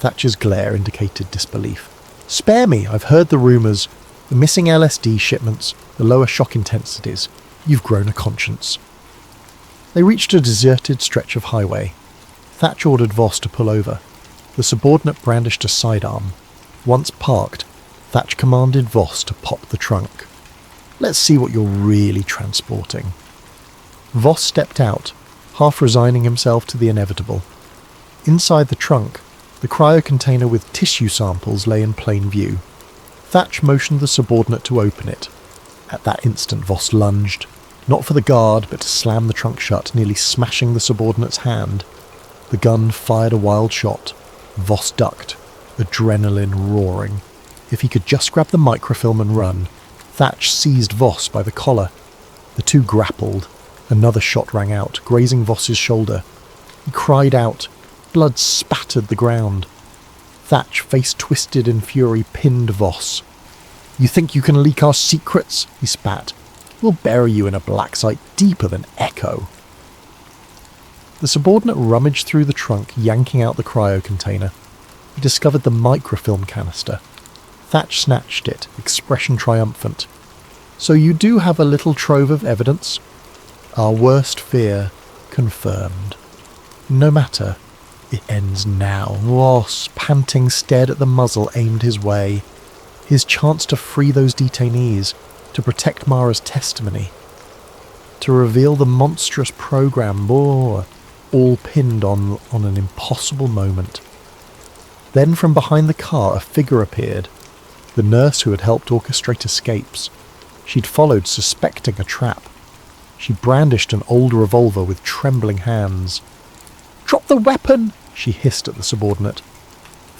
Thatcher's glare indicated disbelief. "Spare me, I've heard the rumours. The missing LSD shipments, the lower shock intensities. You've grown a conscience." They reached a deserted stretch of highway. Thatch ordered Voss to pull over. The subordinate brandished a sidearm. Once parked, Thatch commanded Voss to pop the trunk. "Let's see what you're really transporting." Voss stepped out, half resigning himself to the inevitable. Inside the trunk, the cryo container with tissue samples lay in plain view. Thatch motioned the subordinate to open it. At that instant Voss lunged, not for the guard, but to slam the trunk shut, nearly smashing the subordinate's hand. The gun fired a wild shot. Voss ducked, adrenaline roaring. If he could just grab the microfilm and run. Thatch seized Voss by the collar. The two grappled. Another shot rang out, grazing Voss's shoulder. He cried out. Blood spattered the ground. Thatch, face twisted in fury, pinned Voss. "You think you can leak our secrets?" he spat. "We'll bury you in a black site deeper than Echo." The subordinate rummaged through the trunk, yanking out the cryo container. He discovered the microfilm canister. Thatch snatched it, expression triumphant. "So you do have a little trove of evidence?" "Our worst fear confirmed." "No matter. It ends now." Voss, panting, stared at the muzzle aimed his way. His chance to free those detainees, to protect Mara's testimony, to reveal the monstrous program, all pinned on an impossible moment. Then from behind the car a figure appeared, the nurse who had helped orchestrate escapes. She'd followed, suspecting a trap. She brandished an old revolver with trembling hands. "Drop the weapon!" she hissed at the subordinate.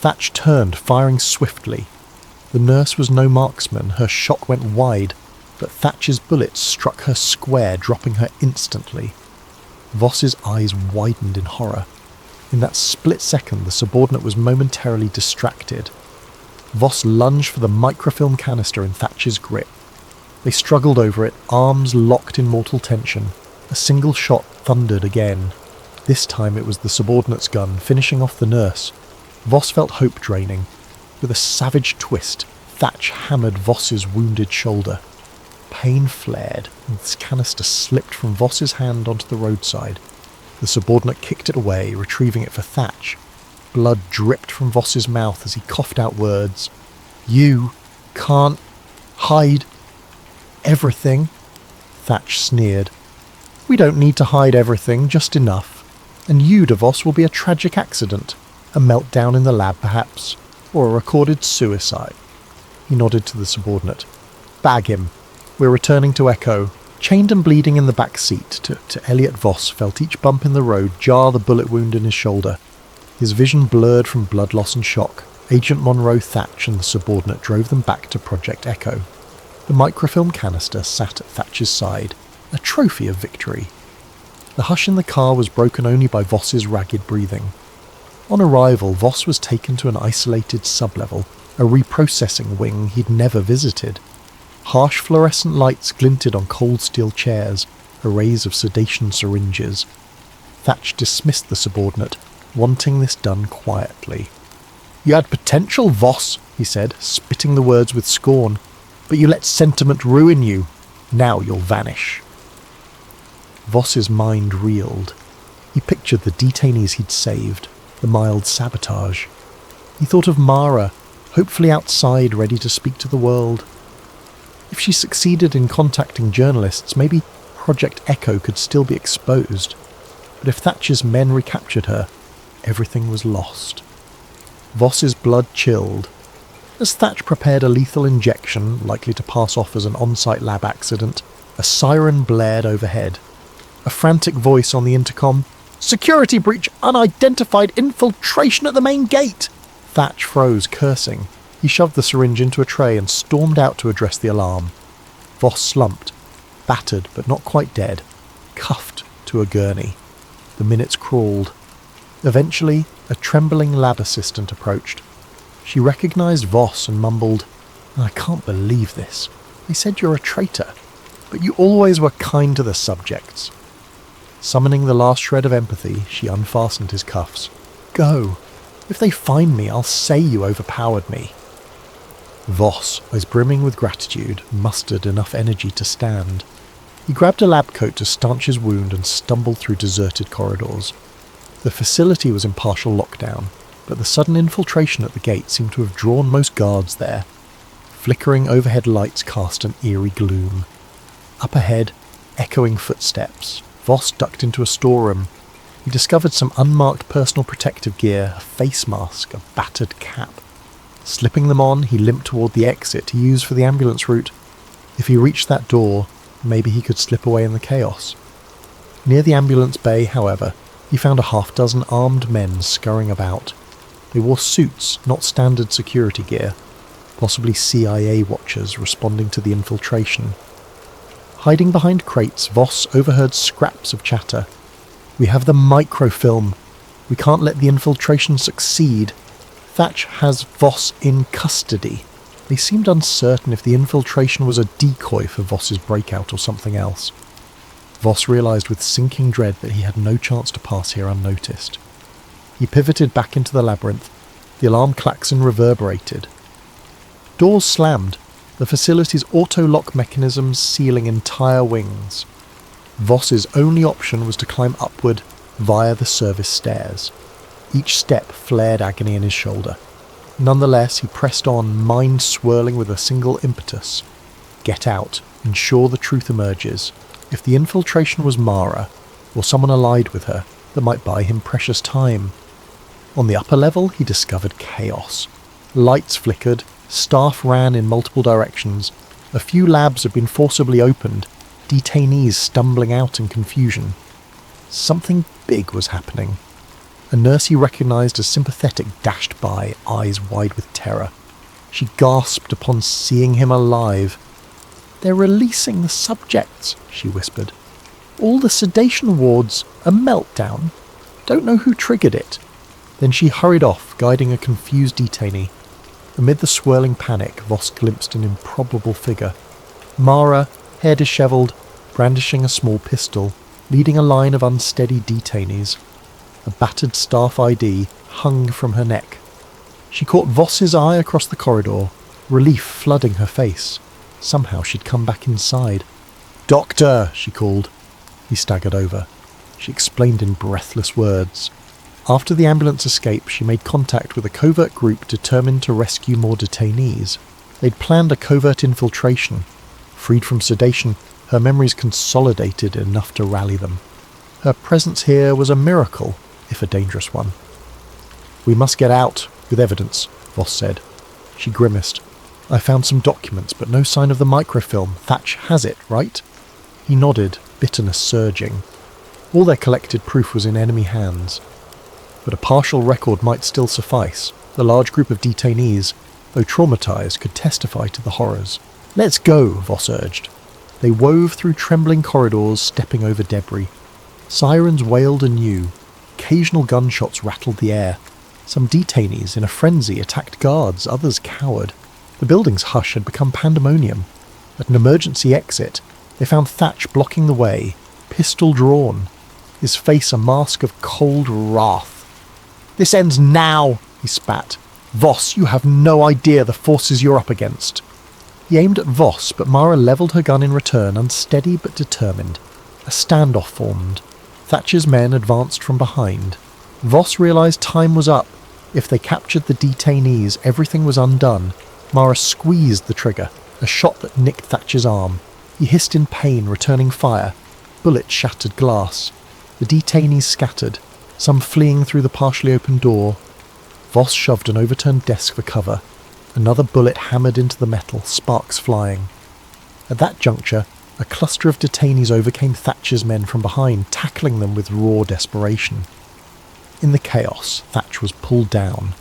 Thatch turned, firing swiftly. The nurse was no marksman. Her shot went wide, but Thatch's bullet struck her square, dropping her instantly. Voss's eyes widened in horror. In that split second, the subordinate was momentarily distracted. Voss lunged for the microfilm canister in Thatch's grip. They struggled over it, arms locked in mortal tension. A single shot thundered again. This time it was the subordinate's gun, finishing off the nurse. Voss felt hope draining. With a savage twist, Thatch hammered Voss's wounded shoulder. Pain flared, and the canister slipped from Voss's hand onto the roadside. The subordinate kicked it away, retrieving it for Thatch. Blood dripped from Voss's mouth as he coughed out words. "You can't hide everything," Thatch sneered. We don't need to hide everything, just enough. And you, DeVos, will be a tragic accident. A meltdown in the lab, perhaps. Or a recorded suicide. He nodded to the subordinate. Bag him. We're returning to Echo. Chained and bleeding in the back seat, to Elliot Voss felt each bump in the road jar the bullet wound in his shoulder. His vision blurred from blood loss and shock. Agent Monroe Thatch and the subordinate drove them back to Project Echo. The microfilm canister sat at Thatch's side, a trophy of victory. The hush in the car was broken only by Voss's ragged breathing. On arrival, Voss was taken to an isolated sublevel, a reprocessing wing he'd never visited. Harsh fluorescent lights glinted on cold steel chairs, arrays of sedation syringes. Thatch dismissed the subordinate, wanting this done quietly. "You had potential, Voss," he said, spitting the words with scorn, "but you let sentiment ruin you. Now you'll vanish." Voss's mind reeled. He pictured the detainees he'd saved, the mild sabotage. He thought of Mara, hopefully outside, ready to speak to the world. If she succeeded in contacting journalists, maybe Project Echo could still be exposed. But if Thatcher's men recaptured her, everything was lost. Voss's blood chilled. As Thatch prepared a lethal injection, likely to pass off as an on-site lab accident, a siren blared overhead. A frantic voice on the intercom. "Security breach! Unidentified infiltration at the main gate!" Thatch froze, cursing. He shoved the syringe into a tray and stormed out to address the alarm. Voss slumped, battered but not quite dead, cuffed to a gurney. The minutes crawled. Eventually, a trembling lab assistant approached. She recognized Voss and mumbled, "I can't believe this. They said you're a traitor, but you always were kind to the subjects." Summoning the last shred of empathy, she unfastened his cuffs. "Go. If they find me, I'll say you overpowered me." Voss, eyes brimming with gratitude, mustered enough energy to stand. He grabbed a lab coat to stanch his wound and stumbled through deserted corridors. The facility was in partial lockdown, but the sudden infiltration at the gate seemed to have drawn most guards there. Flickering overhead lights cast an eerie gloom. Up ahead, echoing footsteps. Voss ducked into a storeroom. He discovered some unmarked personal protective gear, a face mask, a battered cap. Slipping them on, he limped toward the exit he used for the ambulance route. If he reached that door, maybe he could slip away in the chaos. Near the ambulance bay, however, he found a half-dozen armed men scurrying about. They wore suits, not standard security gear, possibly CIA watchers responding to the infiltration. Hiding behind crates, Voss overheard scraps of chatter. "We have the microfilm. We can't let the infiltration succeed. Thatch has Voss in custody." They seemed uncertain if the infiltration was a decoy for Voss's breakout or something else. Voss realized with sinking dread that he had no chance to pass here unnoticed. He pivoted back into the labyrinth. The alarm klaxon reverberated. Doors slammed, the facility's auto-lock mechanisms sealing entire wings. Voss's only option was to climb upward via the service stairs. Each step flared agony in his shoulder. Nonetheless, he pressed on, mind swirling with a single impetus. Get out, ensure the truth emerges. If the infiltration was Mara, or someone allied with her, that might buy him precious time. On the upper level, he discovered chaos. Lights flickered, staff ran in multiple directions, a few labs had been forcibly opened, detainees stumbling out in confusion. Something big was happening. A nurse he recognized as sympathetic dashed by, eyes wide with terror. She gasped upon seeing him alive. "They're releasing the subjects," she whispered. "All the sedation wards, a meltdown. Don't know who triggered it." Then she hurried off, guiding a confused detainee. Amid the swirling panic, Voss glimpsed an improbable figure. Mara, hair dishevelled, brandishing a small pistol, leading a line of unsteady detainees. A battered staff ID hung from her neck. She caught Voss's eye across the corridor, relief flooding her face. Somehow she'd come back inside. "Doctor!" she called. He staggered over. She explained in breathless words. After the ambulance escape, she made contact with a covert group determined to rescue more detainees. They'd planned a covert infiltration. Freed from sedation, her memories consolidated enough to rally them. Her presence here was a miracle, if a dangerous one. "We must get out, with evidence," Voss said. She grimaced. "I found some documents, but no sign of the microfilm. Thatch has it, right?" He nodded, bitterness surging. All their collected proof was in enemy hands. But a partial record might still suffice. The large group of detainees, though traumatized, could testify to the horrors. "Let's go," Voss urged. They wove through trembling corridors, stepping over debris. Sirens wailed anew. Occasional gunshots rattled the air. Some detainees, in a frenzy, attacked guards, others cowered. The building's hush had become pandemonium. At an emergency exit, they found Thatch blocking the way, pistol drawn, his face a mask of cold wrath. "This ends now," he spat. "Voss, you have no idea the forces you're up against." He aimed at Voss, but Mara levelled her gun in return, unsteady but determined. A standoff formed. Thatcher's men advanced from behind. Voss realised time was up. If they captured the detainees, everything was undone. Mara squeezed the trigger, a shot that nicked Thatcher's arm. He hissed in pain, returning fire. Bullets shattered glass. The detainees scattered, some fleeing through the partially open door. Voss shoved an overturned desk for cover. Another bullet hammered into the metal, sparks flying. At that juncture, a cluster of detainees overcame Thatcher's men from behind, tackling them with raw desperation. In the chaos, Thatch was pulled down.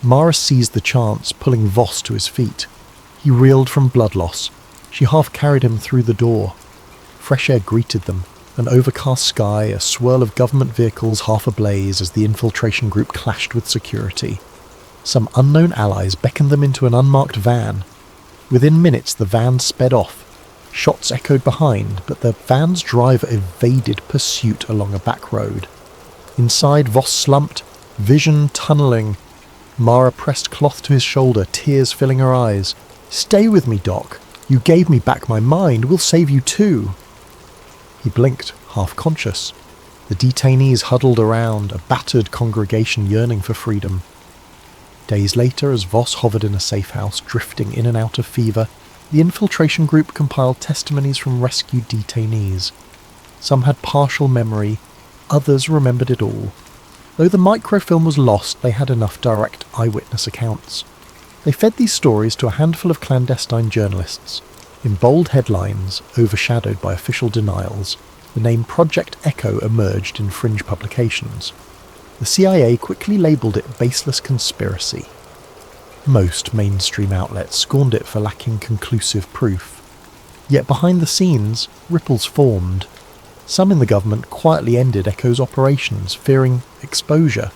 Mara seized the chance, pulling Voss to his feet. He reeled from blood loss. She half carried him through the door. Fresh air greeted them, an overcast sky, a swirl of government vehicles half ablaze as the infiltration group clashed with security. Some unknown allies beckoned them into an unmarked van. Within minutes the van sped off. Shots echoed behind, but the van's driver evaded pursuit along a back road. Inside, Voss slumped, vision tunnelling. Mara pressed cloth to his shoulder, tears filling her eyes. "Stay with me, Doc. You gave me back my mind. We'll save you too." He blinked, half conscious. The detainees huddled around, a battered congregation yearning for freedom. Days later, as Voss hovered in a safe house, drifting in and out of fever, the infiltration group compiled testimonies from rescued detainees. Some had partial memory, others remembered it all. Though the microfilm was lost, they had enough direct eyewitness accounts. They fed these stories to a handful of clandestine journalists. In bold headlines, overshadowed by official denials, the name Project Echo emerged in fringe publications. The CIA quickly labelled it baseless conspiracy. Most mainstream outlets scorned it for lacking conclusive proof. Yet behind the scenes, ripples formed. Some in the government quietly ended Echo's operations, fearing exposure.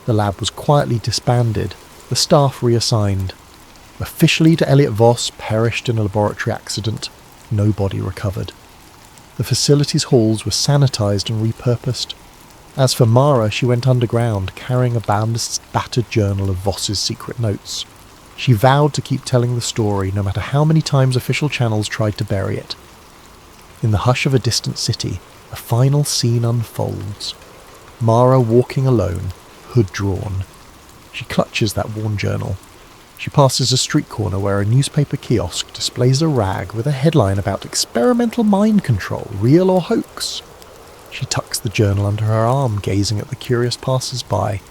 The lab was quietly disbanded, the staff reassigned. Officially to Elliot Voss, perished in a laboratory accident. No body recovered. The facility's halls were sanitised and repurposed. As for Mara, she went underground, carrying a battered journal of Voss's secret notes. She vowed to keep telling the story, no matter how many times official channels tried to bury it. In the hush of a distant city, a final scene unfolds. Mara walking alone, hood drawn. She clutches that worn journal. She passes a street corner where a newspaper kiosk displays a rag with a headline about experimental mind control, real or hoax. She tucks the journal under her arm, gazing at the curious passers-by.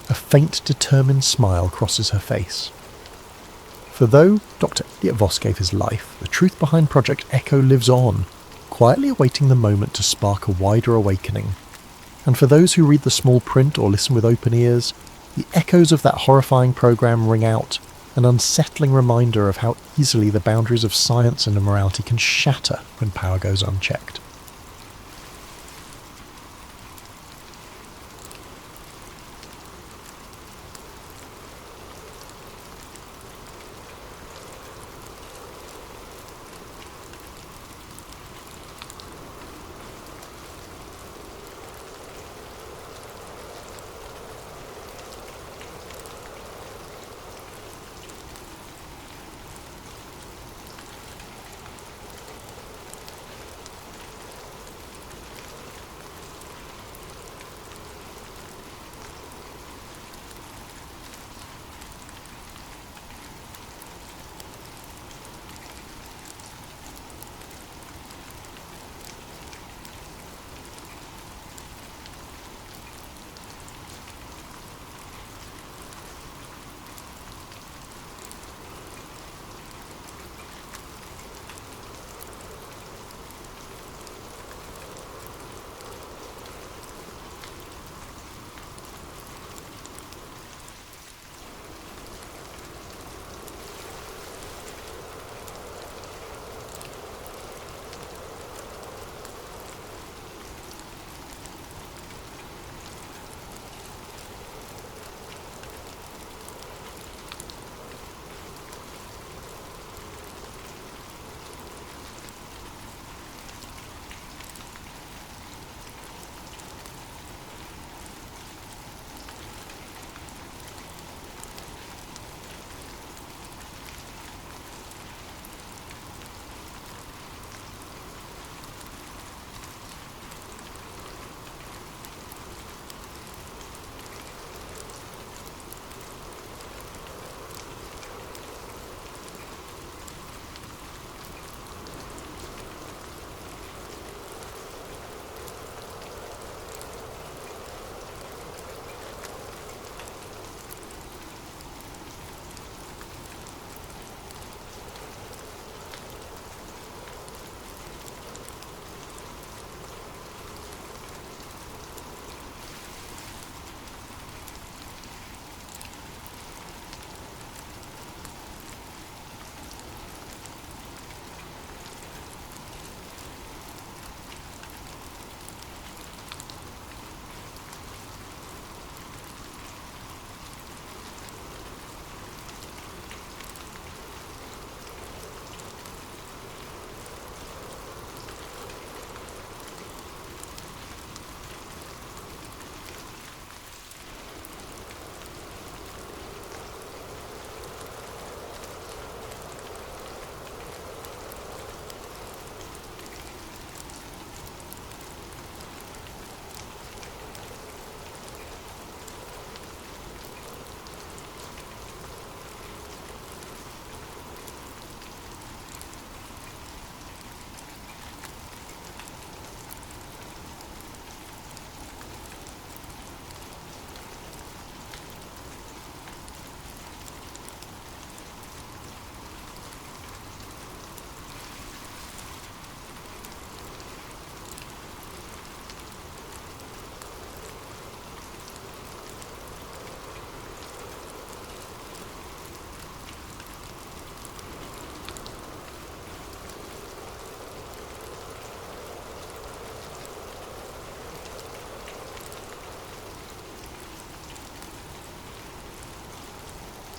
A faint, determined smile crosses her face. For though Dr. Elliot Voss gave his life, the truth behind Project Echo lives on, quietly awaiting the moment to spark a wider awakening. And for those who read the small print or listen with open ears, the echoes of that horrifying program ring out, an unsettling reminder of how easily the boundaries of science and immorality can shatter when power goes unchecked.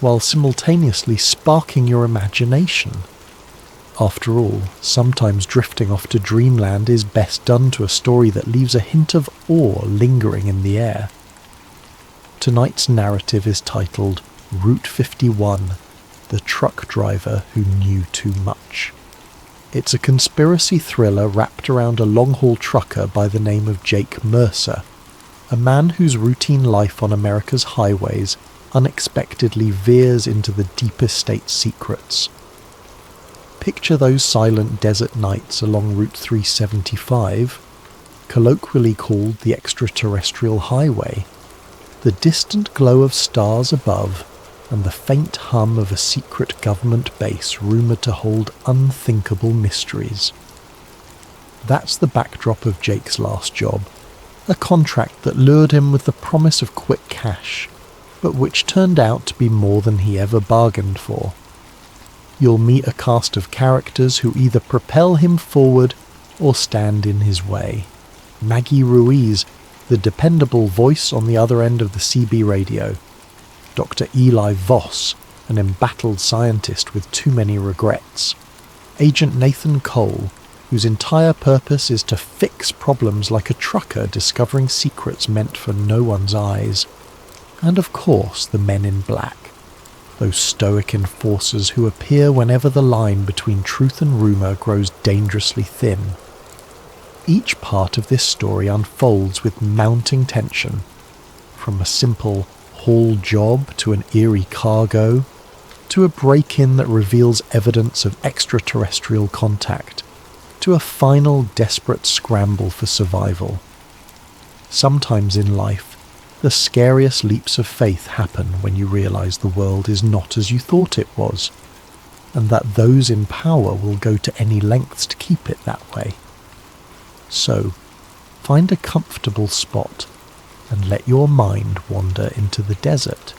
while simultaneously sparking your imagination. After all, sometimes drifting off to dreamland is best done to a story that leaves a hint of awe lingering in the air. Tonight's narrative is titled Route 51, The Truck Driver Who Knew Too Much. It's a conspiracy thriller wrapped around a long-haul trucker by the name of Jake Mercer, a man whose routine life on America's highways unexpectedly veers into the deepest state secrets. Picture those silent desert nights along Route 375, colloquially called the extraterrestrial highway, the distant glow of stars above, and the faint hum of a secret government base rumoured to hold unthinkable mysteries. That's the backdrop of Jake's last job, a contract that lured him with the promise of quick cash, but which turned out to be more than he ever bargained for. You'll meet a cast of characters who either propel him forward or stand in his way. Maggie Ruiz, the dependable voice on the other end of the CB radio. Dr. Eli Voss, an embattled scientist with too many regrets. Agent Nathan Cole, whose entire purpose is to fix problems like a trucker discovering secrets meant for no one's eyes. And of course, the men in black. Those stoic enforcers who appear whenever the line between truth and rumour grows dangerously thin. Each part of this story unfolds with mounting tension, from a simple haul job to an eerie cargo, to a break-in that reveals evidence of extraterrestrial contact, to a final desperate scramble for survival. Sometimes in life, the scariest leaps of faith happen when you realise the world is not as you thought it was, and that those in power will go to any lengths to keep it that way. So, find a comfortable spot and let your mind wander into the desert.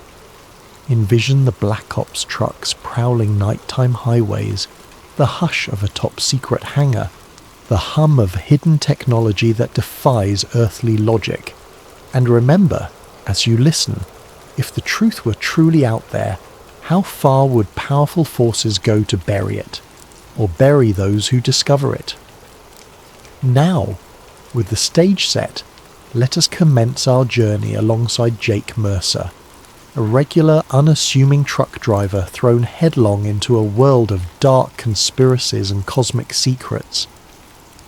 Envision the Black Ops trucks prowling nighttime highways, the hush of a top-secret hangar, the hum of hidden technology that defies earthly logic. And remember, as you listen, if the truth were truly out there, how far would powerful forces go to bury it, or bury those who discover it? Now, with the stage set, let us commence our journey alongside Jake Mercer, a regular, unassuming truck driver thrown headlong into a world of dark conspiracies and cosmic secrets.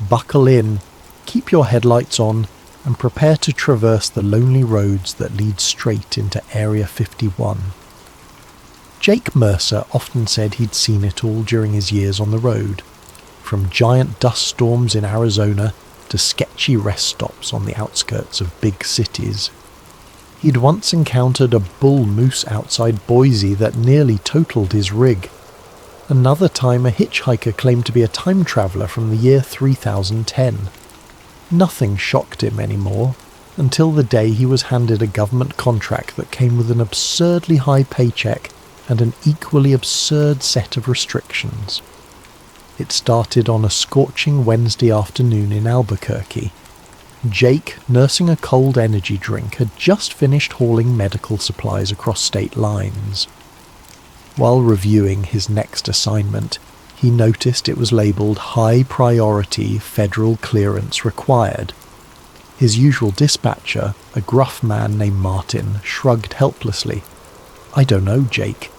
Buckle in, keep your headlights on, and prepare to traverse the lonely roads that lead straight into Area 51. Jake Mercer often said he'd seen it all during his years on the road, from giant dust storms in Arizona to sketchy rest stops on the outskirts of big cities. He'd once encountered a bull moose outside Boise that nearly totaled his rig. Another time a hitchhiker claimed to be a time traveller from the year 3010. Nothing shocked him anymore, until the day he was handed a government contract that came with an absurdly high paycheck and an equally absurd set of restrictions. It started on a scorching Wednesday afternoon in Albuquerque. Jake, nursing a cold energy drink, had just finished hauling medical supplies across state lines. While reviewing his next assignment, he noticed it was labelled High Priority Federal Clearance Required. His usual dispatcher, a gruff man named Martin, shrugged helplessly. "I don't know, Jake.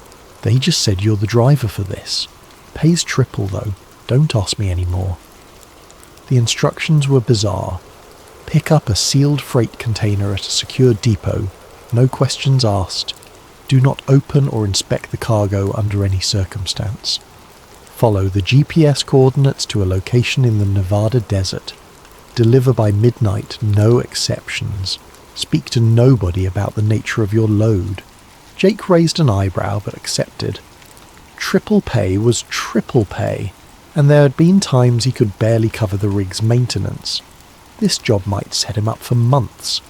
They just said you're the driver for this. Pays triple, though. Don't ask me any more." The instructions were bizarre. Pick up a sealed freight container at a secure depot, no questions asked. Do not open or inspect the cargo under any circumstance. Follow the GPS coordinates to a location in the Nevada desert. Deliver by midnight, no exceptions. Speak to nobody about the nature of your load. Jake raised an eyebrow but accepted. Triple pay was triple pay, and there had been times he could barely cover the rig's maintenance. This job might set him up for months.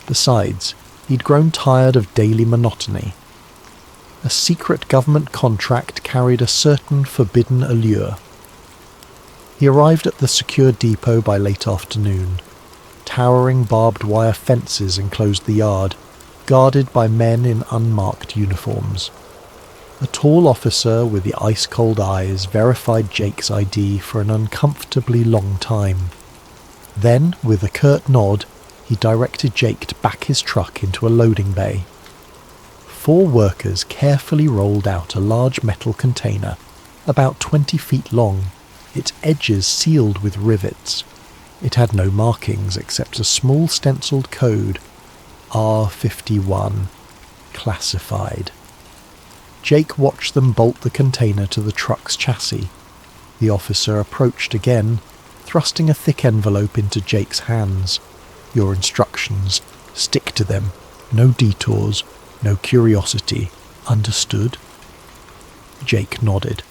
Besides, he'd grown tired of daily monotony. A secret government contract carried a certain forbidden allure. He arrived at the secure depot by late afternoon. Towering barbed wire fences enclosed the yard, guarded by men in unmarked uniforms. A tall officer with the ice-cold eyes verified Jake's ID for an uncomfortably long time. Then, with a curt nod, he directed Jake to back his truck into a loading bay. 4 workers carefully rolled out a large metal container, about 20 feet long, its edges sealed with rivets. It had no markings except a small stenciled code, R51, classified. Jake watched them bolt the container to the truck's chassis. The officer approached again, thrusting a thick envelope into Jake's hands. Your instructions. Stick to them. No detours. No curiosity. Understood? Jake nodded.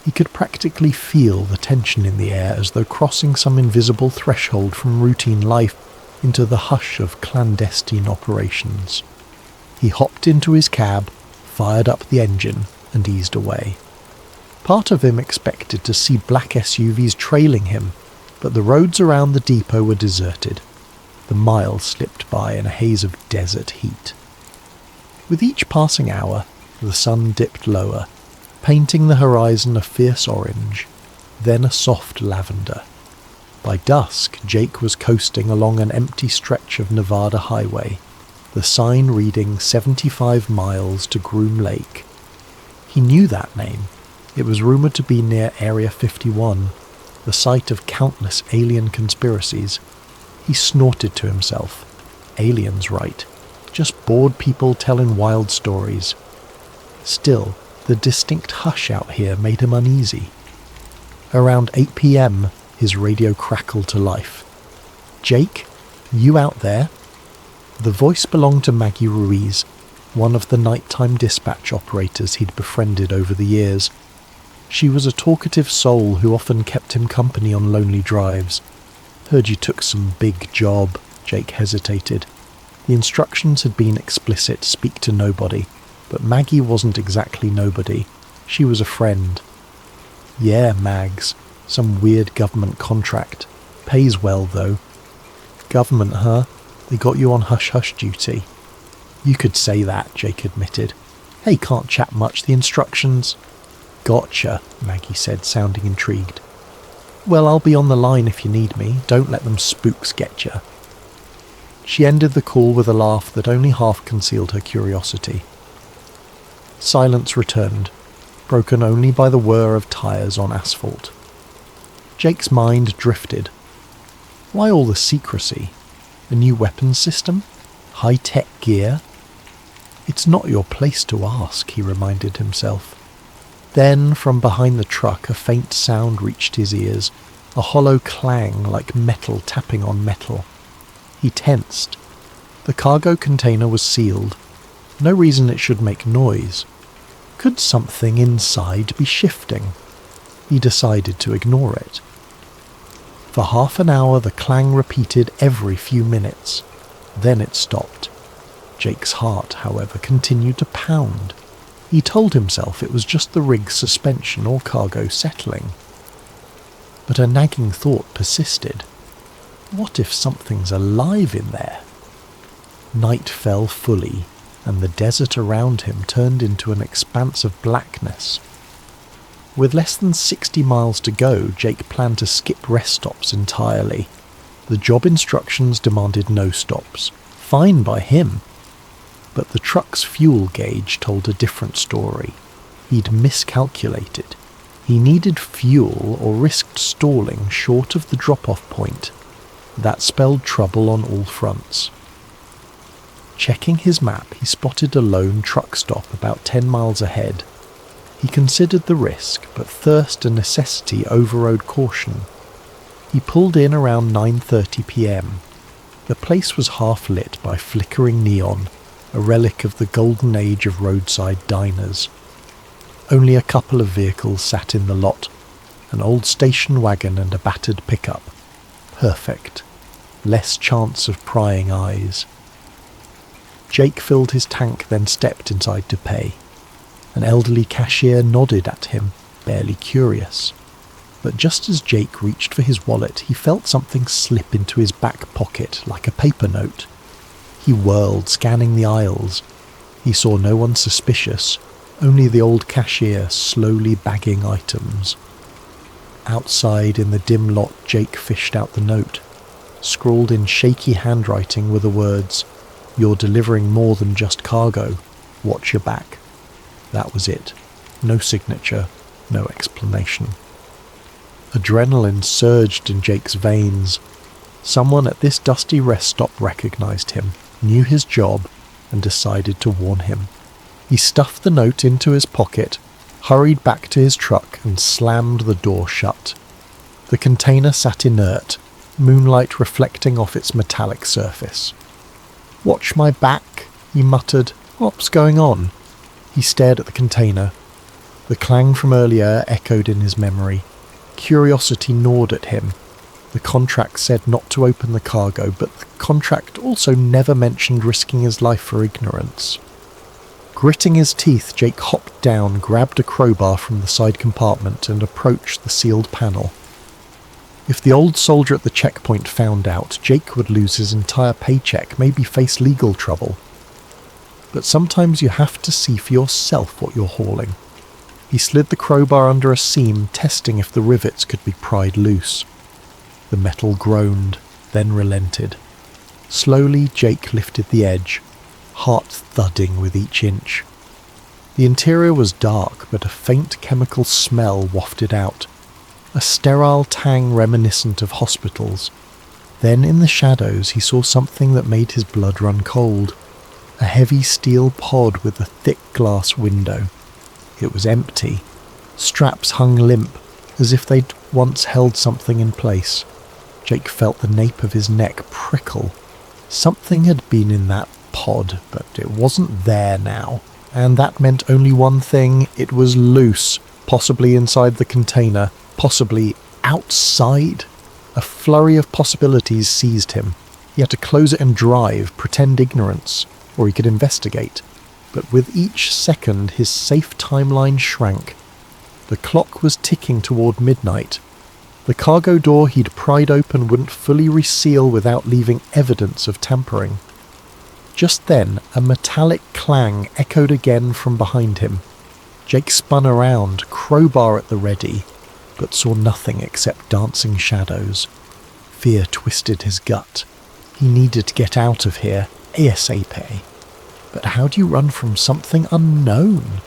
He could practically feel the tension in the air as though crossing some invisible threshold from routine life into the hush of clandestine operations. He hopped into his cab, fired up the engine, and eased away. Part of him expected to see black SUVs trailing him, but the roads around the depot were deserted. The miles slipped by in a haze of desert heat. With each passing hour, the sun dipped lower, painting the horizon a fierce orange, then a soft lavender. By dusk, Jake was coasting along an empty stretch of Nevada highway, the sign reading 75 miles to Groom Lake. He knew that name. It was rumoured to be near Area 51, the site of countless alien conspiracies. He snorted to himself. Aliens, right. Just bored people telling wild stories. Still, the distinct hush out here made him uneasy. Around 8 p.m, his radio crackled to life. "Jake, you out there?" The voice belonged to Maggie Ruiz, one of the nighttime dispatch operators he'd befriended over the years. She was a talkative soul who often kept him company on lonely drives. "Heard you took some big job," Jake hesitated. The instructions had been explicit, speak to nobody, but Maggie wasn't exactly nobody. She was a friend. "Yeah, Mags. Some weird government contract. Pays well, though." "Government, huh? They got you on hush-hush duty." "You could say that," Jake admitted. "Hey, can't chat much, the instructions." "Gotcha," Maggie said, sounding intrigued. "Well, I'll be on the line if you need me. Don't let them spooks get you." She ended the call with a laugh that only half concealed her curiosity. Silence returned, broken only by the whir of tyres on asphalt. Jake's mind drifted. Why all the secrecy? A new weapons system? High-tech gear? "It's not your place to ask," he reminded himself. Then, from behind the truck, a faint sound reached his ears, a hollow clang like metal tapping on metal. He tensed. The cargo container was sealed. No reason it should make noise. Could something inside be shifting? He decided to ignore it. For half an hour the clang repeated every few minutes. Then it stopped. Jake's heart, however, continued to pound. He told himself it was just the rig's suspension or cargo settling. But a nagging thought persisted. What if something's alive in there? Night fell fully, and the desert around him turned into an expanse of blackness. With less than 60 miles to go, Jake planned to skip rest stops entirely. The job instructions demanded no stops. Fine by him. But the truck's fuel gauge told a different story. He'd miscalculated. He needed fuel or risked stalling short of the drop-off point. That spelled trouble on all fronts. Checking his map, he spotted a lone truck stop about 10 miles ahead. He considered the risk, but thirst and necessity overrode caution. He pulled in around 9:30 p.m. The place was half lit by flickering neon, a relic of the golden age of roadside diners. Only a couple of vehicles sat in the lot, an old station wagon and a battered pickup. Perfect. Less chance of prying eyes. Jake filled his tank, then stepped inside to pay. An elderly cashier nodded at him, barely curious. But just as Jake reached for his wallet, he felt something slip into his back pocket like a paper note. He whirled, scanning the aisles. He saw no one suspicious, only the old cashier slowly bagging items. Outside in the dim lot, Jake fished out the note. Scrawled in shaky handwriting were the words, "You're delivering more than just cargo. Watch your back." That was it. No signature, no explanation. Adrenaline surged in Jake's veins. Someone at this dusty rest stop recognized him, knew his job, and decided to warn him. He stuffed the note into his pocket, hurried back to his truck, and slammed the door shut. The container sat inert, moonlight reflecting off its metallic surface. "Watch my back," he muttered. "What's going on?" He stared at the container. The clang from earlier echoed in his memory. Curiosity gnawed at him. The contract said not to open the cargo, but the contract also never mentioned risking his life for ignorance. Gritting his teeth, Jake hopped down, grabbed a crowbar from the side compartment, and approached the sealed panel. If the old soldier at the checkpoint found out, Jake would lose his entire paycheck, maybe face legal trouble. But sometimes you have to see for yourself what you're hauling. He slid the crowbar under a seam, testing if the rivets could be pried loose. The metal groaned, then relented. Slowly, Jake lifted the edge, heart thudding with each inch. The interior was dark, but a faint chemical smell wafted out, a sterile tang reminiscent of hospitals. Then in the shadows he saw something that made his blood run cold. A heavy steel pod with a thick glass window. It was empty. Straps hung limp, as if they'd once held something in place. Jake felt the nape of his neck prickle. Something had been in that pod, but it wasn't there now. And that meant only one thing: it was loose, possibly inside the container, possibly outside. A flurry of possibilities seized him. He had to close it and drive, pretend ignorance, or he could investigate. But with each second his safe timeline shrank. The clock was ticking toward midnight. The cargo door he'd pried open wouldn't fully reseal without leaving evidence of tampering. Just then, a metallic clang echoed again from behind him. Jake spun around, crowbar at the ready, but saw nothing except dancing shadows. Fear twisted his gut. He needed to get out of here, ASAP. But how do you run from something unknown?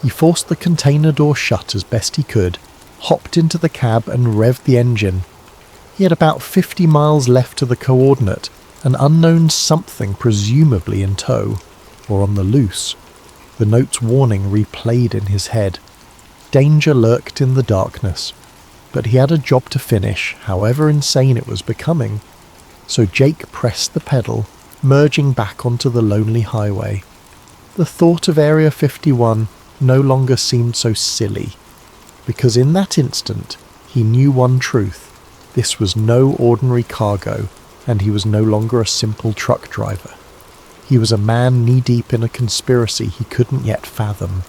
He forced the container door shut as best he could, hopped into the cab and revved the engine. He had about 50 miles left to the coordinate, an unknown something presumably in tow, or on the loose. The note's warning replayed in his head. Danger lurked in the darkness, but he had a job to finish, however insane it was becoming. So Jake pressed the pedal, merging back onto the lonely highway. The thought of Area 51 no longer seemed so silly, because in that instant he knew one truth: this was no ordinary cargo, and he was no longer a simple truck driver. He was a man knee-deep in a conspiracy he couldn't yet fathom.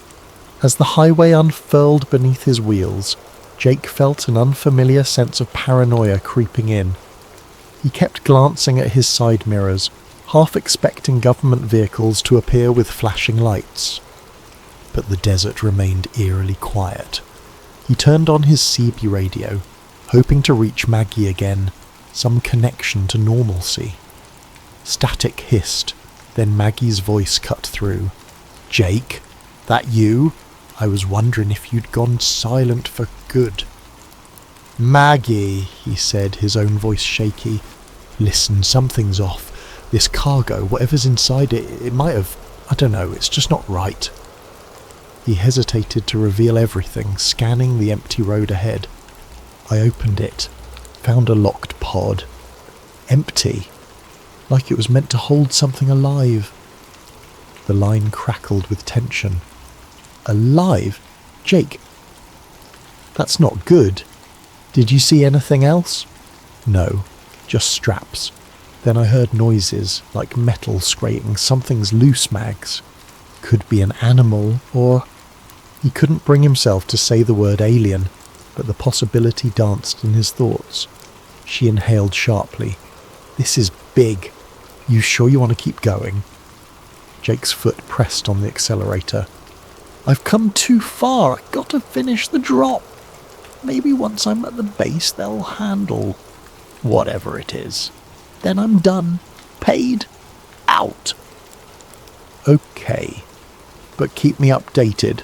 As the highway unfurled beneath his wheels, Jake felt an unfamiliar sense of paranoia creeping in. He kept glancing at his side mirrors, half expecting government vehicles to appear with flashing lights. But the desert remained eerily quiet. He turned on his CB radio, hoping to reach Maggie again, some connection to normalcy. Static hissed, then Maggie's voice cut through. "Jake, that you? I was wondering if you'd gone silent for good." "Maggie," he said, his own voice shaky. "Listen, something's off. This cargo, whatever's inside it, it might have... I don't know, it's just not right." He hesitated to reveal everything, scanning the empty road ahead. I opened it, found a locked pod. Empty, like it was meant to hold something alive. The line crackled with tension. "Alive? Jake, that's not good. Did you see anything else?" "No, just straps. Then I heard noises, like metal scraping. Something's loose, Mags. Could be an animal, or..." He couldn't bring himself to say the word alien, but the possibility danced in his thoughts. She inhaled sharply. "This is big. You sure you want to keep going?" Jake's foot pressed on the accelerator. I've come too far. I've got to finish the drop. Maybe once I'm at the base they'll handle whatever it is. Then I'm done. Paid. Out. Okay. But keep me updated.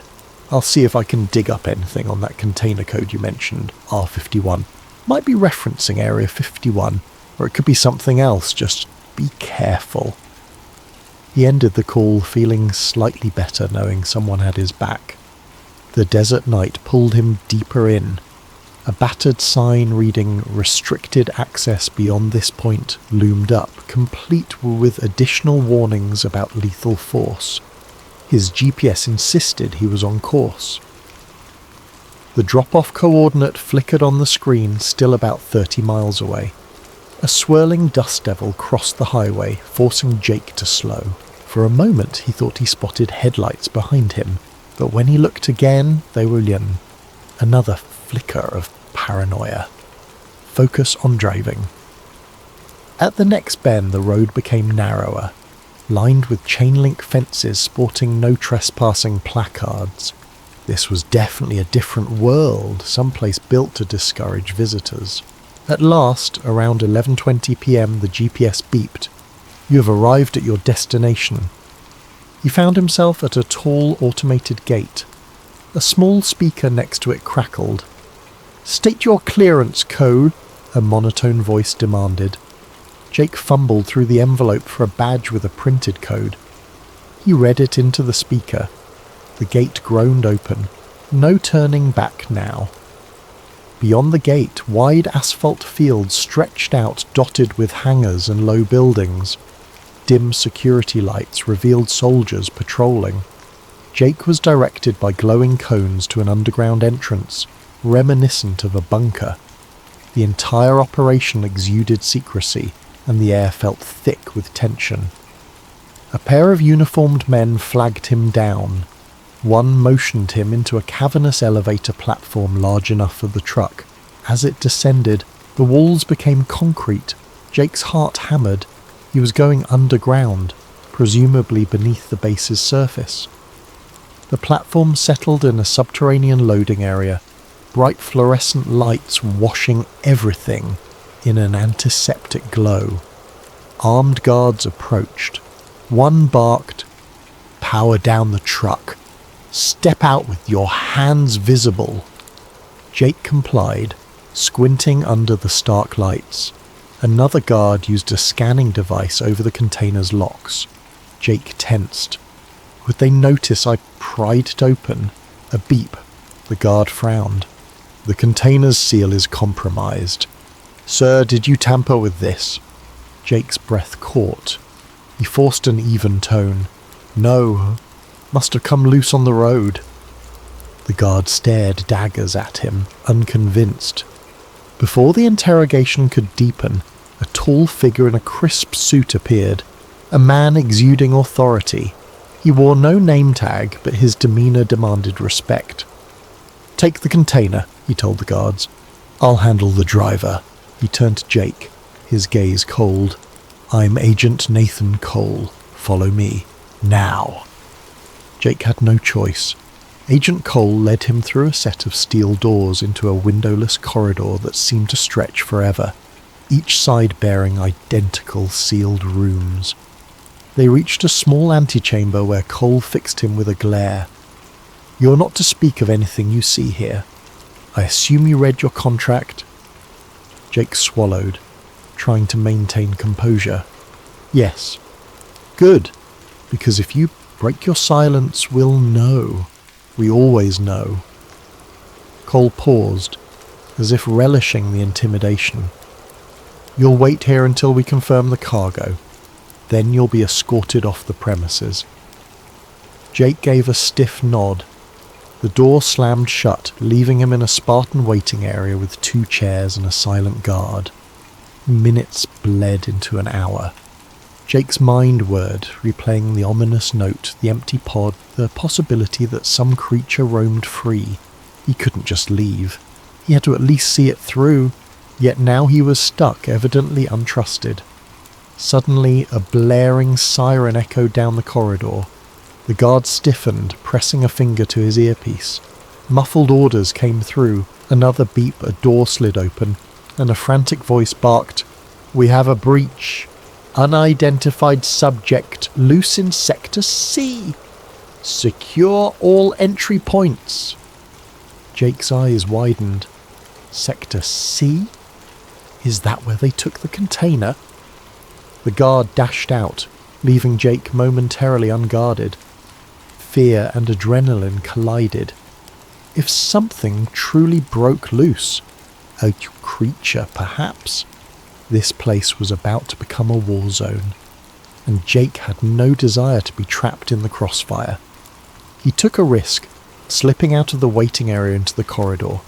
I'll see if I can dig up anything on that container code you mentioned, R51. Might be referencing Area 51, or it could be something else. Just be careful. He ended the call feeling slightly better, knowing someone had his back. The desert night pulled him deeper in. A battered sign reading "Restricted access beyond this point" loomed up, complete with additional warnings about lethal force. His GPS insisted he was on course. The drop-off coordinate flickered on the screen, still about 30 miles away. A swirling dust devil crossed the highway, forcing Jake to slow. For a moment he thought he spotted headlights behind him, but when he looked again, they were gone. Another flicker of paranoia. Focus on driving. At the next bend, the road became narrower, lined with chain-link fences sporting no trespassing placards. This was definitely a different world, someplace built to discourage visitors. At last, around 11:20 p.m, the GPS beeped. You have arrived at your destination. He found himself at a tall automated gate. A small speaker next to it crackled. State your clearance code, a monotone voice demanded. Jake fumbled through the envelope for a badge with a printed code. He read it into the speaker. The gate groaned open. No turning back now. Beyond the gate, wide asphalt fields stretched out, dotted with hangars and low buildings. Dim security lights revealed soldiers patrolling. Jake was directed by glowing cones to an underground entrance, reminiscent of a bunker. The entire operation exuded secrecy, and the air felt thick with tension. A pair of uniformed men flagged him down. One motioned him into a cavernous elevator platform large enough for the truck. As it descended, the walls became concrete. Jake's heart hammered. He was going underground, presumably beneath the base's surface. The platform settled in a subterranean loading area, bright fluorescent lights washing everything in an antiseptic glow. Armed guards approached. One barked, "Power down the truck. Step out with your hands visible." Jake complied, squinting under the stark lights. Another guard used a scanning device over the container's locks. Jake tensed. Would they notice I pried it open? A beep. The guard frowned. "The container's seal is compromised. Sir, did you tamper with this?" Jake's breath caught. He forced an even tone. "No. Must have come loose on the road." The guard stared daggers at him, unconvinced. Before the interrogation could deepen, a tall figure in a crisp suit appeared, a man exuding authority. He wore no name tag, but his demeanor demanded respect. "Take the container," he told the guards. "I'll handle the driver." He turned to Jake, his gaze cold. "I'm Agent Nathan Cole. Follow me. Now." Jake had no choice. Agent Cole led him through a set of steel doors into a windowless corridor that seemed to stretch forever, each side bearing identical sealed rooms. They reached a small antechamber where Cole fixed him with a glare. "You're not to speak of anything you see here. I assume you read your contract?" Jake swallowed, trying to maintain composure. "Yes." "Good, because if you break your silence, we'll know. We always know." Cole paused, as if relishing the intimidation. "You'll wait here until we confirm the cargo. Then you'll be escorted off the premises." Jake gave a stiff nod. The door slammed shut, leaving him in a Spartan waiting area with 2 chairs and a silent guard. Minutes bled into an hour. Jake's mind whirred, replaying the ominous note, the empty pod, the possibility that some creature roamed free. He couldn't just leave. He had to at least see it through, yet now he was stuck, evidently untrusted. Suddenly, a blaring siren echoed down the corridor. The guard stiffened, pressing a finger to his earpiece. Muffled orders came through, another beep, a door slid open, and a frantic voice barked, "We have a breach. Unidentified subject loose in Sector C. Secure all entry points." Jake's eyes widened. Sector C? Is that where they took the container? The guard dashed out, leaving Jake momentarily unguarded. Fear and adrenaline collided. If something truly broke loose, a creature perhaps, this place was about to become a war zone, and Jake had no desire to be trapped in the crossfire. He took a risk, slipping out of the waiting area into the corridor.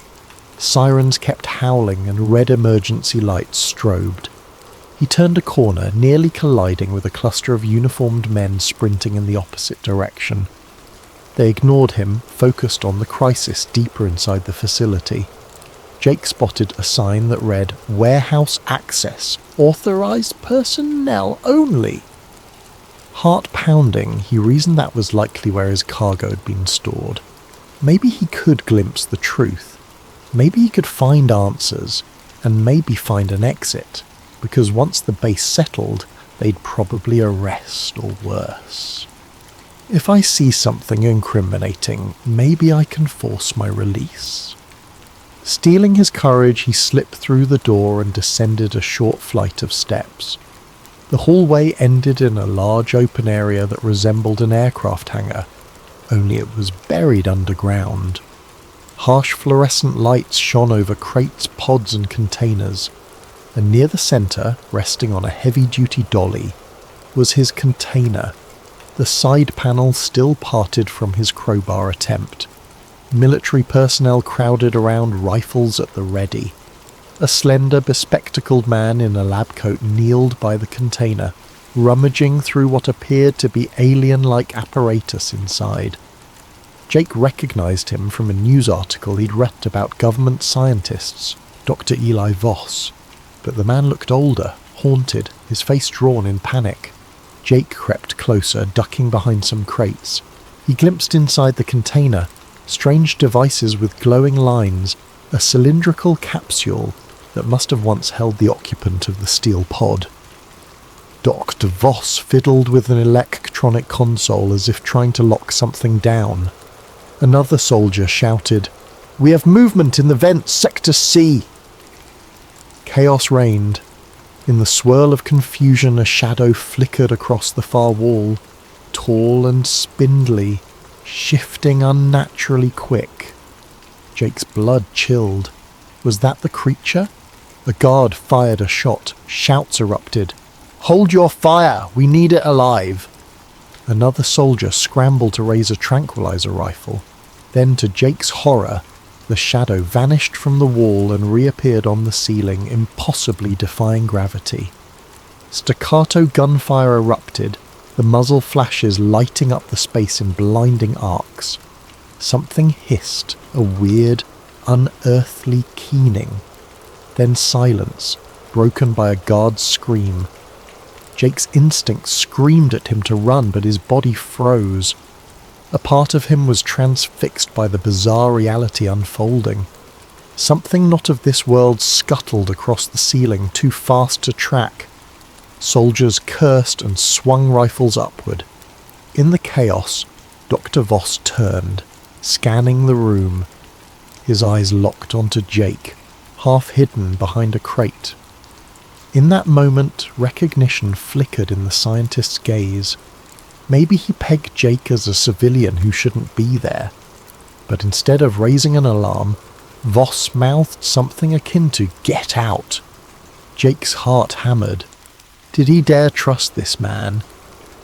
Sirens kept howling and red emergency lights strobed. He turned a corner, nearly colliding with a cluster of uniformed men sprinting in the opposite direction. They ignored him, focused on the crisis deeper inside the facility. Jake spotted a sign that read, "Warehouse access, authorized personnel only." Heart pounding, he reasoned that was likely where his cargo had been stored. Maybe he could glimpse the truth. Maybe he could find answers, and maybe find an exit, because once the base settled, they'd probably arrest or worse. If I see something incriminating, maybe I can force my release. Steeling his courage, he slipped through the door and descended a short flight of steps. The hallway ended in a large open area that resembled an aircraft hangar, only it was buried underground. Harsh fluorescent lights shone over crates, pods and containers, and near the centre, resting on a heavy-duty dolly, was his container, the side panel still parted from his crowbar attempt. Military personnel crowded around, rifles at the ready. A slender, bespectacled man in a lab coat kneeled by the container, rummaging through what appeared to be alien-like apparatus inside. Jake recognized him from a news article he'd read about government scientists, Dr. Eli Voss. But the man looked older, haunted, his face drawn in panic. Jake crept closer, ducking behind some crates. He glimpsed inside the container, strange devices with glowing lines, a cylindrical capsule that must have once held the occupant of the steel pod. Dr. Voss fiddled with an electronic console as if trying to lock something down. Another soldier shouted, "We have movement in the vents, Sector C!" Chaos reigned. In the swirl of confusion, a shadow flickered across the far wall, tall and spindly, shifting unnaturally quick. Jake's blood chilled. Was that the creature? A guard fired a shot. Shouts erupted. "Hold your fire! We need it alive!" Another soldier scrambled to raise a tranquilizer rifle. Then, to Jake's horror, the shadow vanished from the wall and reappeared on the ceiling, impossibly defying gravity. Staccato gunfire erupted, the muzzle flashes lighting up the space in blinding arcs. Something hissed, a weird, unearthly keening. Then silence, broken by a guard's scream. Jake's instincts screamed at him to run, but his body froze. A part of him was transfixed by the bizarre reality unfolding. Something not of this world scuttled across the ceiling, too fast to track. Soldiers cursed and swung rifles upward. In the chaos, Dr. Voss turned, scanning the room. His eyes locked onto Jake, half hidden behind a crate. In that moment, recognition flickered in the scientist's gaze. Maybe he pegged Jake as a civilian who shouldn't be there. But instead of raising an alarm, Voss mouthed something akin to "Get out!" Jake's heart hammered. Did he dare trust this man?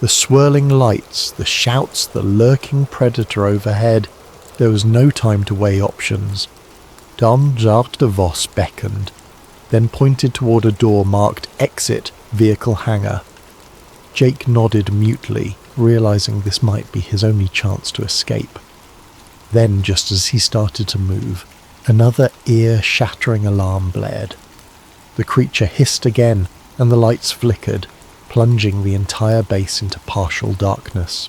The swirling lights, the shouts, the lurking predator overhead. There was no time to weigh options. Dr. Voss beckoned, then pointed toward a door marked "Exit, Vehicle Hangar." Jake nodded mutely, realizing this might be his only chance to escape. Then, just as he started to move, another ear-shattering alarm blared. The creature hissed again, and the lights flickered, plunging the entire base into partial darkness.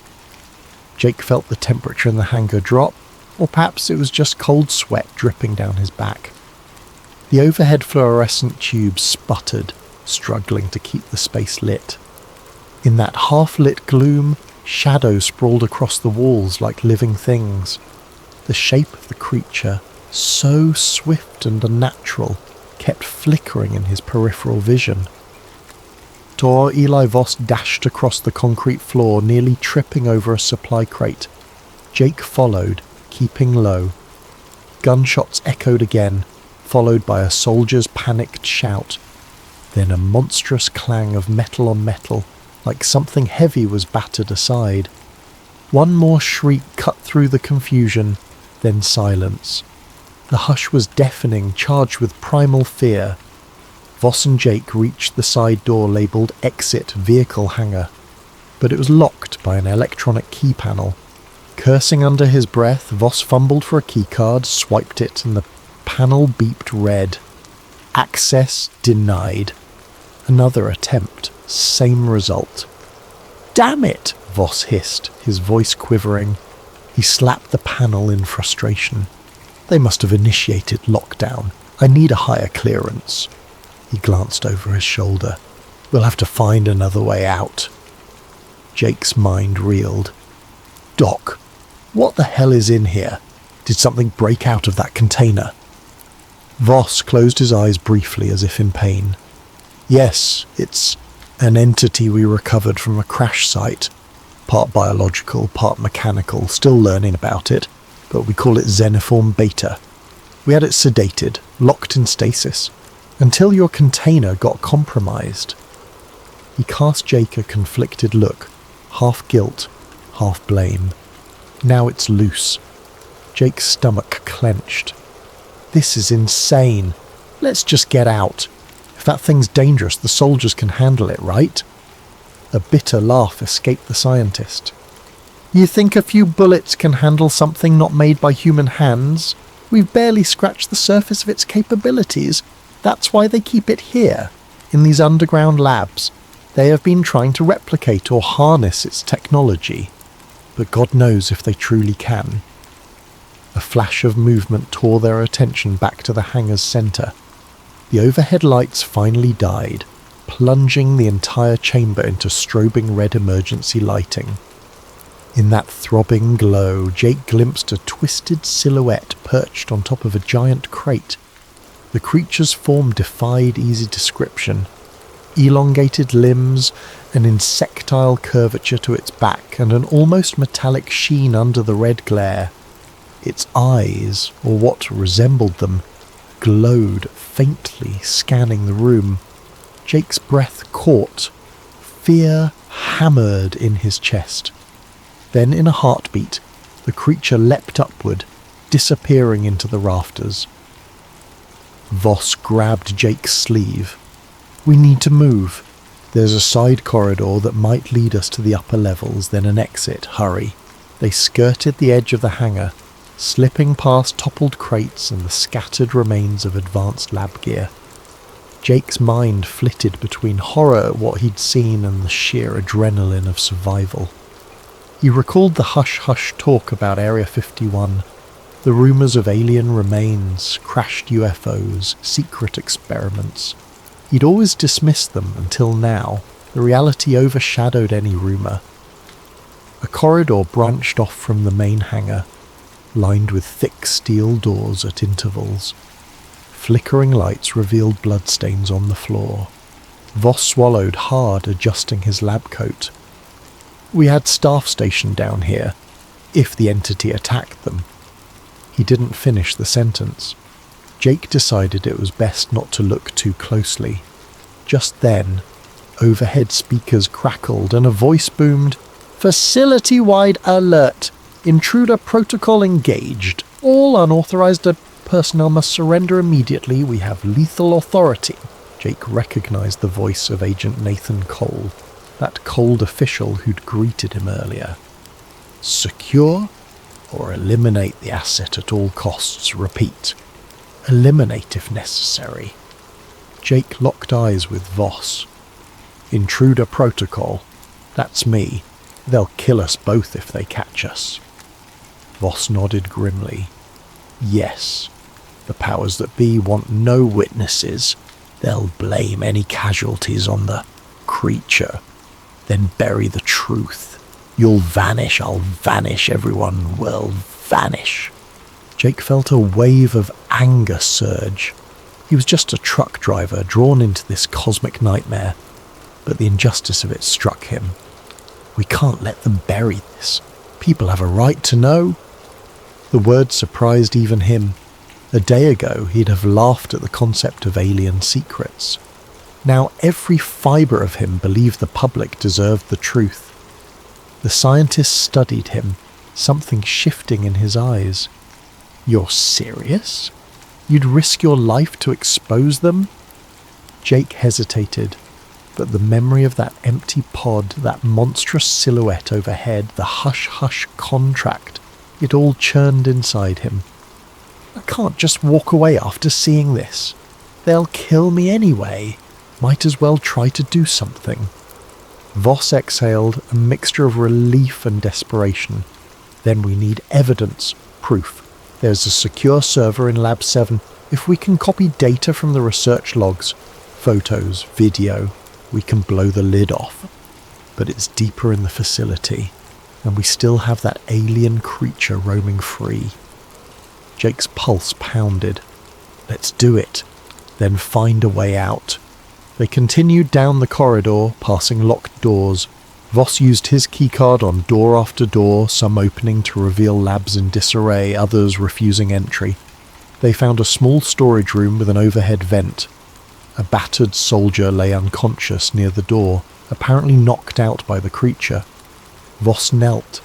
Jake felt the temperature in the hangar drop, or perhaps it was just cold sweat dripping down his back. The overhead fluorescent tubes sputtered, struggling to keep the space lit. In that half-lit gloom, shadows sprawled across the walls like living things. The shape of the creature, so swift and unnatural, kept flickering in his peripheral vision. Tor Eli Voss dashed across the concrete floor, nearly tripping over a supply crate. Jake followed, keeping low. Gunshots echoed again, followed by a soldier's panicked shout. Then a monstrous clang of metal on metal, like something heavy was battered aside. One more shriek cut through the confusion, then silence. The hush was deafening, charged with primal fear. Voss and Jake reached the side door labelled Exit Vehicle Hangar, but it was locked by an electronic key panel. Cursing under his breath, Voss fumbled for a keycard, swiped it, and the panel beeped red. Access denied. Another attempt, same result. "Damn it!" Voss hissed, his voice quivering. He slapped the panel in frustration. They must have initiated lockdown. I need a higher clearance. He glanced over his shoulder. We'll have to find another way out. Jake's mind reeled. Doc, what the hell is in here? Did something break out of that container? Voss closed his eyes briefly as if in pain. Yes, it's an entity we recovered from a crash site. Part biological, part mechanical, still learning about it, but we call it Xeniform Beta. We had it sedated, locked in stasis, until your container got compromised. He cast Jake a conflicted look, half guilt, half blame. Now it's loose. Jake's stomach clenched. This is insane. Let's just get out. If that thing's dangerous, the soldiers can handle it, right? A bitter laugh escaped the scientist. You think a few bullets can handle something not made by human hands? We've barely scratched the surface of its capabilities. That's why they keep it here, in these underground labs. They have been trying to replicate or harness its technology, but God knows if they truly can. A flash of movement tore their attention back to the hangar's centre. The overhead lights finally died, plunging the entire chamber into strobing red emergency lighting. In that throbbing glow, Jake glimpsed a twisted silhouette perched on top of a giant crate. The creature's form defied easy description. Elongated limbs, an insectile curvature to its back, and an almost metallic sheen under the red glare. Its eyes, or what resembled them, glowed faintly, scanning the room. Jake's breath caught. Fear hammered in his chest. Then, in a heartbeat, the creature leapt upward, disappearing into the rafters. Voss grabbed Jake's sleeve. We need to move. There's a side corridor that might lead us to the upper levels, then an exit. Hurry. They skirted the edge of the hangar, slipping past toppled crates and the scattered remains of advanced lab gear. Jake's mind flitted between horror at what he'd seen and the sheer adrenaline of survival. He recalled the hush-hush talk about Area 51, the rumours of alien remains, crashed UFOs, secret experiments. He'd always dismissed them until now. The reality overshadowed any rumour. A corridor branched off from the main hangar, lined with thick steel doors at intervals. Flickering lights revealed bloodstains on the floor. Voss swallowed hard, adjusting his lab coat. We had staff stationed down here, if the entity attacked them. He didn't finish the sentence. Jake decided it was best not to look too closely. Just then, overhead speakers crackled and a voice boomed, "Facility-wide alert! Intruder protocol engaged. All unauthorized personnel must surrender immediately. We have lethal authority." Jake recognized the voice of Agent Nathan Cole, that cold official who'd greeted him earlier. Secure or eliminate the asset at all costs. Repeat. Eliminate if necessary. Jake locked eyes with Voss. Intruder protocol. That's me. They'll kill us both if they catch us. Voss nodded grimly. Yes, the powers that be want no witnesses. They'll blame any casualties on the creature, then bury the truth. You'll vanish, I'll vanish, everyone will vanish. Jake felt a wave of anger surge. He was just a truck driver drawn into this cosmic nightmare, but the injustice of it struck him. We can't let them bury this. People have a right to know. The word surprised even him. A day ago, he'd have laughed at the concept of alien secrets. Now every fibre of him believed the public deserved the truth. The scientist studied him, something shifting in his eyes. You're serious? You'd risk your life to expose them? Jake hesitated, but the memory of that empty pod, that monstrous silhouette overhead, the hush-hush contract, it all churned inside him. I can't just walk away after seeing this. They'll kill me anyway. Might as well try to do something. Voss exhaled, a mixture of relief and desperation. Then we need evidence, proof. There's a secure server in Lab 7. If we can copy data from the research logs, photos, video, we can blow the lid off. But it's deeper in the facility, and we still have that alien creature roaming free. Jake's pulse pounded. Let's do it, then find a way out. They continued down the corridor, passing locked doors. Voss used his keycard on door after door, some opening to reveal labs in disarray, others refusing entry. They found a small storage room with an overhead vent. A battered soldier lay unconscious near the door, apparently knocked out by the creature. Voss knelt,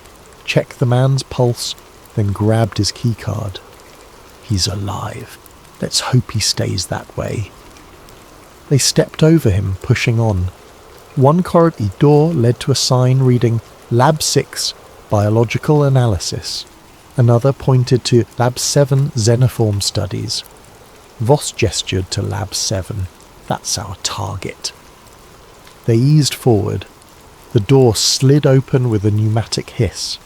checked the man's pulse, then grabbed his keycard. He's alive. Let's hope he stays that way. They stepped over him, pushing on. One corridor door led to a sign reading Lab 6, Biological Analysis. Another pointed to Lab 7, Xenoform Studies. Voss gestured to Lab 7. That's our target. They eased forward. The door slid open with a pneumatic hiss.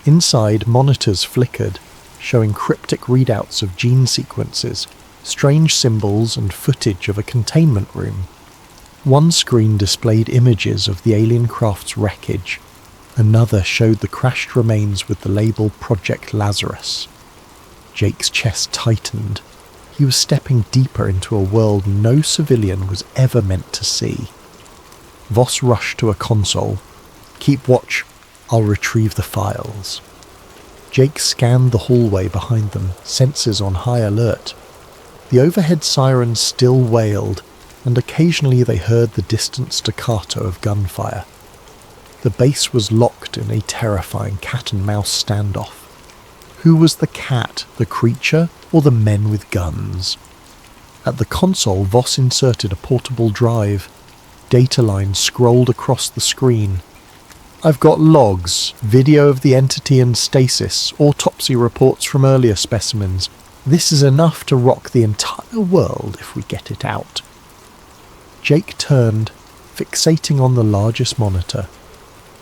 Inside, monitors flickered, showing cryptic readouts of gene sequences, strange symbols and footage of a containment room. One screen displayed images of the alien craft's wreckage. Another showed the crashed remains with the label Project Lazarus. Jake's chest tightened. He was stepping deeper into a world no civilian was ever meant to see. Voss rushed to a console. Keep watch. I'll retrieve the files. Jake scanned the hallway behind them, senses on high alert. The overhead sirens still wailed, and occasionally they heard the distant staccato of gunfire. The base was locked in a terrifying cat-and-mouse standoff. Who was the cat, the creature, or the men with guns? At the console, Voss inserted a portable drive. Data lines scrolled across the screen. I've got logs, video of the entity in stasis, autopsy reports from earlier specimens. This is enough to rock the entire world if we get it out. Jake turned, fixating on the largest monitor.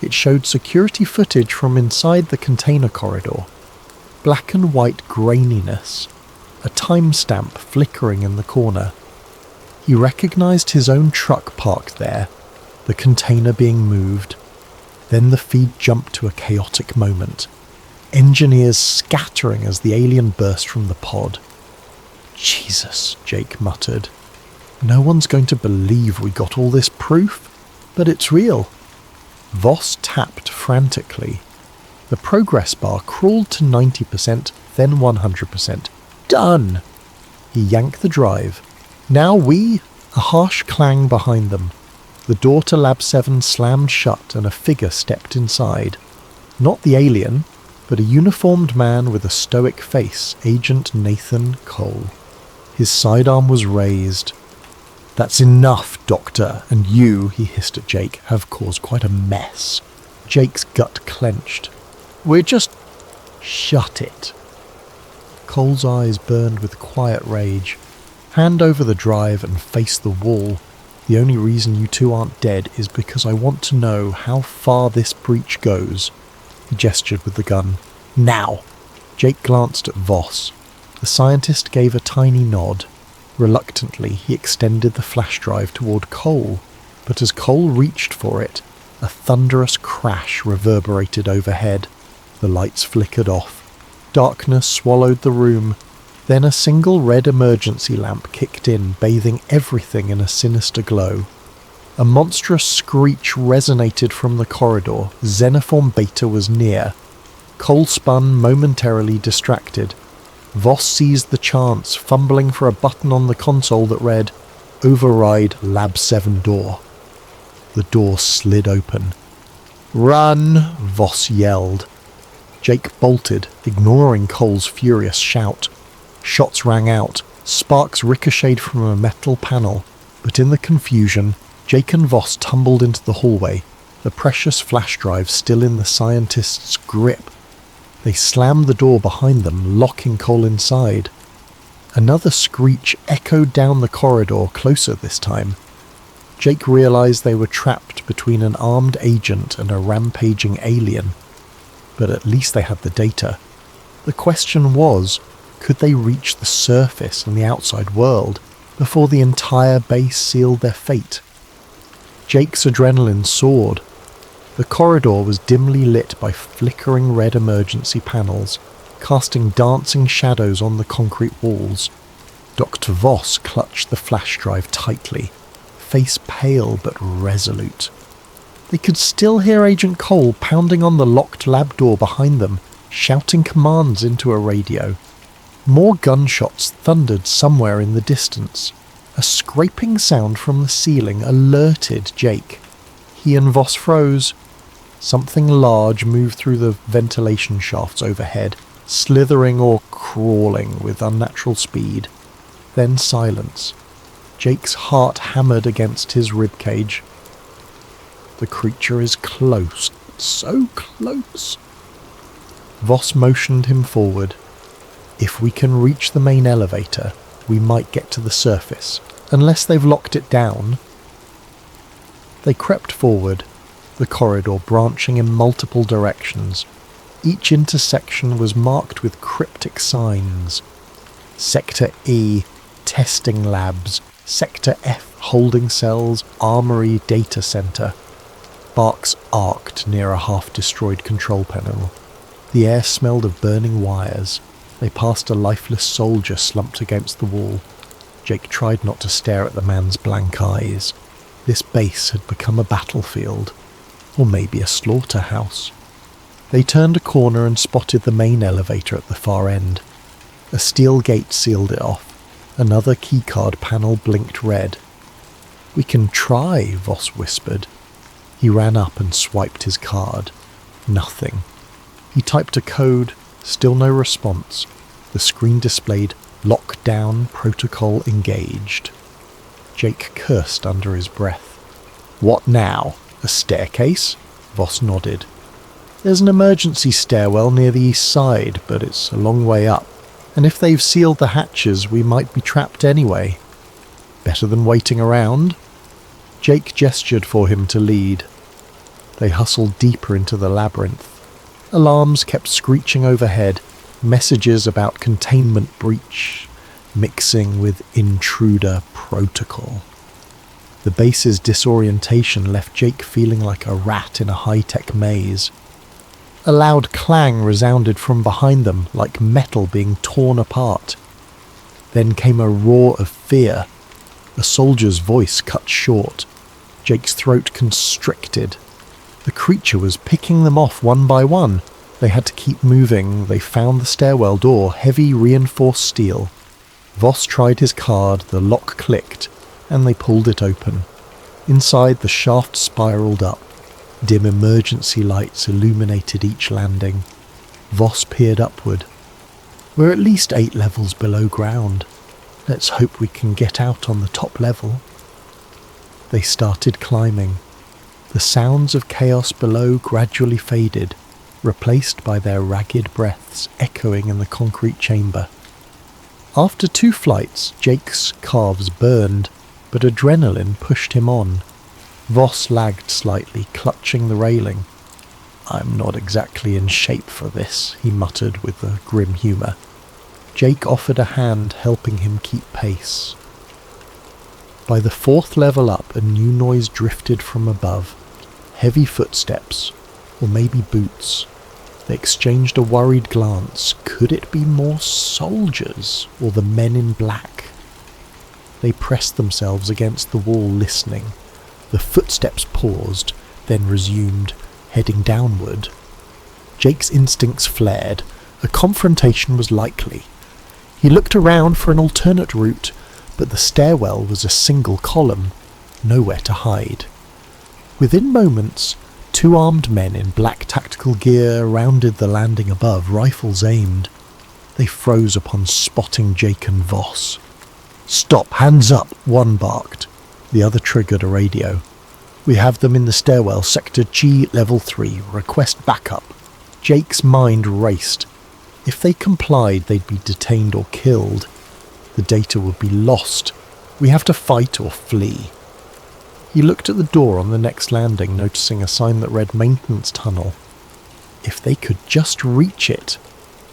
It showed security footage from inside the container corridor. Black and white graininess, a timestamp flickering in the corner. He recognized his own truck parked there, the container being moved. Then the feed jumped to a chaotic moment. Engineers scattering as the alien burst from the pod. Jesus, Jake muttered. No one's going to believe we got all this proof, but it's real. Voss tapped frantically. The progress bar crawled to 90%, then 100%. Done! He yanked the drive. Now a harsh clang behind them. The door to Lab 7 slammed shut and a figure stepped inside. Not the alien, but a uniformed man with a stoic face, Agent Nathan Cole. His sidearm was raised. That's enough, Doctor, and you, he hissed at Jake, have caused quite a mess. Jake's gut clenched. We're just... Shut it. Cole's eyes burned with quiet rage. Hand over the drive and face the wall. The only reason you two aren't dead is because I want to know how far this breach goes." He gestured with the gun. "Now!" Jake glanced at Voss. The scientist gave a tiny nod. Reluctantly, he extended the flash drive toward Cole, but as Cole reached for it, a thunderous crash reverberated overhead. The lights flickered off. Darkness swallowed the room. Then a single red emergency lamp kicked in, bathing everything in a sinister glow. A monstrous screech resonated from the corridor. Xenoform Beta was near. Cole spun, momentarily distracted. Voss seized the chance, fumbling for a button on the console that read, "Override Lab 7 door." The door slid open. "Run!" Voss yelled. Jake bolted, ignoring Cole's furious shout. Shots rang out. Sparks ricocheted from a metal panel, but in the confusion, Jake and Voss tumbled into the hallway, the precious flash drive still in the scientist's grip. They slammed the door behind them, locking Cole inside. Another screech echoed down the corridor, closer this time. Jake realized they were trapped between an armed agent and a rampaging alien. But at least they had the data. The question was, could they reach the surface and the outside world before the entire base sealed their fate? Jake's adrenaline soared. The corridor was dimly lit by flickering red emergency panels, casting dancing shadows on the concrete walls. Dr. Voss clutched the flash drive tightly, face pale but resolute. They could still hear Agent Cole pounding on the locked lab door behind them, shouting commands into a radio. More gunshots thundered somewhere in the distance. A scraping sound from the ceiling alerted Jake. He and Voss froze. Something large moved through the ventilation shafts overhead, slithering or crawling with unnatural speed. Then silence. Jake's heart hammered against his ribcage. The creature is close, so close. Voss motioned him forward. "If we can reach the main elevator, we might get to the surface, unless they've locked it down." They crept forward, the corridor branching in multiple directions. Each intersection was marked with cryptic signs. Sector E, testing labs. Sector F, holding cells, armory, data center. Sparks arced near a half-destroyed control panel. The air smelled of burning wires. They passed a lifeless soldier slumped against the wall. Jake tried not to stare at the man's blank eyes. This base had become a battlefield, or maybe a slaughterhouse. They turned a corner and spotted the main elevator at the far end. A steel gate sealed it off. Another keycard panel blinked red. "We can try," Voss whispered. He ran up and swiped his card. Nothing. He typed a code, still no response. The screen displayed "Lockdown protocol engaged." Jake cursed under his breath. "What now? A staircase?" Voss nodded. "There's an emergency stairwell near the east side, but it's a long way up. And if they've sealed the hatches, we might be trapped anyway. Better than waiting around." Jake gestured for him to lead. They hustled deeper into the labyrinth. Alarms kept screeching overhead, messages about containment breach, mixing with intruder protocol. The base's disorientation left Jake feeling like a rat in a high-tech maze. A loud clang resounded from behind them, like metal being torn apart. Then came a roar of fear. A soldier's voice cut short. Jake's throat constricted. The creature was picking them off one by one. They had to keep moving. They found the stairwell door, heavy reinforced steel. Voss tried his card, the lock clicked, and they pulled it open. Inside, the shaft spiraled up. Dim emergency lights illuminated each landing. Voss peered upward. "We're at least 8 levels below ground. Let's hope we can get out on the top level." They started climbing. The sounds of chaos below gradually faded, replaced by their ragged breaths echoing in the concrete chamber. After 2 flights, Jake's calves burned, but adrenaline pushed him on. Voss lagged slightly, clutching the railing. "I'm not exactly in shape for this," he muttered with a grim humour. Jake offered a hand, helping him keep pace. By the fourth level up, a new noise drifted from above. Heavy footsteps, or maybe boots. They exchanged a worried glance. Could it be more soldiers, or the men in black? They pressed themselves against the wall, listening. The footsteps paused, then resumed, heading downward. Jake's instincts flared. A confrontation was likely. He looked around for an alternate route, but the stairwell was a single column, nowhere to hide. Within moments, 2 armed men in black tactical gear rounded the landing above, rifles aimed. They froze upon spotting Jake and Voss. "Stop, hands up," one barked. The other triggered a radio. "We have them in the stairwell, sector G, level 3. Request backup." Jake's mind raced. If they complied, they'd be detained or killed. The data would be lost. We have to fight or flee. He looked at the door on the next landing, noticing a sign that read maintenance tunnel. If they could just reach it.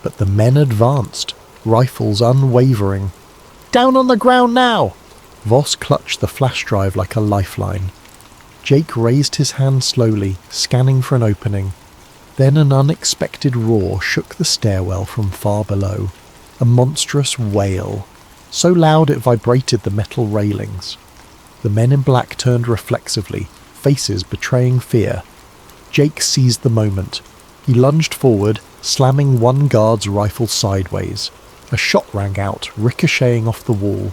But the men advanced, rifles unwavering. "Down on the ground now!" Voss clutched the flash drive like a lifeline. Jake raised his hand slowly, scanning for an opening. Then an unexpected roar shook the stairwell from far below. A monstrous wail, so loud it vibrated the metal railings. The men in black turned reflexively, faces betraying fear. Jake seized the moment. He lunged forward, slamming one guard's rifle sideways. A shot rang out, ricocheting off the wall.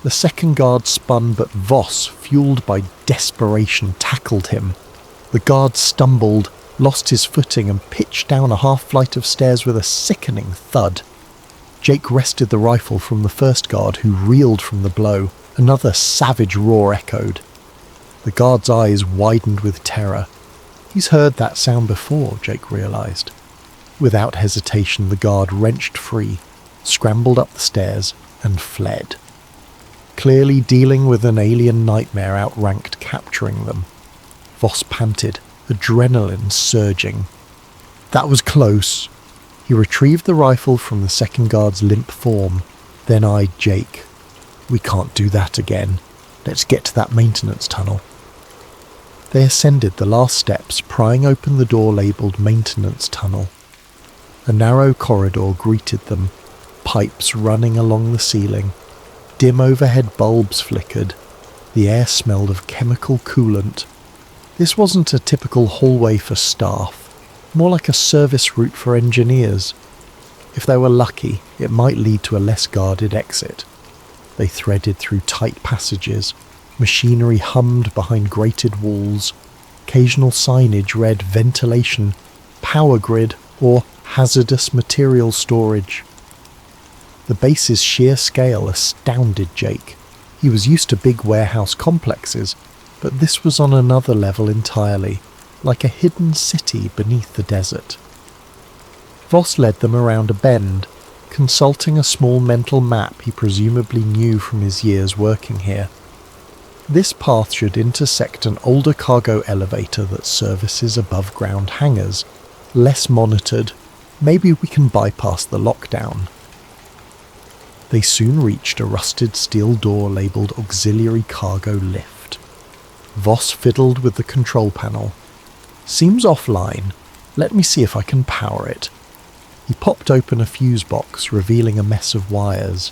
The second guard spun, but Voss, fueled by desperation, tackled him. The guard stumbled, lost his footing, and pitched down a half-flight of stairs with a sickening thud. Jake wrested the rifle from the first guard, who reeled from the blow. Another savage roar echoed. The guard's eyes widened with terror. He's heard that sound before, Jake realised. Without hesitation, the guard wrenched free, scrambled up the stairs, and fled. Clearly dealing with an alien nightmare outranked capturing them. Voss panted, adrenaline surging. That was close. He retrieved the rifle from the second guard's limp form, then eyed Jake. "We can't do that again. Let's get to that maintenance tunnel." They ascended the last steps, prying open the door labelled maintenance tunnel. A narrow corridor greeted them, pipes running along the ceiling. Dim overhead bulbs flickered. The air smelled of chemical coolant. This wasn't a typical hallway for staff, more like a service route for engineers. If they were lucky, it might lead to a less guarded exit. They threaded through tight passages. Machinery hummed behind grated walls. Occasional signage read ventilation, power grid, or hazardous material storage. The base's sheer scale astounded Jake. He was used to big warehouse complexes, but this was on another level entirely, like a hidden city beneath the desert. Voss led them around a bend, consulting a small mental map he presumably knew from his years working here. This path should intersect an older cargo elevator that services above-ground hangars. Less monitored. Maybe we can bypass the lockdown. They soon reached a rusted steel door labelled Auxiliary Cargo Lift. Voss fiddled with the control panel. "Seems offline. Let me see if I can power it." He popped open a fuse box, revealing a mess of wires.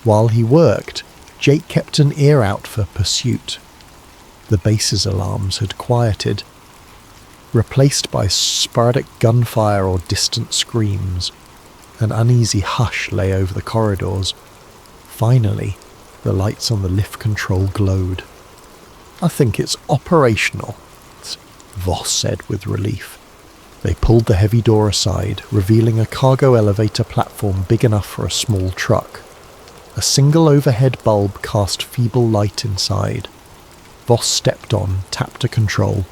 While he worked, Jake kept an ear out for pursuit. The base's alarms had quieted, replaced by sporadic gunfire or distant screams. An uneasy hush lay over the corridors. Finally, the lights on the lift control glowed. "I think it's operational," Voss said with relief. They pulled the heavy door aside, revealing a cargo elevator platform big enough for a small truck. A single overhead bulb cast feeble light inside. Voss stepped on, tapped a control.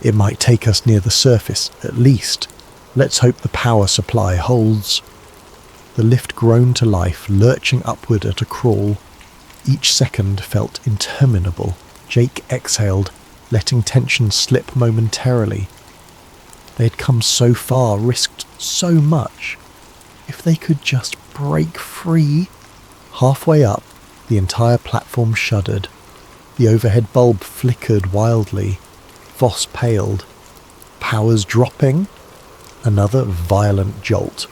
"It might take us near the surface, at least. Let's hope the power supply holds." The lift groaned to life, lurching upward at a crawl. Each second felt interminable. Jake exhaled, letting tension slip momentarily. They had come so far, risked so much. If they could just break free. Halfway up, the entire platform shuddered. The overhead bulb flickered wildly. Voss paled. Powers dropping? Another violent jolt.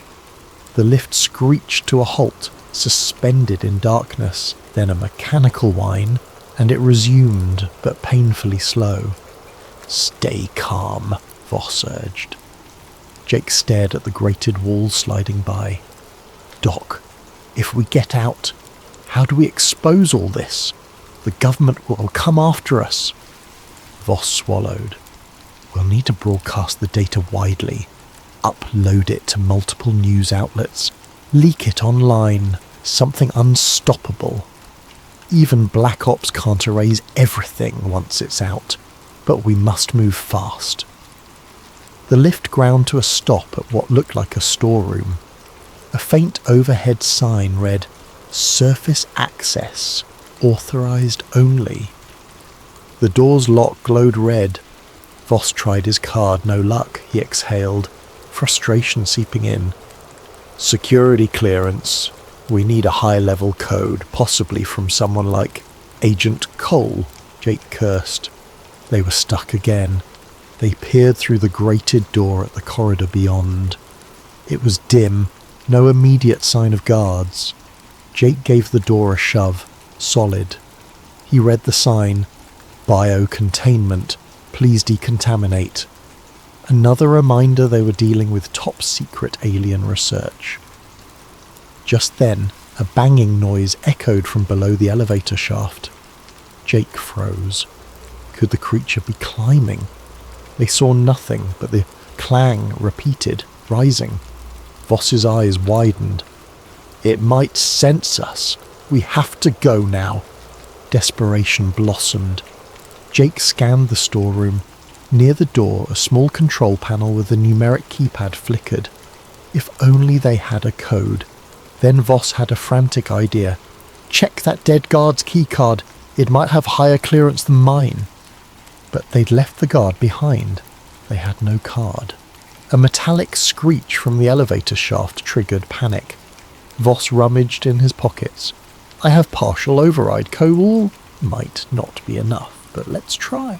The lift screeched to a halt, suspended in darkness, then a mechanical whine, and it resumed, but painfully slow. "Stay calm," Voss urged. Jake stared at the grated walls sliding by. "Doc, if we get out, how do we expose all this? The government will come after us." Voss swallowed. "We'll need to broadcast the data widely, upload it to multiple news outlets, leak it online, something unstoppable. Even Black Ops can't erase everything once it's out, but we must move fast." The lift ground to a stop at what looked like a storeroom. A faint overhead sign read, "Surface access, authorized only." The door's lock glowed red. Voss tried his card, no luck, he exhaled, frustration seeping in. "Security clearance. We need a high-level code, possibly from someone like Agent Cole," Jake cursed. They were stuck again. They peered through the grated door at the corridor beyond. It was dim, no immediate sign of guards. Jake gave the door a shove, solid. He read the sign, "Biocontainment, please decontaminate." Another reminder they were dealing with top-secret alien research. Just then, a banging noise echoed from below the elevator shaft. Jake froze. Could the creature be climbing? They saw nothing, but the clang repeated, rising. Voss's eyes widened. "It might sense us. We have to go now." Desperation blossomed. Jake scanned the storeroom. Near the door, a small control panel with a numeric keypad flickered. If only they had a code. Then Voss had a frantic idea. "Check that dead guard's keycard. It might have higher clearance than mine." But they'd left the guard behind. They had no card. A metallic screech from the elevator shaft triggered panic. Voss rummaged in his pockets. "I have partial override code. Might not be enough, but let's try."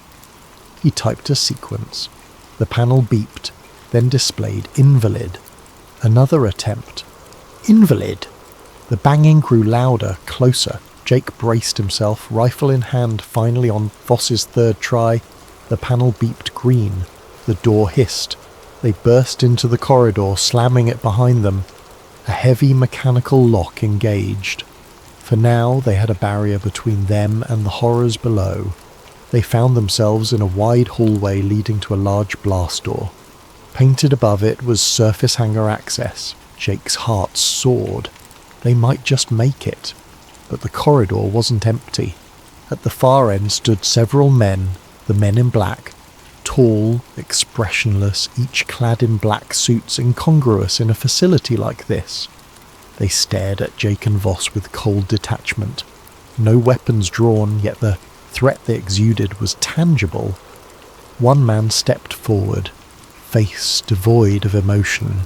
He typed a sequence. The panel beeped, then displayed invalid. Another attempt. Invalid! The banging grew louder, closer. Jake braced himself, rifle in hand, finally on Voss's third try. The panel beeped green. The door hissed. They burst into the corridor, slamming it behind them. A heavy mechanical lock engaged. For now, they had a barrier between them and the horrors below. They found themselves in a wide hallway leading to a large blast door. Painted above it was surface hangar access. Jake's heart soared. They might just make it. But the corridor wasn't empty. At the far end stood several men, the men in black, tall, expressionless, each clad in black suits incongruous in a facility like this. They stared at Jake and Voss with cold detachment. No weapons drawn, yet the threat they exuded was tangible. One man stepped forward, face devoid of emotion.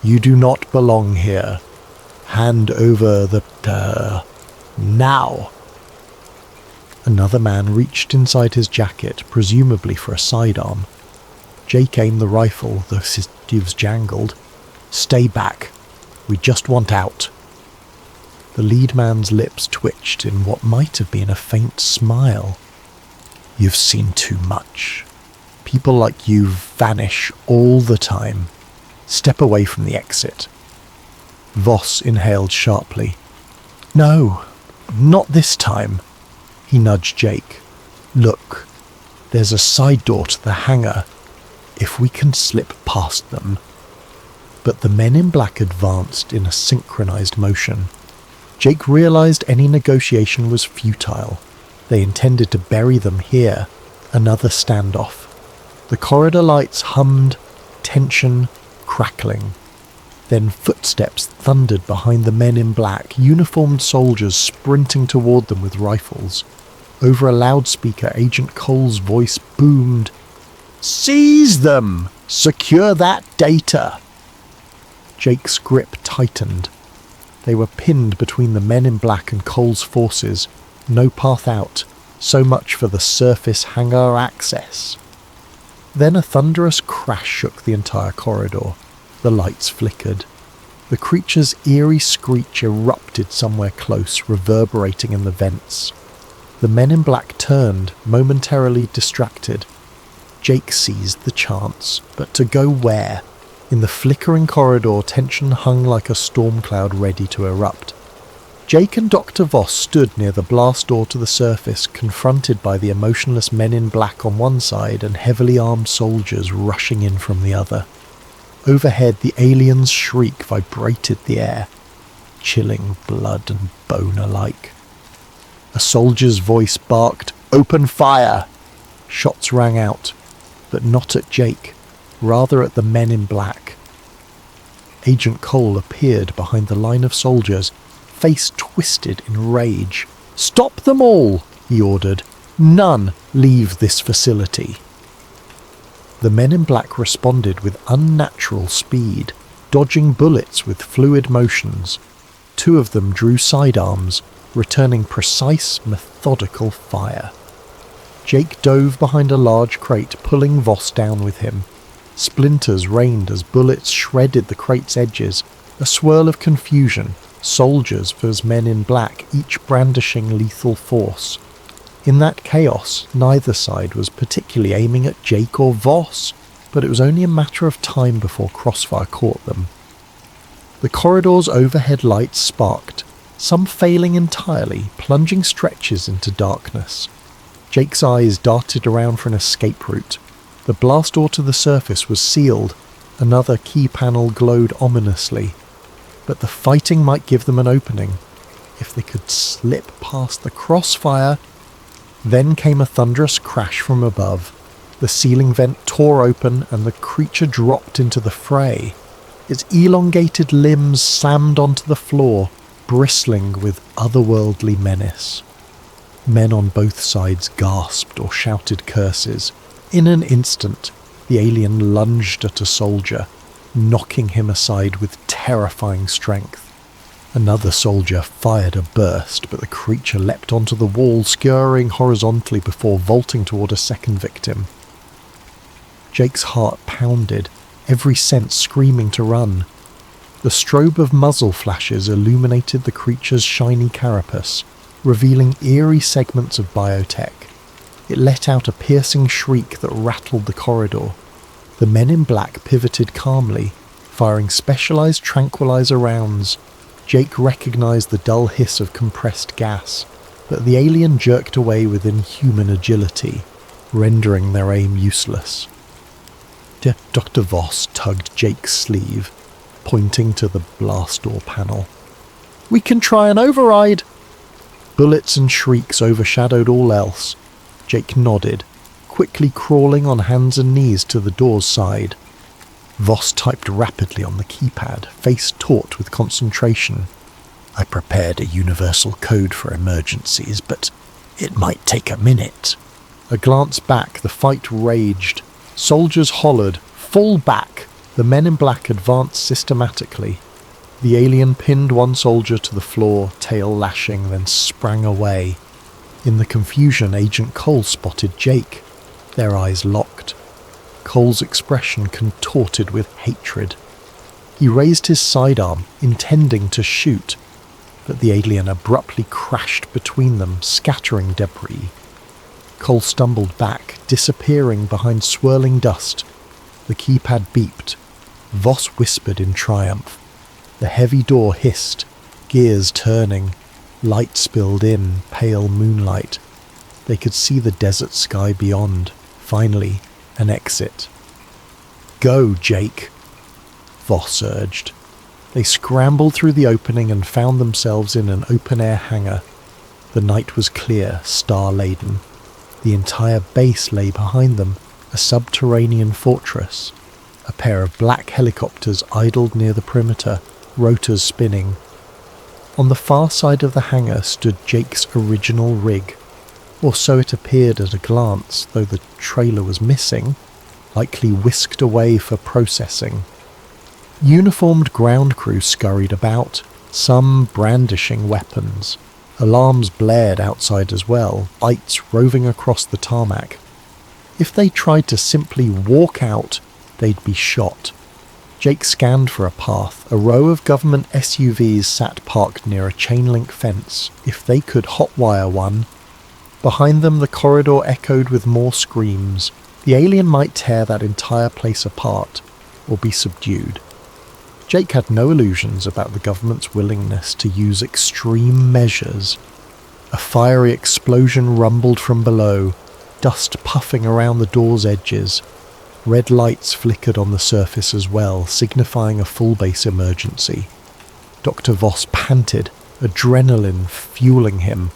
"You do not belong here. Hand over the... now!" Another man reached inside his jacket, presumably for a sidearm. Jake aimed the rifle, the sieves jangled. "Stay back. We just want out." The lead man's lips twitched in what might have been a faint smile. "You've seen too much. People like you vanish all the time. Step away from the exit." Voss inhaled sharply. "No, not this time." He nudged Jake. "Look, there's a side door to the hangar. If we can slip past them." But the men in black advanced in a synchronized motion. Jake realized any negotiation was futile. They intended to bury them here. Another standoff. The corridor lights hummed, tension, crackling. Then footsteps thundered behind the men in black, uniformed soldiers sprinting toward them with rifles. Over a loudspeaker, Agent Cole's voice boomed, "Seize them! Secure that data!" Jake's grip tightened. They were pinned between the men in black and Cole's forces. No path out. So much for the surface hangar access. Then a thunderous crash shook the entire corridor. The lights flickered. The creature's eerie screech erupted somewhere close, reverberating in the vents. The men in black turned, momentarily distracted. Jake seized the chance, but to go where? In the flickering corridor, tension hung like a storm cloud ready to erupt. Jake and Dr. Voss stood near the blast door to the surface, confronted by the emotionless men in black on one side and heavily armed soldiers rushing in from the other. Overhead, the alien's shriek vibrated the air, chilling blood and bone alike. A soldier's voice barked, "Open fire!" Shots rang out, but not at Jake, rather at the men in black. Agent Cole appeared behind the line of soldiers, face twisted in rage. "Stop them all!" he ordered. "None leave this facility." The men in black responded with unnatural speed, dodging bullets with fluid motions. Two of them drew sidearms, returning precise, methodical fire. Jake dove behind a large crate, pulling Voss down with him. Splinters rained as bullets shredded the crate's edges, a swirl of confusion, soldiers versus men in black, each brandishing lethal force. In that chaos, neither side was particularly aiming at Jake or Voss, but it was only a matter of time before crossfire caught them. The corridor's overhead lights sparked, some failing entirely, plunging stretches into darkness. Jake's eyes darted around for an escape route. The blast door to the surface was sealed. Another key panel glowed ominously. But the fighting might give them an opening, if they could slip past the crossfire. Then came a thunderous crash from above. The ceiling vent tore open and the creature dropped into the fray. Its elongated limbs slammed onto the floor, bristling with otherworldly menace. Men on both sides gasped or shouted curses. In an instant, the alien lunged at a soldier, knocking him aside with terrifying strength. Another soldier fired a burst, but the creature leapt onto the wall, scurrying horizontally before vaulting toward a second victim. Jake's heart pounded, every sense screaming to run. The strobe of muzzle flashes illuminated the creature's shiny carapace, revealing eerie segments of biotech. It let out a piercing shriek that rattled the corridor. The men in black pivoted calmly, firing specialized tranquilizer rounds. Jake recognized the dull hiss of compressed gas, but the alien jerked away with inhuman agility, rendering their aim useless. Dr. Voss tugged Jake's sleeve, pointing to the blast door panel. "We can try an override!" Bullets and shrieks overshadowed all else. Jake nodded, quickly crawling on hands and knees to the door's side. Voss typed rapidly on the keypad, face taut with concentration. "I prepared a universal code for emergencies, but it might take a minute." A glance back, the fight raged. Soldiers hollered, "Fall back!" The men in black advanced systematically. The alien pinned one soldier to the floor, tail lashing, then sprang away. In the confusion, Agent Cole spotted Jake. Their eyes locked. Cole's expression contorted with hatred. He raised his sidearm, intending to shoot, but the alien abruptly crashed between them, scattering debris. Cole stumbled back, disappearing behind swirling dust. The keypad beeped. Voss whispered in triumph. The heavy door hissed, gears turning. Light spilled in, pale moonlight. They could see the desert sky beyond. Finally, an exit. "Go, Jake," Voss urged. They scrambled through the opening and found themselves in an open-air hangar. The night was clear, star-laden. The entire base lay behind them, a subterranean fortress. A pair of black helicopters idled near the perimeter, rotors spinning. On the far side of the hangar stood Jake's original rig, or so it appeared at a glance, though the trailer was missing, likely whisked away for processing. Uniformed ground crew scurried about, some brandishing weapons. Alarms blared outside as well, lights roving across the tarmac. If they tried to simply walk out, they'd be shot. Jake scanned for a path. A row of government SUVs sat parked near a chain-link fence. If they could hotwire one. Behind them the corridor echoed with more screams. The alien might tear that entire place apart, or be subdued. Jake had no illusions about the government's willingness to use extreme measures. A fiery explosion rumbled from below, dust puffing around the door's edges. Red lights flickered on the surface as well, signifying a full-base emergency. Dr. Voss panted, adrenaline fueling him.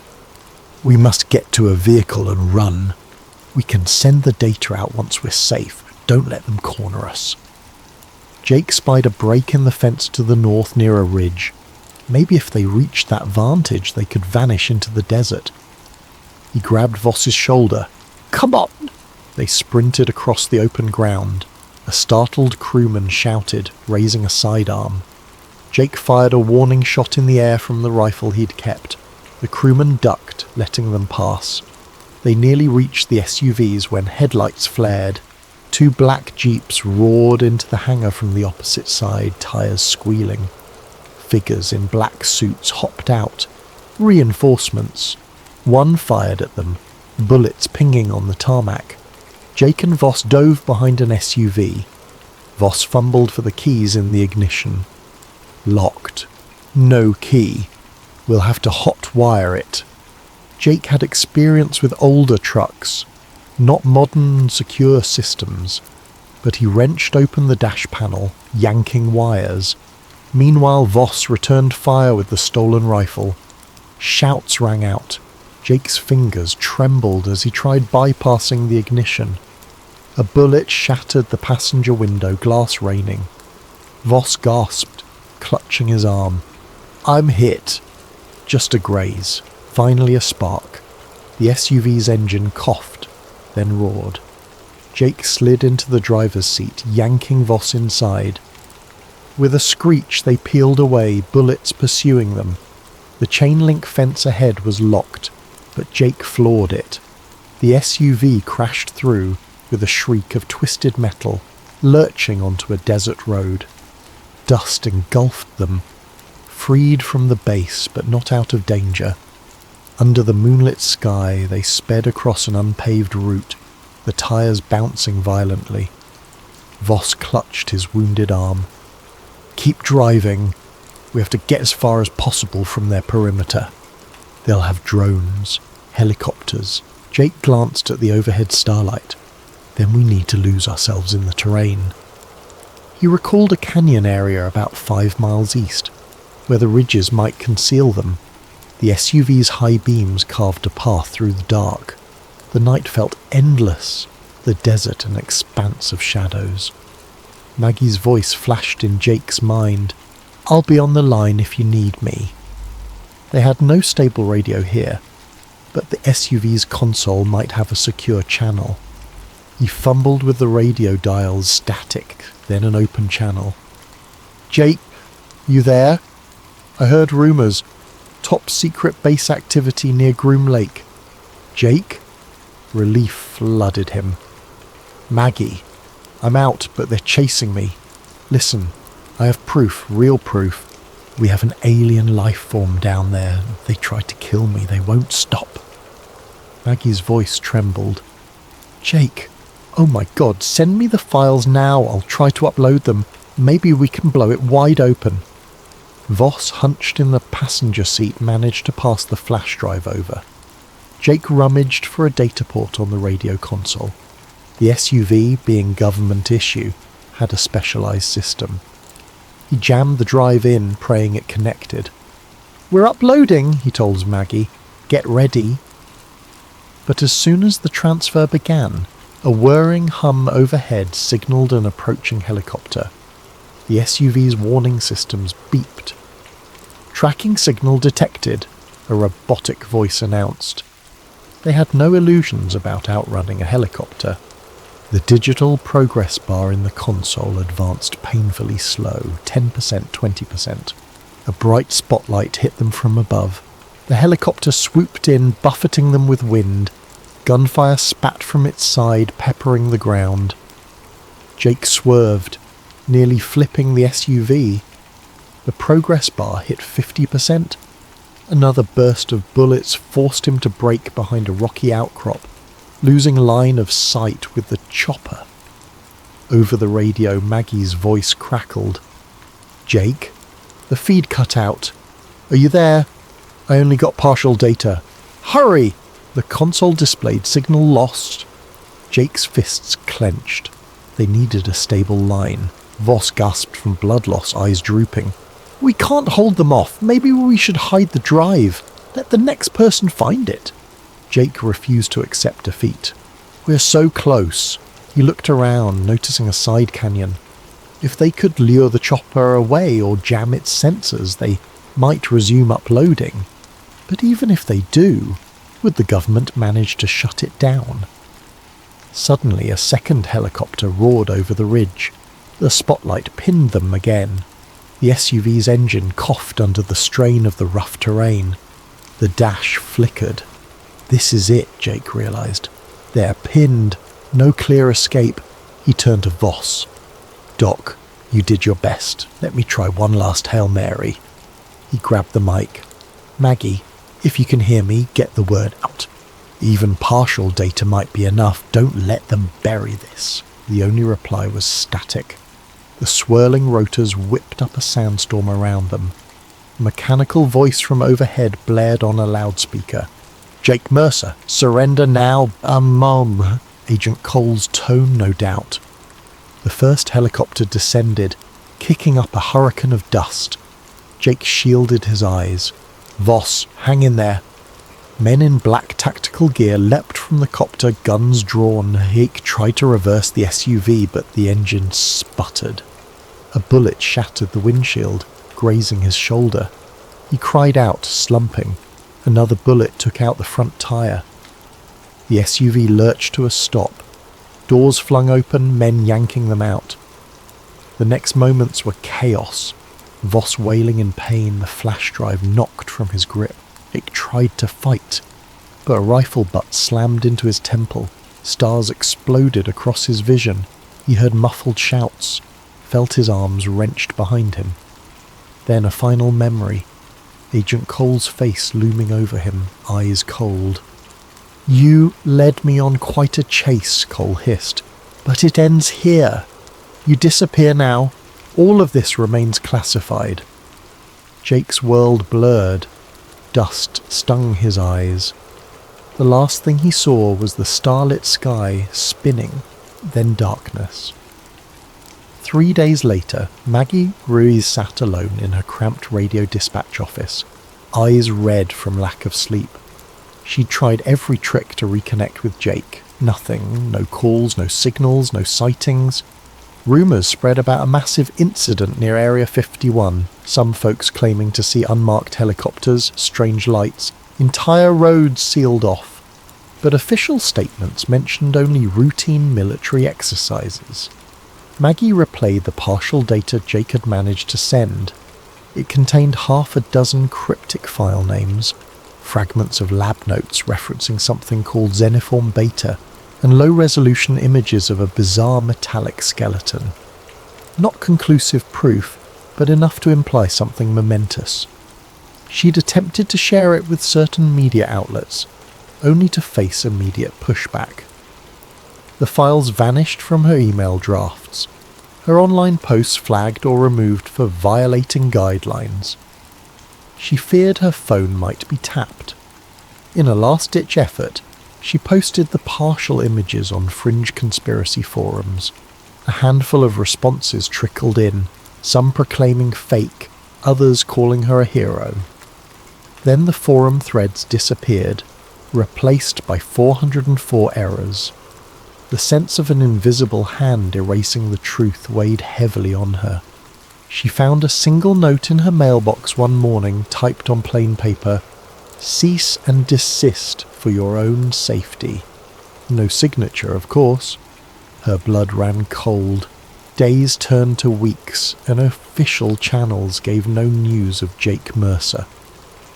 "We must get to a vehicle and run. We can send the data out once we're safe. Don't let them corner us." Jake spied a break in the fence to the north near a ridge. Maybe if they reached that vantage, they could vanish into the desert. He grabbed Voss's shoulder. "Come on!" They sprinted across the open ground. A startled crewman shouted, raising a sidearm. Jake fired a warning shot in the air from the rifle he'd kept. The crewman ducked, letting them pass. They nearly reached the SUVs when headlights flared. Two black jeeps roared into the hangar from the opposite side, tires squealing. Figures in black suits hopped out. Reinforcements. One fired at them, bullets pinging on the tarmac. Jake and Voss dove behind an SUV. Voss fumbled for the keys in the ignition. Locked. No key. We'll have to hotwire it. Jake had experience with older trucks, not modern secure systems, but he wrenched open the dash panel, yanking wires. Meanwhile, Voss returned fire with the stolen rifle. Shouts rang out. Jake's fingers trembled as he tried bypassing the ignition. A bullet shattered the passenger window, glass raining. Voss gasped, clutching his arm. "I'm hit." Just a graze. Finally a spark. The SUV's engine coughed, then roared. Jake slid into the driver's seat, yanking Voss inside. With a screech they peeled away, bullets pursuing them. The chain-link fence ahead was locked, but Jake floored it. The SUV crashed through with a shriek of twisted metal, lurching onto a desert road. Dust engulfed them, freed from the base but not out of danger. Under the moonlit sky they sped across an unpaved route, the tires bouncing violently. Voss clutched his wounded arm. "Keep driving. We have to get as far as possible from their perimeter. They'll have drones, helicopters." Jake glanced at the overhead starlight. "Then we need to lose ourselves in the terrain." He recalled a canyon area about 5 miles east, where the ridges might conceal them. The SUV's high beams carved a path through the dark. The night felt endless, the desert an expanse of shadows. Maggie's voice flashed in Jake's mind. "I'll be on the line if you need me." They had no stable radio here, but the SUV's console might have a secure channel. He fumbled with the radio dials, static, then an open channel. "Jake, you there? I heard rumours. Top secret base activity near Groom Lake." "Jake?" Relief flooded him. "Maggie, I'm out, but they're chasing me. Listen, I have proof, real proof. We have an alien life form down there. If they try to kill me, they won't stop." Maggie's voice trembled. "Jake, oh my God, send me the files now. I'll try to upload them. Maybe we can blow it wide open." Voss, hunched in the passenger seat, managed to pass the flash drive over. Jake rummaged for a data port on the radio console. The SUV, being government issue, had a specialised system. He jammed the drive in, praying it connected. "We're uploading," he told Maggie. "Get ready." But as soon as the transfer began, A whirring hum overhead signalled an approaching helicopter. The SUV's warning systems beeped. "Tracking signal detected," a robotic voice announced. They had no illusions about outrunning a helicopter. The digital progress bar in the console advanced painfully slow, 10%, 20%. A bright spotlight hit them from above. The helicopter swooped in, buffeting them with wind. Gunfire spat from its side, peppering the ground. Jake swerved, nearly flipping the SUV. The progress bar hit 50%. Another burst of bullets forced him to brake behind a rocky outcrop, losing line of sight with the chopper. Over the radio, Maggie's voice crackled. "Jake? The feed cut out. Are you there? I only got partial data. Hurry!" The console displayed signal lost. Jake's fists clenched. They needed a stable line. Voss gasped from blood loss, eyes drooping. "We can't hold them off. Maybe we should hide the drive. Let the next person find it." Jake refused to accept defeat. "We're so close." He looked around, noticing a side canyon. If they could lure the chopper away or jam its sensors, they might resume uploading. But even if they do, would the government manage to shut it down? Suddenly, a second helicopter roared over the ridge. The spotlight pinned them again. The SUV's engine coughed under the strain of the rough terrain. The dash flickered. This is it, Jake realized. They're pinned. No clear escape. He turned to Voss. "Doc, you did your best. Let me try one last Hail Mary." He grabbed the mic. "Maggie, if you can hear me, get the word out. Even partial data might be enough. Don't let them bury this." The only reply was static. The swirling rotors whipped up a sandstorm around them. A mechanical voice from overhead blared on a loudspeaker. "Jake Mercer, surrender now, Mom." Agent Cole's tone, no doubt. The first helicopter descended, kicking up a hurricane of dust. Jake shielded his eyes. "Voss, hang in there." Men in black tactical gear leapt from the copter, guns drawn. Jake tried to reverse the SUV, but the engine sputtered. A bullet shattered the windshield, grazing his shoulder. He cried out, slumping. Another bullet took out the front tire. The SUV lurched to a stop. Doors flung open, men yanking them out. The next moments were chaos. Voss wailing in pain, the flash drive knocked from his grip. Jake tried to fight, but a rifle butt slammed into his temple. Stars exploded across his vision. He heard muffled shouts, felt his arms wrenched behind him. Then a final memory. Agent Cole's face looming over him, eyes cold. "You led me on quite a chase," Cole hissed, "but it ends here. You disappear now. All of this remains classified." Jake's world blurred. Dust stung his eyes. The last thing he saw was the starlit sky spinning, then darkness. 3 days later, Maggie Ruiz sat alone in her cramped radio dispatch office, eyes red from lack of sleep. She'd tried every trick to reconnect with Jake. Nothing. No calls, no signals, no sightings. Rumours spread about a massive incident near Area 51, some folks claiming to see unmarked helicopters, strange lights, entire roads sealed off. But official statements mentioned only routine military exercises. Maggie replayed the partial data Jake had managed to send. It contained 6 cryptic file names, fragments of lab notes referencing something called Xeniform Beta, and low-resolution images of a bizarre metallic skeleton. Not conclusive proof, but enough to imply something momentous. She'd attempted to share it with certain media outlets, only to face immediate pushback. The files vanished from her email drafts. Her online posts flagged or removed for violating guidelines. She feared her phone might be tapped. In a last-ditch effort, she posted the partial images on fringe conspiracy forums. A handful of responses trickled in, some proclaiming fake, others calling her a hero. Then the forum threads disappeared, replaced by 404 errors. The sense of an invisible hand erasing the truth weighed heavily on her. She found a single note in her mailbox one morning, typed on plain paper, "Cease and desist for your own safety." No signature, of course. Her blood ran cold. Days turned to weeks, and official channels gave no news of Jake Mercer.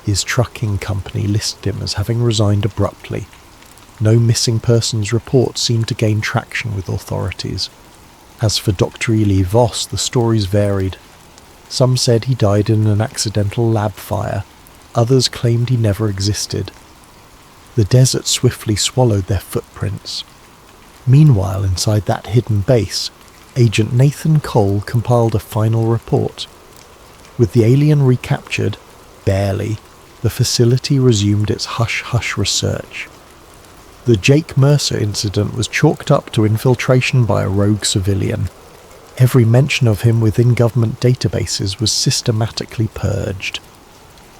His trucking company listed him as having resigned abruptly. No missing persons report seemed to gain traction with authorities. As for Dr. Eli Voss, the stories varied. Some said he died in an accidental lab fire. Others claimed he never existed. The desert swiftly swallowed their footprints. Meanwhile, inside that hidden base, Agent Nathan Cole compiled a final report. With the alien recaptured, barely, the facility resumed its hush-hush research. The Jake Mercer incident was chalked up to infiltration by a rogue civilian. Every mention of him within government databases was systematically purged.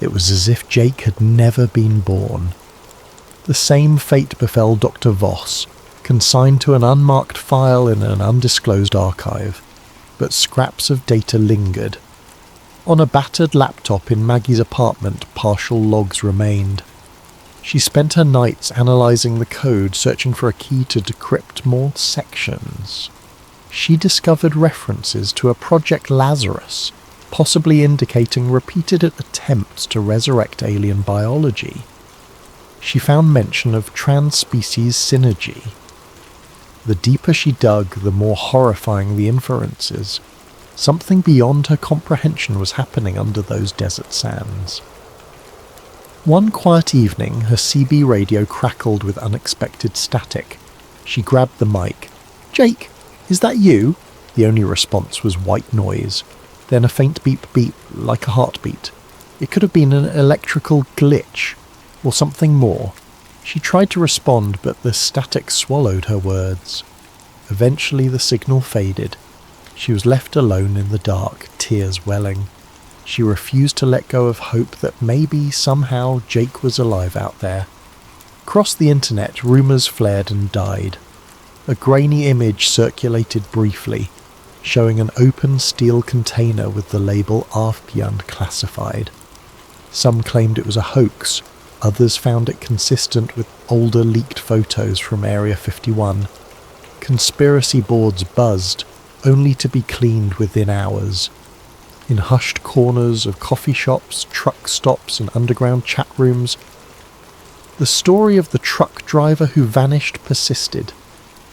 It was as if Jake had never been born. The same fate befell Dr. Voss, consigned to an unmarked file in an undisclosed archive, but scraps of data lingered. On a battered laptop in Maggie's apartment, partial logs remained. She spent her nights analysing the code, searching for a key to decrypt more sections. She discovered references to a Project Lazarus, possibly indicating repeated attempts to resurrect alien biology. She found mention of trans-species synergy. The deeper she dug, the more horrifying the inferences. Something beyond her comprehension was happening under those desert sands. One quiet evening, her CB radio crackled with unexpected static. She grabbed the mic. "Jake, is that you?" The only response was white noise, then a faint beep-beep, like a heartbeat. It could have been an electrical glitch, or something more. She tried to respond, but the static swallowed her words. Eventually the signal faded. She was left alone in the dark, tears welling. She refused to let go of hope that maybe, somehow, Jake was alive out there. Across the internet, rumours flared and died. A grainy image circulated briefly, showing an open steel container with the label AFP unclassified. Some claimed it was a hoax, others found it consistent with older leaked photos from Area 51. Conspiracy boards buzzed, only to be cleaned within hours. In hushed corners of coffee shops, truck stops and underground chat rooms, the story of the truck driver who vanished persisted.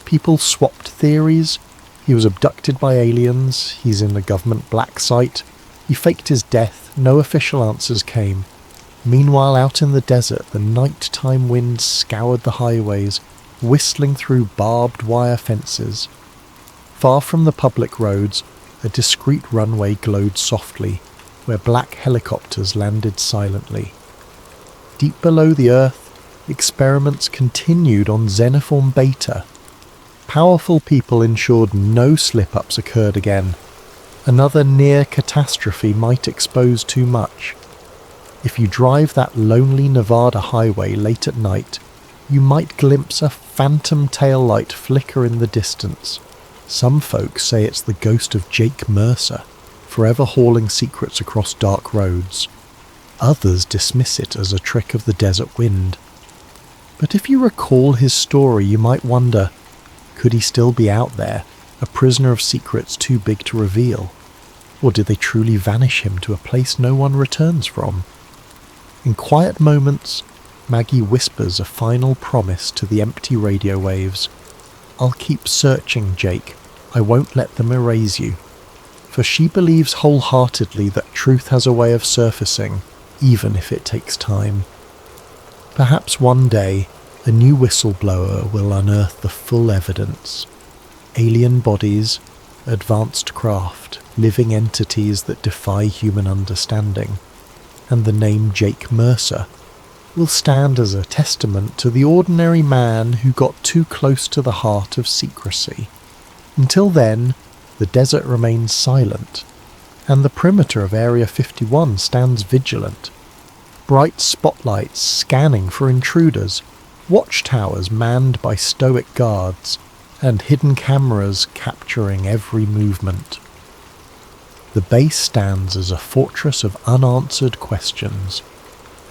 People swapped theories. He was abducted by aliens, he's in a government black site, he faked his death, no official answers came. Meanwhile, out in the desert, the nighttime winds scoured the highways, whistling through barbed wire fences. Far from the public roads, a discreet runway glowed softly, where black helicopters landed silently. Deep below the earth, experiments continued on Xenoform Beta. Powerful people ensured no slip-ups occurred again. Another near catastrophe might expose too much. If you drive that lonely Nevada highway late at night, you might glimpse a phantom taillight flicker in the distance. Some folks say it's the ghost of Jake Mercer, forever hauling secrets across dark roads. Others dismiss it as a trick of the desert wind. But if you recall his story, you might wonder, could he still be out there, a prisoner of secrets too big to reveal? Or did they truly vanish him to a place no one returns from? In quiet moments, Maggie whispers a final promise to the empty radio waves. "I'll keep searching, Jake. I won't let them erase you." For she believes wholeheartedly that truth has a way of surfacing, even if it takes time. Perhaps one day, a new whistleblower will unearth the full evidence. Alien bodies, advanced craft, living entities that defy human understanding. And the name Jake Mercer will stand as a testament to the ordinary man who got too close to the heart of secrecy. Until then, the desert remains silent, and the perimeter of Area 51 stands vigilant. Bright spotlights scanning for intruders, watchtowers manned by stoic guards, and hidden cameras capturing every movement. The base stands as a fortress of unanswered questions,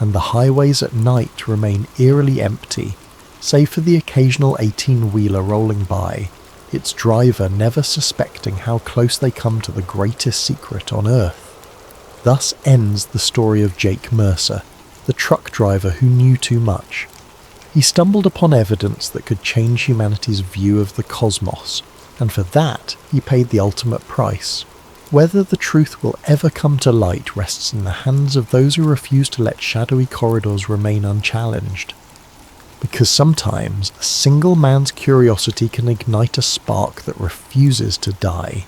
and the highways at night remain eerily empty, save for the occasional 18-wheeler rolling by, its driver never suspecting how close they come to the greatest secret on Earth. Thus ends the story of Jake Mercer, the truck driver who knew too much. He stumbled upon evidence that could change humanity's view of the cosmos, and for that he paid the ultimate price. Whether the truth will ever come to light rests in the hands of those who refuse to let shadowy corridors remain unchallenged. Because sometimes a single man's curiosity can ignite a spark that refuses to die.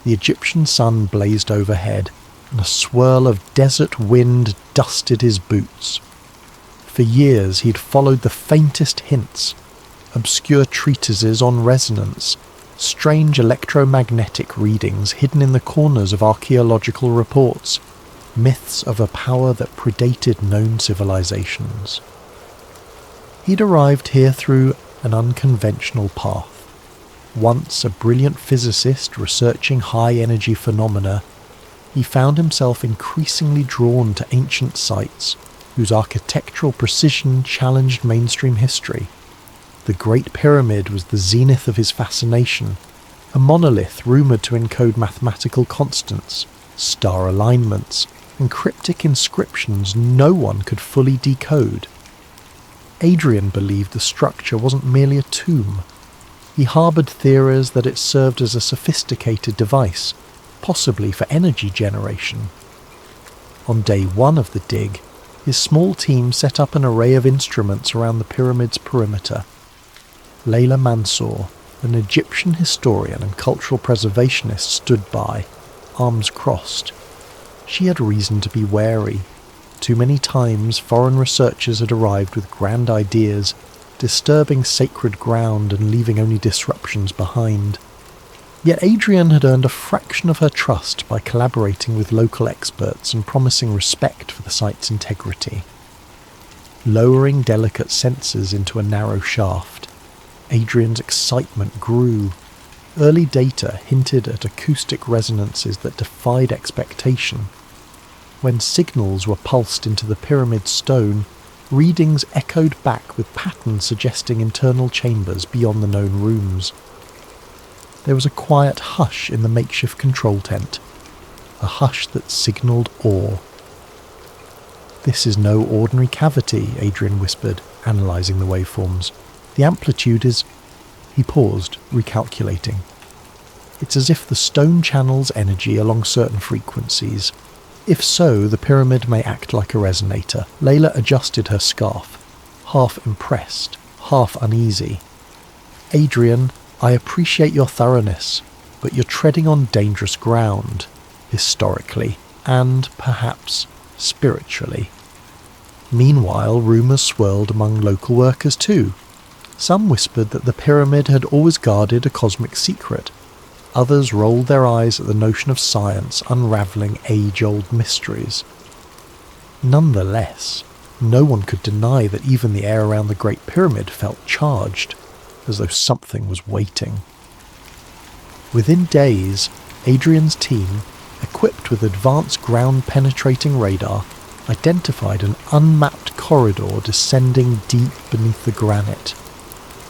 The Egyptian sun blazed overhead, and a swirl of desert wind dusted his boots. For years he'd followed the faintest hints, obscure treatises on resonance, strange electromagnetic readings hidden in the corners of archaeological reports, myths of a power that predated known civilizations. He'd arrived here through an unconventional path. Once a brilliant physicist researching high-energy phenomena, he found himself increasingly drawn to ancient sites whose architectural precision challenged mainstream history. The Great Pyramid was the zenith of his fascination, a monolith rumoured to encode mathematical constants, star alignments, and cryptic inscriptions no one could fully decode. Adrian believed the structure wasn't merely a tomb. He harboured theories that it served as a sophisticated device, possibly for energy generation. On day one of the dig, his small team set up an array of instruments around the pyramid's perimeter. Layla Mansour, an Egyptian historian and cultural preservationist, stood by, arms crossed. She had reason to be wary. Too many times foreign researchers had arrived with grand ideas, disturbing sacred ground and leaving only disruptions behind. Yet Adrian had earned a fraction of her trust by collaborating with local experts and promising respect for the site's integrity. Lowering delicate sensors into a narrow shaft, Adrian's excitement grew. Early data hinted at acoustic resonances that defied expectation. When signals were pulsed into the pyramid stone, readings echoed back with patterns suggesting internal chambers beyond the known rooms. There was a quiet hush in the makeshift control tent, a hush that signalled awe. "This is no ordinary cavity," Adrian whispered, analysing the waveforms. "The amplitude is—" He paused, recalculating. "It's as if the stone channels energy along certain frequencies. If so, the pyramid may act like a resonator." Layla adjusted her scarf, half impressed, half uneasy. "Adrian, I appreciate your thoroughness, but you're treading on dangerous ground, historically, and perhaps spiritually." Meanwhile, rumours swirled among local workers too. Some whispered that the pyramid had always guarded a cosmic secret. Others rolled their eyes at the notion of science unravelling age-old mysteries. Nonetheless, no one could deny that even the air around the Great Pyramid felt charged, as though something was waiting. Within days, Adrian's team, equipped with advanced ground-penetrating radar, identified an unmapped corridor descending deep beneath the granite.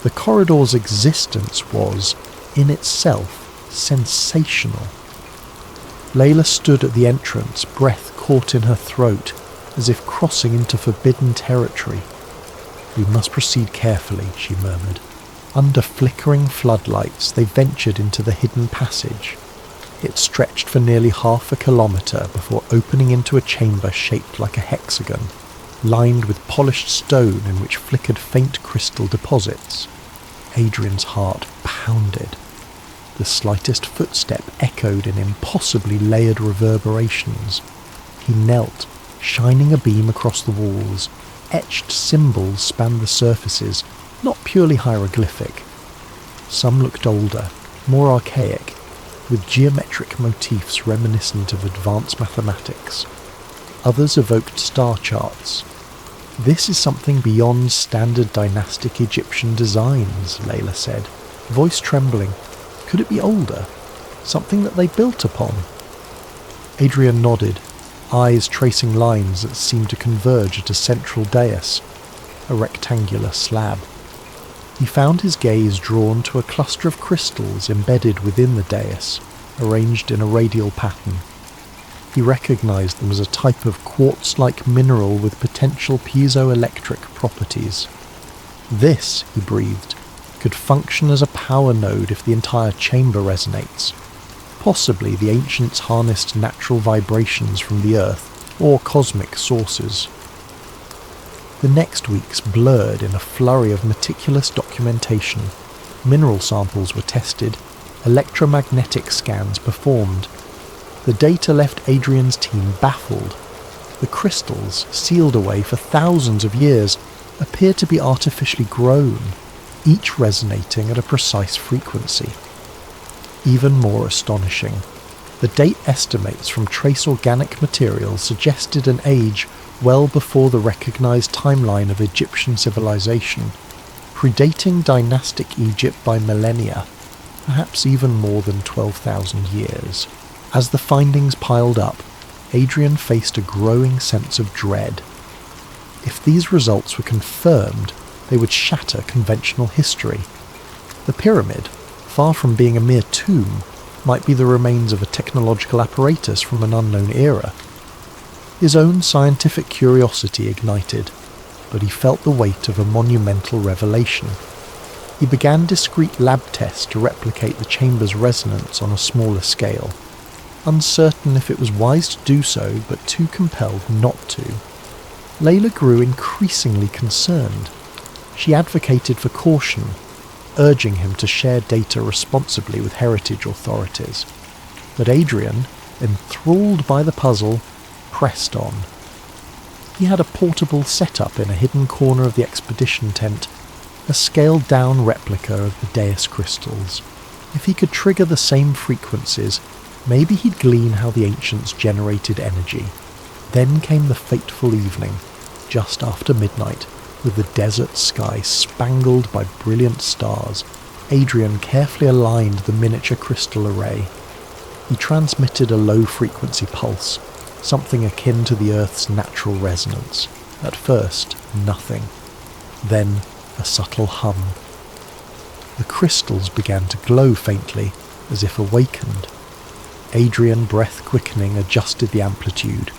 The corridor's existence was, in itself, sensational. Layla stood at the entrance, breath caught in her throat, as if crossing into forbidden territory. "We must proceed carefully," she murmured. Under flickering floodlights, they ventured into the hidden passage. It stretched for nearly half a kilometre before opening into a chamber shaped like a hexagon, lined with polished stone in which flickered faint crystal deposits. Adrian's heart pounded. The slightest footstep echoed in impossibly layered reverberations. He knelt, shining a beam across the walls. Etched symbols spanned the surfaces, not purely hieroglyphic. Some looked older, more archaic, with geometric motifs reminiscent of advanced mathematics. Others evoked star charts. "This is something beyond standard dynastic Egyptian designs," Layla said, voice trembling. "Could it be older? Something that they built upon?" Adrian nodded, eyes tracing lines that seemed to converge at a central dais, a rectangular slab. He found his gaze drawn to a cluster of crystals embedded within the dais, arranged in a radial pattern. He recognized them as a type of quartz-like mineral with potential piezoelectric properties. "This," he breathed, "could function as a power node if the entire chamber resonates. Possibly the ancients harnessed natural vibrations from the earth or cosmic sources." The next weeks blurred in a flurry of meticulous documentation. Mineral samples were tested, electromagnetic scans performed. The data left Adrian's team baffled. The crystals, sealed away for thousands of years, appear to be artificially grown, each resonating at a precise frequency. Even more astonishing, the date estimates from trace organic materials suggested an age well before the recognized timeline of Egyptian civilization, predating dynastic Egypt by millennia, perhaps even more than 12,000 years. As the findings piled up, Adrian faced a growing sense of dread. If these results were confirmed, they would shatter conventional history. The pyramid, far from being a mere tomb, might be the remains of a technological apparatus from an unknown era. His own scientific curiosity ignited, but he felt the weight of a monumental revelation. He began discrete lab tests to replicate the chamber's resonance on a smaller scale, uncertain if it was wise to do so, but too compelled not to. Layla grew increasingly concerned. She advocated for caution, urging him to share data responsibly with heritage authorities. But Adrian, enthralled by the puzzle, pressed on. He had a portable setup in a hidden corner of the expedition tent, a scaled-down replica of the dais crystals. If he could trigger the same frequencies, maybe he'd glean how the ancients generated energy. Then came the fateful evening, just after midnight, with the desert sky spangled by brilliant stars. Adrian carefully aligned the miniature crystal array. He transmitted a low-frequency pulse, something akin to the Earth's natural resonance. At first, nothing. Then, a subtle hum. The crystals began to glow faintly, as if awakened. Adrian, breath quickening, adjusted the amplitude.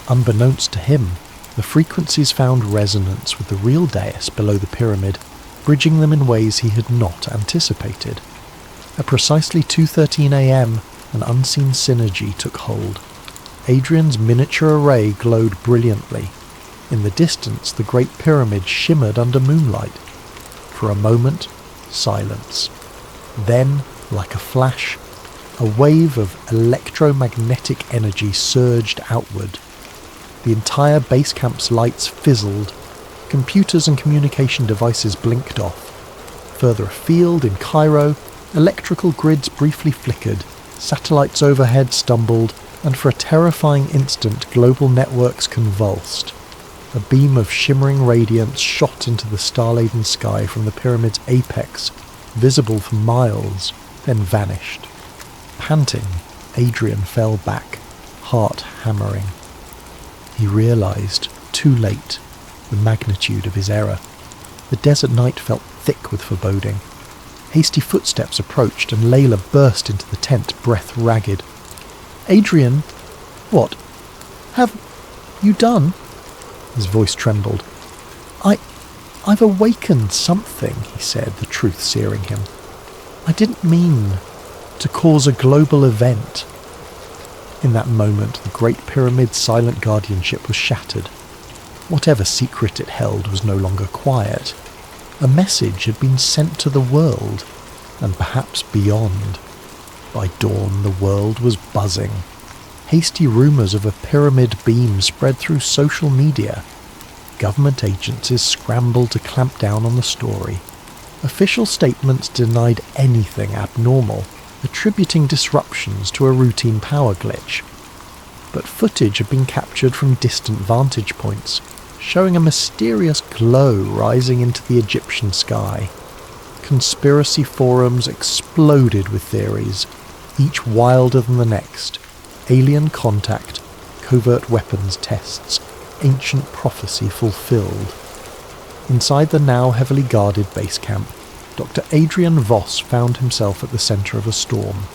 Unbeknownst to him, the frequencies found resonance with the real dais below the pyramid, bridging them in ways he had not anticipated. At precisely 2:13 a.m, an unseen synergy took hold. Adrian's miniature array glowed brilliantly. In the distance, the Great Pyramid shimmered under moonlight. For a moment, silence. Then, like a flash, a wave of electromagnetic energy surged outward. The entire base camp's lights fizzled. Computers and communication devices blinked off. Further afield, in Cairo, electrical grids briefly flickered, satellites overhead stumbled, and for a terrifying instant global networks convulsed. A beam of shimmering radiance shot into the star-laden sky from the pyramid's apex, visible for miles, then vanished. Panting, Adrian fell back, heart hammering. He realized, too late, the magnitude of his error. The desert night felt thick with foreboding. Hasty footsteps approached, and Layla burst into the tent, breath ragged. "Adrian, what? Have you done?" His voice trembled. I've awakened something," he said, the truth searing him. "I didn't mean to cause a global event." In that moment, the Great Pyramid's silent guardianship was shattered. Whatever secret it held was no longer quiet. A message had been sent to the world, and perhaps beyond. By dawn, the world was buzzing. Hasty rumours of a pyramid beam spread through social media. Government agencies scrambled to clamp down on the story. Official statements denied anything abnormal, attributing disruptions to a routine power glitch. But footage had been captured from distant vantage points, showing a mysterious glow rising into the Egyptian sky. Conspiracy forums exploded with theories, each wilder than the next. Alien contact, covert weapons tests, ancient prophecy fulfilled. Inside the now heavily guarded base camp, Dr. Adrian Voss found himself at the centre of a storm.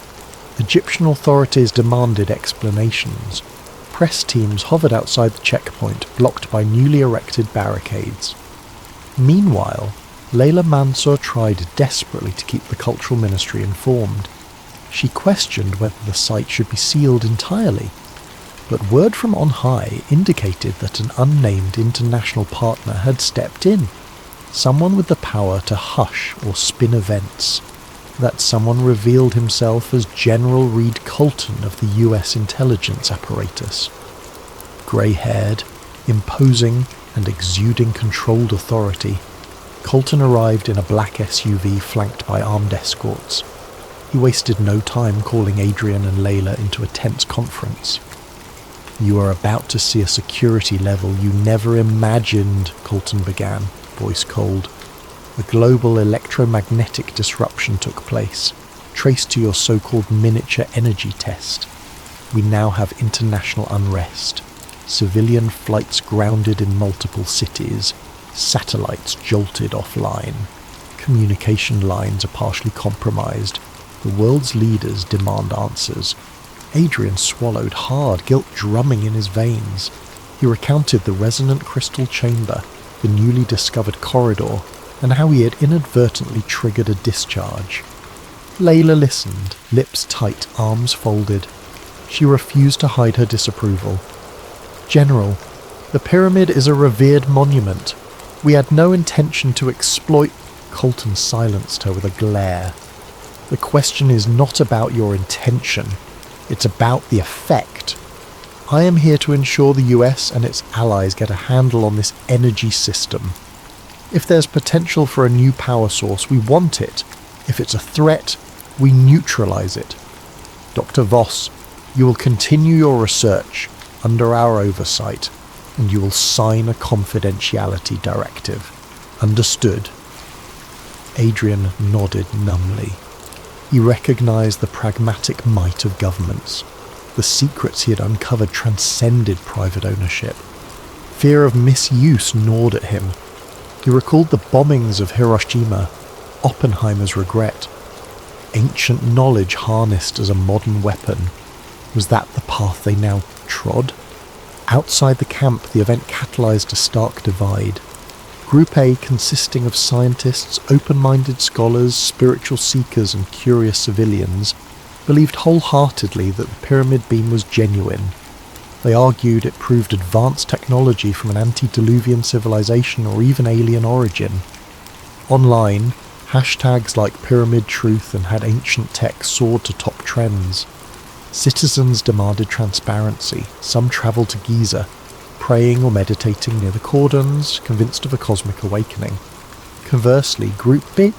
Egyptian authorities demanded explanations. Press teams hovered outside the checkpoint, blocked by newly erected barricades. Meanwhile, Layla Mansour tried desperately to keep the Cultural Ministry informed. She questioned whether the site should be sealed entirely, but word from on high indicated that an unnamed international partner had stepped in, someone with the power to hush or spin events. that someone revealed himself as General Reed Colton of the US intelligence apparatus. Grey-haired, imposing, and exuding controlled authority, Colton arrived in a black SUV flanked by armed escorts. He wasted no time calling Adrian and Layla into a tense conference. "You are about to see a security level you never imagined," Colton began, voice cold. "A global electromagnetic disruption took place, traced to your so-called miniature energy test. We now have international unrest, civilian flights grounded in multiple cities, satellites jolted offline, communication lines are partially compromised. The world's leaders demand answers." Adrian swallowed hard, guilt drumming in his veins. He recounted the resonant crystal chamber, the newly discovered corridor, and how he had inadvertently triggered a discharge. Layla listened, lips tight, arms folded. She refused to hide her disapproval. "General, the pyramid is a revered monument. We had no intention to exploit—" Colton silenced her with a glare. "The question is not about your intention. It's about the effect. I am here to ensure the US and its allies get a handle on this energy system. If there's potential for a new power source, we want it. If it's a threat, we neutralize it. Dr. Voss, you will continue your research under our oversight, and you will sign a confidentiality directive. Understood?" Adrian nodded numbly. He recognized the pragmatic might of governments. The secrets he had uncovered transcended private ownership. Fear of misuse gnawed at him. He recalled the bombings of Hiroshima, Oppenheimer's regret. Ancient knowledge harnessed as a modern weapon. Was that the path they now trod? Outside the camp, the event catalyzed a stark divide. Group A, consisting of scientists, open-minded scholars, spiritual seekers, and curious civilians, believed wholeheartedly that the pyramid beam was genuine. They argued it proved advanced technology from an antediluvian civilization or even alien origin. Online, hashtags like Pyramid Truth and Had Ancient Tech soared to top trends. Citizens demanded transparency. Some travelled to Giza, praying or meditating near the cordons, convinced of a cosmic awakening. Conversely, Group B,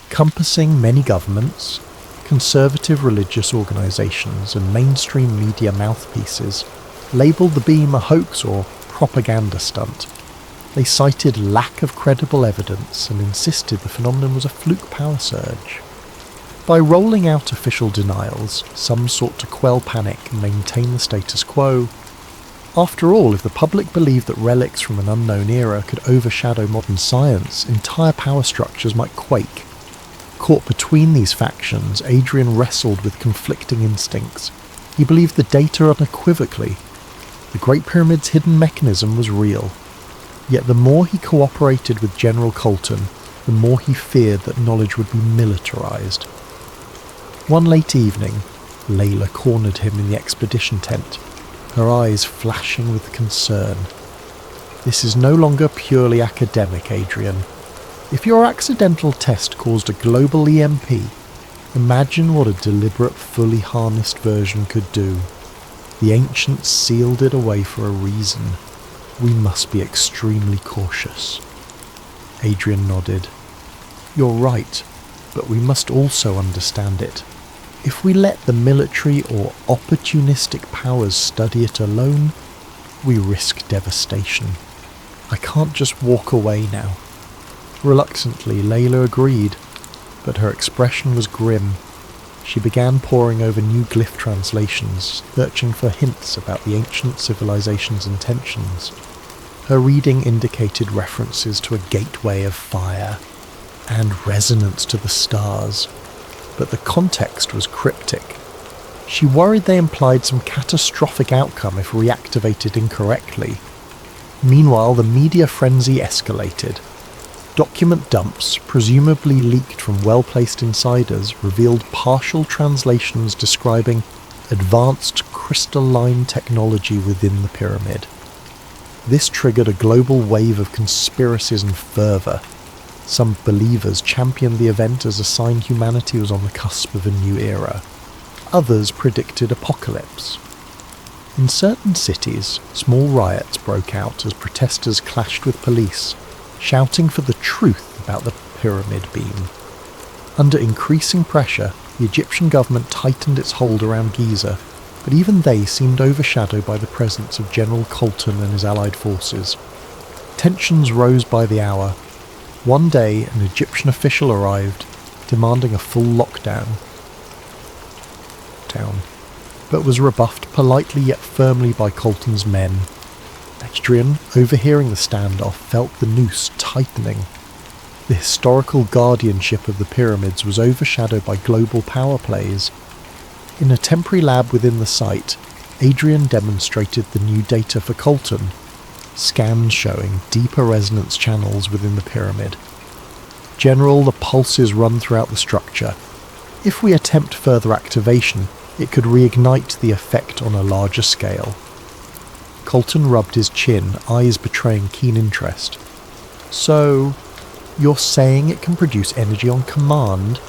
encompassing many governments, conservative religious organisations and mainstream media mouthpieces, labelled the beam a hoax or propaganda stunt. They cited lack of credible evidence and insisted the phenomenon was a fluke power surge. By rolling out official denials, some sought to quell panic and maintain the status quo. After all, if the public believed that relics from an unknown era could overshadow modern science, entire power structures might quake. Caught between these factions, Adrian wrestled with conflicting instincts. He believed the data unequivocally. The Great Pyramid's hidden mechanism was real. Yet the more he cooperated with General Colton, the more he feared that knowledge would be militarized. One late evening, Layla cornered him in the expedition tent, her eyes flashing with concern. "This is no longer purely academic, Adrian. If your accidental test caused a global EMP, imagine what a deliberate, fully harnessed version could do. The ancients sealed it away for a reason. We must be extremely cautious." Adrian nodded. "You're right, but we must also understand it. If we let the military or opportunistic powers study it alone, we risk devastation. I can't just walk away now." Reluctantly, Layla agreed, but her expression was grim. She began poring over new glyph translations, searching for hints about the ancient civilization's intentions. Her reading indicated references to a gateway of fire and resonance to the stars, but the context was cryptic. She worried they implied some catastrophic outcome if reactivated incorrectly. Meanwhile, the media frenzy escalated. Document dumps, presumably leaked from well-placed insiders, revealed partial translations describing advanced crystalline technology within the pyramid. This triggered a global wave of conspiracies and fervour. Some believers championed the event as a sign humanity was on the cusp of a new era. Others predicted apocalypse. In certain cities, small riots broke out as protesters clashed with police, shouting for the truth about the pyramid beam. Under increasing pressure, the Egyptian government tightened its hold around Giza, but even they seemed overshadowed by the presence of General Colton and his allied forces. Tensions rose by the hour. One day, an Egyptian official arrived, demanding a full lockdown, but was rebuffed politely yet firmly by Colton's men. Adrian, overhearing the standoff, felt the noose tightening. The historical guardianship of the pyramids was overshadowed by global power plays. In a temporary lab within the site, Adrian demonstrated the new data for Colton, scans showing deeper resonance channels within the pyramid. General, the pulses run throughout the structure. If we attempt further activation, it could reignite the effect on a larger scale. Colton rubbed his chin, eyes betraying keen interest. So, you're saying it can produce energy on command?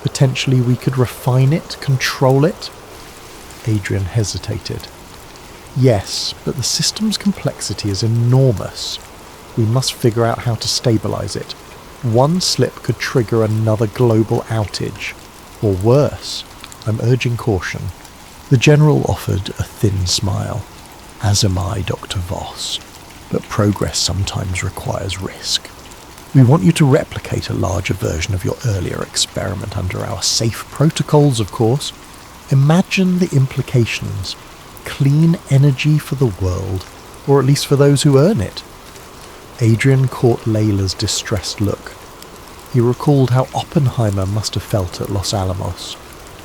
Potentially we could refine it, control it? Adrian hesitated. Yes, but the system's complexity is enormous. We must figure out how to stabilize it. One slip could trigger another global outage. Or worse. I'm urging caution. The General offered a thin smile. As am I, Dr. Voss. But progress sometimes requires risk. We want you to replicate a larger version of your earlier experiment under our safe protocols, of course. Imagine the implications. Clean energy for the world, or at least for those who earn it. Adrian caught Layla's distressed look. He recalled how Oppenheimer must have felt at Los Alamos.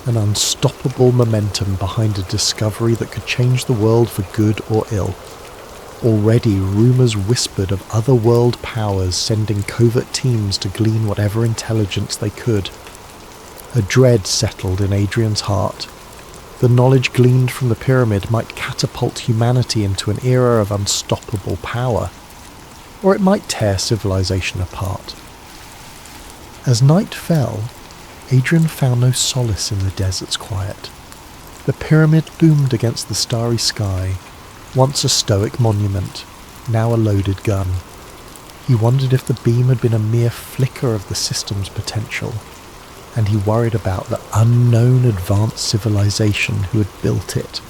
An unstoppable momentum behind a discovery that could change the world for good or ill. Already rumours whispered of other world powers sending covert teams to glean whatever intelligence they could. A dread settled in Adrian's heart. The knowledge gleaned from the pyramid might catapult humanity into an era of unstoppable power, or it might tear civilization apart. As night fell, Adrian found no solace in the desert's quiet. The pyramid loomed against the starry sky, once a stoic monument, now a loaded gun. He wondered if the beam had been a mere flicker of the system's potential, and he worried about the unknown advanced civilization who had built it.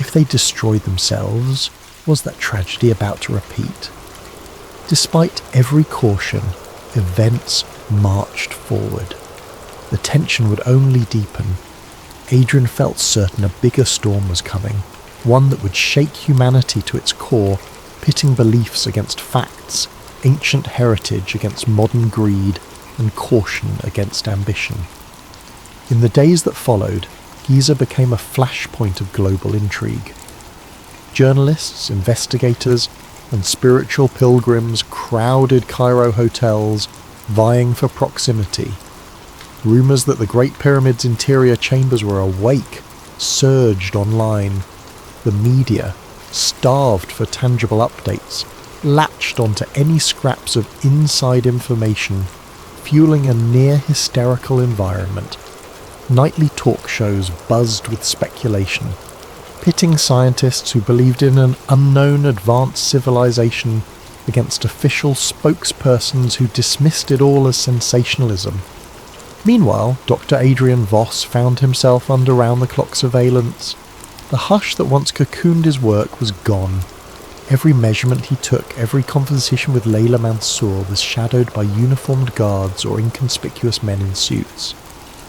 If they destroyed themselves, was that tragedy about to repeat? Despite every caution, events marched forward. The tension would only deepen. Adrian felt certain a bigger storm was coming, one that would shake humanity to its core, pitting beliefs against facts, ancient heritage against modern greed, and caution against ambition. In the days that followed, Giza became a flashpoint of global intrigue. Journalists, investigators, and spiritual pilgrims crowded Cairo hotels, vying for proximity. Rumours that the Great Pyramid's interior chambers were awake surged online. The media, starved for tangible updates, latched onto any scraps of inside information, fueling a near-hysterical environment. Nightly talk shows buzzed with speculation, pitting scientists who believed in an unknown advanced civilization against official spokespersons who dismissed it all as sensationalism. Meanwhile, Dr. Adrian Voss found himself under round-the-clock surveillance. The hush that once cocooned his work was gone. Every measurement he took, every conversation with Layla Mansour was shadowed by uniformed guards or inconspicuous men in suits.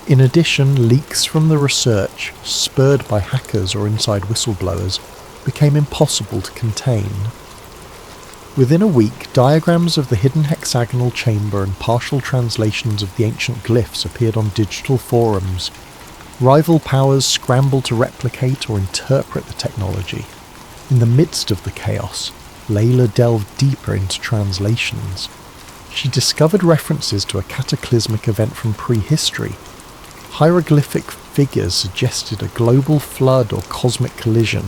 In addition, leaks from the research, spurred by hackers or inside whistleblowers, became impossible to contain. Within a week, diagrams of the hidden hexagonal chamber and partial translations of the ancient glyphs appeared on digital forums. Rival powers scrambled to replicate or interpret the technology. In the midst of the chaos, Layla delved deeper into translations. She discovered references to a cataclysmic event from prehistory. Hieroglyphic figures suggested a global flood or cosmic collision,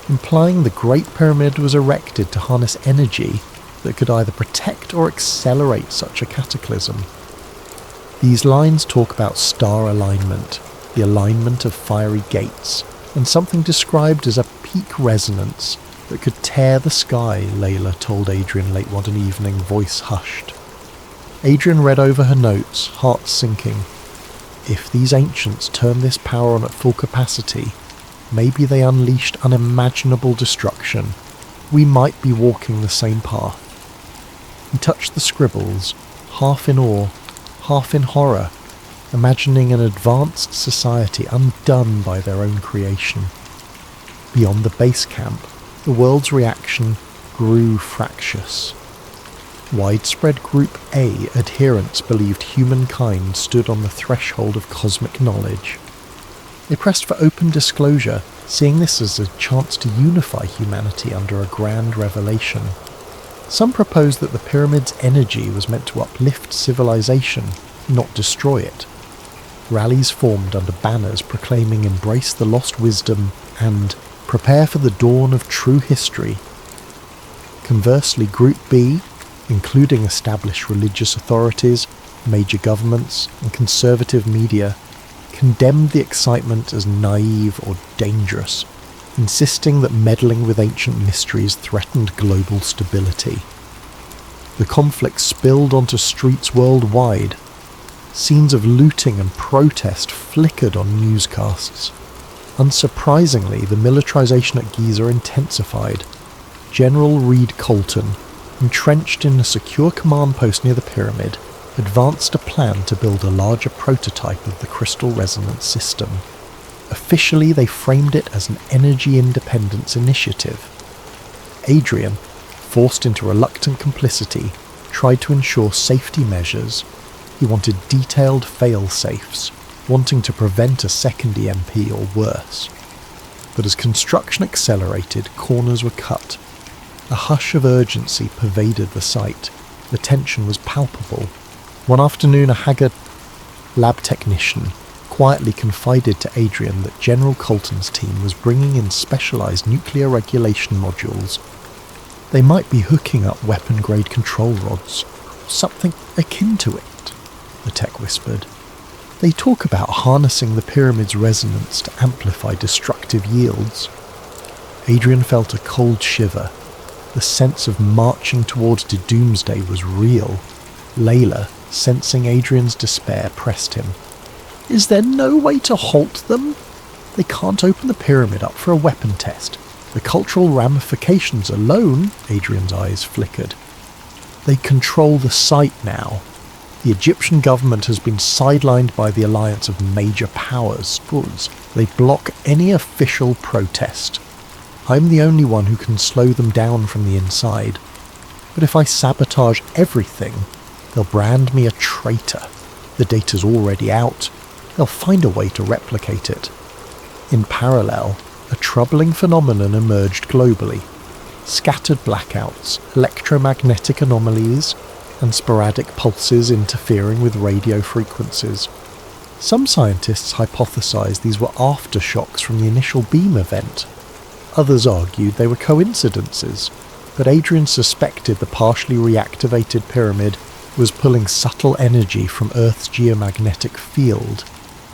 implying the Great Pyramid was erected to harness energy that could either protect or accelerate such a cataclysm. These lines talk about star alignment, the alignment of fiery gates, and something described as a peak resonance that could tear the sky, Layla told Adrian late one evening, voice hushed. Adrian read over her notes, heart sinking. If these ancients turned this power on at full capacity, maybe they unleashed unimaginable destruction. We might be walking the same path. He touched the scribbles, half in awe, half in horror, imagining an advanced society undone by their own creation. Beyond the base camp, the world's reaction grew fractious. Widespread Group A adherents believed humankind stood on the threshold of cosmic knowledge. They pressed for open disclosure, seeing this as a chance to unify humanity under a grand revelation. Some proposed that the pyramid's energy was meant to uplift civilization, not destroy it. Rallies formed under banners proclaiming "Embrace the lost wisdom" and "Prepare for the dawn of true history." Conversely, Group B, including established religious authorities, major governments, and conservative media, condemned the excitement as naive or dangerous, insisting that meddling with ancient mysteries threatened global stability. The conflict spilled onto streets worldwide. Scenes of looting and protest flickered on newscasts. Unsurprisingly, the militarization at Giza intensified. General Reed Colton, entrenched in a secure command post near the pyramid, advanced a plan to build a larger prototype of the crystal resonance system. Officially, they framed it as an energy independence initiative. Adrian, forced into reluctant complicity, tried to ensure safety measures. He wanted detailed fail-safes, wanting to prevent a second EMP or worse. But as construction accelerated, corners were cut. A hush of urgency pervaded the site. The tension was palpable. One afternoon, a haggard lab technician quietly confided to Adrian that General Colton's team was bringing in specialized nuclear regulation modules. They might be hooking up weapon-grade control rods, something akin to it, the tech whispered. They talk about harnessing the pyramid's resonance to amplify destructive yields. Adrian felt a cold shiver. The sense of marching towards doomsday was real. Layla, sensing Adrian's despair, pressed him. "Is there no way to halt them? They can't open the pyramid up for a weapon test. The cultural ramifications alone," Adrian's eyes flickered. "They control the site now. The Egyptian government has been sidelined by the alliance of major powers. They block any official protest. I'm the only one who can slow them down from the inside. But if I sabotage everything, they'll brand me a traitor. The data's already out. They'll find a way to replicate it." In parallel, a troubling phenomenon emerged globally. Scattered blackouts, electromagnetic anomalies, and sporadic pulses interfering with radio frequencies. Some scientists hypothesized these were aftershocks from the initial beam event. Others argued they were coincidences, but Adrian suspected the partially reactivated pyramid was pulling subtle energy from Earth's geomagnetic field,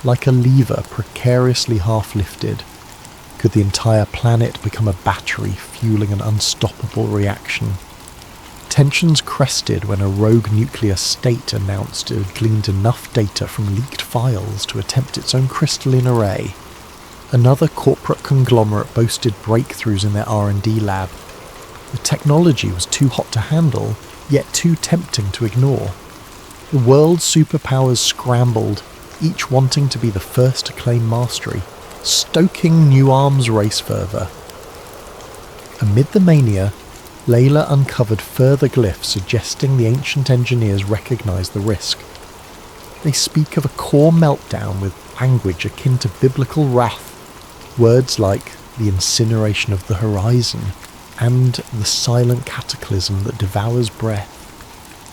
like a lever precariously half-lifted. Could the entire planet become a battery fueling an unstoppable reaction? Tensions crested when a rogue nuclear state announced it had gleaned enough data from leaked files to attempt its own crystalline array. Another corporate conglomerate boasted breakthroughs in their R&D lab. The technology was too hot to handle, yet too tempting to ignore. The world's superpowers scrambled, each wanting to be the first to claim mastery, stoking new arms race fervour. Amid the mania, Layla uncovered further glyphs suggesting the ancient engineers recognised the risk. They speak of a core meltdown with language akin to biblical wrath, words like the incineration of the horizon and the silent cataclysm that devours breath.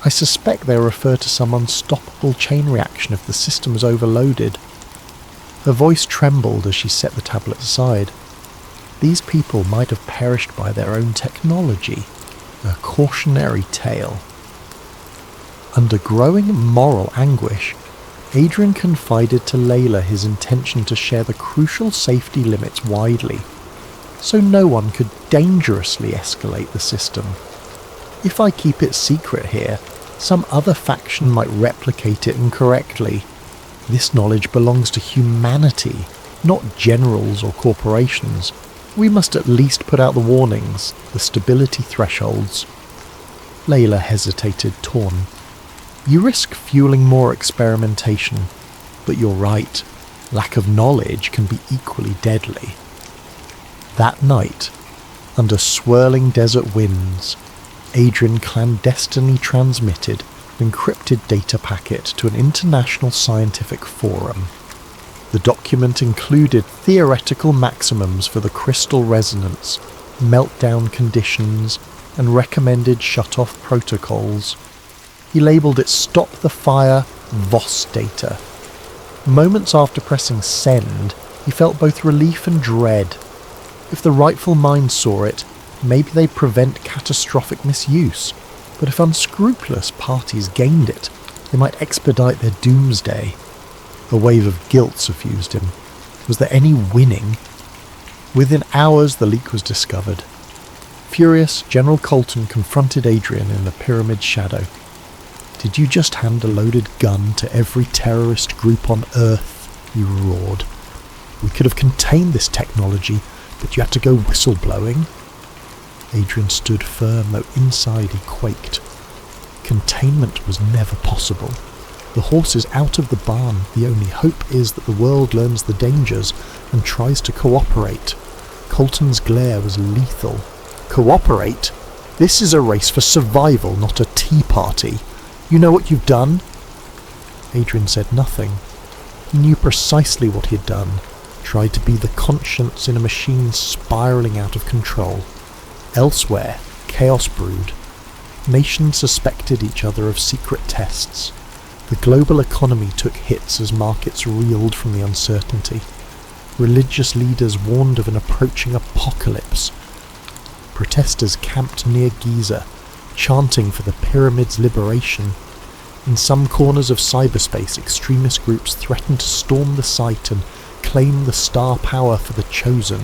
I suspect they refer to some unstoppable chain reaction if the system is overloaded. Her voice trembled as she set the tablet aside. These people might have perished by their own technology. A cautionary tale. Under growing moral anguish, Adrian confided to Layla his intention to share the crucial safety limits widely, so no one could dangerously escalate the system. If I keep it secret here, some other faction might replicate it incorrectly. This knowledge belongs to humanity, not generals or corporations. We must at least put out the warnings, the stability thresholds. Layla hesitated, torn. You risk fueling more experimentation, but you're right, lack of knowledge can be equally deadly. That night, under swirling desert winds, Adrian clandestinely transmitted an encrypted data packet to an international scientific forum. The document included theoretical maximums for the crystal resonance, meltdown conditions, and recommended shut-off protocols. He labelled it Stop the Fire VOS data. Moments after pressing send, he felt both relief and dread. If the rightful mind saw it, maybe they'd prevent catastrophic misuse. But if unscrupulous parties gained it, they might expedite their doomsday. A wave of guilt suffused him. Was there any winning? Within hours, the leak was discovered. Furious, General Colton confronted Adrian in the pyramid's shadow. Did you just hand a loaded gun to every terrorist group on Earth? He roared. We could have contained this technology, but you had to go whistleblowing? Adrian stood firm, though inside he quaked. Containment was never possible. The horse is out of the barn. The only hope is that the world learns the dangers and tries to cooperate. Colton's glare was lethal. Cooperate? This is a race for survival, not a tea party. You know what you've done? Adrian said nothing. He knew precisely what he had done. Tried to be the conscience in a machine spiralling out of control. Elsewhere, chaos brewed. Nations suspected each other of secret tests. The global economy took hits as markets reeled from the uncertainty. Religious leaders warned of an approaching apocalypse. Protesters camped near Giza, chanting for the pyramid's liberation. In some corners of cyberspace, extremist groups threatened to storm the site and claim the star power for the chosen.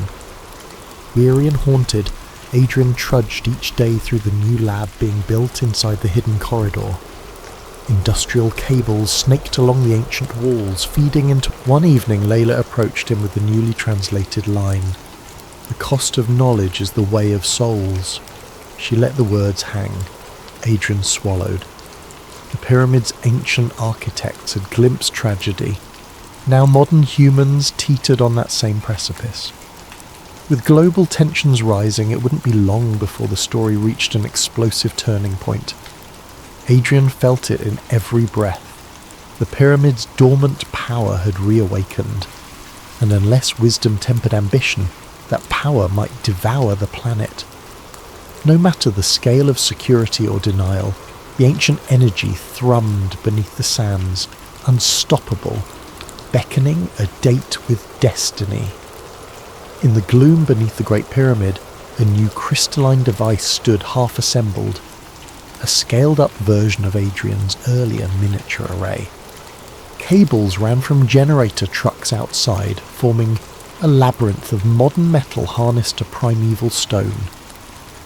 Weary and haunted, Adrian trudged each day through the new lab being built inside the hidden corridor. Industrial cables snaked along the ancient walls, feeding into... One evening, Layla approached him with the newly translated line. The cost of knowledge is the way of souls. She let the words hang. Adrian swallowed. The pyramid's ancient architects had glimpsed tragedy. Now modern humans teetered on that same precipice. With global tensions rising, it wouldn't be long before the story reached an explosive turning point. Adrian felt it in every breath. The pyramid's dormant power had reawakened, and unless wisdom tempered ambition, that power might devour the planet. No matter the scale of security or denial, the ancient energy thrummed beneath the sands, unstoppable, beckoning a date with destiny. In the gloom beneath the Great Pyramid, a new crystalline device stood half-assembled, a scaled-up version of Adrian's earlier miniature array. Cables ran from generator trucks outside, forming a labyrinth of modern metal harnessed to primeval stone.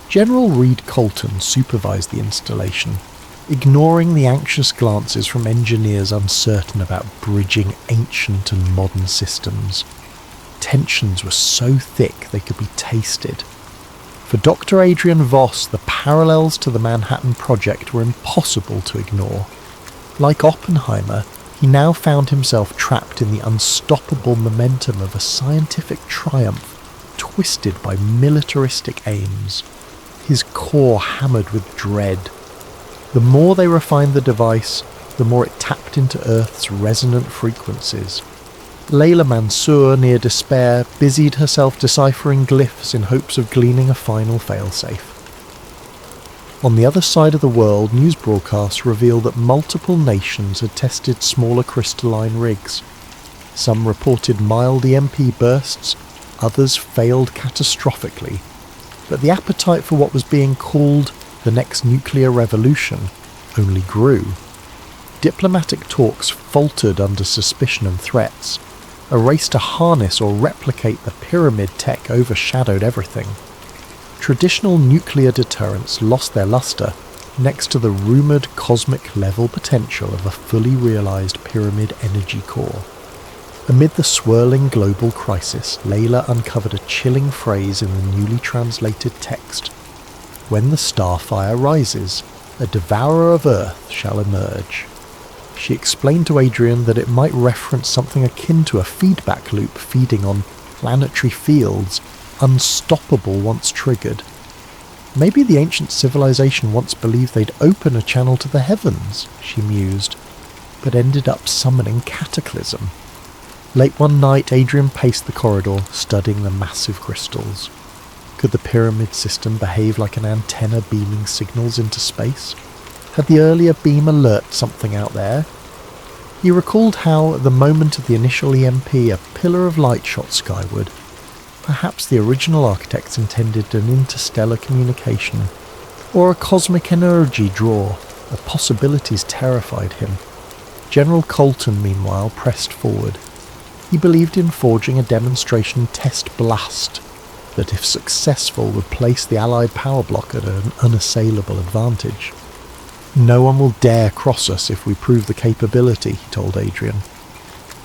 General Reed Colton supervised the installation, ignoring the anxious glances from engineers uncertain about bridging ancient and modern systems. Tensions were so thick they could be tasted. For Dr. Adrian Voss, the parallels to the Manhattan Project were impossible to ignore. Like Oppenheimer, he now found himself trapped in the unstoppable momentum of a scientific triumph twisted by militaristic aims. His core hammered with dread. The more they refined the device, the more it tapped into Earth's resonant frequencies. Layla Mansour, near despair, busied herself deciphering glyphs in hopes of gleaning a final failsafe. On the other side of the world, news broadcasts revealed that multiple nations had tested smaller crystalline rigs. Some reported mild EMP bursts, others failed catastrophically. But the appetite for what was being called the next nuclear revolution, only grew. Diplomatic talks faltered under suspicion and threats. A race to harness or replicate the pyramid tech overshadowed everything. Traditional nuclear deterrents lost their luster next to the rumoured cosmic level potential of a fully realised pyramid energy core. Amid the swirling global crisis, Layla uncovered a chilling phrase in the newly translated text. When the starfire rises, a devourer of Earth shall emerge. She explained to Adrian that it might reference something akin to a feedback loop feeding on planetary fields, unstoppable once triggered. Maybe the ancient civilization once believed they'd open a channel to the heavens, she mused, but ended up summoning cataclysm. Late one night, Adrian paced the corridor, studying the massive crystals. Could the pyramid system behave like an antenna beaming signals into space? Had the earlier beam alerted something out there? He recalled how, at the moment of the initial EMP, a pillar of light shot skyward. Perhaps the original architects intended an interstellar communication, or a cosmic energy draw. The possibilities terrified him. General Colton, meanwhile, pressed forward. He believed in forging a demonstration test blast that, if successful, would place the Allied power block at an unassailable advantage. No one will dare cross us if we prove the capability, he told Adrian.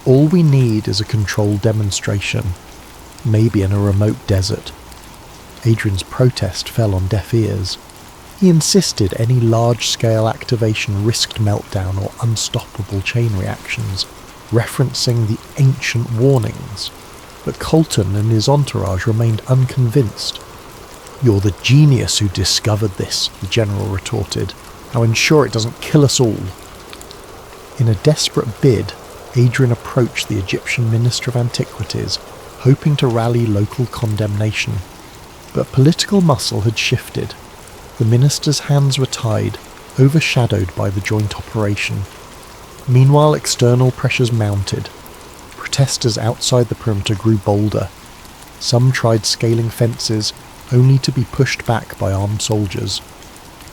All we need is a controlled demonstration, maybe in a remote desert. Adrian's protest fell on deaf ears. He insisted any large-scale activation risked meltdown or unstoppable chain reactions, referencing the ancient warnings, but Colton and his entourage remained unconvinced. "You're the genius who discovered this," the general retorted. "Now ensure it doesn't kill us all." In a desperate bid, Adrian approached the Egyptian Minister of Antiquities, hoping to rally local condemnation. But political muscle had shifted. The minister's hands were tied, overshadowed by the joint operation. Meanwhile, external pressures mounted. Protesters outside the perimeter grew bolder. Some tried scaling fences, only to be pushed back by armed soldiers.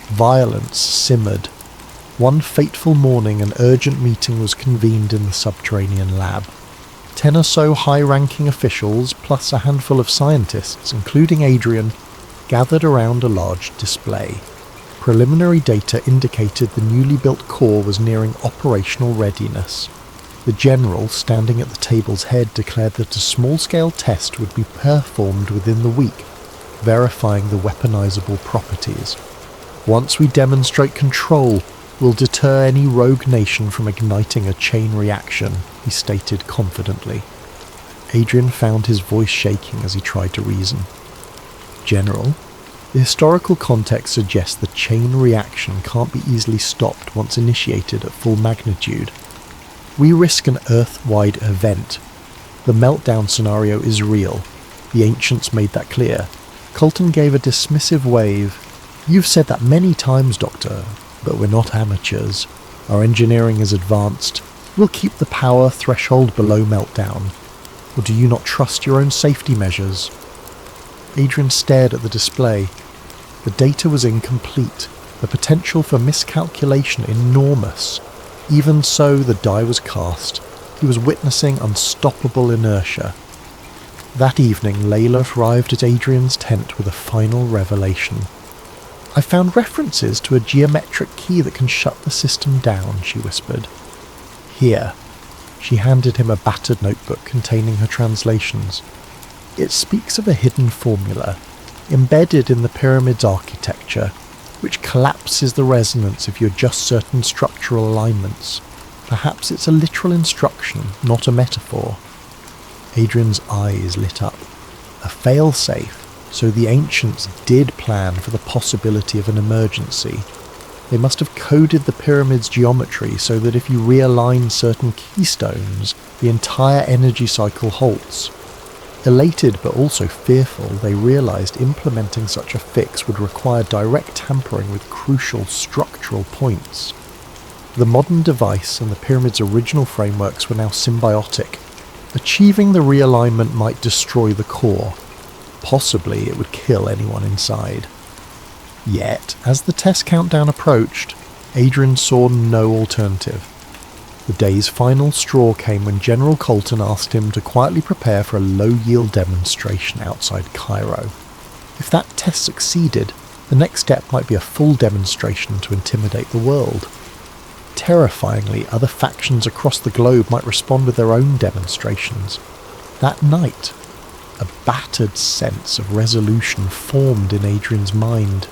Violence simmered. One fateful morning, an urgent meeting was convened in the subterranean lab. 10 or so high-ranking officials, plus a handful of scientists, including Adrian, gathered around a large display. Preliminary data indicated the newly built core was nearing operational readiness. The general, standing at the table's head, declared that a small-scale test would be performed within the week, verifying the weaponizable properties. "Once we demonstrate control, we'll deter any rogue nation from igniting a chain reaction," he stated confidently. Adrian found his voice shaking as he tried to reason. "General, the historical context suggests the chain reaction can't be easily stopped once initiated at full magnitude. We risk an Earth-wide event. The meltdown scenario is real. The ancients made that clear." Colton gave a dismissive wave. "You've said that many times, Doctor, but we're not amateurs. Our engineering is advanced. We'll keep the power threshold below meltdown. Or do you not trust your own safety measures?" Adrian stared at the display. The data was incomplete, the potential for miscalculation enormous. Even so, the die was cast. He was witnessing unstoppable inertia. That evening, Layla arrived at Adrian's tent with a final revelation. "I found references to a geometric key that can shut the system down," she whispered. "Here." She handed him a battered notebook containing her translations. "It speaks of a hidden formula, embedded in the pyramid's architecture, which collapses the resonance if you adjust certain structural alignments. Perhaps it's a literal instruction, not a metaphor." Adrian's eyes lit up. A fail-safe. So the ancients did plan for the possibility of an emergency. They must have coded the pyramid's geometry so that if you realign certain keystones, the entire energy cycle halts. Elated but also fearful, they realized implementing such a fix would require direct tampering with crucial structural points. The modern device and the pyramid's original frameworks were now symbiotic. Achieving the realignment might destroy the core. Possibly it would kill anyone inside. Yet, as the test countdown approached, Adrian saw no alternative. The day's final straw came when General Colton asked him to quietly prepare for a low-yield demonstration outside Cairo. If that test succeeded, the next step might be a full demonstration to intimidate the world. Terrifyingly, other factions across the globe might respond with their own demonstrations. That night, a battered sense of resolution formed in Adrian's mind.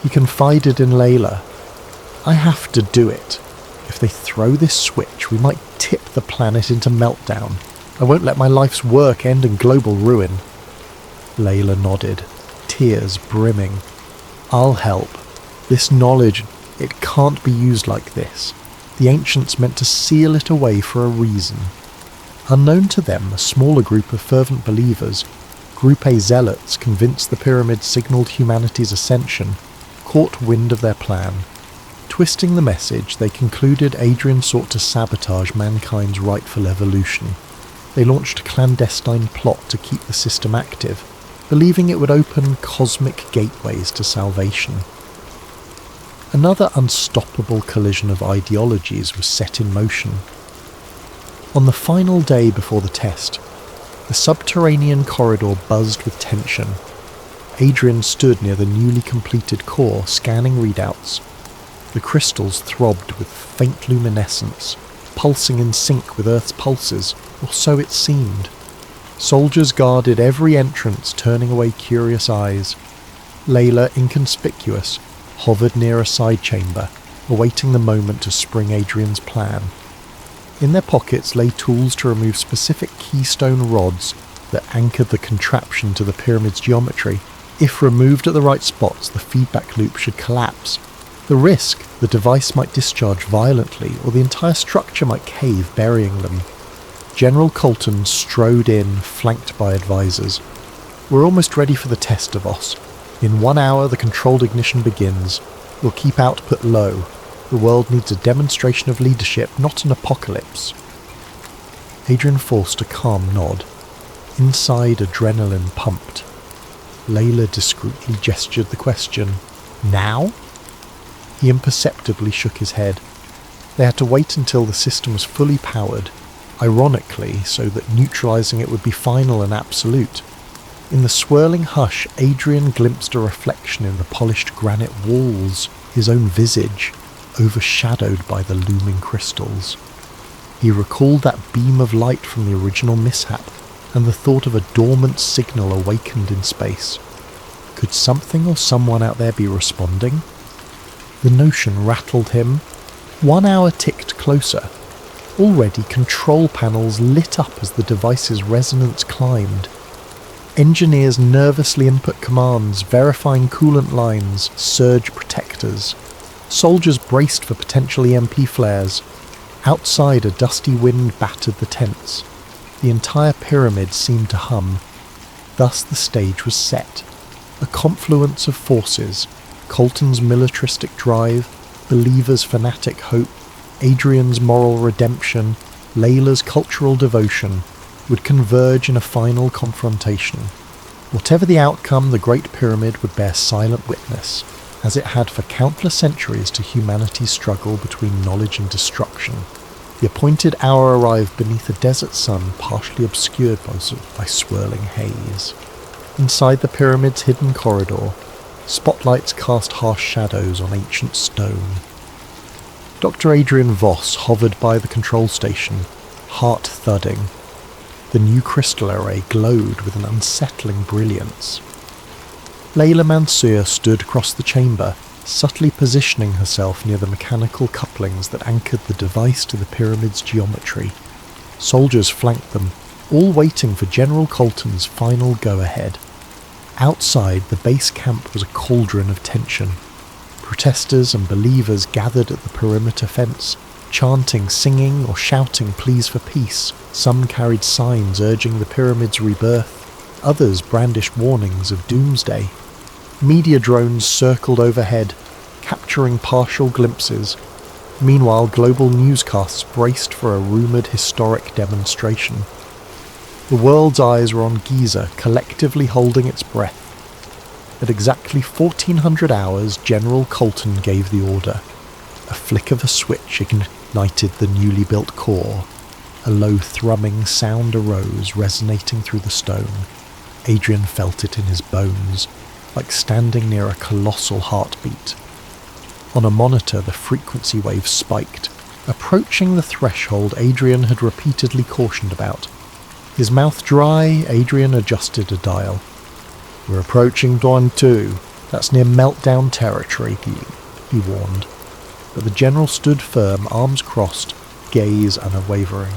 He confided in Layla, "I have to do it. If they throw this switch, we might tip the planet into meltdown. I won't let my life's work end in global ruin." Layla nodded, tears brimming. "I'll help. This knowledge, it can't be used like this. The ancients meant to seal it away for a reason." Unknown to them, a smaller group of fervent believers, Group A zealots convinced the pyramids signalled humanity's ascension, caught wind of their plan. Twisting the message, they concluded Adrian sought to sabotage mankind's rightful evolution. They launched a clandestine plot to keep the system active, believing it would open cosmic gateways to salvation. Another unstoppable collision of ideologies was set in motion. On the final day before the test, the subterranean corridor buzzed with tension. Adrian stood near the newly completed core, scanning readouts. The crystals throbbed with faint luminescence, pulsing in sync with Earth's pulses, or so it seemed. Soldiers guarded every entrance, turning away curious eyes. Layla, inconspicuous, hovered near a side chamber, awaiting the moment to spring Adrian's plan. In their pockets lay tools to remove specific keystone rods that anchored the contraption to the pyramid's geometry. If removed at the right spots, the feedback loop should collapse. The risk, the device might discharge violently, or the entire structure might cave, burying them. General Colton strode in, flanked by advisors. "We're almost ready for the test, Davos. In 1 hour, the controlled ignition begins. We'll keep output low. The world needs a demonstration of leadership, not an apocalypse." Adrian forced a calm nod. Inside, adrenaline pumped. Layla discreetly gestured the question, "Now?" He imperceptibly shook his head. They had to wait until the system was fully powered, ironically so that neutralizing it would be final and absolute. In the swirling hush, Adrian glimpsed a reflection in the polished granite walls, his own visage, overshadowed by the looming crystals. He recalled that beam of light from the original mishap, and the thought of a dormant signal awakened in space. Could something or someone out there be responding? The notion rattled him. 1 hour ticked closer. Already control panels lit up as the device's resonance climbed. Engineers nervously input commands, verifying coolant lines, surge protectors. Soldiers braced for potential EMP flares. Outside, a dusty wind battered the tents. The entire pyramid seemed to hum. Thus the stage was set. A confluence of forces, Colton's militaristic drive, Believer's fanatic hope, Adrian's moral redemption, Layla's cultural devotion, would converge in a final confrontation. Whatever the outcome, the Great Pyramid would bear silent witness, as it had for countless centuries, to humanity's struggle between knowledge and destruction. The appointed hour arrived beneath a desert sun partially obscured by swirling haze. Inside the pyramid's hidden corridor, spotlights cast harsh shadows on ancient stone. Dr. Adrian Voss hovered by the control station, heart thudding. The new crystal array glowed with an unsettling brilliance. Layla Mansour stood across the chamber, subtly positioning herself near the mechanical couplings that anchored the device to the pyramid's geometry. Soldiers flanked them, all waiting for General Colton's final go-ahead. Outside, the base camp was a cauldron of tension. Protesters and believers gathered at the perimeter fence, chanting, singing, or shouting pleas for peace. Some carried signs urging the pyramid's rebirth. Others brandished warnings of doomsday. Media drones circled overhead, capturing partial glimpses. Meanwhile, global newscasts braced for a rumoured historic demonstration. The world's eyes were on Giza, collectively holding its breath. At exactly 1400 hours, General Colton gave the order. A flick of a switch ignited the newly built core. A low thrumming sound arose, resonating through the stone. Adrian felt it in his bones, like standing near a colossal heartbeat. On a monitor, the frequency wave spiked, approaching the threshold Adrian had repeatedly cautioned about. His mouth dry, Adrian adjusted a dial. "We're approaching 1-2. That's near meltdown territory," he warned. But the general stood firm, arms crossed, gaze unwavering.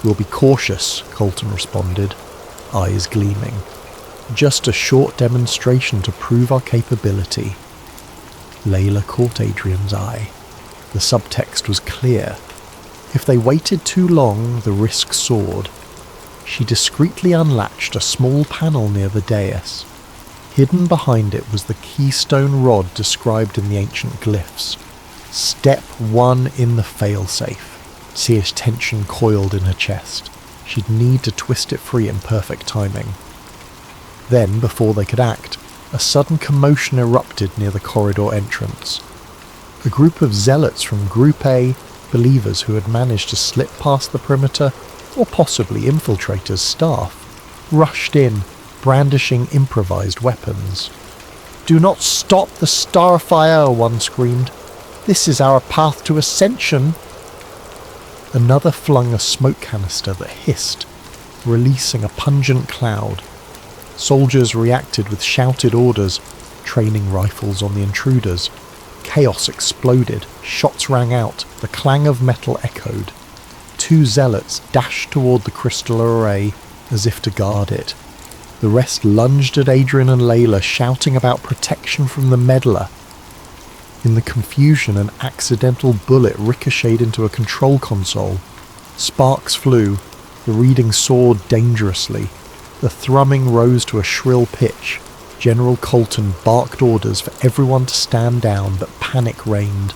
"We'll be cautious," Colton responded, eyes gleaming. "Just a short demonstration to prove our capability." Layla caught Adrian's eye. The subtext was clear. If they waited too long, the risk soared. She discreetly unlatched a small panel near the dais. Hidden behind it was the keystone rod described in the ancient glyphs. Step 1 in the failsafe. Seer's tension coiled in her chest. She'd need to twist it free in perfect timing. Then, before they could act, a sudden commotion erupted near the corridor entrance. A group of zealots from Group A, believers who had managed to slip past the perimeter, or possibly infiltrators' staff, rushed in, brandishing improvised weapons. "Do not stop the starfire," one screamed. "This is our path to ascension." Another flung a smoke canister that hissed, releasing a pungent cloud. Soldiers reacted with shouted orders, training rifles on the intruders. Chaos exploded, shots rang out, the clang of metal echoed. 2 zealots dashed toward the crystal array as if to guard it. The rest lunged at Adrian and Layla, shouting about protection from the meddler. In the confusion, an accidental bullet ricocheted into a control console. Sparks flew, the reading soared dangerously. The thrumming rose to a shrill pitch. General Colton barked orders for everyone to stand down, but panic reigned.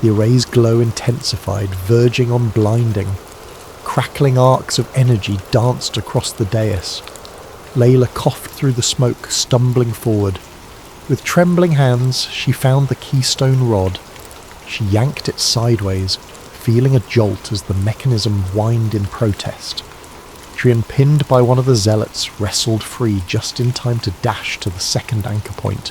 The array's glow intensified, verging on blinding. Crackling arcs of energy danced across the dais. Layla coughed through the smoke, stumbling forward. With trembling hands, she found the keystone rod. She yanked it sideways, feeling a jolt as the mechanism whined in protest. Adrian, pinned by one of the zealots, wrestled free just in time to dash to the second anchor point.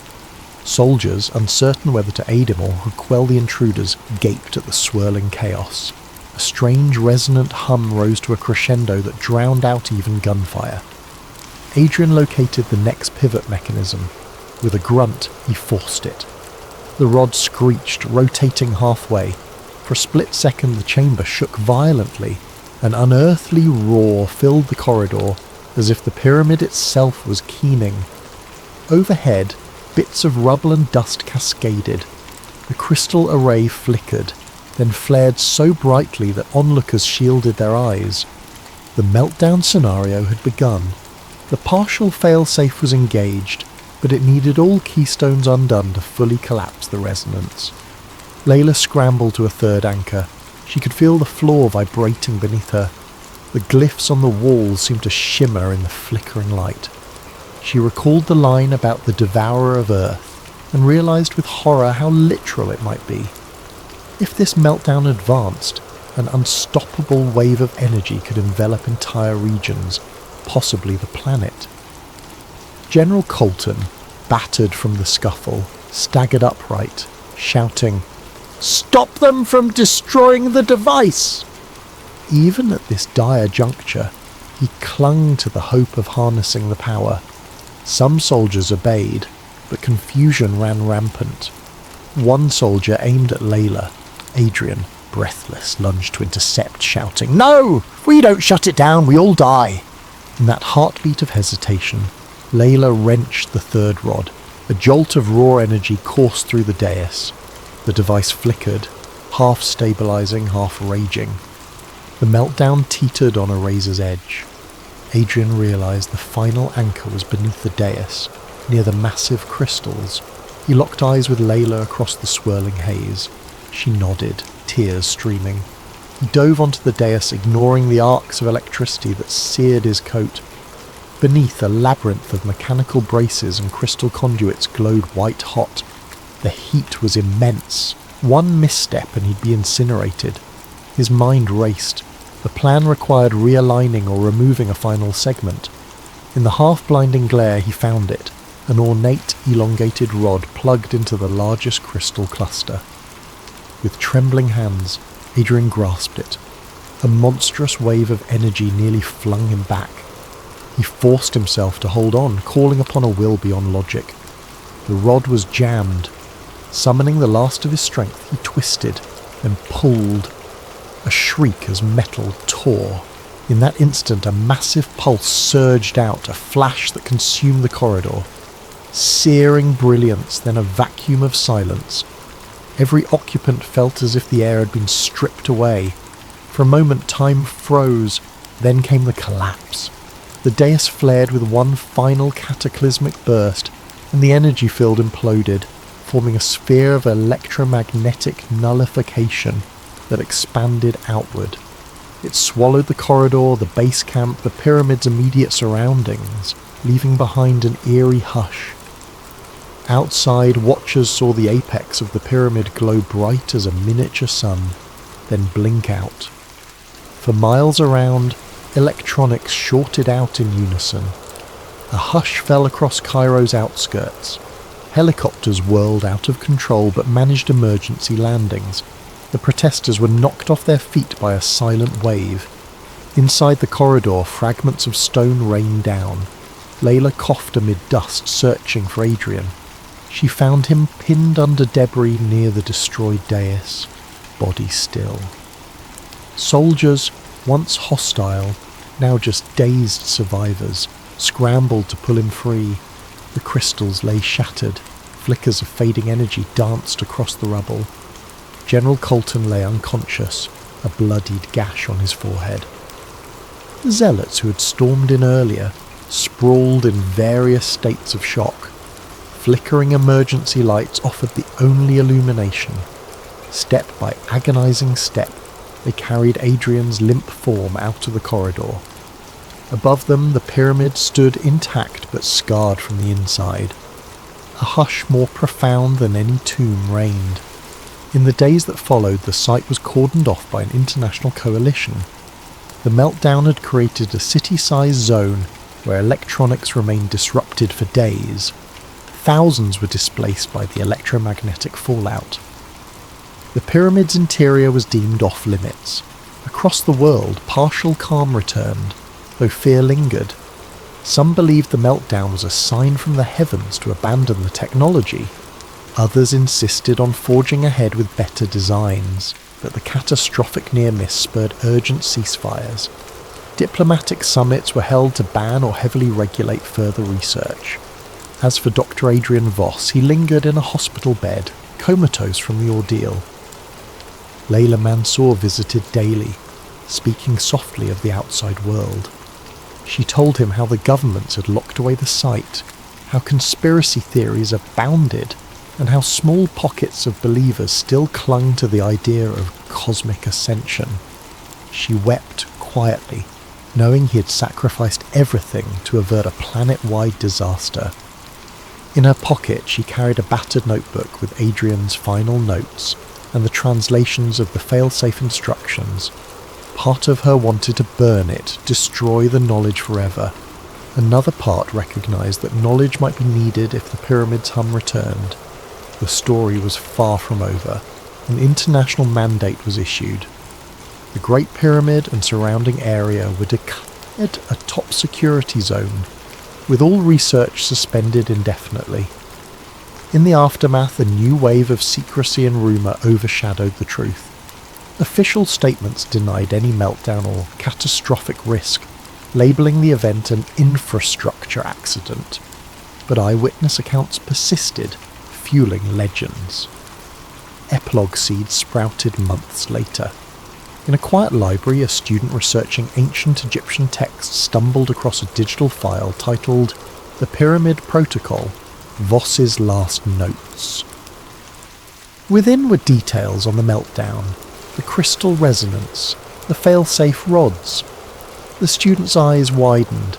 Soldiers, uncertain whether to aid him or quell the intruders, gaped at the swirling chaos. A strange resonant hum rose to a crescendo that drowned out even gunfire. Adrian located the next pivot mechanism. With a grunt, he forced it. The rod screeched, rotating halfway. For a split second, the chamber shook violently. An unearthly roar filled the corridor, as if the pyramid itself was keening. Overhead, bits of rubble and dust cascaded. The crystal array flickered, then flared so brightly that onlookers shielded their eyes. The meltdown scenario had begun. The partial failsafe was engaged, but it needed all keystones undone to fully collapse the resonance. Layla scrambled to a third anchor. She could feel the floor vibrating beneath her. The glyphs on the walls seemed to shimmer in the flickering light. She recalled the line about the devourer of Earth, and realized with horror how literal it might be. If this meltdown advanced, an unstoppable wave of energy could envelop entire regions, possibly the planet. General Colton, battered from the scuffle, staggered upright, shouting, "Stop them from destroying the device!" Even at this dire juncture, he clung to the hope of harnessing the power. Some soldiers obeyed, but confusion ran rampant. One soldier aimed at Layla. Adrian, breathless, lunged to intercept, shouting, "No! If we don't shut it down, we all die!" In that heartbeat of hesitation, Layla wrenched the third rod. A jolt of raw energy coursed through the dais. The device flickered, half stabilizing, half raging. The meltdown teetered on a razor's edge. Adrian realized the final anchor was beneath the dais, near the massive crystals. He locked eyes with Layla across the swirling haze. She nodded, tears streaming. He dove onto the dais, ignoring the arcs of electricity that seared his coat. Beneath, a labyrinth of mechanical braces and crystal conduits glowed white-hot. The heat was immense. One misstep and he'd be incinerated. His mind raced. The plan required realigning or removing a final segment. In the half-blinding glare he found it, an ornate, elongated rod plugged into the largest crystal cluster. With trembling hands, Adrian grasped it. A monstrous wave of energy nearly flung him back. He forced himself to hold on, calling upon a will beyond logic. The rod was jammed. Summoning the last of his strength, he twisted and pulled. A shriek as metal tore. In that instant, a massive pulse surged out, a flash that consumed the corridor. Searing brilliance, then a vacuum of silence. Every occupant felt as if the air had been stripped away. For a moment, time froze. Then came the collapse. The dais flared with one final cataclysmic burst, and the energy field imploded, forming a sphere of electromagnetic nullification that expanded outward. It swallowed the corridor, the base camp, the pyramid's immediate surroundings, leaving behind an eerie hush. Outside, watchers saw the apex of the pyramid glow bright as a miniature sun, then blink out. For miles around, electronics shorted out in unison. A hush fell across Cairo's outskirts. Helicopters whirled out of control but managed emergency landings. The protesters were knocked off their feet by a silent wave. Inside the corridor, fragments of stone rained down. Layla coughed amid dust, searching for Adrian. She found him pinned under debris near the destroyed dais, body still. Soldiers, once hostile, now just dazed survivors, scrambled to pull him free. The crystals lay shattered. Flickers of fading energy danced across the rubble. General Colton lay unconscious, a bloodied gash on his forehead. The zealots who had stormed in earlier sprawled in various states of shock. Flickering emergency lights offered the only illumination. Step by agonizing step, they carried Adrian's limp form out of the corridor. Above them, the pyramid stood intact but scarred from the inside. A hush more profound than any tomb reigned. In the days that followed, the site was cordoned off by an international coalition. The meltdown had created a city-sized zone where electronics remained disrupted for days. Thousands were displaced by the electromagnetic fallout. The pyramid's interior was deemed off-limits. Across the world, partial calm returned, though fear lingered. Some believed the meltdown was a sign from the heavens to abandon the technology. Others insisted on forging ahead with better designs, but the catastrophic near-miss spurred urgent ceasefires. Diplomatic summits were held to ban or heavily regulate further research. As for Dr. Adrian Voss, he lingered in a hospital bed, comatose from the ordeal. Layla Mansour visited daily, speaking softly of the outside world. She told him how the governments had locked away the site, how conspiracy theories abounded, and how small pockets of believers still clung to the idea of cosmic ascension. She wept quietly, knowing he had sacrificed everything to avert a planet-wide disaster. In her pocket, she carried a battered notebook with Adrian's final notes and the translations of the fail-safe instructions. Part of her wanted to burn it, destroy the knowledge forever. Another part recognized that knowledge might be needed if the pyramid's hum returned. The story was far from over. An international mandate was issued. The Great Pyramid and surrounding area were declared a top security zone, with all research suspended indefinitely. In the aftermath, a new wave of secrecy and rumour overshadowed the truth. Official statements denied any meltdown or catastrophic risk, labelling the event an infrastructure accident. But eyewitness accounts persisted, fueling legends. Epilogue seeds sprouted months later. In a quiet library, a student researching ancient Egyptian texts stumbled across a digital file titled The Pyramid Protocol, Voss's Last Notes. Within were details on the meltdown, the crystal resonance, the fail-safe rods. The student's eyes widened.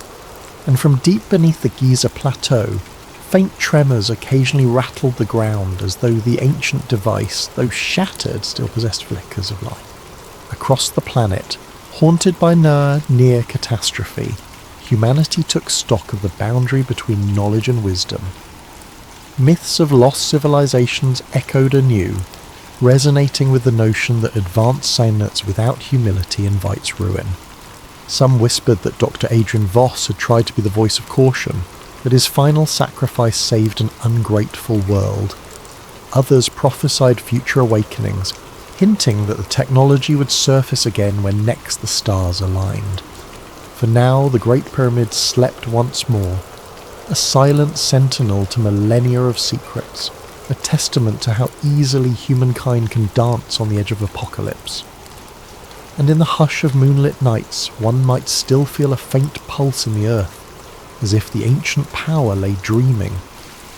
and from deep beneath the Giza plateau, faint tremors occasionally rattled the ground as though the ancient device, though shattered, still possessed flickers of life. Across the planet, haunted by near catastrophe, humanity took stock of the boundary between knowledge and wisdom. Myths of lost civilizations echoed anew, resonating with the notion that advanced science without humility invites ruin. Some whispered that Dr. Adrian Voss had tried to be the voice of caution, that his final sacrifice saved an ungrateful world. Others prophesied future awakenings, hinting that the technology would surface again when next the stars aligned. For now, the Great Pyramid slept once more, a silent sentinel to millennia of secrets, a testament to how easily humankind can dance on the edge of apocalypse. And in the hush of moonlit nights, one might still feel a faint pulse in the earth, as if the ancient power lay dreaming,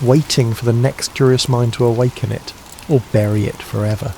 waiting for the next curious mind to awaken it, or bury it forever.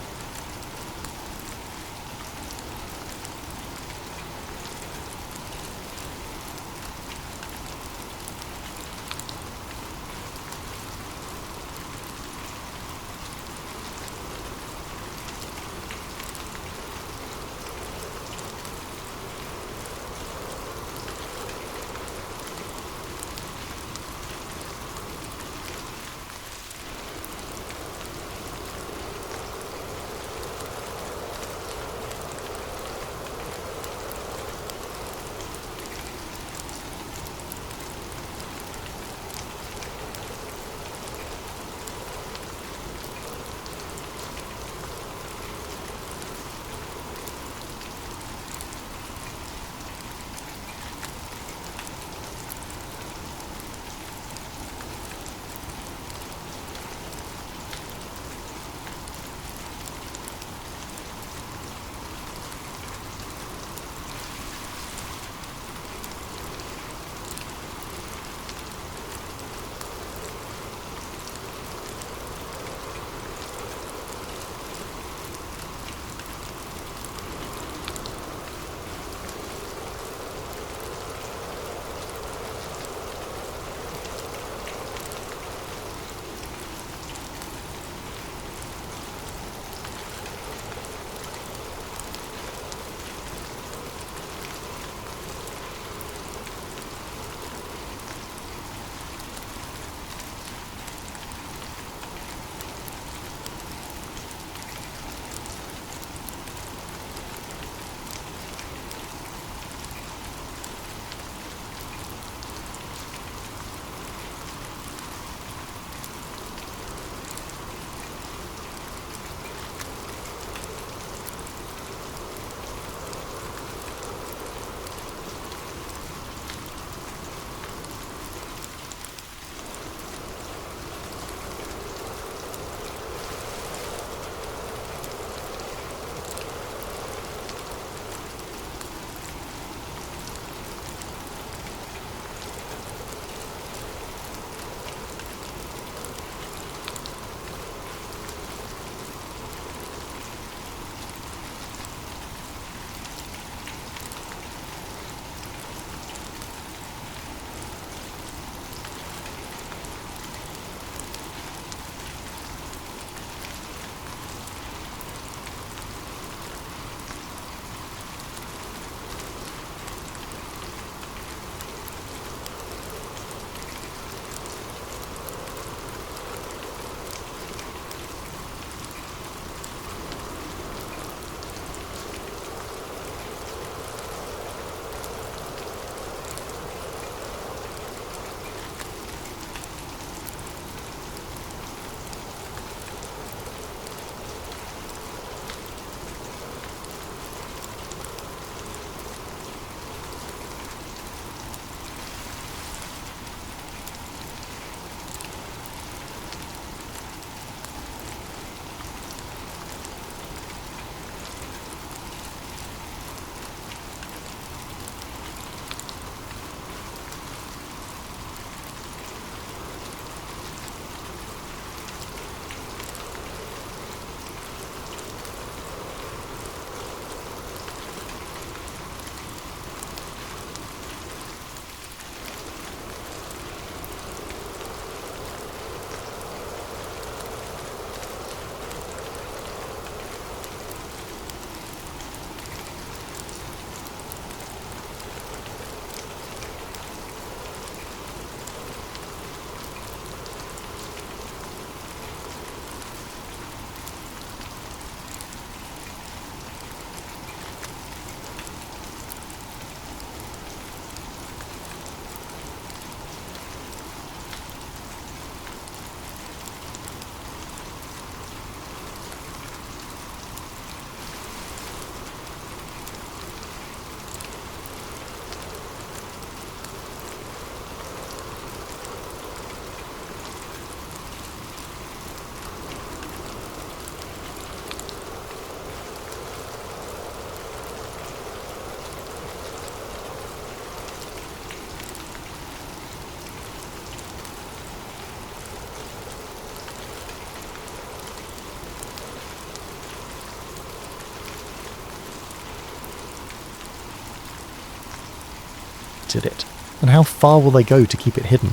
created it, and how far will they go to keep it hidden?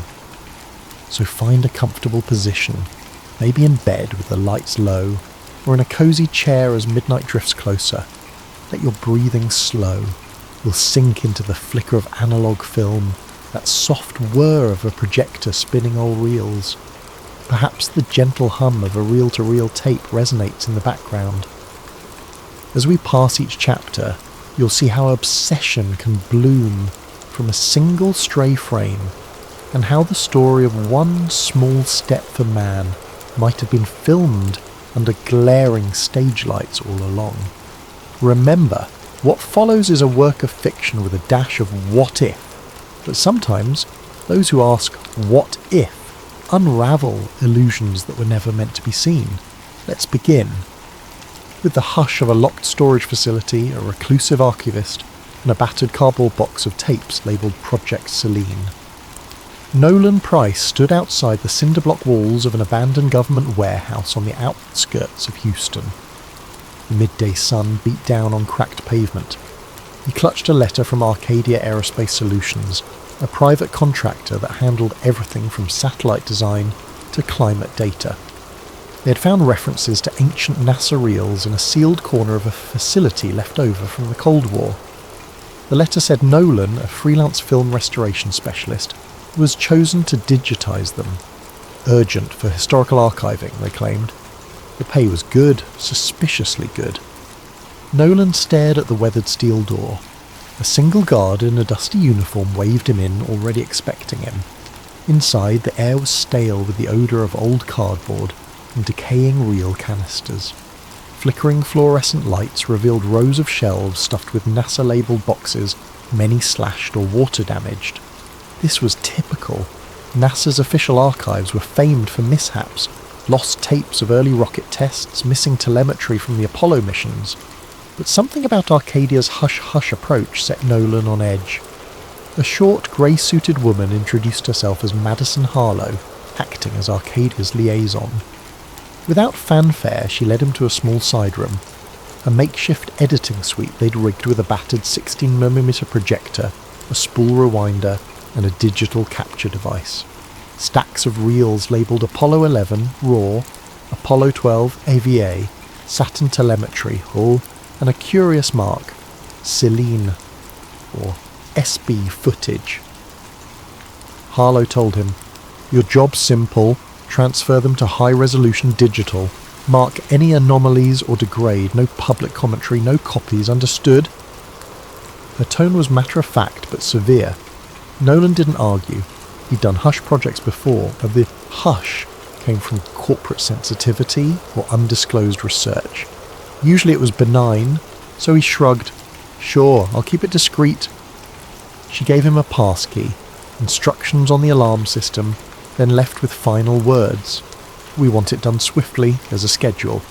So find a comfortable position, maybe in bed with the lights low, or in a cosy chair as midnight drifts closer. Let your breathing slow. You'll sink into the flicker of analogue film, that soft whir of a projector spinning old reels. Perhaps the gentle hum of a reel-to-reel tape resonates in the background. As we pass each chapter, you'll see how obsession can bloom from a single stray frame, and how the story of one small step for man might have been filmed under glaring stage lights all along. Remember, what follows is a work of fiction with a dash of what if, but sometimes those who ask what if unravel illusions that were never meant to be seen. Let's begin. With the hush of a locked storage facility, a reclusive archivist, and a battered cardboard box of tapes labelled Project Selene. Nolan Price stood outside the cinder-block walls of an abandoned government warehouse on the outskirts of Houston. The midday sun beat down on cracked pavement. He clutched a letter from Arcadia Aerospace Solutions, a private contractor that handled everything from satellite design to climate data. They had found references to ancient NASA reels in a sealed corner of a facility left over from the Cold War. The letter said Nolan, a freelance film restoration specialist, was chosen to digitize them. Urgent for historical archiving, they claimed. The pay was good, suspiciously good. Nolan stared at the weathered steel door. A single guard in a dusty uniform waved him in, already expecting him. Inside, the air was stale with the odour of old cardboard and decaying reel canisters. Flickering fluorescent lights revealed rows of shelves stuffed with NASA-labelled boxes, many slashed or water-damaged. This was typical. NASA's official archives were famed for mishaps, lost tapes of early rocket tests, missing telemetry from the Apollo missions. But something about Arcadia's hush-hush approach set Nolan on edge. A short, grey-suited woman introduced herself as Madison Harlow, acting as Arcadia's liaison. Without fanfare, she led him to a small side room, a makeshift editing suite they'd rigged with a battered 16mm projector, a spool rewinder, and a digital capture device. Stacks of reels labelled Apollo 11, RAW, Apollo 12, AVA, Saturn telemetry, and a curious mark, Selene, or SB footage. Harlow told him, "Your job's simple, transfer them to high-resolution digital, mark any anomalies or degrade, no public commentary, no copies, understood?" Her tone was matter-of-fact but severe. Nolan didn't argue. He'd done hush projects before, and the hush came from corporate sensitivity or undisclosed research. Usually it was benign, so he shrugged. "Sure, I'll keep it discreet." She gave him a passkey, instructions on the alarm system, then left with final words. "We want it done swiftly, there's a schedule."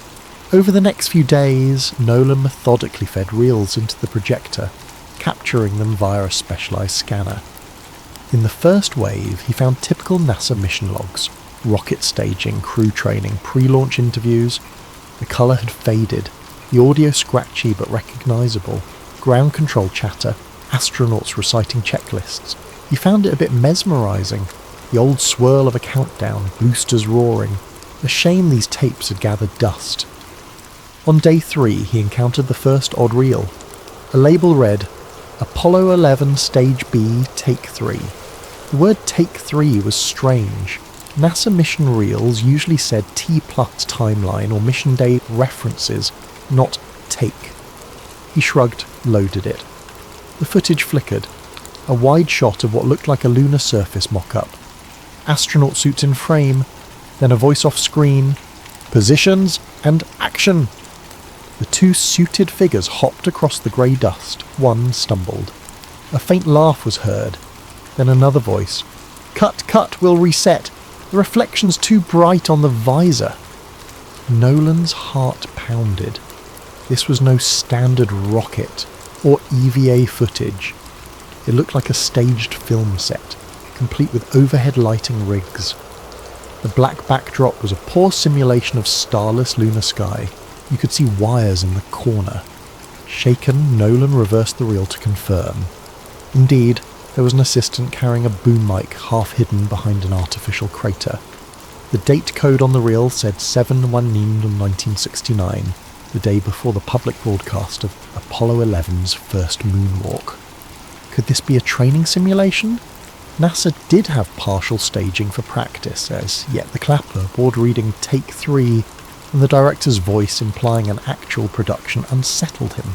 Over the next few days, Nolan methodically fed reels into the projector, capturing them via a specialised scanner. In the first wave, he found typical NASA mission logs, rocket staging, crew training, pre-launch interviews. The colour had faded, the audio scratchy but recognisable, ground control chatter, astronauts reciting checklists. He found it a bit mesmerising, the old swirl of a countdown, boosters roaring. A shame these tapes had gathered dust. On day 3, he encountered the first odd reel. A label read, Apollo 11 Stage B, Take 3. The word Take 3 was strange. NASA mission reels usually said T+ timeline or mission day references, not take. He shrugged, loaded it. The footage flickered. A wide shot of what looked like a lunar surface mock-up. Astronaut suits in frame, then a voice off screen, "Positions and action!" The two suited figures hopped across the grey dust. One stumbled. A faint laugh was heard. Then another voice. "Cut, cut, we'll reset. The reflection's too bright on the visor." Nolan's heart pounded. This was no standard rocket or EVA footage. It looked like a staged film set, complete with overhead lighting rigs. The black backdrop was a poor simulation of starless lunar sky. You could see wires in the corner. Shaken, Nolan reversed the reel to confirm. Indeed, there was an assistant carrying a boom mic half hidden behind an artificial crater. The date code on the reel said 7/19/1969, the day before the public broadcast of Apollo 11's first moonwalk. Could this be a training simulation? NASA did have partial staging for practice, as yet the clapper, board reading take 3, and the director's voice implying an actual production unsettled him.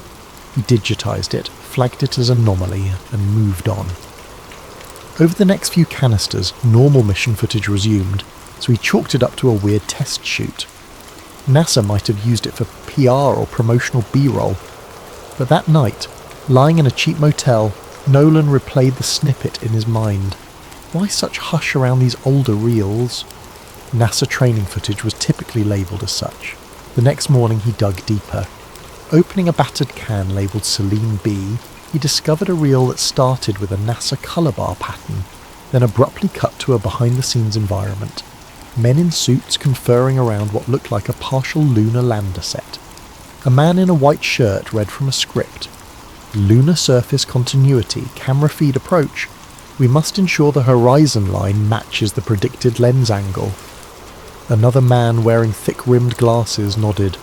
He digitised it, flagged it as anomaly, and moved on. Over the next few canisters, normal mission footage resumed, so he chalked it up to a weird test shoot. NASA might have used it for PR or promotional B-roll, but that night, lying in a cheap motel, Nolan replayed the snippet in his mind. Why such hush around these older reels? NASA training footage was typically labelled as such. The next morning he dug deeper. Opening a battered can labelled Celine B, he discovered a reel that started with a NASA colour bar pattern, then abruptly cut to a behind-the-scenes environment. Men in suits conferring around what looked like a partial lunar lander set. A man in a white shirt read from a script. Lunar surface continuity, camera feed approach. We must ensure the horizon line matches the predicted lens angle. Another man wearing thick-rimmed glasses nodded.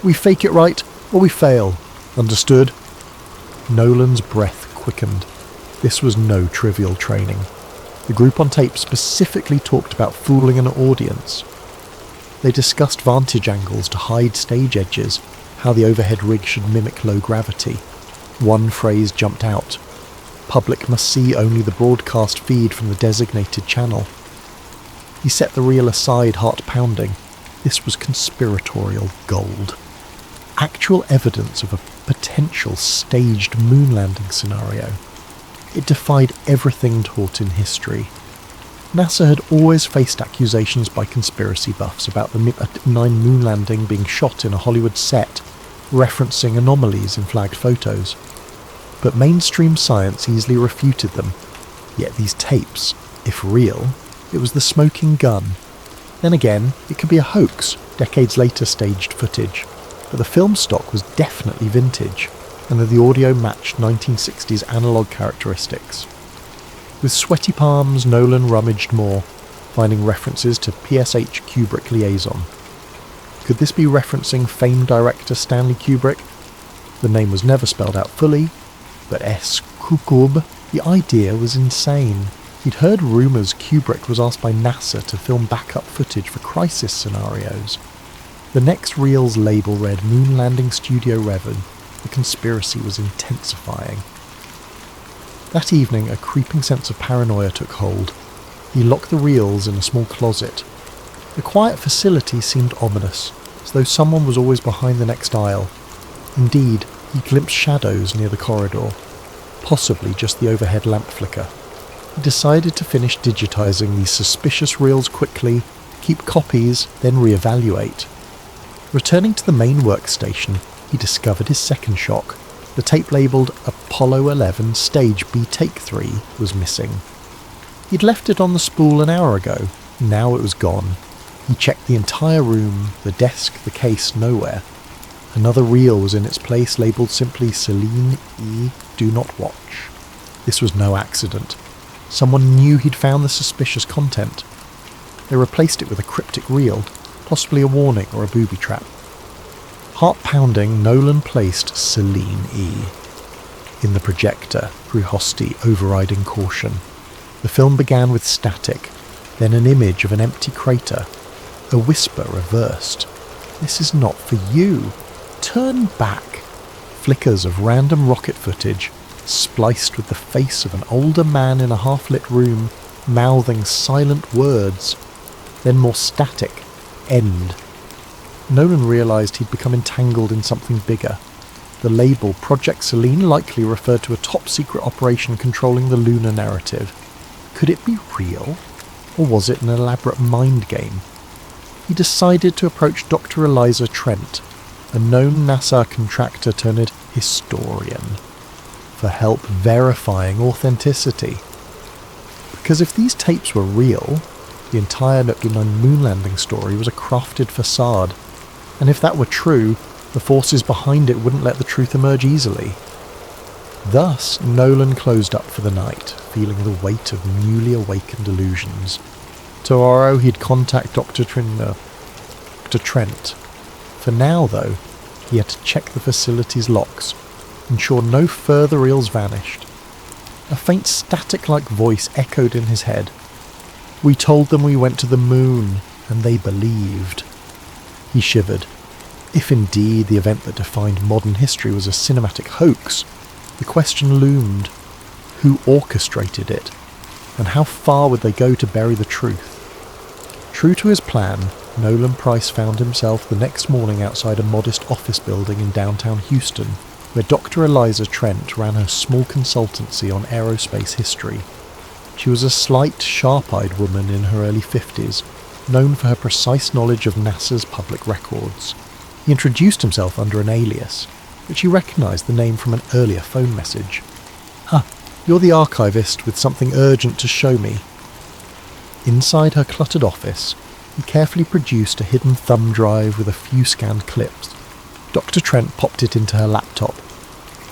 We fake it right, or we fail. Understood? Nolan's breath quickened. This was no trivial training. The group on tape specifically talked about fooling an audience. They discussed vantage angles to hide stage edges, how the overhead rig should mimic low gravity. One phrase jumped out. Public must see only the broadcast feed from the designated channel. He set the reel aside, heart pounding. This was conspiratorial gold. Actual evidence of a potential staged moon landing scenario. It defied everything taught in history. NASA had always faced accusations by conspiracy buffs about the MiG-9 moon landing being shot in a Hollywood set, referencing anomalies in flagged photos. But mainstream science easily refuted them. Yet these tapes, if real, it was the smoking gun. Then again, it could be a hoax, decades later staged footage. But the film stock was definitely vintage, and that the audio matched 1960s analogue characteristics. With sweaty palms, Nolan rummaged more, finding references to PSH Kubrick liaison. Could this be referencing famed director Stanley Kubrick? The name was never spelled out fully, but S. Kukub, the idea was insane. He'd heard rumours Kubrick was asked by NASA to film backup footage for crisis scenarios. The next reel's label read Moon Landing Studio Revan. The conspiracy was intensifying. That evening, a creeping sense of paranoia took hold. He locked the reels in a small closet. The quiet facility seemed ominous, as though someone was always behind the next aisle. Indeed, he glimpsed shadows near the corridor, possibly just the overhead lamp flicker. He decided to finish digitizing these suspicious reels quickly, keep copies, then re-evaluate. Returning to the main workstation, he discovered his second shock. The tape labelled Apollo 11 Stage B Take 3 was missing. He'd left it on the spool an hour ago. Now it was gone. He checked the entire room, the desk, the case, nowhere. Another reel was in its place, labelled simply Celine E. Do Not Watch. This was no accident. Someone knew he'd found the suspicious content. They replaced it with a cryptic reel, possibly a warning or a booby trap. Heart pounding, Nolan placed Celine E. in the projector through Hosty overriding caution. The film began with static, then an image of an empty crater. A whisper reversed. This is not for you. Turn back. Flickers of random rocket footage, spliced with the face of an older man in a half-lit room, mouthing silent words. Then more static. End. Nolan realised he'd become entangled in something bigger. The label Project Celine likely referred to a top-secret operation controlling the lunar narrative. Could it be real? Or was it an elaborate mind game? He decided to approach Dr. Eliza Trent, a known NASA contractor turned historian, for help verifying authenticity. Because if these tapes were real, the entire moon landing story was a crafted facade, and if that were true, the forces behind it wouldn't let the truth emerge easily. Thus, Nolan closed up for the night, feeling the weight of newly awakened illusions. Tomorrow he'd contact Dr. Trent. For now, though, he had to check the facility's locks, ensure no further reels vanished. A faint static-like voice echoed in his head. "We told them we went to the moon, and they believed." He shivered. If indeed the event that defined modern history was a cinematic hoax, the question loomed: who orchestrated it, and how far would they go to bury the truth? True to his plan, Nolan Price found himself the next morning outside a modest office building in downtown Houston, where Dr. Eliza Trent ran her small consultancy on aerospace history. She was a slight, sharp-eyed woman in her early 50s, known for her precise knowledge of NASA's public records. He introduced himself under an alias, but she recognised the name from an earlier phone message. You're the archivist with something urgent to show me." Inside her cluttered office, he carefully produced a hidden thumb drive with a few scanned clips. Dr. Trent popped it into her laptop.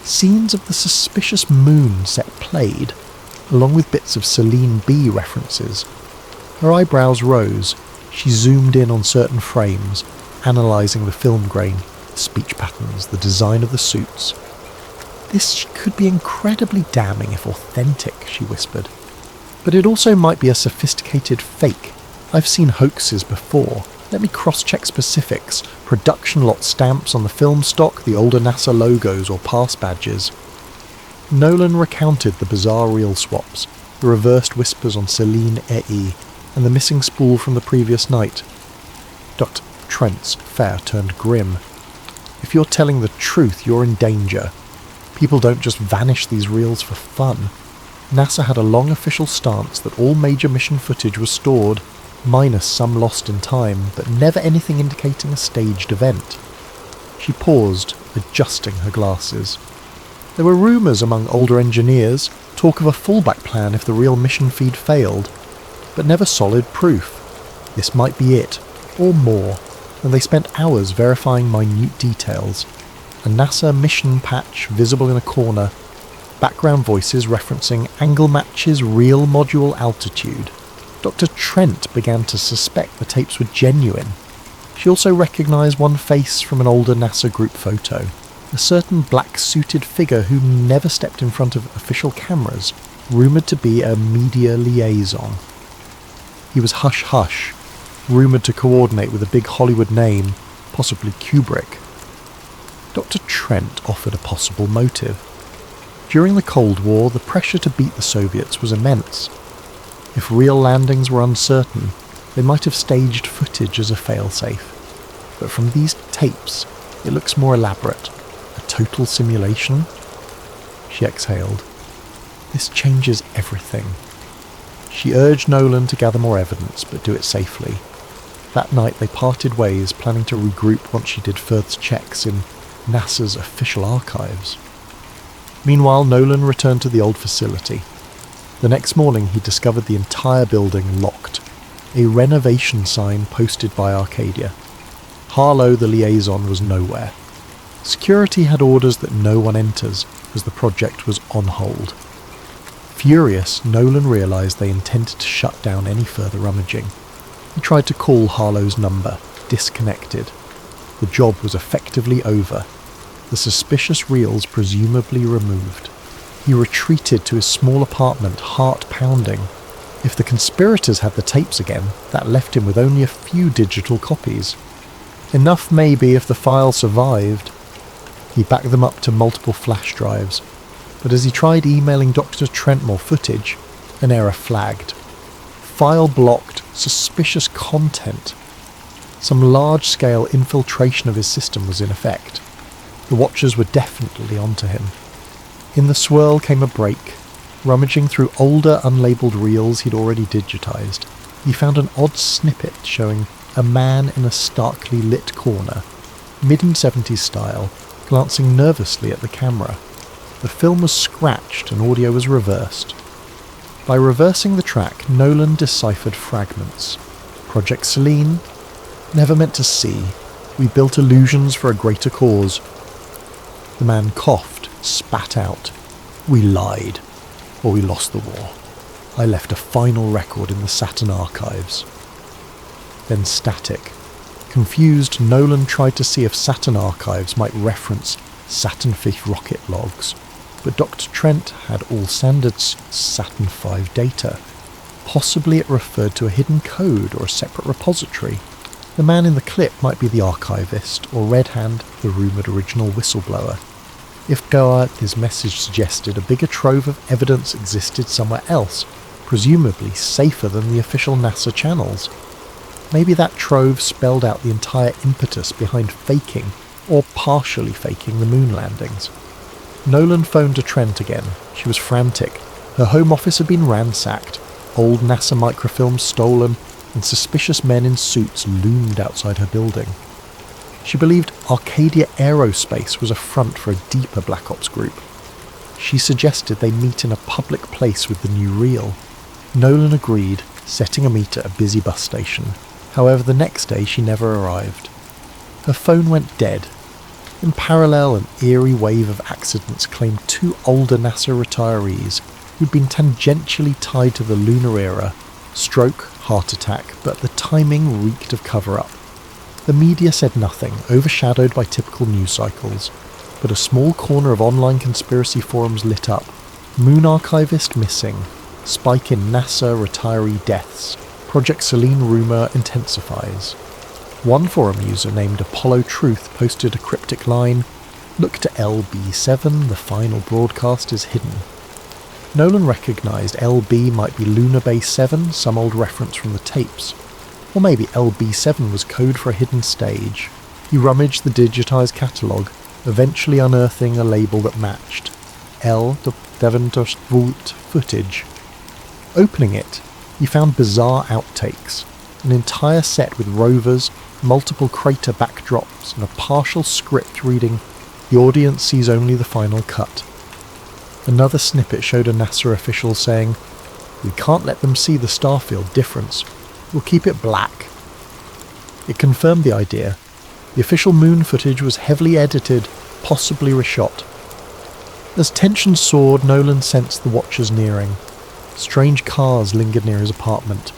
Scenes of the suspicious moon set played, along with bits of Celine B references. Her eyebrows rose. She zoomed in on certain frames, analysing the film grain, the speech patterns, the design of the suits. "This could be incredibly damning if authentic," she whispered. "But it also might be a sophisticated fake. I've seen hoaxes before. Let me cross-check specifics, production lot stamps on the film stock, the older NASA logos or pass badges." Nolan recounted the bizarre reel swaps, the reversed whispers on Celine E, and the missing spool from the previous night. Dr. Trent's fare turned grim. "If you're telling the truth, you're in danger. People don't just vanish these reels for fun. NASA had a long official stance that all major mission footage was stored, minus some lost in time, but never anything indicating a staged event." She paused, adjusting her glasses. There were rumours among older engineers, talk of a fallback plan if the real mission feed failed, but never solid proof. This might be it, or more, and they spent hours verifying minute details. A NASA mission patch visible in a corner, background voices referencing angle matches real module altitude. Dr. Trent began to suspect the tapes were genuine. She also recognised one face from an older NASA group photo, a certain black-suited figure who never stepped in front of official cameras, rumoured to be a media liaison. He was hush-hush, rumoured to coordinate with a big Hollywood name, possibly Kubrick. Dr. Trent offered a possible motive. During the Cold War, the pressure to beat the Soviets was immense. If real landings were uncertain, they might have staged footage as a failsafe. But from these tapes, it looks more elaborate. A total simulation? She exhaled. This changes everything. She urged Nolan to gather more evidence, but do it safely. That night they parted ways, planning to regroup once she did further checks in NASA's official archives. Meanwhile, Nolan returned to the old facility. The next morning he discovered the entire building locked, a renovation sign posted by Arcadia. Harlow, the liaison, was nowhere. Security had orders that no one enters, as the project was on hold. Furious, Nolan realised they intended to shut down any further rummaging. He tried to call Harlow's number, disconnected. The job was effectively over. The suspicious reels presumably removed. He retreated to his small apartment, heart pounding. If the conspirators had the tapes again, that left him with only a few digital copies. Enough maybe if the file survived. He backed them up to multiple flash drives, but as he tried emailing Dr. Trent more footage, an error flagged. File blocked, suspicious content. Some large-scale infiltration of his system was in effect. The Watchers were definitely onto him. In the swirl came a break. Rummaging through older, unlabelled reels he'd already digitized, he found an odd snippet showing a man in a starkly lit corner, mid-70s style, glancing nervously at the camera. The film was scratched and audio was reversed. By reversing the track, Nolan deciphered fragments. Project Celine? Never meant to see. We built illusions for a greater cause. The man coughed, spat out. We lied, or we lost the war. I left a final record in the Saturn archives. Then static. Confused, Nolan tried to see if Saturn archives might reference Saturn V rocket logs, but Dr. Trent had all standard Saturn V data. Possibly it referred to a hidden code or a separate repository. The man in the clip might be the archivist, or Red Hand, the rumoured original whistleblower. If Goa, his message suggested a bigger trove of evidence existed somewhere else, presumably safer than the official NASA channels. Maybe that trove spelled out the entire impetus behind faking, or partially faking, the moon landings. Nolan phoned to Trent again. She was frantic. Her home office had been ransacked, old NASA microfilms stolen, and suspicious men in suits loomed outside her building. She believed Arcadia Aerospace was a front for a deeper Black Ops group. She suggested they meet in a public place with the new reel. Nolan agreed, setting a meet at a busy bus station. However, the next day she never arrived. Her phone went dead. In parallel, an eerie wave of accidents claimed two older NASA retirees who'd been tangentially tied to the lunar era. Stroke, heart attack, but the timing reeked of cover-up. The media said nothing, overshadowed by typical news cycles, but a small corner of online conspiracy forums lit up. Moon archivist missing. Spike in NASA retiree deaths. Project Selene rumour intensifies. One forum user named Apollo Truth posted a cryptic line, "Look to LB7, the final broadcast is hidden." Nolan recognised LB might be Lunar Base 7, some old reference from the tapes. Or maybe LB7 was code for a hidden stage. He rummaged the digitised catalogue, eventually unearthing a label that matched. L. the Devontorsvolt footage. Opening it, he found bizarre outtakes, an entire set with rovers, multiple crater backdrops, and a partial script reading, "The audience sees only the final cut." Another snippet showed a NASA official saying, "We can't let them see the starfield difference. We'll keep it black." It confirmed the idea. The official moon footage was heavily edited, possibly reshot. As tension soared, Nolan sensed the watchers nearing. Strange cars lingered near his apartment.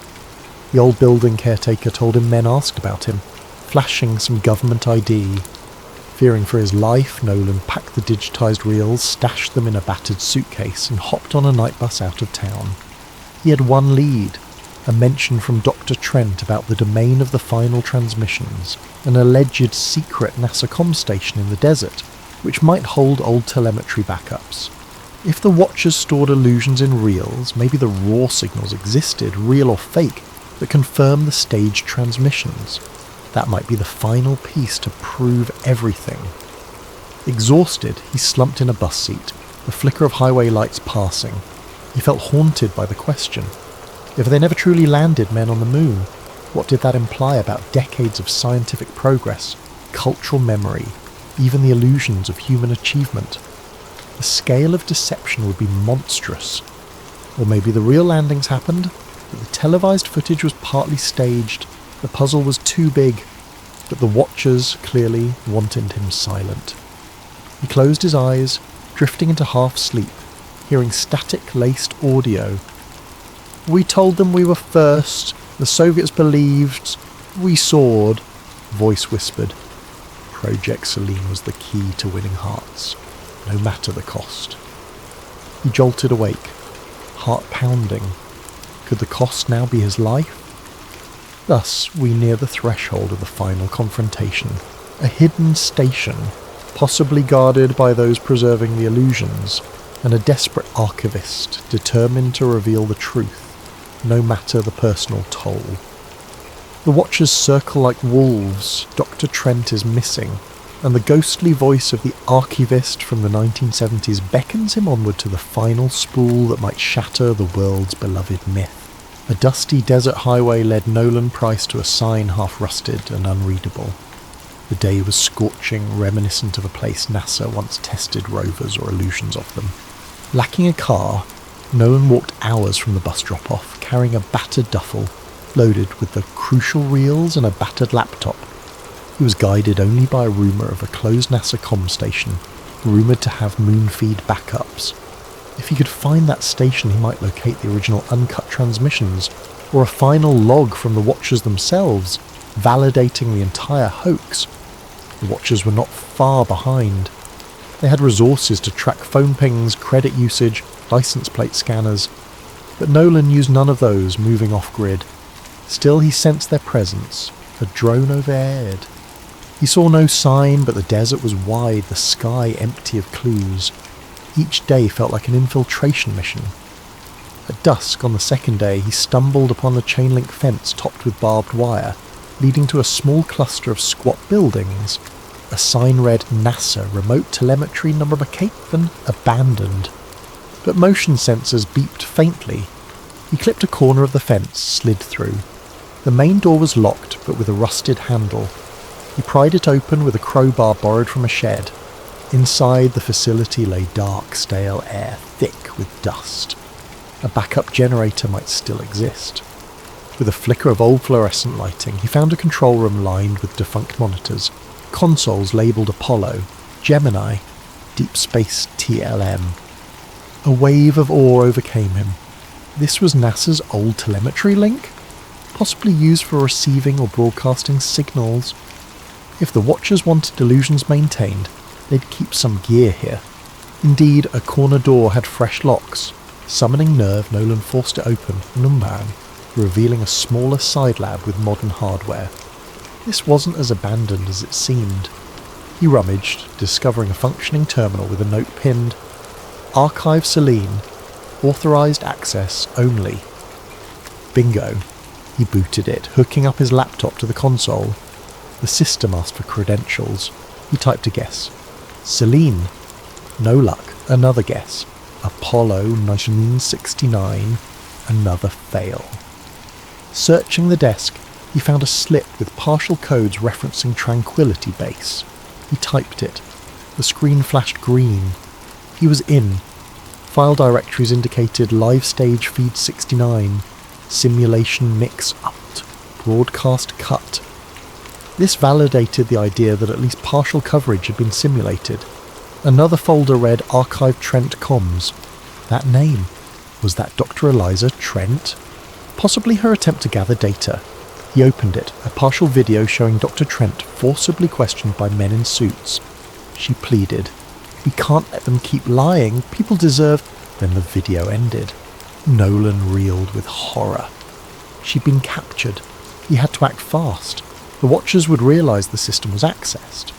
The old building caretaker told him men asked about him, flashing some government ID. Fearing for his life, Nolan packed the digitised reels, stashed them in a battered suitcase, and hopped on a night bus out of town. He had one lead, a mention from Dr. Trent about the domain of the final transmissions, an alleged secret NASA comm station in the desert, which might hold old telemetry backups. If the watchers stored illusions in reels, maybe the raw signals existed, real or fake, that confirm the staged transmissions. That might be the final piece to prove everything. Exhausted, he slumped in a bus seat, the flicker of highway lights passing. He felt haunted by the question. If they never truly landed men on the moon, what did that imply about decades of scientific progress, cultural memory, even the illusions of human achievement? The scale of deception would be monstrous. Or maybe the real landings happened, but the televised footage was partly staged. The puzzle was too big, but the watchers clearly wanted him silent. He closed his eyes, drifting into half-sleep, hearing static-laced audio. "We told them we were first. The Soviets believed. We soared," voice whispered. Project Selene was the key to winning hearts, no matter the cost. He jolted awake, heart pounding. Could the cost now be his life? Thus, we near the threshold of the final confrontation. A hidden station, possibly guarded by those preserving the illusions, and a desperate archivist determined to reveal the truth, no matter the personal toll. The watchers circle like wolves. Dr. Trent is missing, and the ghostly voice of the archivist from the 1970s beckons him onward to the final spool that might shatter the world's beloved myth. A dusty desert highway led Nolan Price to a sign half rusted and unreadable. The day was scorching, reminiscent of a place NASA once tested rovers or illusions of them. Lacking a car, Nolan walked hours from the bus drop-off, carrying a battered duffel, loaded with the crucial reels and a battered laptop. He was guided only by a rumour of a closed NASA comm station, rumoured to have moon feed backups. If he could find that station, he might locate the original uncut transmissions, or a final log from the Watchers themselves, validating the entire hoax. The Watchers were not far behind. They had resources to track phone pings, credit usage, license plate scanners, but Nolan used none of those moving off-grid. Still, he sensed their presence, a drone overhead. He saw no sign, but the desert was wide, the sky empty of clues. Each day felt like an infiltration mission. At dusk on the second day, he stumbled upon the chain-link fence topped with barbed wire, leading to a small cluster of squat buildings. A sign read NASA Remote Telemetry Number Cape Abandoned. But motion sensors beeped faintly. He clipped a corner of the fence, slid through. The main door was locked, but with a rusted handle. He pried it open with a crowbar borrowed from a shed. Inside the facility lay dark, stale air, thick with dust. A backup generator might still exist. With a flicker of old fluorescent lighting, he found a control room lined with defunct monitors, consoles labelled Apollo, Gemini, Deep Space TLM. A wave of awe overcame him. This was NASA's old telemetry link? Possibly used for receiving or broadcasting signals. If the Watchers wanted illusions maintained, they'd keep some gear here. Indeed, a corner door had fresh locks. Summoning nerve, Nolan forced it open, Unwind, revealing a smaller side lab with modern hardware. This wasn't as abandoned as it seemed. He rummaged, discovering a functioning terminal with a note pinned, Archive Selene, authorised access only. Bingo. He booted it, hooking up his laptop to the console. The system asked for credentials. He typed a guess. Selene. No luck. Another guess. Apollo 1969. Another fail. Searching the desk, he found a slip with partial codes referencing Tranquility Base. He typed it. The screen flashed green. He was in. File directories indicated live stage feed 69, simulation mix upped, broadcast cut. This validated the idea that at least partial coverage had been simulated. Another folder read Archive Trent Comms. That name. Was that Dr. Eliza Trent? Possibly her attempt to gather data. He opened it, a partial video showing Dr. Trent forcibly questioned by men in suits. She pleaded, "We can't let them keep lying. People deserve..." Then the video ended. Nolan reeled with horror. She'd been captured. He had to act fast. The Watchers would realise the system was accessed.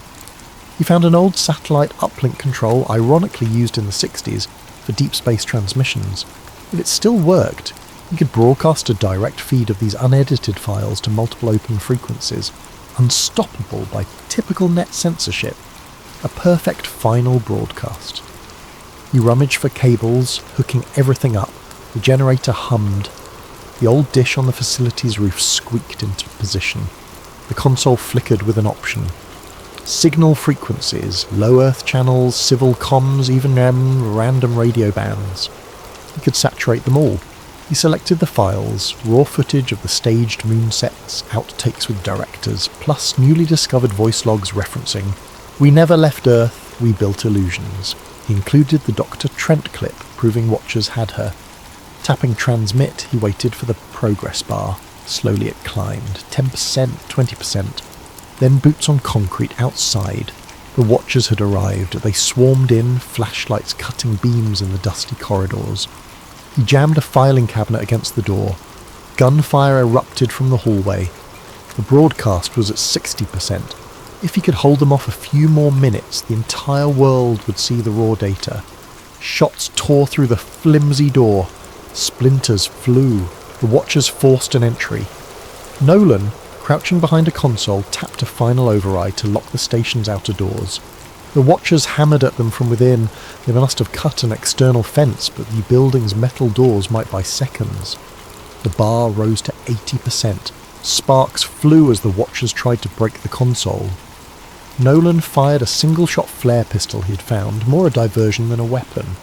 He found an old satellite uplink control ironically used in the 60s for deep space transmissions. If it still worked, he could broadcast a direct feed of these unedited files to multiple open frequencies, unstoppable by typical net censorship. A perfect final broadcast. He rummaged for cables, hooking everything up. The generator hummed. The old dish on the facility's roof squeaked into position. The console flickered with an option. Signal frequencies, low Earth channels, civil comms, even random radio bands. He could saturate them all. He selected the files, raw footage of the staged moon sets, outtakes with directors, plus newly discovered voice logs referencing, "We never left Earth, we built illusions." He included the Dr. Trent clip, proving Watchers had her. Tapping transmit, he waited for the progress bar. Slowly it climbed, 10%, 20%. Then boots on concrete outside. The Watchers had arrived. They swarmed in, flashlights cutting beams in the dusty corridors. He jammed a filing cabinet against the door. Gunfire erupted from the hallway. The broadcast was at 60%. If he could hold them off a few more minutes, the entire world would see the raw data. Shots tore through the flimsy door. Splinters flew. The Watchers forced an entry. Nolan, crouching behind a console, tapped a final override to lock the station's outer doors. The Watchers hammered at them from within. They must have cut an external fence, but the building's metal doors might buy seconds. The bar rose to 80%. Sparks flew as the Watchers tried to break the console. Nolan fired a single-shot flare pistol he had found, more a diversion than a weapon.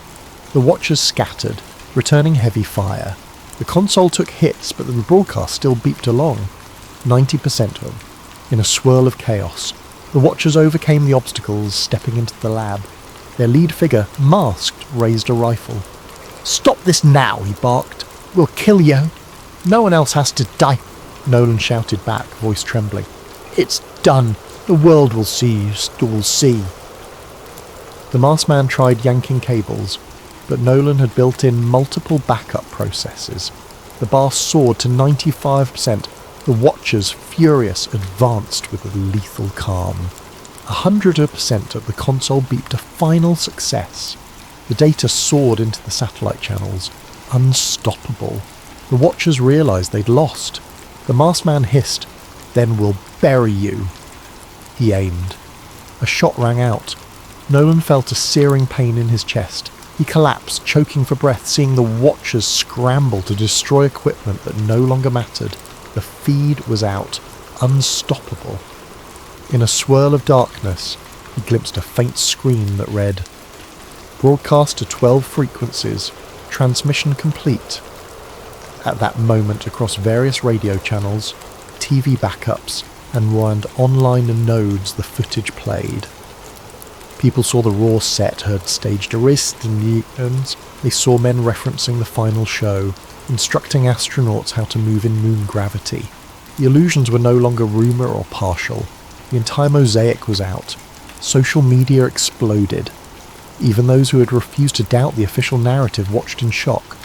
The Watchers scattered, returning heavy fire. The console took hits, but the broadcast still beeped along. 90% of them. In a swirl of chaos, the Watchers overcame the obstacles, stepping into the lab. Their lead figure, masked, raised a rifle. "Stop this now," he barked. "We'll kill you. No one else has to die." Nolan shouted back, voice trembling. "It's done. The world will see. Will see." The masked man tried yanking cables, but Nolan had built in multiple backup processes. The bar soared to 95%. The Watchers, furious, advanced with a lethal calm. 100% of the console beeped a final success. The data soared into the satellite channels. Unstoppable. The Watchers realised they'd lost. The masked man hissed, "Then we'll bury you." He aimed. A shot rang out. Nolan felt a searing pain in his chest. He collapsed, choking for breath, seeing the Watchers scramble to destroy equipment that no longer mattered. The feed was out. Unstoppable. In a swirl of darkness, he glimpsed a faint screen that read, "Broadcast to 12 frequencies. Transmission complete." At that moment, across various radio channels, TV backups, and online nodes, the footage played. People saw the raw set, heard staged arrests. They saw men referencing the final show, instructing astronauts how to move in moon gravity. The illusions were no longer rumour or partial. The entire mosaic was out. Social media exploded. Even those who had refused to doubt the official narrative watched in shock.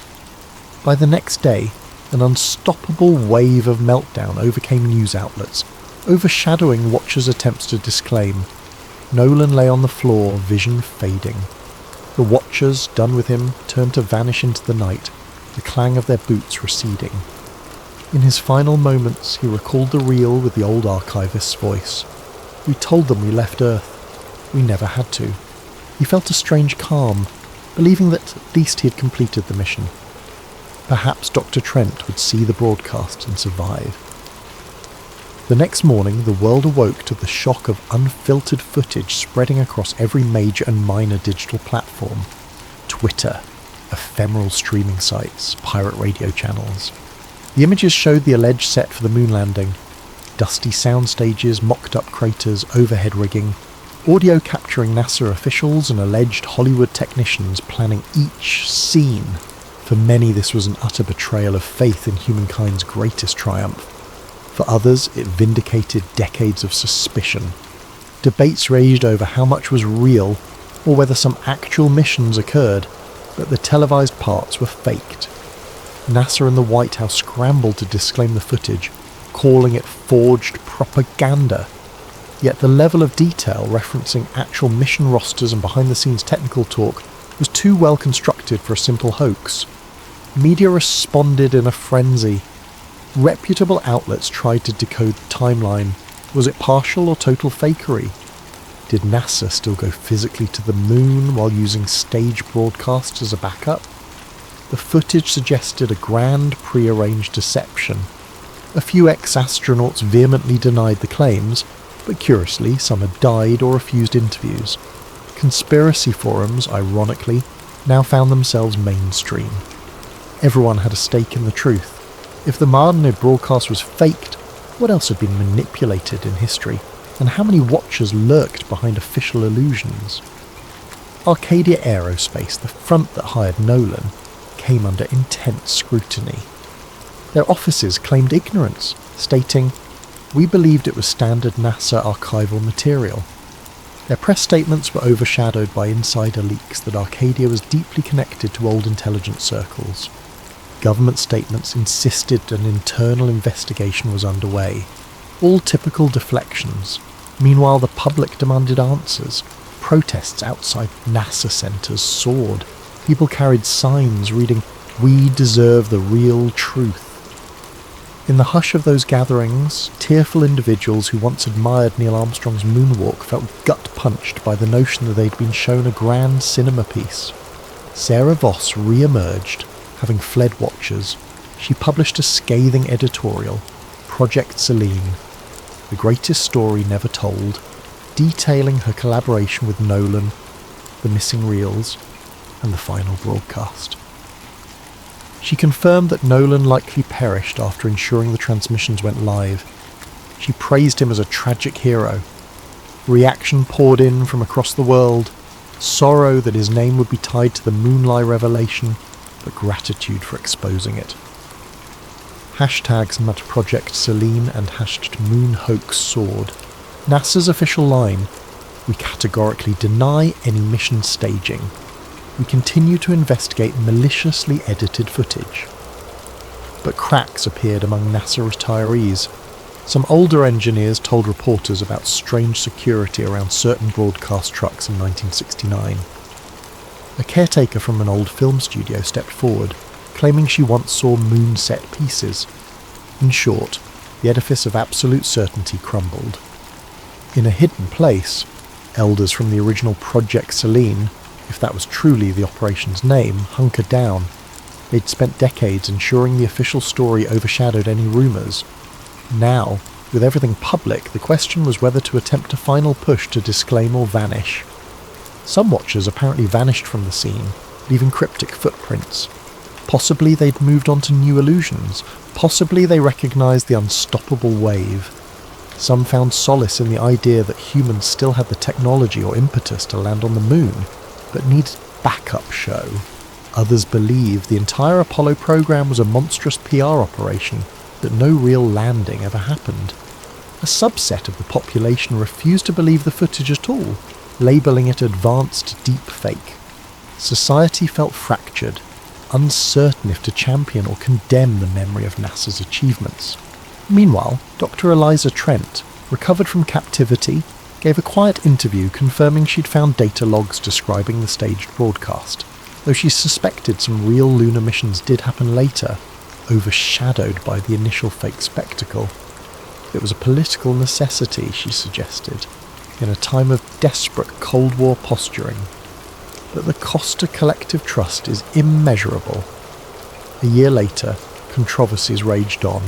By the next day, an unstoppable wave of meltdown overcame news outlets, overshadowing Watchers' attempts to disclaim. Nolan lay on the floor, vision fading. The Watchers, done with him, turned to vanish into the night, the clang of their boots receding. In his final moments, he recalled the reel with the old archivist's voice. "We told them we left Earth. We never had to." He felt a strange calm, believing that at least he had completed the mission. Perhaps Dr. Trent would see the broadcast and survive. The next morning, the world awoke to the shock of unfiltered footage spreading across every major and minor digital platform. Twitter, ephemeral streaming sites, pirate radio channels. The images showed the alleged set for the moon landing. Dusty sound stages, mocked-up craters, overhead rigging. Audio capturing NASA officials and alleged Hollywood technicians planning each scene. For many, this was an utter betrayal of faith in humankind's greatest triumph. For others, it vindicated decades of suspicion. Debates raged over how much was real, or whether some actual missions occurred, but the televised parts were faked. NASA and the White House scrambled to disclaim the footage, calling it forged propaganda. Yet the level of detail referencing actual mission rosters and behind-the-scenes technical talk was too well constructed for a simple hoax. Media responded in a frenzy. Reputable outlets tried to decode the timeline. Was it partial or total fakery? Did NASA still go physically to the moon while using stage broadcasts as a backup? The footage suggested a grand pre-arranged deception. A few ex-astronauts vehemently denied the claims, but curiously some had died or refused interviews. Conspiracy forums, ironically, now found themselves mainstream. Everyone had a stake in the truth. If the Martinid broadcast was faked, what else had been manipulated in history, and how many Watchers lurked behind official illusions? Arcadia Aerospace, the front that hired Nolan, came under intense scrutiny. Their offices claimed ignorance, stating, "We believed it was standard NASA archival material." Their press statements were overshadowed by insider leaks that Arcadia was deeply connected to old intelligence circles. Government statements insisted an internal investigation was underway. All typical deflections. Meanwhile, the public demanded answers. Protests outside NASA centres soared. People carried signs reading, "We deserve the real truth." In the hush of those gatherings, tearful individuals who once admired Neil Armstrong's moonwalk felt gut-punched by the notion that they'd been shown a grand cinema piece. Sarah Voss re-emerged, having fled Watchers. She published a scathing editorial, Project Selene, the greatest story never told, detailing her collaboration with Nolan, the missing reels, and the final broadcast. She confirmed that Nolan likely perished after ensuring the transmissions went live. She praised him as a tragic hero. Reaction poured in from across the world. Sorrow that his name would be tied to the Moonlight revelation. but gratitude for exposing it. Hashtags #Project Selene and #MoonHoax soared. NASA's official line: "We categorically deny any mission staging. We continue to investigate maliciously edited footage." But cracks appeared among NASA retirees. Some older engineers told reporters about strange security around certain broadcast trucks in 1969. A caretaker from an old film studio stepped forward, claiming she once saw moon set pieces. In short, the edifice of absolute certainty crumbled. In a hidden place, elders from the original Project Selene, if that was truly the operation's name, hunkered down. They'd spent decades ensuring the official story overshadowed any rumours. Now, with everything public, the question was whether to attempt a final push to disclaim or vanish. Some watchers apparently vanished from the scene, leaving cryptic footprints. Possibly they'd moved on to new illusions. Possibly they recognised the unstoppable wave. Some found solace in the idea that humans still had the technology or impetus to land on the moon, but needed backup show. Others believed the entire Apollo program was a monstrous PR operation, that no real landing ever happened. A subset of the population refused to believe the footage at all, labelling it advanced deepfake. Society felt fractured, uncertain if to champion or condemn the memory of NASA's achievements. Meanwhile, Dr. Eliza Trent, recovered from captivity, gave a quiet interview confirming she'd found data logs describing the staged broadcast, though she suspected some real lunar missions did happen later, overshadowed by the initial fake spectacle. It was a political necessity, she suggested, in a time of desperate Cold War posturing. But the cost to collective trust is immeasurable. A year later, controversies raged on.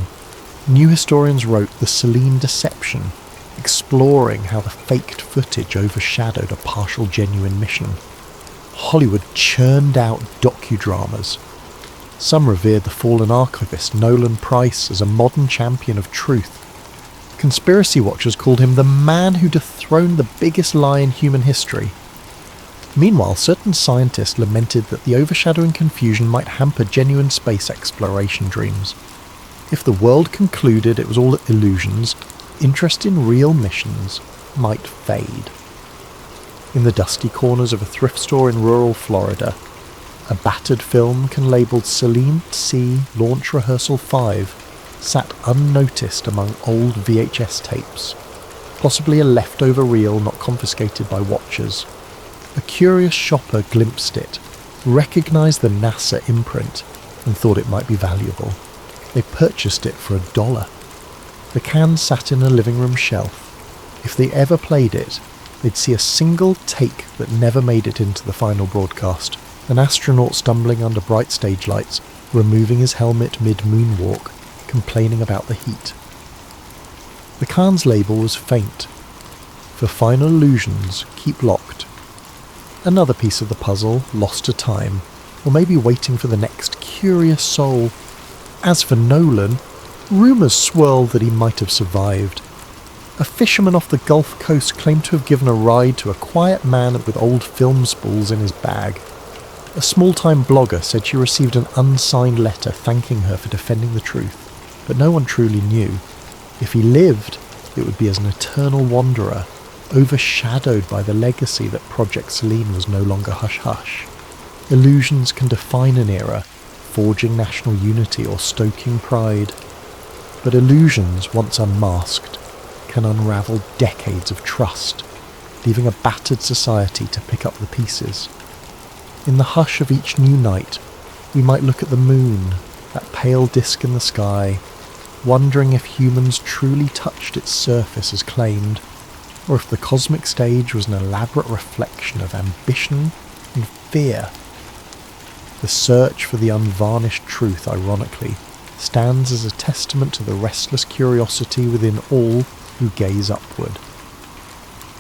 New historians wrote The Selene Deception, exploring how the faked footage overshadowed a partial genuine mission. Hollywood churned out docudramas. Some revered the fallen archivist Nolan Price as a modern champion of truth. Conspiracy watchers called him the man who dethroned the biggest lie in human history. Meanwhile, certain scientists lamented that the overshadowing confusion might hamper genuine space exploration dreams. If the world concluded it was all illusions, interest in real missions might fade. In the dusty corners of a thrift store in rural Florida, a battered film can labelled Selene C Launch Rehearsal 5 sat unnoticed among old VHS tapes, possibly a leftover reel not confiscated by watchers. A curious shopper glimpsed it, recognised the NASA imprint, and thought it might be valuable. They purchased it for $1. The can sat in a living room shelf. If they ever played it, they'd see a single take that never made it into the final broadcast. An astronaut stumbling under bright stage lights, removing his helmet mid-moonwalk, complaining about the heat. The can's label was faint. For final illusions, keep locked. Another piece of the puzzle, lost to time, or maybe waiting for the next curious soul. As for Nolan, rumours swirled that he might have survived. A fisherman off the Gulf Coast claimed to have given a ride to a quiet man with old film spools in his bag. A small-time blogger said she received an unsigned letter thanking her for defending the truth, but no one truly knew. If he lived, it would be as an eternal wanderer, overshadowed by the legacy that Project Selene was no longer hush-hush. Illusions can define an era, forging national unity or stoking pride. But illusions, once unmasked, can unravel decades of trust, leaving a battered society to pick up the pieces. In the hush of each new night, we might look at the moon, that pale disk in the sky, wondering if humans truly touched its surface as claimed, or if the cosmic stage was an elaborate reflection of ambition and fear. The search for the unvarnished truth, ironically, stands as a testament to the restless curiosity within all who gaze upward.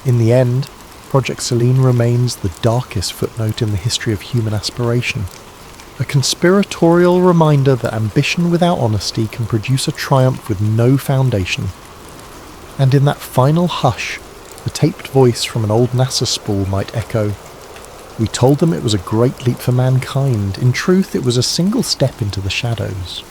In the end, Project Selene remains the darkest footnote in the history of human aspiration, a conspiratorial reminder that ambition without honesty can produce a triumph with no foundation. And in that final hush, the taped voice from an old NASA spool might echo, We told them it was a great leap for mankind. In truth, it was a single step into the shadows.